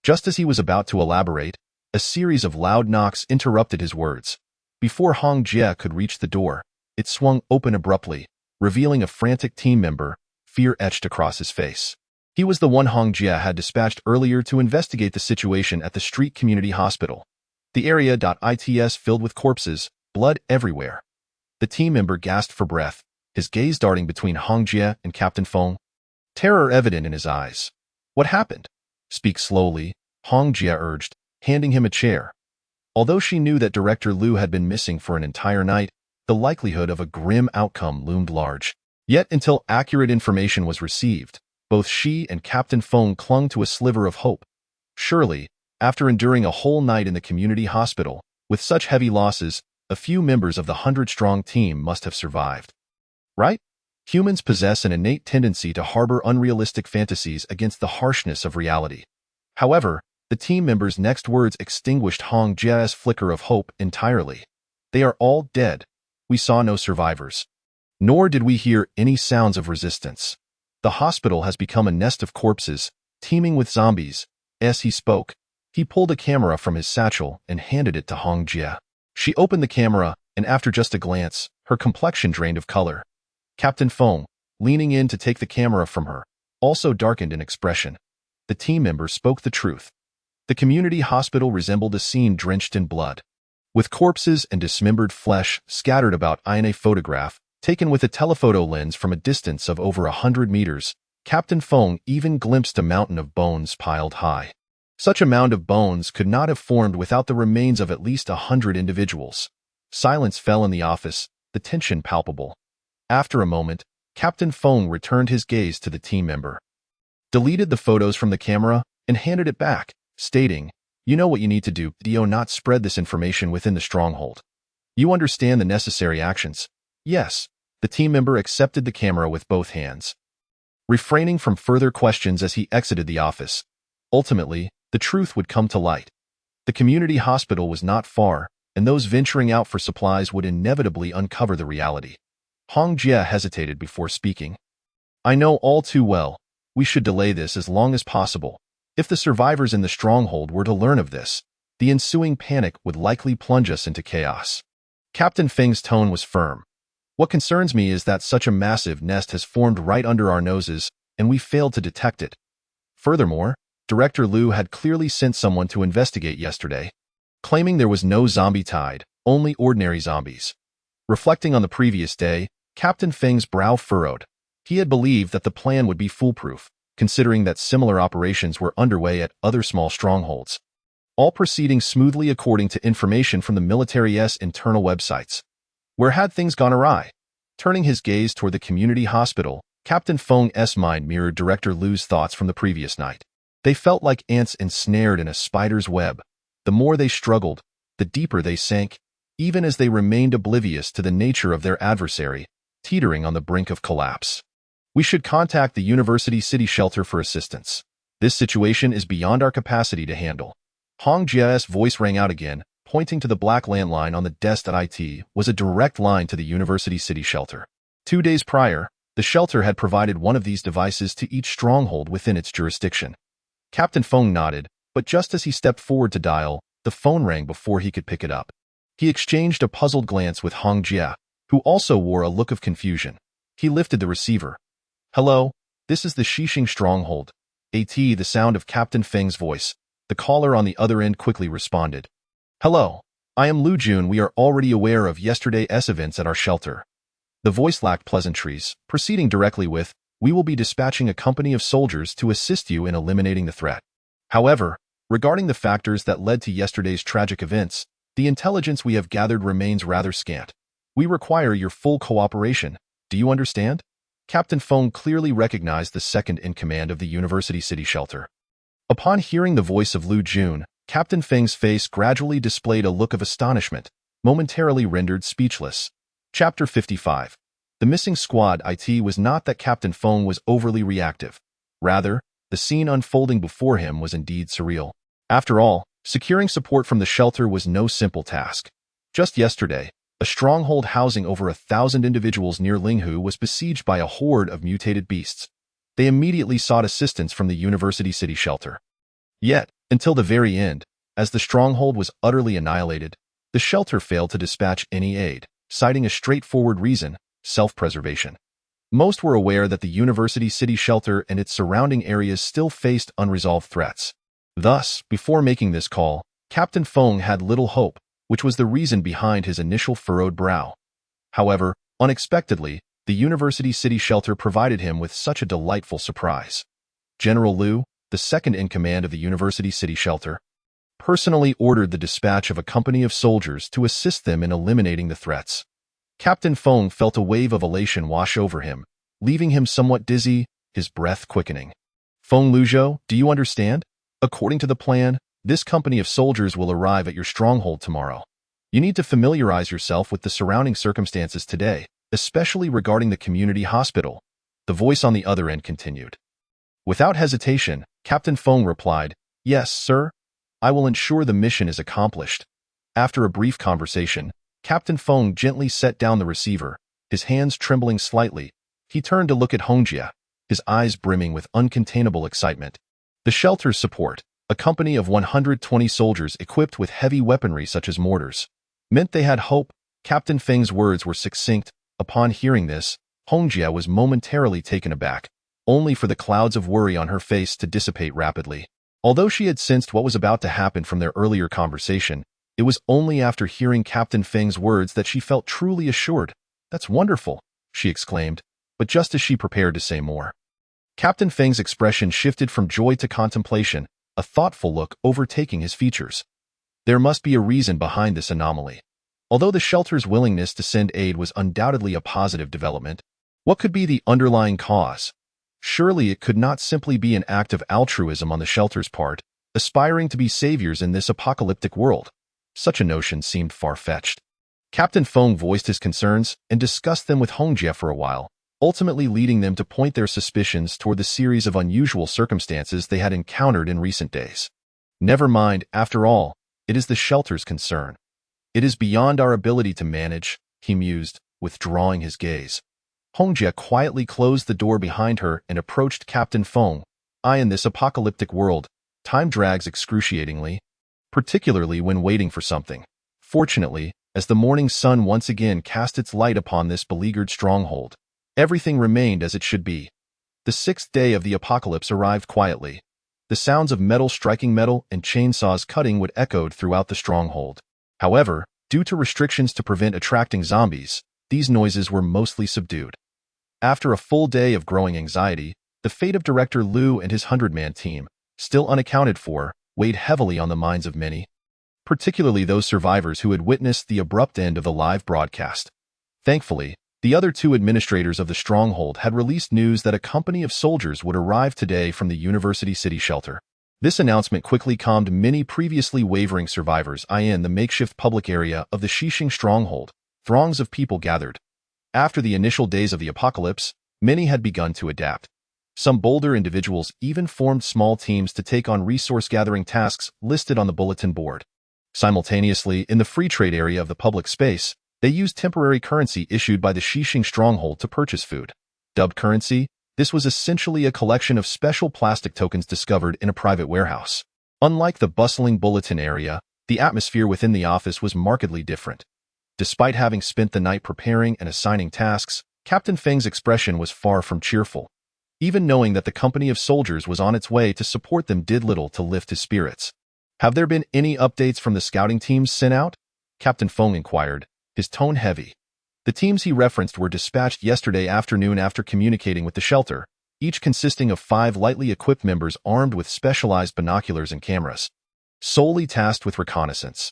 Just as he was about to elaborate, a series of loud knocks interrupted his words. Before Hong Jie could reach the door, it swung open abruptly, revealing a frantic team member, fear etched across his face. He was the one Hong Jie had dispatched earlier to investigate the situation at the street community hospital. The area.its filled with corpses, blood everywhere. The team member gasped for breath, his gaze darting between Hong Jie and Captain Feng. Terror evident in his eyes. What happened? Speak slowly, Hong Jie urged, handing him a chair. Although she knew that Director Liu had been missing for an entire night, the likelihood of a grim outcome loomed large. Yet until accurate information was received, both she and Captain Feng clung to a sliver of hope. Surely, after enduring a whole night in the community hospital, with such heavy losses, a few members of the 100-strong team must have survived. Right? Humans possess an innate tendency to harbor unrealistic fantasies against the harshness of reality. However, the team members' next words extinguished Hong Jie's flicker of hope entirely. They are all dead. We saw no survivors. Nor did we hear any sounds of resistance. The hospital has become a nest of corpses, teeming with zombies. As he spoke, he pulled a camera from his satchel and handed it to Hong Jie. She opened the camera, and after just a glance, her complexion drained of color. Captain Feng, leaning in to take the camera from her, also darkened in expression. The team member spoke the truth. The community hospital resembled a scene drenched in blood. With corpses and dismembered flesh scattered about in a photograph, taken with a telephoto lens from a distance of over 100 meters, Captain Feng even glimpsed a mountain of bones piled high. Such a mound of bones could not have formed without the remains of at least 100 individuals. Silence fell in the office, the tension palpable. After a moment, Captain Feng returned his gaze to the team member, deleted the photos from the camera, and handed it back, stating, you know what you need to do, do not spread this information within the stronghold. You understand the necessary actions. Yes, the team member accepted the camera with both hands, refraining from further questions as he exited the office. Ultimately, the truth would come to light. The community hospital was not far, and those venturing out for supplies would inevitably uncover the reality. Hong Jie hesitated before speaking. I know all too well, we should delay this as long as possible. If the survivors in the stronghold were to learn of this, the ensuing panic would likely plunge us into chaos. Captain Feng's tone was firm. What concerns me is that such a massive nest has formed right under our noses, and we failed to detect it. Furthermore, Director Liu had clearly sent someone to investigate yesterday, claiming there was no zombie tide, only ordinary zombies. Reflecting on the previous day, Captain Feng's brow furrowed. He had believed that the plan would be foolproof, considering that similar operations were underway at other small strongholds. All proceeding smoothly according to information from the military's internal websites. Where had things gone awry? Turning his gaze toward the community hospital, Captain Feng's mind mirrored Director Liu's thoughts from the previous night. They felt like ants ensnared in a spider's web. The more they struggled, the deeper they sank, even as they remained oblivious to the nature of their adversary, teetering on the brink of collapse. We should contact the University City shelter for assistance. This situation is beyond our capacity to handle. Hong Jie's voice rang out again, pointing to the black landline on the desk at IT was a direct line to the University City shelter. 2 days prior, the shelter had provided one of these devices to each stronghold within its jurisdiction. Captain Feng nodded, but just as he stepped forward to dial, the phone rang before he could pick it up. He exchanged a puzzled glance with Hong Jie, who also wore a look of confusion. He lifted the receiver. Hello, this is the Xixing Stronghold. The sound of Captain Feng's voice. The caller on the other end quickly responded. Hello, I am Lu Jun. We are already aware of yesterday's events at our shelter. The voice lacked pleasantries, proceeding directly with, we will be dispatching a company of soldiers to assist you in eliminating the threat. However, regarding the factors that led to yesterday's tragic events, the intelligence we have gathered remains rather scant. We require your full cooperation. Do you understand? Captain Feng clearly recognized the second-in-command of the University City shelter. Upon hearing the voice of Lu Jun, Captain Feng's face gradually displayed a look of astonishment, momentarily rendered speechless. Chapter 55. The missing squad IT was not that Captain Feng was overly reactive. Rather, the scene unfolding before him was indeed surreal. After all, securing support from the shelter was no simple task. Just yesterday, a stronghold housing over 1,000 individuals near Linghu was besieged by a horde of mutated beasts. They immediately sought assistance from the University City shelter. Yet, until the very end, as the stronghold was utterly annihilated, the shelter failed to dispatch any aid, citing a straightforward reason: self-preservation. Most were aware that the University City shelter and its surrounding areas still faced unresolved threats. Thus, before making this call, Captain Feng had little hope, which was the reason behind his initial furrowed brow. However, unexpectedly, the University City shelter provided him with such a delightful surprise. General Liu, the second in command of the University City shelter, personally ordered the dispatch of a company of soldiers to assist them in eliminating the threats. Captain Feng felt a wave of elation wash over him, leaving him somewhat dizzy, his breath quickening. Feng Luzhou, do you understand? According to the plan, this company of soldiers will arrive at your stronghold tomorrow. You need to familiarize yourself with the surrounding circumstances today, especially regarding the community hospital. The voice on the other end continued. Without hesitation, Captain Feng replied, "Yes, sir. I will ensure the mission is accomplished." After a brief conversation, Captain Feng gently set down the receiver, his hands trembling slightly. He turned to look at Hongjia, his eyes brimming with uncontainable excitement. The shelter's support, a company of 120 soldiers equipped with heavy weaponry such as mortars, meant they had hope. Captain Feng's words were succinct. Upon hearing this, Hongjia was momentarily taken aback, only for the clouds of worry on her face to dissipate rapidly. Although she had sensed what was about to happen from their earlier conversation, it was only after hearing Captain Feng's words that she felt truly assured. "That's wonderful," she exclaimed, but just as she prepared to say more, Captain Feng's expression shifted from joy to contemplation, a thoughtful look overtaking his features. There must be a reason behind this anomaly. Although the shelter's willingness to send aid was undoubtedly a positive development, what could be the underlying cause? Surely it could not simply be an act of altruism on the shelter's part, aspiring to be saviors in this apocalyptic world. Such a notion seemed far-fetched. Captain Feng voiced his concerns and discussed them with Hongjia for a while, ultimately leading them to point their suspicions toward the series of unusual circumstances they had encountered in recent days. Never mind, after all, it is the shelter's concern. It is beyond our ability to manage, he mused, withdrawing his gaze. Hongjia quietly closed the door behind her and approached Captain Feng. In this apocalyptic world, time drags excruciatingly, particularly when waiting for something. Fortunately, as the morning sun once again cast its light upon this beleaguered stronghold, everything remained as it should be. The sixth day of the apocalypse arrived quietly. The sounds of metal striking metal and chainsaws cutting wood echoed throughout the stronghold. However, due to restrictions to prevent attracting zombies, these noises were mostly subdued. After a full day of growing anxiety, the fate of Director Liu and his 100-man team, still unaccounted for, weighed heavily on the minds of many, particularly those survivors who had witnessed the abrupt end of the live broadcast. Thankfully, the other two administrators of the stronghold had released news that a company of soldiers would arrive today from the University City shelter. This announcement quickly calmed many previously wavering survivors. In the makeshift public area of the Xixing stronghold, throngs of people gathered. After the initial days of the apocalypse, many had begun to adapt. Some bolder individuals even formed small teams to take on resource-gathering tasks listed on the bulletin board. Simultaneously, in the free trade area of the public space, they used temporary currency issued by the Xixing stronghold to purchase food. Dubbed currency, this was essentially a collection of special plastic tokens discovered in a private warehouse. Unlike the bustling bulletin area, the atmosphere within the office was markedly different. Despite having spent the night preparing and assigning tasks, Captain Feng's expression was far from cheerful. Even knowing that the company of soldiers was on its way to support them did little to lift his spirits. "Have there been any updates from the scouting teams sent out?" Captain Feng inquired, his tone heavy. The teams he referenced were dispatched yesterday afternoon after communicating with the shelter, each consisting of 5 lightly equipped members armed with specialized binoculars and cameras, solely tasked with reconnaissance.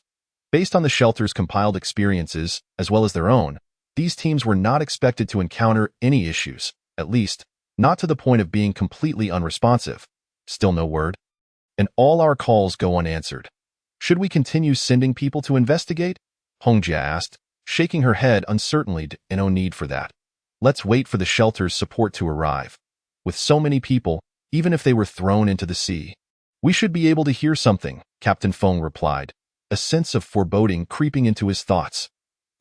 Based on the shelter's compiled experiences, as well as their own, these teams were not expected to encounter any issues, at least, not to the point of being completely unresponsive. Still no word. And all our calls go unanswered. Should we continue sending people to investigate? Hongjia asked, shaking her head uncertainly. No need for that. Let's wait for the shelter's support to arrive. With so many people, even if they were thrown into the sea, we should be able to hear something, Captain Feng replied, a sense of foreboding creeping into his thoughts.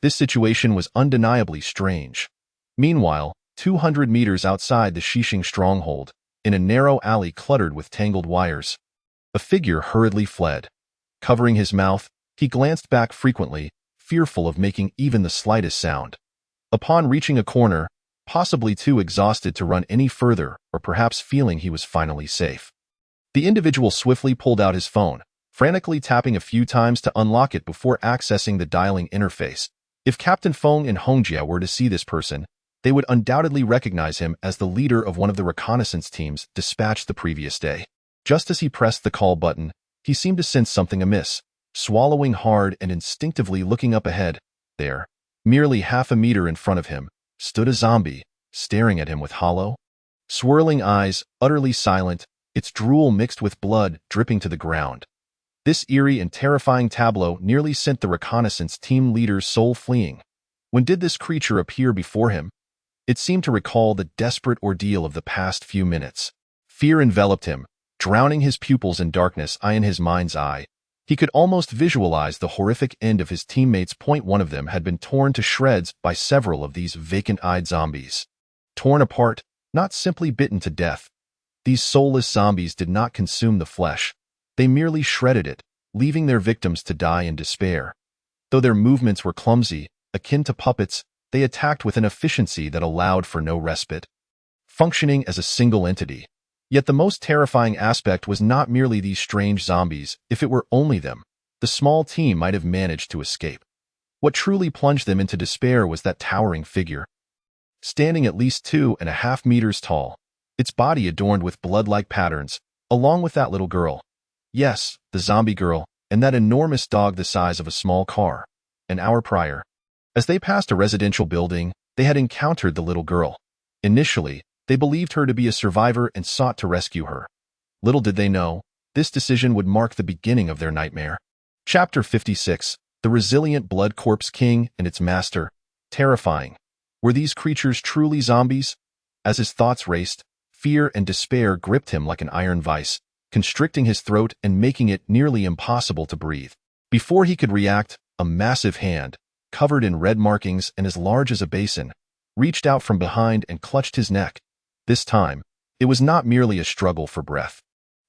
This situation was undeniably strange. Meanwhile, 200 meters outside the Xixing stronghold, in a narrow alley cluttered with tangled wires, a figure hurriedly fled. Covering his mouth, he glanced back frequently, fearful of making even the slightest sound. Upon reaching a corner, possibly too exhausted to run any further or perhaps feeling he was finally safe, the individual swiftly pulled out his phone, frantically tapping a few times to unlock it before accessing the dialing interface. If Captain Feng and Hongjia were to see this person, they would undoubtedly recognize him as the leader of one of the reconnaissance teams dispatched the previous day. Just as he pressed the call button, he seemed to sense something amiss. Swallowing hard and instinctively looking up ahead, there, merely half a meter in front of him, stood a zombie, staring at him with hollow, swirling eyes, utterly silent, its drool mixed with blood dripping to the ground. This eerie and terrifying tableau nearly sent the reconnaissance team leader's soul fleeing. When did this creature appear before him? It seemed to recall the desperate ordeal of the past few minutes. Fear enveloped him, drowning his pupils in darkness in his mind's eye. He could almost visualize the horrific end of his teammates. One of them had been torn to shreds by several of these vacant-eyed zombies. Torn apart, not simply bitten to death. These soulless zombies did not consume the flesh. They merely shredded it, leaving their victims to die in despair. Though their movements were clumsy, akin to puppets, they attacked with an efficiency that allowed for no respite, functioning as a single entity. Yet the most terrifying aspect was not merely these strange zombies. If it were only them, the small team might have managed to escape. What truly plunged them into despair was that towering figure, standing at least 2.5 meters tall, its body adorned with blood-like patterns, along with that little girl. Yes, the zombie girl, and that enormous dog the size of a small car. An hour prior, as they passed a residential building, they had encountered the little girl. Initially, they believed her to be a survivor and sought to rescue her. Little did they know, this decision would mark the beginning of their nightmare. Chapter 56, The Resilient Blood Corpse King and Its Master. Terrifying. Were these creatures truly zombies? As his thoughts raced, fear and despair gripped him like an iron vice, constricting his throat and making it nearly impossible to breathe. Before he could react, a massive hand, covered in red markings and as large as a basin, reached out from behind and clutched his neck. This time, it was not merely a struggle for breath.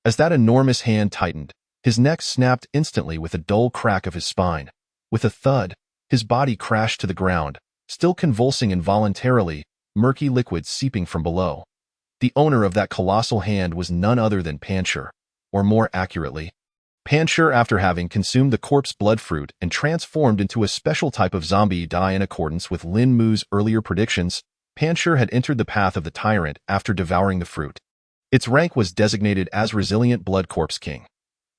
As that enormous hand tightened, his neck snapped instantly with a dull crack of his spine. With a thud, his body crashed to the ground, still convulsing involuntarily, murky liquid seeping from below. The owner of that colossal hand was none other than Pancher, or more accurately, Pancher, after having consumed the corpse blood fruit and transformed into a special type of zombie in accordance with Lin Mu's earlier predictions, Pancher had entered the path of the tyrant after devouring the fruit. Its rank was designated as Resilient Blood Corpse King.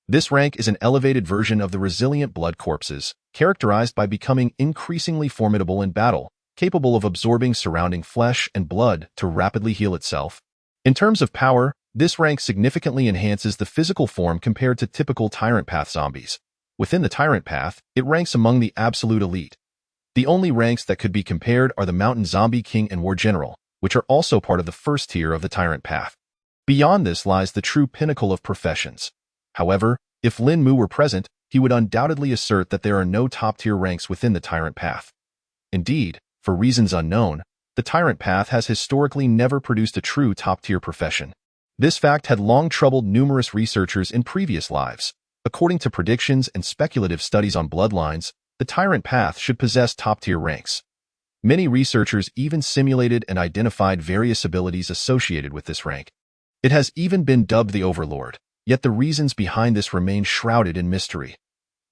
This rank is an elevated version of the resilient blood corpses, characterized by becoming increasingly formidable in battle, capable of absorbing surrounding flesh and blood to rapidly heal itself. In terms of power, this rank significantly enhances the physical form compared to typical Tyrant Path zombies. Within the Tyrant Path, it ranks among the absolute elite. The only ranks that could be compared are the Mountain Zombie King and War General, which are also part of the first tier of the Tyrant Path. Beyond this lies the true pinnacle of professions. However, if Lin Mu were present, he would undoubtedly assert that there are no top-tier ranks within the Tyrant Path. Indeed, for reasons unknown, the Tyrant Path has historically never produced a true top-tier profession. This fact had long troubled numerous researchers in previous lives. According to predictions and speculative studies on bloodlines, the Tyrant Path should possess top-tier ranks. Many researchers even simulated and identified various abilities associated with this rank. It has even been dubbed the Overlord, yet the reasons behind this remain shrouded in mystery.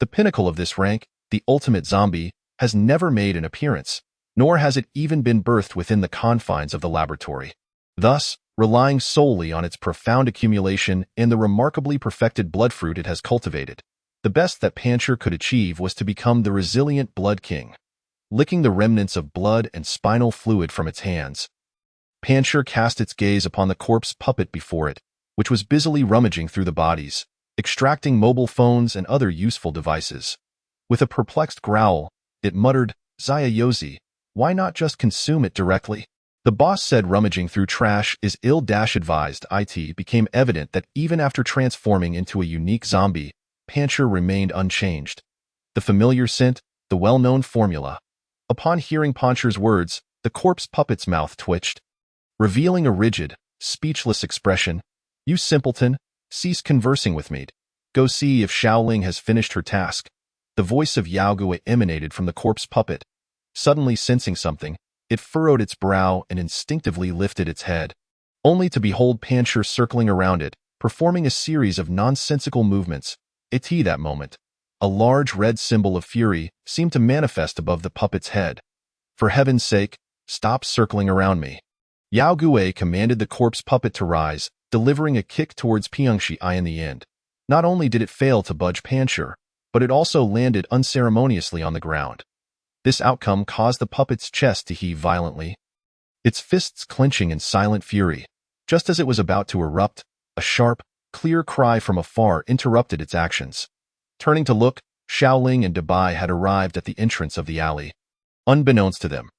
The pinnacle of this rank, the Ultimate Zombie, has never made an appearance, nor has it even been birthed within the confines of the laboratory. Thus, relying solely on its profound accumulation and the remarkably perfected blood fruit it has cultivated, the best that Pancher could achieve was to become the Resilient Blood King. Licking the remnants of blood and spinal fluid from its hands, Pancher cast its gaze upon the corpse puppet before it, which was busily rummaging through the bodies, extracting mobile phones and other useful devices. With a perplexed growl, it muttered, "Zaya Yozi, why not just consume it directly?" The boss said rummaging through trash is ill-advised. It became evident that even after transforming into a unique zombie, Pancher remained unchanged. The familiar scent, the well-known formula. Upon hearing Pancher's words, the corpse puppet's mouth twitched, revealing a rigid, speechless expression. "You simpleton, cease conversing with me. Go see if Xiaoling has finished her task." The voice of Yao Gui emanated from the corpse puppet. Suddenly sensing something, it furrowed its brow and instinctively lifted its head, only to behold Pancher circling around it, performing a series of nonsensical movements. That moment, a large red symbol of fury seemed to manifest above the puppet's head. "For heaven's sake, stop circling around me." Yao Gui commanded the corpse puppet to rise, delivering a kick towards Piangxi in the end. Not only did it fail to budge Pancher, but it also landed unceremoniously on the ground. This outcome caused the puppet's chest to heave violently, its fists clenching in silent fury. Just as it was about to erupt, a sharp, clear cry from afar interrupted its actions. Turning to look, Xiaoling and Dabai had arrived at the entrance of the alley. Unbeknownst to them,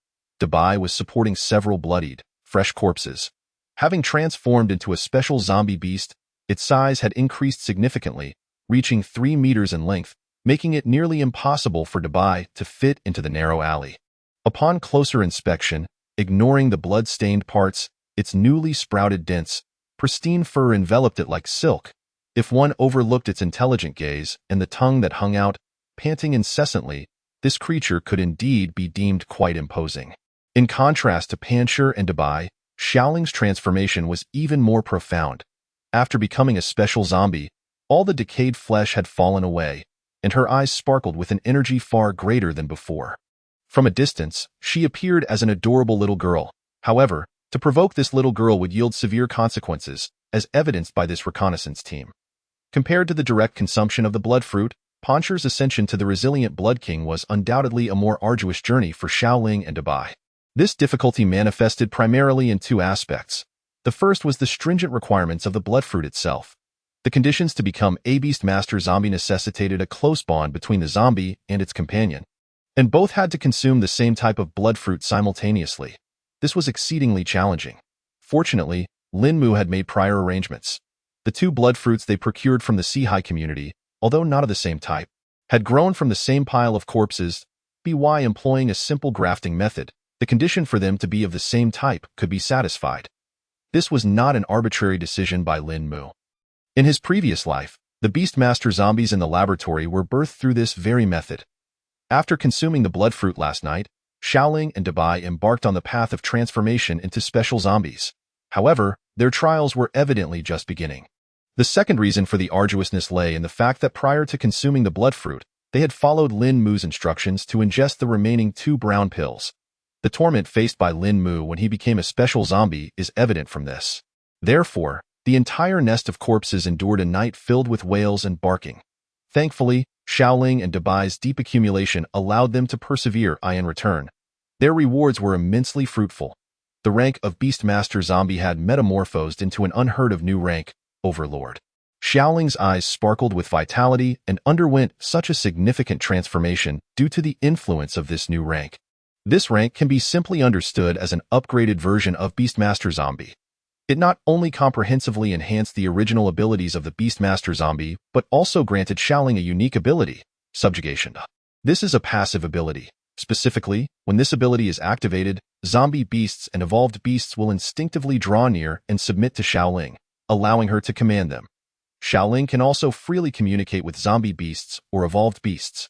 Dabai was supporting several bloodied, fresh corpses. Having transformed into a special zombie beast, its size had increased significantly, reaching 3 meters in length, making it nearly impossible for Dabai to fit into the narrow alley. Upon closer inspection, ignoring the blood-stained parts, its newly sprouted dense, pristine fur enveloped it like silk. If one overlooked its intelligent gaze and the tongue that hung out, panting incessantly, this creature could indeed be deemed quite imposing. In contrast to Pancher and Dabai, Xiaoling's transformation was even more profound. After becoming a special zombie, all the decayed flesh had fallen away, and her eyes sparkled with an energy far greater than before. From a distance, she appeared as an adorable little girl. However, to provoke this little girl would yield severe consequences, as evidenced by this reconnaissance team. Compared to the direct consumption of the blood fruit, Pancher's ascension to the resilient Blood King was undoubtedly a more arduous journey for Xiaoling and Dabai. This difficulty manifested primarily in 2 aspects. The first was the stringent requirements of the blood fruit itself. The conditions to become a Beastmaster zombie necessitated a close bond between the zombie and its companion, and both had to consume the same type of blood fruit simultaneously. This was exceedingly challenging. Fortunately, Lin Mu had made prior arrangements. The 2 blood fruits they procured from the Sihai community, although not of the same type, had grown from the same pile of corpses. By employing a simple grafting method, the condition for them to be of the same type could be satisfied. This was not an arbitrary decision by Lin Mu. In his previous life, the Beastmaster zombies in the laboratory were birthed through this very method. After consuming the blood fruit last night, Xiaoling and Dabai embarked on the path of transformation into special zombies. However, their trials were evidently just beginning. The second reason for the arduousness lay in the fact that prior to consuming the blood fruit, they had followed Lin Mu's instructions to ingest the remaining 2 brown pills. The torment faced by Lin Mu when he became a special zombie is evident from this. Therefore, the entire nest of corpses endured a night filled with wails and barking. Thankfully, Xiaoling and Dabai's deep accumulation allowed them to persevere in return. Their rewards were immensely fruitful. The rank of Beastmaster zombie had metamorphosed into an unheard-of new rank, Overlord. Xiaoling's eyes sparkled with vitality and underwent such a significant transformation due to the influence of this new rank. This rank can be simply understood as an upgraded version of Beastmaster Zombie. It not only comprehensively enhanced the original abilities of the Beastmaster Zombie, but also granted Xiaoling a unique ability, Subjugation. This is a passive ability. Specifically, when this ability is activated, zombie beasts and evolved beasts will instinctively draw near and submit to Xiaoling, allowing her to command them. Xiaoling can also freely communicate with zombie beasts or evolved beasts.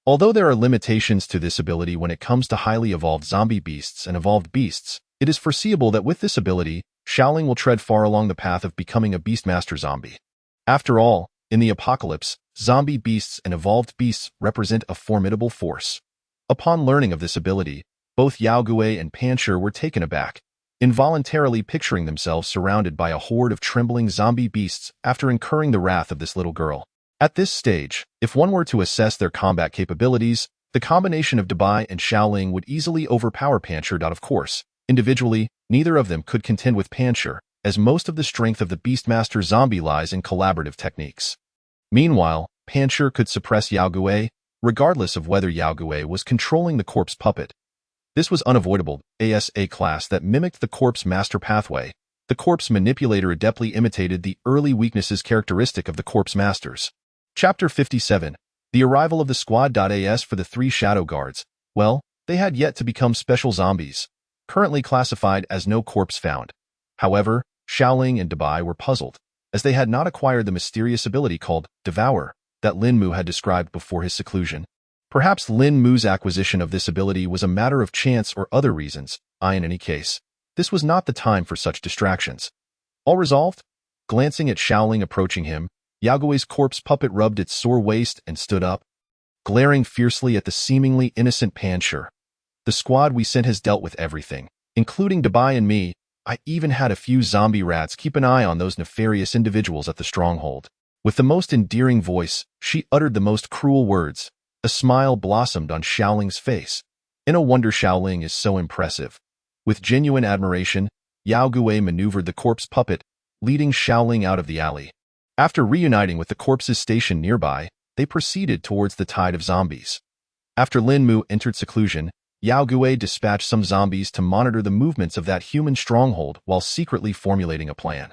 Although there are limitations to this ability when it comes to highly evolved zombie beasts and evolved beasts, it is foreseeable that with this ability, Xiaoling will tread far along the path of becoming a Beastmaster zombie. After all, in the apocalypse, zombie beasts and evolved beasts represent a formidable force. Upon learning of this ability, both Yao Gui and Pancher were taken aback, involuntarily picturing themselves surrounded by a horde of trembling zombie beasts after incurring the wrath of this little girl. At this stage, if one were to assess their combat capabilities, the combination of Dabai and Xiaoling would easily overpower Pancher. Of course, individually, neither of them could contend with Pancher, as most of the strength of the Beastmaster zombie lies in collaborative techniques. Meanwhile, Pancher could suppress Yao Gui, regardless of whether Yao Gui was controlling the corpse puppet. This was unavoidable. A class that mimicked the Corpse Master pathway. The Corpse Manipulator adeptly imitated the early weaknesses characteristic of the Corpse Masters. Chapter 57. The arrival of the Squad.as for the 3 Shadow Guards. Well, they had yet to become special zombies, currently classified as no corpse found. However, Xiaoling and Dabai were puzzled, as they had not acquired the mysterious ability called Devour that Lin Mu had described before his seclusion. Perhaps Lin Mu's acquisition of this ability was a matter of chance or other reasons. In any case, this was not the time for such distractions. All resolved? Glancing at Xiaoling approaching him, Yaogui's corpse puppet rubbed its sore waist and stood up, glaring fiercely at the seemingly innocent Pan Shi. The squad we sent has dealt with everything, including Dabai and me. I even had a few zombie rats keep an eye on those nefarious individuals at the stronghold. With the most endearing voice, she uttered the most cruel words. A smile blossomed on Xiaoling's face. No wonder Xiaoling is so impressive. With genuine admiration, Yao Gui maneuvered the corpse puppet, leading Xiaoling out of the alley. After reuniting with the corpses stationed nearby, they proceeded towards the tide of zombies. After Lin Mu entered seclusion, Yao Gui dispatched some zombies to monitor the movements of that human stronghold while secretly formulating a plan.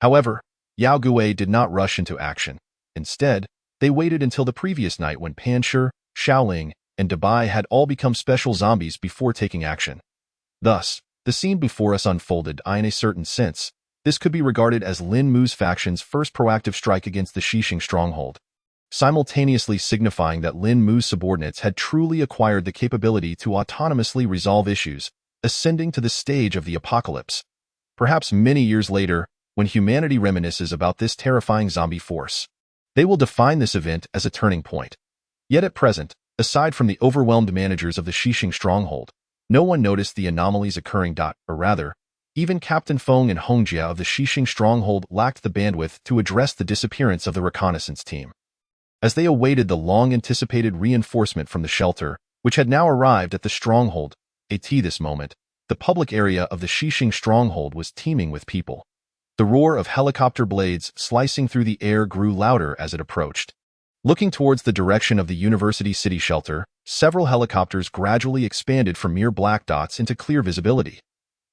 However, Yao Gui did not rush into action. Instead, they waited until the previous night when Pan Shi, Xiaoling, and Dabai had all become special zombies before taking action. Thus, the scene before us unfolded. In a certain sense, this could be regarded as Lin Mu's faction's first proactive strike against the Xixing stronghold, simultaneously signifying that Lin Mu's subordinates had truly acquired the capability to autonomously resolve issues, ascending to the stage of the apocalypse. Perhaps many years later, when humanity reminisces about this terrifying zombie force, they will define this event as a turning point. Yet at present, aside from the overwhelmed managers of the Xixing stronghold, no one noticed the anomalies occurring. Or rather, even Captain Feng and Hongjia of the Xixing stronghold lacked the bandwidth to address the disappearance of the reconnaissance team. As they awaited the long-anticipated reinforcement from the shelter, which had now arrived at the stronghold, at this moment, the public area of the Xixing stronghold was teeming with people. The roar of helicopter blades slicing through the air grew louder as it approached. Looking towards the direction of the University City shelter, several helicopters gradually expanded from mere black dots into clear visibility.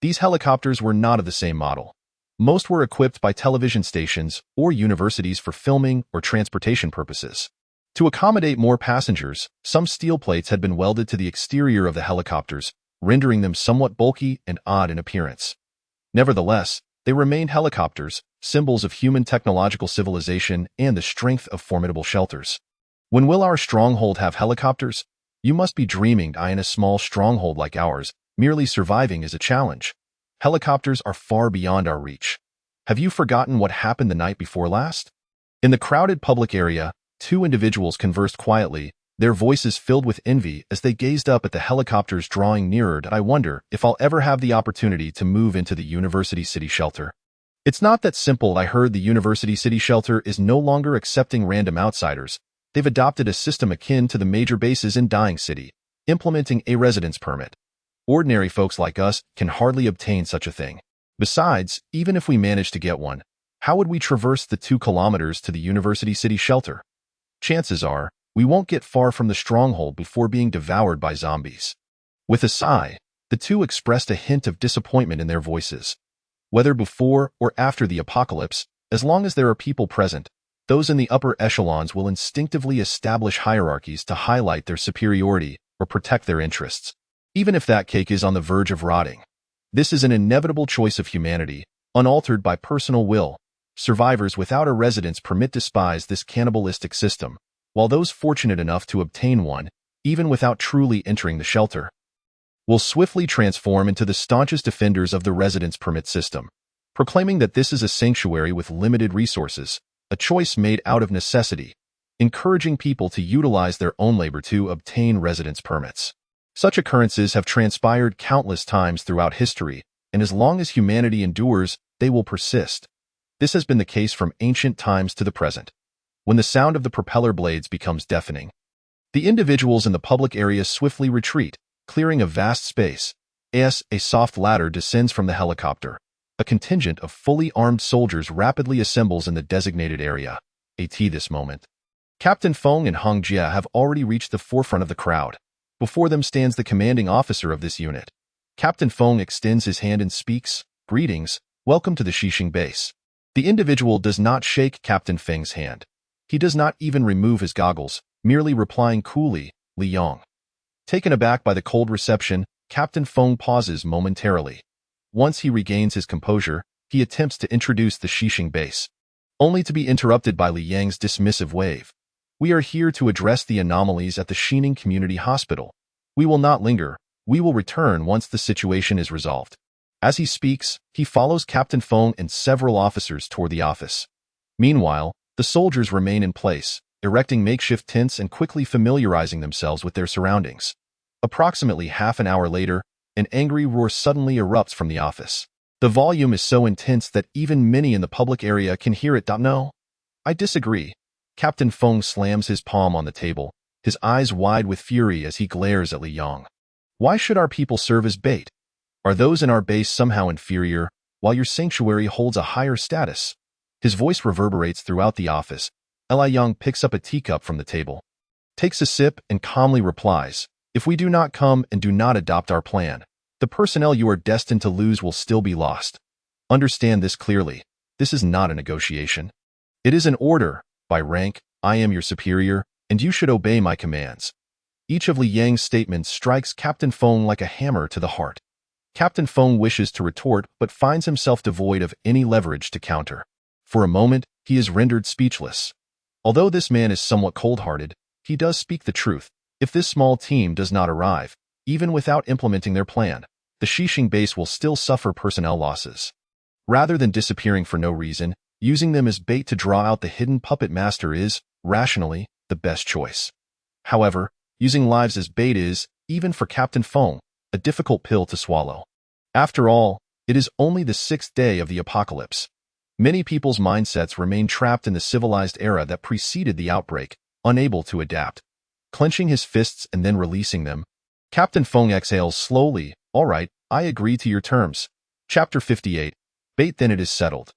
These helicopters were not of the same model. Most were equipped by television stations or universities for filming or transportation purposes. To accommodate more passengers, some steel plates had been welded to the exterior of the helicopters, rendering them somewhat bulky and odd in appearance. Nevertheless, they remained helicopters, symbols of human technological civilization and the strength of formidable shelters. When will our stronghold have helicopters? You must be dreaming. In a small stronghold like ours, merely surviving is a challenge. Helicopters are far beyond our reach. Have you forgotten what happened the night before last? In the crowded public area, 2 individuals conversed quietly, their voices filled with envy as they gazed up at the helicopters drawing nearer. I wonder if I'll ever have the opportunity to move into the University City shelter. It's not that simple. I heard the University City shelter is no longer accepting random outsiders. They've adopted a system akin to the major bases in Dying City, implementing a residence permit. Ordinary folks like us can hardly obtain such a thing. Besides, even if we managed to get one, how would we traverse the 2 kilometers to the University City shelter? Chances are, we won't get far from the stronghold before being devoured by zombies. With a sigh, the 2 expressed a hint of disappointment in their voices. Whether before or after the apocalypse, as long as there are people present, those in the upper echelons will instinctively establish hierarchies to highlight their superiority or protect their interests, even if that cake is on the verge of rotting. This is an inevitable choice of humanity, unaltered by personal will. Survivors without a residence permit despise this cannibalistic system, while those fortunate enough to obtain one, even without truly entering the shelter, will swiftly transform into the staunchest defenders of the residence permit system, proclaiming that this is a sanctuary with limited resources, a choice made out of necessity, encouraging people to utilize their own labor to obtain residence permits. Such occurrences have transpired countless times throughout history, and as long as humanity endures, they will persist. This has been the case from ancient times to the present. When the sound of the propeller blades becomes deafening, the individuals in the public area swiftly retreat, clearing a vast space. As a soft ladder descends from the helicopter, a contingent of fully armed soldiers rapidly assembles in the designated area. At this moment, Captain Feng and Hongjia have already reached the forefront of the crowd. Before them stands the commanding officer of this unit. Captain Feng extends his hand and speaks, "Greetings, welcome to the Xixing base." The individual does not shake Captain Feng's hand. He does not even remove his goggles, merely replying coolly, "Li Yong." Taken aback by the cold reception, Captain Feng pauses momentarily. Once he regains his composure, he attempts to introduce the Xixing base, only to be interrupted by Li Yang's dismissive wave. "We are here to address the anomalies at the Xining Community Hospital. We will not linger. We will return once the situation is resolved." As he speaks, he follows Captain Feng and several officers toward the office. Meanwhile, the soldiers remain in place, erecting makeshift tents and quickly familiarizing themselves with their surroundings. Approximately half an hour later, an angry roar suddenly erupts from the office. The volume is so intense that even many in the public area can hear it. "No, I disagree." Captain Feng slams his palm on the table, his eyes wide with fury as he glares at Li Yong. "Why should our people serve as bait? Are those in our base somehow inferior, while your sanctuary holds a higher status?" His voice reverberates throughout the office. Li Yong picks up a teacup from the table, takes a sip, and calmly replies, "If we do not come and do not adopt our plan, the personnel you are destined to lose will still be lost. Understand this clearly. This is not a negotiation. It is an order. By rank, I am your superior, and you should obey my commands." Each of Li Yang's statements strikes Captain Feng like a hammer to the heart. Captain Feng wishes to retort but finds himself devoid of any leverage to counter. For a moment, he is rendered speechless. Although this man is somewhat cold-hearted, he does speak the truth. If this small team does not arrive, even without implementing their plan, the Xixing base will still suffer personnel losses. Rather than disappearing for no reason, using them as bait to draw out the hidden puppet master is, rationally, the best choice. However, using lives as bait is, even for Captain Feng, a difficult pill to swallow. After all, it is only the 6th day of the apocalypse. Many people's mindsets remain trapped in the civilized era that preceded the outbreak, unable to adapt. Clenching his fists and then releasing them, Captain Feng exhales slowly. "All right, I agree to your terms." Chapter 58. Bait. Then it is settled.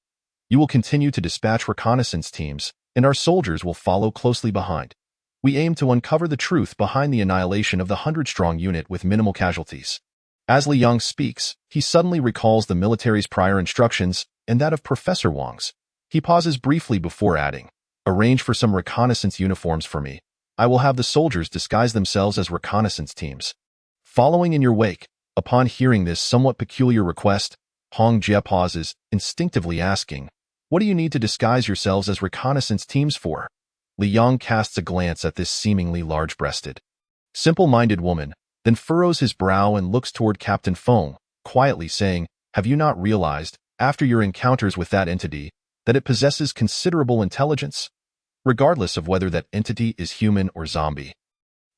You will continue to dispatch reconnaissance teams, and our soldiers will follow closely behind. We aim to uncover the truth behind the annihilation of the 100-strong unit with minimal casualties. As Li Yong speaks, he suddenly recalls the military's prior instructions and that of Professor Wang's. He pauses briefly before adding, "Arrange for some reconnaissance uniforms for me. I will have the soldiers disguise themselves as reconnaissance teams." Following in your wake, upon hearing this somewhat peculiar request, Hong Jie pauses, instinctively asking, "What do you need to disguise yourselves as reconnaissance teams for?" Li Yong casts a glance at this seemingly large-breasted, simple-minded woman, then furrows his brow and looks toward Captain Feng, quietly saying, "Have you not realized, after your encounters with that entity, that it possesses considerable intelligence? Regardless of whether that entity is human or zombie.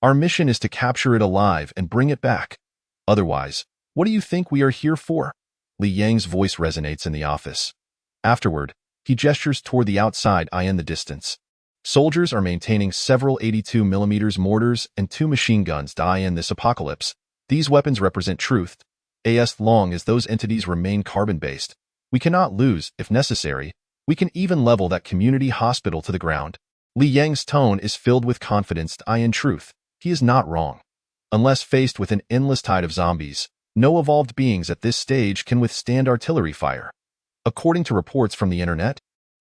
Our mission is to capture it alive and bring it back. Otherwise, what do you think we are here for?" Li Yang's voice resonates in the office. Afterward, he gestures toward the outside eye in the distance. Soldiers are maintaining several 82mm mortars and 2 machine guns to eye in this apocalypse. These weapons represent truth. As long as those entities remain carbon-based, we cannot lose. If necessary, we can even level that community hospital to the ground. Li Yang's tone is filled with confidence. In truth, he is not wrong. Unless faced with an endless tide of zombies, no evolved beings at this stage can withstand artillery fire. According to reports from the internet,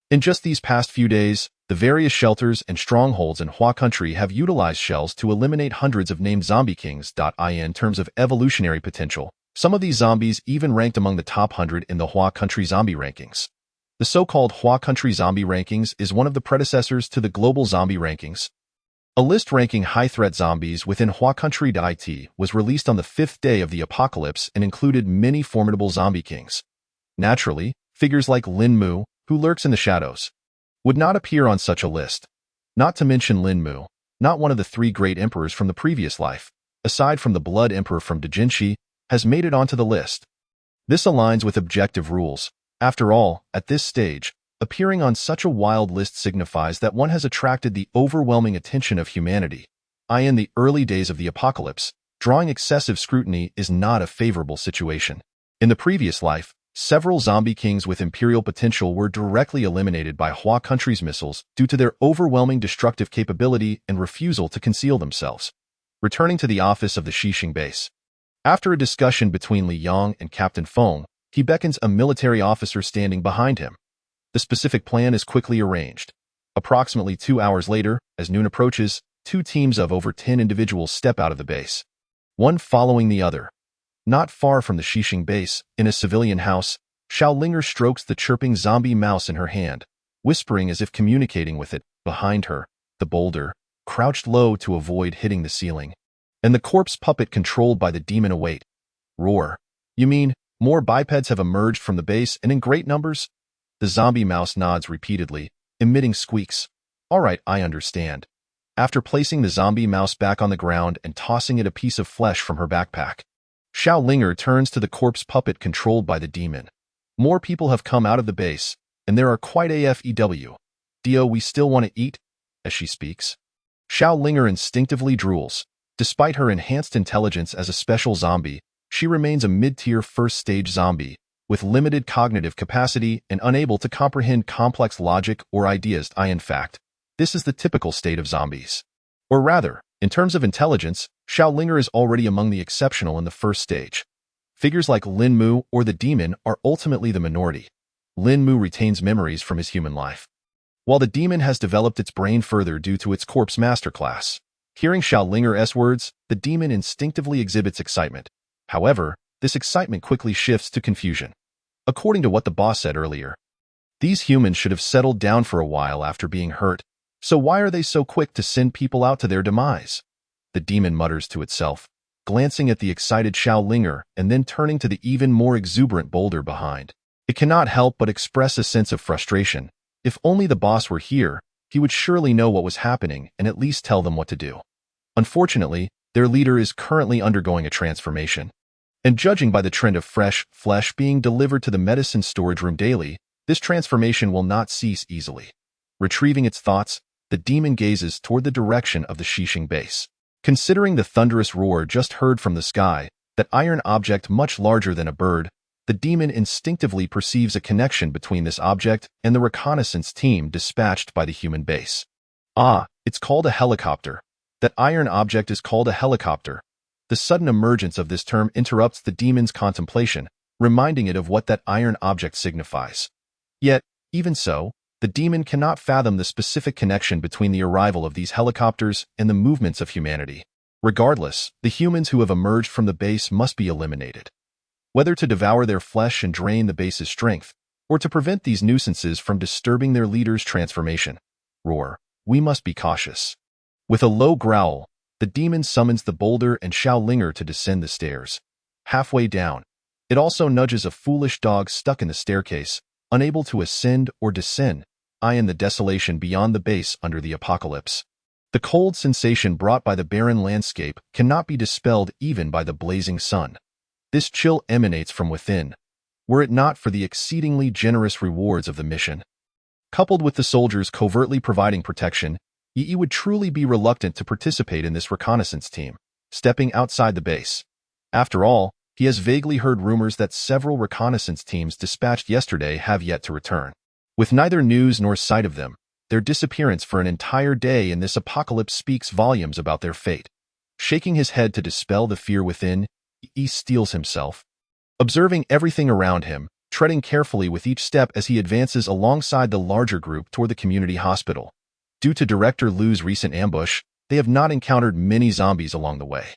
in just these past few days, the various shelters and strongholds in Hua Country have utilized shells to eliminate hundreds of named zombie kings. In terms of evolutionary potential, some of these zombies even ranked among the top 100 in the Hua Country zombie rankings. The so-called Hua Country zombie rankings is one of the predecessors to the global zombie rankings. A list ranking high-threat zombies within Hua Country. It was released on the 5th day of the apocalypse and included many formidable zombie kings. Naturally, figures like Lin Mu, who lurks in the shadows, would not appear on such a list. Not to mention Lin Mu, not one of the 3 great emperors from the previous life, aside from the Blood Emperor from Dajinshi, has made it onto the list. This aligns with objective rules. After all, at this stage, appearing on such a wild list signifies that one has attracted the overwhelming attention of humanity. In the early days of the apocalypse, drawing excessive scrutiny is not a favorable situation. In the previous life, several zombie kings with imperial potential were directly eliminated by Hua Country's missiles due to their overwhelming destructive capability and refusal to conceal themselves. returning to the office of the Xixing base. After a discussion between Li Yang and Captain Feng, he beckons a military officer standing behind him. The specific plan is quickly arranged. Approximately 2 hours later, as noon approaches, 2 teams of over 10 individuals step out of the base, one following the other. Not far from the Xixing base, in a civilian house, Xiao Linger strokes the chirping zombie mouse in her hand, whispering as if communicating with it. Behind her, the boulder, crouched low to avoid hitting the ceiling, and the corpse puppet controlled by the demon await. Roar. You mean, more bipeds have emerged from the base and in great numbers? The zombie mouse nods repeatedly, emitting squeaks. All right, I understand. After placing the zombie mouse back on the ground and tossing it a piece of flesh from her backpack, Xiao Linger turns to the corpse puppet controlled by the demon. More people have come out of the base, and there are quite AFEW. Dio, we still want to eat? As she speaks, Xiao Linger instinctively drools. Despite her enhanced intelligence as a special zombie, she remains a mid-tier first-stage zombie, with limited cognitive capacity and unable to comprehend complex logic or ideas. In fact, this is the typical state of zombies. Or rather, in terms of intelligence, Xiao Linger is already among the exceptional in the first stage. Figures like Lin Mu or the demon are ultimately the minority. Lin Mu retains memories from his human life, while the demon has developed its brain further due to its corpse masterclass. Hearing Xiao Linger's words, the demon instinctively exhibits excitement. However, this excitement quickly shifts to confusion. According to what the boss said earlier, these humans should have settled down for a while after being hurt, so why are they so quick to send people out to their demise? The demon mutters to itself, glancing at the excited Xiao Linger and then turning to the even more exuberant boulder behind. It cannot help but express a sense of frustration. If only the boss were here, he would surely know what was happening and at least tell them what to do. Unfortunately, their leader is currently undergoing a transformation. And judging by the trend of fresh flesh being delivered to the medicine storage room daily, this transformation will not cease easily. Retrieving its thoughts, the demon gazes toward the direction of the Xixing base. Considering the thunderous roar just heard from the sky, that iron object much larger than a bird, the demon instinctively perceives a connection between this object and the reconnaissance team dispatched by the human base. Ah, it's called a helicopter. That iron object is called a helicopter. The sudden emergence of this term interrupts the demon's contemplation, reminding it of what that iron object signifies. Yet, even so, the demon cannot fathom the specific connection between the arrival of these helicopters and the movements of humanity. Regardless, the humans who have emerged from the base must be eliminated. Whether to devour their flesh and drain the base's strength, or to prevent these nuisances from disturbing their leader's transformation. Roar. We must be cautious. With a low growl, the demon summons the boulder and Xiao Linger to descend the stairs. Halfway down, it also nudges a foolish dog stuck in the staircase, unable to ascend or descend, in the desolation beyond the base under the apocalypse. The cold sensation brought by the barren landscape cannot be dispelled even by the blazing sun. This chill emanates from within, were it not for the exceedingly generous rewards of the mission. Coupled with the soldiers covertly providing protection, Yi would truly be reluctant to participate in this reconnaissance team, stepping outside the base. After all, he has vaguely heard rumors that several reconnaissance teams dispatched yesterday have yet to return. With neither news nor sight of them, their disappearance for an entire day in this apocalypse speaks volumes about their fate. Shaking his head to dispel the fear within, Yi steels himself, observing everything around him, treading carefully with each step as he advances alongside the larger group toward the community hospital. Due to Director Lu's recent ambush, they have not encountered many zombies along the way.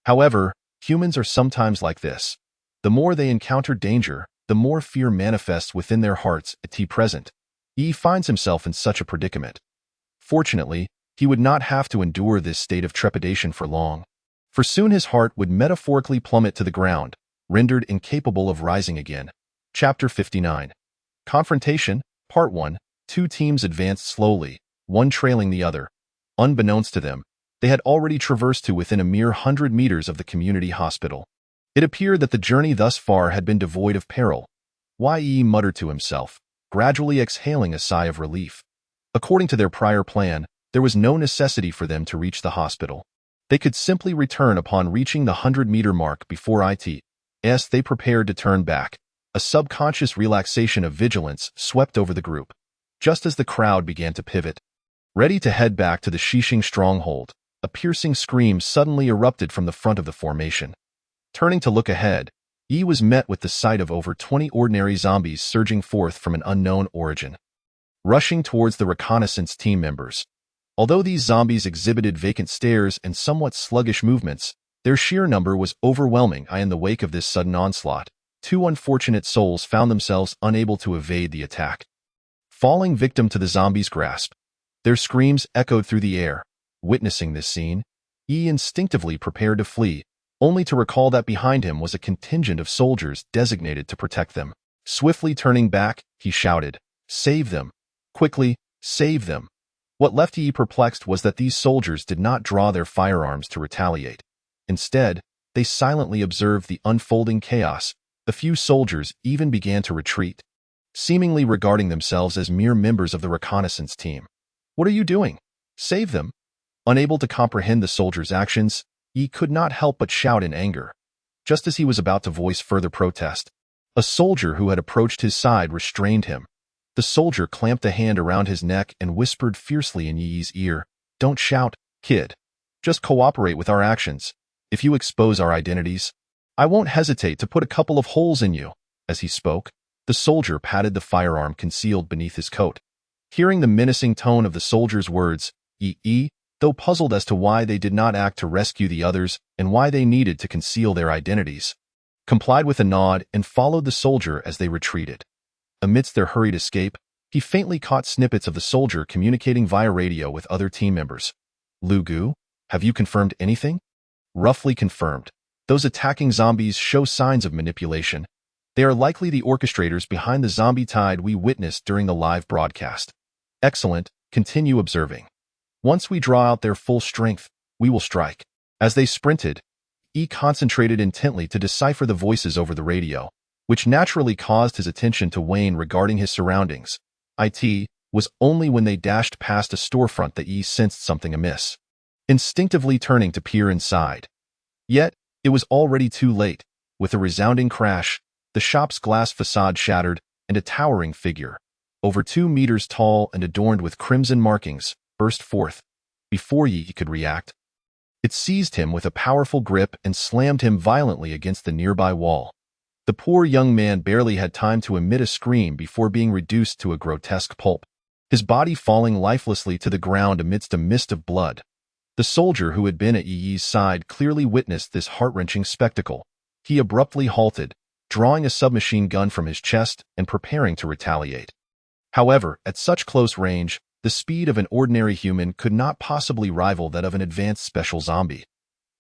However, humans are sometimes like this. The more they encounter danger, the more fear manifests within their hearts at present. Yi finds himself in such a predicament. Fortunately, he would not have to endure this state of trepidation for long, for soon his heart would metaphorically plummet to the ground, rendered incapable of rising again. Chapter 59. Confrontation, Part 1. 2 teams advanced slowly, one trailing the other. Unbeknownst to them, they had already traversed to within a mere 100 meters of the community hospital. It appeared that the journey thus far had been devoid of peril. Yi muttered to himself, gradually exhaling a sigh of relief. According to their prior plan, there was no necessity for them to reach the hospital. They could simply return upon reaching the 100-meter mark before they prepared to turn back. A subconscious relaxation of vigilance swept over the group, just as the crowd began to pivot, ready to head back to the Xixing stronghold. a piercing scream suddenly erupted from the front of the formation. Turning to look ahead, Yi was met with the sight of over 20 ordinary zombies surging forth from an unknown origin, rushing towards the reconnaissance team members. Although these zombies exhibited vacant stares and somewhat sluggish movements, their sheer number was overwhelming. In the wake of this sudden onslaught, two unfortunate souls found themselves unable to evade the attack. Falling victim to the zombies' grasp, their screams echoed through the air. Witnessing this scene, Yi instinctively prepared to flee, only to recall that behind him was a contingent of soldiers designated to protect them. Swiftly turning back, he shouted, "Save them! Quickly, save them!" What left Yi perplexed was that these soldiers did not draw their firearms to retaliate. Instead, they silently observed the unfolding chaos. A few soldiers even began to retreat, seemingly regarding themselves as mere members of the reconnaissance team. "What are you doing? Save them!" Unable to comprehend the soldiers' actions, Yi could not help but shout in anger. Just as he was about to voice further protest, a soldier who had approached his side restrained him. The soldier clamped a hand around his neck and whispered fiercely in Yi's ear, "Don't shout, kid. Just cooperate with our actions. If you expose our identities, I won't hesitate to put a couple of holes in you." As he spoke, the soldier patted the firearm concealed beneath his coat. Hearing the menacing tone of the soldier's words, Yi, though puzzled as to why they did not act to rescue the others and why they needed to conceal their identities, complied with a nod and followed the soldier as they retreated. Amidst their hurried escape, he faintly caught snippets of the soldier communicating via radio with other team members. "Lu Gu, have you confirmed anything?" "Roughly confirmed. Those attacking zombies show signs of manipulation. They are likely the orchestrators behind the zombie tide we witnessed during the live broadcast." "Excellent. Continue observing. Once we draw out their full strength, we will strike." As they sprinted, Yi concentrated intently to decipher the voices over the radio, which naturally caused his attention to wane regarding his surroundings. It was only when they dashed past a storefront that Yi sensed something amiss, instinctively turning to peer inside. Yet, it was already too late. With a resounding crash, the shop's glass facade shattered, and a towering figure, over 2 meters tall and adorned with crimson markings, burst forth. Before Yi could react, it seized him with a powerful grip and slammed him violently against the nearby wall. The poor young man barely had time to emit a scream before being reduced to a grotesque pulp, his body falling lifelessly to the ground amidst a mist of blood. The soldier who had been at Yi's side clearly witnessed this heart-wrenching spectacle. He abruptly halted, drawing a submachine gun from his chest and preparing to retaliate. However, at such close range, the speed of an ordinary human could not possibly rival that of an advanced special zombie.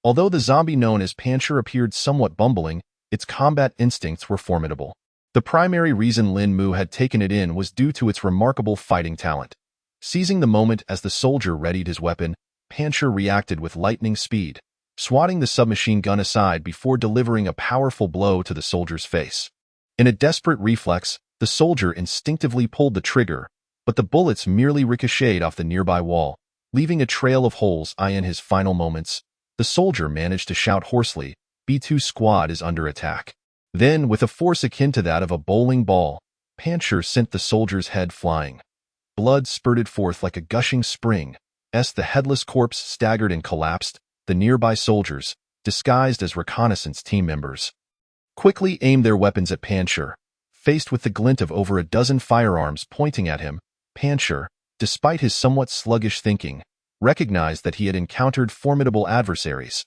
Although the zombie known as Pancher appeared somewhat bumbling, its combat instincts were formidable. The primary reason Lin Mu had taken it in was due to its remarkable fighting talent. Seizing the moment as the soldier readied his weapon, Pancher reacted with lightning speed, swatting the submachine gun aside before delivering a powerful blow to the soldier's face. In a desperate reflex, the soldier instinctively pulled the trigger, but the bullets merely ricocheted off the nearby wall, leaving a trail of holes. In his final moments, the soldier managed to shout hoarsely, "B2 squad is under attack." Then, with a force akin to that of a bowling ball, Pancher sent the soldier's head flying. Blood spurted forth like a gushing spring, as the headless corpse staggered and collapsed. The nearby soldiers, disguised as reconnaissance team members, quickly aimed their weapons at Pancher. Faced with the glint of over a dozen firearms pointing at him, Pancher, despite his somewhat sluggish thinking, recognized that he had encountered formidable adversaries.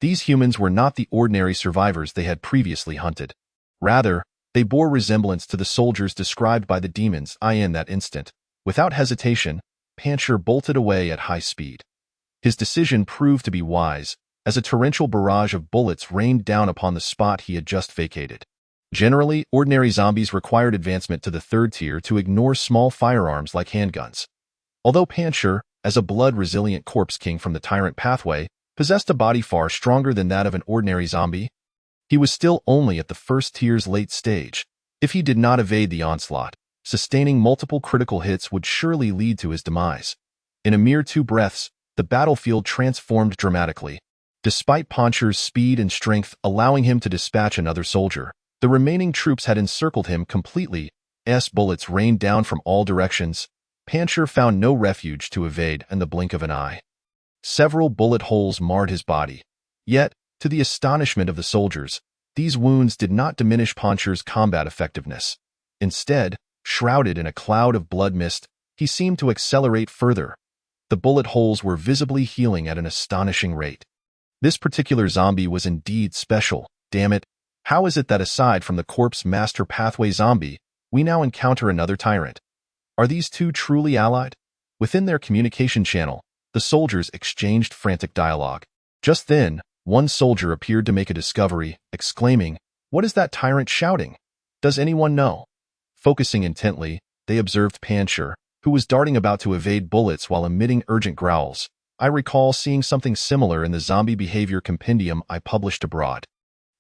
These humans were not the ordinary survivors they had previously hunted. Rather, they bore resemblance to the soldiers described by the demons. In that instant, without hesitation, Pancher bolted away at high speed. His decision proved to be wise, as a torrential barrage of bullets rained down upon the spot he had just vacated. Generally, ordinary zombies required advancement to the 3rd tier to ignore small firearms like handguns. Although Pancher, as a blood-resilient corpse king from the Tyrant pathway, possessed a body far stronger than that of an ordinary zombie, he was still only at the 1st tier's late stage. If he did not evade the onslaught, sustaining multiple critical hits would surely lead to his demise. In a mere 2 breaths, the battlefield transformed dramatically. Despite Pancher's speed and strength allowing him to dispatch another soldier, the remaining troops had encircled him completely. Bullets rained down from all directions. Pancher found no refuge to evade in the blink of an eye. Several bullet holes marred his body. Yet, to the astonishment of the soldiers, these wounds did not diminish Poncher's combat effectiveness. Instead, shrouded in a cloud of blood mist, he seemed to accelerate further. The bullet holes were visibly healing at an astonishing rate. This particular zombie was indeed special. Damn it, how is it that aside from the Corpse Master Pathway zombie, we now encounter another tyrant? Are these two truly allied? Within their communication channel, the soldiers exchanged frantic dialogue. Just then, one soldier appeared to make a discovery, exclaiming, "What is that tyrant shouting? Does anyone know?" Focusing intently, they observed Pancher, who was darting about to evade bullets while emitting urgent growls. I recall seeing something similar in the zombie behavior compendium I published abroad.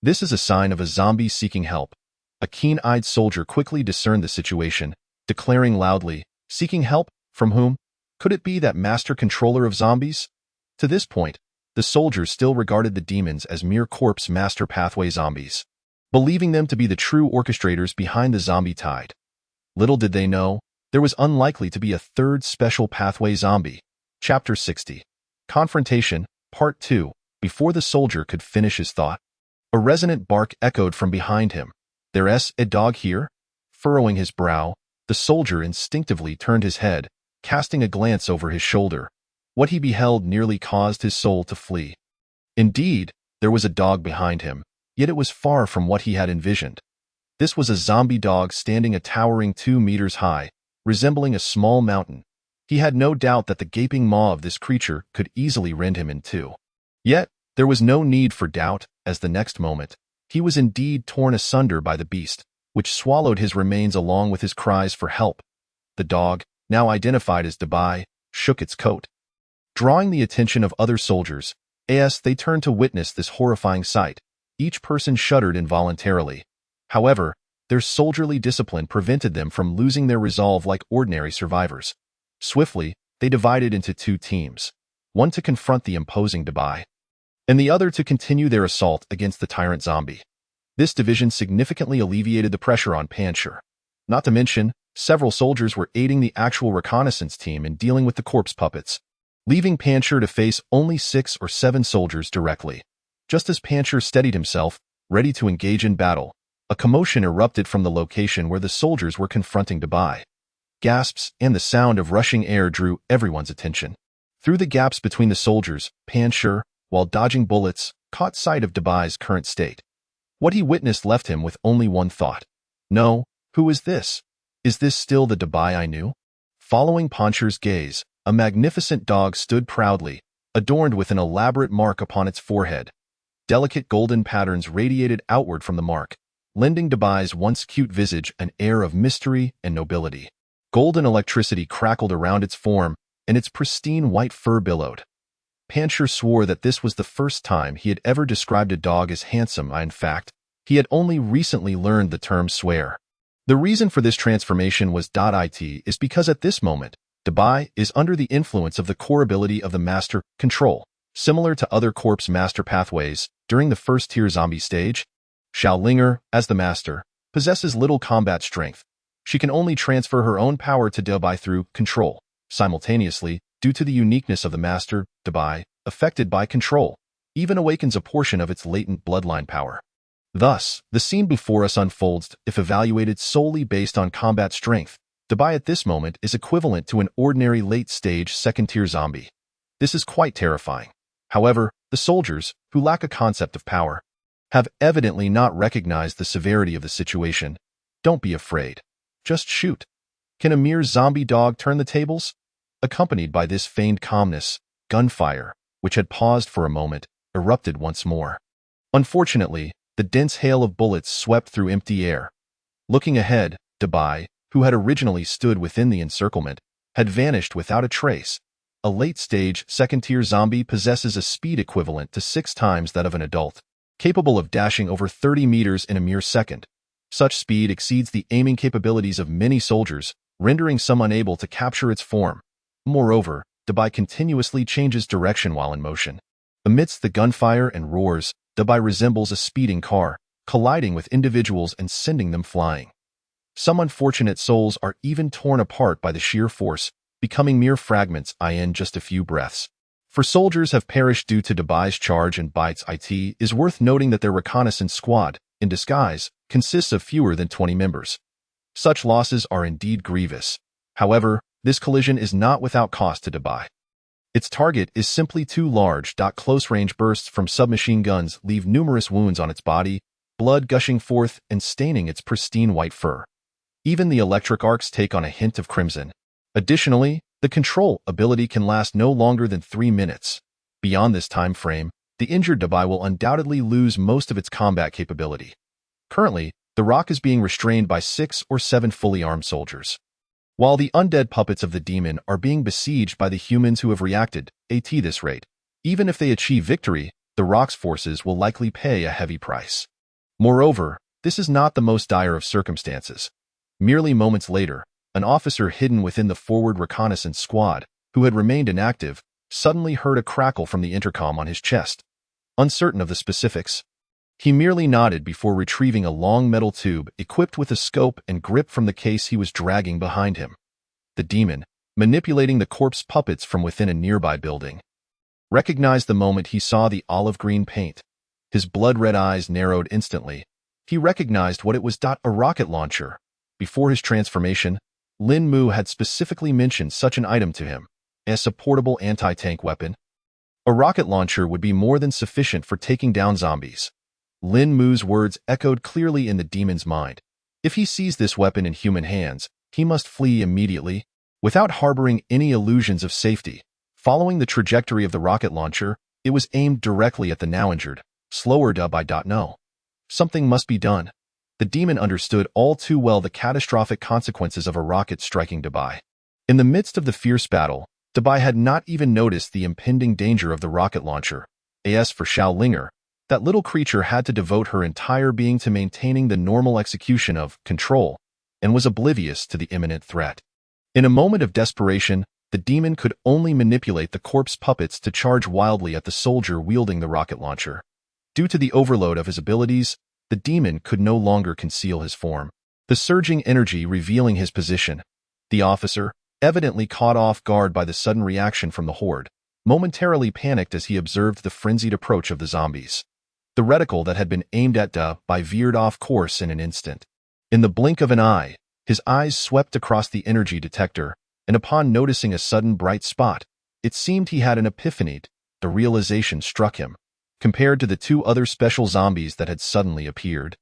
This is a sign of a zombie seeking help. A keen-eyed soldier quickly discerned the situation, declaring loudly, "Seeking help? From whom? Could it be that master controller of zombies?" To this point, the soldiers still regarded the demons as mere Corpse Master Pathway zombies, believing them to be the true orchestrators behind the zombie tide. Little did they know, there was unlikely to be a third special pathway zombie. Chapter 60. Confrontation, Part 2. Before the soldier could finish his thought, a resonant bark echoed from behind him. "There's a dog here?" Furrowing his brow, the soldier instinctively turned his head, casting a glance over his shoulder. What he beheld nearly caused his soul to flee. Indeed, there was a dog behind him, yet it was far from what he had envisioned. This was a zombie dog standing a towering 2 meters high, resembling a small mountain. He had no doubt that the gaping maw of this creature could easily rend him in two. Yet, there was no need for doubt, as the next moment, he was indeed torn asunder by the beast, which swallowed his remains along with his cries for help. The dog, now identified as Dabai, shook its coat. Drawing the attention of other soldiers, they turned to witness this horrifying sight. Each person shuddered involuntarily. However, their soldierly discipline prevented them from losing their resolve like ordinary survivors. Swiftly, they divided into two teams, one to confront the imposing Dabai, and the other to continue their assault against the tyrant zombie. This division significantly alleviated the pressure on Pancher. Not to mention, several soldiers were aiding the actual reconnaissance team in dealing with the corpse puppets, leaving Pancher to face only 6 or 7 soldiers directly. Just as Pancher steadied himself, ready to engage in battle, a commotion erupted from the location where the soldiers were confronting Dabai. Gasps and the sound of rushing air drew everyone's attention. Through the gaps between the soldiers, Pancher, while dodging bullets, caught sight of Dabai's current state. What he witnessed left him with only one thought. No, who is this? Is this still the Dabai I knew? Following Pancher's gaze, a magnificent dog stood proudly, adorned with an elaborate mark upon its forehead. Delicate golden patterns radiated outward from the mark, lending Dabai's once cute visage an air of mystery and nobility. Golden electricity crackled around its form, and its pristine white fur billowed. Pancher swore that this was the first time he had ever described a dog as handsome. In fact, he had only recently learned the term swear. The reason for this transformation was .it is because at this moment, Dabai is under the influence of the core ability of the Master Control. Similar to other Corpse Master pathways, during the first tier zombie stage, Xiaolinger, as the Master, possesses little combat strength. She can only transfer her own power to Dabai through Control. Simultaneously, due to the uniqueness of the Master, Dabai, affected by Control, even awakens a portion of its latent bloodline power. Thus, the scene before us unfolds if evaluated solely based on combat strength. Dabai at this moment is equivalent to an ordinary late-stage second-tier zombie. This is quite terrifying. However, the soldiers, who lack a concept of power, have evidently not recognized the severity of the situation. Don't be afraid. Just shoot. Can a mere zombie dog turn the tables? Accompanied by this feigned calmness, gunfire, which had paused for a moment, erupted once more. Unfortunately, the dense hail of bullets swept through empty air. Looking ahead, Dabai, who had originally stood within the encirclement, had vanished without a trace. A late-stage, second-tier zombie possesses a speed equivalent to 6 times that of an adult, capable of dashing over 30 meters in a mere second. Such speed exceeds the aiming capabilities of many soldiers, rendering some unable to capture its form. Moreover, Dabai continuously changes direction while in motion. Amidst the gunfire and roars, Dabai resembles a speeding car, colliding with individuals and sending them flying. Some unfortunate souls are even torn apart by the sheer force, becoming mere fragments in just a few breaths. For soldiers have perished due to Dubai's charge and Bytes it is worth noting that their reconnaissance squad, in disguise, consists of fewer than 20 members. Such losses are indeed grievous. However, this collision is not without cost to Dubai. Its target is simply too large. Close-range bursts from submachine guns leave numerous wounds on its body, blood gushing forth and staining its pristine white fur. Even the electric arcs take on a hint of crimson. Additionally, the control ability can last no longer than 3 minutes. Beyond this time frame, the injured Dubai will undoubtedly lose most of its combat capability. Currently, the Rock is being restrained by 6 or 7 fully armed soldiers. While the undead puppets of the demon are being besieged by the humans who have reacted at this rate, even if they achieve victory, the Rock's forces will likely pay a heavy price. Moreover, this is not the most dire of circumstances. Merely moments later, an officer hidden within the forward reconnaissance squad, who had remained inactive, suddenly heard a crackle from the intercom on his chest. Uncertain of the specifics, he merely nodded before retrieving a long metal tube equipped with a scope and grip from the case he was dragging behind him. The demon, manipulating the corpse puppets from within a nearby building, recognized the moment he saw the olive-green paint. His blood-red eyes narrowed instantly. He recognized what it was. A rocket launcher. Before his transformation, Lin Mu had specifically mentioned such an item to him as a portable anti-tank weapon. A rocket launcher would be more than sufficient for taking down zombies. Lin Mu's words echoed clearly in the demon's mind. If he sees this weapon in human hands, he must flee immediately, without harboring any illusions of safety. Following the trajectory of the rocket launcher, it was aimed directly at the now injured, slower Dubai. No. Something must be done. The demon understood all too well the catastrophic consequences of a rocket striking Dubai. In the midst of the fierce battle, Dubai had not even noticed the impending danger of the rocket launcher. As for Xiao Linger, that little creature had to devote her entire being to maintaining the normal execution of control, and was oblivious to the imminent threat. In a moment of desperation, the demon could only manipulate the corpse puppets to charge wildly at the soldier wielding the rocket launcher. Due to the overload of his abilities, the demon could no longer conceal his form, the surging energy revealing his position. The officer, evidently caught off guard by the sudden reaction from the horde, momentarily panicked as he observed the frenzied approach of the zombies. The reticle that had been aimed at Dubai veered off course in an instant. In the blink of an eye, his eyes swept across the energy detector, and upon noticing a sudden bright spot, it seemed he had an epiphany. The realization struck him. Compared to the 2 other special zombies that had suddenly appeared,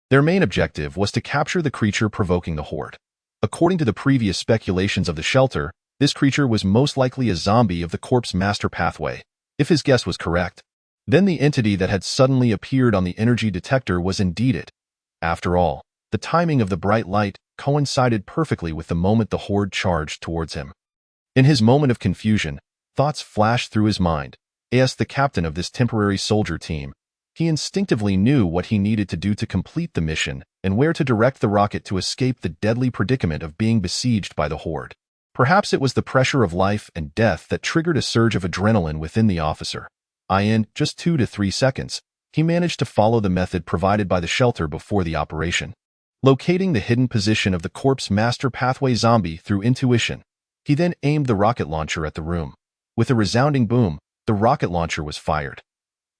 their main objective was to capture the creature provoking the horde. According to the previous speculations of the shelter, this creature was most likely a zombie of the corpse master pathway. If his guess was correct, then the entity that had suddenly appeared on the energy detector was indeed it. After all, the timing of the bright light coincided perfectly with the moment the horde charged towards him. In his moment of confusion, thoughts flashed through his mind. As the captain of this temporary soldier team, he instinctively knew what he needed to do to complete the mission and where to direct the rocket to escape the deadly predicament of being besieged by the horde. Perhaps it was the pressure of life and death that triggered a surge of adrenaline within the officer. In just 2 to 3 seconds, he managed to follow the method provided by the shelter before the operation. Locating the hidden position of the corpse master pathway zombie through intuition, he then aimed the rocket launcher at the room. With a resounding boom, the rocket launcher was fired.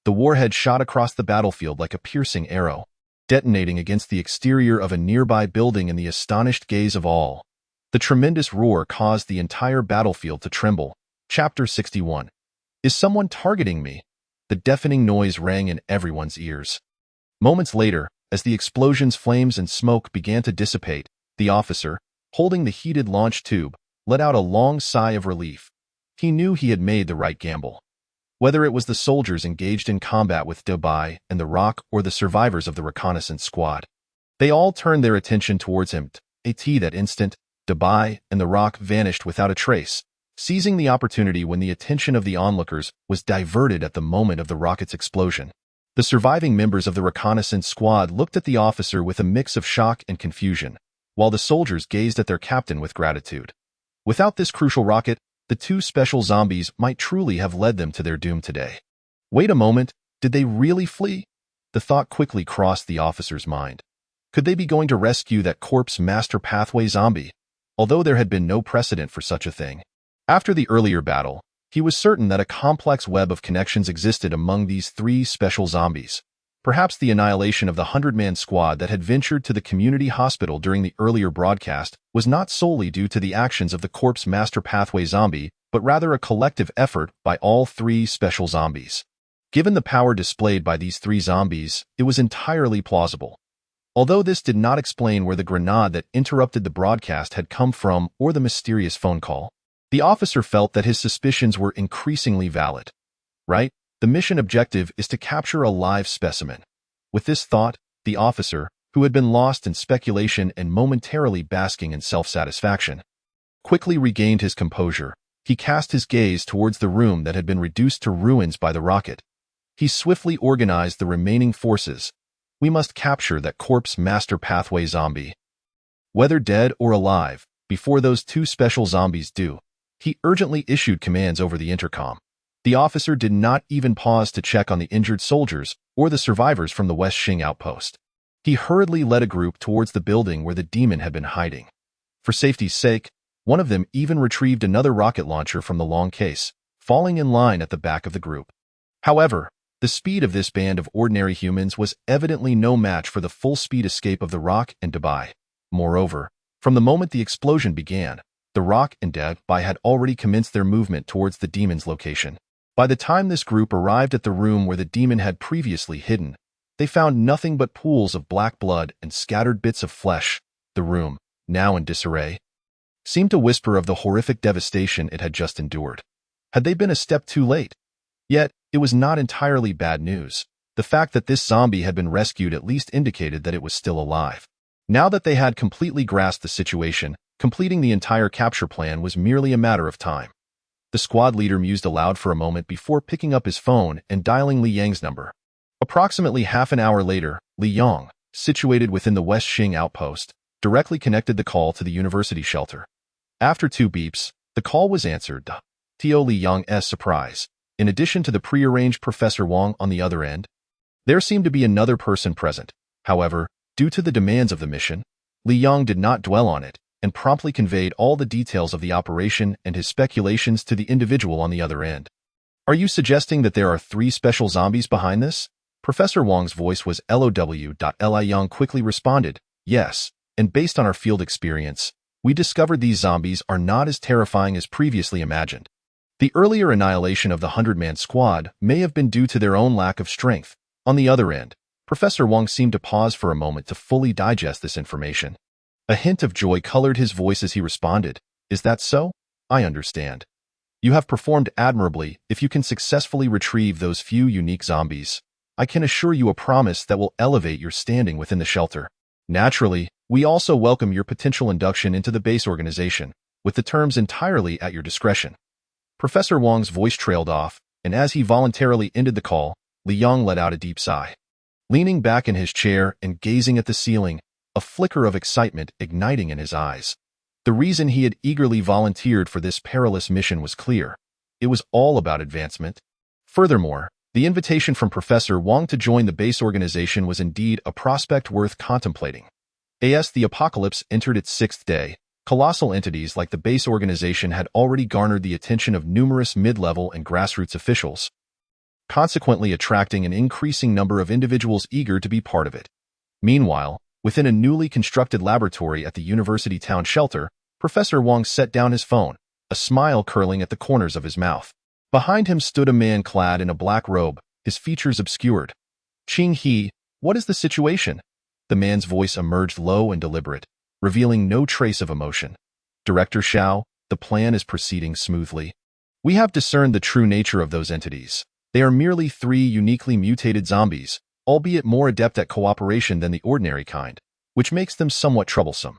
The warhead shot across the battlefield like a piercing arrow, detonating against the exterior of a nearby building in the astonished gaze of all. The tremendous roar caused the entire battlefield to tremble. Chapter 61. Is someone targeting me? The deafening noise rang in everyone's ears. Moments later, as the explosion's flames and smoke began to dissipate, the officer, holding the heated launch tube, let out a long sigh of relief. He knew he had made the right gamble. Whether it was the soldiers engaged in combat with Dubai and the Rock or the survivors of the reconnaissance squad, they all turned their attention towards him. At that instant, Dubai and the Rock vanished without a trace, seizing the opportunity when the attention of the onlookers was diverted at the moment of the rocket's explosion. The surviving members of the reconnaissance squad looked at the officer with a mix of shock and confusion, while the soldiers gazed at their captain with gratitude. Without this crucial rocket, the 2 special zombies might truly have led them to their doom today. Wait a moment, did they really flee? The thought quickly crossed the officer's mind. Could they be going to rescue that corpse master pathway zombie? Although there had been no precedent for such a thing. After the earlier battle, He was certain that a complex web of connections existed among these three special zombies. Perhaps the annihilation of the 100-man squad that had ventured to the community hospital during the earlier broadcast was not solely due to the actions of the Corpse Master Pathway zombie, but rather a collective effort by all three special zombies. Given the power displayed by these three zombies, it was entirely plausible. Although this did not explain where the grenade that interrupted the broadcast had come from or the mysterious phone call, the officer felt that his suspicions were increasingly valid. Right? The mission objective is to capture a live specimen. With this thought, the officer, who had been lost in speculation and momentarily basking in self-satisfaction, quickly regained his composure. He cast his gaze towards the room that had been reduced to ruins by the rocket. He swiftly organized the remaining forces. We must capture that Corpse Master Pathway zombie. Whether dead or alive, before those two special zombies do, he urgently issued commands over the intercom. The officer did not even pause to check on the injured soldiers or the survivors from the West Xing outpost. He hurriedly led a group towards the building where the demon had been hiding. For safety's sake, one of them even retrieved another rocket launcher from the long case, falling in line at the back of the group. However, the speed of this band of ordinary humans was evidently no match for the full-speed escape of the Rock and Dabai. Moreover, from the moment the explosion began, the Rock and Dabai had already commenced their movement towards the demon's location. By the time this group arrived at the room where the demon had previously hidden, they found nothing but pools of black blood and scattered bits of flesh. The room, now in disarray, seemed to whisper of the horrific devastation it had just endured. Had they been a step too late? Yet, it was not entirely bad news. The fact that this zombie had been rescued at least indicated that it was still alive. Now that they had completely grasped the situation, completing the entire capture plan was merely a matter of time. The squad leader mused aloud for a moment before picking up his phone and dialing Li Yang's number. Approximately half an hour later, Li Yang, situated within the West Xing outpost, directly connected the call to the university shelter. After 2 beeps, the call was answered, to Li Yang's surprise. In addition to the prearranged Professor Wang on the other end, there seemed to be another person present. However, due to the demands of the mission, Li Yang did not dwell on it and promptly conveyed all the details of the operation and his speculations to the individual on the other end. Are you suggesting that there are 3 special zombies behind this? Professor Wang's voice was LOW. Li Yang quickly responded, yes, and based on our field experience, we discovered these zombies are not as terrifying as previously imagined. The earlier annihilation of the 100-man squad may have been due to their own lack of strength. On the other end, Professor Wang seemed to pause for a moment to fully digest this information. A hint of joy colored his voice as he responded, is that so? I understand. You have performed admirably if you can successfully retrieve those few unique zombies. I can assure you a promise that will elevate your standing within the shelter. Naturally, we also welcome your potential induction into the base organization, with the terms entirely at your discretion. Professor Wang's voice trailed off, and as he voluntarily ended the call, Li Yang let out a deep sigh. Leaning back in his chair and gazing at the ceiling, a flicker of excitement igniting in his eyes. The reason he had eagerly volunteered for this perilous mission was clear. It was all about advancement. Furthermore, the invitation from Professor Wang to join the base organization was indeed a prospect worth contemplating. As the apocalypse entered its 6th day, colossal entities like the base organization had already garnered the attention of numerous mid-level and grassroots officials, consequently attracting an increasing number of individuals eager to be part of it. Meanwhile, within a newly constructed laboratory at the university town shelter, Professor Wang set down his phone, a smile curling at the corners of his mouth. Behind him stood a man clad in a black robe, his features obscured. Qing He, what is the situation? The man's voice emerged low and deliberate, revealing no trace of emotion. Director Xiao, the plan is proceeding smoothly. We have discerned the true nature of those entities. They are merely 3 uniquely mutated zombies, albeit more adept at cooperation than the ordinary kind, which makes them somewhat troublesome.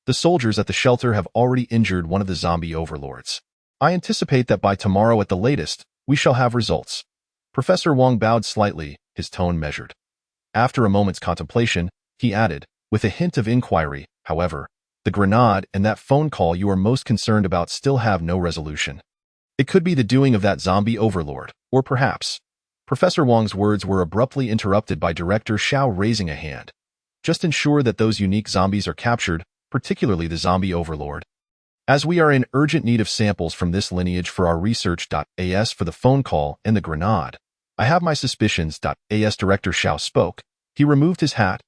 The soldiers at the shelter have already injured one of the zombie overlords. I anticipate that by tomorrow at the latest, we shall have results. Professor Wang bowed slightly, his tone measured. After a moment's contemplation, he added, with a hint of inquiry, however, the grenade and that phone call you are most concerned about still have no resolution. It could be the doing of that zombie overlord, or perhaps. Professor Wang's words were abruptly interrupted by Director Xiao raising a hand. Just ensure that those unique zombies are captured, particularly the zombie overlord. As we are in urgent need of samples from this lineage for our research.as for the phone call and the grenade, I have my suspicions.as Director Xiao spoke. He removed his hat,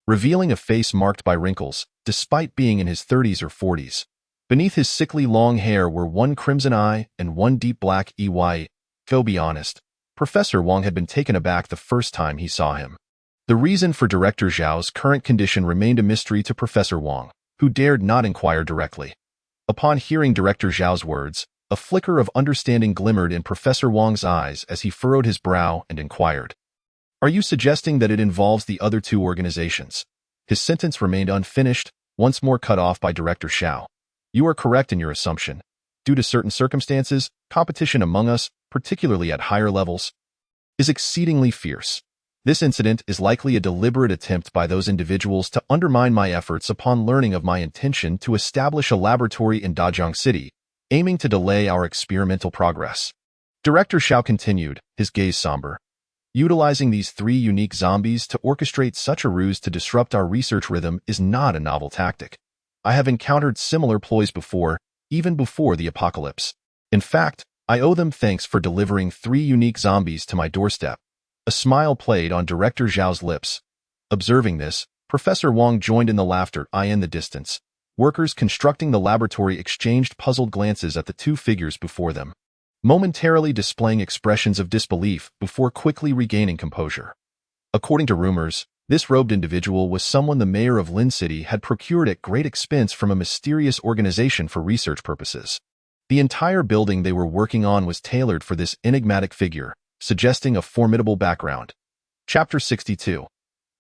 revealing a face marked by wrinkles, despite being in his 30s or 40s. Beneath his sickly long hair were one crimson eye and one deep black eye. Go be honest, Professor Wang had been taken aback the first time he saw him. The reason for Director Zhao's current condition remained a mystery to Professor Wang, who dared not inquire directly. Upon hearing Director Zhao's words, a flicker of understanding glimmered in Professor Wang's eyes as he furrowed his brow and inquired, "Are you suggesting that it involves the other two organizations?" His sentence remained unfinished, once more cut off by Director Xiao. "You are correct in your assumption. Due to certain circumstances, competition among us, particularly at higher levels, is exceedingly fierce. This incident is likely a deliberate attempt by those individuals to undermine my efforts upon learning of my intention to establish a laboratory in Dajiang City, aiming to delay our experimental progress." Director Xiao continued, his gaze somber. "Utilizing these three unique zombies to orchestrate such a ruse to disrupt our research rhythm is not a novel tactic. I have encountered similar ploys before, even before the apocalypse. In fact, I owe them thanks for delivering three unique zombies to my doorstep." A smile played on Director Zhao's lips. Observing this, Professor Wang joined in the laughter in the distance. Workers constructing the laboratory exchanged puzzled glances at the two figures before them, momentarily displaying expressions of disbelief before quickly regaining composure. According to rumors, this robed individual was someone the mayor of Lin City had procured at great expense from a mysterious organization for research purposes. The entire building they were working on was tailored for this enigmatic figure, suggesting a formidable background. Chapter 62.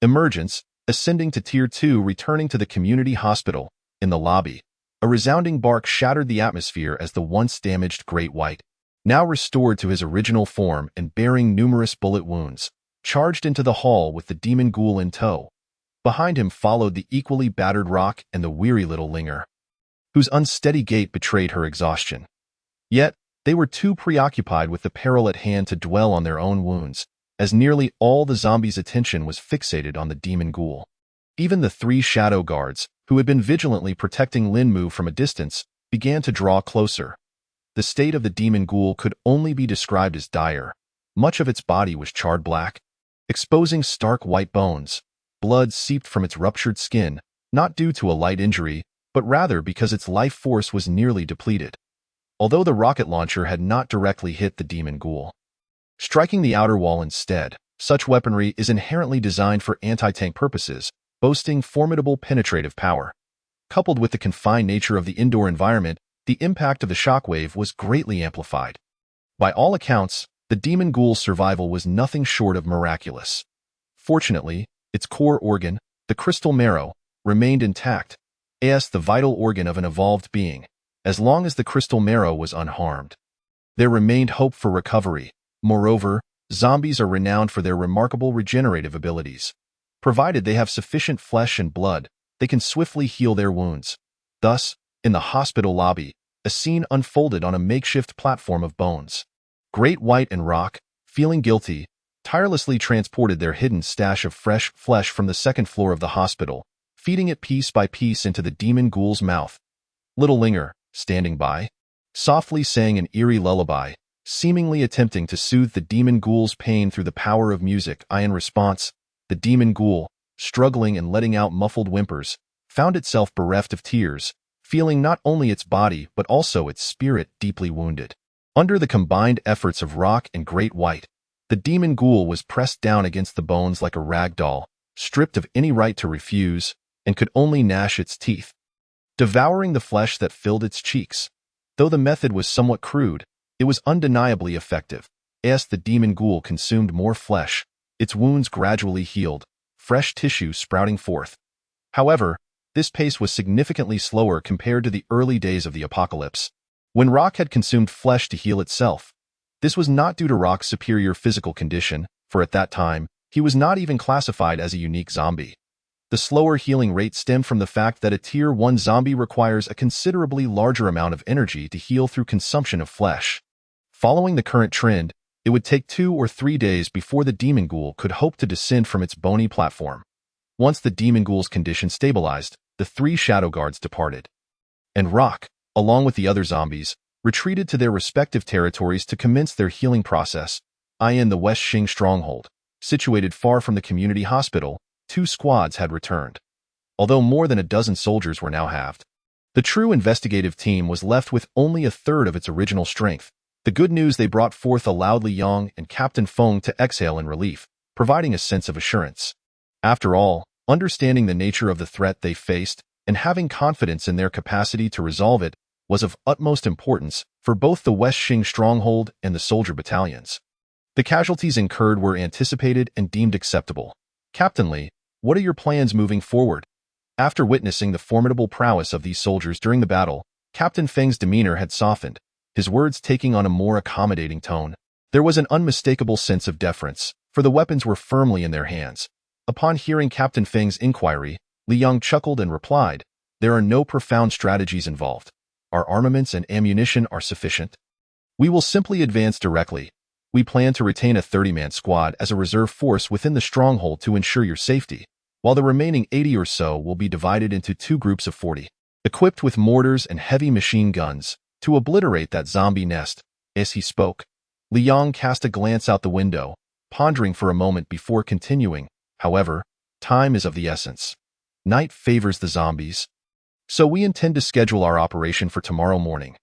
Emergence, ascending to Tier 2, returning to the community hospital. In the lobby, a resounding bark shattered the atmosphere as the once damaged Great White, now restored to his original form and bearing numerous bullet wounds, charged into the hall with the demon ghoul in tow. Behind him followed the equally battered Rock and the weary little Linger, whose unsteady gait betrayed her exhaustion. Yet, they were too preoccupied with the peril at hand to dwell on their own wounds, as nearly all the zombies' attention was fixated on the demon ghoul. Even the three shadow guards, who had been vigilantly protecting Lin Mu from a distance, began to draw closer. The state of the demon ghoul could only be described as dire. Much of its body was charred black, exposing stark white bones. Blood seeped from its ruptured skin, not due to a light injury, but rather because its life force was nearly depleted. Although the rocket launcher had not directly hit the demon ghoul, striking the outer wall instead, such weaponry is inherently designed for anti-tank purposes, boasting formidable penetrative power. Coupled with the confined nature of the indoor environment, the impact of the shockwave was greatly amplified. By all accounts, the demon ghoul's survival was nothing short of miraculous. Fortunately, its core organ, the crystal marrow, remained intact, as the vital organ of an evolved being, as long as the crystal marrow was unharmed. There remained hope for recovery. Moreover, zombies are renowned for their remarkable regenerative abilities. Provided they have sufficient flesh and blood, they can swiftly heal their wounds. Thus, in the hospital lobby, a scene unfolded on a makeshift platform of bones. Great White and Rock, feeling guilty, tirelessly transported their hidden stash of fresh flesh from the second floor of the hospital, feeding it piece by piece into the demon ghoul's mouth. Little Linger, standing by, softly sang an eerie lullaby, seemingly attempting to soothe the demon ghoul's pain through the power of music. In response, the demon ghoul, struggling and letting out muffled whimpers, found itself bereft of tears, feeling not only its body but also its spirit deeply wounded. Under the combined efforts of Rock and Great White, the demon ghoul was pressed down against the bones like a rag doll, stripped of any right to refuse, and could only gnash its teeth, devouring the flesh that filled its cheeks. Though the method was somewhat crude, it was undeniably effective. As the demon ghoul consumed more flesh, its wounds gradually healed, fresh tissue sprouting forth. However, this pace was significantly slower compared to the early days of the apocalypse, when Rock had consumed flesh to heal itself. This was not due to Rock's superior physical condition, for at that time, he was not even classified as a unique zombie. The slower healing rate stemmed from the fact that a Tier 1 zombie requires a considerably larger amount of energy to heal through consumption of flesh. Following the current trend, it would take 2 or 3 days before the demon ghoul could hope to descend from its bony platform. Once the demon ghoul's condition stabilized, the 3 shadow guards departed, and Rock, along with the other zombies, retreated to their respective territories to commence their healing process. In the West Xing stronghold, situated far from the community hospital, 2 squads had returned. Although more than a dozen soldiers were now halved, the true investigative team was left with only a third of its original strength. The good news they brought forth allowed Li Yong and Captain Feng to exhale in relief, providing a sense of assurance. After all, understanding the nature of the threat they faced and having confidence in their capacity to resolve it was of utmost importance for both the West Xing stronghold and the soldier battalions. The casualties incurred were anticipated and deemed acceptable. Captain Li, what are your plans moving forward? After witnessing the formidable prowess of these soldiers during the battle, Captain Feng's demeanor had softened, his words taking on a more accommodating tone. There was an unmistakable sense of deference, for the weapons were firmly in their hands. Upon hearing Captain Feng's inquiry, Li Yong chuckled and replied, "There are no profound strategies involved. Our armaments and ammunition are sufficient. We will simply advance directly. We plan to retain a 30-man squad as a reserve force within the stronghold to ensure your safety, while the remaining 80 or so will be divided into 2 groups of 40, equipped with mortars and heavy machine guns, to obliterate that zombie nest." As he spoke, Li Yong cast a glance out the window, pondering for a moment before continuing. "However, time is of the essence. Night favors the zombies. So we intend to schedule our operation for tomorrow morning.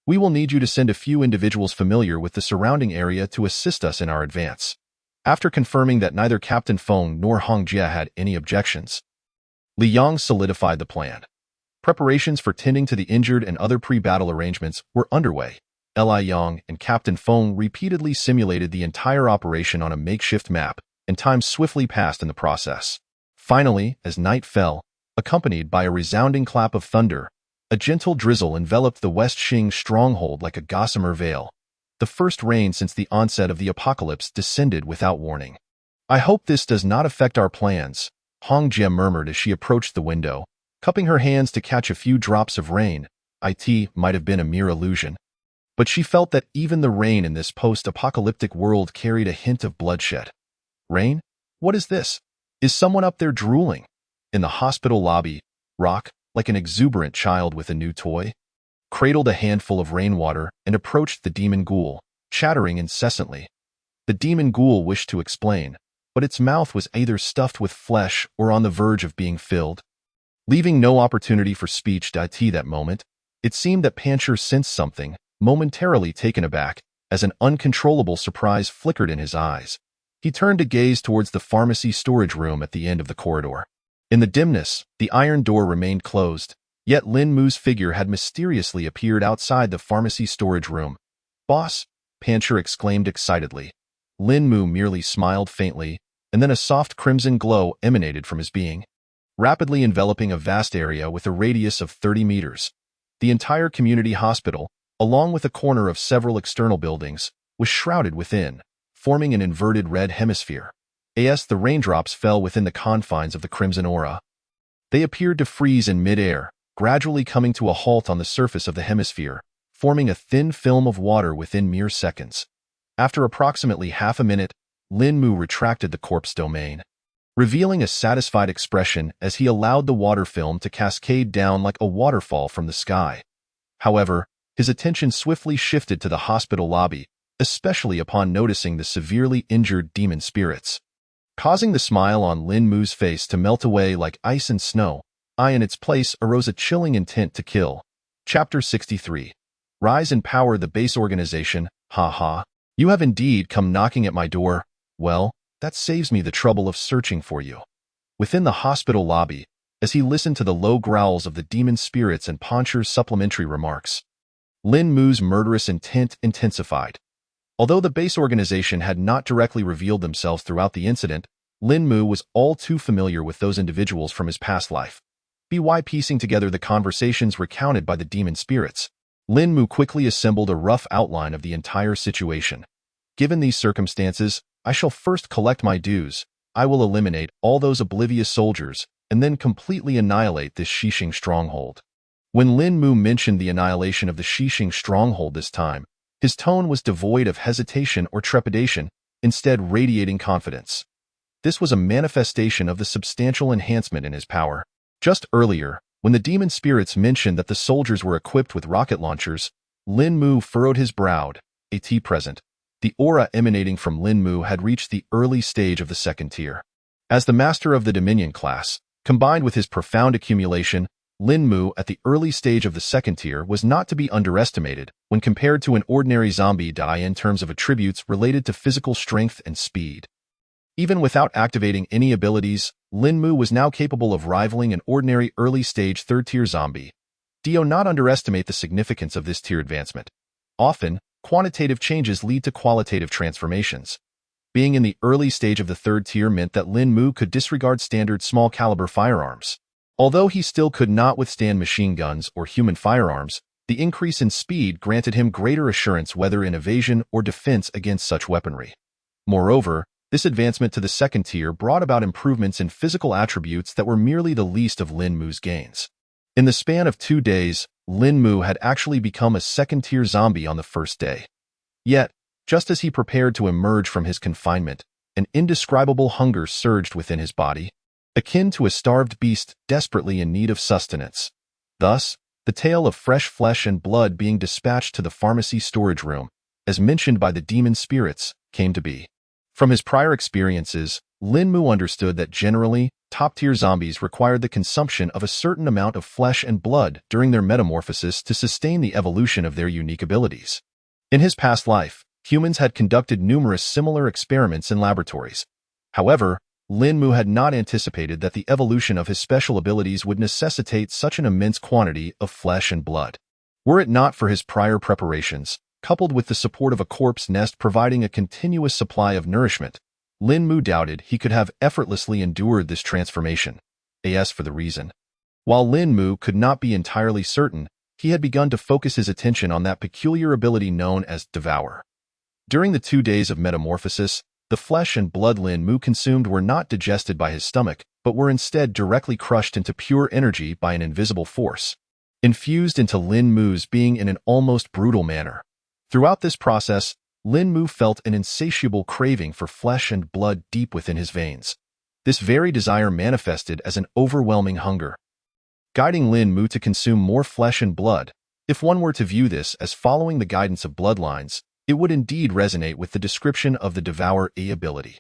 We will need you to send a few individuals familiar with the surrounding area to assist us in our advance." After confirming that neither Captain Feng nor Hong Jie had any objections, Li Yong solidified the plan. Preparations for tending to the injured and other pre-battle arrangements were underway. Li Yong and Captain Feng repeatedly simulated the entire operation on a makeshift map, and time swiftly passed in the process. Finally, as night fell, accompanied by a resounding clap of thunder, a gentle drizzle enveloped the West Xing stronghold like a gossamer veil. The first rain since the onset of the apocalypse descended without warning. "I hope this does not affect our plans," Hong Jie murmured as she approached the window, cupping her hands to catch a few drops of rain. It might have been a mere illusion, but she felt that even the rain in this post-apocalyptic world carried a hint of bloodshed. "Rain? What is this? Is someone up there drooling?" In the hospital lobby, Rock, like an exuberant child with a new toy, cradled a handful of rainwater and approached the demon ghoul, chattering incessantly. The demon ghoul wished to explain, but its mouth was either stuffed with flesh or on the verge of being filled. Leaving no opportunity for speech that moment, it seemed that Pancher sensed something, momentarily taken aback, as an uncontrollable surprise flickered in his eyes. He turned to gaze towards the pharmacy storage room at the end of the corridor. In the dimness, the iron door remained closed, yet Lin Mu's figure had mysteriously appeared outside the pharmacy storage room. "Boss!" Pancher exclaimed excitedly. Lin Mu merely smiled faintly, and then a soft crimson glow emanated from his being, rapidly enveloping a vast area with a radius of 30 meters. The entire community hospital, along with a corner of several external buildings, was shrouded within, forming an inverted red hemisphere. As the raindrops fell within the confines of the crimson aura, they appeared to freeze in mid-air, gradually coming to a halt on the surface of the hemisphere, forming a thin film of water within mere seconds. After approximately half a minute, Lin Mu retracted the corpse domain, revealing a satisfied expression as he allowed the water film to cascade down like a waterfall from the sky. However, his attention swiftly shifted to the hospital lobby, especially upon noticing the severely injured demon spirits. Causing the smile on Lin Mu's face to melt away like ice and snow, in its place arose a chilling intent to kill. Chapter 63. Rise and power the base organization. Ha ha. You have indeed come knocking at my door. Well, that saves me the trouble of searching for you. Within the hospital lobby, as he listened to the low growls of the demon spirits and Pancher's supplementary remarks, Lin Mu's murderous intent intensified. Although the base organization had not directly revealed themselves throughout the incident, Lin Mu was all too familiar with those individuals from his past life. By piecing together the conversations recounted by the demon spirits, Lin Mu quickly assembled a rough outline of the entire situation. Given these circumstances, I shall first collect my dues. I will eliminate all those oblivious soldiers, and then completely annihilate this Xixing stronghold. When Lin Mu mentioned the annihilation of the Xixing stronghold this time, his tone was devoid of hesitation or trepidation, instead radiating confidence. This was a manifestation of the substantial enhancement in his power. Just earlier, When the demon spirits mentioned that the soldiers were equipped with rocket launchers, Lin Mu furrowed his brow, a T present. The aura emanating from Lin Mu had reached the early stage of the second tier. As the master of the Dominion class, combined with his profound accumulation, Lin Mu at the early stage of the second tier was not to be underestimated when compared to an ordinary zombie in terms of attributes related to physical strength and speed. Even without activating any abilities, Lin Mu was now capable of rivaling an ordinary early-stage third-tier zombie. Do not underestimate the significance of this tier advancement. Often, quantitative changes lead to qualitative transformations. Being in the early stage of the third tier meant that Lin Mu could disregard standard small-caliber firearms. Although he still could not withstand machine guns or human firearms, the increase in speed granted him greater assurance whether in evasion or defense against such weaponry. Moreover, this advancement to the second tier brought about improvements in physical attributes that were merely the least of Lin Mu's gains. In the span of 2 days, Lin Mu had actually become a second-tier zombie on the first day. Yet, just as he prepared to emerge from his confinement, an indescribable hunger surged within his body, akin to a starved beast desperately in need of sustenance. Thus, the tale of fresh flesh and blood being dispatched to the pharmacy storage room, as mentioned by the demon spirits, came to be. From his prior experiences, Lin Mu understood that generally, top-tier zombies required the consumption of a certain amount of flesh and blood during their metamorphosis to sustain the evolution of their unique abilities. In his past life, humans had conducted numerous similar experiments in laboratories. However, Lin Mu had not anticipated that the evolution of his special abilities would necessitate such an immense quantity of flesh and blood. Were it not for his prior preparations, coupled with the support of a corpse nest providing a continuous supply of nourishment, Lin Mu doubted he could have effortlessly endured this transformation. As for the reason. While Lin Mu could not be entirely certain, he had begun to focus his attention on that peculiar ability known as Devour. During the 2 days of metamorphosis, the flesh and blood Lin Mu consumed were not digested by his stomach, but were instead directly crushed into pure energy by an invisible force, infused into Lin Mu's being in an almost brutal manner. Throughout this process, Lin Mu felt an insatiable craving for flesh and blood deep within his veins. This very desire manifested as an overwhelming hunger, guiding Lin Mu to consume more flesh and blood. If one were to view this as following the guidance of bloodlines, it would indeed resonate with the description of the Devour ability.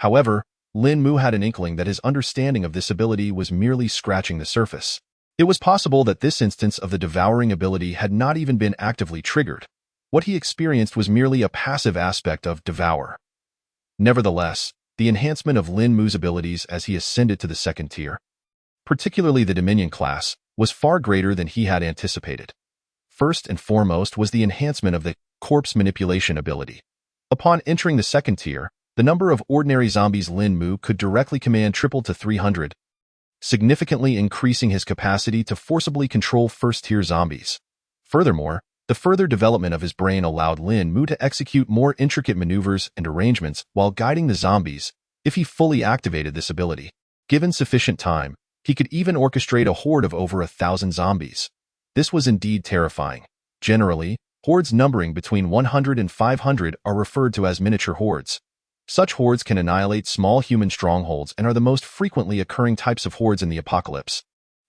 However, Lin Mu had an inkling that his understanding of this ability was merely scratching the surface. It was possible that this instance of the devouring ability had not even been actively triggered. What he experienced was merely a passive aspect of Devour. Nevertheless, the enhancement of Lin Mu's abilities as he ascended to the second tier, particularly the Dominion class, was far greater than he had anticipated. First and foremost was the enhancement of the corpse manipulation ability. Upon entering the second tier, the number of ordinary zombies Lin Mu could directly command tripled to 300, significantly increasing his capacity to forcibly control first-tier zombies. Furthermore, the further development of his brain allowed Lin Mu to execute more intricate maneuvers and arrangements while guiding the zombies. If he fully activated this ability, given sufficient time, he could even orchestrate a horde of over 1,000 zombies. This was indeed terrifying. Generally, hordes numbering between 100 and 500 are referred to as miniature hordes. Such hordes can annihilate small human strongholds and are the most frequently occurring types of hordes in the apocalypse.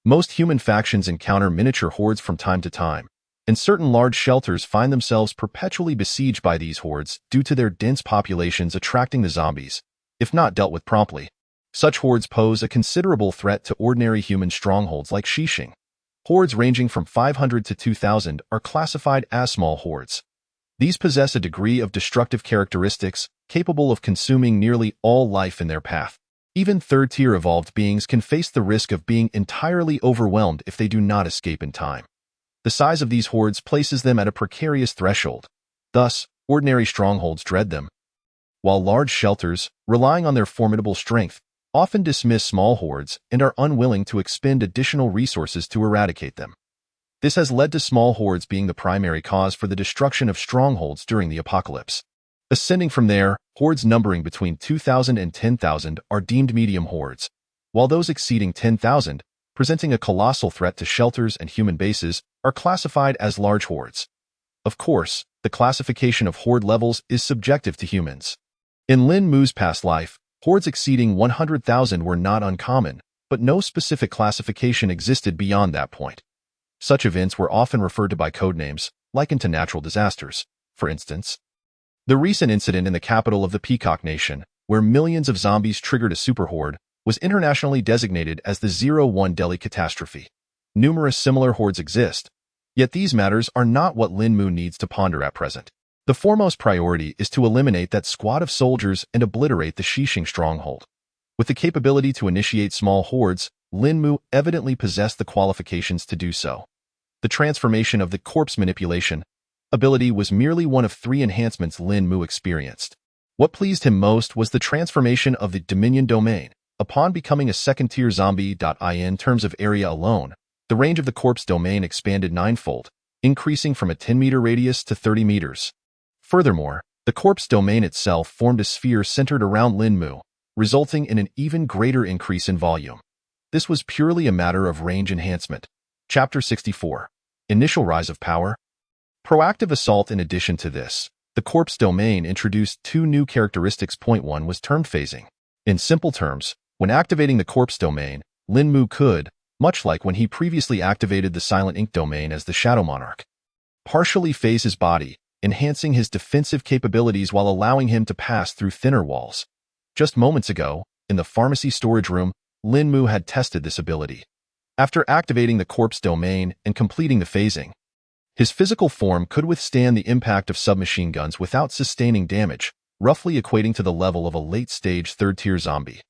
Most human factions encounter miniature hordes from time to time, and certain large shelters find themselves perpetually besieged by these hordes due to their dense populations attracting the zombies, if not dealt with promptly. Such hordes pose a considerable threat to ordinary human strongholds like Shishing. Hordes ranging from 500 to 2,000 are classified as small hordes. These possess a degree of destructive characteristics capable of consuming nearly all life in their path. Even third-tier evolved beings can face the risk of being entirely overwhelmed if they do not escape in time. The size of these hordes places them at a precarious threshold. Thus, ordinary strongholds dread them, while large shelters, relying on their formidable strength, often dismiss small hordes and are unwilling to expend additional resources to eradicate them. This has led to small hordes being the primary cause for the destruction of strongholds during the apocalypse. Ascending from there, hordes numbering between 2,000 and 10,000 are deemed medium hordes, while those exceeding 10,000, presenting a colossal threat to shelters and human bases, are classified as large hordes. Of course, the classification of horde levels is subjective to humans. In Lin Mu's past life, hordes exceeding 100,000 were not uncommon, but no specific classification existed beyond that point. Such events were often referred to by codenames, likened to natural disasters. For instance, the recent incident in the capital of the Peacock Nation, where millions of zombies triggered a superhorde, was internationally designated as the 01 Delhi catastrophe. Numerous similar hordes exist, yet these matters are not what Lin Mu needs to ponder at present. The foremost priority is to eliminate that squad of soldiers and obliterate the Xixing stronghold. With the capability to initiate small hordes, Lin Mu evidently possessed the qualifications to do so. The transformation of the corpse manipulation ability was merely one of 3 enhancements Lin Mu experienced. What pleased him most was the transformation of the Dominion domain. Upon becoming a second-tier zombie. In terms of area alone, the range of the corpse domain expanded 9-fold, increasing from a 10-meter radius to 30 meters. Furthermore, the corpse domain itself formed a sphere centered around Lin Mu, resulting in an even greater increase in volume. This was purely a matter of range enhancement. Chapter 64. Initial Rise of Power. Proactive Assault. In addition to this, the corpse domain introduced 2 new characteristics. Point 1 was termed phasing. In simple terms, when activating the corpse domain, Lin Mu could, much like when he previously activated the Silent Ink domain as the Shadow Monarch, partially phase his body, enhancing his defensive capabilities while allowing him to pass through thinner walls. Just moments ago, in the pharmacy storage room, Lin Mu had tested this ability. After activating the corpse domain and completing the phasing, his physical form could withstand the impact of submachine guns without sustaining damage, roughly equating to the level of a late-stage 3rd-tier zombie.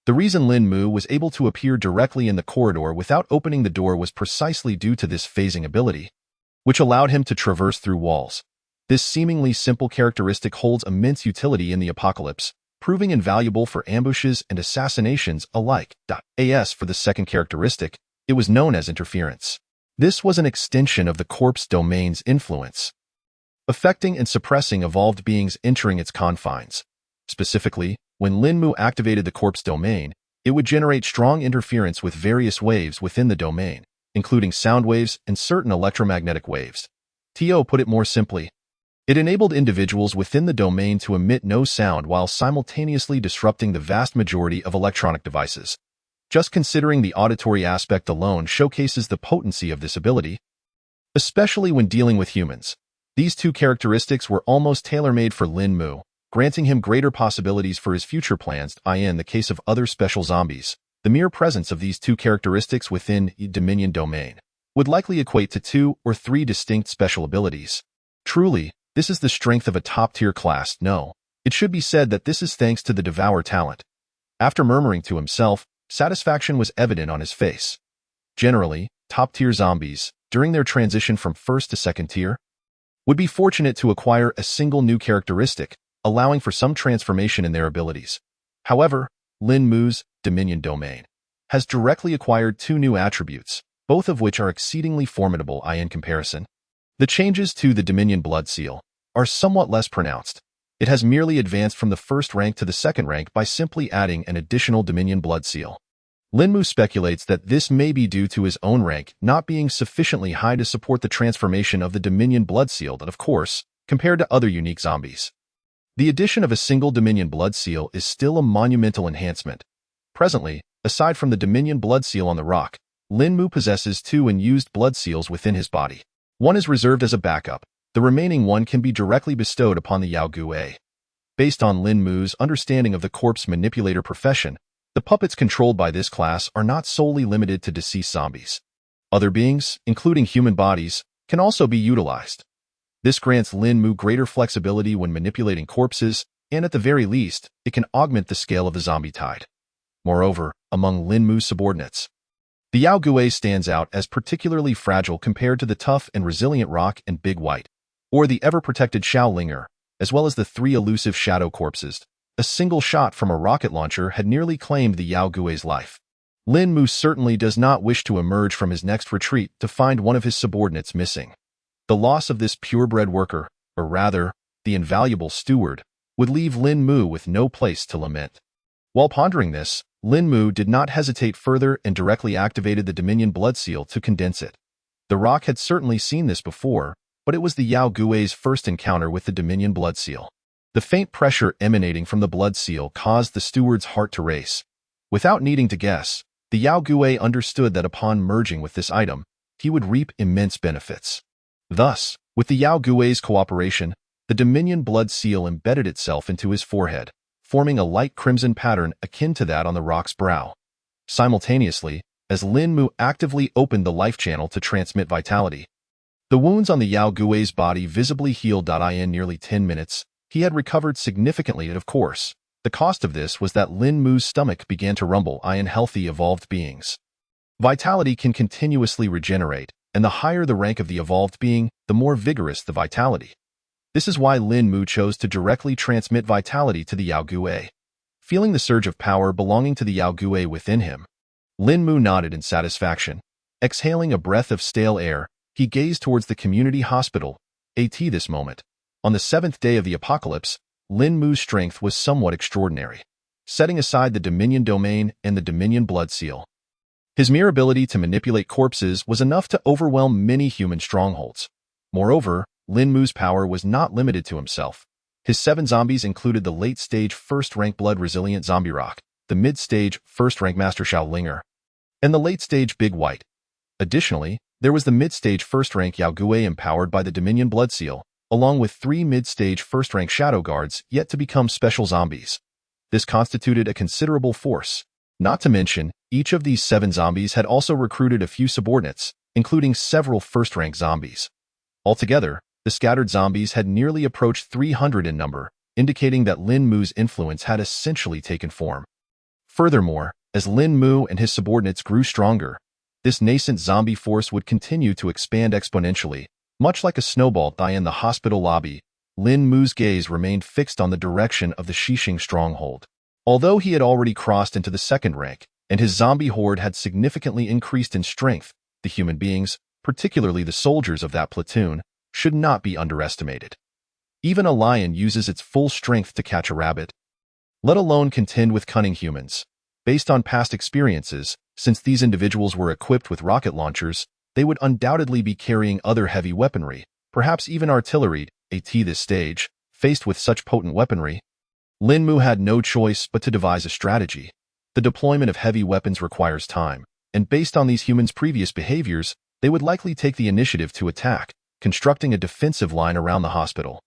The reason Lin Mu was able to appear directly in the corridor without opening the door was precisely due to this phasing ability, which allowed him to traverse through walls. This seemingly simple characteristic holds immense utility in the apocalypse, proving invaluable for ambushes and assassinations alike. As for the second characteristic, it was known as interference. This was an extension of the corpse domain's influence, affecting and suppressing evolved beings entering its confines. Specifically, when Lin Mu activated the corpse domain, it would generate strong interference with various waves within the domain, including sound waves and certain electromagnetic waves. To put it more simply, it enabled individuals within the domain to emit no sound while simultaneously disrupting the vast majority of electronic devices. Just considering the auditory aspect alone showcases the potency of this ability, especially when dealing with humans. These 2 characteristics were almost tailor-made for Lin Mu, granting him greater possibilities for his future plans. In the case of other special zombies, the mere presence of these 2 characteristics within the Dominion domain would likely equate to 2 or 3 distinct special abilities. Truly, this is the strength of a top-tier class. No, it should be said that this is thanks to the Devour talent. After murmuring to himself, satisfaction was evident on his face. Generally, top-tier zombies, during their transition from 1st to 2nd tier, would be fortunate to acquire a single new characteristic, allowing for some transformation in their abilities. However, Lin Mu's Dominion domain has directly acquired 2 new attributes, both of which are exceedingly formidable in comparison. The changes to the Dominion Blood Seal are somewhat less pronounced. It has merely advanced from the 1st rank to the 2nd rank by simply adding an additional Dominion Blood Seal. Lin Mu speculates that this may be due to his own rank not being sufficiently high to support the transformation of the Dominion Blood Seal, and of course, compared to other unique zombies, the addition of a single Dominion Blood Seal is still a monumental enhancement. Presently, aside from the Dominion Blood Seal on the rock, Lin Mu possesses 2 unused blood seals within his body. One is reserved as a backup. The remaining one can be directly bestowed upon the Yao Gui. Based on Lin Mu's understanding of the corpse manipulator profession, the puppets controlled by this class are not solely limited to deceased zombies. Other beings, including human bodies, can also be utilized. This grants Lin Mu greater flexibility when manipulating corpses, and at the very least, it can augment the scale of the zombie tide. Moreover, among Lin Mu's subordinates, the Yao Gui stands out as particularly fragile compared to the tough and resilient Rock and Big White, or the ever-protected Xiaolinger, as well as the 3 elusive shadow corpses. A single shot from a rocket launcher had nearly claimed the Yao Gui's life. Lin Mu certainly does not wish to emerge from his next retreat to find one of his subordinates missing. The loss of this purebred worker, or rather, the invaluable steward, would leave Lin Mu with no place to lament. While pondering this, Lin Mu did not hesitate further and directly activated the Dominion Blood Seal to condense it. The Rock had certainly seen this before, but it was the Yao Gui's first encounter with the Dominion Blood Seal. The faint pressure emanating from the Blood Seal caused the steward's heart to race. Without needing to guess, The Yao Gui understood that upon merging with this item, he would reap immense benefits. Thus, with the Yao Gui's cooperation, the Dominion blood seal embedded itself into his forehead, forming a light crimson pattern akin to that on the rock's brow. Simultaneously, as Lin Mu actively opened the life channel to transmit vitality, the wounds on the Yao Gui's body visibly healed. In nearly 10 minutes, he had recovered significantly, and of course, the cost of this was that Lin Mu's stomach began to rumble. In healthy evolved beings, vitality can continuously regenerate, and the higher the rank of the evolved being, the more vigorous the vitality. This is why Lin Mu chose to directly transmit vitality to the Yao Gui. Feeling the surge of power belonging to the Yao Gui within him, Lin Mu nodded in satisfaction. Exhaling a breath of stale air, he gazed towards the community hospital. This moment, on the 7th day of the apocalypse, Lin Mu's strength was somewhat extraordinary. Setting aside the Dominion domain and the Dominion blood seal, his mere ability to manipulate corpses was enough to overwhelm many human strongholds. Moreover, Lin Mu's power was not limited to himself. His 7 zombies included the late-stage first-rank blood-resilient Zombie Rock, the mid-stage first-rank Master Shaolinger, and the late-stage Big White. Additionally, there was the mid-stage first-rank Yao Gui empowered by the Dominion blood seal, along with 3 mid-stage first-rank Shadow Guards yet to become special zombies. This constituted a considerable force. Not to mention, each of these 7 zombies had also recruited a few subordinates, including several first-rank zombies. Altogether, the scattered zombies had nearly approached 300 in number, indicating that Lin Mu's influence had essentially taken form. Furthermore, as Lin Mu and his subordinates grew stronger, this nascent zombie force would continue to expand exponentially. Much like a snowball in the hospital lobby, Lin Mu's gaze remained fixed on the direction of the Xixing stronghold. Although he had already crossed into the 2nd rank, and his zombie horde had significantly increased in strength, the human beings, particularly the soldiers of that platoon, should not be underestimated. Even a lion uses its full strength to catch a rabbit, let alone contend with cunning humans. Based on past experiences, since these individuals were equipped with rocket launchers, they would undoubtedly be carrying other heavy weaponry, perhaps even artillery. At this stage, faced with such potent weaponry, Lin Mu had no choice but to devise a strategy. The deployment of heavy weapons requires time, and based on these humans' previous behaviors, they would likely take the initiative to attack, constructing a defensive line around the hospital.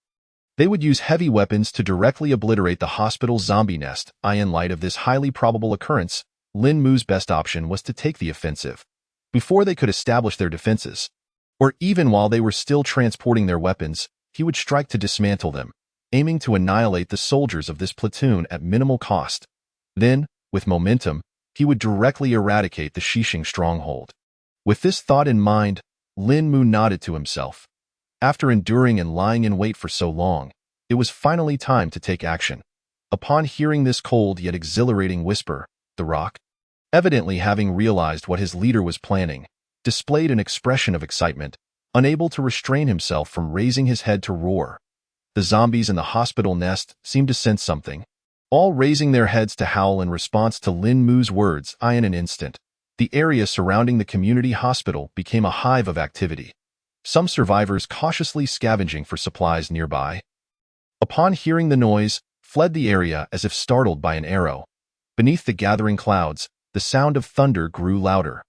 They would use heavy weapons to directly obliterate the hospital's zombie nest. In light of this highly probable occurrence, Lin Mu's best option was to take the offensive. Before they could establish their defenses, or even while they were still transporting their weapons, he would strike to dismantle them, aiming to annihilate the soldiers of this platoon at minimal cost. Then, with momentum, he would directly eradicate the Xixing stronghold. With this thought in mind, Lin Mu nodded to himself. After enduring and lying in wait for so long, it was finally time to take action. Upon hearing this cold yet exhilarating whisper, the Rock, evidently having realized what his leader was planning, displayed an expression of excitement, unable to restrain himself from raising his head to roar. The zombies in the hospital nest seemed to sense something, all raising their heads to howl in response to Lin Mu's words. In an instant, the area surrounding the community hospital became a hive of activity, some survivors cautiously scavenging for supplies nearby. Upon hearing the noise, fled the area as if startled by an arrow. Beneath the gathering clouds, the sound of thunder grew louder.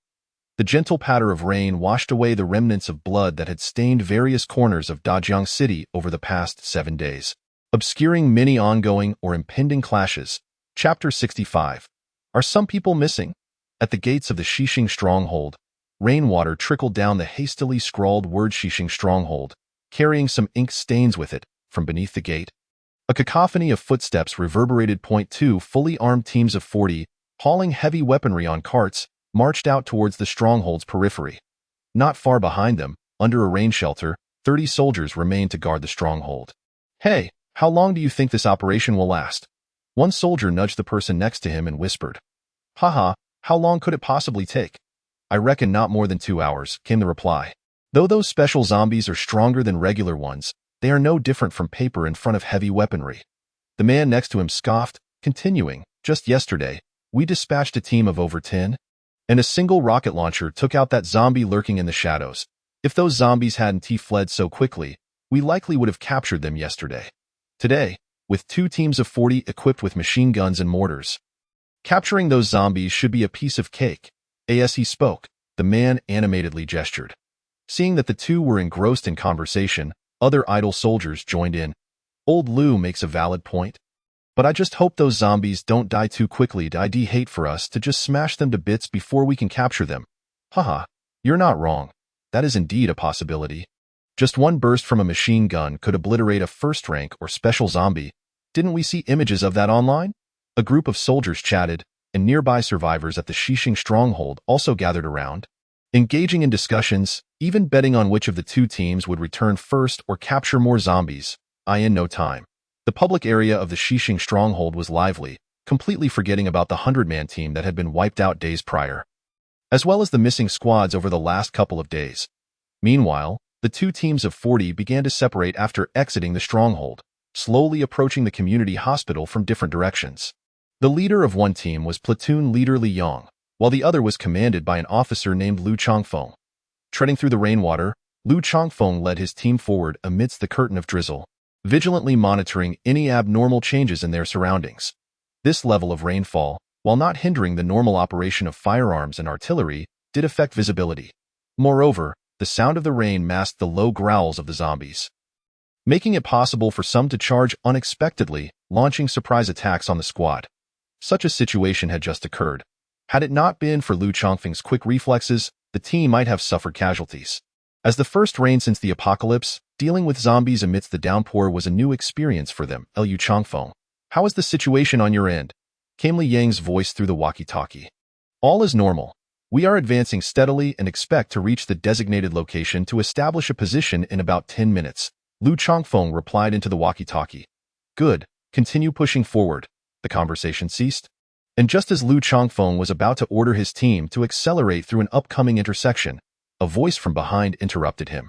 The gentle patter of rain washed away the remnants of blood that had stained various corners of Dajiang City over the past 7 days, obscuring many ongoing or impending clashes. Chapter 65. Are some people missing? At the gates of the Xixing stronghold, rainwater trickled down the hastily scrawled word Xixing stronghold, carrying some ink stains with it. From beneath the gate, a cacophony of footsteps reverberated. 2 fully armed teams of 40, hauling heavy weaponry on carts, marched out towards the stronghold's periphery. Not far behind them, under a rain shelter, 30 soldiers remained to guard the stronghold. Hey, how long do you think this operation will last? One soldier nudged the person next to him and whispered. Haha, how long could it possibly take? I reckon not more than 2 hours, came the reply. Though those special zombies are stronger than regular ones, they are no different from paper in front of heavy weaponry. The man next to him scoffed, continuing, just yesterday, we dispatched a team of over 10, and a single rocket launcher took out that zombie lurking in the shadows. If those zombies hadn't fled so quickly, we likely would have captured them yesterday. Today, with 2 teams of 40 equipped with machine guns and mortars, Capturing those zombies should be a piece of cake. As he spoke, the man animatedly gestured. Seeing that the two were engrossed in conversation, other idle soldiers joined in. Old Lou makes a valid point. But I just hope those zombies don't die too quickly. I'd hate for us to just smash them to bits before we can capture them. Haha, you're not wrong. That is indeed a possibility. Just one burst from a machine gun could obliterate a first-rank or special zombie. Didn't we see images of that online? A group of soldiers chatted, and nearby survivors at the Shishing stronghold also gathered around, engaging in discussions, even betting on which of the two teams would return first or capture more zombies. In no time. The public area of the Shishing stronghold was lively, completely forgetting about the 100-man team that had been wiped out days prior, as well as the missing squads over the last couple of days. Meanwhile, the two teams of 40 began to separate after exiting the stronghold, slowly approaching the community hospital from different directions. The leader of one team was platoon leader Li Yong, while the other was commanded by an officer named Lu Chongfeng. Treading through the rainwater, Lu Chongfeng led his team forward amidst the curtain of drizzle, vigilantly monitoring any abnormal changes in their surroundings. This level of rainfall, while not hindering the normal operation of firearms and artillery, did affect visibility. Moreover, the sound of the rain masked the low growls of the zombies, making it possible for some to charge unexpectedly, launching surprise attacks on the squad. Such a situation had just occurred. Had it not been for Lu Chongfeng's quick reflexes, the team might have suffered casualties. As the first rain since the apocalypse, dealing with zombies amidst the downpour was a new experience for them. Lu Chongfeng, how is the situation on your end? Came Li Yang's voice through the walkie-talkie. All is normal. We are advancing steadily and expect to reach the designated location to establish a position in about 10 minutes. Lu Chongfeng replied into the walkie-talkie. Good, continue pushing forward. The conversation ceased. And just as Lu Chongfeng was about to order his team to accelerate through an upcoming intersection, a voice from behind interrupted him.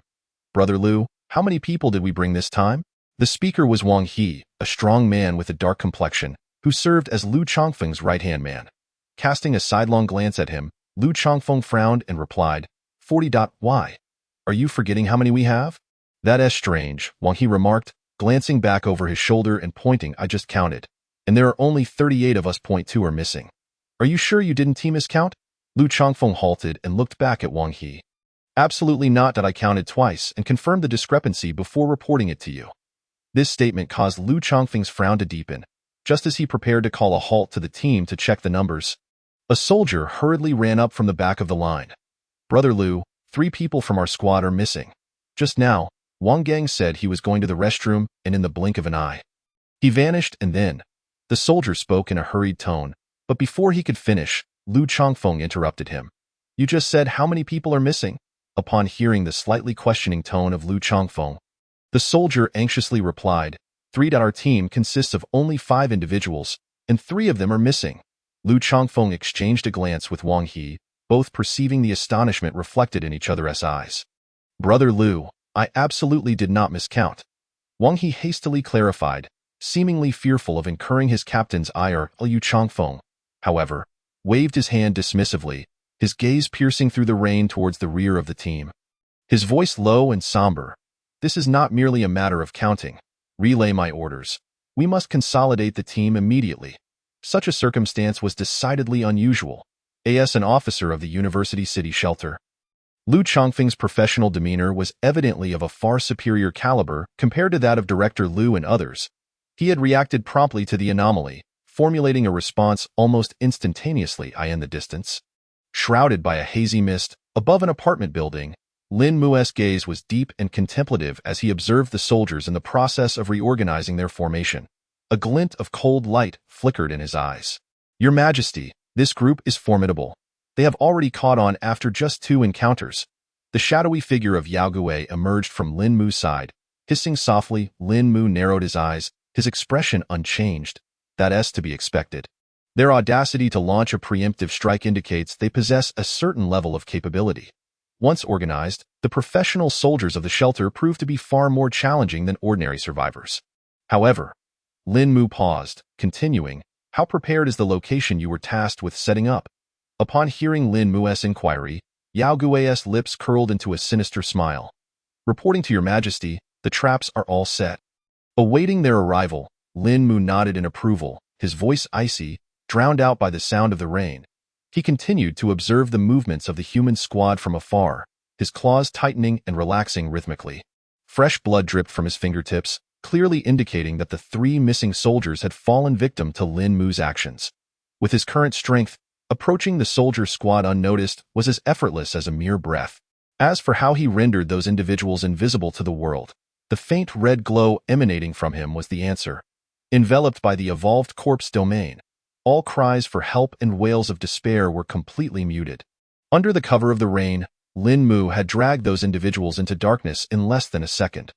Brother Lu, how many people did we bring this time? The speaker was Wang He, a strong man with a dark complexion, who served as Lu Chongfeng's right-hand man. Casting a sidelong glance at him, Lu Chongfeng frowned and replied, 40. Why? Are you forgetting how many we have? That's strange, Wang He remarked, glancing back over his shoulder and pointing. I just counted. And there are only 38 of us. 2 are missing. Are you sure you didn't miscount? Lu Chongfeng halted and looked back at Wang He. Absolutely not. I counted twice and confirmed the discrepancy before reporting it to you. This statement caused Lu Chongfeng's frown to deepen. Just as he prepared to call a halt to the team to check the numbers, a soldier hurriedly ran up from the back of the line. Brother Lu, 3 people from our squad are missing. Just now, Wang Gang said he was going to the restroom, and in the blink of an eye, he vanished. And then the soldier spoke in a hurried tone, but before he could finish, Lu Chongfeng interrupted him. You just said how many people are missing? Upon hearing the slightly questioning tone of Lu Chongfeng, the soldier anxiously replied, 3. Our team consists of only 5 individuals, and 3 of them are missing. Lu Chongfeng exchanged a glance with Wang He, both perceiving the astonishment reflected in each other's eyes. Brother Lu, I absolutely did not miscount. Wang He hastily clarified, seemingly fearful of incurring his captain's ire. Lu Chongfeng, however, waved his hand dismissively, his gaze piercing through the rain towards the rear of the team. His voice low and somber. This is not merely a matter of counting. Relay my orders. We must consolidate the team immediately. Such a circumstance was decidedly unusual. As an officer of the University City Shelter, Lu Chongfeng's professional demeanor was evidently of a far superior caliber compared to that of Director Lu and others. He had reacted promptly to the anomaly, formulating a response almost instantaneously. In the distance, shrouded by a hazy mist, above an apartment building, Lin Mu's gaze was deep and contemplative as he observed the soldiers in the process of reorganizing their formation. A glint of cold light flickered in his eyes. Your Majesty, this group is formidable. They have already caught on after just 2 encounters. The shadowy figure of Yao Gui emerged from Lin Mu's side. Hissing softly, Lin Mu narrowed his eyes, his expression unchanged. That's to be expected. Their audacity to launch a preemptive strike indicates they possess a certain level of capability. Once organized, the professional soldiers of the shelter proved to be far more challenging than ordinary survivors. However, Lin Mu paused, continuing, how prepared is the location you were tasked with setting up? Upon hearing Lin Mu's inquiry, Yao Gui's lips curled into a sinister smile. Reporting to your Majesty, the traps are all set. Awaiting their arrival, Lin Mu nodded in approval, his voice icy, drowned out by the sound of the rain. He continued to observe the movements of the human squad from afar, his claws tightening and relaxing rhythmically. Fresh blood dripped from his fingertips, clearly indicating that the 3 missing soldiers had fallen victim to Lin Mu's actions. With his current strength, approaching the soldier squad unnoticed was as effortless as a mere breath. As for how he rendered those individuals invisible to the world, the faint red glow emanating from him was the answer. Enveloped by the evolved corpse domain, all cries for help and wails of despair were completely muted. Under the cover of the rain, Lin Mu had dragged those individuals into darkness in less than a second.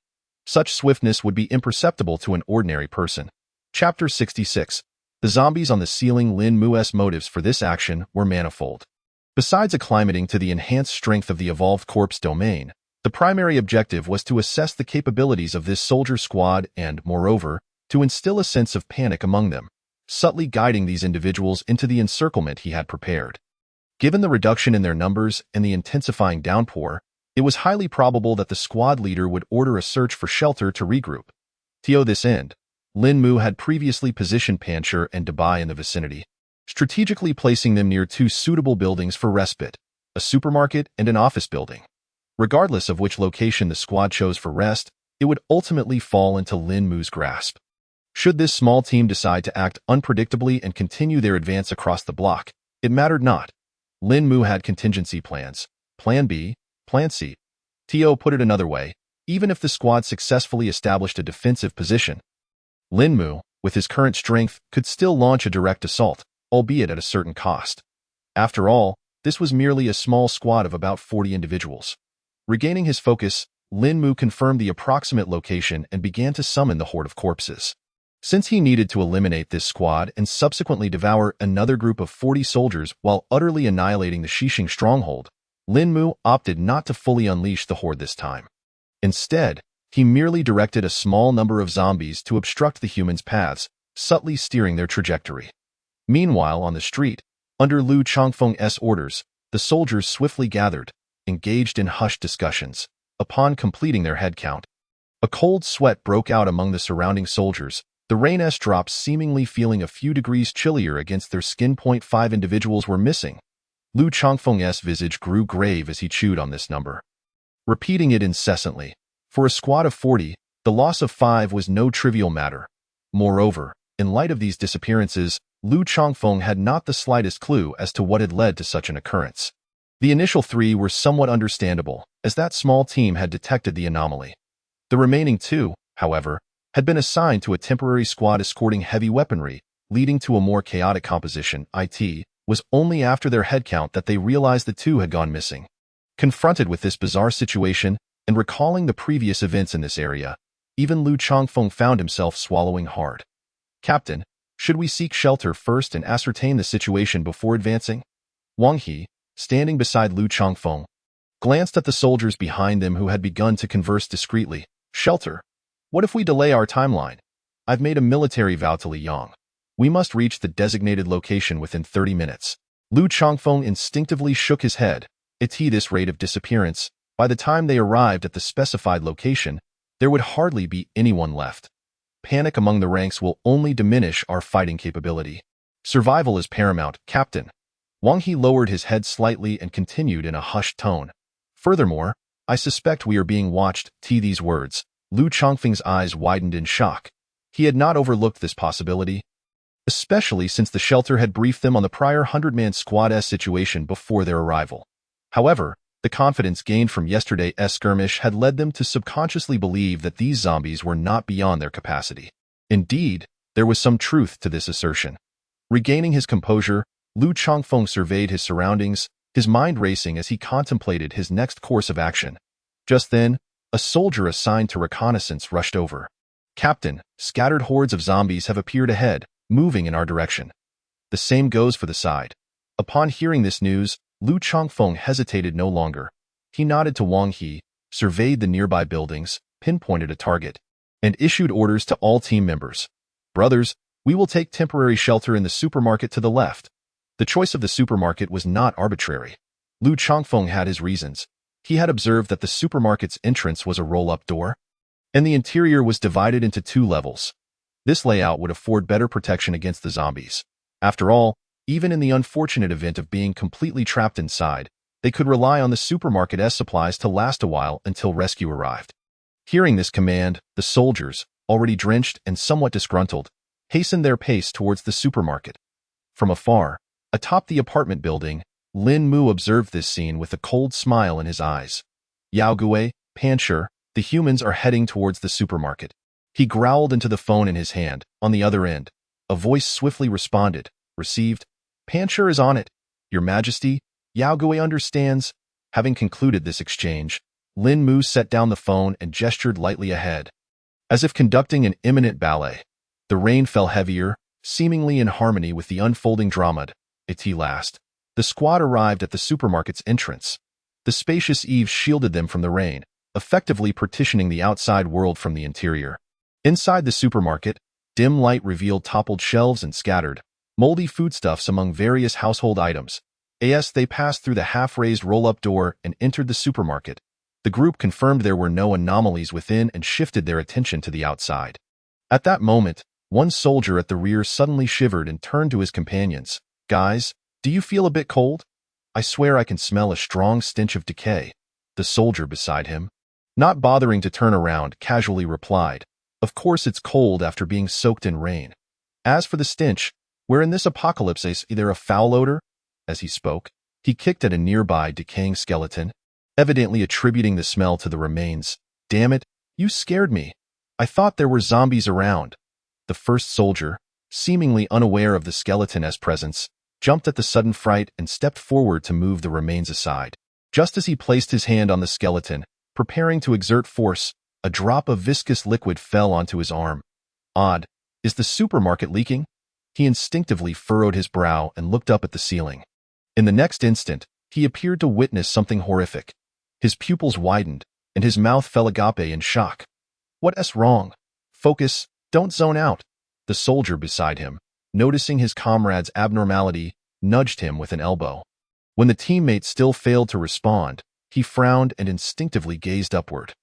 Such swiftness would be imperceptible to an ordinary person. Chapter 66. The zombies on the ceiling. Lin Mu's motives for this action were manifold. Besides acclimating to the enhanced strength of the evolved corpse domain, the primary objective was to assess the capabilities of this soldier squad and, moreover, to instill a sense of panic among them, subtly guiding these individuals into the encirclement he had prepared. Given the reduction in their numbers and the intensifying downpour, it was highly probable that the squad leader would order a search for shelter to regroup. To this end, Lin Mu had previously positioned Pancher and Dabai in the vicinity, strategically placing them near 2 suitable buildings for respite, a supermarket and an office building. Regardless of which location the squad chose for rest, it would ultimately fall into Lin Mu's grasp. Should this small team decide to act unpredictably and continue their advance across the block, it mattered not. Lin Mu had contingency plans, Plan B, Plan C. To put it another way, even if the squad successfully established a defensive position, Lin Mu, with his current strength, could still launch a direct assault, albeit at a certain cost. After all, this was merely a small squad of about 40 individuals. Regaining his focus, Lin Mu confirmed the approximate location and began to summon the horde of corpses. Since he needed to eliminate this squad and subsequently devour another group of 40 soldiers while utterly annihilating the Xixing stronghold, Lin Mu opted not to fully unleash the horde this time. Instead, he merely directed a small number of zombies to obstruct the humans' paths, subtly steering their trajectory. Meanwhile, on the street, under Lu Changfeng's orders, the soldiers swiftly gathered, engaged in hushed discussions. Upon completing their head count, a cold sweat broke out among the surrounding soldiers, the rain-s drops seemingly feeling a few degrees chillier against their skin. 5 individuals were missing. Lu Changfeng's visage grew grave as he chewed on this number, repeating it incessantly. For a squad of 40, the loss of 5 was no trivial matter. Moreover, in light of these disappearances, Lu Changfeng had not the slightest clue as to what had led to such an occurrence. The initial 3 were somewhat understandable, as that small team had detected the anomaly. The remaining 2, however, had been assigned to a temporary squad escorting heavy weaponry, leading to a more chaotic composition. It was only after their head count that they realized the 2 had gone missing. Confronted with this bizarre situation, and recalling the previous events in this area, even Lu Changfeng found himself swallowing hard. "Captain, should we seek shelter first and ascertain the situation before advancing?" Wang He, standing beside Lu Changfeng, glanced at the soldiers behind them who had begun to converse discreetly. "Shelter? What if we delay our timeline? I've made a military vow to Li Yang. We must reach the designated location within 30 minutes. Lu Changfeng instinctively shook his head. At this rate of disappearance, by the time they arrived at the specified location, there would hardly be anyone left. Panic among the ranks will only diminish our fighting capability. Survival is paramount, Captain." Wang He lowered his head slightly and continued in a hushed tone. "Furthermore, I suspect we are being watched." To these words, Lu Changfeng's eyes widened in shock. He had not overlooked this possibility, especially since the shelter had briefed them on the prior 100-man squad's situation before their arrival. However, the confidence gained from yesterday's skirmish had led them to subconsciously believe that these zombies were not beyond their capacity. Indeed, there was some truth to this assertion. Regaining his composure, Lu Changfeng surveyed his surroundings, his mind racing as he contemplated his next course of action. Just then, a soldier assigned to reconnaissance rushed over. "Captain, scattered hordes of zombies have appeared ahead, moving in our direction." The same goes for the side. Upon hearing this news, Lu Changfeng hesitated no longer. He nodded to Wang He, surveyed the nearby buildings, pinpointed a target, and issued orders to all team members. "Brothers, we will take temporary shelter in the supermarket to the left." The choice of the supermarket was not arbitrary. Lu Changfeng had his reasons. He had observed that the supermarket's entrance was a roll-up door, and the interior was divided into 2 levels. This layout would afford better protection against the zombies. After all, even in the unfortunate event of being completely trapped inside, they could rely on the supermarket's supplies to last a while until rescue arrived. Hearing this command, the soldiers, already drenched and somewhat disgruntled, hastened their pace towards the supermarket. From afar, atop the apartment building, Lin Mu observed this scene with a cold smile in his eyes. Yao Gui, Pancher, the humans are heading towards the supermarket. He growled into the phone in his hand. On the other end, a voice swiftly responded. Received. Pancher is on it. Your Majesty, Yao Gui understands. Having concluded this exchange, Lin Mu set down the phone and gestured lightly ahead. As if conducting an imminent ballet, the rain fell heavier, seemingly in harmony with the unfolding drama. At last, the squad arrived at the supermarket's entrance. The spacious eaves shielded them from the rain, effectively partitioning the outside world from the interior. Inside the supermarket, dim light revealed toppled shelves and scattered, moldy foodstuffs among various household items. As they passed through the half-raised roll-up door and entered the supermarket, the group confirmed there were no anomalies within and shifted their attention to the outside. At that moment, one soldier at the rear suddenly shivered and turned to his companions. Guys, do you feel a bit cold? I swear I can smell a strong stench of decay. The soldier beside him, not bothering to turn around, casually replied, Of course it's cold after being soaked in rain. As for the stench, where in this apocalypse is there a foul odor? As he spoke, he kicked at a nearby decaying skeleton, evidently attributing the smell to the remains. Damn it, you scared me. I thought there were zombies around. The first soldier, seemingly unaware of the skeleton's presence, jumped at the sudden fright and stepped forward to move the remains aside. Just as he placed his hand on the skeleton, preparing to exert force, a drop of viscous liquid fell onto his arm. Odd, is the supermarket leaking? He instinctively furrowed his brow and looked up at the ceiling. In the next instant, he appeared to witness something horrific. His pupils widened, and his mouth fell agape in shock. What's wrong? Focus, don't zone out. The soldier beside him, noticing his comrade's abnormality, nudged him with an elbow. When the teammate still failed to respond, he frowned and instinctively gazed upward.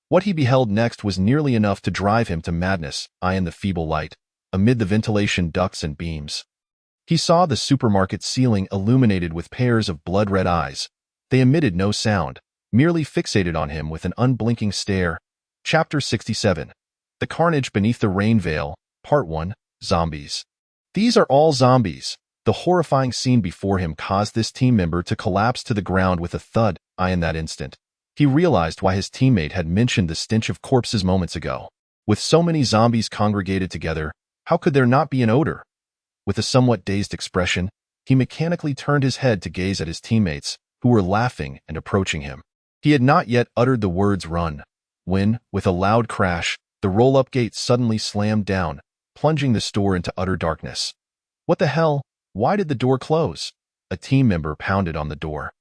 What he beheld next was nearly enough to drive him to madness, in the feeble light, amid the ventilation ducts and beams. He saw the supermarket ceiling illuminated with pairs of blood-red eyes. They emitted no sound, merely fixated on him with an unblinking stare. Chapter 67. The Carnage Beneath the Rain Veil, Part 1, Zombies. These are all zombies. The horrifying scene before him caused this team member to collapse to the ground with a thud. In that instant, he realized why his teammate had mentioned the stench of corpses moments ago. With so many zombies congregated together, how could there not be an odor? With a somewhat dazed expression, he mechanically turned his head to gaze at his teammates, who were laughing and approaching him. He had not yet uttered the words run, when, with a loud crash, the roll-up gate suddenly slammed down, plunging the store into utter darkness. What the hell? Why did the door close? A team member pounded on the door,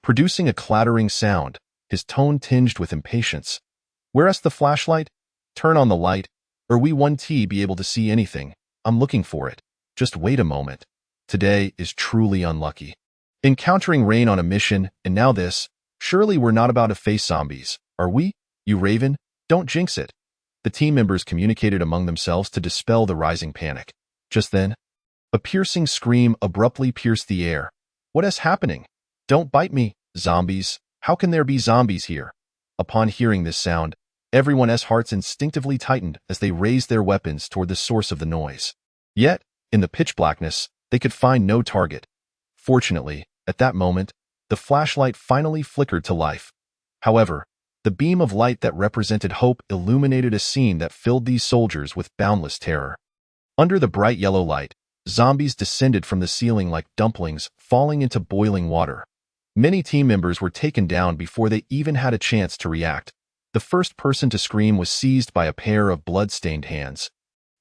producing a clattering sound, his tone tinged with impatience. Where's the flashlight? Turn on the light, or we won't be able to see anything. I'm looking for it. Just wait a moment. Today is truly unlucky. Encountering rain on a mission, and now this. Surely we're not about to face zombies, are we? You Raven, don't jinx it. The team members communicated among themselves to dispel the rising panic. Just then, a piercing scream abruptly pierced the air. What is happening? Don't bite me, zombies. How can there be zombies here? Upon hearing this sound, everyone's hearts instinctively tightened as they raised their weapons toward the source of the noise. Yet, in the pitch blackness, they could find no target. Fortunately, at that moment, the flashlight finally flickered to life. However, the beam of light that represented hope illuminated a scene that filled these soldiers with boundless terror. Under the bright yellow light, zombies descended from the ceiling like dumplings falling into boiling water. Many team members were taken down before they even had a chance to react. The first person to scream was seized by a pair of blood-stained hands,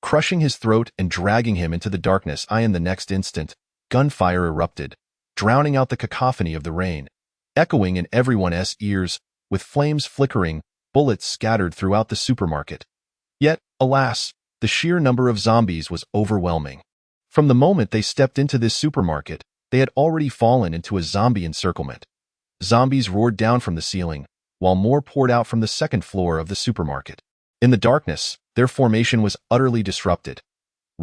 crushing his throat and dragging him into the darkness. In the next instant, gunfire erupted, drowning out the cacophony of the rain, echoing in everyone's ears, with flames flickering, bullets scattered throughout the supermarket. Yet, alas, the sheer number of zombies was overwhelming. From the moment they stepped into this supermarket, they had already fallen into a zombie encirclement. Zombies roared down from the ceiling, while more poured out from the second floor of the supermarket. In the darkness, their formation was utterly disrupted.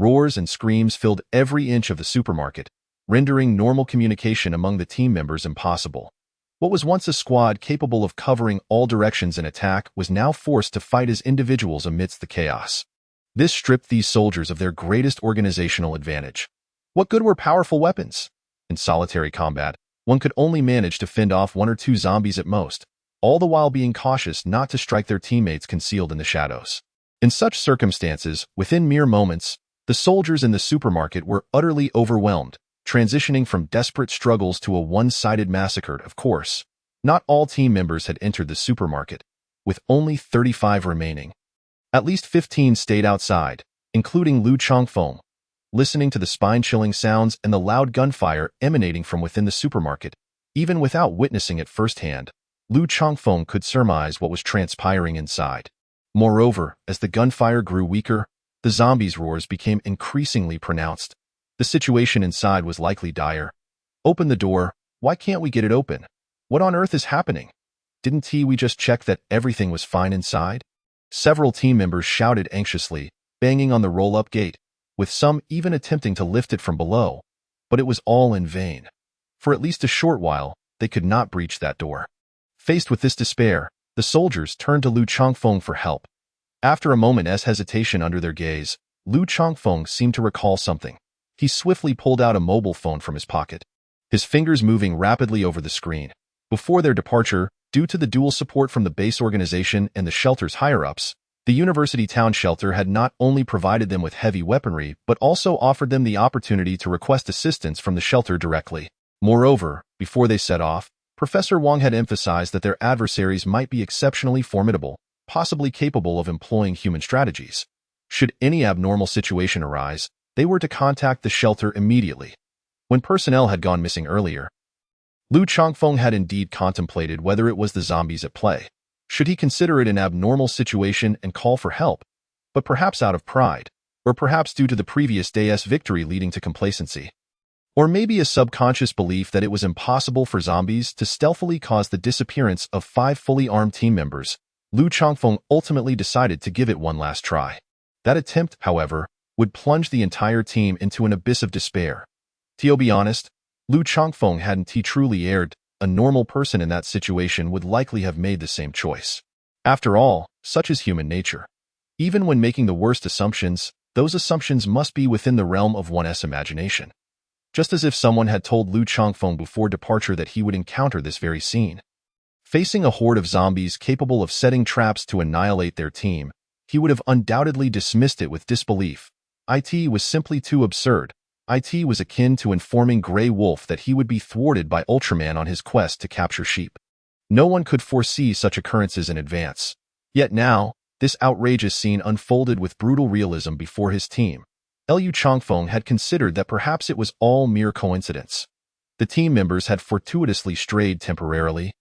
Roars and screams filled every inch of the supermarket, rendering normal communication among the team members impossible. What was once a squad capable of covering all directions in attack was now forced to fight as individuals amidst the chaos. This stripped these soldiers of their greatest organizational advantage. What good were powerful weapons? In solitary combat, one could only manage to fend off one or two zombies at most, all the while being cautious not to strike their teammates concealed in the shadows. In such circumstances, within mere moments, the soldiers in the supermarket were utterly overwhelmed, transitioning from desperate struggles to a one-sided massacre. Of course, not all team members had entered the supermarket, with only 35 remaining. At least 15 stayed outside, including Lu Chongfeng, listening to the spine-chilling sounds and the loud gunfire emanating from within the supermarket. Even without witnessing it firsthand, Lu Chongfeng could surmise what was transpiring inside. Moreover, as the gunfire grew weaker, the zombies' roars became increasingly pronounced. The situation inside was likely dire. Open the door. Why can't we get it open? What on earth is happening? Didn't we just check that everything was fine inside? Several team members shouted anxiously, banging on the roll-up gate, with some even attempting to lift it from below. But it was all in vain. For at least a short while, they could not breach that door. Faced with this despair, the soldiers turned to Lu Chongfeng for help. After a moment's hesitation under their gaze, Lu Chongfeng seemed to recall something. He swiftly pulled out a mobile phone from his pocket, his fingers moving rapidly over the screen. Before their departure, due to the dual support from the base organization and the shelter's higher-ups, the University Town Shelter had not only provided them with heavy weaponry but also offered them the opportunity to request assistance from the shelter directly. Moreover, before they set off, Professor Wang had emphasized that their adversaries might be exceptionally formidable, possibly capable of employing human strategies. Should any abnormal situation arise, they were to contact the shelter immediately. When personnel had gone missing earlier, Lu Chongfeng had indeed contemplated whether it was the zombies at play. Should he consider it an abnormal situation and call for help? But perhaps out of pride, or perhaps due to the previous day's victory leading to complacency. Or maybe a subconscious belief that it was impossible for zombies to stealthily cause the disappearance of 5 fully armed team members, Lu Chongfeng ultimately decided to give it one last try. That attempt, however, would plunge the entire team into an abyss of despair. To be honest, Lu Chongfeng hadn't truly erred. A normal person in that situation would likely have made the same choice. After all, such is human nature. Even when making the worst assumptions, those assumptions must be within the realm of one's imagination. Just as if someone had told Lu Chongfeng before departure that he would encounter this very scene. Facing a horde of zombies capable of setting traps to annihilate their team, he would have undoubtedly dismissed it with disbelief. It was simply too absurd. It was akin to informing Grey Wolf that he would be thwarted by Ultraman on his quest to capture sheep. No one could foresee such occurrences in advance. Yet now, this outrageous scene unfolded with brutal realism before his team. Lu Chongfeng had considered that perhaps it was all mere coincidence. The team members had fortuitously strayed temporarily.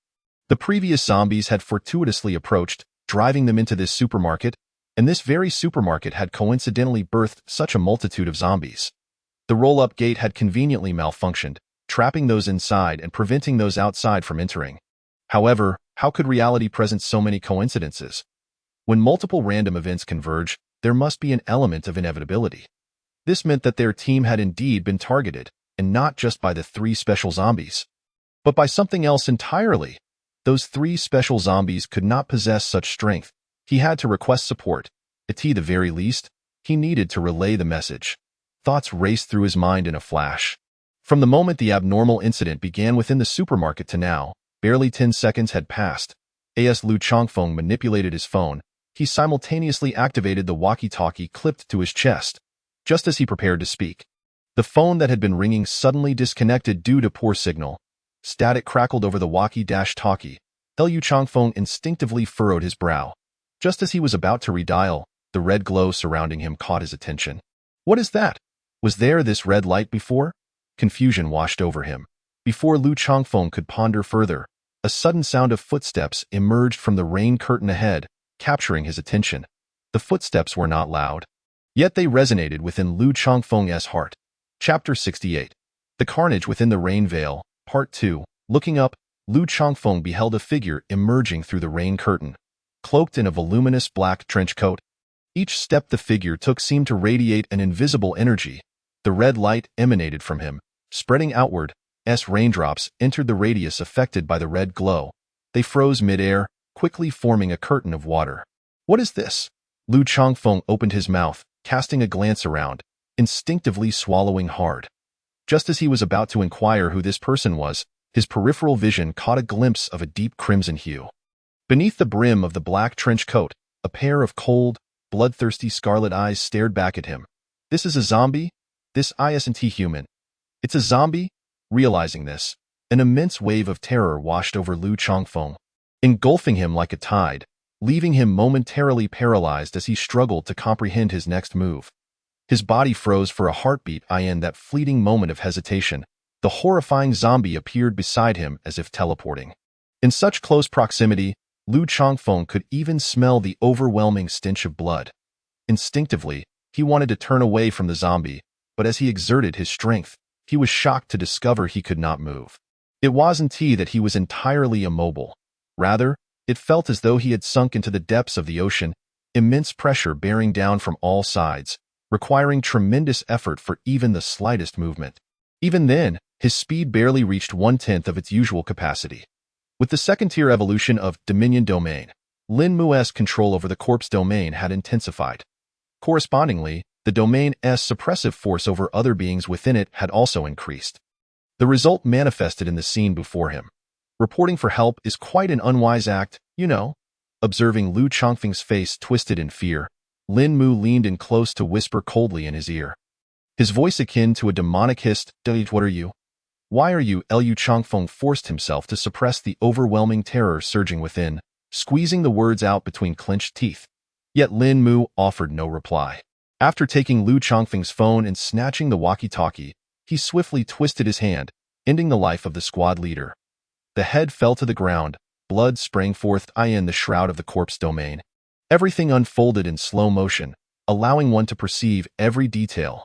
The previous zombies had fortuitously approached, driving them into this supermarket, and this very supermarket had coincidentally birthed such a multitude of zombies. The roll-up gate had conveniently malfunctioned, trapping those inside and preventing those outside from entering. However, how could reality present so many coincidences? When multiple random events converge, there must be an element of inevitability. This meant that their team had indeed been targeted, and not just by the 3 special zombies, but by something else entirely. Those 3 special zombies could not possess such strength. He had to request support. At the very least, he needed to relay the message. Thoughts raced through his mind in a flash. From the moment the abnormal incident began within the supermarket to now, barely 10 seconds had passed. As Lu Chongfeng manipulated his phone, he simultaneously activated the walkie-talkie clipped to his chest. Just as he prepared to speak, the phone that had been ringing suddenly disconnected due to poor signal. Static crackled over the walkie-talkie. Lu Chongfeng instinctively furrowed his brow. Just as he was about to redial, the red glow surrounding him caught his attention. What is that? Was there this red light before? Confusion washed over him. Before Lu Chongfeng could ponder further, a sudden sound of footsteps emerged from the rain curtain ahead, capturing his attention. The footsteps were not loud, yet they resonated within Lu Chongfeng's heart. Chapter 68. The Carnage Within the Rain Veil, Part 2. Looking up, Lu Chongfeng beheld a figure emerging through the rain curtain. Cloaked in a voluminous black trench coat, Each step the figure took seemed to radiate an invisible energy. The red light emanated from him, spreading outward. Raindrops entered the radius affected by the red glow. They froze mid-air, quickly forming a curtain of water. What is this? Lu Changfeng opened his mouth, casting a glance around, instinctively swallowing hard. Just as he was about to inquire who this person was, his peripheral vision caught a glimpse of a deep crimson hue. Beneath the brim of the black trench coat, a pair of cold, bloodthirsty scarlet eyes stared back at him. This is a zombie? This isn't human. It's a zombie? Realizing this, an immense wave of terror washed over Lu Changfeng, engulfing him like a tide, leaving him momentarily paralyzed as he struggled to comprehend his next move. His body froze for a heartbeat. In that fleeting moment of hesitation, the horrifying zombie appeared beside him as if teleporting. In such close proximity, Lu Changfeng could even smell the overwhelming stench of blood. Instinctively, he wanted to turn away from the zombie, but as he exerted his strength, he was shocked to discover he could not move. It wasn't that he was entirely immobile. Rather, it felt as though he had sunk into the depths of the ocean, immense pressure bearing down from all sides, requiring tremendous effort for even the slightest movement. Even then, his speed barely reached 1/10 of its usual capacity. With the second-tier evolution of Dominion Domain, Lin Mu's control over the corpse domain had intensified. Correspondingly, the domain's suppressive force over other beings within it had also increased. The result manifested in the scene before him. Reporting for help is quite an unwise act, you know. Observing Lu Changfeng's face twisted in fear, Lin Mu leaned in close to whisper coldly in his ear. His voice akin to a demonic hissed, "What are you? Why are you?" Lu Changfeng forced himself to suppress the overwhelming terror surging within, squeezing the words out between clenched teeth. Yet Lin Mu offered no reply. After taking Lu Changfeng's phone and snatching the walkie-talkie, he swiftly twisted his hand, ending the life of the squad leader. The head fell to the ground, blood sprang forth in the shroud of the corpse domain. Everything unfolded in slow motion, allowing one to perceive every detail.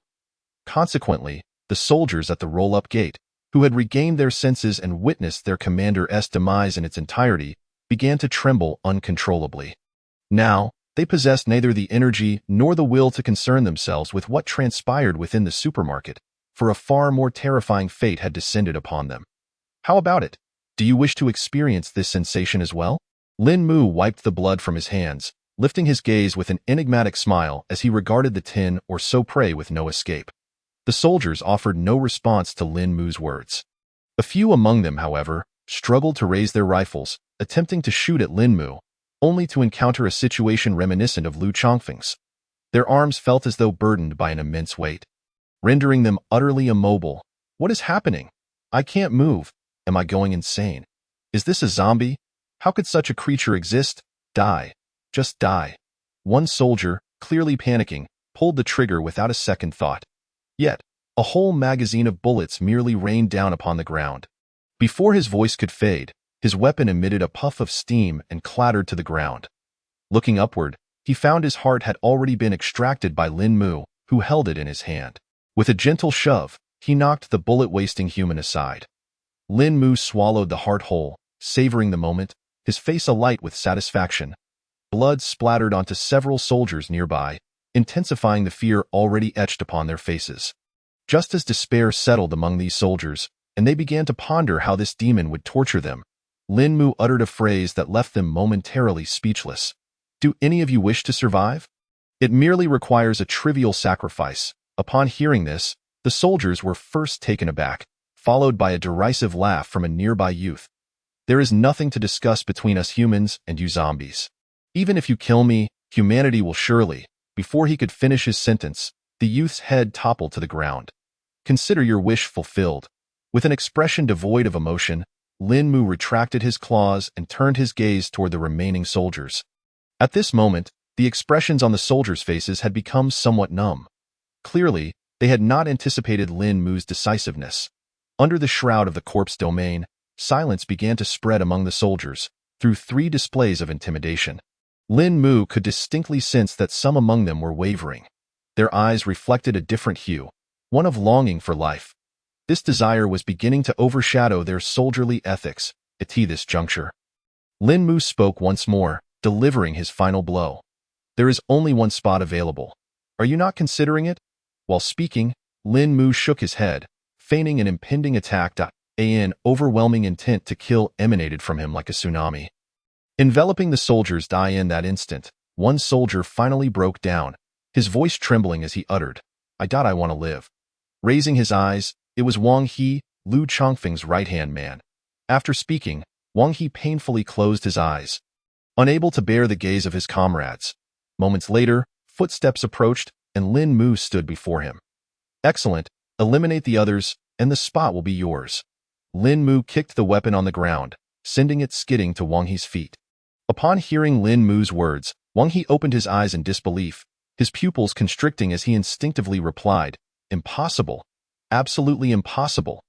Consequently, the soldiers at the roll-up gate, who had regained their senses and witnessed their commander's demise in its entirety, began to tremble uncontrollably. Now, they possessed neither the energy nor the will to concern themselves with what transpired within the supermarket, for a far more terrifying fate had descended upon them. How about it? Do you wish to experience this sensation as well? Lin Mu wiped the blood from his hands, lifting his gaze with an enigmatic smile as he regarded the 10 or so prey with no escape. The soldiers offered no response to Lin Mu's words. A few among them, however, struggled to raise their rifles, attempting to shoot at Lin Mu, only to encounter a situation reminiscent of Lu Changfeng's. Their arms felt as though burdened by an immense weight, rendering them utterly immobile. What is happening? I can't move. Am I going insane? Is this a zombie? How could such a creature exist? Die. Just die. One soldier, clearly panicking, pulled the trigger without a second thought. Yet, a whole magazine of bullets merely rained down upon the ground. Before his voice could fade, his weapon emitted a puff of steam and clattered to the ground. Looking upward, he found his heart had already been extracted by Lin Mu, who held it in his hand. With a gentle shove, he knocked the bullet-wasting human aside. Lin Mu swallowed the heart whole, savoring the moment, his face alight with satisfaction. Blood splattered onto several soldiers nearby, intensifying the fear already etched upon their faces. Just as despair settled among these soldiers, and they began to ponder how this demon would torture them, Lin Mu uttered a phrase that left them momentarily speechless. Do any of you wish to survive? It merely requires a trivial sacrifice. Upon hearing this, the soldiers were first taken aback, followed by a derisive laugh from a nearby youth. There is nothing to discuss between us humans and you zombies. Even if you kill me, humanity will surely. Before he could finish his sentence, the youth's head toppled to the ground. Consider your wish fulfilled. With an expression devoid of emotion, Lin Mu retracted his claws and turned his gaze toward the remaining soldiers. At this moment, the expressions on the soldiers' faces had become somewhat numb. Clearly, they had not anticipated Lin Mu's decisiveness. Under the shroud of the corpse domain, silence began to spread among the soldiers, through 3 displays of intimidation. Lin Mu could distinctly sense that some among them were wavering. Their eyes reflected a different hue, one of longing for life. This desire was beginning to overshadow their soldierly ethics at this juncture. Lin Mu spoke once more, delivering his final blow. There is only one spot available. Are you not considering it? While speaking, Lin Mu shook his head, feigning an impending attack. An overwhelming intent to kill emanated from him like a tsunami. Enveloping the soldiers in that instant, one soldier finally broke down, his voice trembling as he uttered, I want to live. Raising his eyes, it was Wang He, Lu Chongfeng's right-hand man. After speaking, Wang He painfully closed his eyes, unable to bear the gaze of his comrades. Moments later, footsteps approached, and Lin Mu stood before him. Excellent, eliminate the others, and the spot will be yours. Lin Mu kicked the weapon on the ground, sending it skidding to Wang He's feet. Upon hearing Lin Mu's words, Wang He opened his eyes in disbelief, his pupils constricting as he instinctively replied, Impossible. Absolutely impossible.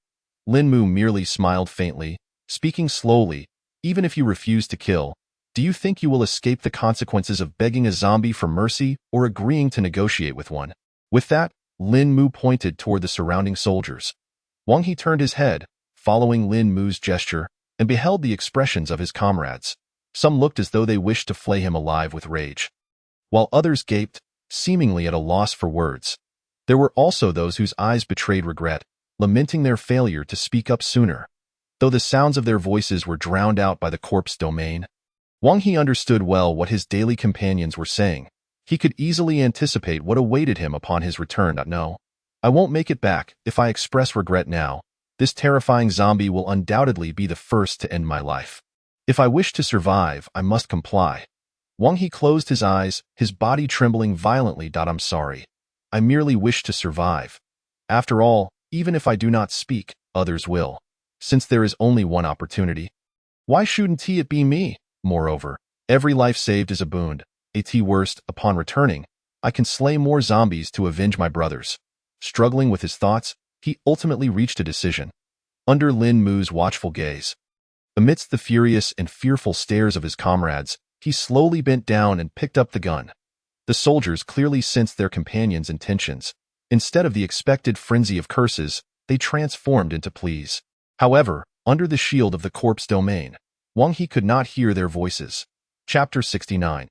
Lin Mu merely smiled faintly, speaking slowly, Even if you refuse to kill, do you think you will escape the consequences of begging a zombie for mercy or agreeing to negotiate with one? With that, Lin Mu pointed toward the surrounding soldiers. Wang He turned his head, following Lin Mu's gesture, and beheld the expressions of his comrades. Some looked as though they wished to flay him alive with rage, while others gaped, seemingly at a loss for words. There were also those whose eyes betrayed regret, lamenting their failure to speak up sooner. Though the sounds of their voices were drowned out by the corpse domain, Wang He understood well what his daily companions were saying. He could easily anticipate what awaited him upon his return. No, I won't make it back. If I express regret now, this terrifying zombie will undoubtedly be the first to end my life. If I wish to survive, I must comply. Wang He closed his eyes, his body trembling violently. I'm sorry. I merely wish to survive. After all, even if I do not speak, others will. Since there is only one opportunity, why shouldn't it be me? Moreover, every life saved is a boon. At worst, upon returning, I can slay more zombies to avenge my brothers. Struggling with his thoughts, he ultimately reached a decision. Under Lin Mu's watchful gaze, amidst the furious and fearful stares of his comrades, he slowly bent down and picked up the gun. The soldiers clearly sensed their companions' intentions. Instead of the expected frenzy of curses, they transformed into pleas. However, under the shield of the corpse domain, Wang He could not hear their voices. Chapter 69.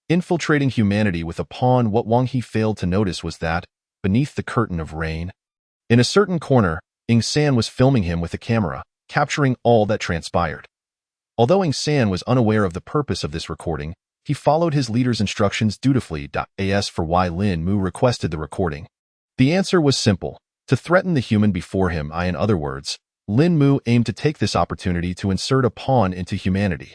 Infiltrating humanity with a pawn. What Wang He failed to notice was that, beneath the curtain of rain, in a certain corner, Ing San was filming him with a camera, capturing all that transpired. Although Ing San was unaware of the purpose of this recording, he followed his leader's instructions dutifully. As for why Lin Mu requested the recording, the answer was simple: to threaten the human before him. In other words, Lin Mu aimed to take this opportunity to insert a pawn into humanity.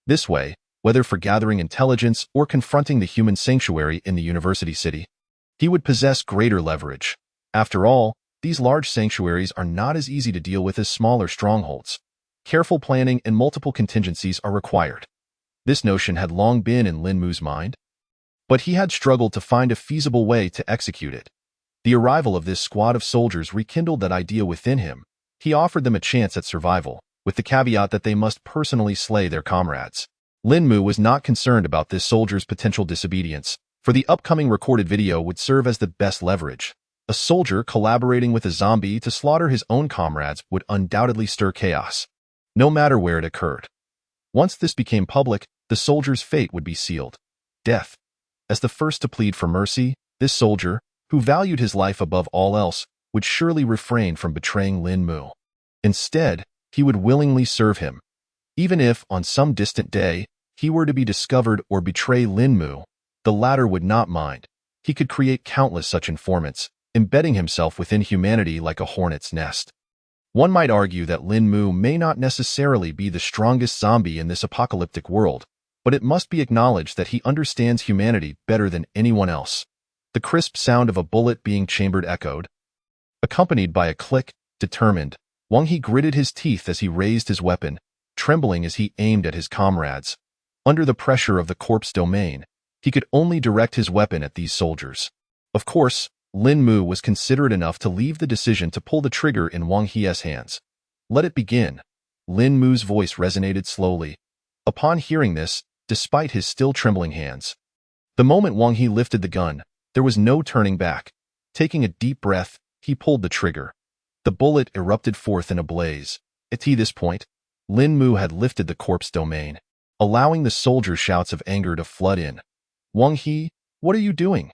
This way, whether for gathering intelligence or confronting the human sanctuary in the university city, he would possess greater leverage. After all, these large sanctuaries are not as easy to deal with as smaller strongholds. Careful planning and multiple contingencies are required. This notion had long been in Lin Mu's mind, but he had struggled to find a feasible way to execute it. The arrival of this squad of soldiers rekindled that idea within him. He offered them a chance at survival, with the caveat that they must personally slay their comrades. Lin Mu was not concerned about this soldier's potential disobedience, for the upcoming recorded video would serve as the best leverage. A soldier collaborating with a zombie to slaughter his own comrades would undoubtedly stir chaos, no matter where it occurred. Once this became public, the soldier's fate would be sealed. Death. As the first to plead for mercy, this soldier, who valued his life above all else, would surely refrain from betraying Lin Mu. Instead, he would willingly serve him. Even if, on some distant day, he were to be discovered or betray Lin Mu, the latter would not mind. He could create countless such informants, embedding himself within humanity like a hornet's nest. One might argue that Lin Mu may not necessarily be the strongest zombie in this apocalyptic world, but it must be acknowledged that he understands humanity better than anyone else. The crisp sound of a bullet being chambered echoed, accompanied by a click. Determined, Wang He gritted his teeth as he raised his weapon, trembling as he aimed at his comrades. Under the pressure of the corpse domain, he could only direct his weapon at these soldiers. Of course, Lin Mu was considerate enough to leave the decision to pull the trigger in Wang He's hands. Let it begin. Lin Mu's voice resonated slowly. Upon hearing this, despite his still trembling hands, the moment Wang He lifted the gun, there was no turning back. Taking a deep breath, he pulled the trigger. The bullet erupted forth in a blaze. At this point, Lin Mu had lifted the corpse domain, allowing the soldiers' shouts of anger to flood in. Wang He, what are you doing?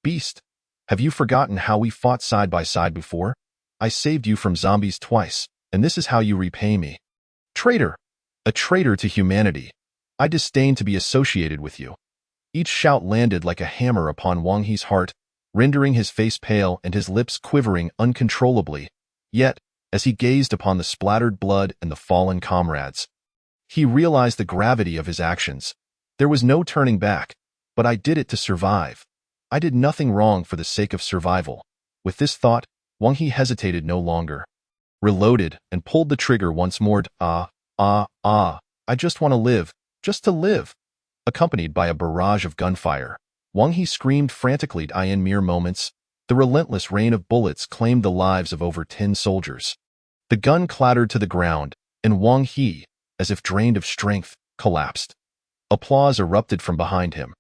Beast, have you forgotten how we fought side by side before? I saved you from zombies twice, and this is how you repay me. Traitor! A traitor to humanity. I disdain to be associated with you. Each shout landed like a hammer upon Wang He's heart, rendering his face pale and his lips quivering uncontrollably. Yet, as he gazed upon the splattered blood and the fallen comrades, he realized the gravity of his actions. There was no turning back, but I did it to survive. I did nothing wrong for the sake of survival. With this thought, Wang He hesitated no longer, reloaded, and pulled the trigger once more. I just want to live, just to live. Accompanied by a barrage of gunfire, Wang He screamed frantically. In mere moments, the relentless rain of bullets claimed the lives of over 10 soldiers. The gun clattered to the ground, and Wang He, as if drained of strength, collapsed. Applause erupted from behind him.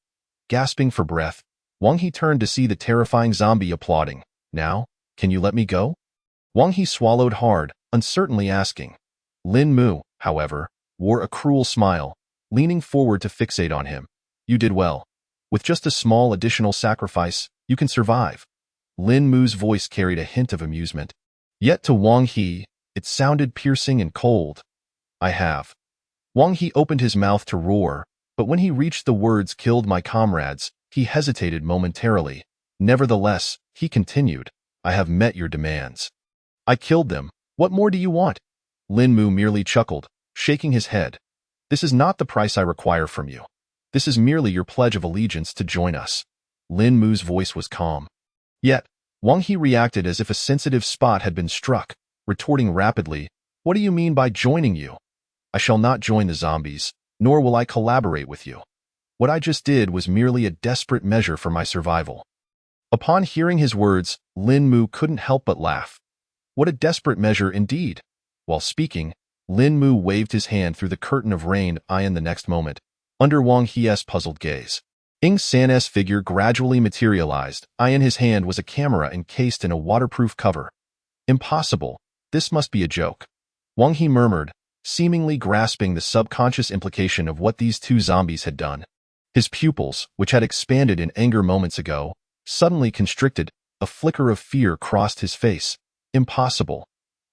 Gasping for breath, Wang He turned to see the terrifying zombie applauding. Now, can you let me go? Wang He swallowed hard, uncertainly asking. Lin Mu, however, wore a cruel smile, leaning forward to fixate on him. You did well. With just a small additional sacrifice, you can survive. Lin Mu's voice carried a hint of amusement. Yet to Wang He, it sounded piercing and cold. I have. Wang He opened his mouth to roar, but when he reached the words killed my comrades, he hesitated momentarily. Nevertheless, he continued, I have met your demands. I killed them. What more do you want? Lin Mu merely chuckled, shaking his head. This is not the price I require from you. This is merely your pledge of allegiance to join us. Lin Mu's voice was calm. Yet, Wang He reacted as if a sensitive spot had been struck, retorting rapidly, What do you mean by joining you? I shall not join the zombies, nor will I collaborate with you. What I just did was merely a desperate measure for my survival. Upon hearing his words, Lin Mu couldn't help but laugh. What a desperate measure indeed. While speaking, Lin Mu waved his hand through the curtain of rain. In the next moment, under Wang He's puzzled gaze, Ing San's figure gradually materialized. In his hand was a camera encased in a waterproof cover. Impossible. This must be a joke. Wang He murmured, seemingly grasping the subconscious implication of what these two zombies had done. His pupils, which had expanded in anger moments ago, suddenly constricted. A flicker of fear crossed his face. Impossible.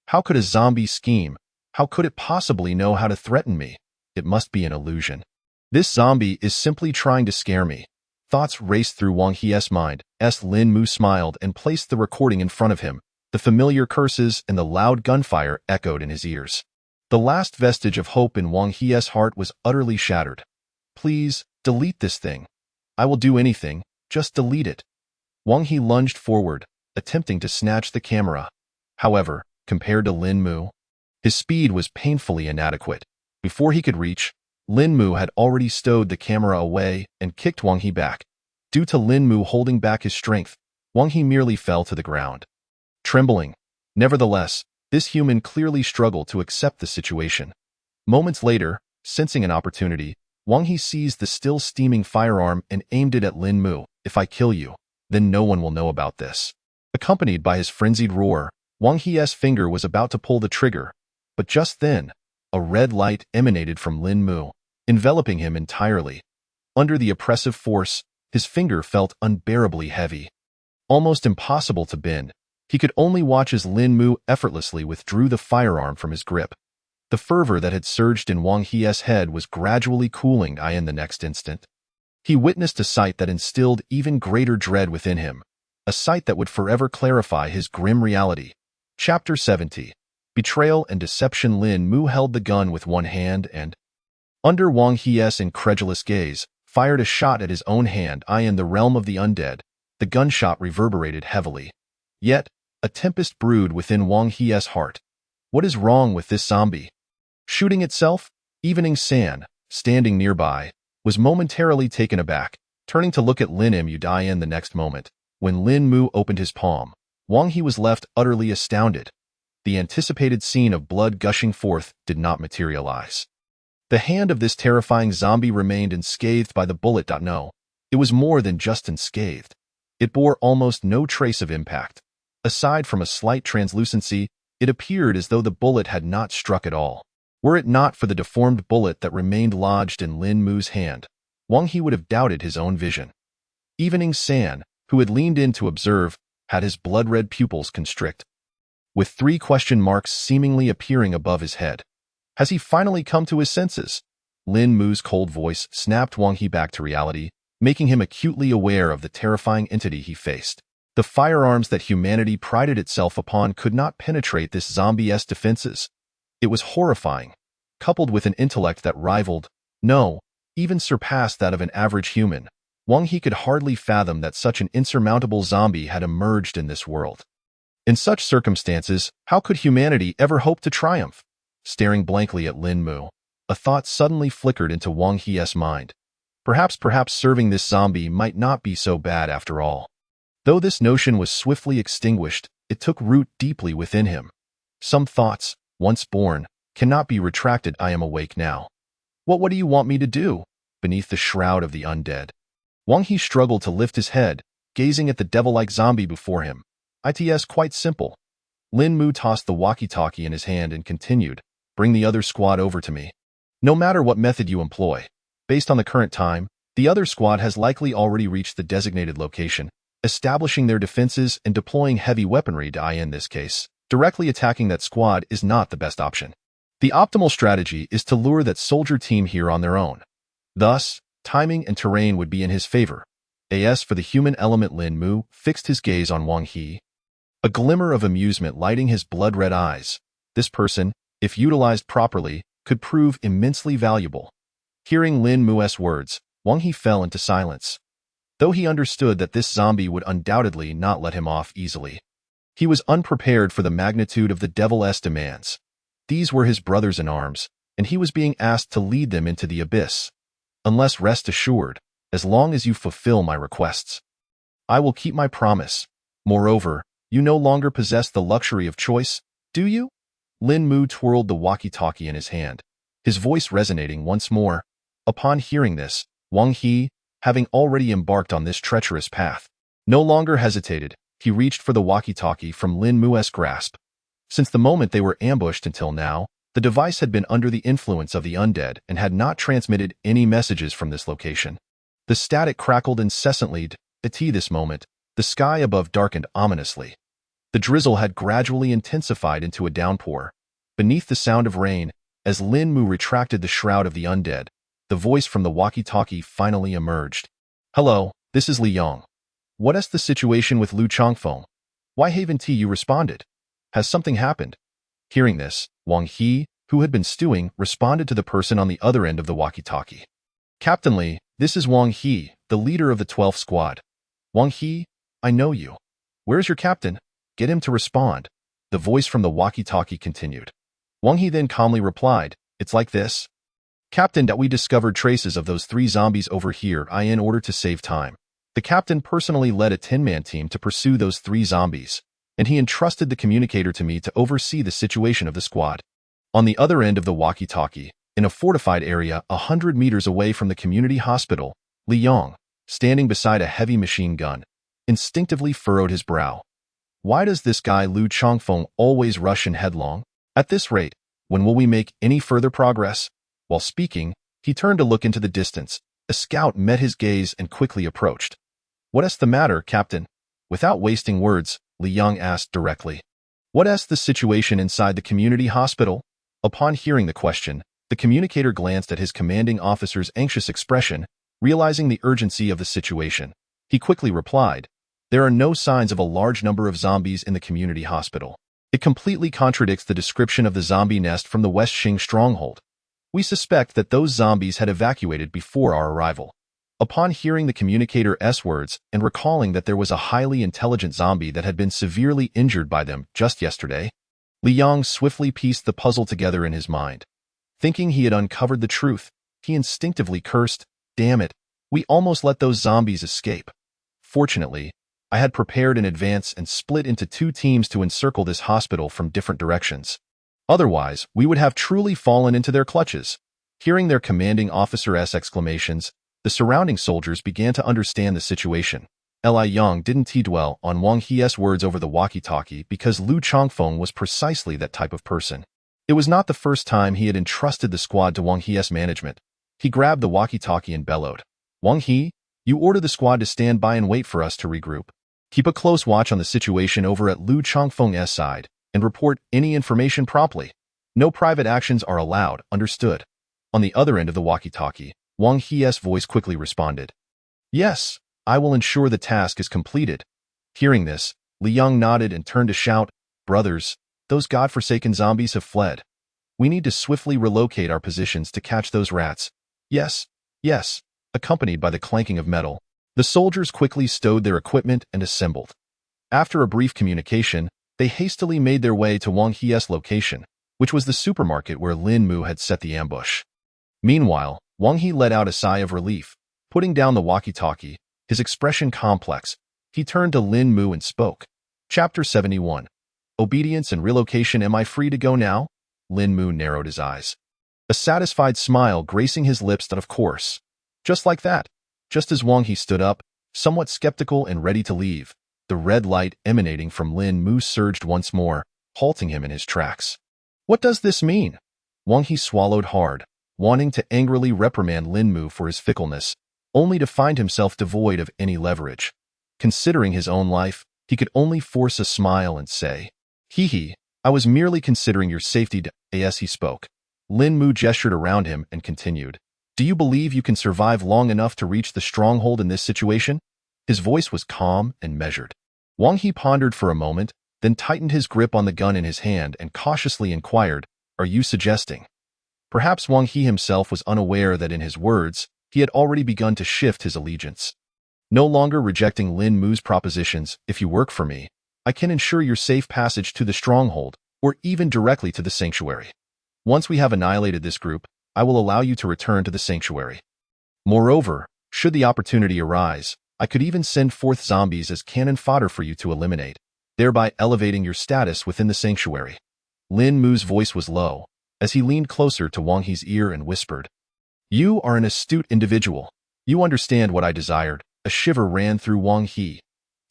How could a zombie scheme? How could it possibly know how to threaten me? It must be an illusion. This zombie is simply trying to scare me. Thoughts raced through Wang He's mind. Lin Mu smiled and placed the recording in front of him. The familiar curses and the loud gunfire echoed in his ears. The last vestige of hope in Wang He's heart was utterly shattered. Please, delete this thing. I will do anything, just delete it. Wang He lunged forward, attempting to snatch the camera. However, compared to Lin Mu, his speed was painfully inadequate. Before he could reach, Lin Mu had already stowed the camera away and kicked Wang He back. Due to Lin Mu holding back his strength, Wang He merely fell to the ground, trembling. Nevertheless, this human clearly struggled to accept the situation. Moments later, sensing an opportunity, Wang He seized the still steaming firearm and aimed it at Lin Mu. If I kill you, then no one will know about this. Accompanied by his frenzied roar, Wang He's finger was about to pull the trigger, but just then, a red light emanated from Lin Mu, enveloping him entirely. Under the oppressive force, his finger felt unbearably heavy. Almost impossible to bend, he could only watch as Lin Mu effortlessly withdrew the firearm from his grip. The fervor that had surged in Wang He's head was gradually cooling. In the next instant, he witnessed a sight that instilled even greater dread within him, a sight that would forever clarify his grim reality. Chapter 70. Betrayal and Deception. Lin Mu held the gun with one hand and, under Wang He's incredulous gaze, fired a shot at his own hand. In the realm of the undead, the gunshot reverberated heavily. Yet, a tempest brewed within Wang He's heart. What is wrong with this zombie? Shooting itself? Even Ing San, standing nearby, was momentarily taken aback, turning to look at Lin Mu. In the next moment, when Lin Mu opened his palm, Wang He was left utterly astounded. The anticipated scene of blood gushing forth did not materialize. The hand of this terrifying zombie remained unscathed by the bullet. No, it was more than just unscathed. It bore almost no trace of impact. Aside from a slight translucency, it appeared as though the bullet had not struck at all. Were it not for the deformed bullet that remained lodged in Lin Mu's hand, Wang He would have doubted his own vision. Even Ing San, who had leaned in to observe, had his blood-red pupils constrict, with 3 question marks seemingly appearing above his head. Has he finally come to his senses? Lin Mu's cold voice snapped Wang He back to reality, making him acutely aware of the terrifying entity he faced. The firearms that humanity prided itself upon could not penetrate this zombie-esque defenses. It was horrifying, coupled with an intellect that rivaled, no, even surpassed that of an average human. Wang He could hardly fathom that such an insurmountable zombie had emerged in this world. In such circumstances, how could humanity ever hope to triumph? Staring blankly at Lin Mu, a thought suddenly flickered into Wang He's mind. Perhaps serving this zombie might not be so bad after all. Though this notion was swiftly extinguished, it took root deeply within him. Some thoughts, once born, cannot be retracted. I am awake now. What do you want me to do? Beneath the shroud of the undead, Wang He struggled to lift his head, gazing at the devil-like zombie before him. It's quite simple. Lin Mu tossed the walkie-talkie in his hand and continued, bring the other squad over to me. No matter what method you employ, based on the current time, the other squad has likely already reached the designated location, establishing their defenses and deploying heavy weaponry. In this case, directly attacking that squad is not the best option. The optimal strategy is to lure that soldier team here on their own. Thus, timing and terrain would be in his favor. As for the human element, Lin Mu fixed his gaze on Wang He, a glimmer of amusement lighting his blood-red eyes. This person, if utilized properly, could prove immensely valuable. Hearing Lin Mu's words, Wang He fell into silence. Though he understood that this zombie would undoubtedly not let him off easily, he was unprepared for the magnitude of the devil's demands. These were his brothers in arms, and he was being asked to lead them into the abyss. Unless, rest assured, as long as you fulfill my requests, I will keep my promise. Moreover, you no longer possess the luxury of choice, do you? Lin Mu twirled the walkie-talkie in his hand, his voice resonating once more. Upon hearing this, Wang He, having already embarked on this treacherous path, no longer hesitated. He reached for the walkie-talkie from Lin Mu's grasp. Since the moment they were ambushed until now, the device had been under the influence of the undead and had not transmitted any messages from this location. The static crackled incessantly. At this moment, the sky above darkened ominously. The drizzle had gradually intensified into a downpour. Beneath the sound of rain, as Lin Mu retracted the shroud of the undead, the voice from the walkie-talkie finally emerged. Hello, this is Li Yong. What is the situation with Lu Changfeng? Why haven't you responded? Has something happened? Hearing this, Wang He, who had been stewing, responded to the person on the other end of the walkie-talkie. Captain Li, this is Wang He, the leader of the 12th squad. Wang He, I know you. Where's your captain? Get him to respond. The voice from the walkie-talkie continued. Wang He then calmly replied, it's like this. Captain, we discovered traces of those 3 zombies over here. In order to save time, the captain personally led a 10-man team to pursue those 3 zombies, and he entrusted the communicator to me to oversee the situation of the squad. On the other end of the walkie-talkie, in a fortified area 100 meters away from the community hospital, Li Yong, standing beside a heavy machine gun, instinctively furrowed his brow. Why does this guy Lu Changfeng always rush in headlong? At this rate, when will we make any further progress? While speaking, he turned to look into the distance. A scout met his gaze and quickly approached. What's the matter, Captain? Without wasting words, Li Yong asked directly. What's the situation inside the community hospital? Upon hearing the question, the communicator glanced at his commanding officer's anxious expression, realizing the urgency of the situation. He quickly replied, there are no signs of a large number of zombies in the community hospital. It completely contradicts the description of the zombie nest from the West Xing stronghold. We suspect that those zombies had evacuated before our arrival. Upon hearing the communicator's words and recalling that there was a highly intelligent zombie that had been severely injured by them just yesterday, Li Yong swiftly pieced the puzzle together in his mind. Thinking he had uncovered the truth, he instinctively cursed, damn it, we almost let those zombies escape. Fortunately, I had prepared in advance and split into 2 teams to encircle this hospital from different directions. Otherwise, we would have truly fallen into their clutches. Hearing their commanding officer's exclamations, the surrounding soldiers began to understand the situation. Li Yong didn't dwell on Wang He's words over the walkie-talkie because Lu Changfeng was precisely that type of person. It was not the first time he had entrusted the squad to Wang He's management. He grabbed the walkie-talkie and bellowed. Wang He, you order the squad to stand by and wait for us to regroup. Keep a close watch on the situation over at Lu Changfeng's side and report any information promptly. No private actions are allowed, understood? On the other end of the walkie-talkie, Wang He's voice quickly responded. Yes, I will ensure the task is completed. Hearing this, Li Yang nodded and turned to shout, Brothers, those godforsaken zombies have fled. We need to swiftly relocate our positions to catch those rats. Yes, yes, accompanied by the clanking of metal. The soldiers quickly stowed their equipment and assembled. After a brief communication, they hastily made their way to Wang He's location, which was the supermarket where Lin Mu had set the ambush. Meanwhile, Wang He let out a sigh of relief. Putting down the walkie-talkie, his expression complex, he turned to Lin Mu and spoke. Chapter 71. Obedience and relocation. Am I free to go now? Lin Mu narrowed his eyes. A satisfied smile gracing his lips. That of course. Just like that. Just as Wang He stood up, somewhat skeptical and ready to leave, the red light emanating from Lin Mu surged once more, halting him in his tracks. What does this mean? Wang He swallowed hard, wanting to angrily reprimand Lin Mu for his fickleness, only to find himself devoid of any leverage. Considering his own life, he could only force a smile and say, Hee, I was merely considering your safety. As he spoke, Lin Mu gestured around him and continued. Do you believe you can survive long enough to reach the stronghold in this situation? His voice was calm and measured. Wang He pondered for a moment, then tightened his grip on the gun in his hand and cautiously inquired, Are you suggesting? Perhaps Wang He himself was unaware that in his words, he had already begun to shift his allegiance. No longer rejecting Lin Mu's propositions, if you work for me, I can ensure your safe passage to the stronghold, or even directly to the sanctuary. Once we have annihilated this group, I will allow you to return to the sanctuary. Moreover, should the opportunity arise, I could even send forth zombies as cannon fodder for you to eliminate, thereby elevating your status within the sanctuary. Lin Mu's voice was low, as he leaned closer to Wang He's ear and whispered, You are an astute individual. You understand what I desired. A shiver ran through Wang He.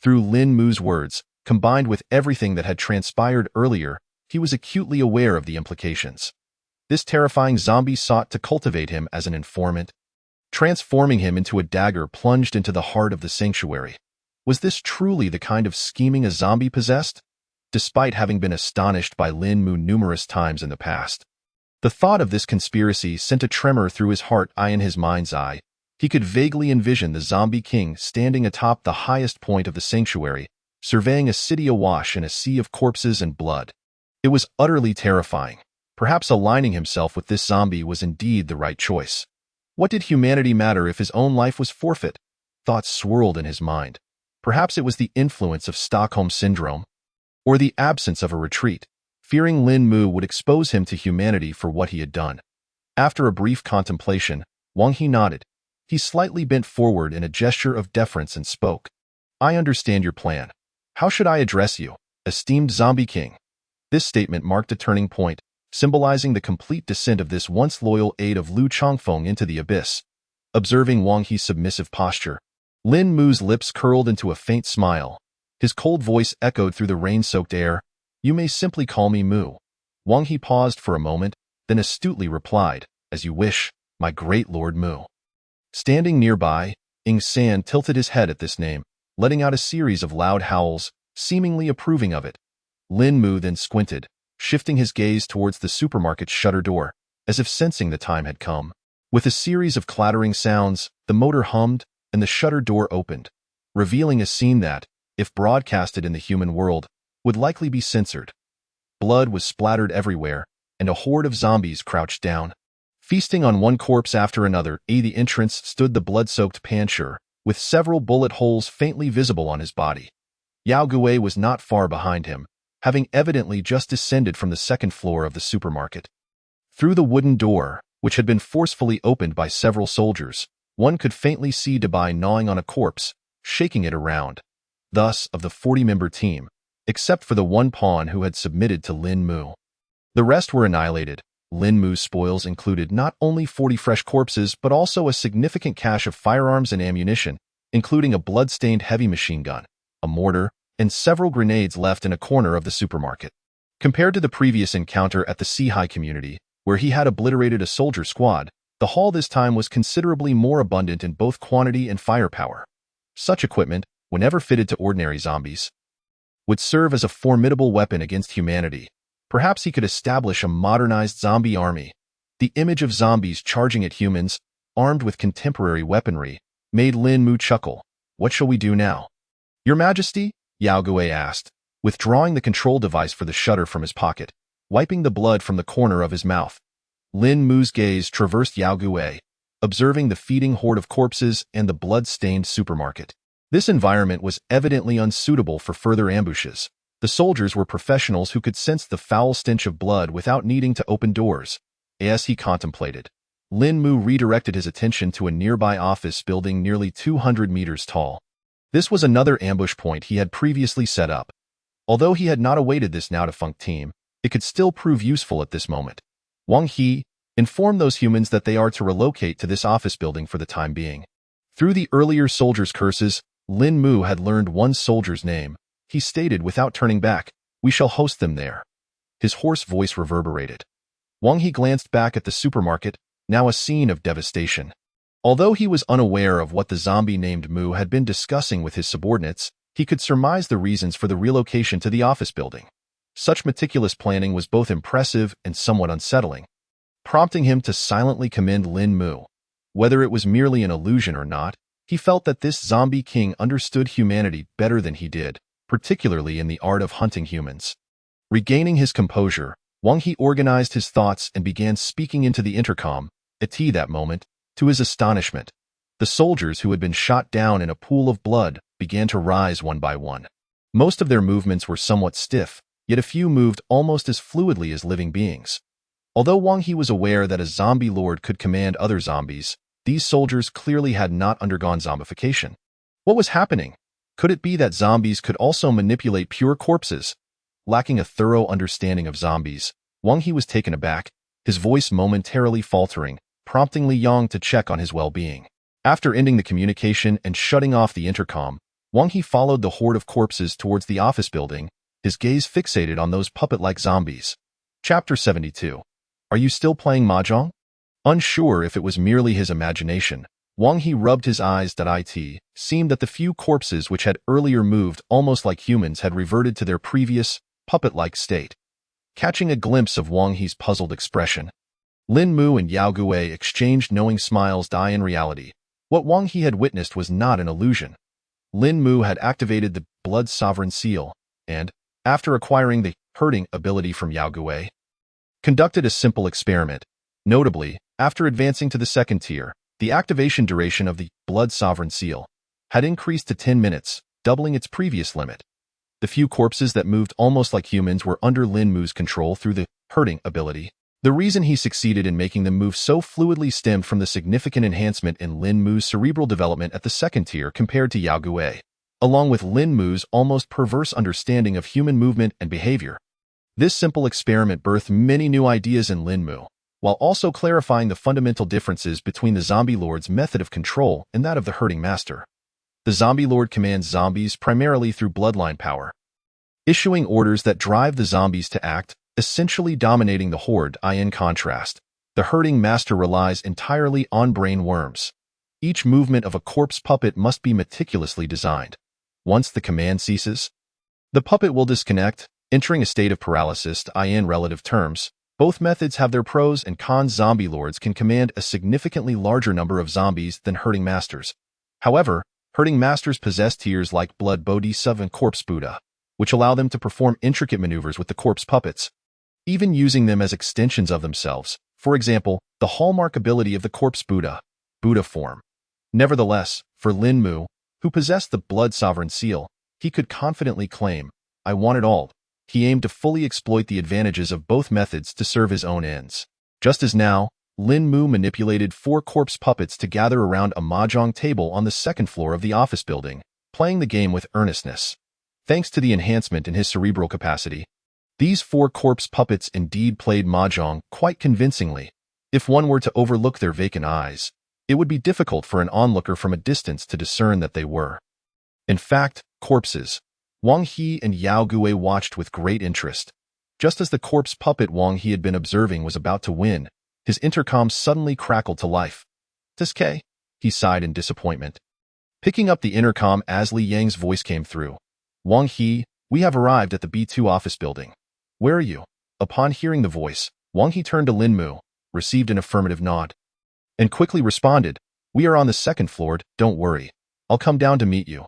Through Lin Mu's words, combined with everything that had transpired earlier, he was acutely aware of the implications. This terrifying zombie sought to cultivate him as an informant, transforming him into a dagger plunged into the heart of the sanctuary. Was this truly the kind of scheming a zombie possessed? Despite having been astonished by Lin Mu numerous times in the past, the thought of this conspiracy sent a tremor through his heart. In his mind's eye, he could vaguely envision the zombie king standing atop the highest point of the sanctuary, surveying a city awash in a sea of corpses and blood. It was utterly terrifying. Perhaps aligning himself with this zombie was indeed the right choice. What did humanity matter if his own life was forfeit? Thoughts swirled in his mind. Perhaps it was the influence of Stockholm Syndrome, or the absence of a retreat, fearing Lin Mu would expose him to humanity for what he had done. After a brief contemplation, Wang He nodded. He slightly bent forward in a gesture of deference and spoke. I understand your plan. How should I address you, esteemed zombie king? This statement marked a turning point, symbolizing the complete descent of this once loyal aide of Lu Changfeng into the abyss. Observing Wang He's submissive posture, Lin Mu's lips curled into a faint smile. His cold voice echoed through the rain-soaked air. You may simply call me Mu. Wang He paused for a moment, then astutely replied, As you wish, my great Lord Mu. Standing nearby, Ing San tilted his head at this name, letting out a series of loud howls, seemingly approving of it. Lin Mu then squinted, shifting his gaze towards the supermarket's shutter door, as if sensing the time had come. With a series of clattering sounds, the motor hummed, and the shutter door opened, revealing a scene that, if broadcasted in the human world, would likely be censored. Blood was splattered everywhere, and a horde of zombies crouched down. Feasting on one corpse after another, at the entrance stood the blood-soaked Panshur, with several bullet holes faintly visible on his body. Yao Gui was not far behind him, having evidently just descended from the second floor of the supermarket. Through the wooden door, which had been forcefully opened by several soldiers, one could faintly see Dabai gnawing on a corpse, shaking it around. Thus, of the 40-member team, except for the one pawn who had submitted to Lin Mu, the rest were annihilated. Lin Mu's spoils included not only 40 fresh corpses but also a significant cache of firearms and ammunition, including a blood-stained heavy machine gun, a mortar, and several grenades left in a corner of the supermarket. Compared to the previous encounter at the Sihai community, where he had obliterated a soldier squad, The haul this time was considerably more abundant in both quantity and firepower. Such equipment, whenever fitted to ordinary zombies, would serve as a formidable weapon against humanity. Perhaps he could establish a modernized zombie army. The image of zombies charging at humans, armed with contemporary weaponry, made Lin Mu chuckle. What shall we do now? Your Majesty? Yao Gui asked, withdrawing the control device for the shutter from his pocket, wiping the blood from the corner of his mouth. Lin Mu's gaze traversed Yao Gui, observing the feeding horde of corpses and the blood-stained supermarket. This environment was evidently unsuitable for further ambushes. The soldiers were professionals who could sense the foul stench of blood without needing to open doors. As he contemplated, Lin Mu redirected his attention to a nearby office building nearly 200 meters tall. This was another ambush point he had previously set up. Although he had not awaited this now-defunct team, it could still prove useful at this moment. Wang He, inform those humans that they are to relocate to this office building for the time being. Through the earlier soldiers' curses, Lin Mu had learned one soldier's name. He stated without turning back, "We shall host them there." His hoarse voice reverberated. Wang He glanced back at the supermarket, now a scene of devastation. Although he was unaware of what the zombie named Mu had been discussing with his subordinates, he could surmise the reasons for the relocation to the office building. Such meticulous planning was both impressive and somewhat unsettling, prompting him to silently commend Lin Mu. Whether it was merely an illusion or not, he felt that this zombie king understood humanity better than he did, particularly in the art of hunting humans. Regaining his composure, Wang He organized his thoughts and began speaking into the intercom. At that moment, to his astonishment, the soldiers who had been shot down in a pool of blood began to rise one by one. Most of their movements were somewhat stiff, yet a few moved almost as fluidly as living beings. Although Wang He was aware that a zombie lord could command other zombies, these soldiers clearly had not undergone zombification. What was happening? Could it be that zombies could also manipulate pure corpses? Lacking a thorough understanding of zombies, Wang He was taken aback, his voice momentarily faltering, prompting Li Yang to check on his well-being. After ending the communication and shutting off the intercom, Wang He followed the horde of corpses towards the office building, his gaze fixated on those puppet-like zombies. Chapter 72. Are you still playing mahjong? Unsure if it was merely his imagination, Wang He rubbed his eyes. It seemed that the few corpses which had earlier moved almost like humans had reverted to their previous, puppet-like state. Catching a glimpse of Wang He's puzzled expression, Lin Mu and Yao Gui exchanged knowing smiles. In reality, what Wang He had witnessed was not an illusion. Lin Mu had activated the Blood Sovereign Seal, and, after acquiring the herding ability from Yao Gui, conducted a simple experiment. Notably, after advancing to the second tier, the activation duration of the Blood Sovereign Seal had increased to 10 minutes, doubling its previous limit. The few corpses that moved almost like humans were under Lin Mu's control through the herding ability. The reason he succeeded in making them move so fluidly stemmed from the significant enhancement in Lin Mu's cerebral development at the second tier compared to Yao Gui, along with Lin Mu's almost perverse understanding of human movement and behavior. This simple experiment birthed many new ideas in Lin Mu, while also clarifying the fundamental differences between the Zombie Lord's method of control and that of the herding master. The Zombie Lord commands zombies primarily through bloodline power, issuing orders that drive the zombies to act, essentially dominating the horde. In contrast, the herding master relies entirely on brain worms. Each movement of a corpse puppet must be meticulously designed. Once the command ceases, the puppet will disconnect, entering a state of paralysis. In relative terms, both methods have their pros and cons. Zombie lords can command a significantly larger number of zombies than herding masters. However, herding masters possess tiers like Blood Bodhisattva and Corpse Buddha, which allow them to perform intricate maneuvers with the corpse puppets, even using them as extensions of themselves. For example, the hallmark ability of the Corpse Buddha, Buddha form. Nevertheless, for Lin Mu, who possessed the Blood Sovereign Seal, he could confidently claim, "I want it all." He aimed to fully exploit the advantages of both methods to serve his own ends. Just as now, Lin Mu manipulated 4 corpse puppets to gather around a mahjong table on the second floor of the office building, playing the game with earnestness. Thanks to the enhancement in his cerebral capacity, these 4 corpse puppets indeed played mahjong quite convincingly. If one were to overlook their vacant eyes, it would be difficult for an onlooker from a distance to discern that they were, in fact, corpses. Wang He and Yao Gui watched with great interest. Just as the corpse puppet Wang He had been observing was about to win, His intercom suddenly crackled to life. "This K?" He sighed in disappointment. Picking up the intercom as Li Yang's voice came through. "Wang He, we have arrived at the B2 office building. Where are you?" Upon hearing the voice, Wang He turned to Lin Mu, received an affirmative nod, and quickly responded, "We are on the second floor, don't worry. I'll come down to meet you."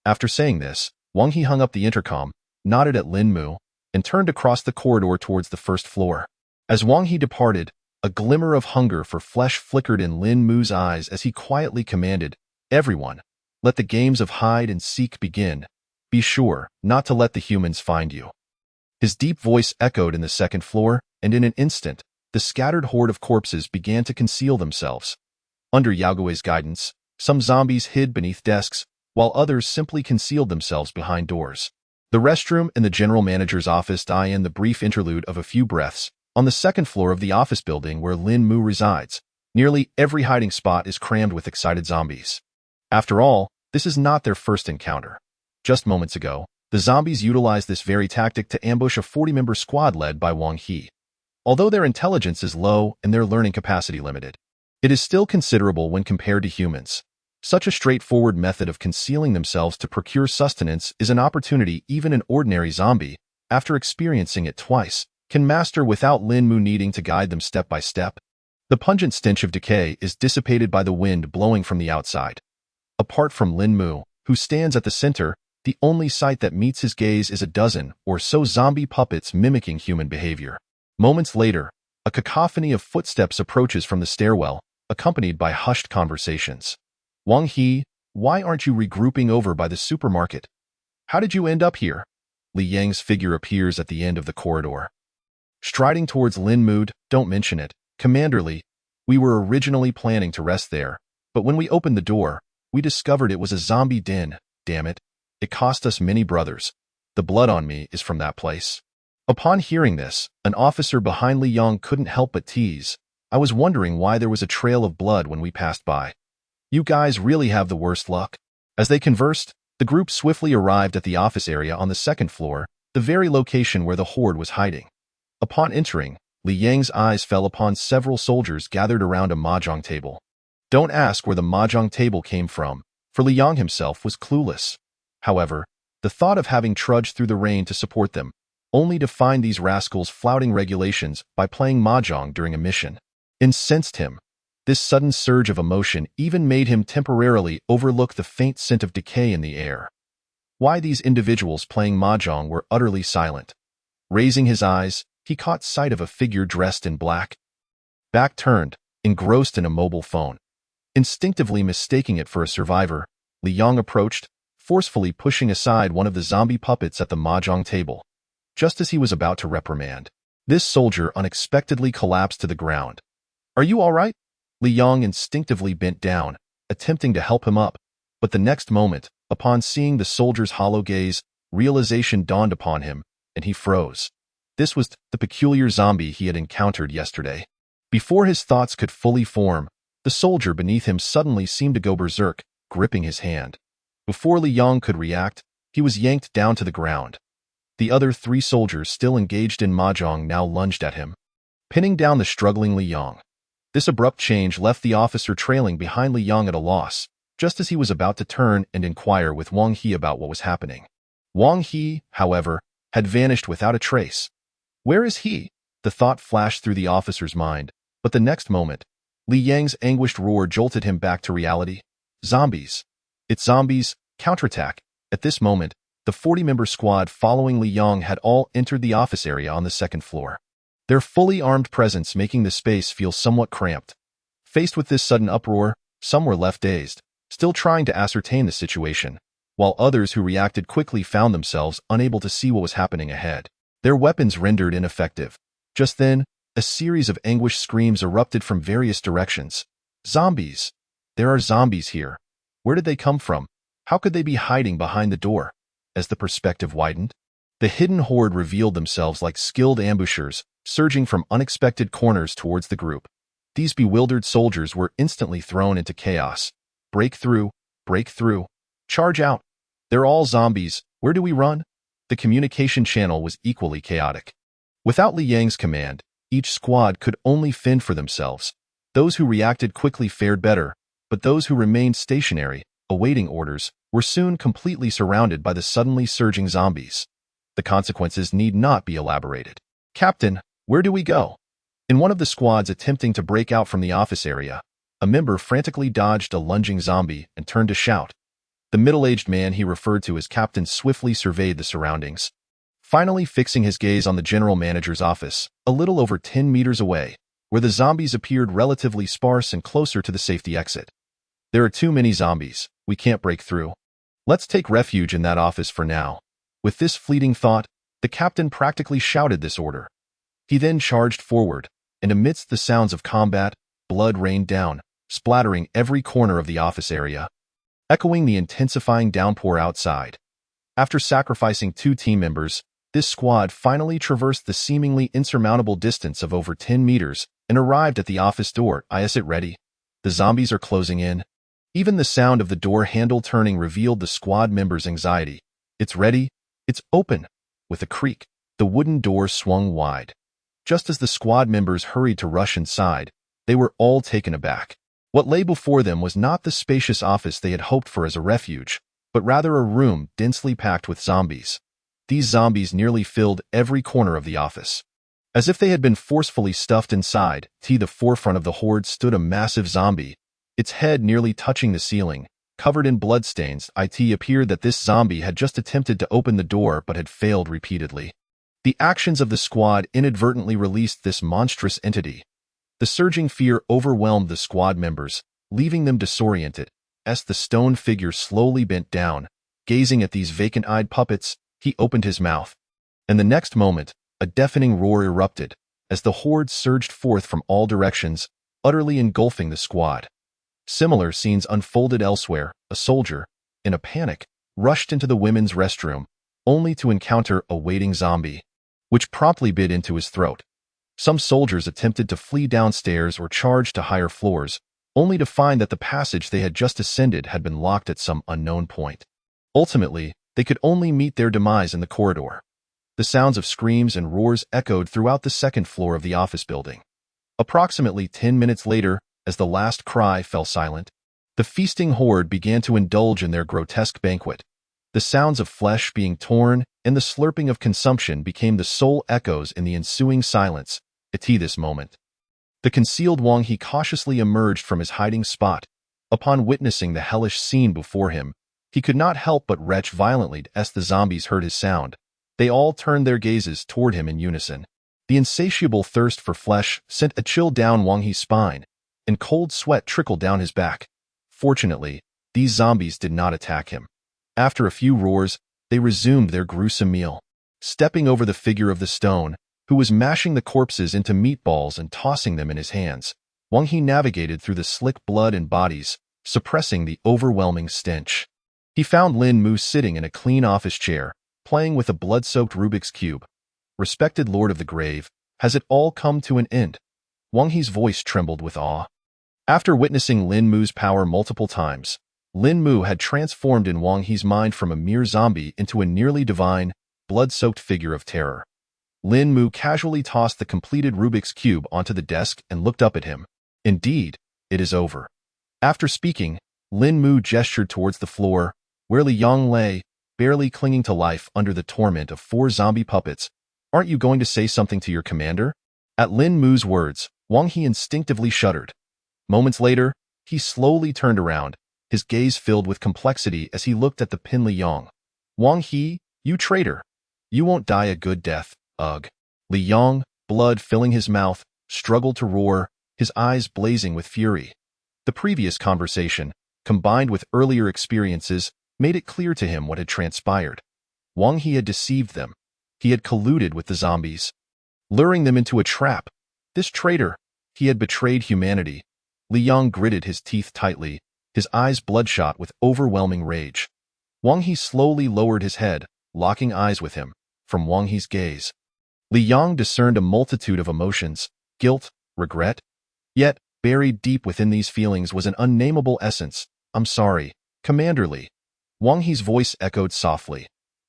After saying this, Wang He hung up the intercom, nodded at Lin Mu, and turned across the corridor towards the first floor. As Wang He departed, a glimmer of hunger for flesh flickered in Lin Mu's eyes as he quietly commanded, "Everyone, let the games of hide and seek begin. Be sure not to let the humans find you." His deep voice echoed in the second floor, and in an instant, the scattered horde of corpses began to conceal themselves. Under Yaogui's guidance, some zombies hid beneath desks, while others simply concealed themselves behind doors. The restroom in the general manager's office in the brief interlude of a few breaths. On the second floor of the office building where Lin Mu resides, nearly every hiding spot is crammed with excited zombies. After all, this is not their first encounter. Just moments ago, the zombies utilized this very tactic to ambush a 40-member squad led by Wang He. Although their intelligence is low and their learning capacity limited, it is still considerable when compared to humans. Such a straightforward method of concealing themselves to procure sustenance is an opportunity even an ordinary zombie, after experiencing it twice, can master without Lin Mu needing to guide them step by step. The pungent stench of decay is dissipated by the wind blowing from the outside. Apart from Lin Mu, who stands at the center, the only sight that meets his gaze is a dozen or so zombie puppets mimicking human behavior. Moments later, a cacophony of footsteps approaches from the stairwell, accompanied by hushed conversations. "Wang He, why aren't you regrouping over by the supermarket? How did you end up here?" Li Yang's figure appears at the end of the corridor. Striding towards Lin Mu, "Don't mention it, Commander Li. We were originally planning to rest there, but when we opened the door, we discovered it was a zombie den. Damn it. It cost us many brothers. The blood on me is from that place." Upon hearing this, an officer behind Li Yang couldn't help but tease, "I was wondering why there was a trail of blood when we passed by. You guys really have the worst luck." As they conversed, the group swiftly arrived at the office area on the second floor, the very location where the horde was hiding. Upon entering, Li Yang's eyes fell upon several soldiers gathered around a mahjong table. Don't ask where the mahjong table came from, for Li Yang himself was clueless. However, the thought of having trudged through the rain to support them, only to find these rascals flouting regulations by playing mahjong during a mission, incensed him. This sudden surge of emotion even made him temporarily overlook the faint scent of decay in the air. Why these individuals playing mahjong were utterly silent. Raising his eyes, he caught sight of a figure dressed in black. Back turned, engrossed in a mobile phone. Instinctively mistaking it for a survivor, Li Yang approached, forcefully pushing aside one of the zombie puppets at the mahjong table. Just as he was about to reprimand, this soldier unexpectedly collapsed to the ground. "Are you all right?" Li Yang instinctively bent down, attempting to help him up, but the next moment, upon seeing the soldier's hollow gaze, realization dawned upon him, and he froze. This was the peculiar zombie he had encountered yesterday. Before his thoughts could fully form, the soldier beneath him suddenly seemed to go berserk, gripping his hand. Before Li Yang could react, he was yanked down to the ground. The other 3 soldiers still engaged in mahjong now lunged at him, pinning down the struggling Li Yang. This abrupt change left the officer trailing behind Li Yang at a loss, just as he was about to turn and inquire with Wang He about what was happening. Wang He, however, had vanished without a trace. Where is he? The thought flashed through the officer's mind, but the next moment, Li Yang's anguished roar jolted him back to reality. Zombies. It's zombies, counterattack. At this moment, the 40-member squad following Li Yang had all entered the office area on the second floor, their fully armed presence making the space feel somewhat cramped. Faced with this sudden uproar, some were left dazed, still trying to ascertain the situation, while others who reacted quickly found themselves unable to see what was happening ahead. Their weapons rendered ineffective. Just then, a series of anguished screams erupted from various directions. Zombies! There are zombies here. Where did they come from? How could they be hiding behind the door? As the perspective widened, the hidden horde revealed themselves like skilled ambushers, surging from unexpected corners towards the group. These bewildered soldiers were instantly thrown into chaos. Break through, charge out. They're all zombies. Where do we run? The communication channel was equally chaotic. Without Li Yang's command, Each squad could only fend for themselves. Those who reacted quickly fared better, but those who remained stationary, awaiting orders, were soon completely surrounded by the suddenly surging zombies. The consequences need not be elaborated. "Captain, where do we go?" In one of the squads attempting to break out from the office area, a member frantically dodged a lunging zombie and turned to shout. The middle-aged man he referred to as Captain swiftly surveyed the surroundings, finally fixing his gaze on the general manager's office, a little over 10 meters away, where the zombies appeared relatively sparse and closer to the safety exit. "There are too many zombies. We can't break through. Let's take refuge in that office for now." With this fleeting thought, the captain practically shouted this order. He then charged forward, and amidst the sounds of combat, blood rained down, splattering every corner of the office area, echoing the intensifying downpour outside. After sacrificing 2 team members, this squad finally traversed the seemingly insurmountable distance of over 10 meters and arrived at the office door. "Is it ready? The zombies are closing in." Even the sound of the door handle turning revealed the squad members' anxiety. "It's ready. It's open." With a creak, the wooden door swung wide. Just as the squad members hurried to rush inside, they were all taken aback. What lay before them was not the spacious office they had hoped for as a refuge, but rather a room densely packed with zombies. These zombies nearly filled every corner of the office. As if they had been forcefully stuffed inside, to the forefront of the horde stood a massive zombie, its head nearly touching the ceiling, covered in bloodstains. It appeared that this zombie had just attempted to open the door but had failed repeatedly. The actions of the squad inadvertently released this monstrous entity. The surging fear overwhelmed the squad members, leaving them disoriented. As the stone figure slowly bent down, gazing at these vacant-eyed puppets, he opened his mouth. And the next moment, a deafening roar erupted, as the horde surged forth from all directions, utterly engulfing the squad. Similar scenes unfolded elsewhere. A soldier, in a panic, rushed into the women's restroom, only to encounter a waiting zombie, which promptly bit into his throat. Some soldiers attempted to flee downstairs or charge to higher floors, only to find that the passage they had just ascended had been locked at some unknown point. Ultimately, they could only meet their demise in the corridor. The sounds of screams and roars echoed throughout the second floor of the office building. Approximately 10 minutes later, as the last cry fell silent, the feasting horde began to indulge in their grotesque banquet. The sounds of flesh being torn and the slurping of consumption became the sole echoes in the ensuing silence. At this moment, the concealed Wang He cautiously emerged from his hiding spot. Upon witnessing the hellish scene before him, he could not help but retch violently as the zombies heard his sound. They all turned their gazes toward him in unison. The insatiable thirst for flesh sent a chill down Wang He's spine, and cold sweat trickled down his back. Fortunately, these zombies did not attack him. After a few roars, they resumed their gruesome meal. Stepping over the figure of the stone, who was mashing the corpses into meatballs and tossing them in his hands, Wang He navigated through the slick blood and bodies, suppressing the overwhelming stench. He found Lin Mu sitting in a clean office chair, playing with a blood-soaked Rubik's Cube. "Respected Lord of the Grave, has it all come to an end?" Wang He's voice trembled with awe. After witnessing Lin Mu's power multiple times, Lin Mu had transformed in Wang He's mind from a mere zombie into a nearly divine, blood-soaked figure of terror. Lin Mu casually tossed the completed Rubik's Cube onto the desk and looked up at him. "Indeed, it is over." After speaking, Lin Mu gestured towards the floor, where Li Yang lay, barely clinging to life under the torment of 4 zombie puppets. "Aren't you going to say something to your commander?" At Lin Mu's words, Wang He instinctively shuddered. Moments later, he slowly turned around, his gaze filled with complexity as he looked at the Pin Li Yang. "Wang He, you traitor! You won't die a good death, ugh." Li Yang, blood filling his mouth, struggled to roar, his eyes blazing with fury. The previous conversation, combined with earlier experiences, made it clear to him what had transpired. Wang He had deceived them. He had colluded with the zombies, luring them into a trap. This traitor, he had betrayed humanity. Li Yang gritted his teeth tightly, his eyes bloodshot with overwhelming rage. Wang He slowly lowered his head, locking eyes with him. From Wang He's gaze, Li Yang discerned a multitude of emotions, guilt, regret. Yet, buried deep within these feelings was an unnameable essence. "I'm sorry, Commander Li." Wang He's voice echoed softly,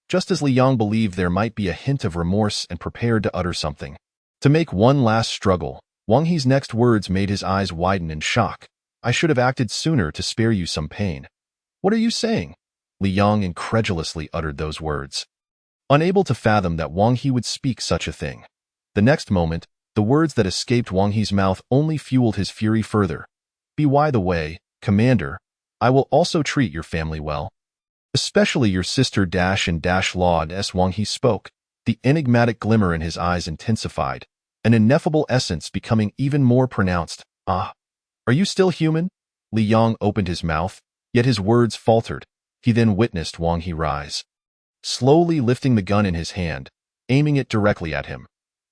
just as Li Yang believed there might be a hint of remorse and prepared to utter something. To make one last struggle, Wang He's next words made his eyes widen in shock. I should have acted sooner to spare you some pain. What are you saying? Li Yang incredulously uttered those words, unable to fathom that Wang He would speak such a thing. The next moment, the words that escaped Wang He's mouth only fueled his fury further. By the way, Commander, I will also treat your family well. Especially your sister and Laud. As Wang He spoke, the enigmatic glimmer in his eyes intensified, an ineffable essence becoming even more pronounced. Ah, are you still human? Li Yang opened his mouth, yet his words faltered. He then witnessed Wang He rise, slowly lifting the gun in his hand, aiming it directly at him.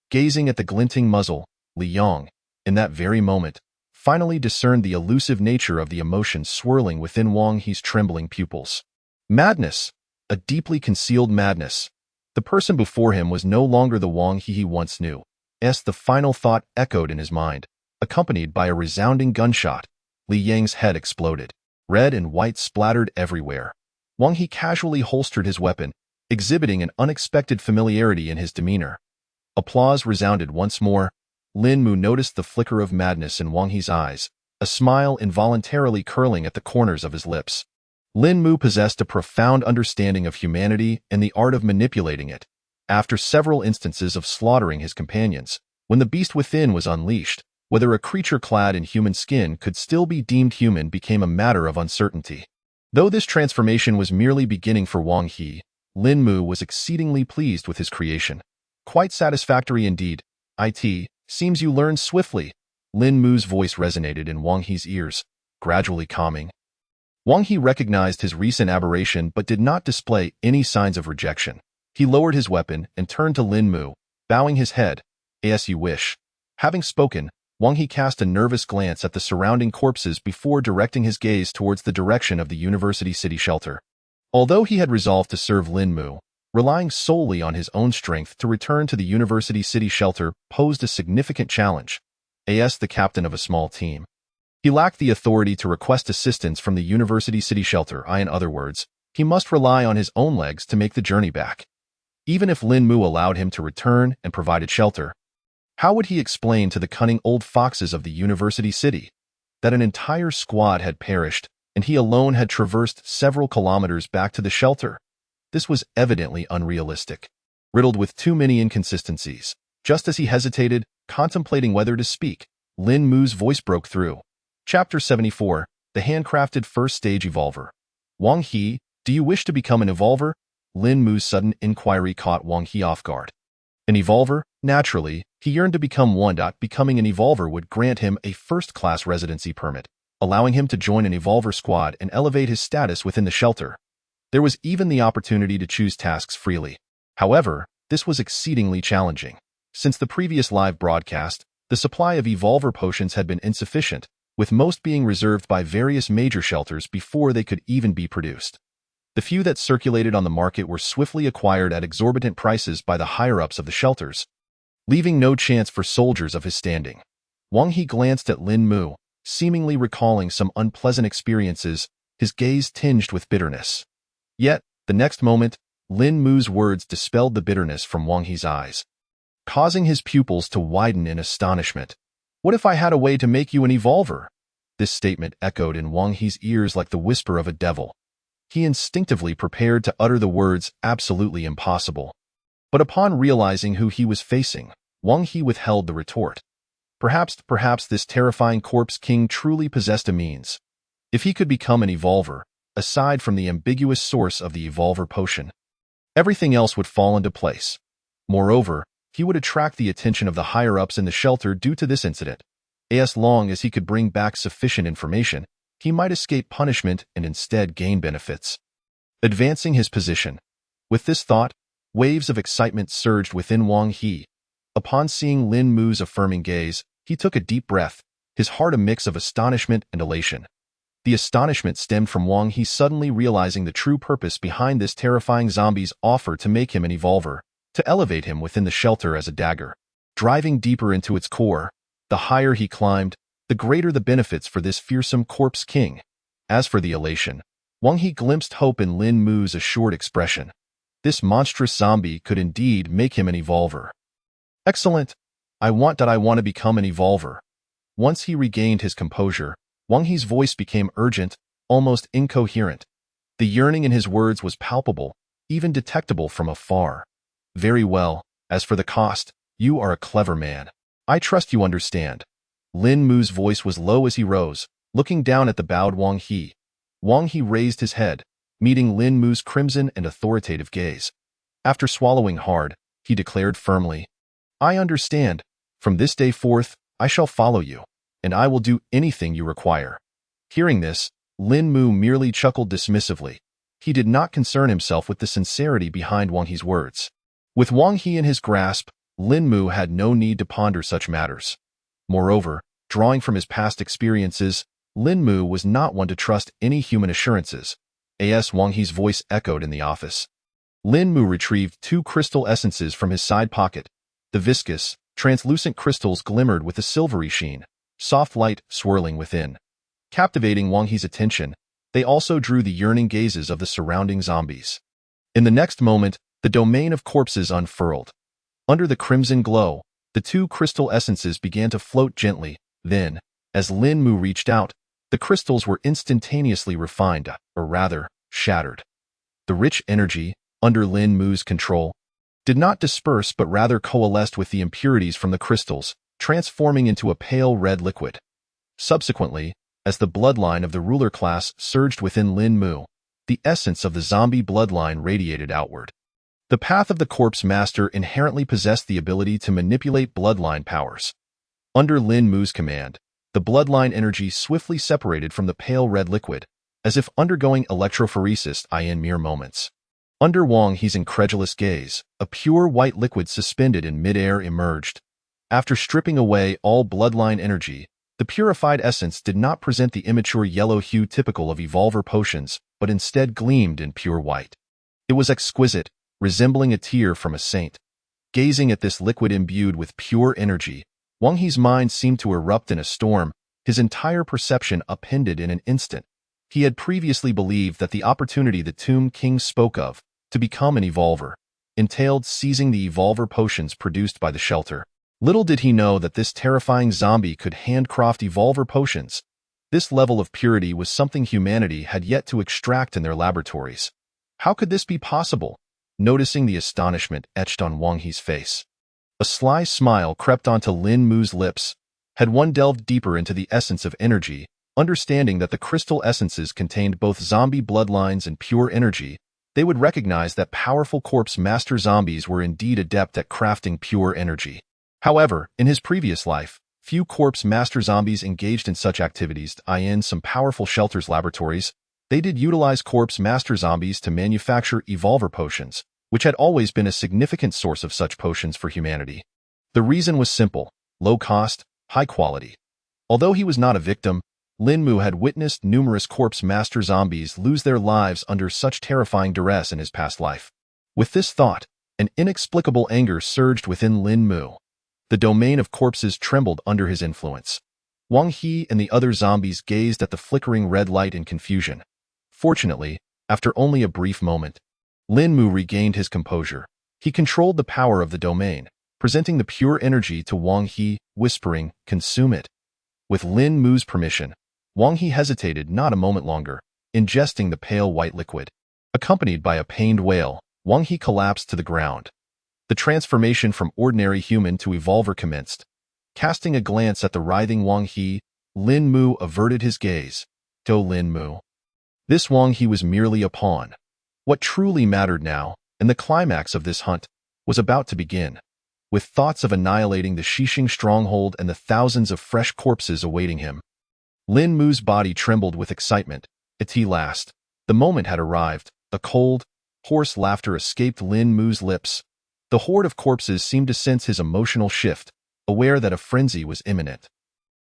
Gazing at the glinting muzzle, Li Yang, in that very moment, finally discerned the elusive nature of the emotion swirling within Wang He's trembling pupils. Madness, a deeply concealed madness. The person before him was no longer the Wang he once knew. The final thought echoed in his mind, accompanied by a resounding gunshot. Li Yang's head exploded. Red and white splattered everywhere. Wang He casually holstered his weapon, exhibiting an unexpected familiarity in his demeanor. Applause resounded once more. Lin Mu noticed the flicker of madness in Wang He's eyes, a smile involuntarily curling at the corners of his lips. Lin Mu possessed a profound understanding of humanity and the art of manipulating it. After several instances of slaughtering his companions, when the beast within was unleashed, whether a creature clad in human skin could still be deemed human became a matter of uncertainty. Though this transformation was merely beginning for Wang He, Lin Mu was exceedingly pleased with his creation. Quite satisfactory indeed. Seems you learned swiftly. Lin Mu's voice resonated in Wang He's ears, gradually calming. Wang He recognized his recent aberration but did not display any signs of rejection. He lowered his weapon and turned to Lin Mu, bowing his head. As you wish. Having spoken, Wang He cast a nervous glance at the surrounding corpses before directing his gaze towards the direction of the University City shelter. Although he had resolved to serve Lin Mu, relying solely on his own strength to return to the University City shelter posed a significant challenge. As the captain of a small team, he lacked the authority to request assistance from the University City shelter. In other words, he must rely on his own legs to make the journey back. Even if Lin Mu allowed him to return and provided shelter, how would he explain to the cunning old foxes of the University City that an entire squad had perished and he alone had traversed several kilometers back to the shelter? This was evidently unrealistic, riddled with too many inconsistencies. Just as he hesitated, contemplating whether to speak, Lin Mu's voice broke through. Chapter 74, The Handcrafted First Stage Evolver. Wang He, do you wish to become an evolver? Lin Mu's sudden inquiry caught Wang He off guard. An evolver? Naturally, he yearned to become one. Becoming an evolver would grant him a first-class residency permit, allowing him to join an evolver squad and elevate his status within the shelter. There was even the opportunity to choose tasks freely. However, this was exceedingly challenging. Since the previous live broadcast, the supply of evolver potions had been insufficient, with most being reserved by various major shelters before they could even be produced. The few that circulated on the market were swiftly acquired at exorbitant prices by the higher-ups of the shelters, leaving no chance for soldiers of his standing. Wang He glanced at Lin Mu, seemingly recalling some unpleasant experiences, his gaze tinged with bitterness. Yet, the next moment, Lin Mu's words dispelled the bitterness from Wang He's eyes, causing his pupils to widen in astonishment. What if I had a way to make you an evolver? This statement echoed in Wang He's ears like the whisper of a devil. He instinctively prepared to utter the words absolutely impossible. But upon realizing who he was facing, Wang He withheld the retort. Perhaps this terrifying corpse king truly possessed a means. If he could become an evolver, aside from the ambiguous source of the evolver potion, everything else would fall into place. Moreover, he would attract the attention of the higher-ups in the shelter due to this incident. As long as he could bring back sufficient information, he might escape punishment and instead gain benefits. Advancing his position. With this thought, waves of excitement surged within Wang He. Upon seeing Lin Mu's affirming gaze, he took a deep breath, his heart a mix of astonishment and elation. The astonishment stemmed from Wang He suddenly realizing the true purpose behind this terrifying zombie's offer to make him an evolver, to elevate him within the shelter as a dagger. Driving deeper into its core, the higher he climbed, the greater the benefits for this fearsome corpse king. As for the elation, Wang He glimpsed hope in Lin Mu's assured expression. This monstrous zombie could indeed make him an evolver. Excellent! I want to become an evolver." Once he regained his composure, Wang He's voice became urgent, almost incoherent. The yearning in his words was palpable, even detectable from afar. "Very well. As for the cost, you are a clever man. I trust you understand." Lin Mu's voice was low as he rose, looking down at the bowed Wang He. Wang He raised his head, meeting Lin Mu's crimson and authoritative gaze. After swallowing hard, he declared firmly, "I understand. From this day forth, I shall follow you, and I will do anything you require." Hearing this, Lin Mu merely chuckled dismissively. He did not concern himself with the sincerity behind Wang He's words. With Wang He in his grasp, Lin Mu had no need to ponder such matters. Moreover, drawing from his past experiences, Lin Mu was not one to trust any human assurances. As Wang He's voice echoed in the office. Lin Mu retrieved 2 crystal essences from his side pocket. The viscous, translucent crystals glimmered with a silvery sheen, soft light swirling within. Captivating Wang He's attention, they also drew the yearning gazes of the surrounding zombies. In the next moment, the domain of corpses unfurled. Under the crimson glow, the 2 crystal essences began to float gently. Then, as Lin Mu reached out, the crystals were instantaneously refined, or rather, shattered. The rich energy, under Lin Mu's control, did not disperse but rather coalesced with the impurities from the crystals, transforming into a pale red liquid. Subsequently, as the bloodline of the ruler class surged within Lin Mu, the essence of the zombie bloodline radiated outward. The path of the corpse master inherently possessed the ability to manipulate bloodline powers. Under Lin Mu's command, the bloodline energy swiftly separated from the pale red liquid, as if undergoing electrophoresis in mere moments. Under Wang He's incredulous gaze, a pure white liquid suspended in midair emerged. After stripping away all bloodline energy, the purified essence did not present the immature yellow hue typical of evolver potions, but instead gleamed in pure white. It was exquisite, resembling a tear from a saint. Gazing at this liquid imbued with pure energy, Wang He's mind seemed to erupt in a storm, his entire perception upended in an instant. He had previously believed that the opportunity the Tomb King spoke of, to become an evolver, entailed seizing the evolver potions produced by the shelter. Little did he know that this terrifying zombie could handcraft evolver potions. This level of purity was something humanity had yet to extract in their laboratories. How could this be possible? Noticing the astonishment etched on Wang He's face, a sly smile crept onto Lin Mu's lips. Had one delved deeper into the essence of energy, understanding that the crystal essences contained both zombie bloodlines and pure energy, they would recognize that powerful corpse master zombies were indeed adept at crafting pure energy. However, in his previous life, few corpse master zombies engaged in such activities. In some powerful shelters laboratories, they did utilize corpse master zombies to manufacture evolver potions, which had always been a significant source of such potions for humanity. The reason was simple: low cost, high quality. Although he was not a victim, Lin Mu had witnessed numerous corpse master zombies lose their lives under such terrifying duress in his past life. With this thought, an inexplicable anger surged within Lin Mu. The domain of corpses trembled under his influence. Wang He and the other zombies gazed at the flickering red light in confusion. Fortunately, after only a brief moment, Lin Mu regained his composure. He controlled the power of the domain, presenting the pure energy to Wang He, whispering, "Consume it." With Lin Mu's permission, Wang He hesitated not a moment longer, ingesting the pale white liquid. Accompanied by a pained wail, Wang He collapsed to the ground. The transformation from ordinary human to evolver commenced. Casting a glance at the writhing Wang He, Lin Mu averted his gaze. To Lin Mu. This Wang He was merely a pawn. What truly mattered now, and the climax of this hunt, was about to begin. With thoughts of annihilating the Xixing stronghold and the thousands of fresh corpses awaiting him, Lin Mu's body trembled with excitement. At last, the moment had arrived. A cold, hoarse laughter escaped Lin Mu's lips. The horde of corpses seemed to sense his emotional shift, aware that a frenzy was imminent,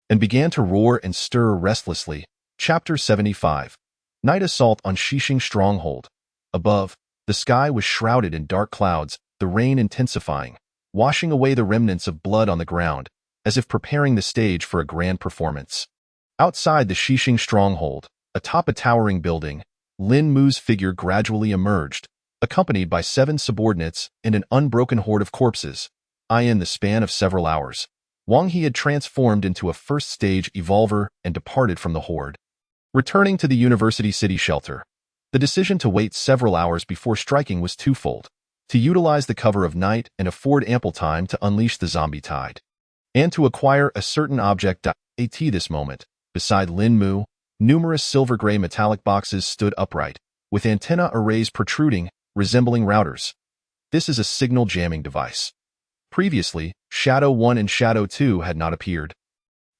and began to roar and stir restlessly. Chapter 75. Night Assault on Xixing Stronghold. Above, the sky was shrouded in dark clouds, the rain intensifying, washing away the remnants of blood on the ground, as if preparing the stage for a grand performance. Outside the Xixing stronghold, atop a towering building, Lin Mu's figure gradually emerged, accompanied by 7 subordinates and an unbroken horde of corpses. In the span of several hours, Wang He had transformed into a first-stage evolver and departed from the horde. Returning to the University City shelter, the decision to wait several hours before striking was twofold: to utilize the cover of night and afford ample time to unleash the zombie tide, and to acquire a certain object. At this moment, beside Lin Mu, numerous silver-gray metallic boxes stood upright, with antenna arrays protruding, resembling routers. This is a signal jamming device. Previously, Shadow 1 and Shadow 2 had not appeared,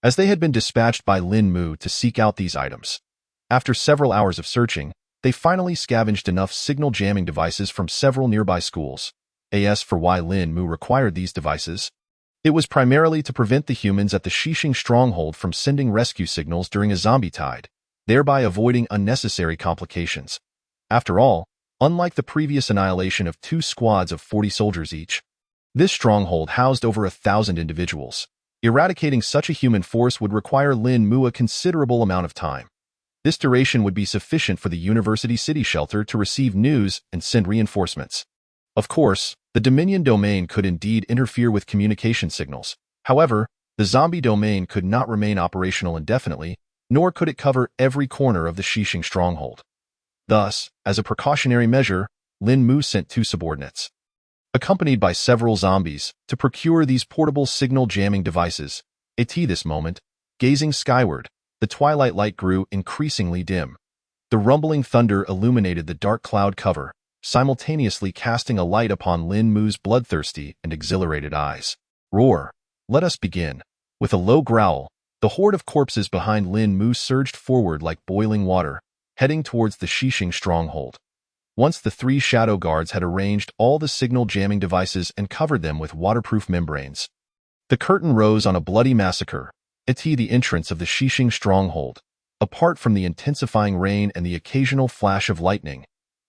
as they had been dispatched by Lin Mu to seek out these items. After several hours of searching, they finally scavenged enough signal jamming devices from several nearby schools. As for why Lin Mu required these devices, it was primarily to prevent the humans at the Xixing stronghold from sending rescue signals during a zombie tide, thereby avoiding unnecessary complications. After all, unlike the previous annihilation of 2 squads of 40 soldiers each, this stronghold housed over 1,000 individuals. Eradicating such a human force would require Lin Mu a considerable amount of time. This duration would be sufficient for the University City shelter to receive news and send reinforcements. Of course, the Dominion domain could indeed interfere with communication signals. However, the zombie domain could not remain operational indefinitely, nor could it cover every corner of the Xixing stronghold. Thus, as a precautionary measure, Lin Mu sent 2 subordinates, accompanied by several zombies, to procure these portable signal jamming devices. At this moment, gazing skyward, the twilight light grew increasingly dim. The rumbling thunder illuminated the dark cloud cover, simultaneously casting a light upon Lin Mu's bloodthirsty and exhilarated eyes. Roar! Let us begin. With a low growl, the horde of corpses behind Lin Mu surged forward like boiling water, heading towards the Xixing stronghold. Once the 3 shadow guards had arranged all the signal jamming devices and covered them with waterproof membranes, the curtain rose on a bloody massacre. The entrance of the Xixing stronghold. Apart from the intensifying rain and the occasional flash of lightning,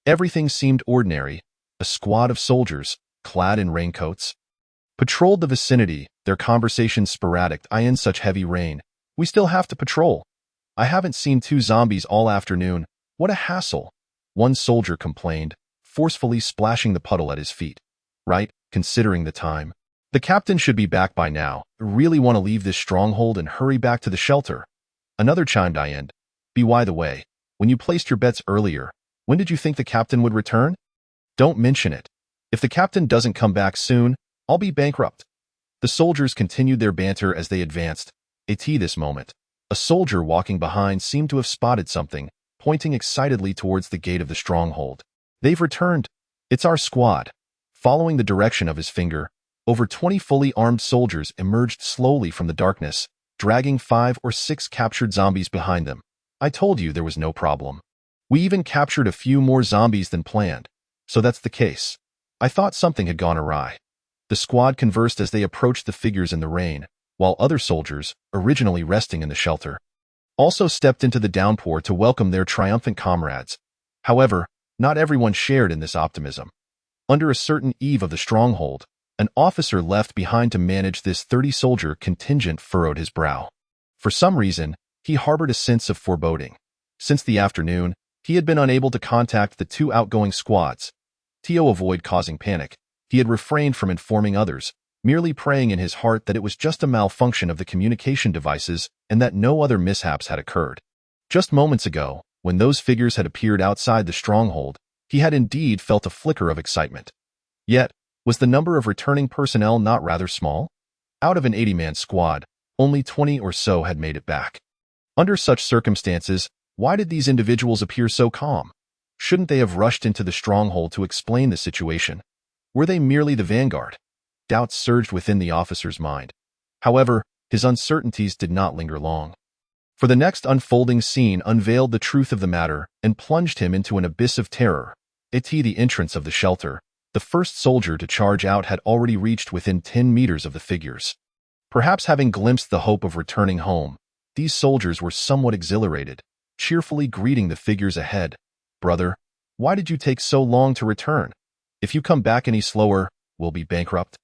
everything seemed ordinary. A squad of soldiers, clad in raincoats, patrolled the vicinity, their conversations sporadic. In such heavy rain, we still have to patrol. I haven't seen 2 zombies all afternoon. What a hassle, one soldier complained, forcefully splashing the puddle at his feet. Right, considering the time. The captain should be back by now. I really want to leave this stronghold and hurry back to the shelter. Another chimed in. By the way, when you placed your bets earlier, when did you think the captain would return? Don't mention it. If the captain doesn't come back soon, I'll be bankrupt. The soldiers continued their banter as they advanced. At this moment, a soldier walking behind seemed to have spotted something, pointing excitedly towards the gate of the stronghold. They've returned. It's our squad. Following the direction of his finger, over 20 fully armed soldiers emerged slowly from the darkness, dragging 5 or 6 captured zombies behind them. I told you there was no problem. We even captured a few more zombies than planned, so that's the case. I thought something had gone awry. The squad conversed as they approached the figures in the rain, while other soldiers, originally resting in the shelter, also stepped into the downpour to welcome their triumphant comrades. However, not everyone shared in this optimism. Under a certain eve of the stronghold, an officer left behind to manage this 30-soldier contingent furrowed his brow. For some reason, he harbored a sense of foreboding. Since the afternoon, he had been unable to contact the 2 outgoing squads. To avoid causing panic, he had refrained from informing others, merely praying in his heart that it was just a malfunction of the communication devices and that no other mishaps had occurred. Just moments ago, when those figures had appeared outside the stronghold, he had indeed felt a flicker of excitement. Yet, was the number of returning personnel not rather small? Out of an 80-man squad, only 20 or so had made it back. Under such circumstances, why did these individuals appear so calm? Shouldn't they have rushed into the stronghold to explain the situation? Were they merely the vanguard? Doubts surged within the officer's mind. However, his uncertainties did not linger long. For the next unfolding scene unveiled the truth of the matter and plunged him into an abyss of terror. At the entrance of the shelter, the first soldier to charge out had already reached within 10 meters of the figures. Perhaps having glimpsed the hope of returning home, these soldiers were somewhat exhilarated, cheerfully greeting the figures ahead. Brother, why did you take so long to return? If you come back any slower, we'll be bankrupt.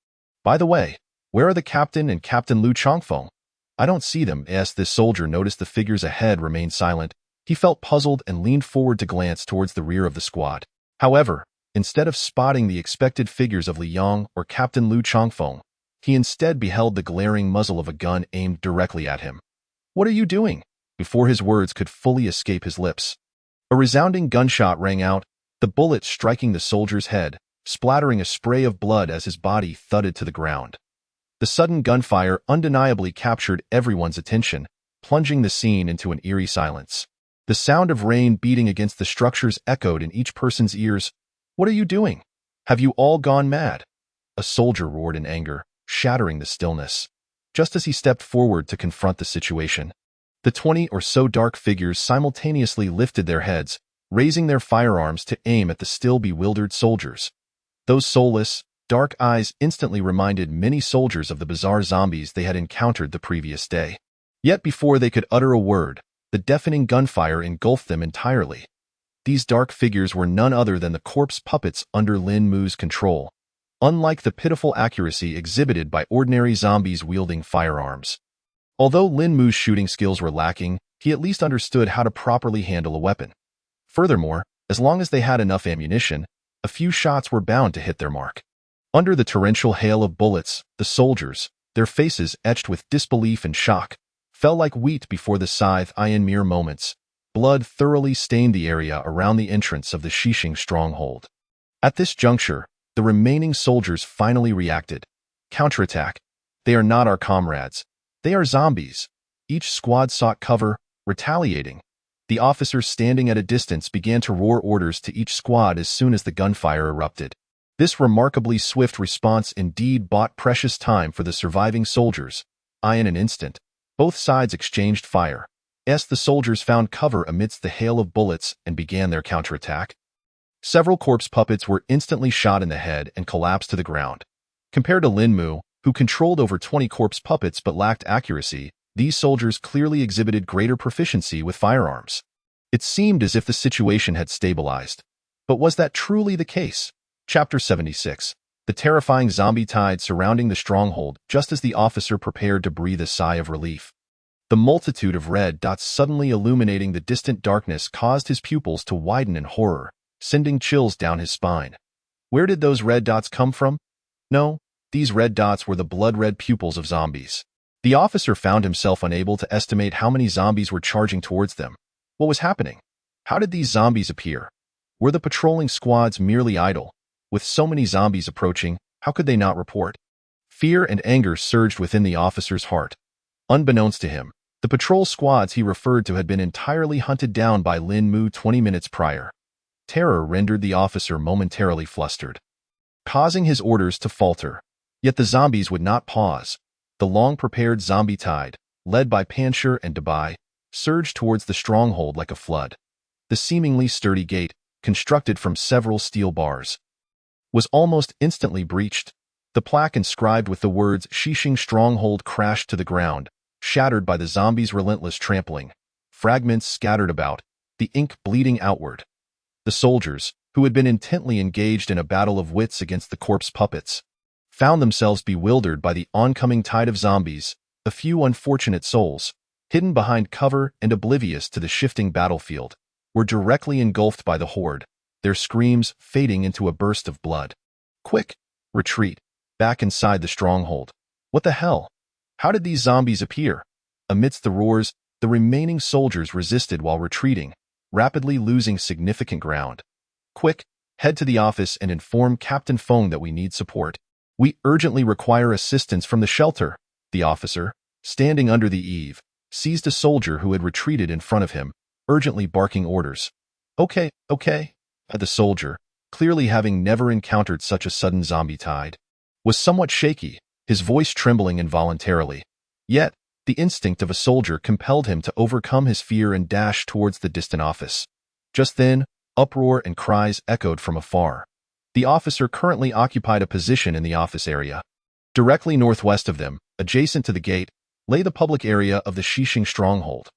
By the way, where are the captain and Captain Lu Chongfeng? I don't see them. As this soldier noticed the figures ahead remained silent, he felt puzzled and leaned forward to glance towards the rear of the squad. However, instead of spotting the expected figures of Li Yang or Captain Lu Chongfeng, He instead beheld the glaring muzzle of a gun aimed directly at him. "What are you doing?" Before his words could fully escape his lips, a resounding gunshot rang out, the bullet striking the soldier's head, splattering a spray of blood as his body thudded to the ground. The sudden gunfire undeniably captured everyone's attention, plunging the scene into an eerie silence. The sound of rain beating against the structures echoed in each person's ears. "What are you doing? Have you all gone mad?" A soldier roared in anger, shattering the stillness. Just as he stepped forward to confront the situation, the 20 or so dark figures simultaneously lifted their heads, raising their firearms to aim at the still bewildered soldiers. Those soulless, dark eyes instantly reminded many soldiers of the bizarre zombies they had encountered the previous day. Yet before they could utter a word, the deafening gunfire engulfed them entirely. These dark figures were none other than the corpse puppets under Lin Mu's control, unlike the pitiful accuracy exhibited by ordinary zombies wielding firearms. Although Lin Mu's shooting skills were lacking, he at least understood how to properly handle a weapon. Furthermore, as long as they had enough ammunition, a few shots were bound to hit their mark. Under the torrential hail of bullets, the soldiers, their faces etched with disbelief and shock, fell like wheat before the scythe. In mere moments, blood thoroughly stained the area around the entrance of the Shishing stronghold. At this juncture, the remaining soldiers finally reacted. Counterattack. They are not our comrades. They are zombies. Each squad sought cover, retaliating. The officers standing at a distance began to roar orders to each squad as soon as the gunfire erupted. This remarkably swift response indeed bought precious time for the surviving soldiers. In an instant, both sides exchanged fire. The soldiers found cover amidst the hail of bullets and began their counterattack. Several corpse puppets were instantly shot in the head and collapsed to the ground. Compared to Lin Mu, who controlled over 20 corpse puppets but lacked accuracy, these soldiers clearly exhibited greater proficiency with firearms. It seemed as if the situation had stabilized. But was that truly the case? Chapter 76. The terrifying zombie tide surrounding the stronghold just as the officer prepared to breathe a sigh of relief. The multitude of red dots suddenly illuminating the distant darkness caused his pupils to widen in horror, sending chills down his spine. Where did those red dots come from? No, these red dots were the blood-red pupils of zombies. The officer found himself unable to estimate how many zombies were charging towards them. What was happening? How did these zombies appear? Were the patrolling squads merely idle? With so many zombies approaching, how could they not report? Fear and anger surged within the officer's heart. Unbeknownst to him, the patrol squads he referred to had been entirely hunted down by Lin Mu 20 minutes prior. Terror rendered the officer momentarily flustered, causing his orders to falter. Yet the zombies would not pause. The long-prepared zombie tide, led by Panshir and Dabai, surged towards the stronghold like a flood. The seemingly sturdy gate, constructed from several steel bars, was almost instantly breached. The plaque inscribed with the words Shishing Stronghold crashed to the ground, shattered by the zombies' relentless trampling. Fragments scattered about, the ink bleeding outward. The soldiers, who had been intently engaged in a battle of wits against the corpse puppets, found themselves bewildered by the oncoming tide of zombies. A few unfortunate souls, hidden behind cover and oblivious to the shifting battlefield, were directly engulfed by the horde, their screams fading into a burst of blood. Quick! Retreat! Back inside the stronghold. What the hell? How did these zombies appear? Amidst the roars, the remaining soldiers resisted while retreating, rapidly losing significant ground. Quick! Head to the office and inform Captain Feng that we need support. We urgently require assistance from the shelter. The officer, standing under the eave, seized a soldier who had retreated in front of him, urgently barking orders. Okay. The soldier, clearly having never encountered such a sudden zombie tide, was somewhat shaky, his voice trembling involuntarily. Yet, the instinct of a soldier compelled him to overcome his fear and dash towards the distant office. Just then, uproar and cries echoed from afar. The officer currently occupied a position in the office area. Directly northwest of them, adjacent to the gate, lay the public area of the Shishing stronghold.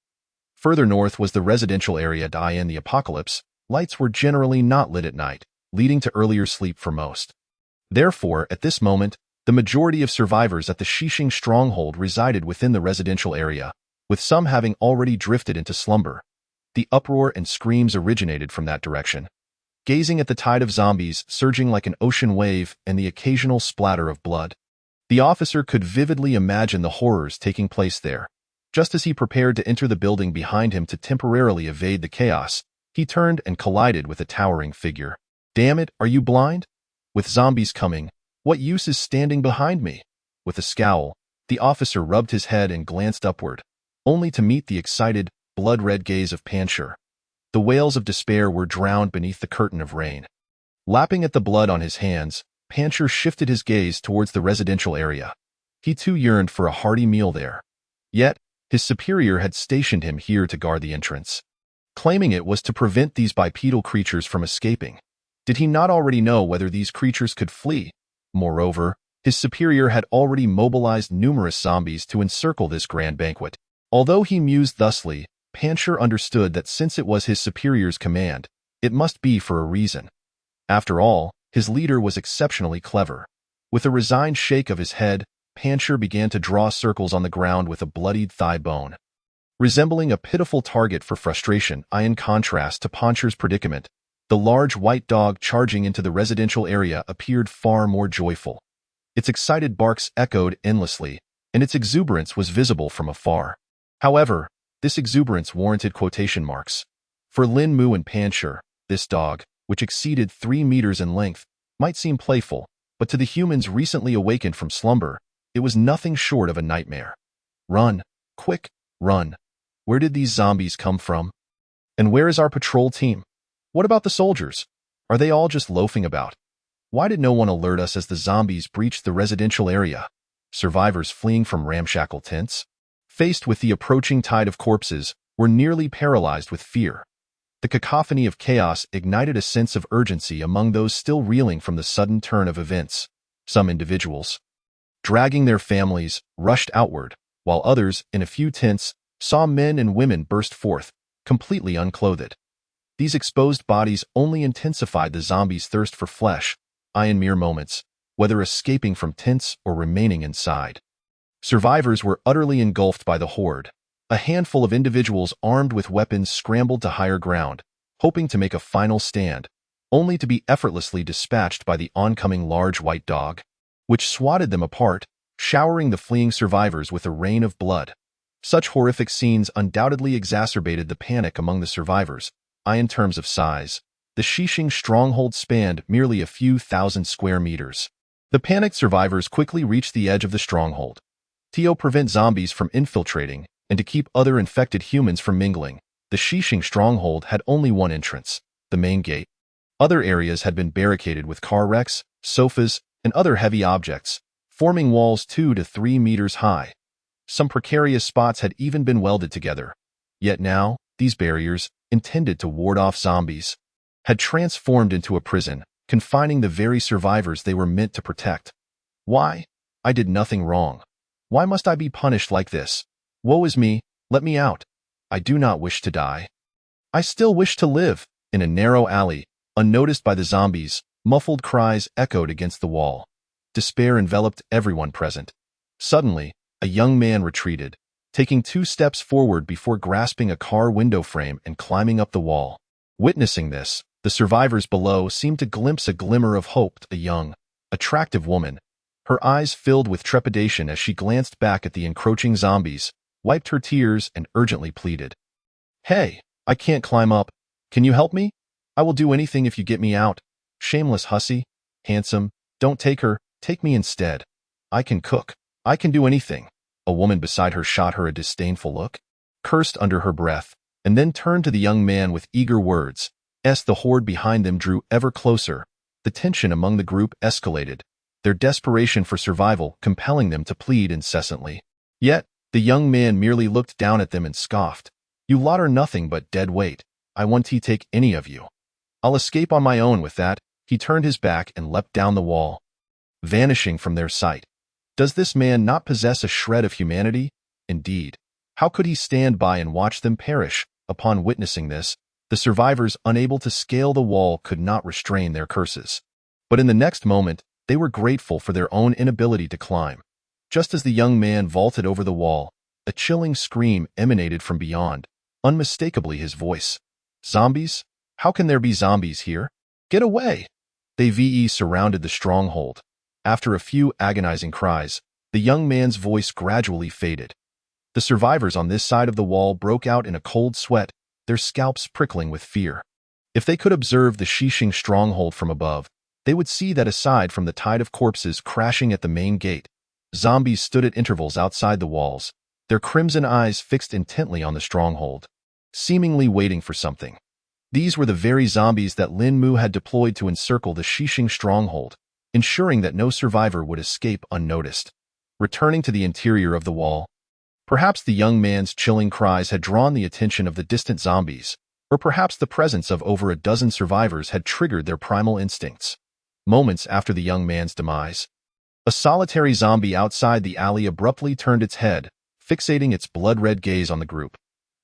Further north was the residential area. In the apocalypse, lights were generally not lit at night, leading to earlier sleep for most. Therefore, at this moment, the majority of survivors at the Shishing stronghold resided within the residential area, with some having already drifted into slumber. The uproar and screams originated from that direction. Gazing at the tide of zombies surging like an ocean wave and the occasional splatter of blood, The officer could vividly imagine the horrors taking place there. Just as he prepared to enter the building behind him to temporarily evade the chaos, he turned and collided with a towering figure. "Damn it, are you blind? With zombies coming, what use is standing behind me?" With a scowl, the officer rubbed his head and glanced upward, only to meet the excited, blood-red gaze of Pancher. The wails of despair were drowned beneath the curtain of rain. Lapping at the blood on his hands, Pancher shifted his gaze towards the residential area. He too yearned for a hearty meal there. Yet, his superior had stationed him here to guard the entrance, claiming it was to prevent these bipedal creatures from escaping. Did he not already know whether these creatures could flee? Moreover, his superior had already mobilized numerous zombies to encircle this grand banquet. Although he mused thusly, Pancher understood that since it was his superior's command, it must be for a reason. After all, his leader was exceptionally clever. With a resigned shake of his head, Pancher began to draw circles on the ground with a bloodied thigh bone. Resembling a pitiful target for frustration, in contrast to Pancher's predicament, the large white dog charging into the residential area appeared far more joyful. Its excited barks echoed endlessly, and its exuberance was visible from afar. However, this exuberance warranted quotation marks. For Lin Mu and Pancher, this dog, which exceeded 3 meters in length, might seem playful, but to the humans recently awakened from slumber, it was nothing short of a nightmare. Run, quick, run. Where did these zombies come from? And where is our patrol team? What about the soldiers? Are they all just loafing about? Why did no one alert us as the zombies breached the residential area? Survivors fleeing from ramshackle tents, faced with the approaching tide of corpses, were nearly paralyzed with fear. The cacophony of chaos ignited a sense of urgency among those still reeling from the sudden turn of events. Some individuals, dragging their families, rushed outward, while others, in a few tents, saw men and women burst forth, completely unclothed. These exposed bodies only intensified the zombies' thirst for flesh, in mere moments, whether escaping from tents or remaining inside. Survivors were utterly engulfed by the horde. A handful of individuals armed with weapons scrambled to higher ground, hoping to make a final stand, only to be effortlessly dispatched by the oncoming large white dog, which swatted them apart, showering the fleeing survivors with a rain of blood. Such horrific scenes undoubtedly exacerbated the panic among the survivors. In terms of size, the Xixing stronghold spanned merely a few thousand square meters. The panicked survivors quickly reached the edge of the stronghold. To prevent zombies from infiltrating and to keep other infected humans from mingling, the Xixing stronghold had only one entrance, the main gate. Other areas had been barricaded with car wrecks, sofas, and other heavy objects, forming walls 2 to 3 meters high. Some precarious spots had even been welded together. Yet now, these barriers, intended to ward off zombies, had transformed into a prison, confining the very survivors they were meant to protect. Why? I did nothing wrong. Why must I be punished like this? Woe is me, let me out. I do not wish to die. I still wish to live. In a narrow alley, unnoticed by the zombies, muffled cries echoed against the wall. Despair enveloped everyone present. Suddenly, a young man retreated, taking 2 steps forward before grasping a car window frame and climbing up the wall. Witnessing this, the survivors below seemed to glimpse a glimmer of hope. A young, attractive woman, her eyes filled with trepidation as she glanced back at the encroaching zombies, wiped her tears and urgently pleaded. "Hey, I can't climb up. Can you help me? I will do anything if you get me out. Shameless hussy, handsome, don't take her, take me instead. I can cook. I can do anything." A woman beside her shot her a disdainful look, cursed under her breath, and then turned to the young man with eager words. The horde behind them drew ever closer. The tension among the group escalated, their desperation for survival compelling them to plead incessantly. Yet, the young man merely looked down at them and scoffed. "You lot are nothing but dead weight. I won't take any of you. I'll escape on my own with that." He turned his back and leapt down the wall, vanishing from their sight. Does this man not possess a shred of humanity? Indeed, how could he stand by and watch them perish? Upon witnessing this, the survivors, unable to scale the wall, could not restrain their curses. But in the next moment, they were grateful for their own inability to climb. Just as the young man vaulted over the wall, a chilling scream emanated from beyond, unmistakably his voice. "Zombies? How can there be zombies here? Get away!" They surrounded the stronghold. After a few agonizing cries, the young man's voice gradually faded. The survivors on this side of the wall broke out in a cold sweat, their scalps prickling with fear. If they could observe the Shishing stronghold from above, they would see that aside from the tide of corpses crashing at the main gate, zombies stood at intervals outside the walls, their crimson eyes fixed intently on the stronghold, seemingly waiting for something. These were the very zombies that Lin Mu had deployed to encircle the Shishing stronghold, ensuring that no survivor would escape unnoticed. Returning to the interior of the wall, perhaps the young man's chilling cries had drawn the attention of the distant zombies, or perhaps the presence of over a dozen survivors had triggered their primal instincts. Moments after the young man's demise, a solitary zombie outside the alley abruptly turned its head, fixating its blood-red gaze on the group.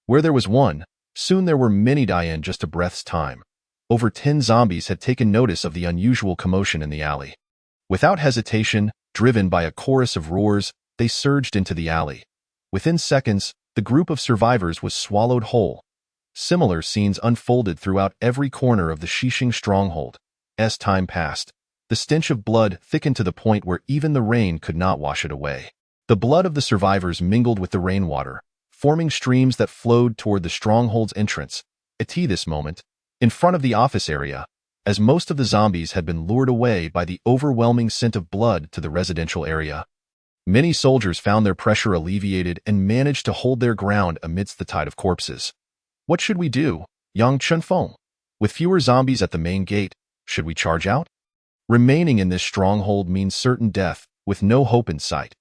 Where there was one, soon there were many in just a breath's time. Over 10 zombies had taken notice of the unusual commotion in the alley. Without hesitation, driven by a chorus of roars, they surged into the alley. Within seconds, the group of survivors was swallowed whole. Similar scenes unfolded throughout every corner of the Shishing stronghold. As time passed, the stench of blood thickened to the point where even the rain could not wash it away. The blood of the survivors mingled with the rainwater, forming streams that flowed toward the stronghold's entrance. At this moment, in front of the office area, as most of the zombies had been lured away by the overwhelming scent of blood to the residential area, many soldiers found their pressure alleviated and managed to hold their ground amidst the tide of corpses. What should we do, Yang Chunfeng? With fewer zombies at the main gate, should we charge out? Remaining in this stronghold means certain death, with no hope in sight.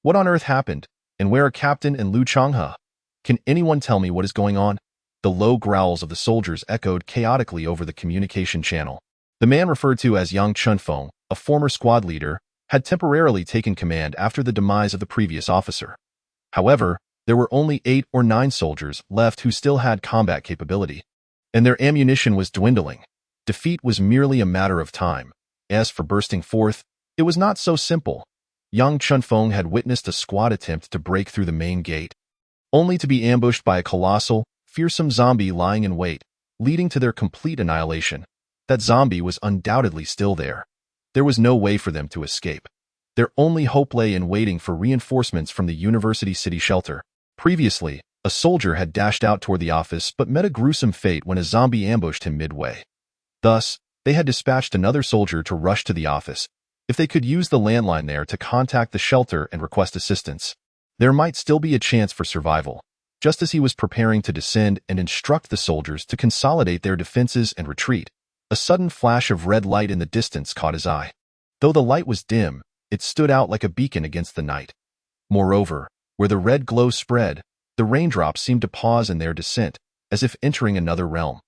What on earth happened, and where are Captain and Lu Changhe? Can anyone tell me what is going on? The low growls of the soldiers echoed chaotically over the communication channel. The man referred to as Yang Chunfeng, a former squad leader, had temporarily taken command after the demise of the previous officer. However, there were only 8 or 9 soldiers left who still had combat capability, and their ammunition was dwindling. Defeat was merely a matter of time. As for bursting forth, it was not so simple. Yang Chunfeng had witnessed a squad attempt to break through the main gate, only to be ambushed by a colossal, fearsome zombie lying in wait, leading to their complete annihilation. That zombie was undoubtedly still there. There was no way for them to escape. Their only hope lay in waiting for reinforcements from the University City shelter. Previously, a soldier had dashed out toward the office but met a gruesome fate when a zombie ambushed him midway. Thus, they had dispatched another soldier to rush to the office. If they could use the landline there to contact the shelter and request assistance, there might still be a chance for survival. Just as he was preparing to descend and instruct the soldiers to consolidate their defenses and retreat, a sudden flash of red light in the distance caught his eye. Though the light was dim, it stood out like a beacon against the night. Moreover, where the red glow spread, the raindrops seemed to pause in their descent, as if entering another realm.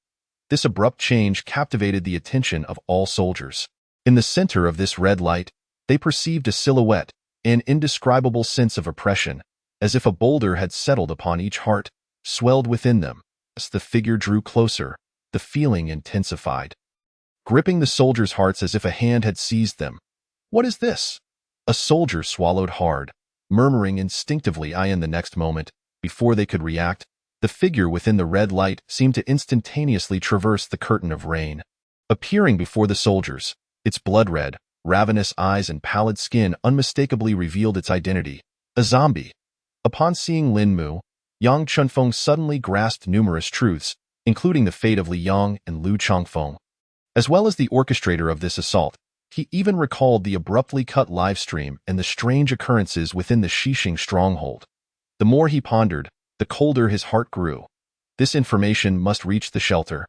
This abrupt change captivated the attention of all soldiers. In the center of this red light, they perceived a silhouette, an indescribable sense of oppression, as if a boulder had settled upon each heart, swelled within them. As the figure drew closer, the feeling intensified, gripping the soldiers' hearts as if a hand had seized them. What is this? A soldier swallowed hard, murmuring instinctively in the next moment, before they could react, the figure within the red light seemed to instantaneously traverse the curtain of rain. Appearing before the soldiers, its blood-red, ravenous eyes and pallid skin unmistakably revealed its identity, a zombie. Upon seeing Lin Mu, Yang Chunfeng suddenly grasped numerous truths, including the fate of Li Yang and Lu Changfeng. As well as the orchestrator of this assault, he even recalled the abruptly cut live stream and the strange occurrences within the Shishing stronghold. The more he pondered, the colder his heart grew. This information must reach the shelter.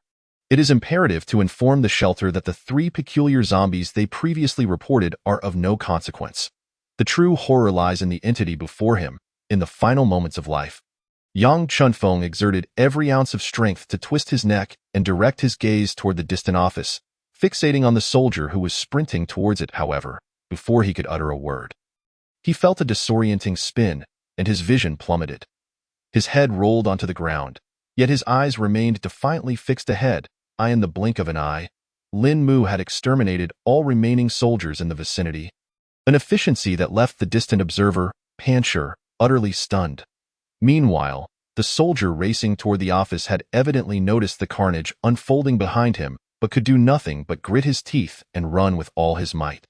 It is imperative to inform the shelter that the 3 peculiar zombies they previously reported are of no consequence. The true horror lies in the entity before him, in the final moments of life. Yang Chunfeng exerted every ounce of strength to twist his neck and direct his gaze toward the distant office, fixating on the soldier who was sprinting towards it, however, before he could utter a word. He felt a disorienting spin, and his vision plummeted. His head rolled onto the ground, yet his eyes remained defiantly fixed ahead. In the blink of an eye, Lin Mu had exterminated all remaining soldiers in the vicinity, an efficiency that left the distant observer, Pancher, utterly stunned. Meanwhile, the soldier racing toward the office had evidently noticed the carnage unfolding behind him, but could do nothing but grit his teeth and run with all his might.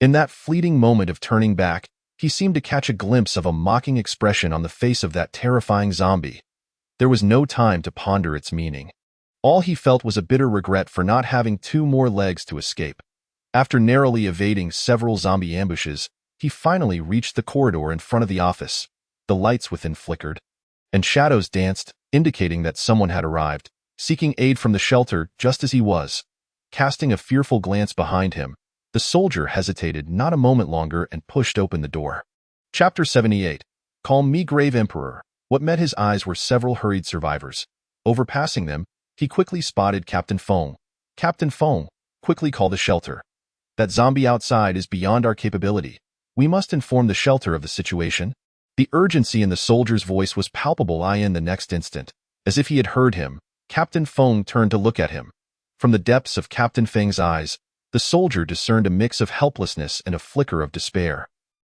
In that fleeting moment of turning back, he seemed to catch a glimpse of a mocking expression on the face of that terrifying zombie. There was no time to ponder its meaning. All he felt was a bitter regret for not having 2 more legs to escape. After narrowly evading several zombie ambushes, he finally reached the corridor in front of the office. The lights within flickered, and shadows danced, indicating that someone had arrived, seeking aid from the shelter just as he was. Casting a fearful glance behind him, the soldier hesitated not a moment longer and pushed open the door. Chapter 78. Calm me, grave Emperor. What met his eyes were several hurried survivors. Overpassing them, he quickly spotted Captain Fong. Captain Fong, quickly call the shelter. That zombie outside is beyond our capability. We must inform the shelter of the situation. The urgency in the soldier's voice was palpable in the next instant. As if he had heard him, Captain Fong turned to look at him. From the depths of Captain Feng's eyes, the soldier discerned a mix of helplessness and a flicker of despair,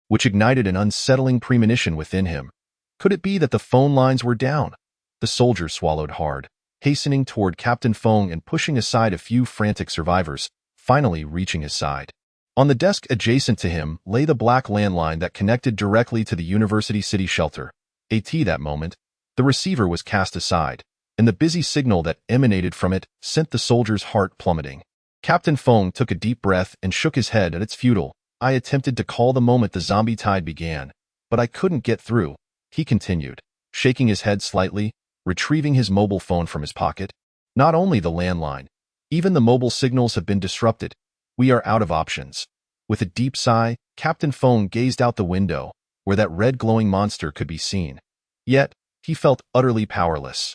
which ignited an unsettling premonition within him. Could it be that the phone lines were down? The soldier swallowed hard, hastening toward Captain Fong and pushing aside a few frantic survivors, finally reaching his side. On the desk adjacent to him lay the black landline that connected directly to the University City shelter. That moment, the receiver was cast aside, and the busy signal that emanated from it sent the soldier's heart plummeting. Captain Fong took a deep breath and shook his head at its futile. I attempted to call the moment the zombie tide began, but I couldn't get through, he continued, shaking his head slightly, retrieving his mobile phone from his pocket. Not only the landline, even the mobile signals have been disrupted. We are out of options. With a deep sigh, Captain Fong gazed out the window, where that red glowing monster could be seen. Yet, he felt utterly powerless.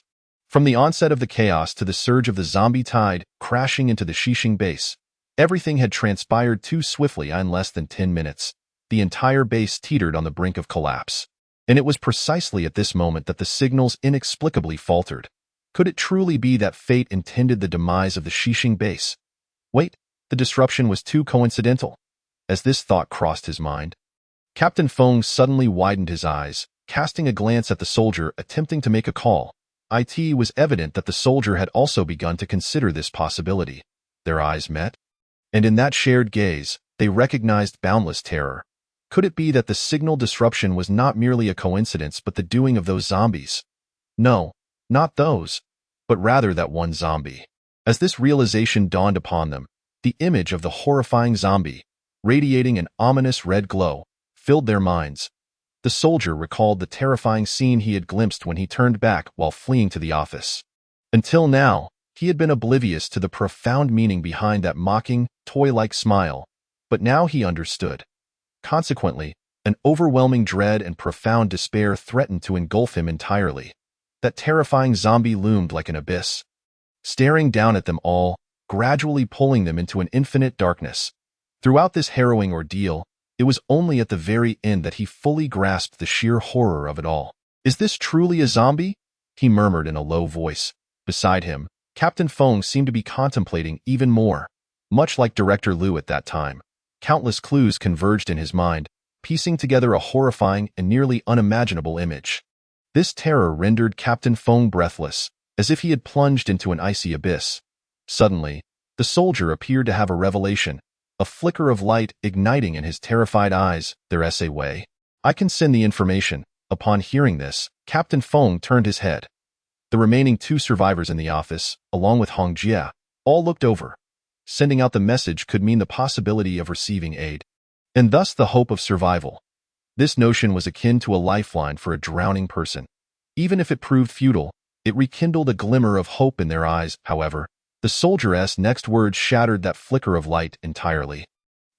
From the onset of the chaos to the surge of the zombie tide crashing into the Xixing base, everything had transpired too swiftly in less than 10 minutes. The entire base teetered on the brink of collapse. And it was precisely at this moment that the signals inexplicably faltered. Could it truly be that fate intended the demise of the Xixing base? Wait, the disruption was too coincidental. As this thought crossed his mind, Captain Fong suddenly widened his eyes, casting a glance at the soldier attempting to make a call. It was evident that the soldier had also begun to consider this possibility. Their eyes met, and in that shared gaze, they recognized boundless terror. Could it be that the signal disruption was not merely a coincidence but the doing of those zombies? No, not those, but rather that one zombie. As this realization dawned upon them, the image of the horrifying zombie, radiating an ominous red glow, filled their minds. The soldier recalled the terrifying scene he had glimpsed when he turned back while fleeing to the office. Until now, he had been oblivious to the profound meaning behind that mocking, toy-like smile, but now he understood. Consequently, an overwhelming dread and profound despair threatened to engulf him entirely. That terrifying zombie loomed like an abyss, staring down at them all, gradually pulling them into an infinite darkness. Throughout this harrowing ordeal, it was only at the very end that he fully grasped the sheer horror of it all. Is this truly a zombie? He murmured in a low voice. Beside him, Captain Fong seemed to be contemplating even more. Much like Director Liu at that time, countless clues converged in his mind, piecing together a horrifying and nearly unimaginable image. This terror rendered Captain Fong breathless, as if he had plunged into an icy abyss. Suddenly, the soldier appeared to have a revelation, a flicker of light igniting in his terrified eyes. Their essay way. I can send the information. Upon hearing this, Captain Fong turned his head. The remaining 2 survivors in the office, along with Hong Jie, all looked over. Sending out the message could mean the possibility of receiving aid, and thus the hope of survival. This notion was akin to a lifeline for a drowning person. Even if it proved futile, it rekindled a glimmer of hope in their eyes. However, the soldier's next words shattered that flicker of light entirely.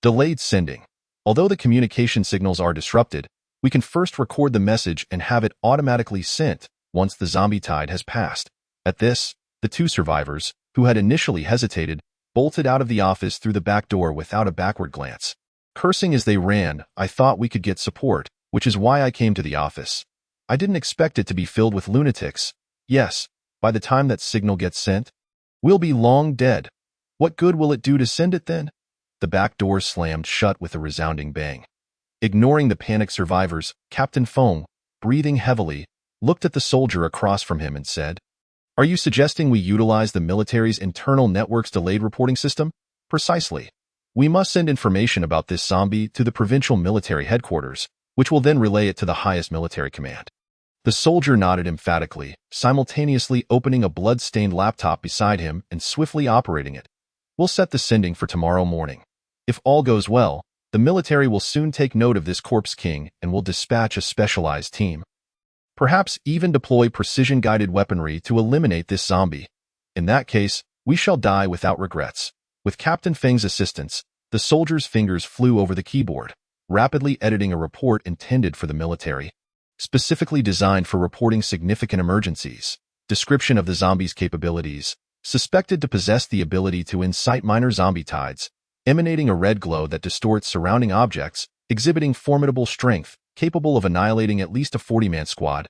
Delayed sending. Although the communication signals are disrupted, we can first record the message and have it automatically sent once the zombie tide has passed. At this, the 2 survivors, who had initially hesitated, bolted out of the office through the back door without a backward glance. Cursing as they ran, I thought we could get support, which is why I came to the office. I didn't expect it to be filled with lunatics. Yes, by the time that signal gets sent, we'll be long dead. What good will it do to send it then? The back door slammed shut with a resounding bang. Ignoring the panicked survivors, Captain Fong, breathing heavily, looked at the soldier across from him and said, "Are you suggesting we utilize the military's internal network's delayed reporting system?" "Precisely. We must send information about this zombie to the provincial military headquarters, which will then relay it to the highest military command. The soldier nodded emphatically, simultaneously opening a blood-stained laptop beside him and swiftly operating it. We'll set the sending for tomorrow morning. If all goes well, the military will soon take note of this Corpse King and will dispatch a specialized team. Perhaps even deploy precision-guided weaponry to eliminate this zombie. In that case, we shall die without regrets. With Captain Feng's assistance, the soldier's fingers flew over the keyboard, rapidly editing a report intended for the military, specifically designed for reporting significant emergencies. Description of the zombie's capabilities: suspected to possess the ability to incite minor zombie tides, emanating a red glow that distorts surrounding objects, exhibiting formidable strength, capable of annihilating at least a 40-man squad,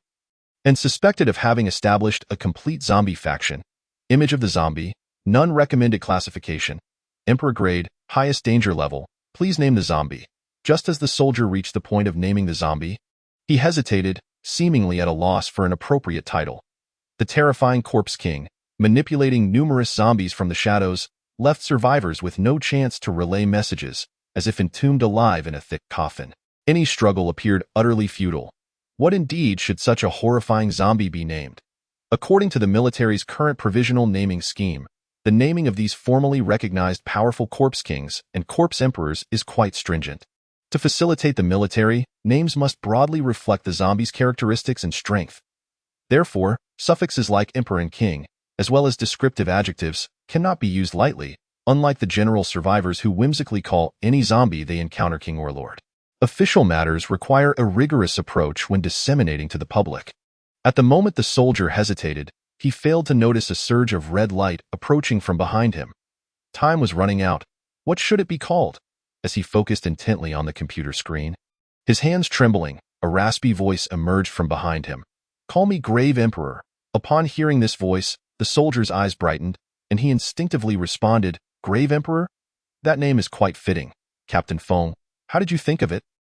and suspected of having established a complete zombie faction. Image of the zombie: none recommended classification, Emperor grade, highest danger level. Please name the zombie. Just as the soldier reached the point of naming the zombie, he hesitated, seemingly at a loss for an appropriate title. The terrifying Corpse King, manipulating numerous zombies from the shadows, left survivors with no chance to relay messages, as if entombed alive in a thick coffin. Any struggle appeared utterly futile. What indeed should such a horrifying zombie be named? According to the military's current provisional naming scheme, the naming of these formally recognized powerful Corpse Kings and Corpse Emperors is quite stringent. To facilitate the military, names must broadly reflect the zombie's characteristics and strength. Therefore, suffixes like Emperor and King, as well as descriptive adjectives, cannot be used lightly, unlike the general survivors who whimsically call any zombie they encounter King or Lord. Official matters require a rigorous approach when disseminating to the public. At the moment the soldier hesitated, he failed to notice a surge of red light approaching from behind him. Time was running out. What should it be called? As he focused intently on the computer screen, his hands trembling, a raspy voice emerged from behind him. "Call me Grave Emperor." Upon hearing this voice, the soldier's eyes brightened, and he instinctively responded, "Grave Emperor? That name is quite fitting. Captain Feng, how did you think of it?"